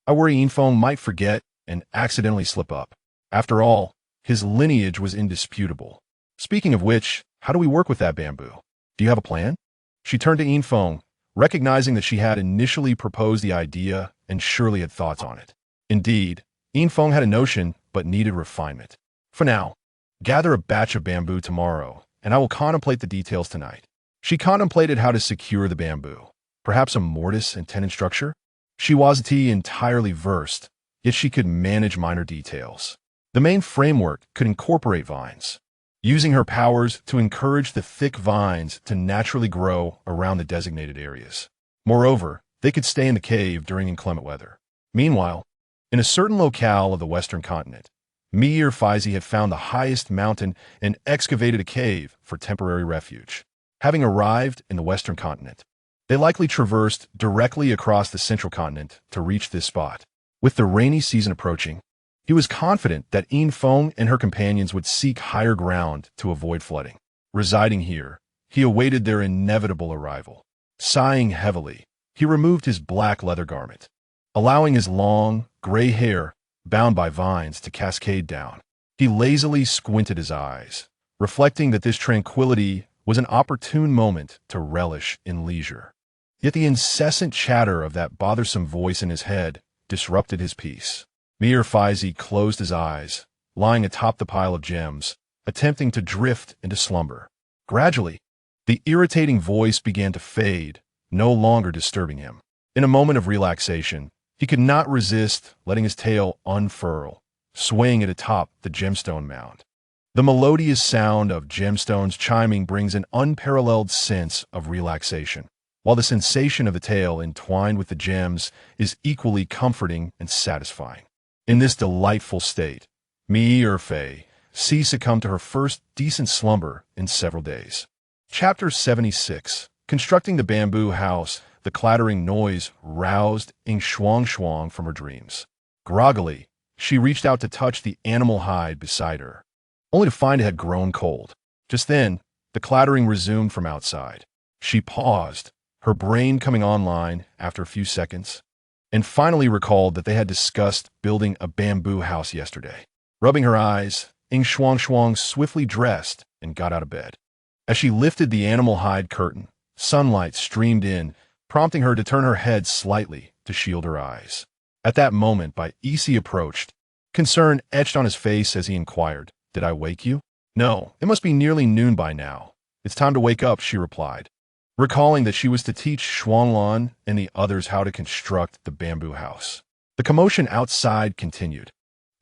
I worry Yinfeng might forget and accidentally slip up. After all, his lineage was indisputable. Speaking of which, how do we work with that bamboo? Do you have a plan?" She turned to Yinfeng, recognizing that she had initially proposed the idea and surely had thoughts on it. Indeed, Yinfeng had a notion but needed refinement. "For now, gather a batch of bamboo tomorrow, and I will contemplate the details tonight." She contemplated how to secure the bamboo. Perhaps a mortise and tenon structure? She wasn't entirely versed, yet she could manage minor details. The main framework could incorporate vines, using her powers to encourage the thick vines to naturally grow around the designated areas. Moreover, they could stay in the cave during inclement weather. Meanwhile, in a certain locale of the western continent, Mir Faizi had found the highest mountain and excavated a cave for temporary refuge. Having arrived in the western continent, they likely traversed directly across the central continent to reach this spot. With the rainy season approaching, he was confident that Yinfeng and her companions would seek higher ground to avoid flooding. Residing here, he awaited their inevitable arrival. Sighing heavily, he removed his black leather garment, allowing his long, gray hair bound by vines to cascade down. He lazily squinted his eyes, reflecting that this tranquility was an opportune moment to relish in leisure. Yet the incessant chatter of that bothersome voice in his head disrupted his peace. Mir Faizi closed his eyes, lying atop the pile of gems, attempting to drift into slumber. Gradually, the irritating voice began to fade, no longer disturbing him. In a moment of relaxation, he could not resist letting his tail unfurl, swaying it atop the gemstone mound. The melodious sound of gemstones chiming brings an unparalleled sense of relaxation, while the sensation of the tail entwined with the gems is equally comforting and satisfying. In this delightful state, Mir Fei succumbed to her first decent slumber in several days. Chapter 76. Constructing the bamboo house, the clattering noise roused Yin Shuangshuang from her dreams. Groggily, she reached out to touch the animal hide beside her, only to find it had grown cold. Just then, the clattering resumed from outside. She paused, her brain coming online after a few seconds, and finally recalled that they had discussed building a bamboo house yesterday. Rubbing her eyes, Yin Shuangshuang swiftly dressed and got out of bed. As she lifted the animal hide curtain, sunlight streamed in, prompting her to turn her head slightly to shield her eyes. At that moment, Bai Isi approached, concern etched on his face as he inquired, "Did I wake you?" "No, it must be nearly noon by now. It's time to wake up," she replied, recalling that she was to teach Shuanglan and the others how to construct the bamboo house. The commotion outside continued,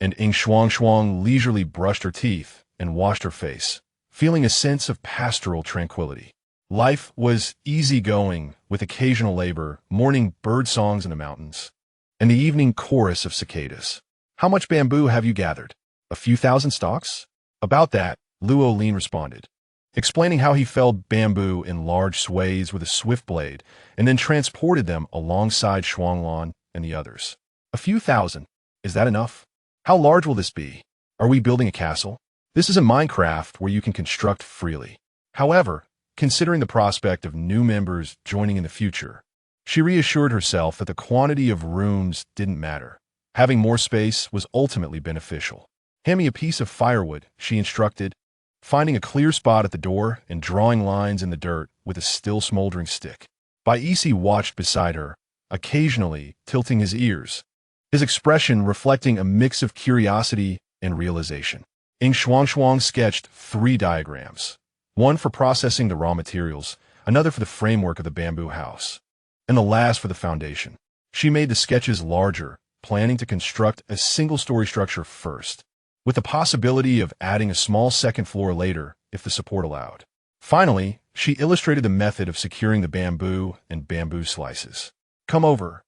and Yin Shuangshuang leisurely brushed her teeth and washed her face, feeling a sense of pastoral tranquility. Life was easygoing, with occasional labor, morning bird songs in the mountains, and the evening chorus of cicadas. "How much bamboo have you gathered? A few thousand stalks?" "About that," Luo Lin responded, explaining how he felled bamboo in large swathes with a swift blade and then transported them alongside Shuanglan and the others. "A few thousand. Is that enough? How large will this be? Are we building a castle? This is a Minecraft where you can construct freely." However, considering the prospect of new members joining in the future, she reassured herself that the quantity of rooms didn't matter. Having more space was ultimately beneficial. "Hand me a piece of firewood," she instructed, finding a clear spot at the door and drawing lines in the dirt with a still smoldering stick. Bai Isi watched beside her, occasionally tilting his ears, his expression reflecting a mix of curiosity and realization. Yin Shuangshuang sketched 3 diagrams, one for processing the raw materials, another for the framework of the bamboo house, and the last for the foundation. She made the sketches larger, planning to construct a single-story structure first, with the possibility of adding a small second floor later if the support allowed. Finally, she illustrated the method of securing the bamboo and bamboo slices. "Come over,"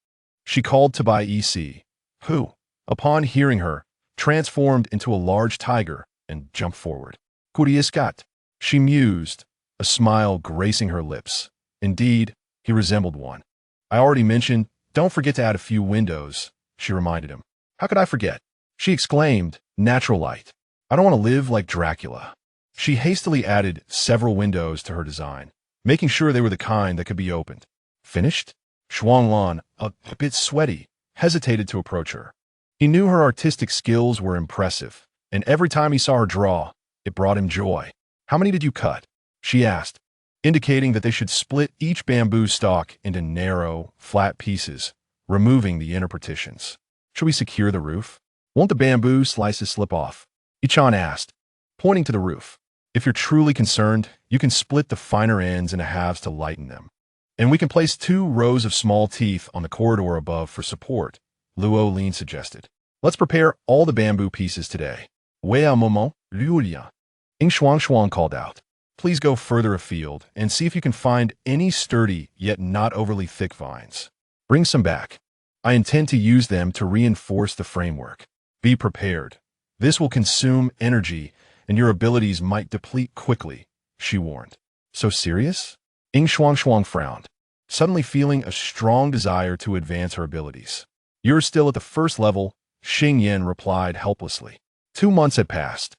she called to Bai Isi, who, upon hearing her, transformed into a large tiger and jumped forward. "Kurieskat," she mused, a smile gracing her lips. Indeed, he resembled one. "I already mentioned, don't forget to add a few windows," she reminded him. "How could I forget?" she exclaimed, "Natural light. I don't want to live like Dracula." She hastily added several windows to her design, making sure they were the kind that could be opened. "Finished?" Shuanglan, a bit sweaty, hesitated to approach her. He knew her artistic skills were impressive, and every time he saw her draw, it brought him joy. "How many did you cut?" she asked, indicating that they should split each bamboo stalk into narrow, flat pieces, removing the inner partitions. "Should we secure the roof? Won't the bamboo slices slip off?" Ichan asked, pointing to the roof. "If you're truly concerned, you can split the finer ends into halves to lighten them. And we can place 2 rows of small teeth on the corridor above for support," Luo Lin suggested. "Let's prepare all the bamboo pieces today." "Wait un moment, Liulia," Yin Shuangshuang called out. "Please go further afield and see if you can find any sturdy yet not overly thick vines. Bring some back. I intend to use them to reinforce the framework. Be prepared. This will consume energy and your abilities might deplete quickly," she warned. "So serious?" Yin Shuangshuang frowned, suddenly feeling a strong desire to advance her abilities. "You're still at the first level," Xing Yan replied helplessly. 2 months had passed,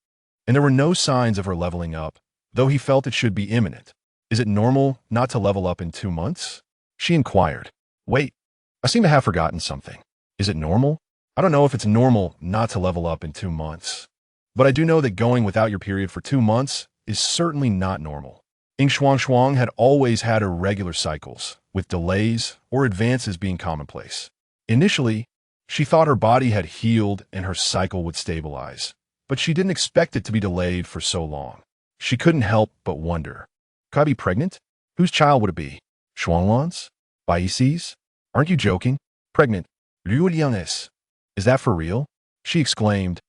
and there were no signs of her leveling up, though he felt it should be imminent. "Is it normal not to level up in 2 months?" she inquired. "Wait, I seem to have forgotten something. Is it normal? I don't know if it's normal not to level up in 2 months, but I do know that going without your period for 2 months is certainly not normal. Yin Shuangshuang had always had irregular cycles, with delays or advances being commonplace. Initially, she thought her body had healed and her cycle would stabilize, but she didn't expect it to be delayed for so long. She couldn't help but wonder, could I be pregnant? Whose child would it be? Shuanglan's? Baixi's? Aren't you joking? Pregnant? Liu Liang's? Is that for real? She exclaimed,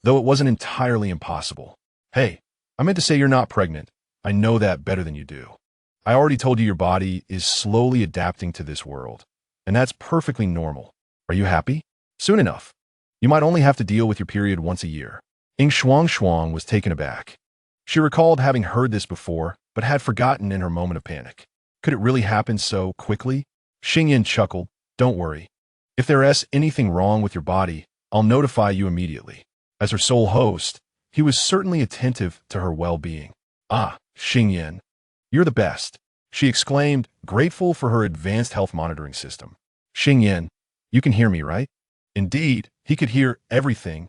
though it wasn't entirely impossible. Hey, I meant to say you're not pregnant. I know that better than you do. I already told you your body is slowly adapting to this world, and that's perfectly normal. Are you happy? Soon enough. You might only have to deal with your period once a year. Yin Shuangshuang was taken aback. She recalled having heard this before, but had forgotten in her moment of panic. Could it really happen so quickly? Xingyin chuckled. Don't worry. If there is anything wrong with your body, I'll notify you immediately. As her sole host, he was certainly attentive to her well-being. Ah, Xingyin, you're the best, she exclaimed, grateful for her advanced health monitoring system. Xingyin, you can hear me, right? Indeed, he could hear everything,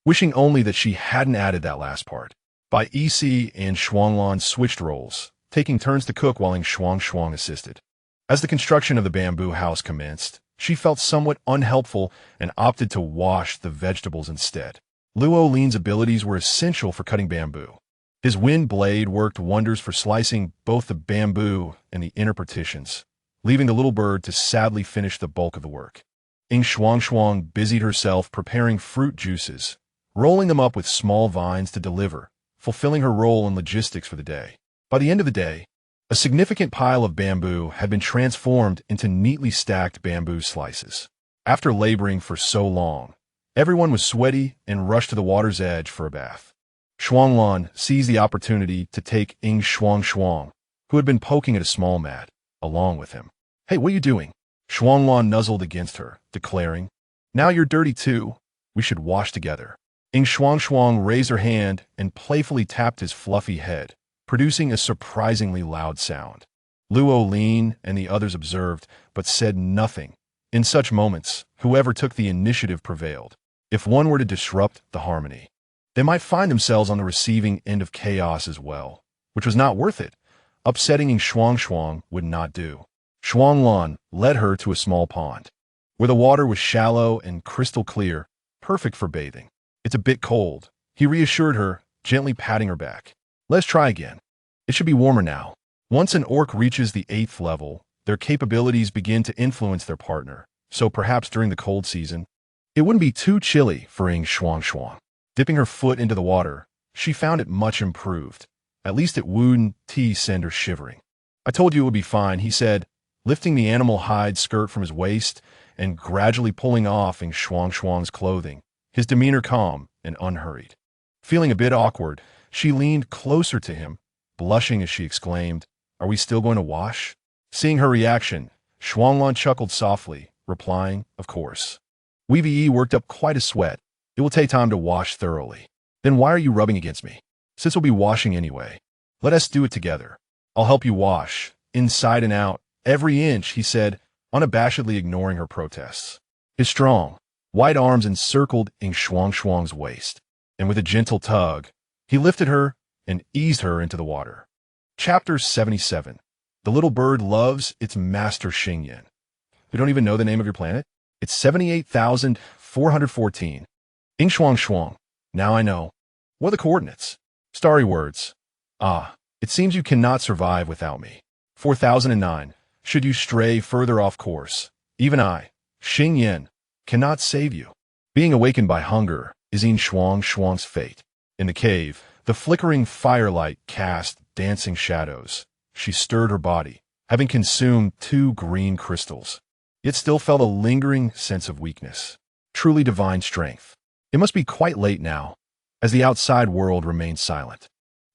wishing only that she hadn't added that last part. Baici and Shuanglan switched roles, taking turns to cook while Yin Shuangshuang assisted. As the construction of the bamboo house commenced, she felt somewhat unhelpful and opted to wash the vegetables instead. Luo Lin's abilities were essential for cutting bamboo. His wind blade worked wonders for slicing both the bamboo and the inner partitions, leaving the little bird to sadly finish the bulk of the work. Yin Shuangshuang busied herself preparing fruit juices, rolling them up with small vines to deliver, fulfilling her role in logistics for the day. By the end of the day, a significant pile of bamboo had been transformed into neatly stacked bamboo slices. After laboring for so long, everyone was sweaty and rushed to the water's edge for a bath. Shuanglan seized the opportunity to take Yin Shuangshuang, who had been poking at a small mat, along with him. Hey, what are you doing? Shuanglan nuzzled against her, declaring, now you're dirty too. We should wash together. Yin Shuangshuang raised her hand and playfully tapped his fluffy head, producing a surprisingly loud sound. Luo Lin and the others observed, but said nothing. In such moments, whoever took the initiative prevailed. If one were to disrupt the harmony, they might find themselves on the receiving end of chaos as well, which was not worth it. Upsetting Yin Shuangshuang would not do. Shuanglan led her to a small pond, where the water was shallow and crystal clear, perfect for bathing. It's a bit cold, he reassured her, gently patting her back. Let's try again. It should be warmer now. Once an orc reaches the 8th level, their capabilities begin to influence their partner, so perhaps during the cold season, it wouldn't be too chilly for Yin Shuangshuang. Dipping her foot into the water, she found it much improved. At least it wouldn't send her shivering. I told you it would be fine, he said, lifting the animal hide skirt from his waist and gradually pulling off Yin Shuangshuang's clothing, his demeanor calm and unhurried. Feeling a bit awkward, she leaned closer to him, blushing as she exclaimed, are we still going to wash? Seeing her reaction, Shuanglan chuckled softly, replying, of course. Weevee worked up quite a sweat. It will take time to wash thoroughly. Then why are you rubbing against me? Since we'll be washing anyway. Let us do it together. I'll help you wash, inside and out, every inch, he said, unabashedly ignoring her protests. His strong, white arms encircled Yin Shuangshuang's waist, and with a gentle tug, he lifted her and eased her into the water. Chapter 77. The little bird loves its master Xingyin. You don't even know the name of your planet? It's 78,414. Yin Shuangshuang. Now I know. What are the coordinates? Starry words. Ah, it seems you cannot survive without me. 4009. Should you stray further off course, even I, Xingyin, cannot save you. Being awakened by hunger is Yin Shuangshuang's fate. In the cave, the flickering firelight cast dancing shadows. She stirred her body, having consumed 2 green crystals, yet still felt a lingering sense of weakness. Truly divine strength. It must be quite late now, as the outside world remained silent.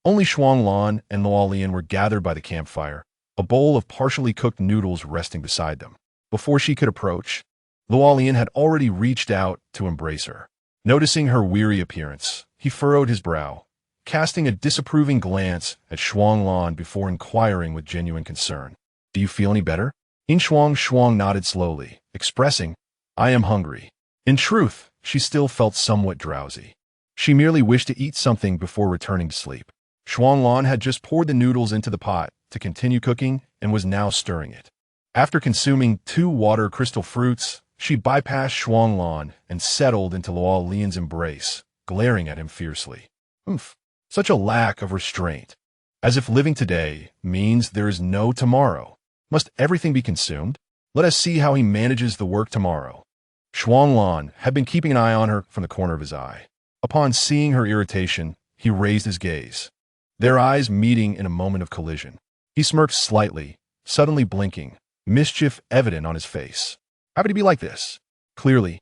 Only Shuanglan and Luolian were gathered by the campfire, a bowl of partially cooked noodles resting beside them. Before she could approach, Luolian had already reached out to embrace her. Noticing her weary appearance, he furrowed his brow, casting a disapproving glance at Shuanglan before inquiring with genuine concern. Do you feel any better? Yin Shuangshuang nodded slowly, expressing, I am hungry. In truth, she still felt somewhat drowsy. She merely wished to eat something before returning to sleep. Shuanglan had just poured the noodles into the pot to continue cooking and was now stirring it. After consuming 2 water crystal fruits, she bypassed Shuanglan and settled into Luo Lian's embrace, glaring at him fiercely. Oomph, such a lack of restraint. As if living today means there is no tomorrow. Must everything be consumed? Let us see how he manages the work tomorrow. Shuanglan had been keeping an eye on her from the corner of his eye. Upon seeing her irritation, he raised his gaze. Their eyes meeting in a moment of collision. He smirked slightly, suddenly blinking, mischief evident on his face. How could he be like this? Clearly,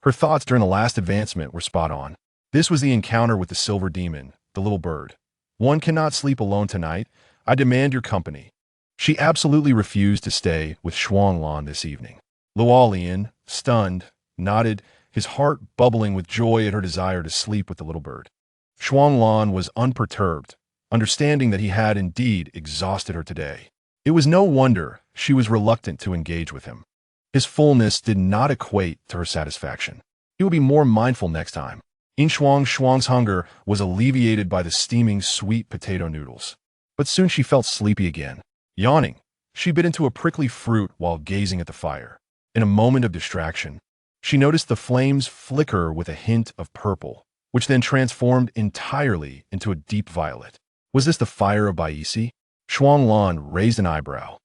her thoughts during the last advancement were spot on. This was the encounter with the silver demon, the little bird. One cannot sleep alone tonight. I demand your company. She absolutely refused to stay with Shuanglan this evening. Luo Lian, stunned, nodded, his heart bubbling with joy at her desire to sleep with the little bird. Shuanglan was unperturbed, understanding that he had indeed exhausted her today. It was no wonder she was reluctant to engage with him. His fullness did not equate to her satisfaction. He would be more mindful next time. Yin Shuangshuang's hunger was alleviated by the steaming sweet potato noodles. But soon she felt sleepy again. Yawning, she bit into a prickly fruit while gazing at the fire. In a moment of distraction, she noticed the flames flicker with a hint of purple, which then transformed entirely into a deep violet. Was this the fire of Baisi? Shuanglan raised an eyebrow,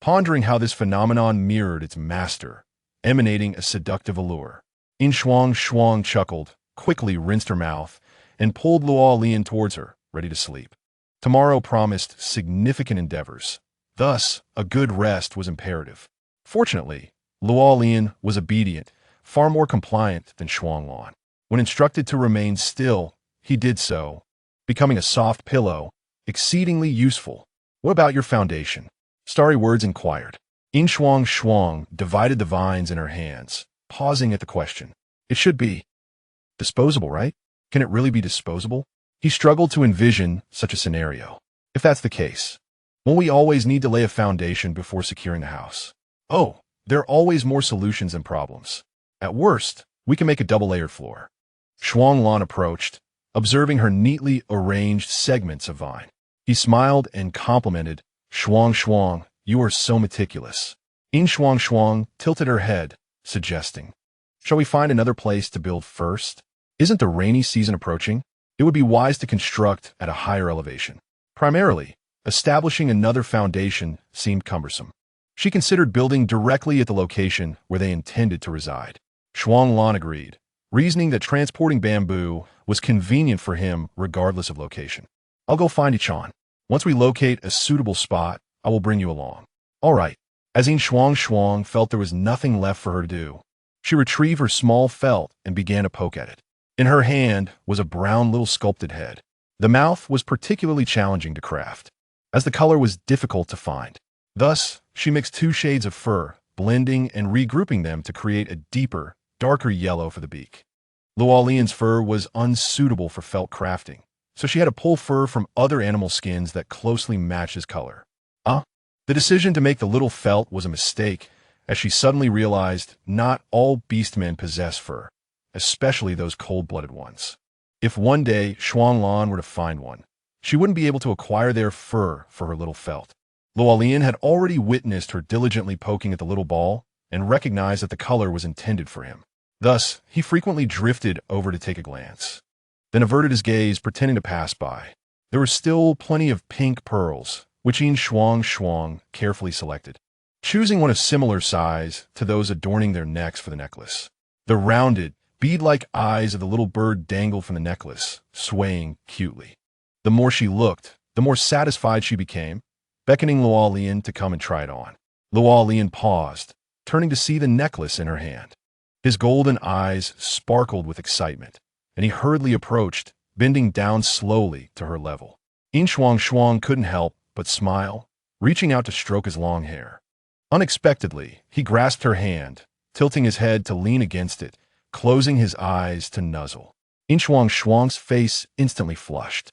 pondering how this phenomenon mirrored its master, emanating a seductive allure. Yin Shuangshuang chuckled, quickly rinsed her mouth, and pulled Luo Lian towards her, ready to sleep. Tomorrow promised significant endeavors. Thus, a good rest was imperative. Fortunately, Luo Lian was obedient, far more compliant than Shuanglan. When instructed to remain still, he did so, becoming a soft pillow, exceedingly useful. What about your foundation? Starry Words inquired. Yin Shuangshuang divided the vines in her hands, pausing at the question. It should be disposable, right? Can it really be disposable? He struggled to envision such a scenario. If that's the case, won't we always need to lay a foundation before securing the house? Oh, there are always more solutions than problems. At worst, we can make a double-layered floor. Shuanglan approached, observing her neatly arranged segments of vine. He smiled and complimented, Shuangshuang, you are so meticulous. Yin Shuangshuang tilted her head, suggesting, shall we find another place to build first? Isn't the rainy season approaching? It would be wise to construct at a higher elevation. Primarily, establishing another foundation seemed cumbersome. She considered building directly at the location where they intended to reside. Shuanglan agreed, reasoning that transporting bamboo was convenient for him regardless of location. I'll go find Ichan. Once we locate a suitable spot, I will bring you along. All right. As Yin Shuangshuang felt there was nothing left for her to do, she retrieved her small felt and began to poke at it. In her hand was a brown little sculpted head. The mouth was particularly challenging to craft, as the color was difficult to find. Thus, she mixed 2 shades of fur, blending and regrouping them to create a deeper, darker yellow for the beak. Luo Lian's fur was unsuitable for felt crafting, so she had to pull fur from other animal skins that closely matched his color. The decision to make the little felt was a mistake, as she suddenly realized not all beastmen possess fur, especially those cold-blooded ones. If one day Shuanglan were to find one, she wouldn't be able to acquire their fur for her little felt. Luo Lian had already witnessed her diligently poking at the little ball and recognized that the color was intended for him. Thus, he frequently drifted over to take a glance, then averted his gaze, pretending to pass by. There were still plenty of pink pearls, which Yin Shuangshuang carefully selected, choosing one of similar size to those adorning their necks for the necklace. The rounded, bead-like eyes of the little bird dangled from the necklace, swaying cutely. The more she looked, the more satisfied she became, beckoning Luo Lian to come and try it on. Luo Lian paused, turning to see the necklace in her hand. His golden eyes sparkled with excitement, and he hurriedly approached, bending down slowly to her level. Yin Shuangshuang couldn't help but smile, reaching out to stroke his long hair. Unexpectedly, he grasped her hand, tilting his head to lean against it, closing his eyes to nuzzle. Yin Shuangshuang's face instantly flushed.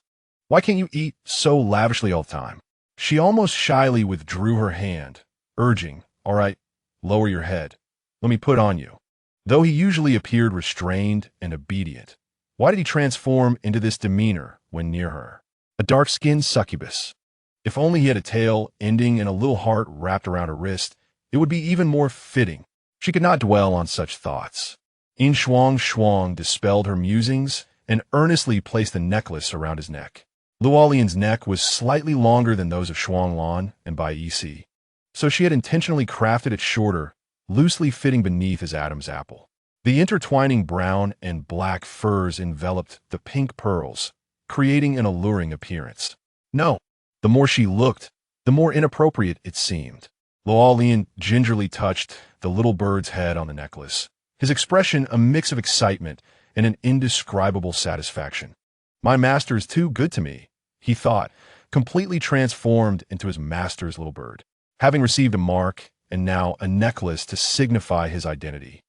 Why can't you eat so lavishly all the time? She almost shyly withdrew her hand, urging, all right, lower your head. Let me put on you. Though he usually appeared restrained and obedient, why did he transform into this demeanor when near her? A dark-skinned succubus. If only he had a tail ending in a little heart wrapped around her wrist, it would be even more fitting. She could not dwell on such thoughts. Yin Shuangshuang dispelled her musings and earnestly placed the necklace around his neck. Luolian's neck was slightly longer than those of Shuanglan and Bai Yi, so she had intentionally crafted it shorter, loosely fitting beneath his Adam's apple. The intertwining brown and black furs enveloped the pink pearls, creating an alluring appearance. No, the more she looked, the more inappropriate it seemed. Luolian gingerly touched the little bird's head on the necklace, his expression a mix of excitement and an indescribable satisfaction. My master is too good to me, he thought, completely transformed into his master's little bird, having received a mark and now a necklace to signify his identity.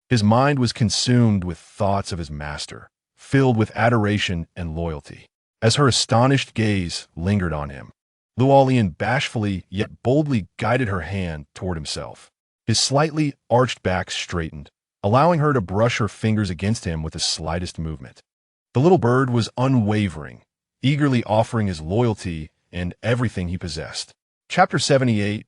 His mind was consumed with thoughts of his master, filled with adoration and loyalty. As her astonished gaze lingered on him, Luolian bashfully yet boldly guided her hand toward himself. His slightly arched back straightened, allowing her to brush her fingers against him with the slightest movement. The little bird was unwavering, eagerly offering his loyalty and everything he possessed. Chapter 78.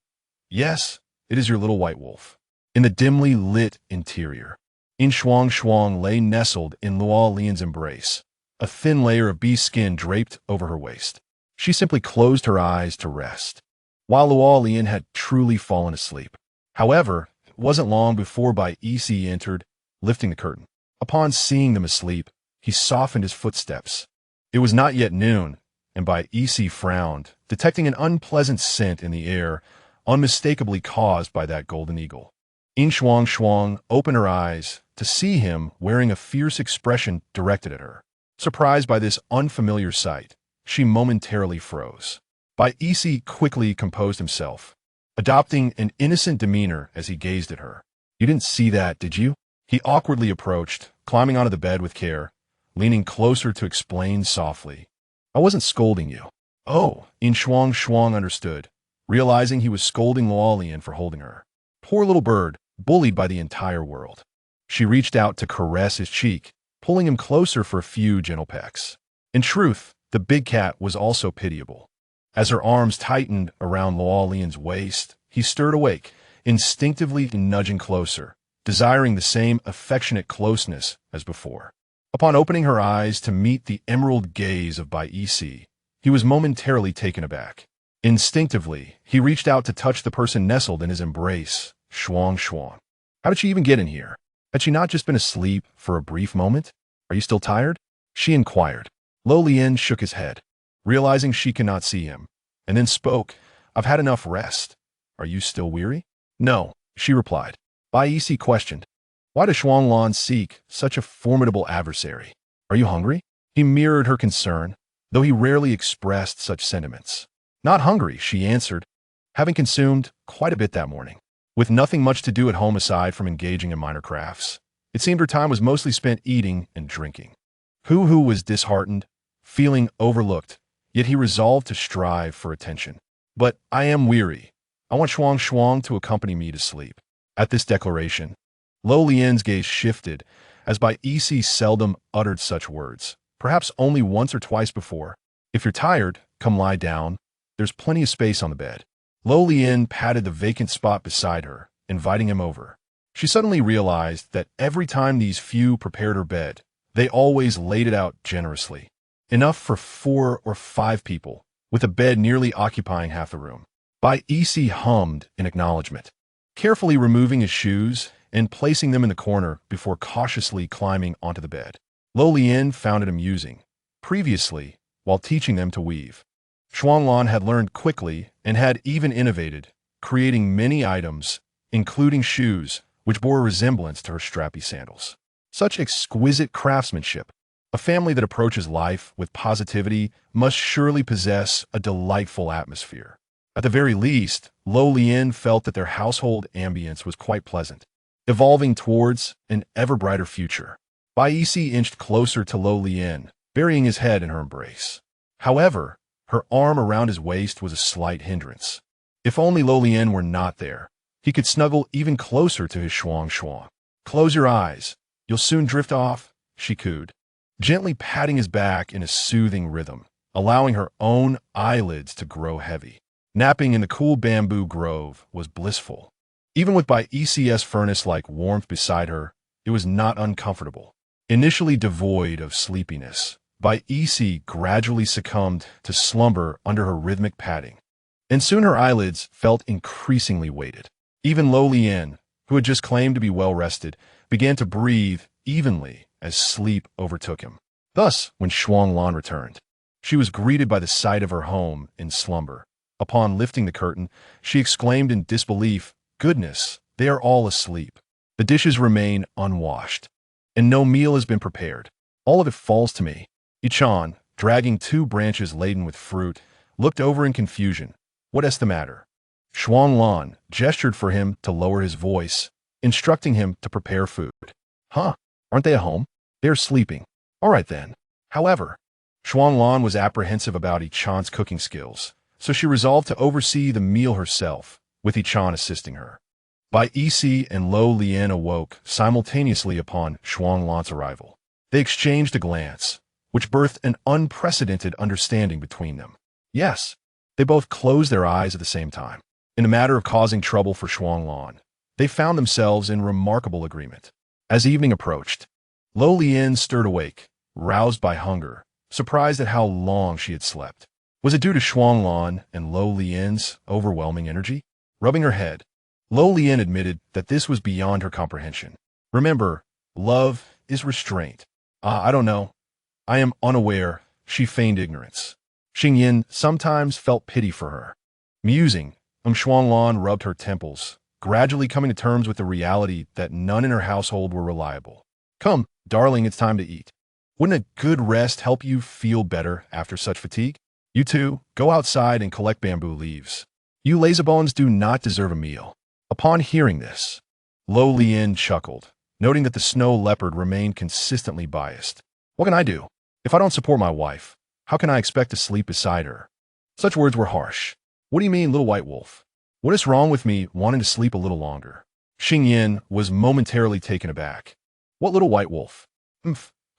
Yes, it is your little white wolf. In the dimly lit interior, Yin Shuangshuang lay nestled in Luolian's embrace, a thin layer of bee skin draped over her waist. She simply closed her eyes to rest, while Luolian had truly fallen asleep. However, it wasn't long before Bai Yi entered, lifting the curtain. Upon seeing them asleep, he softened his footsteps. It was not yet noon, and Bai Yi frowned, detecting an unpleasant scent in the air, unmistakably caused by that golden eagle. Yin Shuangshuang opened her eyes to see him wearing a fierce expression directed at her. Surprised by this unfamiliar sight, she momentarily froze. Bai Yi quickly composed himself, adopting an innocent demeanor as he gazed at her. You didn't see that, did you? He awkwardly approached, climbing onto the bed with care, leaning closer to explain softly. I wasn't scolding you. Oh, Yin Shuangshuang understood, realizing he was scolding Luolian for holding her. Poor little bird, bullied by the entire world. She reached out to caress his cheek, pulling him closer for a few gentle pecks. In truth, the big cat was also pitiable. As her arms tightened around Luolian's waist, he stirred awake, instinctively nudging closer, desiring the same affectionate closeness as before. Upon opening her eyes to meet the emerald gaze of Bai Yi, he was momentarily taken aback. Instinctively, he reached out to touch the person nestled in his embrace, Shuangshuang. How did she even get in here? Had she not just been asleep for a brief moment? Are you still tired? She inquired. Luolian shook his head, realizing she cannot see him, and then spoke. I've had enough rest. Are you still weary? No, she replied. Bai Yi questioned. Why does Shuanglan seek such a formidable adversary? Are you hungry? He mirrored her concern, though he rarely expressed such sentiments. Not hungry, she answered, having consumed quite a bit that morning. With nothing much to do at home aside from engaging in minor crafts, it seemed her time was mostly spent eating and drinking. Hu was disheartened, feeling overlooked, yet he resolved to strive for attention. But I am weary. I want Shuangshuang to accompany me to sleep. At this declaration, Luolian's gaze shifted, as Bai Yi seldom uttered such words, perhaps only once or twice before. If you're tired, come lie down. There's plenty of space on the bed. Luolian patted the vacant spot beside her, inviting him over. She suddenly realized that every time these few prepared her bed, they always laid it out generously. Enough for 4 or 5 people, with a bed nearly occupying half the room. Bai Yi hummed in acknowledgement, carefully removing his shoes and placing them in the corner before cautiously climbing onto the bed. Luolian found it amusing. Previously, while teaching them to weave, Shuanglan had learned quickly and had even innovated, creating many items, including shoes, which bore a resemblance to her strappy sandals. Such exquisite craftsmanship. A family that approaches life with positivity must surely possess a delightful atmosphere. At the very least, Luolian felt that their household ambience was quite pleasant, evolving towards an ever brighter future. Bai Yi inched closer to Luolian, burying his head in her embrace. However, her arm around his waist was a slight hindrance. If only Luolian were not there, he could snuggle even closer to his Shuangshuang. Close your eyes. You'll soon drift off, she cooed, gently patting his back in a soothing rhythm, allowing her own eyelids to grow heavy. Napping in the cool bamboo grove was blissful. Even with by ECS furnace-like warmth beside her, it was not uncomfortable. Initially devoid of sleepiness, by EC gradually succumbed to slumber under her rhythmic patting, and soon her eyelids felt increasingly weighted. Even Lo Lian, who had just claimed to be well-rested, began to breathe evenly as sleep overtook him. Thus, when Shuanglan returned, she was greeted by the sight of her home in slumber. Upon lifting the curtain, she exclaimed in disbelief, "Goodness, they are all asleep. The dishes remain unwashed, and no meal has been prepared. All of it falls to me." Ichan, dragging 2 branches laden with fruit, looked over in confusion. "What is the matter?" Shuanglan gestured for him to lower his voice, instructing him to prepare food. "Huh? Aren't they at home? They're sleeping. All right then." However, Shuanglan was apprehensive about Ichan's cooking skills, so she resolved to oversee the meal herself, with Ichan assisting her. Bai Isi and Lo Lian awoke simultaneously upon Shuanglan's arrival. They exchanged a glance, which birthed an unprecedented understanding between them. Yes, they both closed their eyes at the same time. In a matter of causing trouble for Shuanglan, they found themselves in remarkable agreement. As evening approached, Lo Lian stirred awake, roused by hunger, surprised at how long she had slept. Was it due to Shuanglan and Lo Lian's overwhelming energy? Rubbing her head, Lo Lian admitted that this was beyond her comprehension. Remember, love is restraint. I don't know. I am unaware, she feigned ignorance. Xingyin sometimes felt pity for her. Musing, Shuanglan rubbed her temples, gradually coming to terms with the reality that none in her household were reliable. "Come, darling, it's time to eat. Wouldn't a good rest help you feel better after such fatigue? You two, go outside and collect bamboo leaves. You lazybones do not deserve a meal." Upon hearing this, Lo Lian chuckled, noting that the snow leopard remained consistently biased. "What can I do? If I don't support my wife, how can I expect to sleep beside her?" Such words were harsh. "What do you mean, little white wolf? What is wrong with me wanting to sleep a little longer?" Xingyin was momentarily taken aback. "What little white wolf?"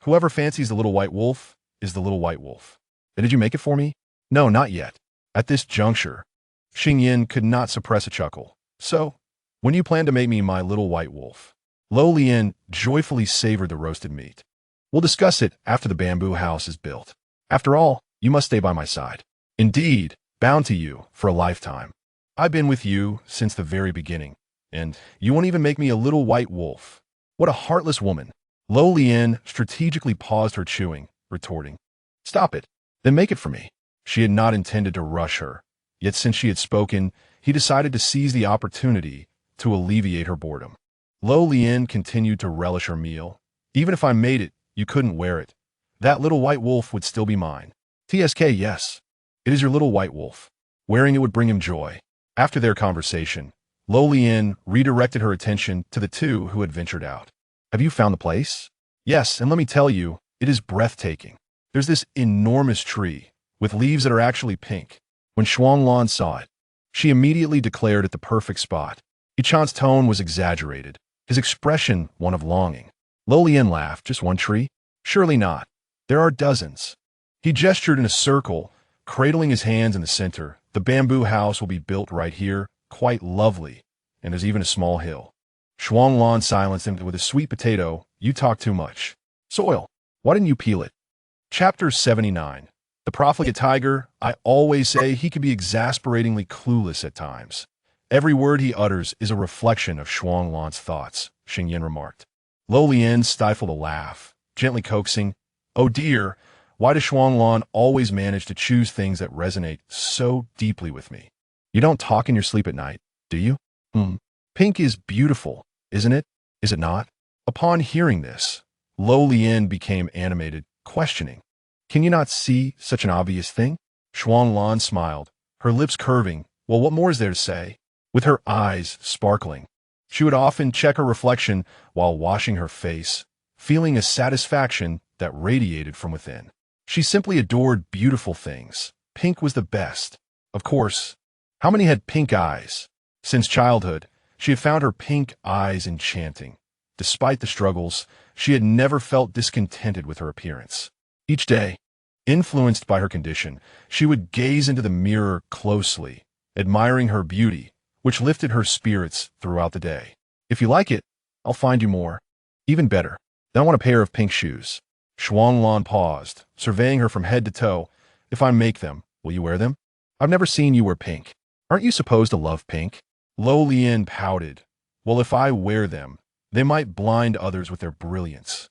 Whoever fancies the little white wolf is the little white wolf. Then did you make it for me?" "No, not yet." At this juncture, Xingyin could not suppress a chuckle. "So, when you plan to make me my little white wolf?" Lo Lian joyfully savored the roasted meat. "We'll discuss it after the bamboo house is built. After all, you must stay by my side. Indeed, bound to you for a lifetime. I've been with you since the very beginning, and you won't even make me a little white wolf. What a heartless woman." Lo Lian strategically paused her chewing, retorting, "Stop it, then make it for me." She had not intended to rush her, yet since she had spoken, he decided to seize the opportunity to alleviate her boredom. Lo Lian continued to relish her meal. "Even if I made it, you couldn't wear it. That little white wolf would still be mine." "TSK, yes. It is your little white wolf. Wearing it would bring him joy." After their conversation, Lo Lian redirected her attention to the two who had ventured out. "Have you found the place?" "Yes, and let me tell you, it is breathtaking. There's this enormous tree, with leaves that are actually pink." When Shuanglan saw it, she immediately declared it the perfect spot. Ichan's tone was exaggerated, his expression one of longing. Lo Lian laughed. "Just one tree? Surely not. There are dozens." He gestured in a circle, cradling his hands in the center. "The bamboo house will be built right here, quite lovely, and there's even a small hill." Shuanglan silenced him with a sweet potato. "You talk too much. Soil, why didn't you peel it?" Chapter 79. The profligate tiger. I always say he can be exasperatingly clueless at times. Every word he utters is a reflection of Shuanglan's thoughts, Xingyin remarked. Lo Lian stifled a laugh, gently coaxing, "Oh dear, why does Shuanglan always manage to choose things that resonate so deeply with me? You don't talk in your sleep at night, do you?" Pink is beautiful, isn't it? Is it not?" Upon hearing this, Lo Lian became animated, questioning, "Can you not see such an obvious thing?" Shuanglan smiled, her lips curving. "Well, what more is there to say?" With her eyes sparkling, she would often check her reflection while washing her face, feeling a satisfaction that radiated from within. She simply adored beautiful things. Pink was the best. Of course, how many had pink eyes? Since childhood, she had found her pink eyes enchanting. Despite the struggles, she had never felt discontented with her appearance. Each day, influenced by her condition, she would gaze into the mirror closely, admiring her beauty, which lifted her spirits throughout the day. If you like it, I'll find you more. Even better, then I want a pair of pink shoes. Shuanglan paused, surveying her from head to toe. If I make them, will you wear them? I've never seen you wear pink. Aren't you supposed to love pink? Lo Lian pouted. Well, if I wear them, they might blind others with their brilliance.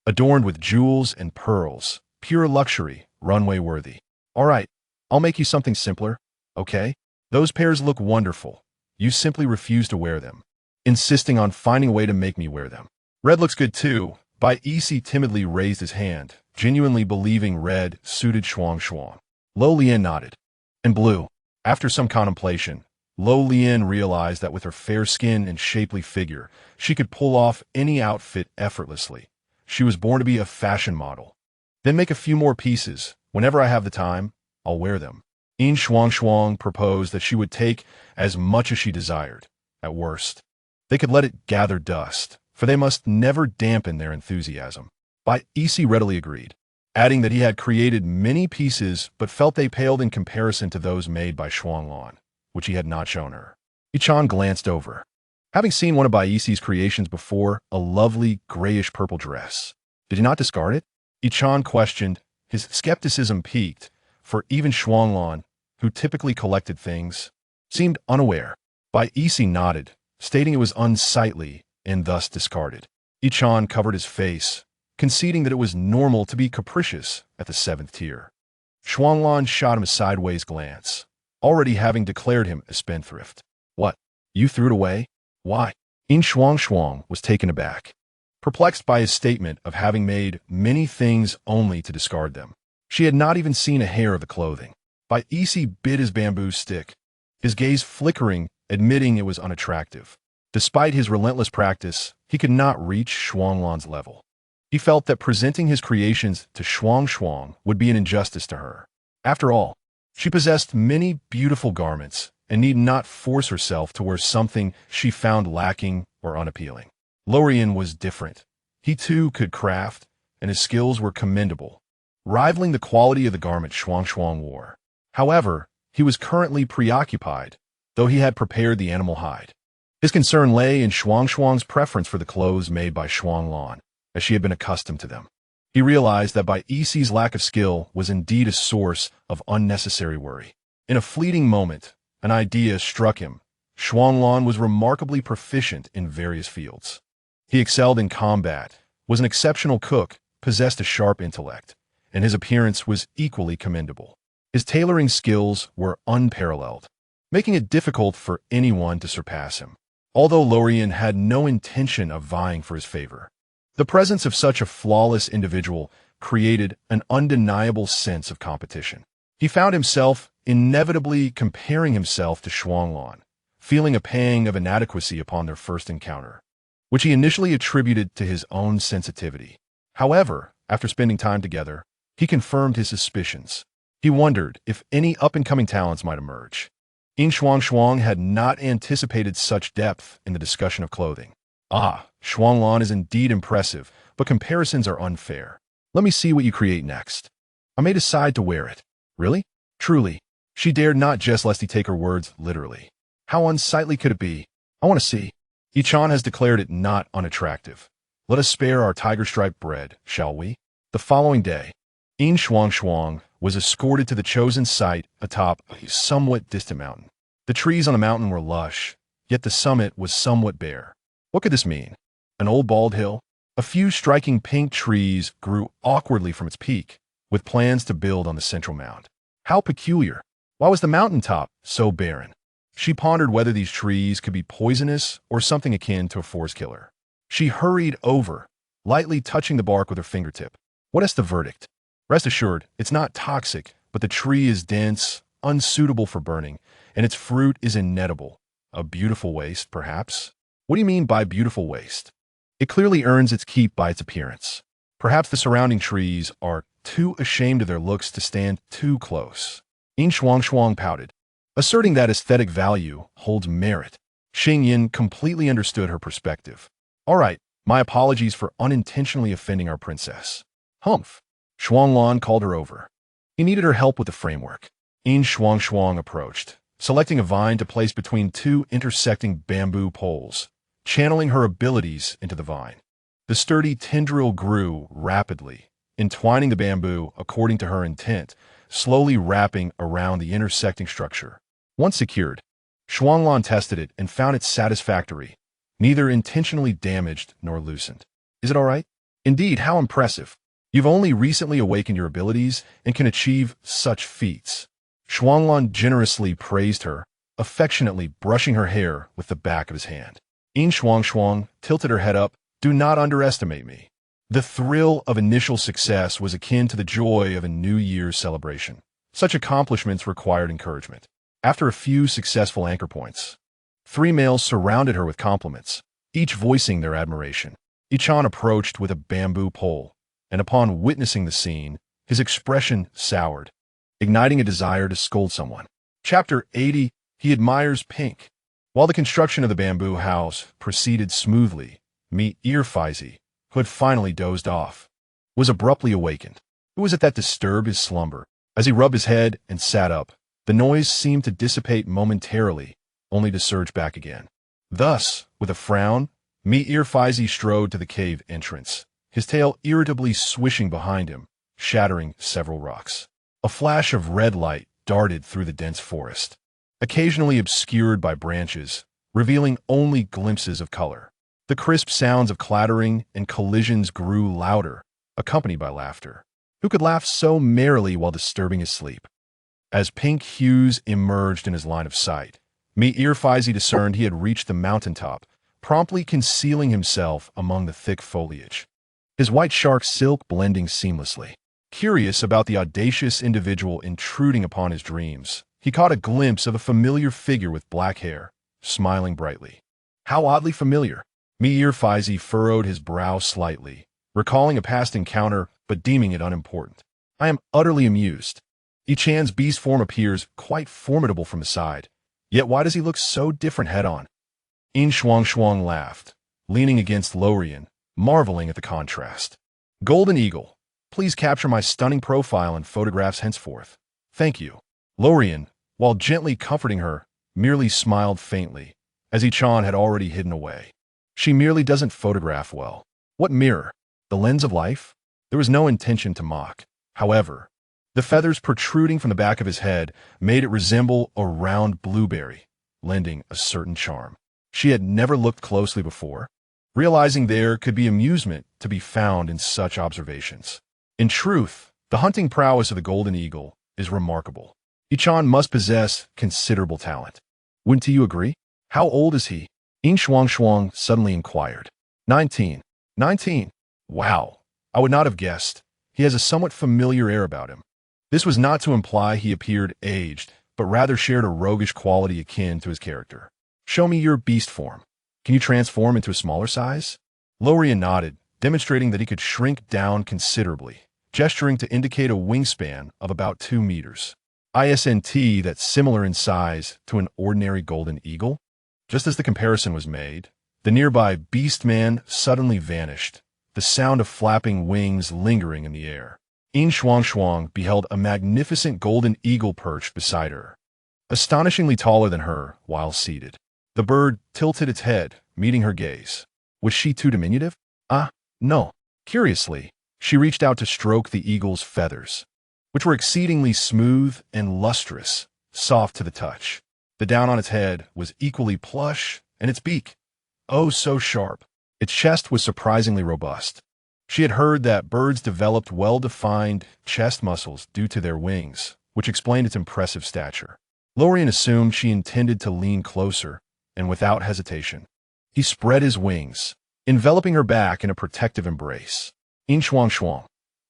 Adorned with jewels and pearls, pure luxury, runway-worthy. All right, I'll make you something simpler, okay? Those pairs look wonderful. You simply refuse to wear them, insisting on finding a way to make me wear them. Red looks good too. Bai Isi timidly raised his hand, genuinely believing red suited Shuangshuang. Lo Lian nodded. And blue. After some contemplation, Lo Lian realized that with her fair skin and shapely figure, she could pull off any outfit effortlessly. She was born to be a fashion model. Then make a few more pieces. Whenever I have the time, I'll wear them. Yin Shuangshuang proposed that she would take as much as she desired. At worst, they could let it gather dust, for they must never dampen their enthusiasm. Bai Isi readily agreed, adding that he had created many pieces but felt they paled in comparison to those made by Shuanglan, which he had not shown her. Yichan glanced over. Having seen one of Bai Isi's creations before, a lovely grayish-purple dress. Did he not discard it? Yichan questioned. His skepticism piqued, for even Shuanglan, who typically collected things, seemed unaware. Bai Isi nodded, stating it was unsightly and thus discarded. Yichan covered his face, conceding that it was normal to be capricious at the 7th tier. Shuanglan shot him a sideways glance, already having declared him a spendthrift. What? You threw it away? Why? Yin Shuangshuang was taken aback, perplexed by his statement of having made many things only to discard them. She had not even seen a hair of the clothing. Bai Isi bit his bamboo stick, his gaze flickering, admitting it was unattractive. Despite his relentless practice, he could not reach Shuanglan's level. He felt that presenting his creations to Shuangshuang would be an injustice to her. After all, she possessed many beautiful garments and need not force herself to wear something she found lacking or unappealing. Lorian was different. He too could craft, and his skills were commendable, rivaling the quality of the garment Shuangshuang wore. However, he was currently preoccupied, though he had prepared the animal hide. His concern lay in Shuangshuang's preference for the clothes made by Shuanglan, as she had been accustomed to them. He realized that Bai Isi's lack of skill was indeed a source of unnecessary worry. In a fleeting moment, an idea struck him. Shuanglan was remarkably proficient in various fields. He excelled in combat, was an exceptional cook, possessed a sharp intellect, and his appearance was equally commendable. His tailoring skills were unparalleled, making it difficult for anyone to surpass him. Although Lorian had no intention of vying for his favor, the presence of such a flawless individual created an undeniable sense of competition. He found himself inevitably comparing himself to Shuanglan, feeling a pang of inadequacy upon their first encounter, which he initially attributed to his own sensitivity. However, after spending time together, he confirmed his suspicions. He wondered if any up-and-coming talents might emerge. Yin Shuangshuang had not anticipated such depth in the discussion of clothing. Ah, Shuanglan is indeed impressive, but comparisons are unfair. Let me see what you create next. I may decide to wear it. Really? Truly. She dared not jest lest he take her words literally. How unsightly could it be? I want to see. Yichan has declared it not unattractive. Let us spare our tiger-striped bread, shall we? The following day, Yin Shuangshuang was escorted to the chosen site atop a somewhat distant mountain. The trees on the mountain were lush, yet the summit was somewhat bare. What could this mean? An old bald hill? A few striking pink trees grew awkwardly from its peak, with plans to build on the central mound. How peculiar! Why was the mountaintop so barren? She pondered whether these trees could be poisonous or something akin to a forest killer. She hurried over, lightly touching the bark with her fingertip. What is the verdict? Rest assured, it's not toxic, but the tree is dense, unsuitable for burning, and its fruit is inedible. A beautiful waste, perhaps? What do you mean by beautiful waste? It clearly earns its keep by its appearance. Perhaps the surrounding trees are too ashamed of their looks to stand too close. Yin Shuangshuang pouted, asserting that aesthetic value holds merit. Xing Yin completely understood her perspective. All right, My apologies for unintentionally offending our princess. Humph. Shuanglan called her over. He needed her help with the framework. Yin Shuangshuang approached, selecting a vine to place between two intersecting bamboo poles, channeling her abilities into the vine. The sturdy tendril grew rapidly, entwining the bamboo according to her intent, slowly wrapping around the intersecting structure. Once secured, Shuanglan tested it and found it satisfactory, neither intentionally damaged nor loosened. Is it all right? Indeed, how impressive. You've only recently awakened your abilities and can achieve such feats. Shuanglan generously praised her, affectionately brushing her hair with the back of his hand. Yin Shuangshuang tilted her head up. Do not underestimate me. The thrill of initial success was akin to the joy of a New Year's celebration. Such accomplishments required encouragement. After a few successful anchor points, 3 males surrounded her with compliments, each voicing their admiration. Ichan approached with a bamboo pole, and upon witnessing the scene, his expression soured, igniting a desire to scold someone. Chapter 80. He admires Pink. While the construction of the bamboo house proceeded smoothly, meet Earfizy, who had finally dozed off, was abruptly awakened. Who was it that disturbed his slumber? As he rubbed his head and sat up, the noise seemed to dissipate momentarily, only to surge back again. Thus, with a frown, meet Earfizy strode to the cave entrance, his tail irritably swishing behind him, shattering several rocks. A flash of red light darted through the dense forest, occasionally obscured by branches, revealing only glimpses of color. The crisp sounds of clattering and collisions grew louder, accompanied by laughter. Who could laugh so merrily while disturbing his sleep? As pink hues emerged in his line of sight, Earfizy discerned he had reached the mountaintop, promptly concealing himself among the thick foliage, his white shark silk blending seamlessly. Curious about the audacious individual intruding upon his dreams, he caught a glimpse of a familiar figure with black hair, smiling brightly. How oddly familiar! Earfizy furrowed his brow slightly, recalling a past encounter but deeming it unimportant. I am utterly amused. Ichan's beast form appears quite formidable from the side, yet why does he look so different head-on? Yin Shuangshuang laughed, leaning against Lorian, marveling at the contrast. Golden Eagle, please capture my stunning profile and photographs henceforth. Thank you. Lorian, while gently comforting her, merely smiled faintly, as Ichan had already hidden away. She merely doesn't photograph well. What mirror? The lens of life? There was no intention to mock. However, the feathers protruding from the back of his head made it resemble a round blueberry, lending a certain charm. She had never looked closely before, realizing there could be amusement to be found in such observations. In truth, the hunting prowess of the golden eagle is remarkable. Ichan must possess considerable talent. Wouldn't you agree? How old is he? Yin Shuangshuang suddenly inquired. 19. 19. Wow, I would not have guessed. He has a somewhat familiar air about him. This was not to imply he appeared aged, but rather shared a roguish quality akin to his character. Show me your beast form. Can you transform into a smaller size? Lorian nodded, demonstrating that he could shrink down considerably, gesturing to indicate a wingspan of about 2 meters. ISNT that's similar in size to an ordinary golden eagle? Just as the comparison was made, the nearby beast man suddenly vanished, the sound of flapping wings lingering in the air. Yin Shuangshuang beheld a magnificent golden eagle perched beside her, astonishingly taller than her while seated. The bird tilted its head, meeting her gaze. Was she too diminutive? No. Curiously, she reached out to stroke the eagle's feathers, which were exceedingly smooth and lustrous, soft to the touch. The down on its head was equally plush, and its beak, oh so sharp. Its chest was surprisingly robust. She had heard that birds developed well-defined chest muscles due to their wings, which explained its impressive stature. Lorian assumed she intended to lean closer, and without hesitation, he spread his wings, enveloping her back in a protective embrace. Yin Shuangshuang,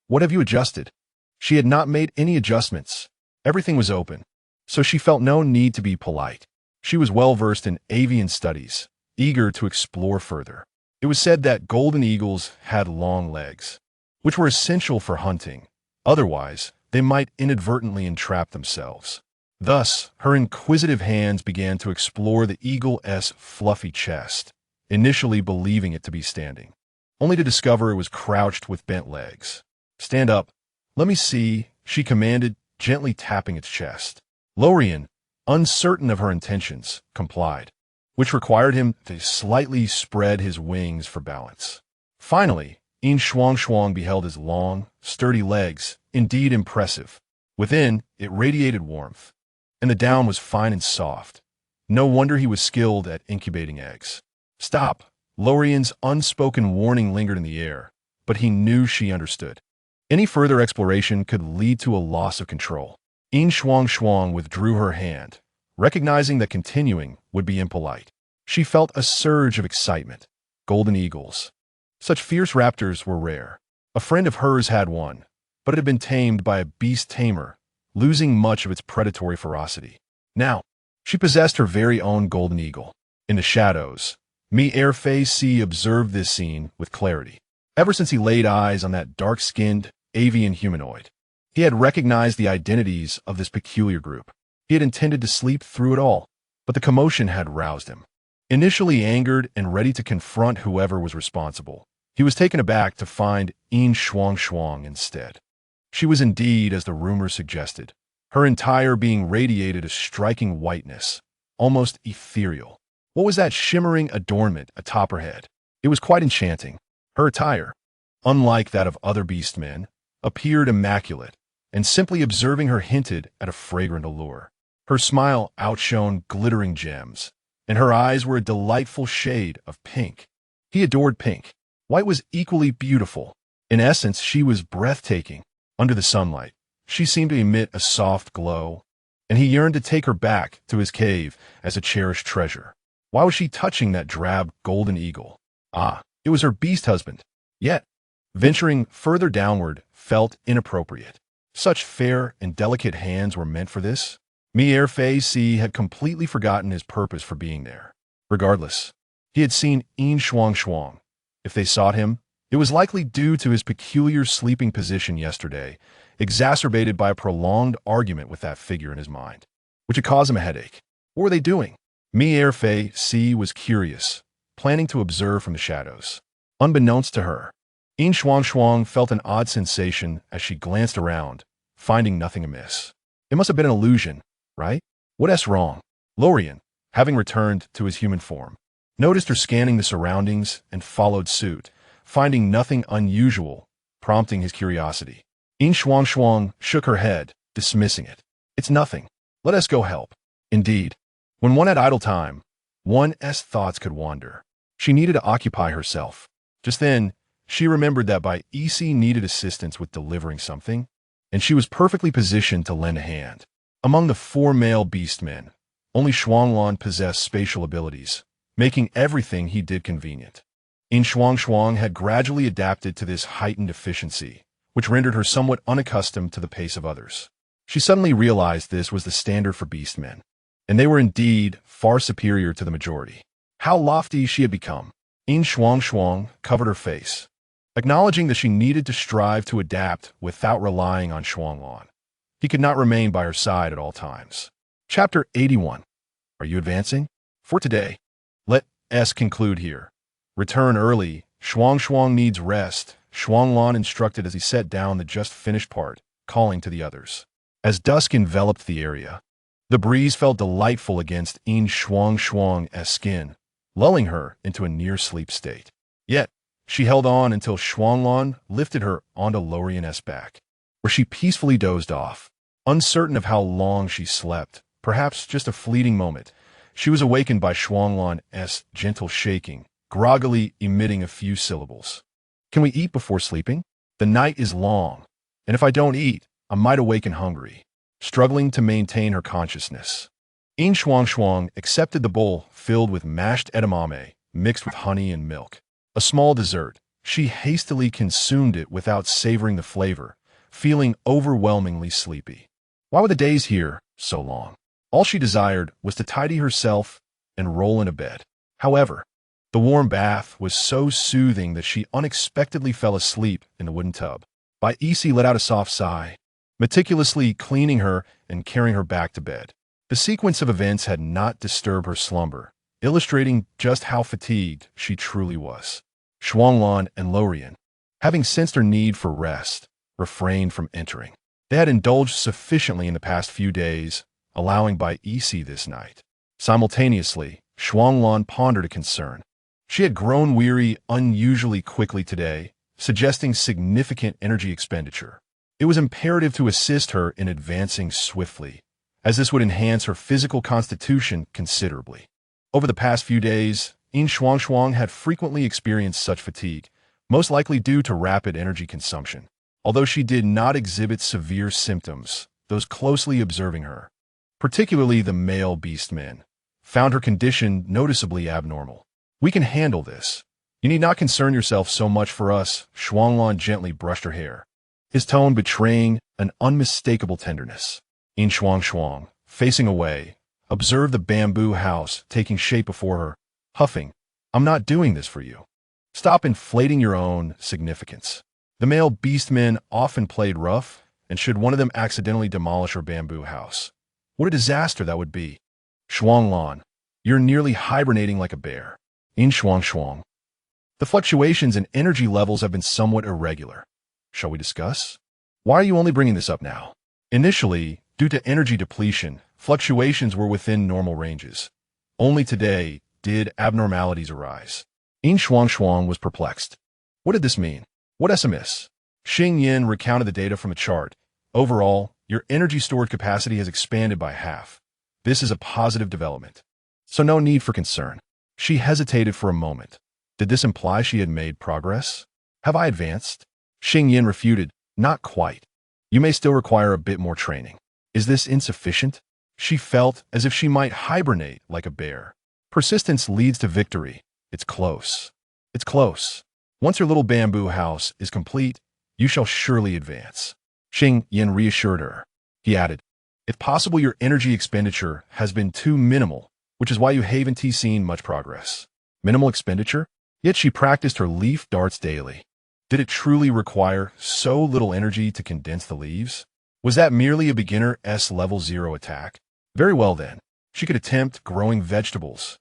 what have you adjusted? She had not made any adjustments. Everything was open, so she felt no need to be polite. She was well-versed in avian studies, eager to explore further. It was said that golden eagles had long legs, which were essential for hunting. Otherwise, they might inadvertently entrap themselves. Thus, her inquisitive hands began to explore the eagle's fluffy chest, initially believing it to be standing. only to discover it was crouched with bent legs. "Stand up. Let me see," she commanded, gently tapping its chest. Lorien, uncertain of her intentions, complied, which required him to slightly spread his wings for balance. Finally, Yin Shuangshuang beheld his long, sturdy legs, indeed impressive. Within, it radiated warmth, and the down was fine and soft. No wonder he was skilled at incubating eggs. "Stop!" Lorien's unspoken warning lingered in the air, but he knew she understood. Any further exploration could lead to a loss of control. Yin Shuangshuang withdrew her hand, recognizing that continuing would be impolite. She felt a surge of excitement. Golden eagles. Such fierce raptors were rare. A friend of hers had one, but it had been tamed by a beast tamer, losing much of its predatory ferocity. Now, she possessed her very own golden eagle. In the shadows, Mi-Er-Fei-Si observed this scene with clarity. Ever since he laid eyes on that dark-skinned, avian humanoid, he had recognized the identities of this peculiar group. He had intended to sleep through it all, but the commotion had roused him. Initially angered and ready to confront whoever was responsible, he was taken aback to find Yin Shuangshuang instead. She was indeed, as the rumor suggested, her entire being radiated a striking whiteness, almost ethereal. What was that shimmering adornment atop her head? It was quite enchanting. Her attire, unlike that of other beastmen, appeared immaculate, and simply observing her hinted at a fragrant allure. Her smile outshone glittering gems, and her eyes were a delightful shade of pink. He adored pink. White was equally beautiful. In essence, she was breathtaking. Under the sunlight, she seemed to emit a soft glow, and he yearned to take her back to his cave as a cherished treasure. Why was she touching that drab golden eagle? Ah, it was her beast husband. Yet, venturing further downward felt inappropriate. Such fair and delicate hands were meant for this? Mi-Er-Fei-Si had completely forgotten his purpose for being there. Regardless, he had seen Yin Shuangshuang. If they sought him, it was likely due to his peculiar sleeping position yesterday, exacerbated by a prolonged argument with that figure in his mind, which had caused him a headache. What were they doing? Mi-Er-Fei-Si was curious, planning to observe from the shadows. Unbeknownst to her, Yin Shuangshuang felt an odd sensation as she glanced around, finding nothing amiss. It must have been an illusion, right? What's wrong? Lorien, having returned to his human form, noticed her scanning the surroundings and followed suit, finding nothing unusual, prompting his curiosity. Yin Shuangshuang shook her head, dismissing it. "It's nothing. Let us go help." Indeed, when one had idle time, one's thoughts could wander. She needed to occupy herself. Just then, she remembered that Bai Isi needed assistance with delivering something, and she was perfectly positioned to lend a hand. Among the 4 male beastmen, only Shuanglan possessed spatial abilities, making everything he did convenient. Yin Shuangshuang had gradually adapted to this heightened efficiency, which rendered her somewhat unaccustomed to the pace of others. She suddenly realized this was the standard for beastmen, and they were indeed far superior to the majority. How lofty she had become. Yin Shuangshuang covered her face, acknowledging that she needed to strive to adapt without relying on Shuanglan. He could not remain by her side at all times. Chapter 81. Are you advancing? For today, let us conclude here. Return early. Shuangshuang needs rest, Shuanglan instructed as he set down the just-finished part, calling to the others. As dusk enveloped the area, the breeze felt delightful against Yin Shuangshuang's skin, lulling her into a near-sleep state. Yet, she held on until Shuanglan lifted her onto Lorien's back, where she peacefully dozed off. Uncertain of how long she slept, perhaps just a fleeting moment, she was awakened by Shuanglan's gentle shaking, groggily emitting a few syllables. "Can we eat before sleeping? The night is long, and if I don't eat, I might awaken hungry." Struggling to maintain her consciousness, Yin Shuangshuang accepted the bowl filled with mashed edamame mixed with honey and milk. A small dessert, she hastily consumed it without savoring the flavor, feeling overwhelmingly sleepy. Why were the days here so long? All she desired was to tidy herself and roll in a bed. However, the warm bath was so soothing that she unexpectedly fell asleep in the wooden tub. Bai Isi let out a soft sigh, meticulously cleaning her and carrying her back to bed. The sequence of events had not disturbed her slumber, illustrating just how fatigued she truly was. Shuanglan and Lorian, having sensed her need for rest, refrained from entering. They had indulged sufficiently in the past few days, allowing by EC this night. Simultaneously, Shuanglan pondered a concern. She had grown weary unusually quickly today, suggesting significant energy expenditure. It was imperative to assist her in advancing swiftly, as this would enhance her physical constitution considerably. Over the past few days, Yin Shuangshuang had frequently experienced such fatigue, most likely due to rapid energy consumption. Although she did not exhibit severe symptoms, those closely observing her, particularly the male beastmen, found her condition noticeably abnormal. "We can handle this. You need not concern yourself so much for us," Shuanglan gently brushed her hair, his tone betraying an unmistakable tenderness. Yin Shuangshuang, facing away, observed the bamboo house taking shape before her, huffing, "I'm not doing this for you. Stop inflating your own significance." The male beastmen often played rough, and should one of them accidentally demolish her bamboo house, what a disaster that would be. "Shuanglan, you're nearly hibernating like a bear." Yin Shuangshuang, "The fluctuations in energy levels have been somewhat irregular. Shall we discuss? Why are you only bringing this up now?" Initially, due to energy depletion, fluctuations were within normal ranges. Only today did abnormalities arise. Yin Shuangshuang was perplexed. What did this mean? What SMS? Xing Yin recounted the data from a chart. "Overall, your energy storage capacity has expanded by half. This is a positive development, so no need for concern." She hesitated for a moment. Did this imply she had made progress? "Have I advanced?" Xing Yin refuted, "Not quite. You may still require a bit more training." "Is this insufficient?" She felt as if she might hibernate like a bear. Persistence leads to victory. It's close. It's close. Once your little bamboo house is complete, you shall surely advance. Xing Yin reassured her. He added, "If possible, your energy expenditure has been too minimal, which is why you haven't seen much progress." Minimal expenditure? Yet she practiced her leaf darts daily. Did it truly require so little energy to condense the leaves? Was that merely a beginner's level 0 attack? Very well then, she could attempt growing vegetables.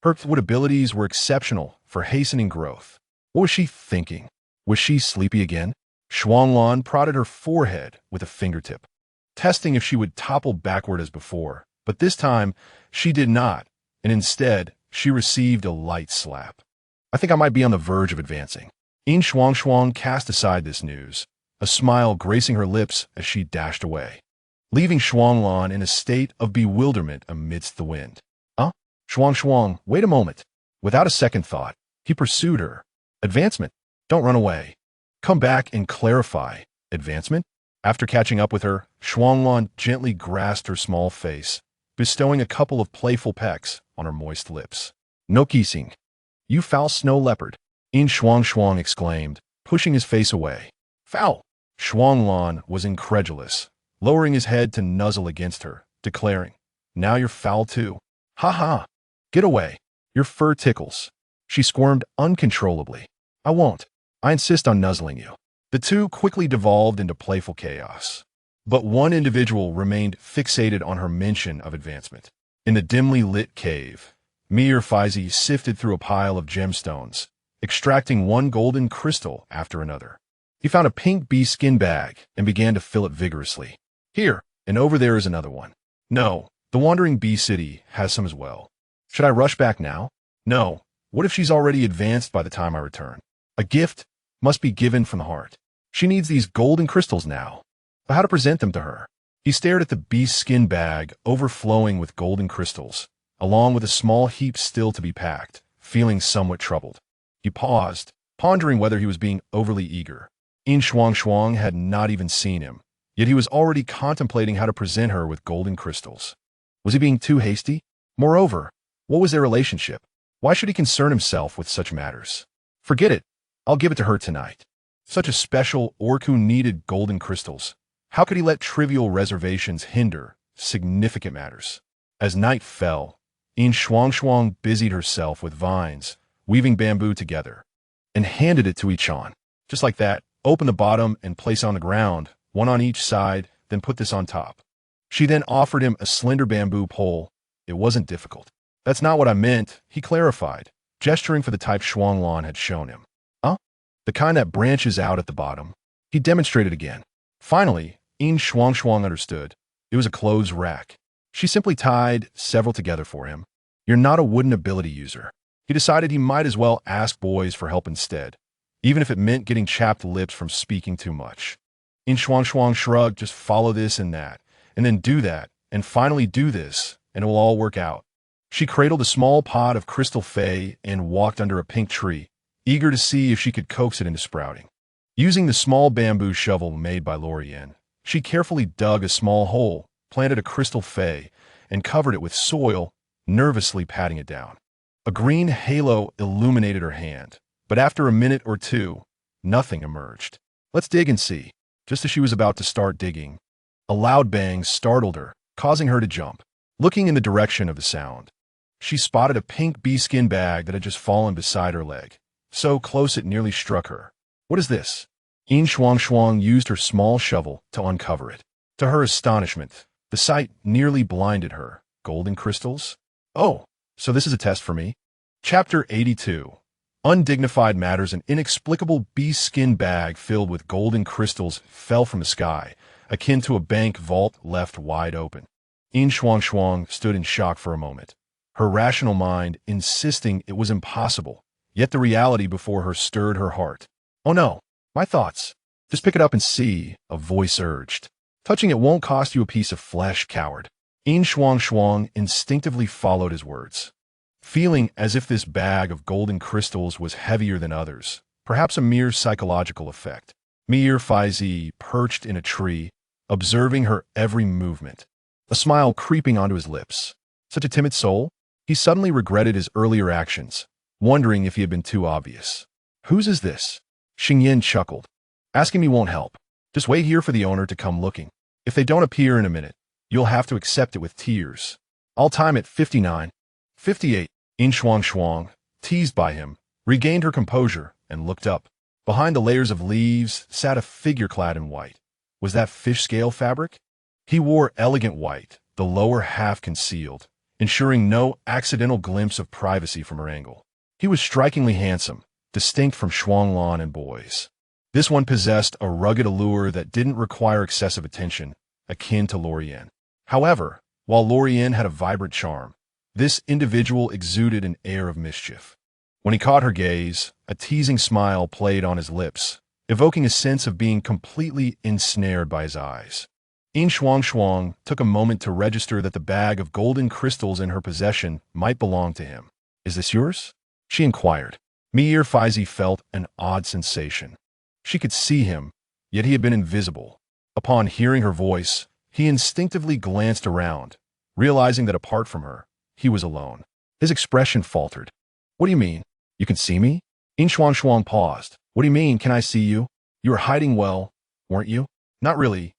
Her wood abilities were exceptional for hastening growth. What was she thinking? Was she sleepy again? Shuanglan prodded her forehead with a fingertip, testing if she would topple backward as before, but this time she did not, and instead she received a light slap. "I think I might be on the verge of advancing." Yin Shuangshuang cast aside this news, a smile gracing her lips as she dashed away, leaving Shuanglan in a state of bewilderment amidst the wind. Shuangshuang, wait a moment." Without a second thought, he pursued her. "Advancement? Don't run away. Come back and clarify." "Advancement?" After catching up with her, Shuanglan gently grasped her small face, bestowing a couple of playful pecks on her moist lips. "No kissing. You foul snow leopard," Yin Shuangshuang exclaimed, pushing his face away. "Foul!" Shuanglan was incredulous, lowering his head to nuzzle against her, declaring, "Now you're foul too. Ha ha! Get away. Your fur tickles." She squirmed uncontrollably. "I won't. I insist on nuzzling you." The two quickly devolved into playful chaos. But one individual remained fixated on her mention of advancement. In the dimly lit cave, Mir Faizi sifted through a pile of gemstones, extracting one golden crystal after another. He found a pink bee skin bag and began to fill it vigorously. "Here, and over there is another one." "No, the wandering bee city has some as well." "Should I rush back now?" "No. What if she's already advanced by the time I return?" "A gift must be given from the heart. She needs these golden crystals now. But how to present them to her?" He stared at the beast skin bag overflowing with golden crystals, along with a small heap still to be packed, feeling somewhat troubled. He paused, pondering whether he was being overly eager. Yin Shuangshuang had not even seen him, yet he was already contemplating how to present her with golden crystals. Was he being too hasty? Moreover, what was their relationship? Why should he concern himself with such matters? "Forget it. I'll give it to her tonight." Such a special Orku needed golden crystals. How could he let trivial reservations hinder significant matters? As night fell, Yin Shuangshuang busied herself with vines, weaving bamboo together, and handed it to Ichan. "Just like that, open the bottom and place on the ground, one on each side, then put this on top." She then offered him a slender bamboo pole. It wasn't difficult. "That's not what I meant," he clarified, gesturing for the type Shuanglan had shown him. Huh? The kind that branches out at the bottom. He demonstrated again. Finally, Yin Shuangshuang understood. It was a clothes rack. She simply tied several together for him. You're not a wooden ability user. He decided he might as well ask boys for help instead, even if it meant getting chapped lips from speaking too much. Yin Shuangshuang shrugged, just follow this and that, and then do that, and finally do this, and it will all work out. She cradled a small pot of crystal fei and walked under a pink tree, eager to see if she could coax it into sprouting. Using the small bamboo shovel made by Lorien, she carefully dug a small hole, planted a crystal fei, and covered it with soil, nervously patting it down. A green halo illuminated her hand, but after a minute or two, nothing emerged. Let's dig and see. Just as she was about to start digging, a loud bang startled her, causing her to jump. Looking in the direction of the sound, she spotted a pink bee-skin bag that had just fallen beside her leg, so close it nearly struck her. What is this? Yin Shuangshuang used her small shovel to uncover it. To her astonishment, the sight nearly blinded her. Golden crystals? Oh, so this is a test for me? Chapter 82. Undignified matters. An inexplicable bee-skin bag filled with golden crystals fell from the sky, akin to a bank vault left wide open. Yin Shuangshuang stood in shock for a moment, her rational mind insisting it was impossible, yet the reality before her stirred her heart. Oh no, my thoughts. Just pick it up and see, a voice urged. Touching it won't cost you a piece of flesh, coward. Yin Shuangshuang instinctively followed his words, feeling as if this bag of golden crystals was heavier than others, perhaps a mere psychological effect. Mir Faizi perched in a tree, observing her every movement, a smile creeping onto his lips. Such a timid soul? He suddenly regretted his earlier actions, wondering if he had been too obvious. Whose is this? Xingyin chuckled. Asking me won't help. Just wait here for the owner to come looking. If they don't appear in a minute, you'll have to accept it with tears. I'll time it 59. 58. Yin Shuangshuang, teased by him, regained her composure and looked up. Behind the layers of leaves sat a figure clad in white. Was that fish scale fabric? He wore elegant white, the lower half concealed, ensuring no accidental glimpse of privacy from her angle. He was strikingly handsome, distinct from Shuanglan and boys. This one possessed a rugged allure that didn't require excessive attention, akin to Lorien. However, while Lorien had a vibrant charm, this individual exuded an air of mischief. When he caught her gaze, a teasing smile played on his lips, evoking a sense of being completely ensnared by his eyes. Yin Shuangshuang took a moment to register that the bag of golden crystals in her possession might belong to him. Is this yours? She inquired. Mir Faizi felt an odd sensation. She could see him, yet he had been invisible. Upon hearing her voice, he instinctively glanced around, realizing that apart from her, he was alone. His expression faltered. What do you mean? You can see me? Yin Shuangshuang paused. What do you mean, can I see you? You were hiding well, weren't you? Not really.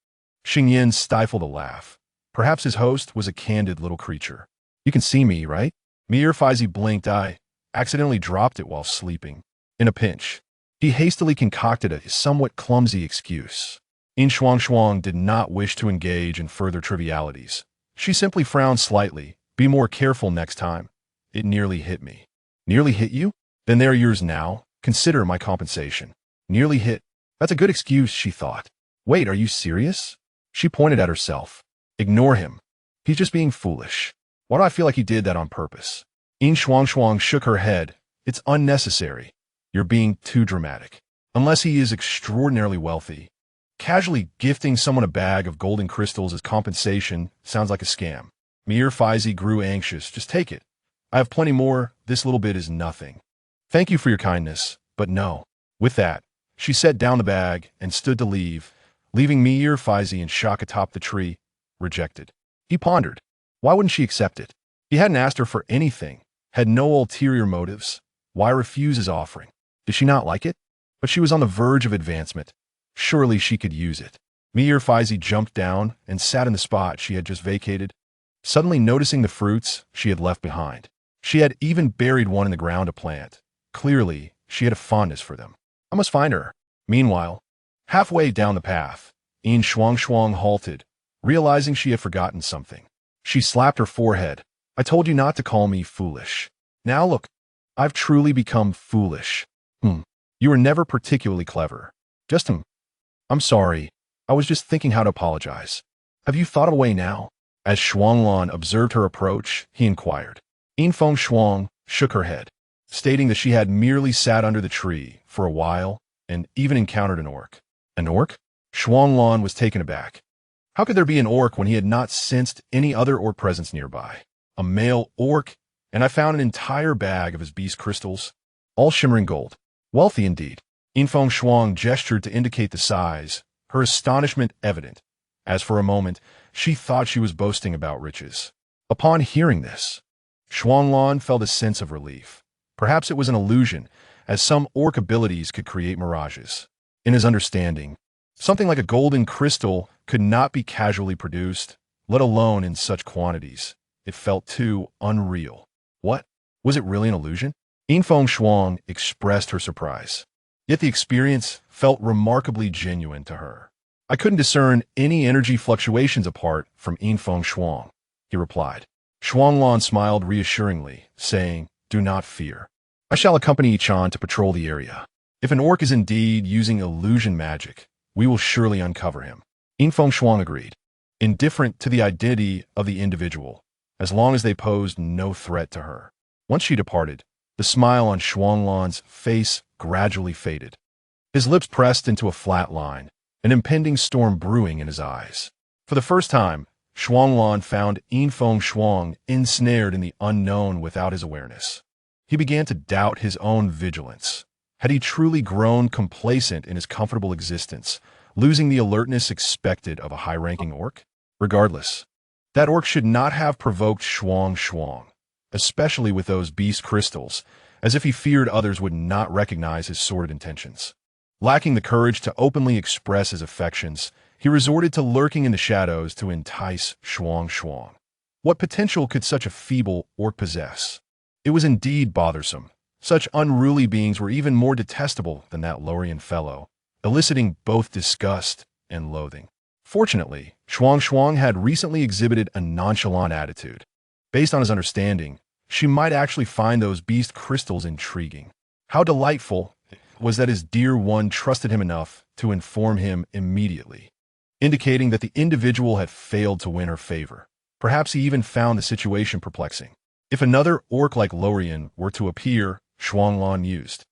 Xingyin stifled a laugh. Perhaps his host was a candid little creature. You can see me, right? Mir Faizi blinked. I accidentally dropped it while sleeping. In a pinch, he hastily concocted a somewhat clumsy excuse. Yin Shuangshuang did not wish to engage in further trivialities. She simply frowned slightly. Be more careful next time. It nearly hit me. Nearly hit you? Then they're yours now. Consider my compensation. Nearly hit. That's a good excuse, she thought. Wait, are you serious? She pointed at herself. Ignore him. He's just being foolish. Why do I feel like he did that on purpose? Yin Shuangshuang shook her head. It's unnecessary. You're being too dramatic. Unless he is extraordinarily wealthy. Casually gifting someone a bag of golden crystals as compensation sounds like a scam. Mir Faizi grew anxious. Just take it. I have plenty more. This little bit is nothing. Thank you for your kindness, but no. With that, she set down the bag and stood to leave, leaving Mir Faizi in shock atop the tree, rejected. He pondered. Why wouldn't she accept it? He hadn't asked her for anything, had no ulterior motives. Why refuse his offering? Did she not like it? But she was on the verge of advancement. Surely she could use it. Mir Faizi jumped down and sat in the spot she had just vacated, suddenly noticing the fruits she had left behind. She had even buried one in the ground to plant. Clearly, she had a fondness for them. I must find her. Meanwhile, halfway down the path, Yin Shuangshuang halted, realizing she had forgotten something. She slapped her forehead. I told you not to call me foolish. Now look. I've truly become foolish. You were never particularly clever. Just I'm sorry. I was just thinking how to apologize. Have you thought of a way now? As Shuanglan observed her approach, he inquired. Yin Shuangshuang shook her head, stating that she had merely sat under the tree for a while and even encountered an orc. An orc? Shuanglan was taken aback. How could there be an orc when he had not sensed any other orc presence nearby? A male orc, and I found an entire bag of his beast crystals, all shimmering gold. Wealthy indeed. Yin Shuang gestured to indicate the size, her astonishment evident, as for a moment she thought she was boasting about riches. Upon hearing this, Shuanglan felt a sense of relief. Perhaps it was an illusion, as some orc abilities could create mirages. In his understanding, something like a golden crystal could not be casually produced, let alone in such quantities. It felt too unreal. What? Was it really an illusion? Yin Shuang expressed her surprise. Yet the experience felt remarkably genuine to her. I couldn't discern any energy fluctuations apart from Yin Shuang, he replied. Shuanglan smiled reassuringly, saying, Do not fear. I shall accompany Chan to patrol the area. If an orc is indeed using illusion magic, we will surely uncover him. Yin Shuang agreed, indifferent to the identity of the individual, as long as they posed no threat to her. Once she departed, the smile on Shuanglan's face gradually faded. His lips pressed into a flat line, an impending storm brewing in his eyes. For the first time, Shuanglan found Yin Shuang ensnared in the unknown without his awareness. He began to doubt his own vigilance. Had he truly grown complacent in his comfortable existence, losing the alertness expected of a high-ranking orc? Regardless, that orc should not have provoked Shuangshuang, especially with those beast crystals, as if he feared others would not recognize his sordid intentions. Lacking the courage to openly express his affections, he resorted to lurking in the shadows to entice Shuangshuang. What potential could such a feeble orc possess? It was indeed bothersome. Such unruly beings were even more detestable than that Lorian fellow, eliciting both disgust and loathing. Fortunately, Shuangshuang had recently exhibited a nonchalant attitude. Based on his understanding, she might actually find those beast crystals intriguing. How delightful was that his dear one trusted him enough to inform him immediately, indicating that the individual had failed to win her favor. Perhaps he even found the situation perplexing. If another orc like Lorian were to appear, Shuanglan mused,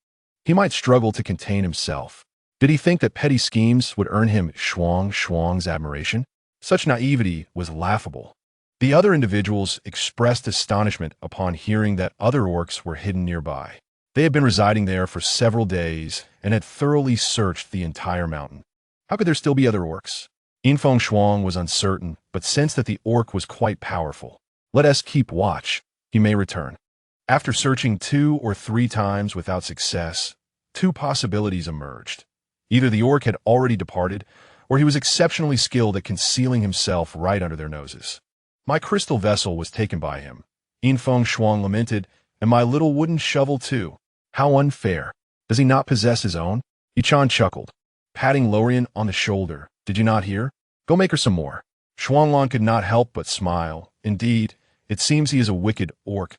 he might struggle to contain himself. Did he think that petty schemes would earn him Shuang's admiration? Such naivety was laughable. The other individuals expressed astonishment upon hearing that other orcs were hidden nearby. They had been residing there for several days and had thoroughly searched the entire mountain. How could there still be other orcs? Yin Shuang was uncertain, but sensed that the orc was quite powerful. Let us keep watch. He may return. After searching 2 or 3 times without success, 2 possibilities emerged. Either the orc had already departed, or he was exceptionally skilled at concealing himself right under their noses. My crystal vessel was taken by him, Yin Shuang lamented, and my little wooden shovel too. How unfair. Does he not possess his own? Yichan chuckled, patting Lorian on the shoulder. Did you not hear? Go make her some more. Shuanglan could not help but smile. Indeed, it seems he is a wicked orc,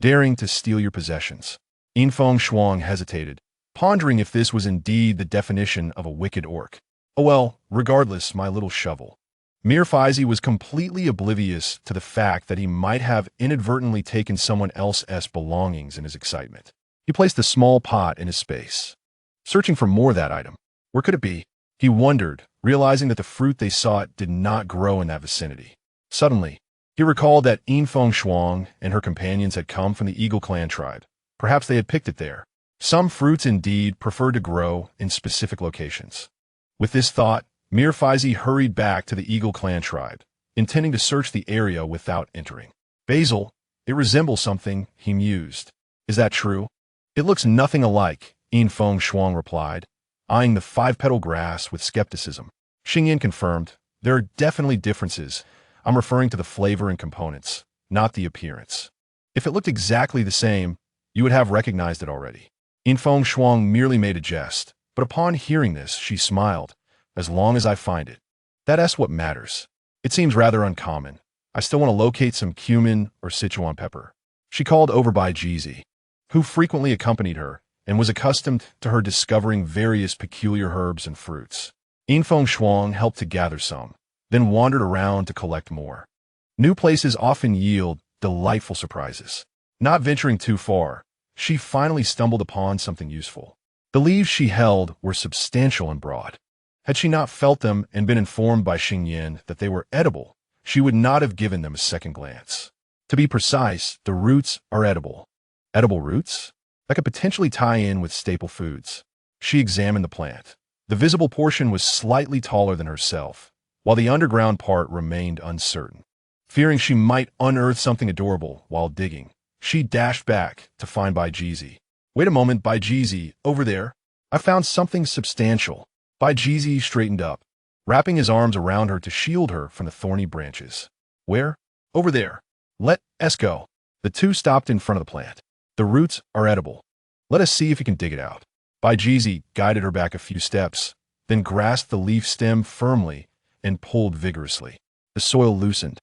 daring to steal your possessions. Yin Shuang hesitated, pondering if this was indeed the definition of a wicked orc. Oh well, regardless, my little shovel. Mirfaizi was completely oblivious to the fact that he might have inadvertently taken someone else's belongings in his excitement. He placed a small pot in his space, searching for more of that item. Where could it be? He wondered, realizing that the fruit they sought did not grow in that vicinity. Suddenly, he recalled that Yin Shuang and her companions had come from the Eagle clan tribe. Perhaps they had picked it there. Some fruits indeed preferred to grow in specific locations. With this thought, Mirfaizi hurried back to the Eagle clan tribe, intending to search the area without entering. Basil, it resembles something, he mused. Is that true? It looks nothing alike, Yin Shuang replied, eyeing the 5-petal grass with skepticism. Xingyan confirmed, there are definitely differences. I'm referring to the flavor and components, not the appearance. If it looked exactly the same, you would have recognized it already. Yin Shuang merely made a jest, but upon hearing this, she smiled. As long as I find it. That's what matters. It seems rather uncommon. I still want to locate some cumin or Sichuan pepper. She called over by Jeezy. who frequently accompanied her and was accustomed to her discovering various peculiar herbs and fruits. Yin Shuangshuang helped to gather some, then wandered around to collect more. New places often yield delightful surprises. Not venturing too far, she finally stumbled upon something useful. The leaves she held were substantial and broad. Had she not felt them and been informed by Xingyin that they were edible, she would not have given them a second glance. To be precise, the roots are edible. Edible roots? That could potentially tie in with staple foods. She examined the plant. The visible portion was slightly taller than herself, while the underground part remained uncertain. Fearing she might unearth something adorable while digging, she dashed back to find Bai Jizi. Wait a moment, Bai Jizi, over there. I found something substantial. Bai Jizi straightened up, wrapping his arms around her to shield her from the thorny branches. Where? Over there. Let us go. The two stopped in front of the plant. The roots are edible. Let us see if you can dig it out. Bai Jizi guided her back a few steps, then grasped the leaf stem firmly and pulled vigorously. The soil loosened,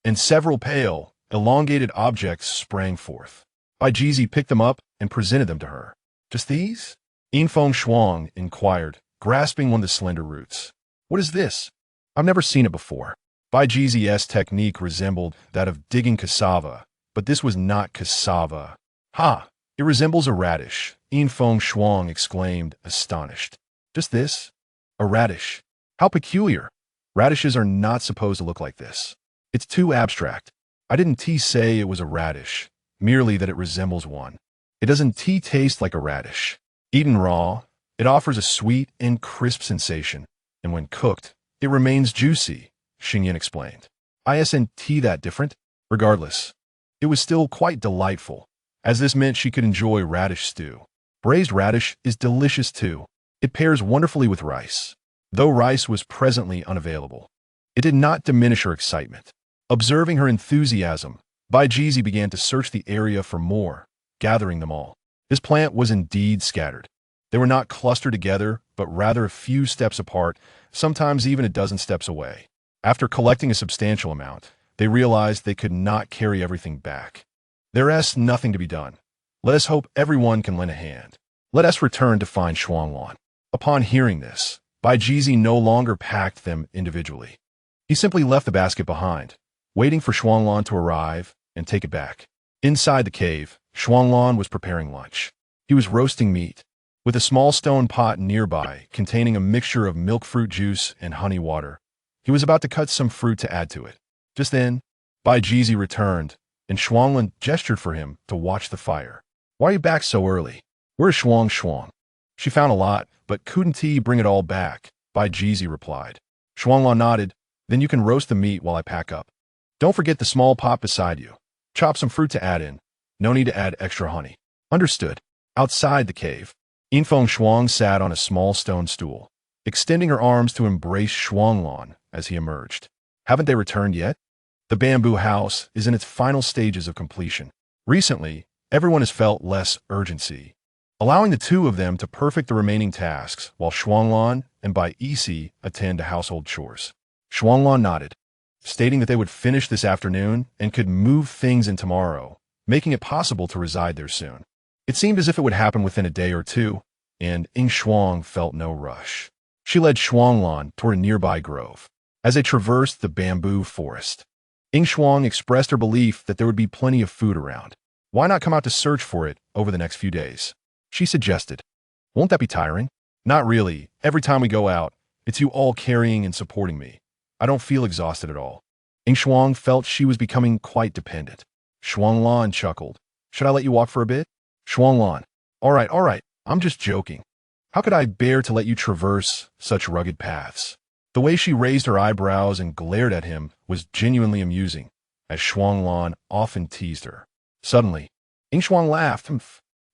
and several pale, elongated objects sprang forth. Bai Jizi picked them up and presented them to her. Just these? Yin Shuangshuang inquired, grasping one of the slender roots. What is this? I've never seen it before. Bai Jizi's technique resembled that of digging cassava, but this was not cassava. Ha! It resembles a radish, Yin Shuangshuang exclaimed, astonished. Just this? A radish? How peculiar! Radishes are not supposed to look like this. It's too abstract. I didn't say it was a radish, merely that it resembles one. It doesn't taste like a radish. Eaten raw, it offers a sweet and crisp sensation, and when cooked, it remains juicy, Xingyin explained. Isn't that different? Regardless, it was still quite delightful, as this meant she could enjoy radish stew. Braised radish is delicious too. It pairs wonderfully with rice. Though rice was presently unavailable, it did not diminish her excitement. Observing her enthusiasm, Bai Jizi began to search the area for more, gathering them all. This plant was indeed scattered. They were not clustered together, but rather a few steps apart, sometimes even a dozen steps away. After collecting a substantial amount, they realized they could not carry everything back. There is nothing to be done. Let us hope everyone can lend a hand. Let us return to find Shuanglan. Upon hearing this, Bai Jizi no longer packed them individually. He simply left the basket behind, waiting for Shuanglan to arrive and take it back. Inside the cave, Shuanglan was preparing lunch. He was roasting meat, with a small stone pot nearby containing a mixture of milk fruit juice and honey water. He was about to cut some fruit to add to it. Just then, Bai Jizi returned, and Shuanglan gestured for him to watch the fire. Why are you back so early? Where's Shuangshuang? She found a lot, but couldn't he bring it all back? Bai Jizi replied. Shuanglan nodded. Then you can roast the meat while I pack up. Don't forget the small pot beside you. Chop some fruit to add in. No need to add extra honey. Understood. Outside the cave, Yin Shuangshuang sat on a small stone stool, extending her arms to embrace Shuanglan as he emerged. Haven't they returned yet? The bamboo house is in its final stages of completion. Recently, everyone has felt less urgency, allowing the two of them to perfect the remaining tasks while Shuanglan and Bai Isi attend to household chores. Shuanglan nodded, stating that they would finish this afternoon and could move things in tomorrow, making it possible to reside there soon. It seemed as if it would happen within a day or two, and Yin Shuang felt no rush. She led Shuanglan toward a nearby grove. As they traversed the bamboo forest, Yin Shuang expressed her belief that there would be plenty of food around. Why not come out to search for it over the next few days? She suggested. Won't that be tiring? Not really. Every time we go out, it's you all carrying and supporting me. I don't feel exhausted at all. Yin Shuang felt she was becoming quite dependent. Shuanglan chuckled. Should I let you walk for a bit? Shuanglan. All right. I'm just joking. How could I bear to let you traverse such rugged paths? The way she raised her eyebrows and glared at him was genuinely amusing, as Shuanglan often teased her. Suddenly, Yin Shuang laughed.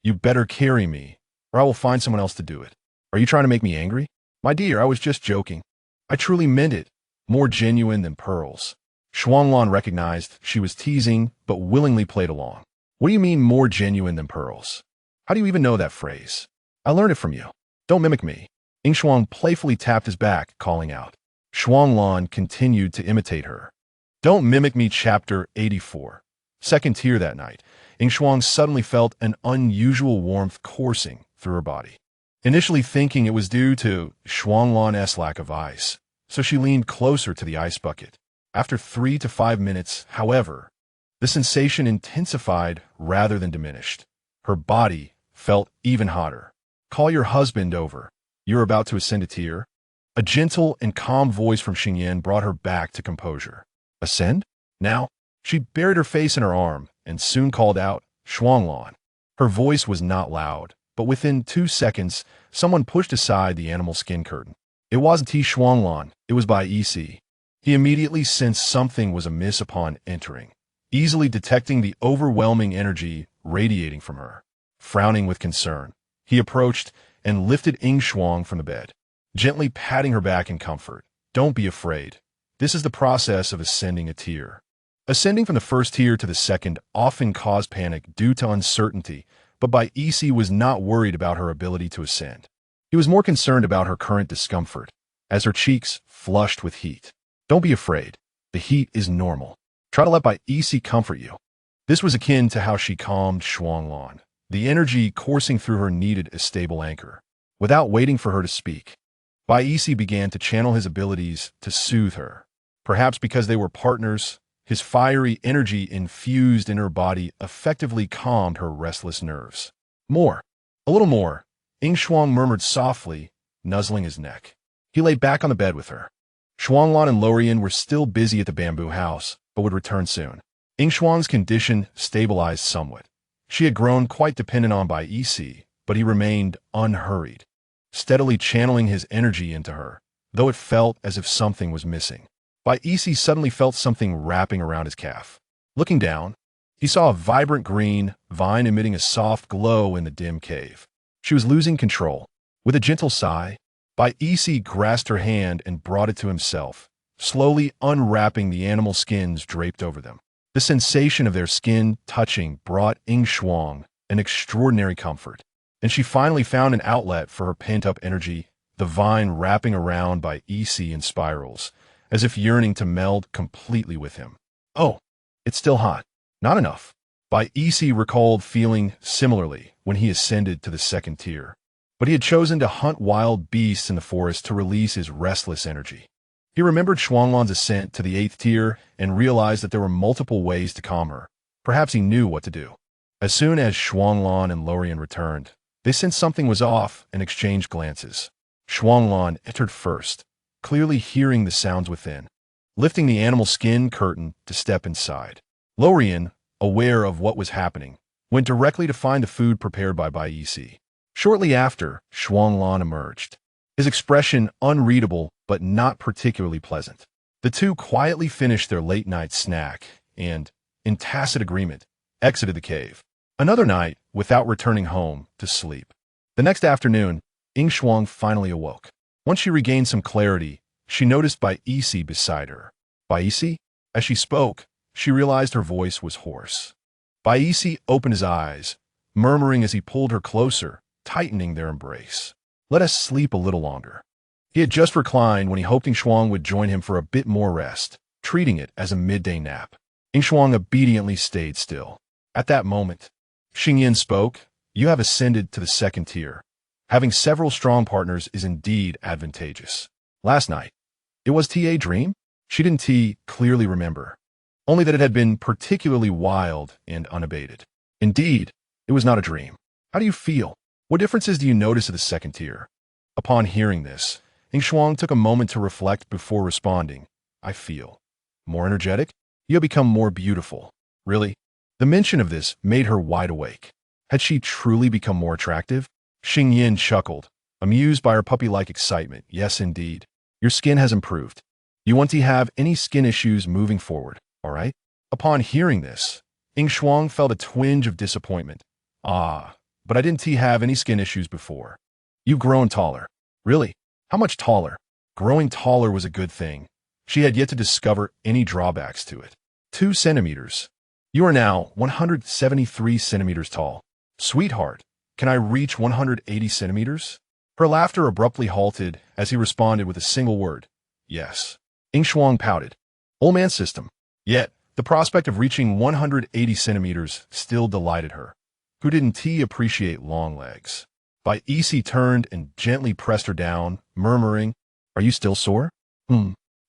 You better carry me, or I will find someone else to do it. Are you trying to make me angry? My dear, I was just joking. I truly meant it. More genuine than pearls. Shuanglan recognized she was teasing, but willingly played along. What do you mean more genuine than pearls? How do you even know that phrase? I learned it from you. Don't mimic me. Yin Shuang playfully tapped his back, calling out. Shuanglan continued to imitate her. Don't mimic me. Chapter 84. second tier that night, Yin Shuang suddenly felt an unusual warmth coursing through her body. Initially thinking it was due to Shuanglan's lack of ice, so she leaned closer to the ice bucket. After 3 to 5 minutes, however, the sensation intensified rather than diminished. Her body felt even hotter. "Call your husband over. You're about to ascend a tier." A gentle and calm voice from Xingyan brought her back to composure. Ascend? Now? She buried her face in her arm and soon called out, "Shuanglan." Her voice was not loud, but within 2 seconds, someone pushed aside the animal skin curtain. It wasn't Shuanglan, it was Bai Yi. He immediately sensed something was amiss upon entering, easily detecting the overwhelming energy radiating from her. Frowning with concern, he approached and lifted Yin Shuang from the bed, gently patting her back in comfort. "Don't be afraid. This is the process of ascending a tier." Ascending from the first tier to the second often caused panic due to uncertainty, but Bai Yi was not worried about her ability to ascend. He was more concerned about her current discomfort, as her cheeks flushed with heat. "Don't be afraid. The heat is normal. Try to let Bai Yi comfort you." This was akin to how she calmed Shuanglan. The energy coursing through her needed a stable anchor. Without waiting for her to speak, Bai Yi began to channel his abilities to soothe her. Perhaps because they were partners, his fiery energy infused in her body effectively calmed her restless nerves. "More. A little more," Yin Shuang murmured softly, nuzzling his neck. He lay back on the bed with her. Shuanglan and Lorian were still busy at the bamboo house, but would return soon. Yin Shuang's condition stabilized somewhat. She had grown quite dependent on Bai Yi, but he remained unhurried, steadily channeling his energy into her, though it felt as if something was missing. Bai Yi suddenly felt something wrapping around his calf. Looking down, he saw a vibrant green vine emitting a soft glow in the dim cave. She was losing control. With a gentle sigh, Bai Yi grasped her hand and brought it to himself, slowly unwrapping the animal skins draped over them. The sensation of their skin touching brought Yin Shuang an extraordinary comfort, and she finally found an outlet for her pent-up energy, the vine wrapping around Bai Yi in spirals, as if yearning to meld completely with him. "Oh, it's still hot. Not enough." Bai Yi recalled feeling similarly when he ascended to the second tier, but he had chosen to hunt wild beasts in the forest to release his restless energy. He remembered Shuanglan's ascent to the 8th tier and realized that there were multiple ways to calm her. Perhaps he knew what to do. As soon as Shuanglan and Lorian returned, they sensed something was off and exchanged glances. Shuanglan entered first, clearly hearing the sounds within, lifting the animal skin curtain to step inside. Lorian, aware of what was happening, went directly to find the food prepared by Bai Yi. Shortly after, Shuanglan emerged, his expression unreadable but not particularly pleasant. The two quietly finished their late-night snack and, in tacit agreement, exited the cave. Another night without returning home to sleep. The next afternoon, Yin Shuang finally awoke. Once she regained some clarity, she noticed Bai Yi beside her. "Bai Yi?" As she spoke, she realized her voice was hoarse. Bai Yi opened his eyes, murmuring as he pulled her closer, tightening their embrace. "Let us sleep a little longer." He had just reclined when he hoped Yin Shuang would join him for a bit more rest, treating it as a midday nap. Yin Shuang obediently stayed still. At that moment, Xingyan spoke. "You have ascended to the second tier. Having several strong partners is indeed advantageous. Last night, it was a dream?" She didn't clearly remember, only that it had been particularly wild and unabated. "Indeed, it was not a dream. How do you feel? What differences do you notice at the second tier?" Upon hearing this, Yin Shuang took a moment to reflect before responding. "I feel more energetic. You have become more beautiful." "Really?" The mention of this made her wide awake. Had she truly become more attractive? Xingyan chuckled, amused by her puppy-like excitement. "Yes, indeed. Your skin has improved. You won't have any skin issues moving forward, all right?" Upon hearing this, Yin Shuang felt a twinge of disappointment. But I didn't have any skin issues before." "You've grown taller." "Really? How much taller?" Growing taller was a good thing. She had yet to discover any drawbacks to it. 2 centimeters. "You are now 173 centimeters tall." "Sweetheart, can I reach 180 centimeters?" Her laughter abruptly halted as he responded with a single word. "Yes." Yin Shuang pouted. "Old man system." Yet, The prospect of reaching 180 centimeters still delighted her. Who didn't appreciate long legs? By EC turned and gently pressed her down, murmuring, "Are you still sore?"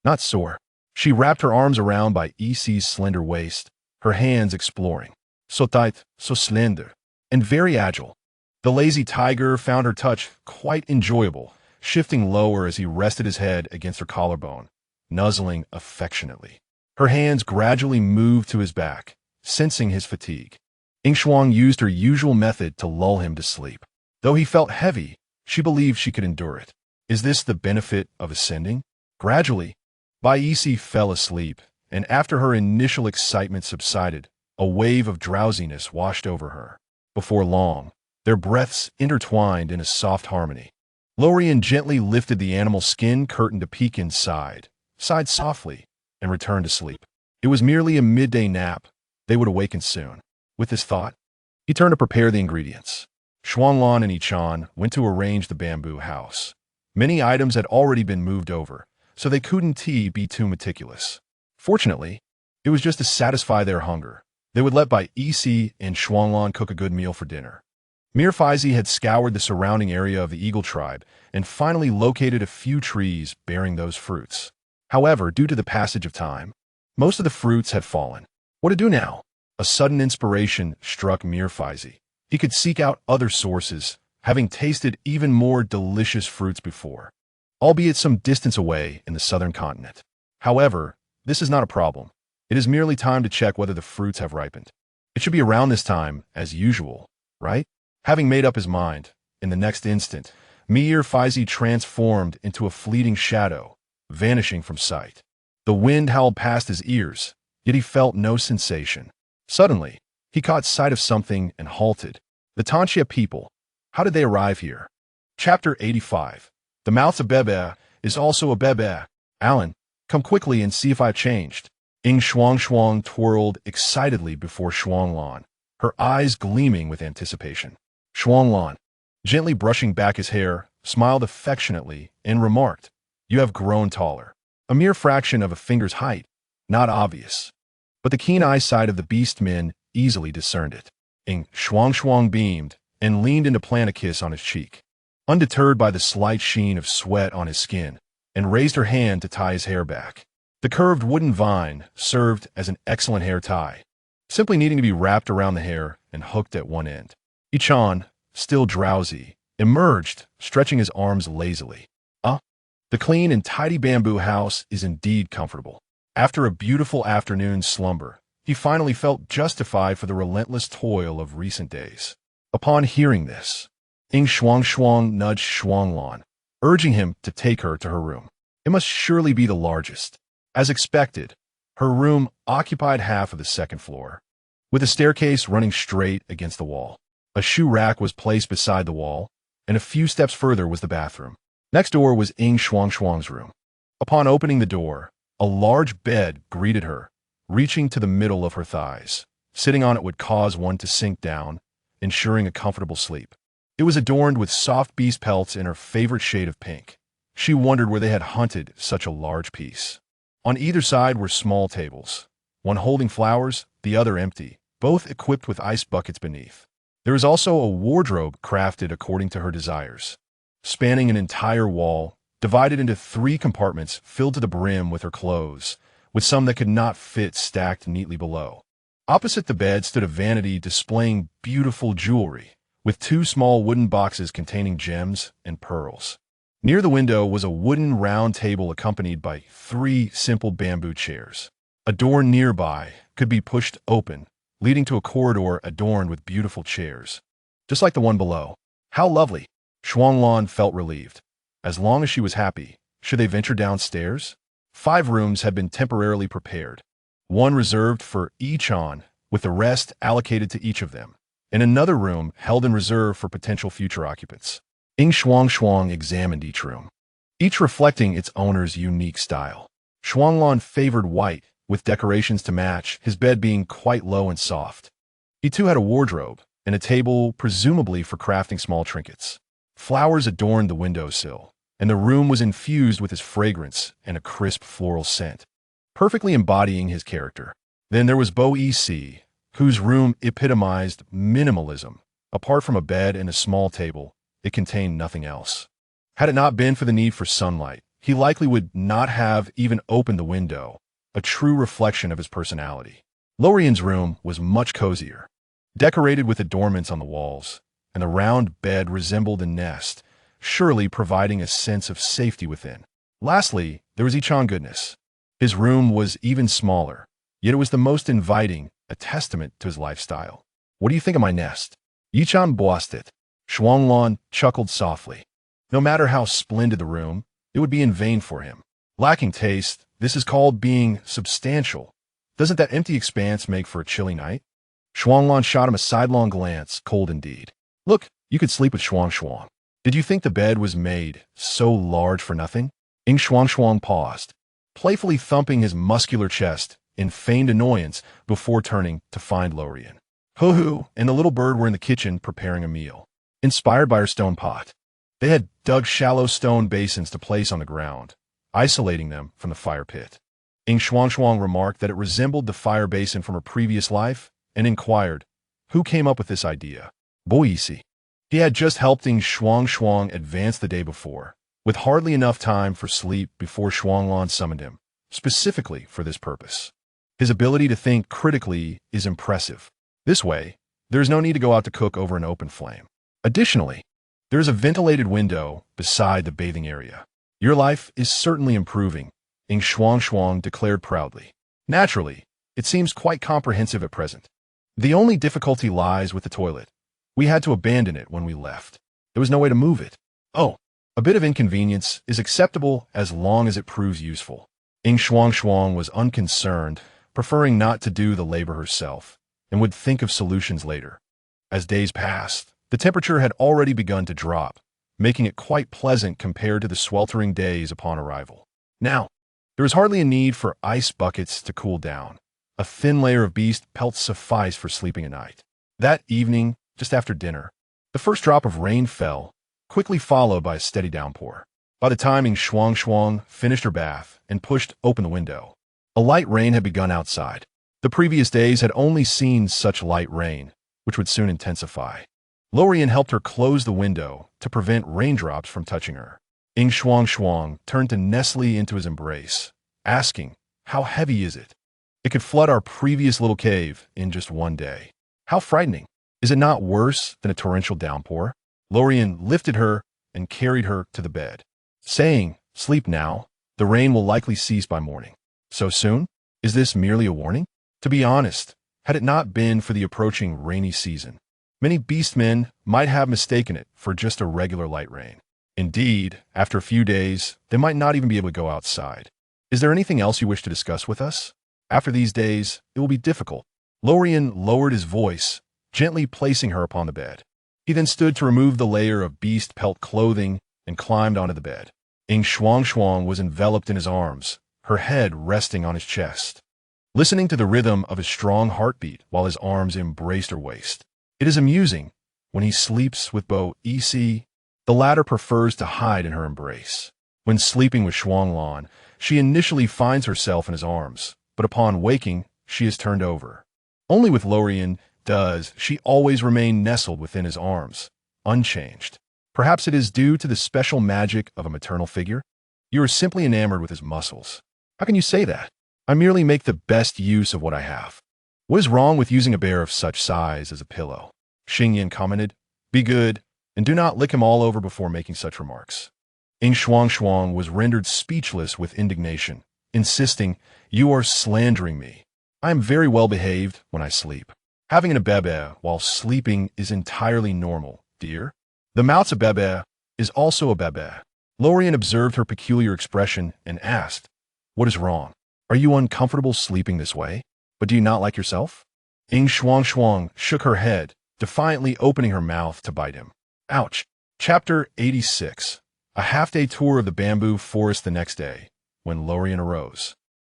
Not sore." She wrapped her arms around by EC's slender waist, her hands exploring. So tight, so slender, and very agile. The lazy tiger found her touch quite enjoyable, shifting lower as he rested his head against her collarbone, nuzzling affectionately. Her hands gradually moved to his back, sensing his fatigue. Yin Shuang used her usual method to lull him to sleep. Though he felt heavy, she believed she could endure it. Is this the benefit of ascending? Gradually, Bai Yixi fell asleep, and after her initial excitement subsided, a wave of drowsiness washed over her. Before long, their breaths intertwined in a soft harmony. Lorian gently lifted the animal's skin curtain to peek inside, sighed softly, and returned to sleep. It was merely a midday nap. They would awaken soon. With this thought, he turned to prepare the ingredients. Shuanglan and Yichan went to arrange the bamboo house. Many items had already been moved over, so they couldn't be too meticulous. Fortunately, it was just to satisfy their hunger. They would let Bai Yixi and Shuanglan cook a good meal for dinner. Mirfaizi had scoured the surrounding area of the eagle tribe and finally located a few trees bearing those fruits. However, due to the passage of time, most of the fruits had fallen. What to do now? A sudden inspiration struck Mirfaizi. He could seek out other sources, having tasted even more delicious fruits before, albeit some distance away in the southern continent. However, this is not a problem. It is merely time to check whether the fruits have ripened. It should be around this time, as usual, right? Having made up his mind, in the next instant, Mirfaizi transformed into a fleeting shadow, vanishing from sight. The wind howled past his ears, yet he felt no sensation. Suddenly, he caught sight of something and halted. The Tanxia people. How did they arrive here? Chapter 85. The mouth of Bebe is also a Bebe. Alan, come quickly and see if I've changed. Yin Shuangshuang twirled excitedly before Shuanglan, her eyes gleaming with anticipation. Shuanglan, gently brushing back his hair, smiled affectionately and remarked, "You have grown taller. A mere fraction of a finger's height, not obvious." But the keen eyesight of the beast men easily discerned it. Yin Shuangshuang beamed and leaned in to plant a kiss on his cheek. Undeterred by the slight sheen of sweat on his skin, and raised her hand to tie his hair back. The curved wooden vine served as an excellent hair tie, simply needing to be wrapped around the hair and hooked at one end. Yichan, still drowsy, emerged, stretching his arms lazily. The clean and tidy bamboo house is indeed comfortable. After a beautiful afternoon's slumber, he finally felt justified for the relentless toil of recent days. Upon hearing this, Yin Shuangshuang nudged Shuanglan, urging him to take her to her room. It must surely be the largest. As expected, her room occupied half of the second floor, with a staircase running straight against the wall. A shoe rack was placed beside the wall, and a few steps further was the bathroom. Next door was Yin Shuangshuang's room. Upon opening the door, a large bed greeted her, reaching to the middle of her thighs. Sitting on it would cause one to sink down, ensuring a comfortable sleep. It was adorned with soft beast pelts in her favorite shade of pink. She wondered where they had hunted such a large piece. On either side were small tables, one holding flowers, the other empty, both equipped with ice buckets beneath. There was also a wardrobe crafted according to her desires, spanning an entire wall, divided into 3 compartments filled to the brim with her clothes, with some that could not fit stacked neatly below. Opposite the bed stood a vanity displaying beautiful jewelry, with 2 small wooden boxes containing gems and pearls. Near the window was a wooden round table accompanied by 3 simple bamboo chairs. A door nearby could be pushed open, leading to a corridor adorned with beautiful chairs, just like the one below. How lovely! Shuanglan felt relieved. As long as she was happy, should they venture downstairs? 5 rooms had been temporarily prepared, one reserved for Yichan, with the rest allocated to each of them, and another room held in reserve for potential future occupants. Yin Shuangshuang examined each room, each reflecting its owner's unique style. Shuanglan favored white, with decorations to match, his bed being quite low and soft. He too had a wardrobe, and a table presumably for crafting small trinkets. Flowers adorned the windowsill, and the room was infused with his fragrance and a crisp floral scent, perfectly embodying his character. Then there was Bo EC, whose room epitomized minimalism. Apart from a bed and a small table, it contained nothing else. Had it not been for the need for sunlight, he likely would not have even opened the window, a true reflection of his personality. Lorian's room was much cozier, decorated with adornments on the walls, and the round bed resembled a nest, surely providing a sense of safety within. Lastly, there was Ichan goodness. His room was even smaller, yet it was the most inviting, a testament to his lifestyle. What do you think of my nest? Ichan boasted. Shuanglan chuckled softly. No matter how splendid the room, it would be in vain for him. Lacking taste, this is called being substantial. Doesn't that empty expanse make for a chilly night? Shuanglan shot him a sidelong glance, cold indeed. Look, you could sleep with Shuangshuang. Did you think the bed was made so large for nothing? Yin Shuangshuang paused, playfully thumping his muscular chest in feigned annoyance before turning to find Lorian. Hoo-hoo and the little bird were in the kitchen preparing a meal, inspired by her stone pot. They had dug shallow stone basins to place on the ground, isolating them from the fire pit. Yin Shuangshuang remarked that it resembled the fire basin from her previous life and inquired, who came up with this idea? Boise. He had just helped Yin Shuangshuang advance the day before, with hardly enough time for sleep before Shuanglan summoned him, specifically for this purpose. His ability to think critically is impressive. This way, there is no need to go out to cook over an open flame. Additionally, there is a ventilated window beside the bathing area. Your life is certainly improving, Yin Shuangshuang declared proudly. Naturally, it seems quite comprehensive at present. The only difficulty lies with the toilet. We had to abandon it when we left. There was no way to move it. Oh, a bit of inconvenience is acceptable as long as it proves useful. Yin Shuangshuang was unconcerned, preferring not to do the labor herself, and would think of solutions later. As days passed, the temperature had already begun to drop, making it quite pleasant compared to the sweltering days upon arrival. Now, there was hardly a need for ice buckets to cool down. A thin layer of beast pelts sufficed for sleeping at night. That evening, just after dinner, the first drop of rain fell, quickly followed by a steady downpour. By the time Yin Shuangshuang finished her bath and pushed open the window, a light rain had begun outside. The previous days had only seen such light rain, which would soon intensify. Lorian helped her close the window to prevent raindrops from touching her. Yin Shuangshuang turned to Nestle into his embrace, asking, how heavy is it? It could flood our previous little cave in just one day. How frightening. Is it not worse than a torrential downpour? Lorian lifted her and carried her to the bed, saying, sleep now. The rain will likely cease by morning. So soon? Is this merely a warning? To be honest, had it not been for the approaching rainy season, many beastmen might have mistaken it for just a regular light rain. Indeed, after a few days, they might not even be able to go outside. Is there anything else you wish to discuss with us? After these days, it will be difficult. Lorian lowered his voice, gently placing her upon the bed. He then stood to remove the layer of beast pelt clothing and climbed onto the bed. Yin Shuangshuang was enveloped in his arms, her head resting on his chest, listening to the rhythm of his strong heartbeat while his arms embraced her waist. It is amusing. When he sleeps with Bo EC, the latter prefers to hide in her embrace. When sleeping with Shuanglan, she initially finds herself in his arms, but upon waking, she is turned over. Only with Lorian does she always remain nestled within his arms, unchanged. Perhaps it is due to the special magic of a maternal figure. You are simply enamored with his muscles. How can you say that? I merely make the best use of what I have. What is wrong with using a bear of such size as a pillow? Xingyan commented. Be good, and do not lick him all over before making such remarks. Yin Shuangshuang was rendered speechless with indignation, insisting, you are slandering me. I am very well behaved when I sleep. Having an abebe while sleeping is entirely normal, dear. The mout's abebe is also a bebe. Lorian observed her peculiar expression and asked, what is wrong? Are you uncomfortable sleeping this way? But do you not like yourself? Yin Shuangshuang shook her head, defiantly opening her mouth to bite him. Ouch. Chapter 86. A half-day tour of the bamboo forest the next day, when Lorian arose.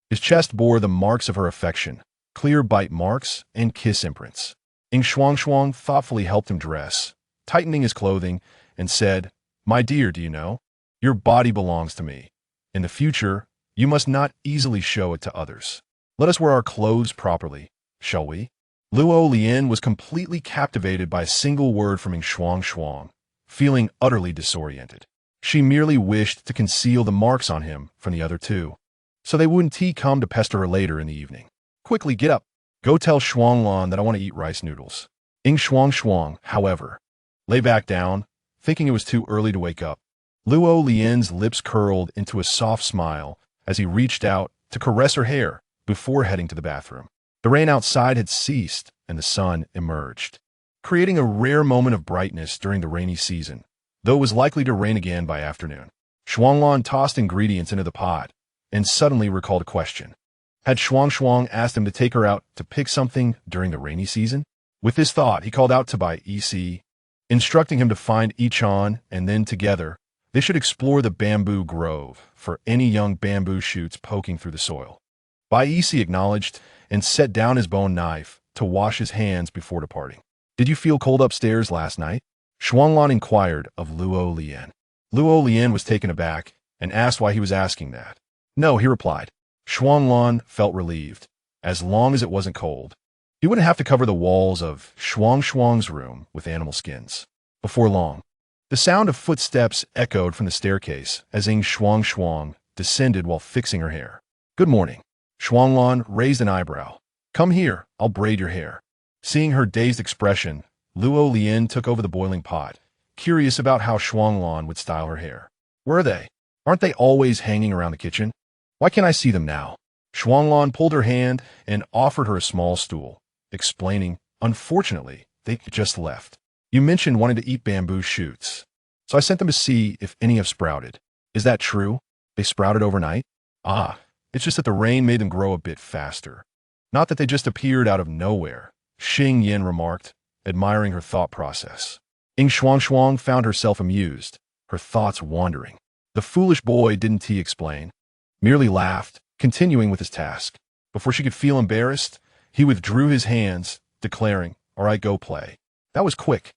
His chest bore the marks of her affection, clear bite marks and kiss imprints. Yin Shuangshuang thoughtfully helped him dress, tightening his clothing, and said, my dear, do you know? Your body belongs to me. In the future, you must not easily show it to others. Let us wear our clothes properly, shall we? Luo Lian was completely captivated by a single word from Yin Shuangshuang, feeling utterly disoriented. She merely wished to conceal the marks on him from the other two, so they wouldn't come to pester her later in the evening. Quickly, get up. Go tell Shuanglan that I want to eat rice noodles. Yin Shuangshuang, however, lay back down, thinking it was too early to wake up. Luo Lian's lips curled into a soft smile as he reached out to caress her hair before heading to the bathroom. The rain outside had ceased and the sun emerged, creating a rare moment of brightness during the rainy season, though it was likely to rain again by afternoon. Shuanglan tossed ingredients into the pot and suddenly recalled a question. Had Shuangshuang asked him to take her out to pick something during the rainy season? With this thought, he called out to Bai Isi, instructing him to find Ichan, and then together, they should explore the bamboo grove for any young bamboo shoots poking through the soil. Bai Isi acknowledged and set down his bone knife to wash his hands before departing. Did you feel cold upstairs last night? Shuanglan inquired of Luo Lian. Luo Lian was taken aback and asked why he was asking that. No, he replied. Shuanglan felt relieved. As long as it wasn't cold, he wouldn't have to cover the walls of Shuangshuang's room with animal skins. Before long, the sound of footsteps echoed from the staircase as Yin Shuangshuang descended while fixing her hair. Good morning. Shuanglan raised an eyebrow. Come here, I'll braid your hair. Seeing her dazed expression, Luo Lian took over the boiling pot, curious about how Shuanglan would style her hair. Where are they? Aren't they always hanging around the kitchen? Why can't I see them now? Shuanglan pulled her hand and offered her a small stool, explaining, unfortunately, they just left. You mentioned wanting to eat bamboo shoots, so I sent them to see if any have sprouted. Is that true? They sprouted overnight? Ah, it's just that the rain made them grow a bit faster. Not that they just appeared out of nowhere, Xing Yin remarked, admiring her thought process. Yin Shuangshuang found herself amused, her thoughts wandering. The foolish boy didn't explain, merely laughed, continuing with his task. Before she could feel embarrassed, he withdrew his hands, declaring, all right, go play. That was quick.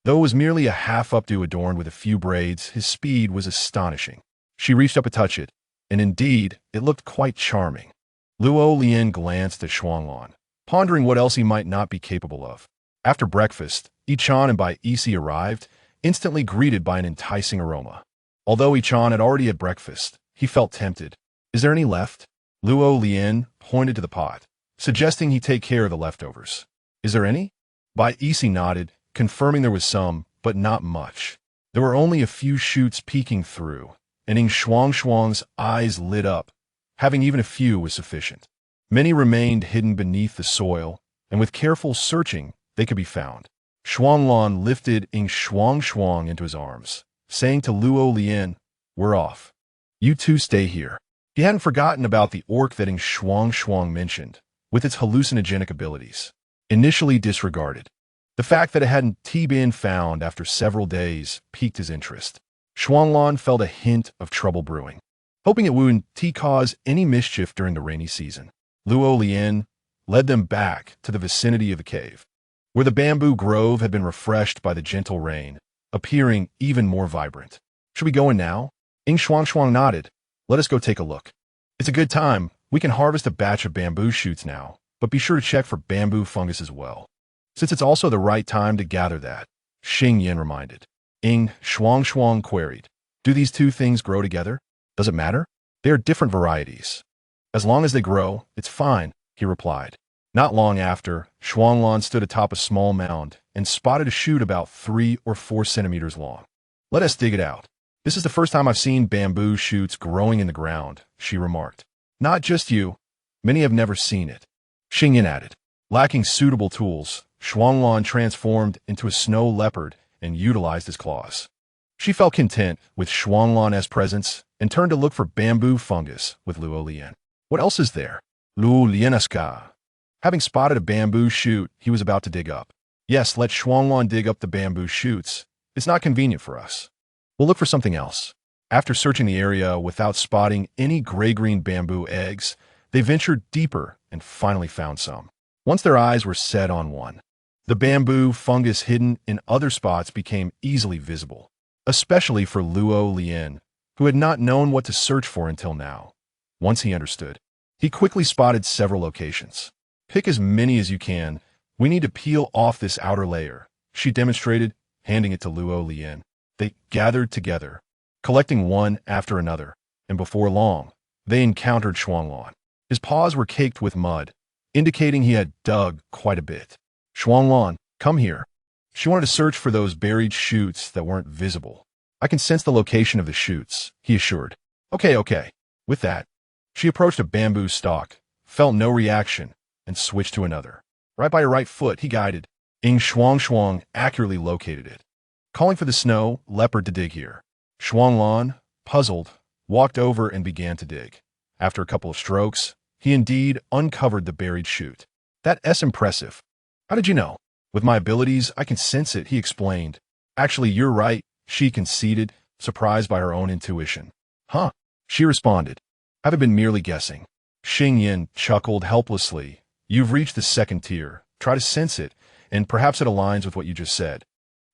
Though it was merely a half-updo adorned with a few braids, his speed was astonishing. She reached up to touch it, and indeed, it looked quite charming. Luo Lian glanced at Shuanglan, pondering what else he might not be capable of. After breakfast, Ichan and Bai Isi arrived, instantly greeted by an enticing aroma. Although Ichan had already had breakfast, he felt tempted. Is there any left? Luo Lian pointed to the pot, suggesting he take care of the leftovers. Is there any? Bai Isi nodded, confirming there was some, but not much. There were only a few shoots peeking through, and Yin Shuangshuang's eyes lit up. Having even a few was sufficient. Many remained hidden beneath the soil, and with careful searching, they could be found. Shuanglan lifted Yin Shuangshuang into his arms, saying to Luo Lian, we're off. You two stay here. He hadn't forgotten about the orc that Yin Shuangshuang mentioned, with its hallucinogenic abilities. Initially disregarded, the fact that it hadn't been found after several days piqued his interest. Shuanglan felt a hint of trouble brewing, hoping it wouldn't cause any mischief during the rainy season. Luo Lian led them back to the vicinity of the cave, where the bamboo grove had been refreshed by the gentle rain, appearing even more vibrant. Should we go in now? Yin Shuangshuang nodded. Let us go take a look. It's a good time. We can harvest a batch of bamboo shoots now, but be sure to check for bamboo fungus as well, since it's also the right time to gather that, Xing Yin reminded. Yin Shuangshuang queried, do these two things grow together? Does it matter? They are different varieties. As long as they grow, it's fine, he replied. Not long after, Shuanglan stood atop a small mound and spotted a shoot about 3 or 4 centimeters long. Let us dig it out. This is the first time I've seen bamboo shoots growing in the ground, she remarked. Not just you. Many have never seen it. Xing Yin added. Lacking suitable tools, Shuanglan transformed into a snow leopard and utilized his claws. She felt content with Shuanglan's presence and turned to look for bamboo fungus with Luo Lian. What else is there? Luo Lianaska. Having spotted a bamboo shoot he was about to dig up. Yes, let Shuanglan dig up the bamboo shoots. It's not convenient for us. We'll look for something else. After searching the area without spotting any gray-green bamboo eggs, they ventured deeper and finally found some. Once their eyes were set on one, the bamboo fungus hidden in other spots became easily visible, especially for Luo Lian, who had not known what to search for until now. Once he understood, He quickly spotted several locations. Pick as many as you can. We need to peel off this outer layer, she demonstrated, handing it to Luo Lian. They gathered together, collecting one after another, and before long, they encountered Shuanglan. His paws were caked with mud, indicating he had dug quite a bit. Shuanglan, come here. She wanted to search for those buried shoots that weren't visible. I can sense the location of the shoots, he assured. Okay. With that, she approached a bamboo stalk, felt no reaction, and switched to another. Right by your right foot, he guided. Yin Shuangshuang accurately located it, calling for the snow leopard to dig here. Shuanglan, puzzled, walked over and began to dig. After a couple of strokes, he indeed uncovered the buried shoot. That's impressive. How did you know? With my abilities, I can sense it, he explained. Actually, you're right, she conceded, surprised by her own intuition. Huh? She responded. Haven't been merely guessing. Xing Yin chuckled helplessly. You've reached the second tier. Try to sense it, and perhaps it aligns with what you just said.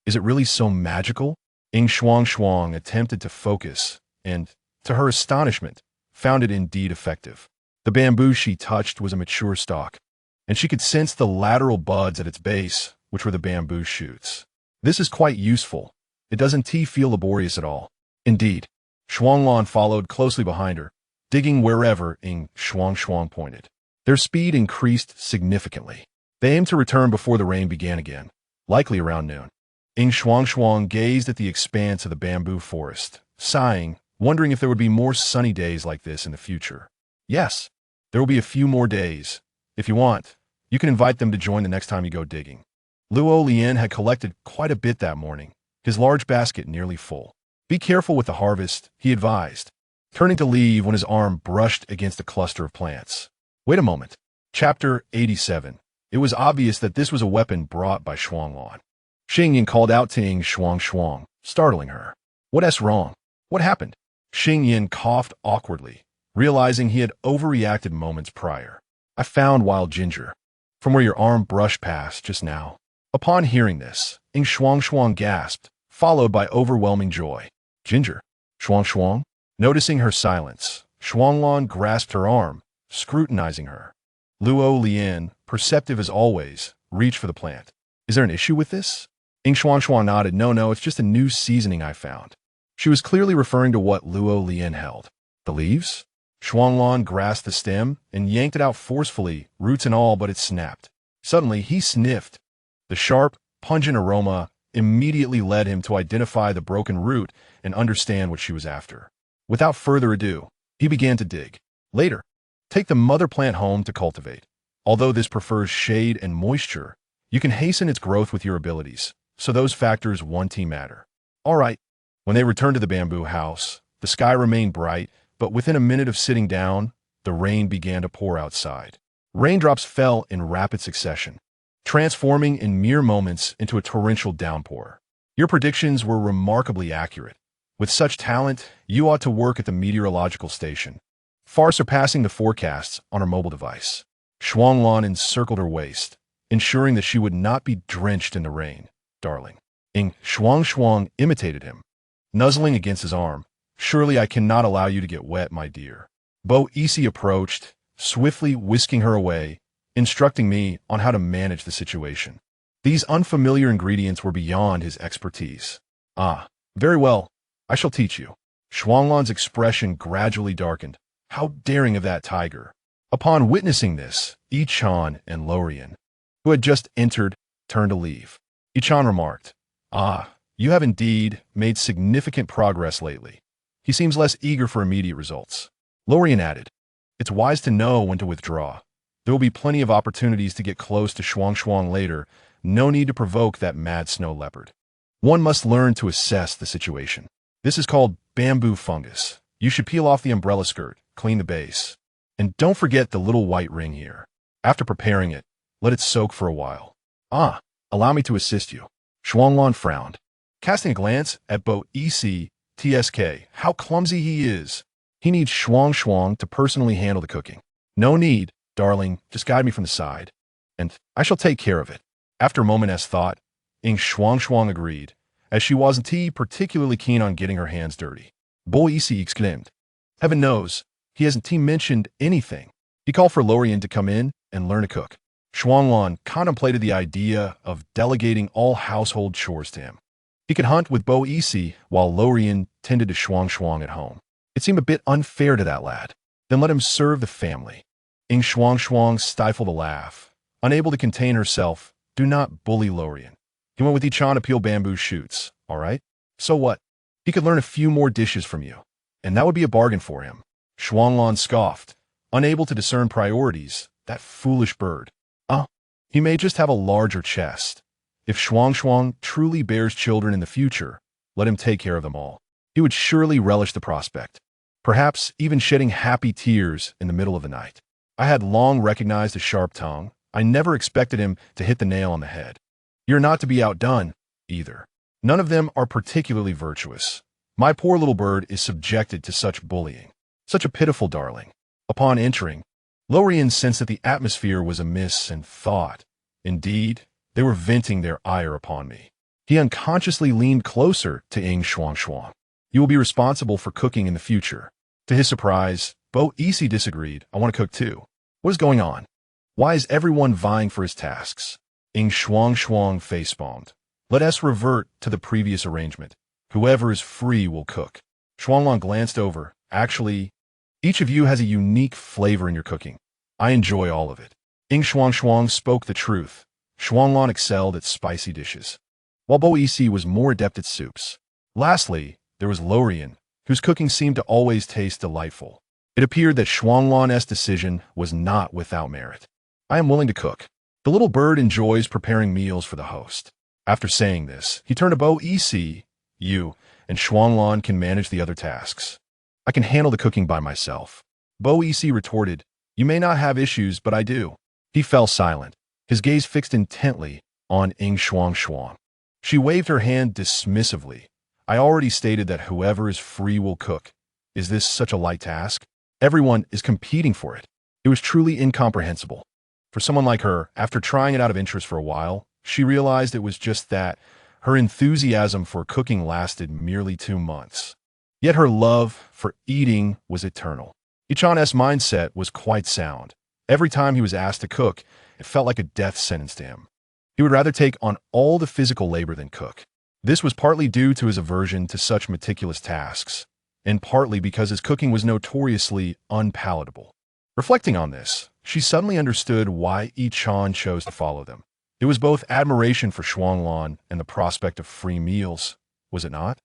Is it really so magical? Yin Shuangshuang attempted to focus, and, to her astonishment, found it indeed effective. The bamboo she touched was a mature stalk, and she could sense the lateral buds at its base, which were the bamboo shoots. This is quite useful. It doesn't feel laborious at all. Indeed. Shuanglan followed closely behind her, digging wherever Yin Shuangshuang pointed. Their speed increased significantly. They aimed to return before the rain began again, likely around noon. Yin Shuangshuang gazed at the expanse of the bamboo forest, sighing, wondering if there would be more sunny days like this in the future. Yes, there will be a few more days. If you want, you can invite them to join the next time you go digging. Luo Lian had collected quite a bit that morning, his large basket nearly full. Be careful with the harvest, he advised, turning to leave when his arm brushed against a cluster of plants. Wait a moment. Chapter 87. It was obvious that this was a weapon brought by Shuanglan. Xing Yin called out to Yin Shuangshuang, startling her. What's wrong? What happened? Xing Yin coughed awkwardly, realizing he had overreacted moments prior. I found wild ginger, from where your arm brushed past just now. Upon hearing this, Yin Shuangshuang gasped, followed by overwhelming joy. Ginger? Shuangshuang? Noticing her silence, Shuanglan grasped her arm, scrutinizing her. Luo Lian, perceptive as always, reached for the plant. Is there an issue with this? Yin Shuangshuang nodded. No, it's just a new seasoning I found. She was clearly referring to what Luo Lian held. The leaves? Shuanglan grasped the stem and yanked it out forcefully, roots and all, but it snapped. Suddenly, he sniffed. The sharp, pungent aroma immediately led him to identify the broken root and understand what she was after. Without further ado, he began to dig. Later, take the mother plant home to cultivate. Although this prefers shade and moisture, you can hasten its growth with your abilities, so those factors won't matter. All right. When they returned to the bamboo house, the sky remained bright, but within a minute of sitting down, the rain began to pour outside. Raindrops fell in rapid succession, transforming in mere moments into a torrential downpour. Your predictions were remarkably accurate. With such talent, you ought to work at the meteorological station, far surpassing the forecasts on her mobile device. Shuanglan encircled her waist, ensuring that she would not be drenched in the rain. Darling. Yin Shuangshuang imitated him, nuzzling against his arm. Surely I cannot allow you to get wet, my dear. Bo Isi approached, swiftly whisking her away, instructing me on how to manage the situation. These unfamiliar ingredients were beyond his expertise. Ah, very well. I shall teach you. Shuanglan's expression gradually darkened. How daring of that tiger. Upon witnessing this, Yichan and Lorian, who had just entered, turned to leave. Yichan remarked, Ah, you have indeed made significant progress lately. He seems less eager for immediate results. Lorian added, It's wise to know when to withdraw. There will be plenty of opportunities to get close to Shuangshuang later. No need to provoke that mad snow leopard. One must learn to assess the situation. This is called bamboo fungus. You should peel off the umbrella skirt, clean the base. And don't forget the little white ring here. After preparing it, let it soak for a while. Ah, allow me to assist you. Shuanglan frowned, casting a glance at Bo Isi, TSK. How clumsy he is. He needs Shuangshuang to personally handle the cooking. No need, darling, just guide me from the side. And I shall take care of it. After a moment's thought, Yin Shuangshuang agreed, as she wasn't particularly keen on getting her hands dirty. Bo Isi exclaimed, Heaven knows, he hasn't mentioned anything. He called for Lorian to come in and learn to cook. Shuanglan contemplated the idea of delegating all household chores to him. He could hunt with Bo Isi while Lorian tended to Shuangshuang at home. It seemed a bit unfair to that lad. Then let him serve the family. Yin Shuangshuang stifled a laugh. Unable to contain herself, do not bully Lorian. He went with Ichan to peel bamboo shoots, all right? So what? He could learn a few more dishes from you, and that would be a bargain for him. Shuanglan scoffed, unable to discern priorities. That foolish bird. He may just have a larger chest. If Shuangshuang truly bears children in the future, let him take care of them all. He would surely relish the prospect, perhaps even shedding happy tears in the middle of the night. I had long recognized his sharp tongue. I never expected him to hit the nail on the head. You're not to be outdone, either. None of them are particularly virtuous. My poor little bird is subjected to such bullying. Such a pitiful darling. Upon entering, Lorian sensed that the atmosphere was amiss and thought, indeed, they were venting their ire upon me. He unconsciously leaned closer to Yin Shuangshuang. You will be responsible for cooking in the future. To his surprise, Bo Isi disagreed. I want to cook too. What is going on? Why is everyone vying for his tasks? Yin Shuangshuang facepalmed. Let us revert to the previous arrangement. Whoever is free will cook. Shuanglan glanced over. Actually, each of you has a unique flavor in your cooking. I enjoy all of it. Yin Shuangshuang spoke the truth. Shuanglan excelled at spicy dishes, while Bo Isi was more adept at soups. Lastly, there was Lorian, whose cooking seemed to always taste delightful. It appeared that Shuanglan's decision was not without merit. I am willing to cook. The little bird enjoys preparing meals for the host. After saying this, he turned to Bo Isi. You and Shuanglan can manage the other tasks. I can handle the cooking by myself. Bo Isi retorted, You may not have issues, but I do. He fell silent, his gaze fixed intently on Yin Shuangshuang. She waved her hand dismissively. I already stated that whoever is free will cook. Is this such a light task? Everyone is competing for it. It was truly incomprehensible. For someone like her, after trying it out of interest for a while, she realized it was just that her enthusiasm for cooking lasted merely 2 months. Yet her love for eating was eternal. Ichan's mindset was quite sound. Every time he was asked to cook, it felt like a death sentence to him. He would rather take on all the physical labor than cook. This was partly due to his aversion to such meticulous tasks, and partly because his cooking was notoriously unpalatable. Reflecting on this, she suddenly understood why Ichan chose to follow them. It was both admiration for Shuanglan and the prospect of free meals, was it not?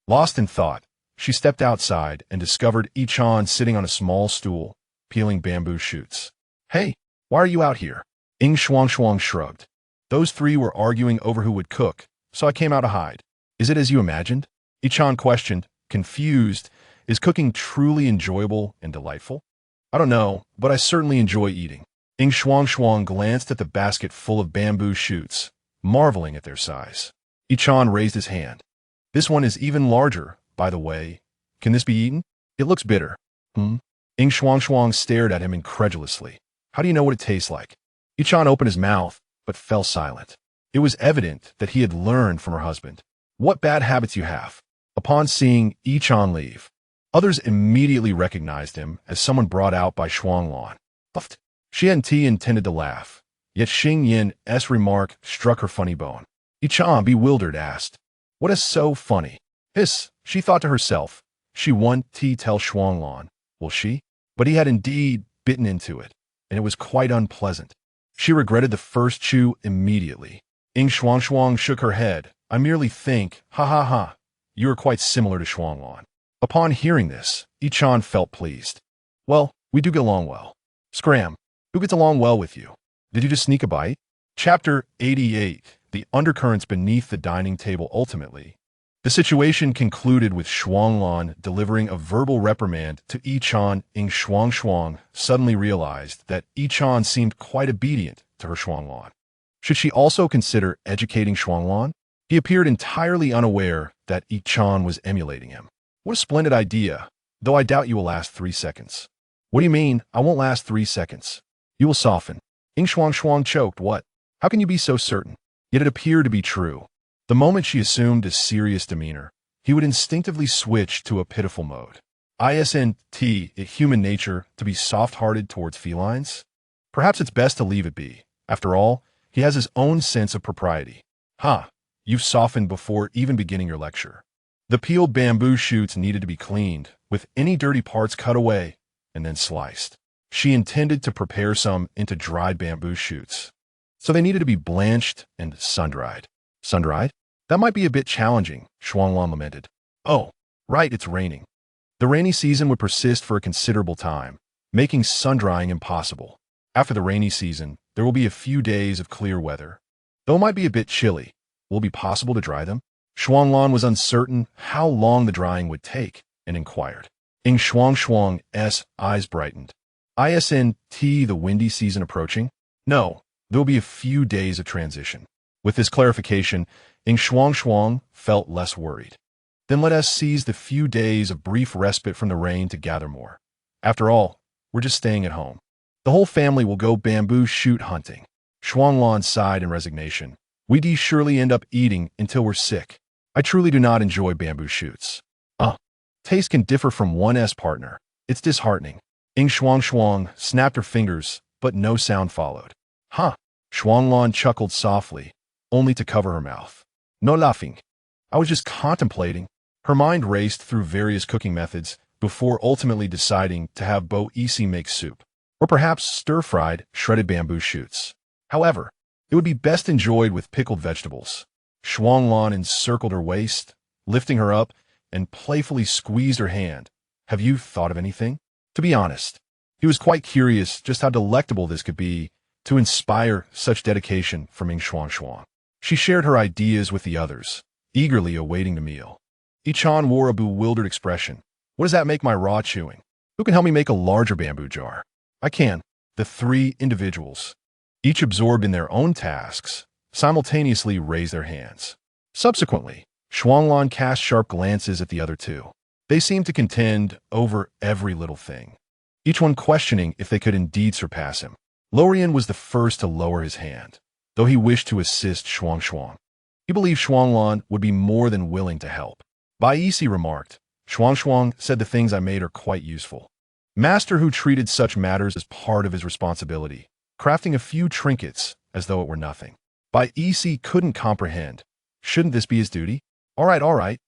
Lost in thought, she stepped outside and discovered Ichan sitting on a small stool, peeling bamboo shoots. Hey, why are you out here? Yin Shuangshuang shrugged. Those three were arguing over who would cook, so I came out to hide. Is it as you imagined? Ichan questioned, confused. Is cooking truly enjoyable and delightful? I don't know, but I certainly enjoy eating. Yin Shuangshuang glanced at the basket full of bamboo shoots, marveling at their size. Ichan raised his hand. This one is even larger, by the way. Can this be eaten? It looks bitter. Yin Shuangshuang stared at him incredulously. How do you know what it tastes like? Ichan opened his mouth, but fell silent. It was evident that he had learned from her husband. What bad habits you have. Upon seeing Ichan leave, others immediately recognized him as someone brought out by Shuanglan. Xian-Ti intended to laugh, yet Xing Yin's remark struck her funny bone. Ichan, bewildered, asked, What is so funny? Hiss, she thought to herself. She won't tell Shuanglan, will she? But he had indeed bitten into it, and it was quite unpleasant. She regretted the first chew immediately. Yin Shuangshuang shook her head. I merely think, ha ha ha, you are quite similar to Shuanglan. Upon hearing this, Ichan felt pleased. Well, we do get along well. Scram, who gets along well with you? Did you just sneak a bite? Chapter 88, The Undercurrents Beneath the Dining Table. Ultimately, the situation concluded with Shuanglan delivering a verbal reprimand to Ichan. Yin Shuangshuang suddenly realized that Ichan seemed quite obedient to her Shuanglan. Should she also consider educating Shuanglan? He appeared entirely unaware that Ichan was emulating him. What a splendid idea, though I doubt you will last 3 seconds. What do you mean, I won't last 3 seconds? You will soften. Yin Shuangshuang choked. What? How can you be so certain? Yet it appeared to be true. The moment she assumed a serious demeanor, he would instinctively switch to a pitiful mode. Isn't it human nature to be soft-hearted towards felines? Perhaps it's best to leave it be. After all, he has his own sense of propriety. You've softened before even beginning your lecture. The peeled bamboo shoots needed to be cleaned, with any dirty parts cut away and then sliced. She intended to prepare some into dried bamboo shoots, so they needed to be blanched and sun-dried. Sun-dried? That might be a bit challenging, Shuanglan lamented. Oh, right, it's raining. The rainy season would persist for a considerable time, making sun-drying impossible. After the rainy season, there will be a few days of clear weather. Though it might be a bit chilly, will it be possible to dry them? Shuanglan was uncertain how long the drying would take and inquired. Yin Shuangshuang's eyes brightened. Isn't the windy season approaching? No, there will be a few days of transition. With this clarification, Yin Shuangshuang felt less worried. Then let us seize the few days of brief respite from the rain to gather more. After all, we're just staying at home. The whole family will go bamboo shoot hunting. Shuanglan sighed in resignation. We'd surely end up eating until we're sick. I truly do not enjoy bamboo shoots. Taste can differ from one's partner. It's disheartening. Yin Shuangshuang snapped her fingers, but no sound followed. Shuanglan chuckled softly, only to cover her mouth. No laughing. I was just contemplating. Her mind raced through various cooking methods before ultimately deciding to have Bo Isi make soup, or perhaps stir-fried, shredded bamboo shoots. However, it would be best enjoyed with pickled vegetables. Shuanglan encircled her waist, lifting her up, and playfully squeezed her hand. Have you thought of anything? To be honest, he was quite curious just how delectable this could be to inspire such dedication from Yin Shuangshuang. She shared her ideas with the others, eagerly awaiting the meal. Ichan wore a bewildered expression. What does that make my raw chewing? Who can help me make a larger bamboo jar? I can. The three individuals, each absorbed in their own tasks, simultaneously raised their hands. Subsequently, Shuanglan cast sharp glances at the other two. They seemed to contend over every little thing, each one questioning if they could indeed surpass him. Lorian was the first to lower his hand, though he wished to assist Shuangshuang. He believed Shuanglan would be more than willing to help. Baisi remarked, Shuangshuang said the things I made are quite useful. Master who treated such matters as part of his responsibility, crafting a few trinkets as though it were nothing. Baisi couldn't comprehend. Shouldn't this be his duty? All right.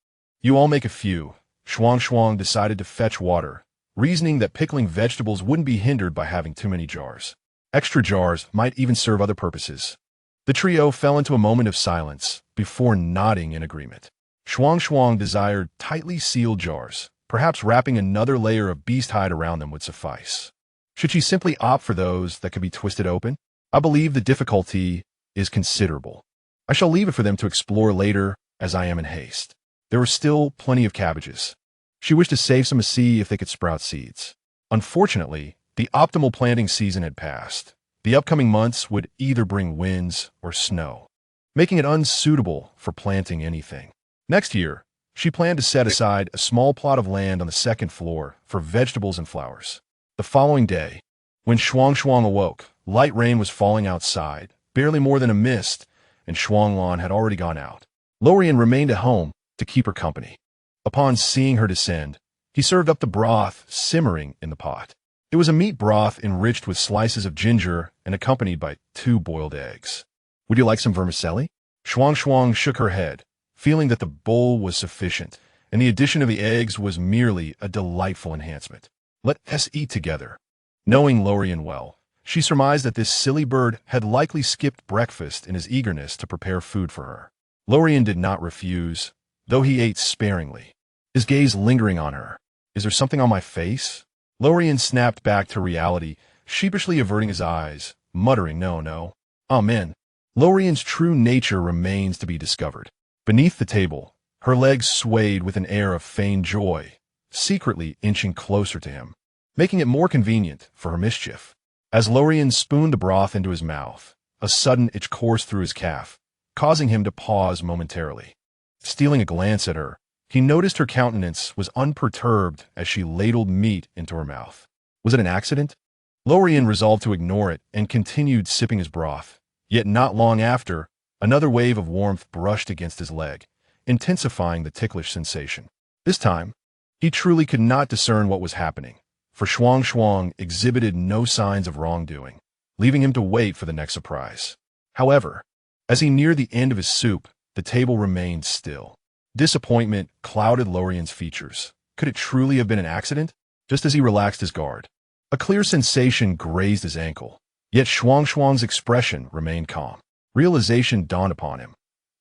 You all make a few. Shuangshuang decided to fetch water, reasoning that pickling vegetables wouldn't be hindered by having too many jars. Extra jars might even serve other purposes. The trio fell into a moment of silence before nodding in agreement. Shuangshuang desired tightly sealed jars. Perhaps wrapping another layer of beast hide around them would suffice. Should she simply opt for those that could be twisted open? I believe the difficulty is considerable. I shall leave it for them to explore later, as I am in haste. There were still plenty of cabbages. She wished to save some to see if they could sprout seeds. Unfortunately, the optimal planting season had passed. The upcoming months would either bring winds or snow, making it unsuitable for planting anything. Next year, she planned to set aside a small plot of land on the second floor for vegetables and flowers. The following day, when Shuangshuang awoke, light rain was falling outside, barely more than a mist, and Shuanglan had already gone out. Lorian remained at home to keep her company. Upon seeing her descend, he served up the broth simmering in the pot. It was a meat broth enriched with slices of ginger and accompanied by 2 boiled eggs. Would you like some vermicelli? Shuangshuang shook her head, feeling that the bowl was sufficient, and the addition of the eggs was merely a delightful enhancement. Let us eat together. Knowing Lorian well, she surmised that this silly bird had likely skipped breakfast in his eagerness to prepare food for her. Lorian did not refuse, though he ate sparingly, his gaze lingering on her. Is there something on my face? Lorian snapped back to reality, sheepishly averting his eyes, muttering, no. Amen. Lorian's true nature remains to be discovered. Beneath the table, her legs swayed with an air of feigned joy, secretly inching closer to him, making it more convenient for her mischief. As Lorian spooned the broth into his mouth, a sudden itch coursed through his calf, causing him to pause momentarily. Stealing a glance at her, he noticed her countenance was unperturbed as she ladled meat into her mouth. Was it an accident? Lorian resolved to ignore it and continued sipping his broth. Yet not long after, another wave of warmth brushed against his leg, intensifying the ticklish sensation. This time, He truly could not discern what was happening, for Shuangshuang exhibited no signs of wrongdoing, leaving him to wait for the next surprise. However, as he neared the end of his soup, the table remained still. Disappointment clouded Lorian's features. Could it truly have been an accident? Just as he relaxed his guard, a clear sensation grazed his ankle, yet Shuangshuang's expression remained calm. Realization dawned upon him.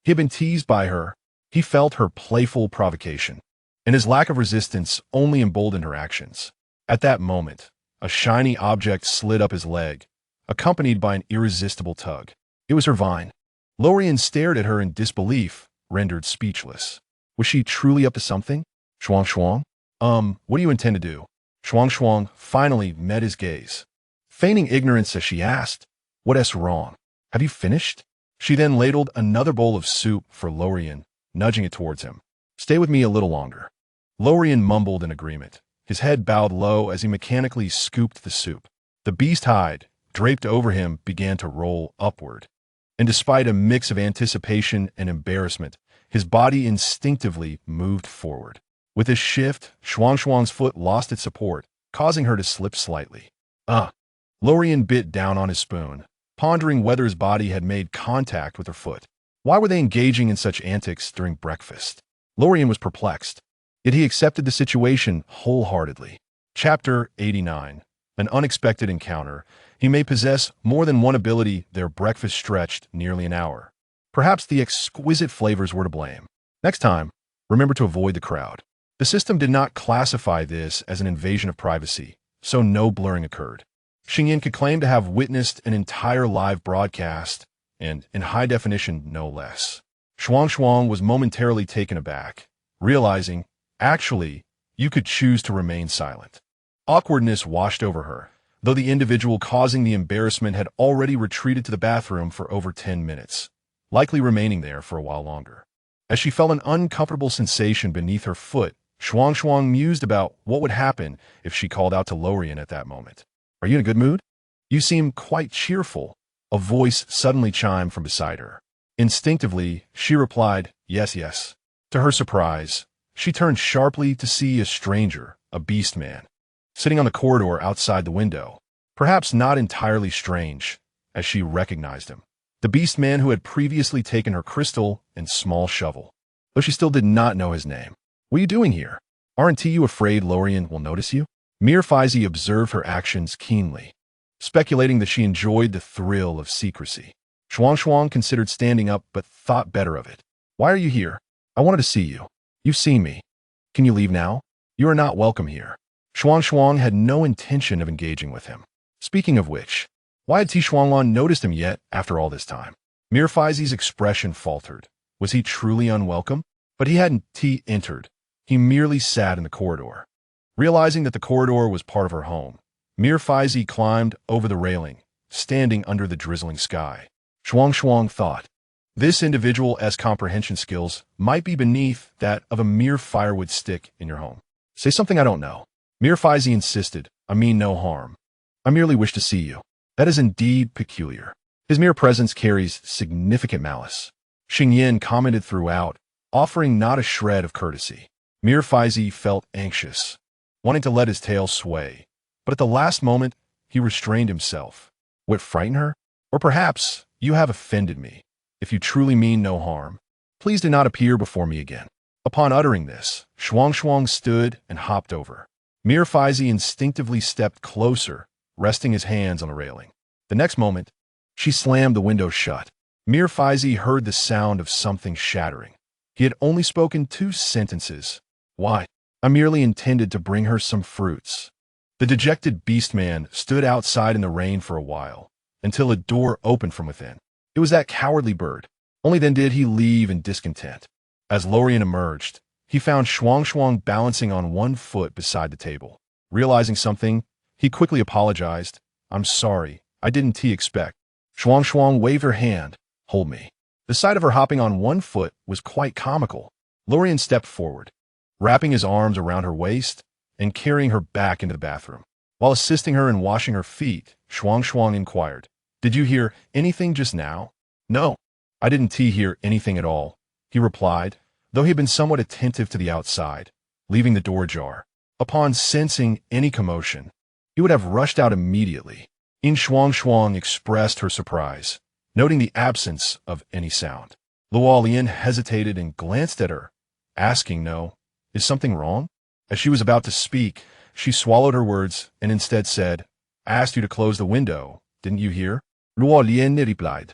He had been teased by her. He felt her playful provocation, and his lack of resistance only emboldened her actions. At that moment, a shiny object slid up his leg, accompanied by an irresistible tug. It was her vine. Lorian stared at her in disbelief, rendered speechless. Was she truly up to something? Shuangshuang? What do you intend to do? Shuangshuang finally met his gaze. Feigning ignorance as she asked, "What's wrong? Have you finished?" She then ladled another bowl of soup for Lorian, nudging it towards him. "Stay with me a little longer." Lorian mumbled in agreement. His head bowed low as he mechanically scooped the soup. The beast hide, draped over him, began to roll upward. And despite a mix of anticipation and embarrassment, his body instinctively moved forward. With this shift, Shuangshuang's foot lost its support, causing her to slip slightly. Lorian bit down on his spoon, pondering whether his body had made contact with her foot. Why were they engaging in such antics during breakfast? Lorian was perplexed, yet he accepted the situation wholeheartedly. Chapter 89. An unexpected encounter. He may possess more than one ability. Their breakfast stretched nearly an hour. Perhaps the exquisite flavors were to blame. Next time, remember to avoid the crowd. The system did not classify this as an invasion of privacy, so no blurring occurred. Xingyin could claim to have witnessed an entire live broadcast, and in high definition, no less. Shuangshuang was momentarily taken aback, realizing, actually, you could choose to remain silent. Awkwardness washed over her, though the individual causing the embarrassment had already retreated to the bathroom for over 10 minutes, likely remaining there for a while longer. As she felt an uncomfortable sensation beneath her foot, Shuangshuang mused about what would happen if she called out to Lorian at that moment. "Are you in a good mood? You seem quite cheerful." A voice suddenly chimed from beside her. Instinctively, she replied, "Yes, yes." To her surprise, she turned sharply to see a stranger, a beast man, sitting on the corridor outside the window. Perhaps not entirely strange, as she recognized him. The beast man who had previously taken her crystal and small shovel, though she still did not know his name. "What are you doing here? Aren't you afraid Lorian will notice you?" Mirfaizi observed her actions keenly, speculating that she enjoyed the thrill of secrecy. Shuangshuang considered standing up but thought better of it. "Why are you here? I wanted to see you. You've seen me. Can you leave now? You are not welcome here." Shuangshuang had no intention of engaging with him. Speaking of which, why had Tishuanglan noticed him yet after all this time? Mirfaizi's expression faltered. Was he truly unwelcome? But he hadn't entered. He merely sat in the corridor. Realizing that the corridor was part of her home, Mirfaizi climbed over the railing, standing under the drizzling sky. Shuangshuang thought, this individual's comprehension skills might be beneath that of a mere firewood stick in your home. "Say something I don't know." Mirfaizi insisted. "I mean no harm. I merely wish to see you." That is indeed peculiar. His mere presence carries significant malice. Xingyin commented throughout, offering not a shred of courtesy. Mirfaizi felt anxious, wanting to let his tail sway, but at the last moment, he restrained himself. What frightened her? Or perhaps, "You have offended me. If you truly mean no harm, please do not appear before me again." Upon uttering this, Shuangshuang stood and hopped over. Mirfaizi instinctively stepped closer, resting his hands on the railing. The next moment, she slammed the window shut. Mirfaizi heard the sound of something shattering. He had only spoken 2 sentences. "Why? I merely intended to bring her some fruits." The dejected beastman stood outside in the rain for a while, until a door opened from within. It was that cowardly bird. Only then did he leave in discontent. As Lorian emerged, he found Shuangshuang balancing on one foot beside the table. Realizing something, he quickly apologized. "I'm sorry, I didn't expect." Shuangshuang waved her hand. "Hold me." The sight of her hopping on one foot was quite comical. Lorian stepped forward, wrapping his arms around her waist and carrying her back into the bathroom. While assisting her in washing her feet, Shuangshuang inquired, "Did you hear anything just now?" "No, I didn't hear anything at all," he replied, though he had been somewhat attentive to the outside. leaving the door ajar. Upon sensing any commotion, he would have rushed out immediately. Yin Shuangshuang expressed her surprise, noting the absence of any sound. Luo Lian hesitated and glanced at her, asking, "No, is something wrong?" As she was about to speak, she swallowed her words and instead said, "I asked you to close the window, didn't you hear?" Luo Lian replied,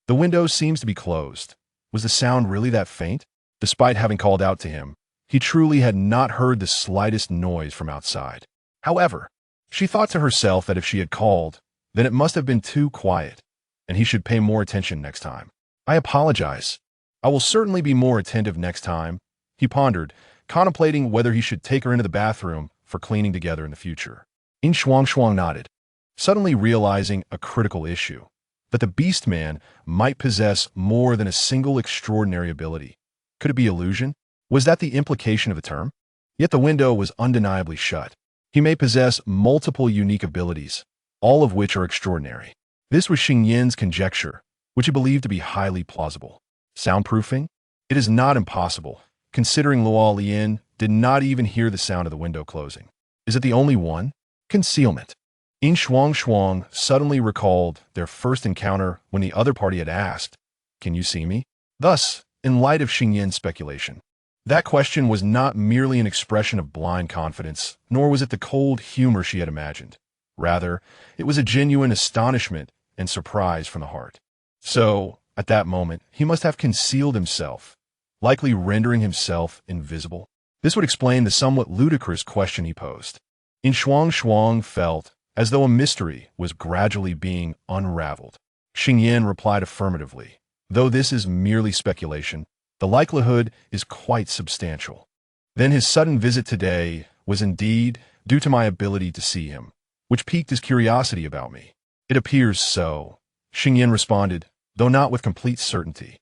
"The window seems to be closed." Was the sound really that faint? Despite having called out to him, he truly had not heard the slightest noise from outside. However, she thought to herself that if she had called, then it must have been too quiet, and he should pay more attention next time. "I apologize. I will certainly be more attentive next time," he pondered, contemplating whether he should take her into the bathroom for cleaning together in the future. Yin Shuangshuang nodded, suddenly realizing a critical issue, that the beast man might possess more than a single extraordinary ability. Could it be illusion? Was that the implication of the term? Yet the window was undeniably shut. He may possess multiple unique abilities, all of which are extraordinary. This was Xing Yin's conjecture, which he believed to be highly plausible. Soundproofing? It is not impossible, considering Luo Lian did not even hear the sound of the window closing. Is it the only one? Concealment. Yin Shuangshuang suddenly recalled their first encounter when the other party had asked, "Can you see me?" Thus, in light of Xing Yin's speculation, that question was not merely an expression of blind confidence, nor was it the cold humor she had imagined. Rather, it was a genuine astonishment and surprise from the heart. So, at that moment, he must have concealed himself, likely rendering himself invisible. This would explain the somewhat ludicrous question he posed. Yin Shuangshuang felt as though a mystery was gradually being unraveled. Xing Yin replied affirmatively. Though this is merely speculation, the likelihood is quite substantial. Then his sudden visit today was indeed due to my ability to see him, which piqued his curiosity about me. It appears so, Xing Yin responded, though not with complete certainty,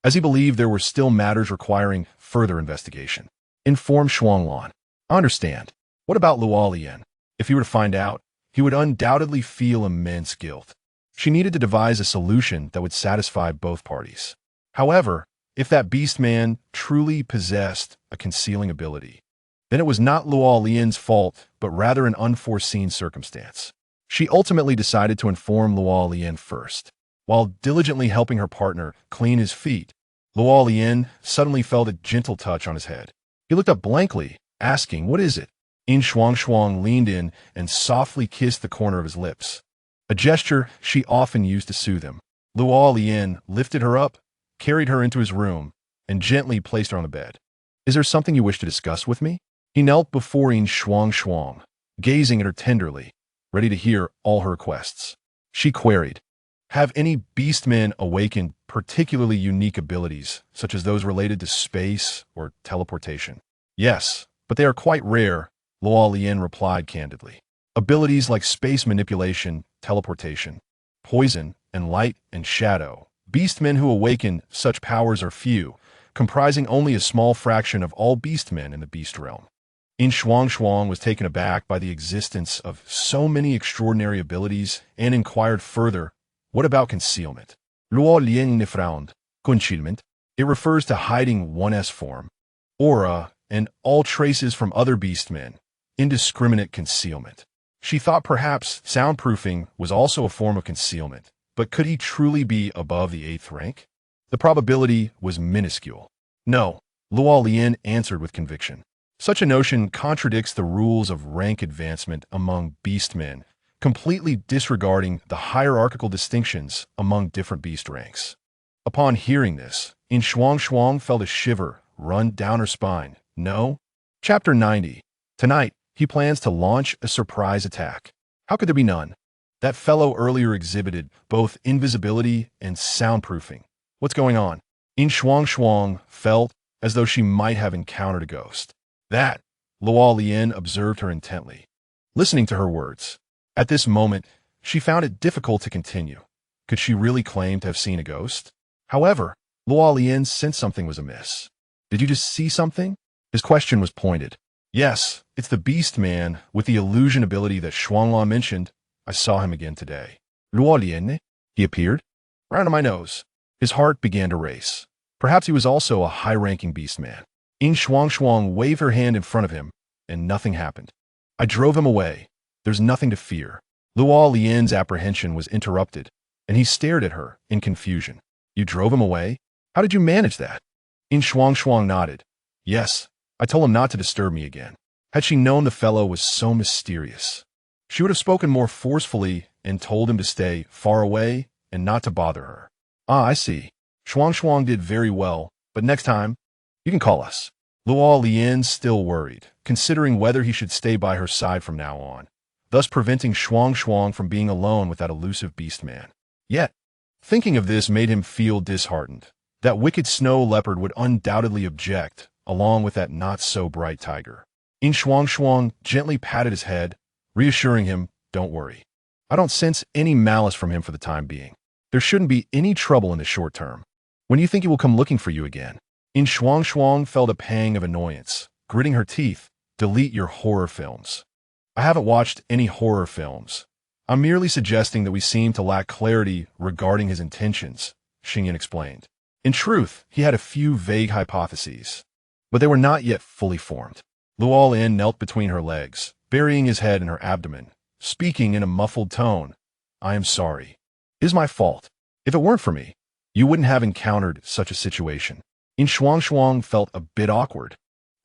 as he believed there were still matters requiring further investigation. Inform Shuanglan. I understand. What about Luo Lian? If he were to find out, he would undoubtedly feel immense guilt. She needed to devise a solution that would satisfy both parties. However, if that beast man truly possessed a concealing ability, then it was not Luo Lian's fault, but rather an unforeseen circumstance. She ultimately decided to inform Luo Lian first. While diligently helping her partner clean his feet, Luo Lian suddenly felt a gentle touch on his head. He looked up blankly, asking, "What is it?" Yin Shuangshuang leaned in and softly kissed the corner of his lips, a gesture she often used to soothe him. Luo Lian lifted her up, carried her into his room, and gently placed her on the bed. "Is there something you wish to discuss with me?" He knelt before Yin Shuangshuang, gazing at her tenderly, ready to hear all her requests. She queried, "Have any beastmen awakened particularly unique abilities, such as those related to space or teleportation?" "Yes, but they are quite rare," Luo Lian replied candidly. "Abilities like space manipulation, teleportation, poison, and light and shadow. Beastmen who awaken such powers are few, comprising only a small fraction of all beastmen in the beast realm." Yin Shuangshuang was taken aback by the existence of so many extraordinary abilities and inquired further, "What about concealment?" Luo Lian frowned. Concealment? It refers to hiding one's form, aura, and all traces from other beastmen. Indiscriminate concealment. She thought perhaps soundproofing was also a form of concealment, but could he truly be above the 8th rank? The probability was minuscule. No, Luo Lian answered with conviction. Such a notion contradicts the rules of rank advancement among beastmen, completely disregarding the hierarchical distinctions among different beast ranks. Upon hearing this, Yin Shuangshuang felt a shiver run down her spine. No? Chapter 90. Tonight, he plans to launch a surprise attack. How could there be none? That fellow earlier exhibited both invisibility and soundproofing. What's going on? Yin Shuangshuang felt as though she might have encountered a ghost. That, Luo Lian observed her intently, listening to her words. At this moment, she found it difficult to continue. Could she really claim to have seen a ghost? However, Luo Lian sensed something was amiss. Did you just see something? His question was pointed. Yes, it's the beast man with the illusion ability that Shuanglan mentioned. I saw him again today. Luo Lian? He appeared? Right under my nose. His heart began to race. Perhaps he was also a high-ranking beast man. Yin Shuangshuang waved her hand in front of him, and nothing happened. I drove him away. There's nothing to fear. Luo Lian's apprehension was interrupted, and he stared at her in confusion. You drove him away? How did you manage that? Yin Shuangshuang nodded. Yes, I told him not to disturb me again. Had she known the fellow was so mysterious, she would have spoken more forcefully and told him to stay far away and not to bother her. Ah, I see. Shuangshuang did very well, but next time, you can call us. Luo Lian still worried, considering whether he should stay by her side from now on, thus preventing Shuangshuang from being alone with that elusive beast-man. Yet, thinking of this made him feel disheartened. That wicked snow leopard would undoubtedly object, along with that not-so-bright tiger. Yin Shuangshuang gently patted his head, reassuring him, don't worry. I don't sense any malice from him for the time being. There shouldn't be any trouble in the short term. When do you think he will come looking for you again? Yin Shuangshuang felt a pang of annoyance, gritting her teeth. Delete your horror films. I haven't watched any horror films. I'm merely suggesting that we seem to lack clarity regarding his intentions, Xingyan explained. In truth, he had a few vague hypotheses, but they were not yet fully formed. Luo Lian knelt between her legs, burying his head in her abdomen, speaking in a muffled tone. I am sorry. It is my fault. If it weren't for me, you wouldn't have encountered such a situation. Yin Shuangshuang felt a bit awkward,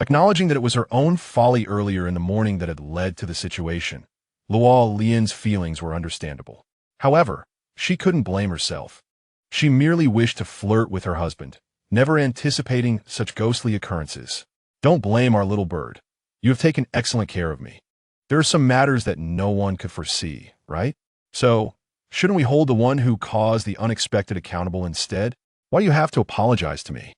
acknowledging that it was her own folly earlier in the morning that had led to the situation. Luo Lian's feelings were understandable. However, she couldn't blame herself. She merely wished to flirt with her husband, never anticipating such ghostly occurrences. Don't blame our little bird. You have taken excellent care of me. There are some matters that no one could foresee, right? So, shouldn't we hold the one who caused the unexpected accountable instead? Why do you have to apologize to me?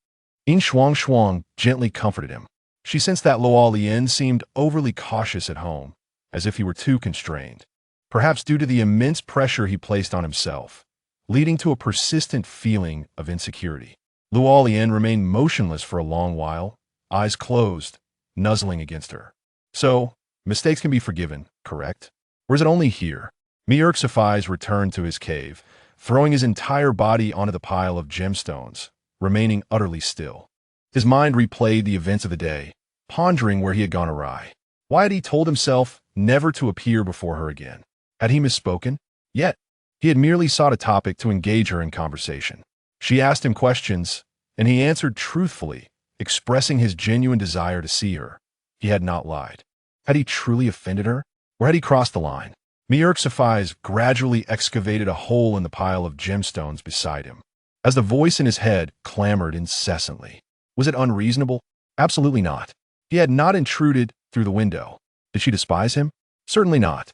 Yin Shuangshuang gently comforted him. She sensed that Luo Lian seemed overly cautious at home, as if he were too constrained, perhaps due to the immense pressure he placed on himself, leading to a persistent feeling of insecurity. Luo Lian remained motionless for a long while, eyes closed, nuzzling against her. So, mistakes can be forgiven, correct? Or is it only here? Mierxify's returned to his cave, throwing his entire body onto the pile of gemstones, remaining utterly still. His mind replayed the events of the day, pondering where he had gone awry. Why had he told himself never to appear before her again? Had he misspoken? Yet, he had merely sought a topic to engage her in conversation. She asked him questions, and he answered truthfully, expressing his genuine desire to see her. He had not lied. Had he truly offended her? Or had he crossed the line? Mierxify's gradually excavated a hole in the pile of gemstones beside him, as the voice in his head clamored incessantly. Was it unreasonable? Absolutely not. He had not intruded through the window. Did she despise him? Certainly not.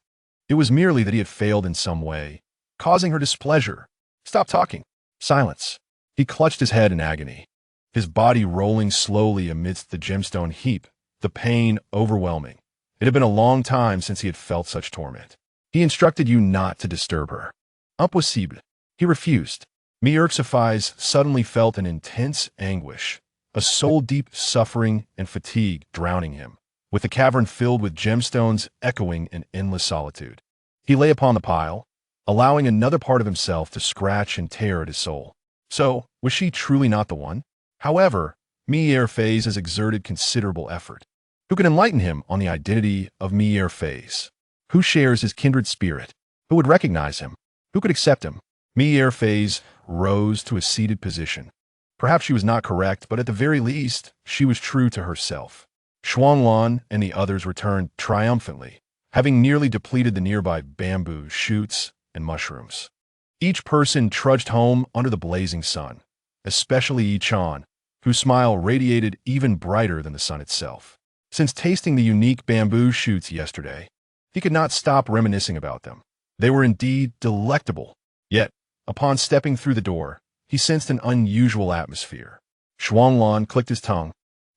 It was merely that he had failed in some way, causing her displeasure. Stop talking. Silence. He clutched his head in agony, his body rolling slowly amidst the gemstone heap, the pain overwhelming. It had been a long time since he had felt such torment. He instructed you not to disturb her. Impossible. He refused. Mierxify's suddenly felt an intense anguish, a soul-deep suffering and fatigue drowning him, with the cavern filled with gemstones echoing in endless solitude. He lay upon the pile, allowing another part of himself to scratch and tear at his soul. So, was she truly not the one? However, Mierxify has exerted considerable effort. Who can enlighten him on the identity of Mierxify? Who shares his kindred spirit? Who would recognize him? Who could accept him? Mierxify rose to a seated position. Perhaps she was not correct, but at the very least, she was true to herself. Shuanglan and the others returned triumphantly, having nearly depleted the nearby bamboo, shoots, and mushrooms. Each person trudged home under the blazing sun, especially Yi-chan, whose smile radiated even brighter than the sun itself. Since tasting the unique bamboo shoots yesterday, he could not stop reminiscing about them. They were indeed delectable. Yet, upon stepping through the door, he sensed an unusual atmosphere. Shuanglan clicked his tongue,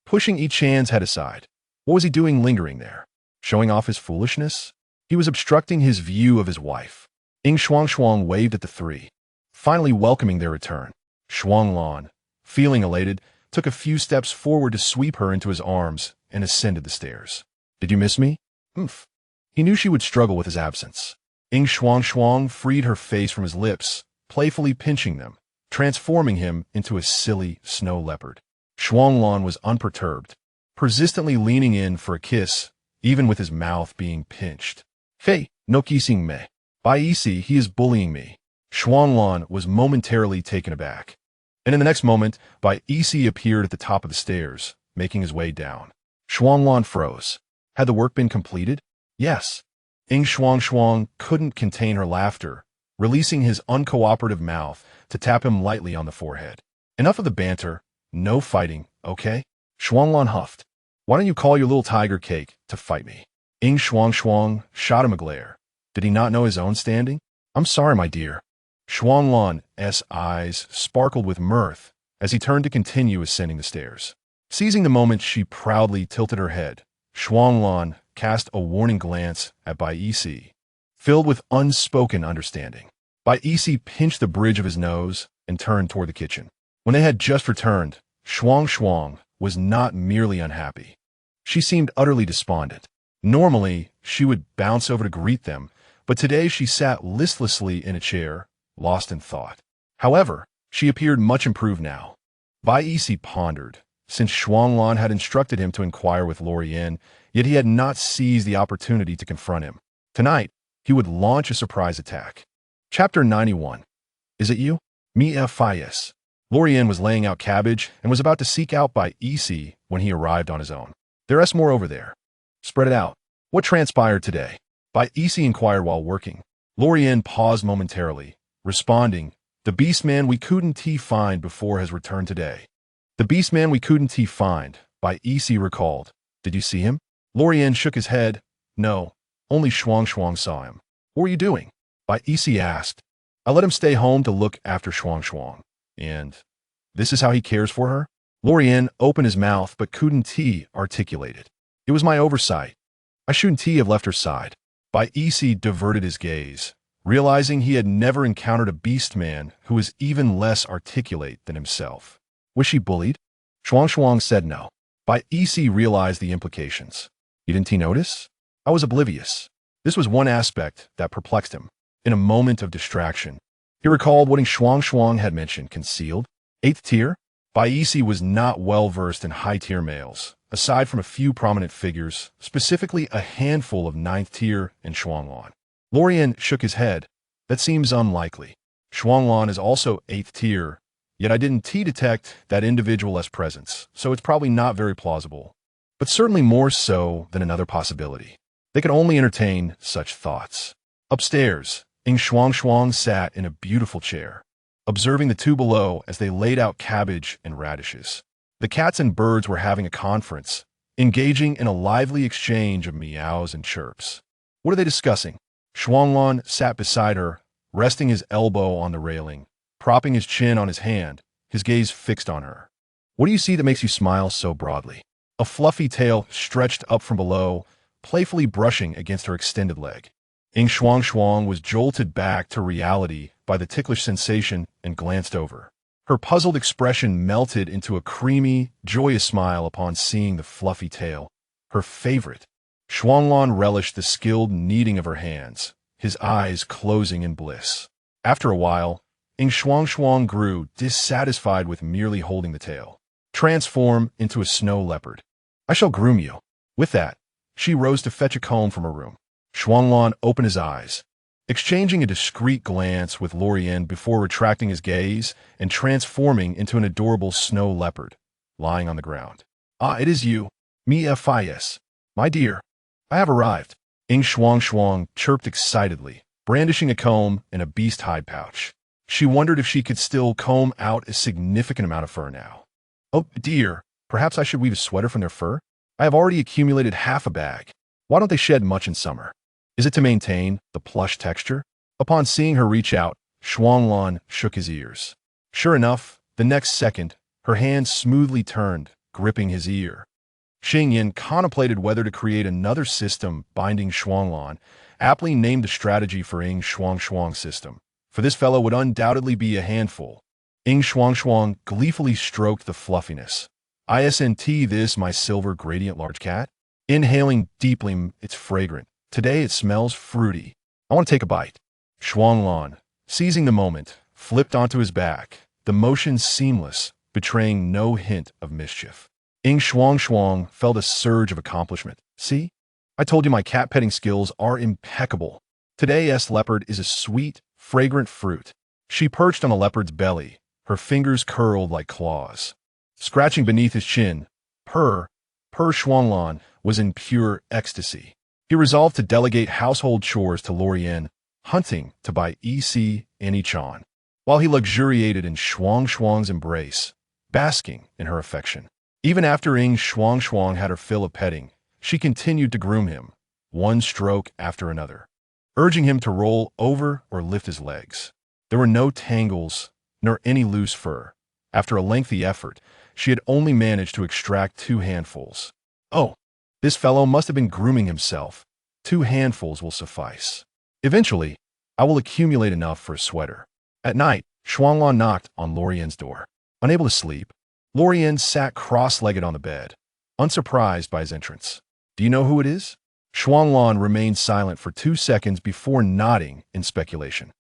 pushing Yi-chan's head aside. What was he doing lingering there? Showing off his foolishness? He was obstructing his view of his wife. Yin Shuangshuang waved at the three, finally welcoming their return. Shuanglan, feeling elated, took a few steps forward to sweep her into his arms and ascended the stairs. Did you miss me? Oomph. He knew she would struggle with his absence. Yin Shuangshuang freed her face from his lips, playfully pinching them, transforming him into a silly snow leopard. Shuanglan was unperturbed, persistently leaning in for a kiss, even with his mouth being pinched. Fei, no kissing me. By Isi, he is bullying me. Shuanglan was momentarily taken aback. And in the next moment, Bai Isi appeared at the top of the stairs, making his way down. Shuanglan froze. Had the work been completed? Yes. Yin Shuangshuang couldn't contain her laughter, releasing his uncooperative mouth to tap him lightly on the forehead. Enough of the banter. No fighting, okay? Shuanglan huffed. Why don't you call your little tiger cake to fight me? Yin Shuangshuang shot him a glare. Did he not know his own standing? I'm sorry, my dear. Shuanglan's eyes sparkled with mirth as he turned to continue ascending the stairs. Seizing the moment, she proudly tilted her head. Shuanglan cast a warning glance at Bai Isi, filled with unspoken understanding. Bai Isi pinched the bridge of his nose and turned toward the kitchen. When they had just returned, Shuangshuang was not merely unhappy. She seemed utterly despondent. Normally, she would bounce over to greet them, but today she sat listlessly in a chair, lost in thought. However, she appeared much improved now. Bai Isi pondered. Since Shuanglan had instructed him to inquire with Lorien, yet he had not seized the opportunity to confront him. Tonight, he would launch a surprise attack. Chapter 91. Is it you? Me F.I.S. Lorien was laying out cabbage and was about to seek out Bai Isi when he arrived on his own. There's more over there. Spread it out. What transpired today? Bai Isi inquired while working. Lorien paused momentarily, responding, The beastman we couldn't find before has returned today. The beastman we couldn't find, Bai Isi recalled. Did you see him? Lorien shook his head. No, only Shuangshuang saw him. What were you doing? Bai Isi asked. I let him stay home to look after Shuangshuang. And this is how he cares for her? Lorien opened his mouth but couldn't articulate it. It was my oversight. I shouldn't have left her side. Bai Isi diverted his gaze, realizing he had never encountered a beastman who was even less articulate than himself. Was she bullied? Shuangshuang said no. Bai Isi realized the implications. You didn't notice? I was oblivious. This was one aspect that perplexed him. In a moment of distraction, he recalled what Shuangshuang had mentioned, concealed. 8th tier? Bai Isi was not well versed in high-tier males, aside from a few prominent figures, specifically a handful of 9th tier in Shuanglan. Lorien shook his head. That seems unlikely. Shuanglan is also 8th tier, yet I didn't detect that individual as presence, so it's probably not very plausible, but certainly more so than another possibility. They could only entertain such thoughts. Upstairs, Yin Shuangshuang sat in a beautiful chair, observing the two below as they laid out cabbage and radishes. The cats and birds were having a conference, engaging in a lively exchange of meows and chirps. What are they discussing? Shuanglan sat beside her, resting his elbow on the railing, propping his chin on his hand, his gaze fixed on her. What do you see that makes you smile so broadly? A fluffy tail stretched up from below, playfully brushing against her extended leg. Yin Shuangshuang was jolted back to reality by the ticklish sensation and glanced over. Her puzzled expression melted into a creamy, joyous smile upon seeing the fluffy tail, her favorite. Shuanglan relished the skilled kneading of her hands, his eyes closing in bliss. After a while, Yin Shuangshuang grew dissatisfied with merely holding the tail. Transform into a snow leopard. I shall groom you. With that, she rose to fetch a comb from her room. Shuanglan opened his eyes, exchanging a discreet glance with Lorien before retracting his gaze and transforming into an adorable snow leopard, lying on the ground. Ah, it is you. Me F.I.S. My dear, I have arrived. Yin Shuangshuang chirped excitedly, brandishing a comb and a beast hide pouch. She wondered if she could still comb out a significant amount of fur now. Oh, dear, perhaps I should weave a sweater from their fur? I have already accumulated half a bag. Why don't they shed much in summer? Is it to maintain the plush texture? Upon seeing her reach out, Shuanglan shook his ears. Sure enough, the next second, her hand smoothly turned, gripping his ear. Xingyin contemplated whether to create another system binding Shuanglan, aptly named the strategy for Yin Shuangshuang system, for this fellow would undoubtedly be a handful. Yin Shuangshuang gleefully stroked the fluffiness. Isn't this my silver gradient large cat? Inhaling deeply, it's fragrant. Today it smells fruity. I want to take a bite. Shuanglan, seizing the moment, flipped onto his back, the motion seamless, betraying no hint of mischief. Yin Shuangshuang felt a surge of accomplishment. See? I told you my cat petting skills are impeccable. Today's leopard is a sweet, fragrant fruit. She perched on the leopard's belly, her fingers curled like claws. Scratching beneath his chin, Purr Shuanglan was in pure ecstasy. He resolved to delegate household chores to Lorian, hunting to buy EC and Ichan, while he luxuriated in Shuangshuang's embrace, basking in her affection. Even after Yin Shuangshuang had her fill of petting, she continued to groom him, one stroke after another, urging him to roll over or lift his legs. There were no tangles, nor any loose fur. After a lengthy effort, she had only managed to extract 2 handfuls. Oh, this fellow must have been grooming himself. 2 handfuls will suffice. Eventually, I will accumulate enough for a sweater. At night, Shuanglan knocked on Lorian's door. Unable to sleep, Lorian sat cross-legged on the bed, unsurprised by his entrance. Do you know who it is? Shuanglan remained silent for 2 seconds before nodding in speculation.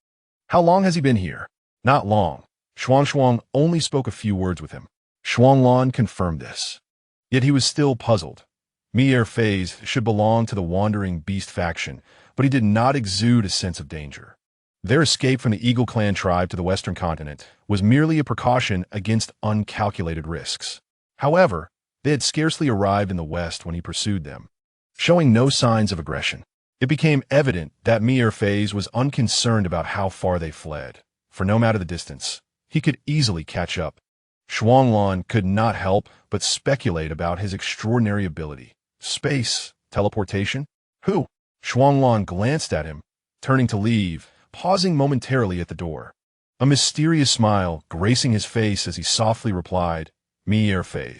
How long has he been here? Not long. Shuangshuang only spoke a few words with him. Shuanglan confirmed this. Yet he was still puzzled. Mier Fei's should belong to the wandering beast faction, but he did not exude a sense of danger. Their escape from the Eagle Clan tribe to the Western continent was merely a precaution against uncalculated risks. However, they had scarcely arrived in the West when he pursued them. Showing no signs of aggression, it became evident that Mier Fei was unconcerned about how far they fled, for no matter the distance, he could easily catch up. Shuanglan could not help but speculate about his extraordinary ability. Space, teleportation? Who? Shuanglan glanced at him, turning to leave, pausing momentarily at the door. A mysterious smile gracing his face as he softly replied, Mier Fei.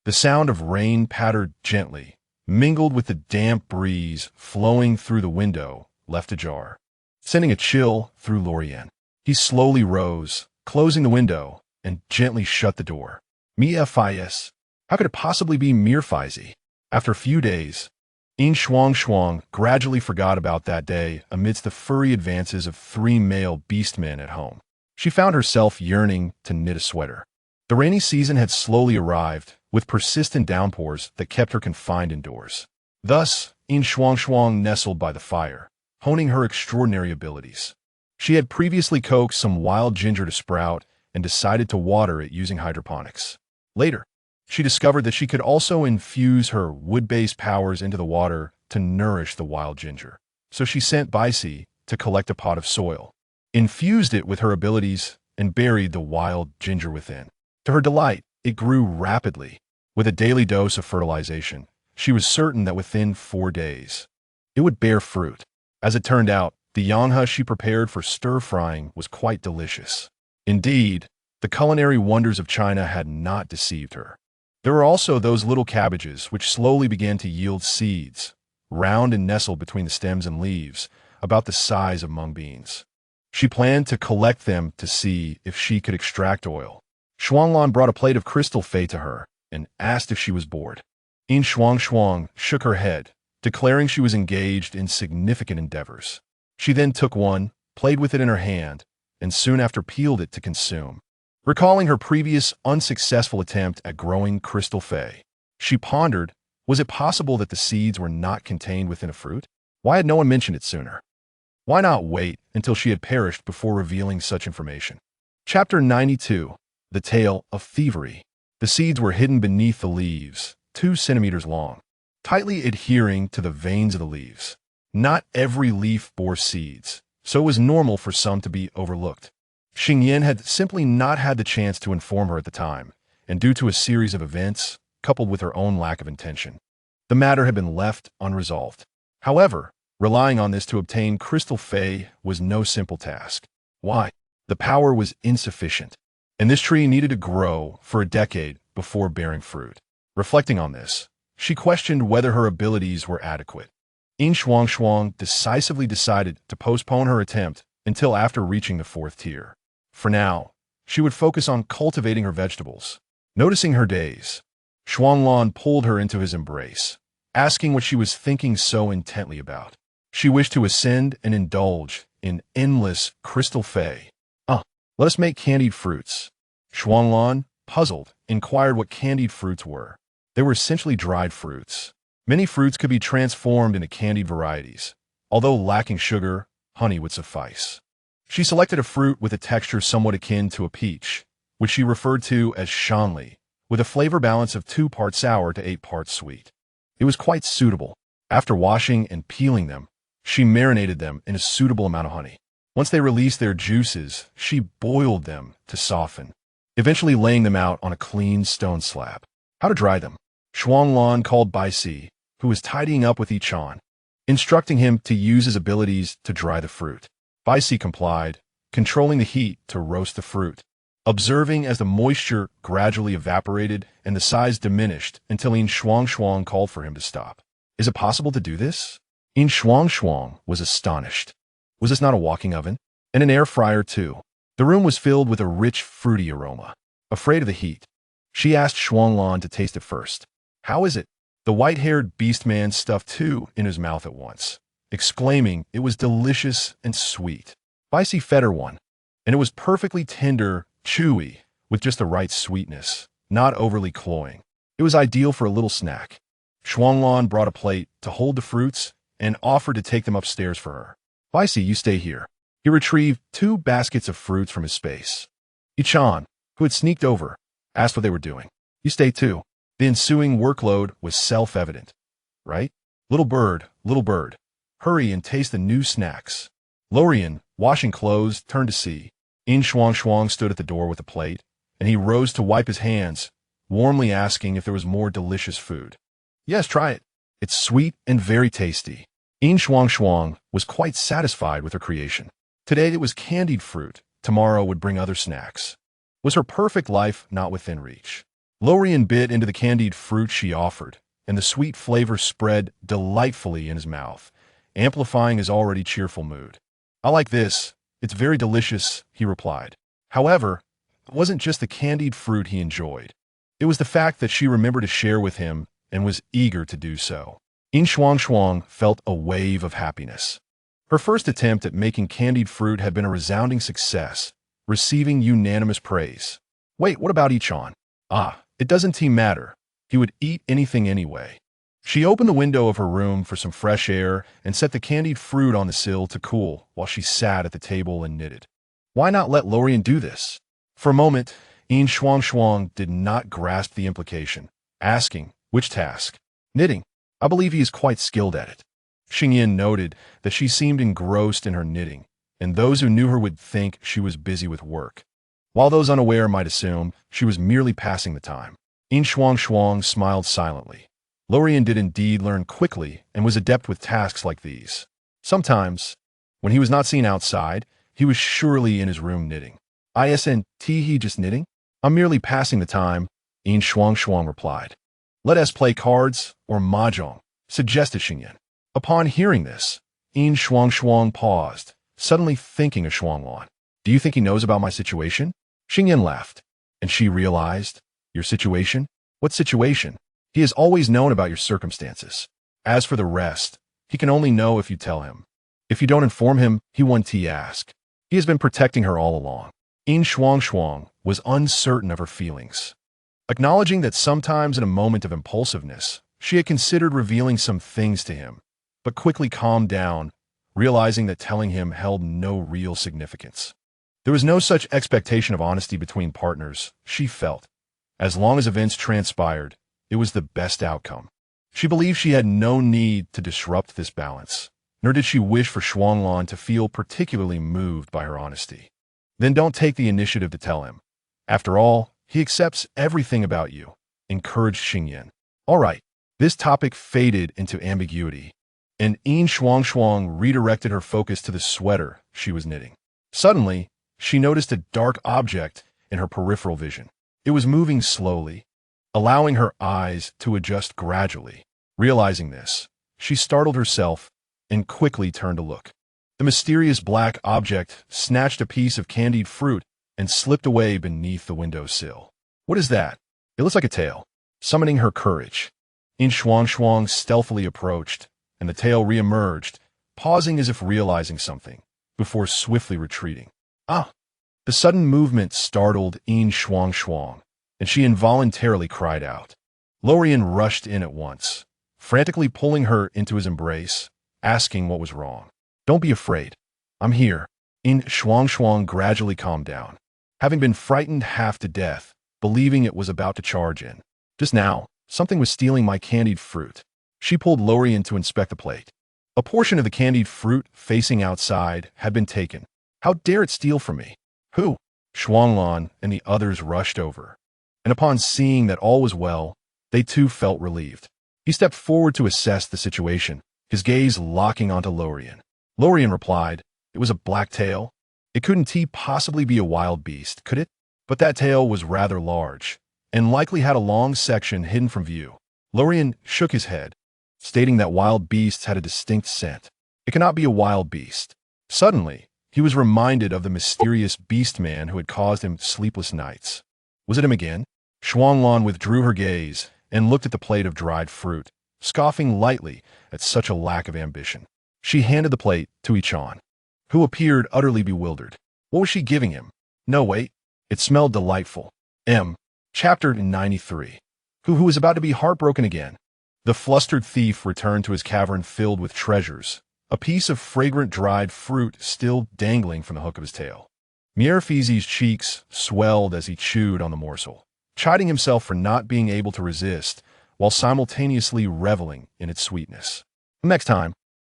The sound of rain pattered gently, mingled with the damp breeze flowing through the window, left ajar, sending a chill through Lorian. He slowly rose, closing the window, and gently shut the door. Mia Fais. How could it possibly be Mier Fei? After a few days, Yin Shuangshuang gradually forgot about that day amidst the furry advances of 3 male beastmen at home. She found herself yearning to knit a sweater. The rainy season had slowly arrived, with persistent downpours that kept her confined indoors. Thus, Yin Shuangshuang nestled by the fire, honing her extraordinary abilities. She had previously coaxed some wild ginger to sprout and decided to water it using hydroponics. Later, she discovered that she could also infuse her wood-based powers into the water to nourish the wild ginger. So she sent Bicey to collect a pot of soil, infused it with her abilities, and buried the wild ginger within. To her delight, it grew rapidly. With a daily dose of fertilization, she was certain that within 4 days, it would bear fruit. As it turned out, the yanghe she prepared for stir-frying was quite delicious. Indeed, the culinary wonders of China had not deceived her. There were also those little cabbages which slowly began to yield seeds, round and nestled between the stems and leaves, about the size of mung beans. She planned to collect them to see if she could extract oil. Shuanglan brought a plate of crystal fei to her and asked if she was bored. Yin Shuangshuang shook her head, declaring she was engaged in significant endeavors. She then took one, played with it in her hand, and soon after peeled it to consume. Recalling her previous unsuccessful attempt at growing crystal fei, she pondered, was it possible that the seeds were not contained within a fruit? Why had no one mentioned it sooner? Why not wait until she had perished before revealing such information? Chapter 92. The Tale of Thievery. The seeds were hidden beneath the leaves, 2 centimeters long, tightly adhering to the veins of the leaves. Not every leaf bore seeds, so it was normal for some to be overlooked. Xingyan had simply not had the chance to inform her at the time, and due to a series of events, coupled with her own lack of intention, the matter had been left unresolved. However, relying on this to obtain crystal fei was no simple task. Why? The power was insufficient, and this tree needed to grow for a decade before bearing fruit. Reflecting on this, she questioned whether her abilities were adequate. Yin Shuangshuang decisively decided to postpone her attempt until after reaching the 4th tier. For now, she would focus on cultivating her vegetables. Noticing her daze, Shuanglan pulled her into his embrace, asking what she was thinking so intently about. She wished to ascend and indulge in endless crystal fei. Let us make candied fruits. Shuanglan, puzzled, inquired what candied fruits were. They were essentially dried fruits. Many fruits could be transformed into candied varieties. Although lacking sugar, honey would suffice. She selected a fruit with a texture somewhat akin to a peach, which she referred to as shanli, with a flavor balance of 2 parts sour to 8 parts sweet. It was quite suitable. After washing and peeling them, she marinated them in a suitable amount of honey. Once they released their juices, she boiled them to soften, eventually laying them out on a clean stone slab. How to dry them? Shuanglan called Bai Si, who was tidying up with Yichan, instructing him to use his abilities to dry the fruit. Bai Si complied, controlling the heat to roast the fruit, observing as the moisture gradually evaporated and the size diminished until Yin Shuangshuang called for him to stop. Is it possible to do this? Yin Shuangshuang was astonished. Was this not a walking oven? And an air fryer too. The room was filled with a rich, fruity aroma. Afraid of the heat, she asked Shuanglan to taste it first. How is it? The white-haired beast man stuffed 2 in his mouth at once, exclaiming it was delicious and sweet. Bai Si fed her one, and it was perfectly tender, chewy, with just the right sweetness, not overly cloying. It was ideal for a little snack. Shuanglan brought a plate to hold the fruits and offered to take them upstairs for her. Bai Si, you stay here. He retrieved 2 baskets of fruits from his space. Yichan, who had sneaked over, asked what they were doing. You stay too. The ensuing workload was self-evident. Right? Little bird, hurry and taste the new snacks. Lorian, washing clothes, turned to see. Yin Shuangshuang stood at the door with a plate, and he rose to wipe his hands, warmly asking if there was more delicious food. Yes, try it. It's sweet and very tasty. Yin Shuangshuang was quite satisfied with her creation. Today it was candied fruit, tomorrow would bring other snacks. Was her perfect life not within reach? Lorian bit into the candied fruit she offered, and the sweet flavor spread delightfully in his mouth, amplifying his already cheerful mood. I like this. It's very delicious, he replied. However, it wasn't just the candied fruit he enjoyed. It was the fact that she remembered to share with him and was eager to do so. Yin Shuangshuang felt a wave of happiness. Her first attempt at making candied fruit had been a resounding success, receiving unanimous praise. Wait, what about Yichan? It doesn't matter. He would eat anything anyway. She opened the window of her room for some fresh air and set the candied fruit on the sill to cool while she sat at the table and knitted. Why not let Lorian do this? For a moment, Yin Shuangshuang did not grasp the implication, asking, which task? Knitting. I believe he is quite skilled at it. Xingyin noted that she seemed engrossed in her knitting, and those who knew her would think she was busy with work, while those unaware might assume she was merely passing the time. Yin Shuangshuang smiled silently. Lorian did indeed learn quickly and was adept with tasks like these. Sometimes, when he was not seen outside, he was surely in his room knitting. Isn't he just knitting? I'm merely passing the time, Yin Shuangshuang replied. Let us play cards or mahjong, suggested Xingyin. Upon hearing this, Yin Shuangshuang paused, suddenly thinking of Shuanglan. Do you think he knows about my situation? Xingyin laughed, and she realized, your situation? What situation? He has always known about your circumstances. As for the rest, he can only know if you tell him. If you don't inform him, he won't ask. He has been protecting her all along. Yin Shuangshuang was uncertain of her feelings. Acknowledging that sometimes in a moment of impulsiveness, she had considered revealing some things to him, but quickly calmed down, realizing that telling him held no real significance. There was no such expectation of honesty between partners, she felt. As long as events transpired, it was the best outcome. She believed she had no need to disrupt this balance, nor did she wish for Shuanglan to feel particularly moved by her honesty. Then don't take the initiative to tell him. After all, he accepts everything about you, encouraged Xingyin. All right, this topic faded into ambiguity, and Yin Shuangshuang redirected her focus to the sweater she was knitting. Suddenly, she noticed a dark object in her peripheral vision. It was moving slowly, allowing her eyes to adjust gradually. Realizing this, she startled herself and quickly turned to look. The mysterious black object snatched a piece of candied fruit and slipped away beneath the windowsill. What is that? It looks like a tail. Summoning her courage, Yin Shuangshuang stealthily approached, and the tail reemerged, pausing as if realizing something, before swiftly retreating. The sudden movement startled Yin Shuangshuang, and she involuntarily cried out. Lorien rushed in at once, frantically pulling her into his embrace, asking what was wrong. Don't be afraid. I'm here. Yin Shuangshuang gradually calmed down, having been frightened half to death, believing it was about to charge in. Just now, something was stealing my candied fruit. She pulled Lorien to inspect the plate. A portion of the candied fruit facing outside had been taken. How dare it steal from me? Who? Shuanglan and the others rushed over, and upon seeing that all was well, they too felt relieved. He stepped forward to assess the situation, his gaze locking onto Lorien. Lorien replied, it was a black tail. It couldn't possibly be a wild beast, could it? But that tail was rather large, and likely had a long section hidden from view. Lorien shook his head, stating that wild beasts had a distinct scent. It cannot be a wild beast. Suddenly, he was reminded of the mysterious beast man who had caused him sleepless nights. Was it him again? Shuanglan withdrew her gaze and looked at the plate of dried fruit, scoffing lightly at such a lack of ambition. She handed the plate to Yichan, who appeared utterly bewildered. What was she giving him? No, wait. It smelled delightful. Chapter 93. Who was about to be heartbroken again. The flustered thief returned to his cavern filled with treasures, a piece of fragrant dried fruit still dangling from the hook of his tail. Mierfizi's cheeks swelled as he chewed on the morsel, chiding himself for not being able to resist while simultaneously reveling in its sweetness. Next time,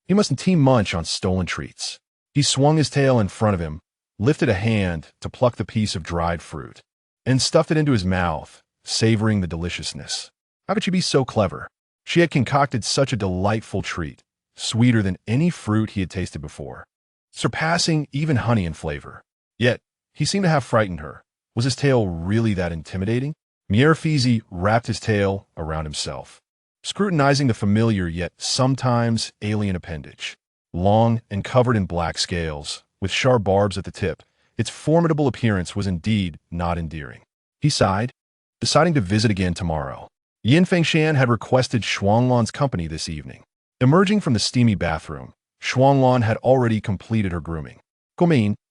he mustn't munch on stolen treats. He swung his tail in front of him, lifted a hand to pluck the piece of dried fruit, and stuffed it into his mouth, savoring the deliciousness. How could she be so clever? She had concocted such a delightful treat, sweeter than any fruit he had tasted before, surpassing even honey in flavor. Yet, he seemed to have frightened her. Was his tail really that intimidating? Mierfizi wrapped his tail around himself, scrutinizing the familiar yet sometimes alien appendage. Long and covered in black scales, with sharp barbs at the tip, its formidable appearance was indeed not endearing. He sighed, deciding to visit again tomorrow. Yin Fengshan had requested Shuanglan's company this evening. Emerging from the steamy bathroom, Shuanglan had already completed her grooming.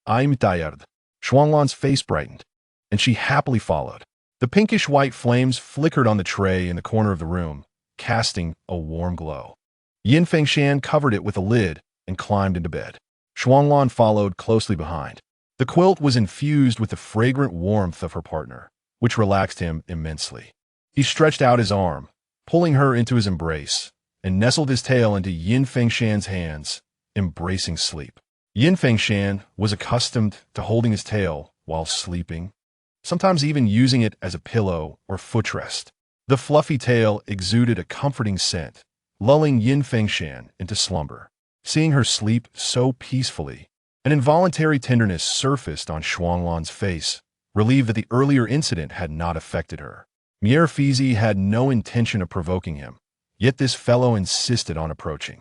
I'm tired. Shuanglan's face brightened, and she happily followed. The pinkish-white flames flickered on the tray in the corner of the room, casting a warm glow. Yin Fengshan covered it with a lid and climbed into bed. Shuanglan followed closely behind. The quilt was infused with the fragrant warmth of her partner, which relaxed him immensely. He stretched out his arm, pulling her into his embrace, and nestled his tail into Yin Fengshan's hands, embracing sleep. Yin Fengshan was accustomed to holding his tail while sleeping, sometimes even using it as a pillow or footrest. The fluffy tail exuded a comforting scent, lulling Yin Fengshan into slumber. Seeing her sleep so peacefully, an involuntary tenderness surfaced on Shuanglan's face, relieved that the earlier incident had not affected her. Mierfizi had no intention of provoking him, yet this fellow insisted on approaching.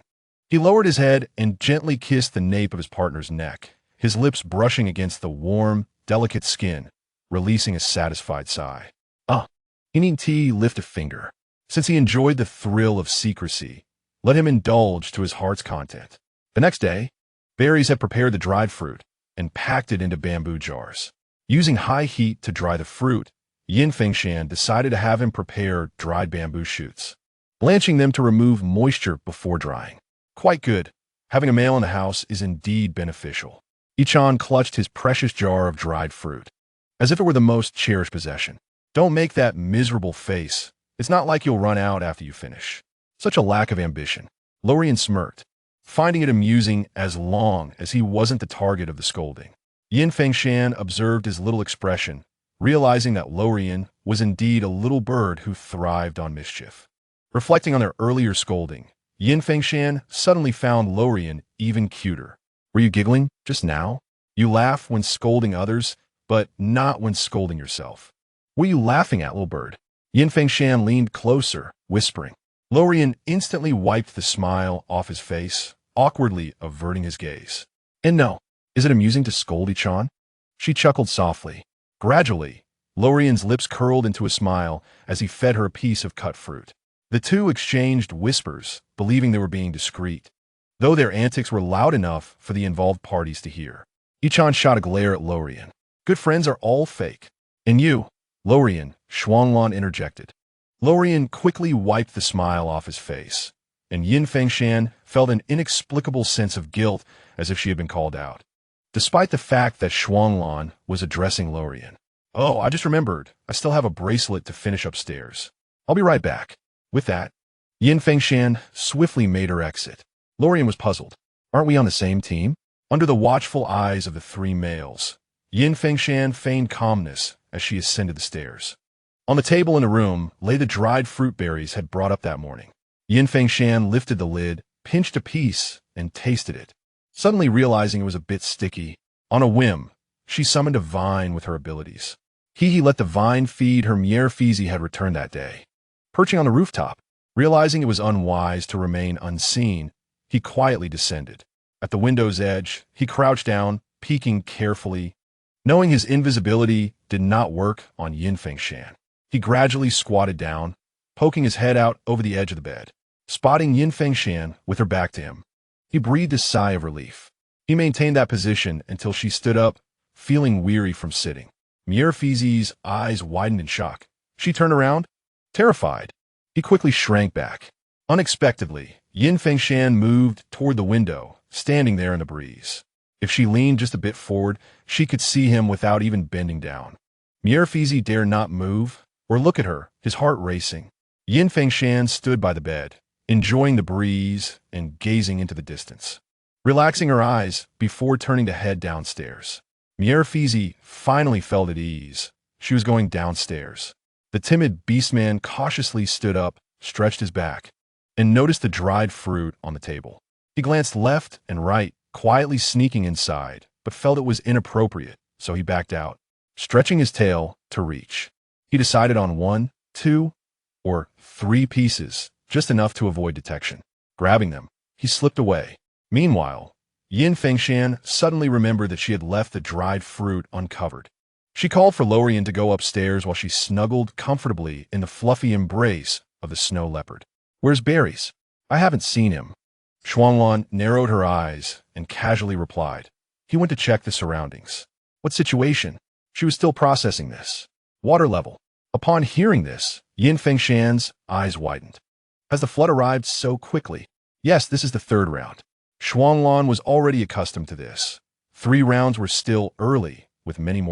He lowered his head and gently kissed the nape of his partner's neck, his lips brushing against the warm, delicate skin, releasing a satisfied sigh. He needn't lift a finger. Since he enjoyed the thrill of secrecy, let him indulge to his heart's content. The next day, Berries had prepared the dried fruit and packed it into bamboo jars. Using high heat to dry the fruit, Yin Fengshan decided to have him prepare dried bamboo shoots, blanching them to remove moisture before drying. Quite good. Having a male in the house is indeed beneficial. Yichan clutched his precious jar of dried fruit, as if it were the most cherished possession. Don't make that miserable face. It's not like you'll run out after you finish. Such a lack of ambition. Lorien smirked, finding it amusing as long as he wasn't the target of the scolding. Yin Fengshan observed his little expression, realizing that Lorien was indeed a little bird who thrived on mischief. Reflecting on their earlier scolding, Yin Fengshan suddenly found Lorien even cuter. Were you giggling just now? You laugh when scolding others, but not when scolding yourself. What are you laughing at, little bird? Yin Fengshan leaned closer, whispering. Lorien instantly wiped the smile off his face, awkwardly averting his gaze. And no, is it amusing to scold Yichan? She chuckled softly. Gradually, Lorien's lips curled into a smile as he fed her a piece of cut fruit. The two exchanged whispers, believing they were being discreet, though their antics were loud enough for the involved parties to hear. Yichan shot a glare at Lorien. Good friends are all fake. And you, Yin Shuangshuang interjected. Yin quickly wiped the smile off his face, and Yin Fengshan felt an inexplicable sense of guilt as if she had been called out. Despite the fact that Shuanglan was addressing Yin. Oh, I just remembered. I still have a bracelet to finish upstairs. I'll be right back. With that, Yin Fengshan swiftly made her exit. Yin was puzzled. Aren't we on the same team? Under the watchful eyes of the three males, Yin Fengshan feigned calmness as she ascended the stairs. On the table in the room lay the dried fruit berries had brought up that morning. Yin Fengshan lifted the lid, pinched a piece, and tasted it. Suddenly realizing it was a bit sticky, on a whim, she summoned a vine with her abilities. He let the vine feed her Mierfizi had returned that day. Perching on the rooftop, realizing it was unwise to remain unseen, he quietly descended. At the window's edge, he crouched down, peeking carefully. Knowing his invisibility did not work on Yin Fengshan, he gradually squatted down, poking his head out over the edge of the bed. Spotting Yin Fengshan with her back to him, he breathed a sigh of relief. He maintained that position until she stood up, feeling weary from sitting. Mierfizi's eyes widened in shock. She turned around, terrified. He quickly shrank back. Unexpectedly, Yin Fengshan moved toward the window, standing there in the breeze. If she leaned just a bit forward, she could see him without even bending down. Mierfizi dared not move or look at her, his heart racing. Yin Fengshan stood by the bed, enjoying the breeze and gazing into the distance, relaxing her eyes before turning to head downstairs. Mierfizi finally felt at ease. She was going downstairs. The timid beastman cautiously stood up, stretched his back, and noticed the dried fruit on the table. He glanced left and right, quietly sneaking inside, but felt it was inappropriate, so he backed out, stretching his tail to reach. He decided on 1, 2, or 3 pieces, just enough to avoid detection. Grabbing them, he slipped away. Meanwhile, Yin Fengshan suddenly remembered that she had left the dried fruit uncovered. She called for Yin to go upstairs while she snuggled comfortably in the fluffy embrace of the snow leopard. Where's Berries? I haven't seen him. Shuanglan narrowed her eyes and casually replied. He went to check the surroundings. What situation? She was still processing this. Water level. Upon hearing this, Yin Fengshan's eyes widened. Has the flood arrived so quickly? Yes, this is the 3rd round. Shuanglan was already accustomed to this. 3 rounds were still early, with many more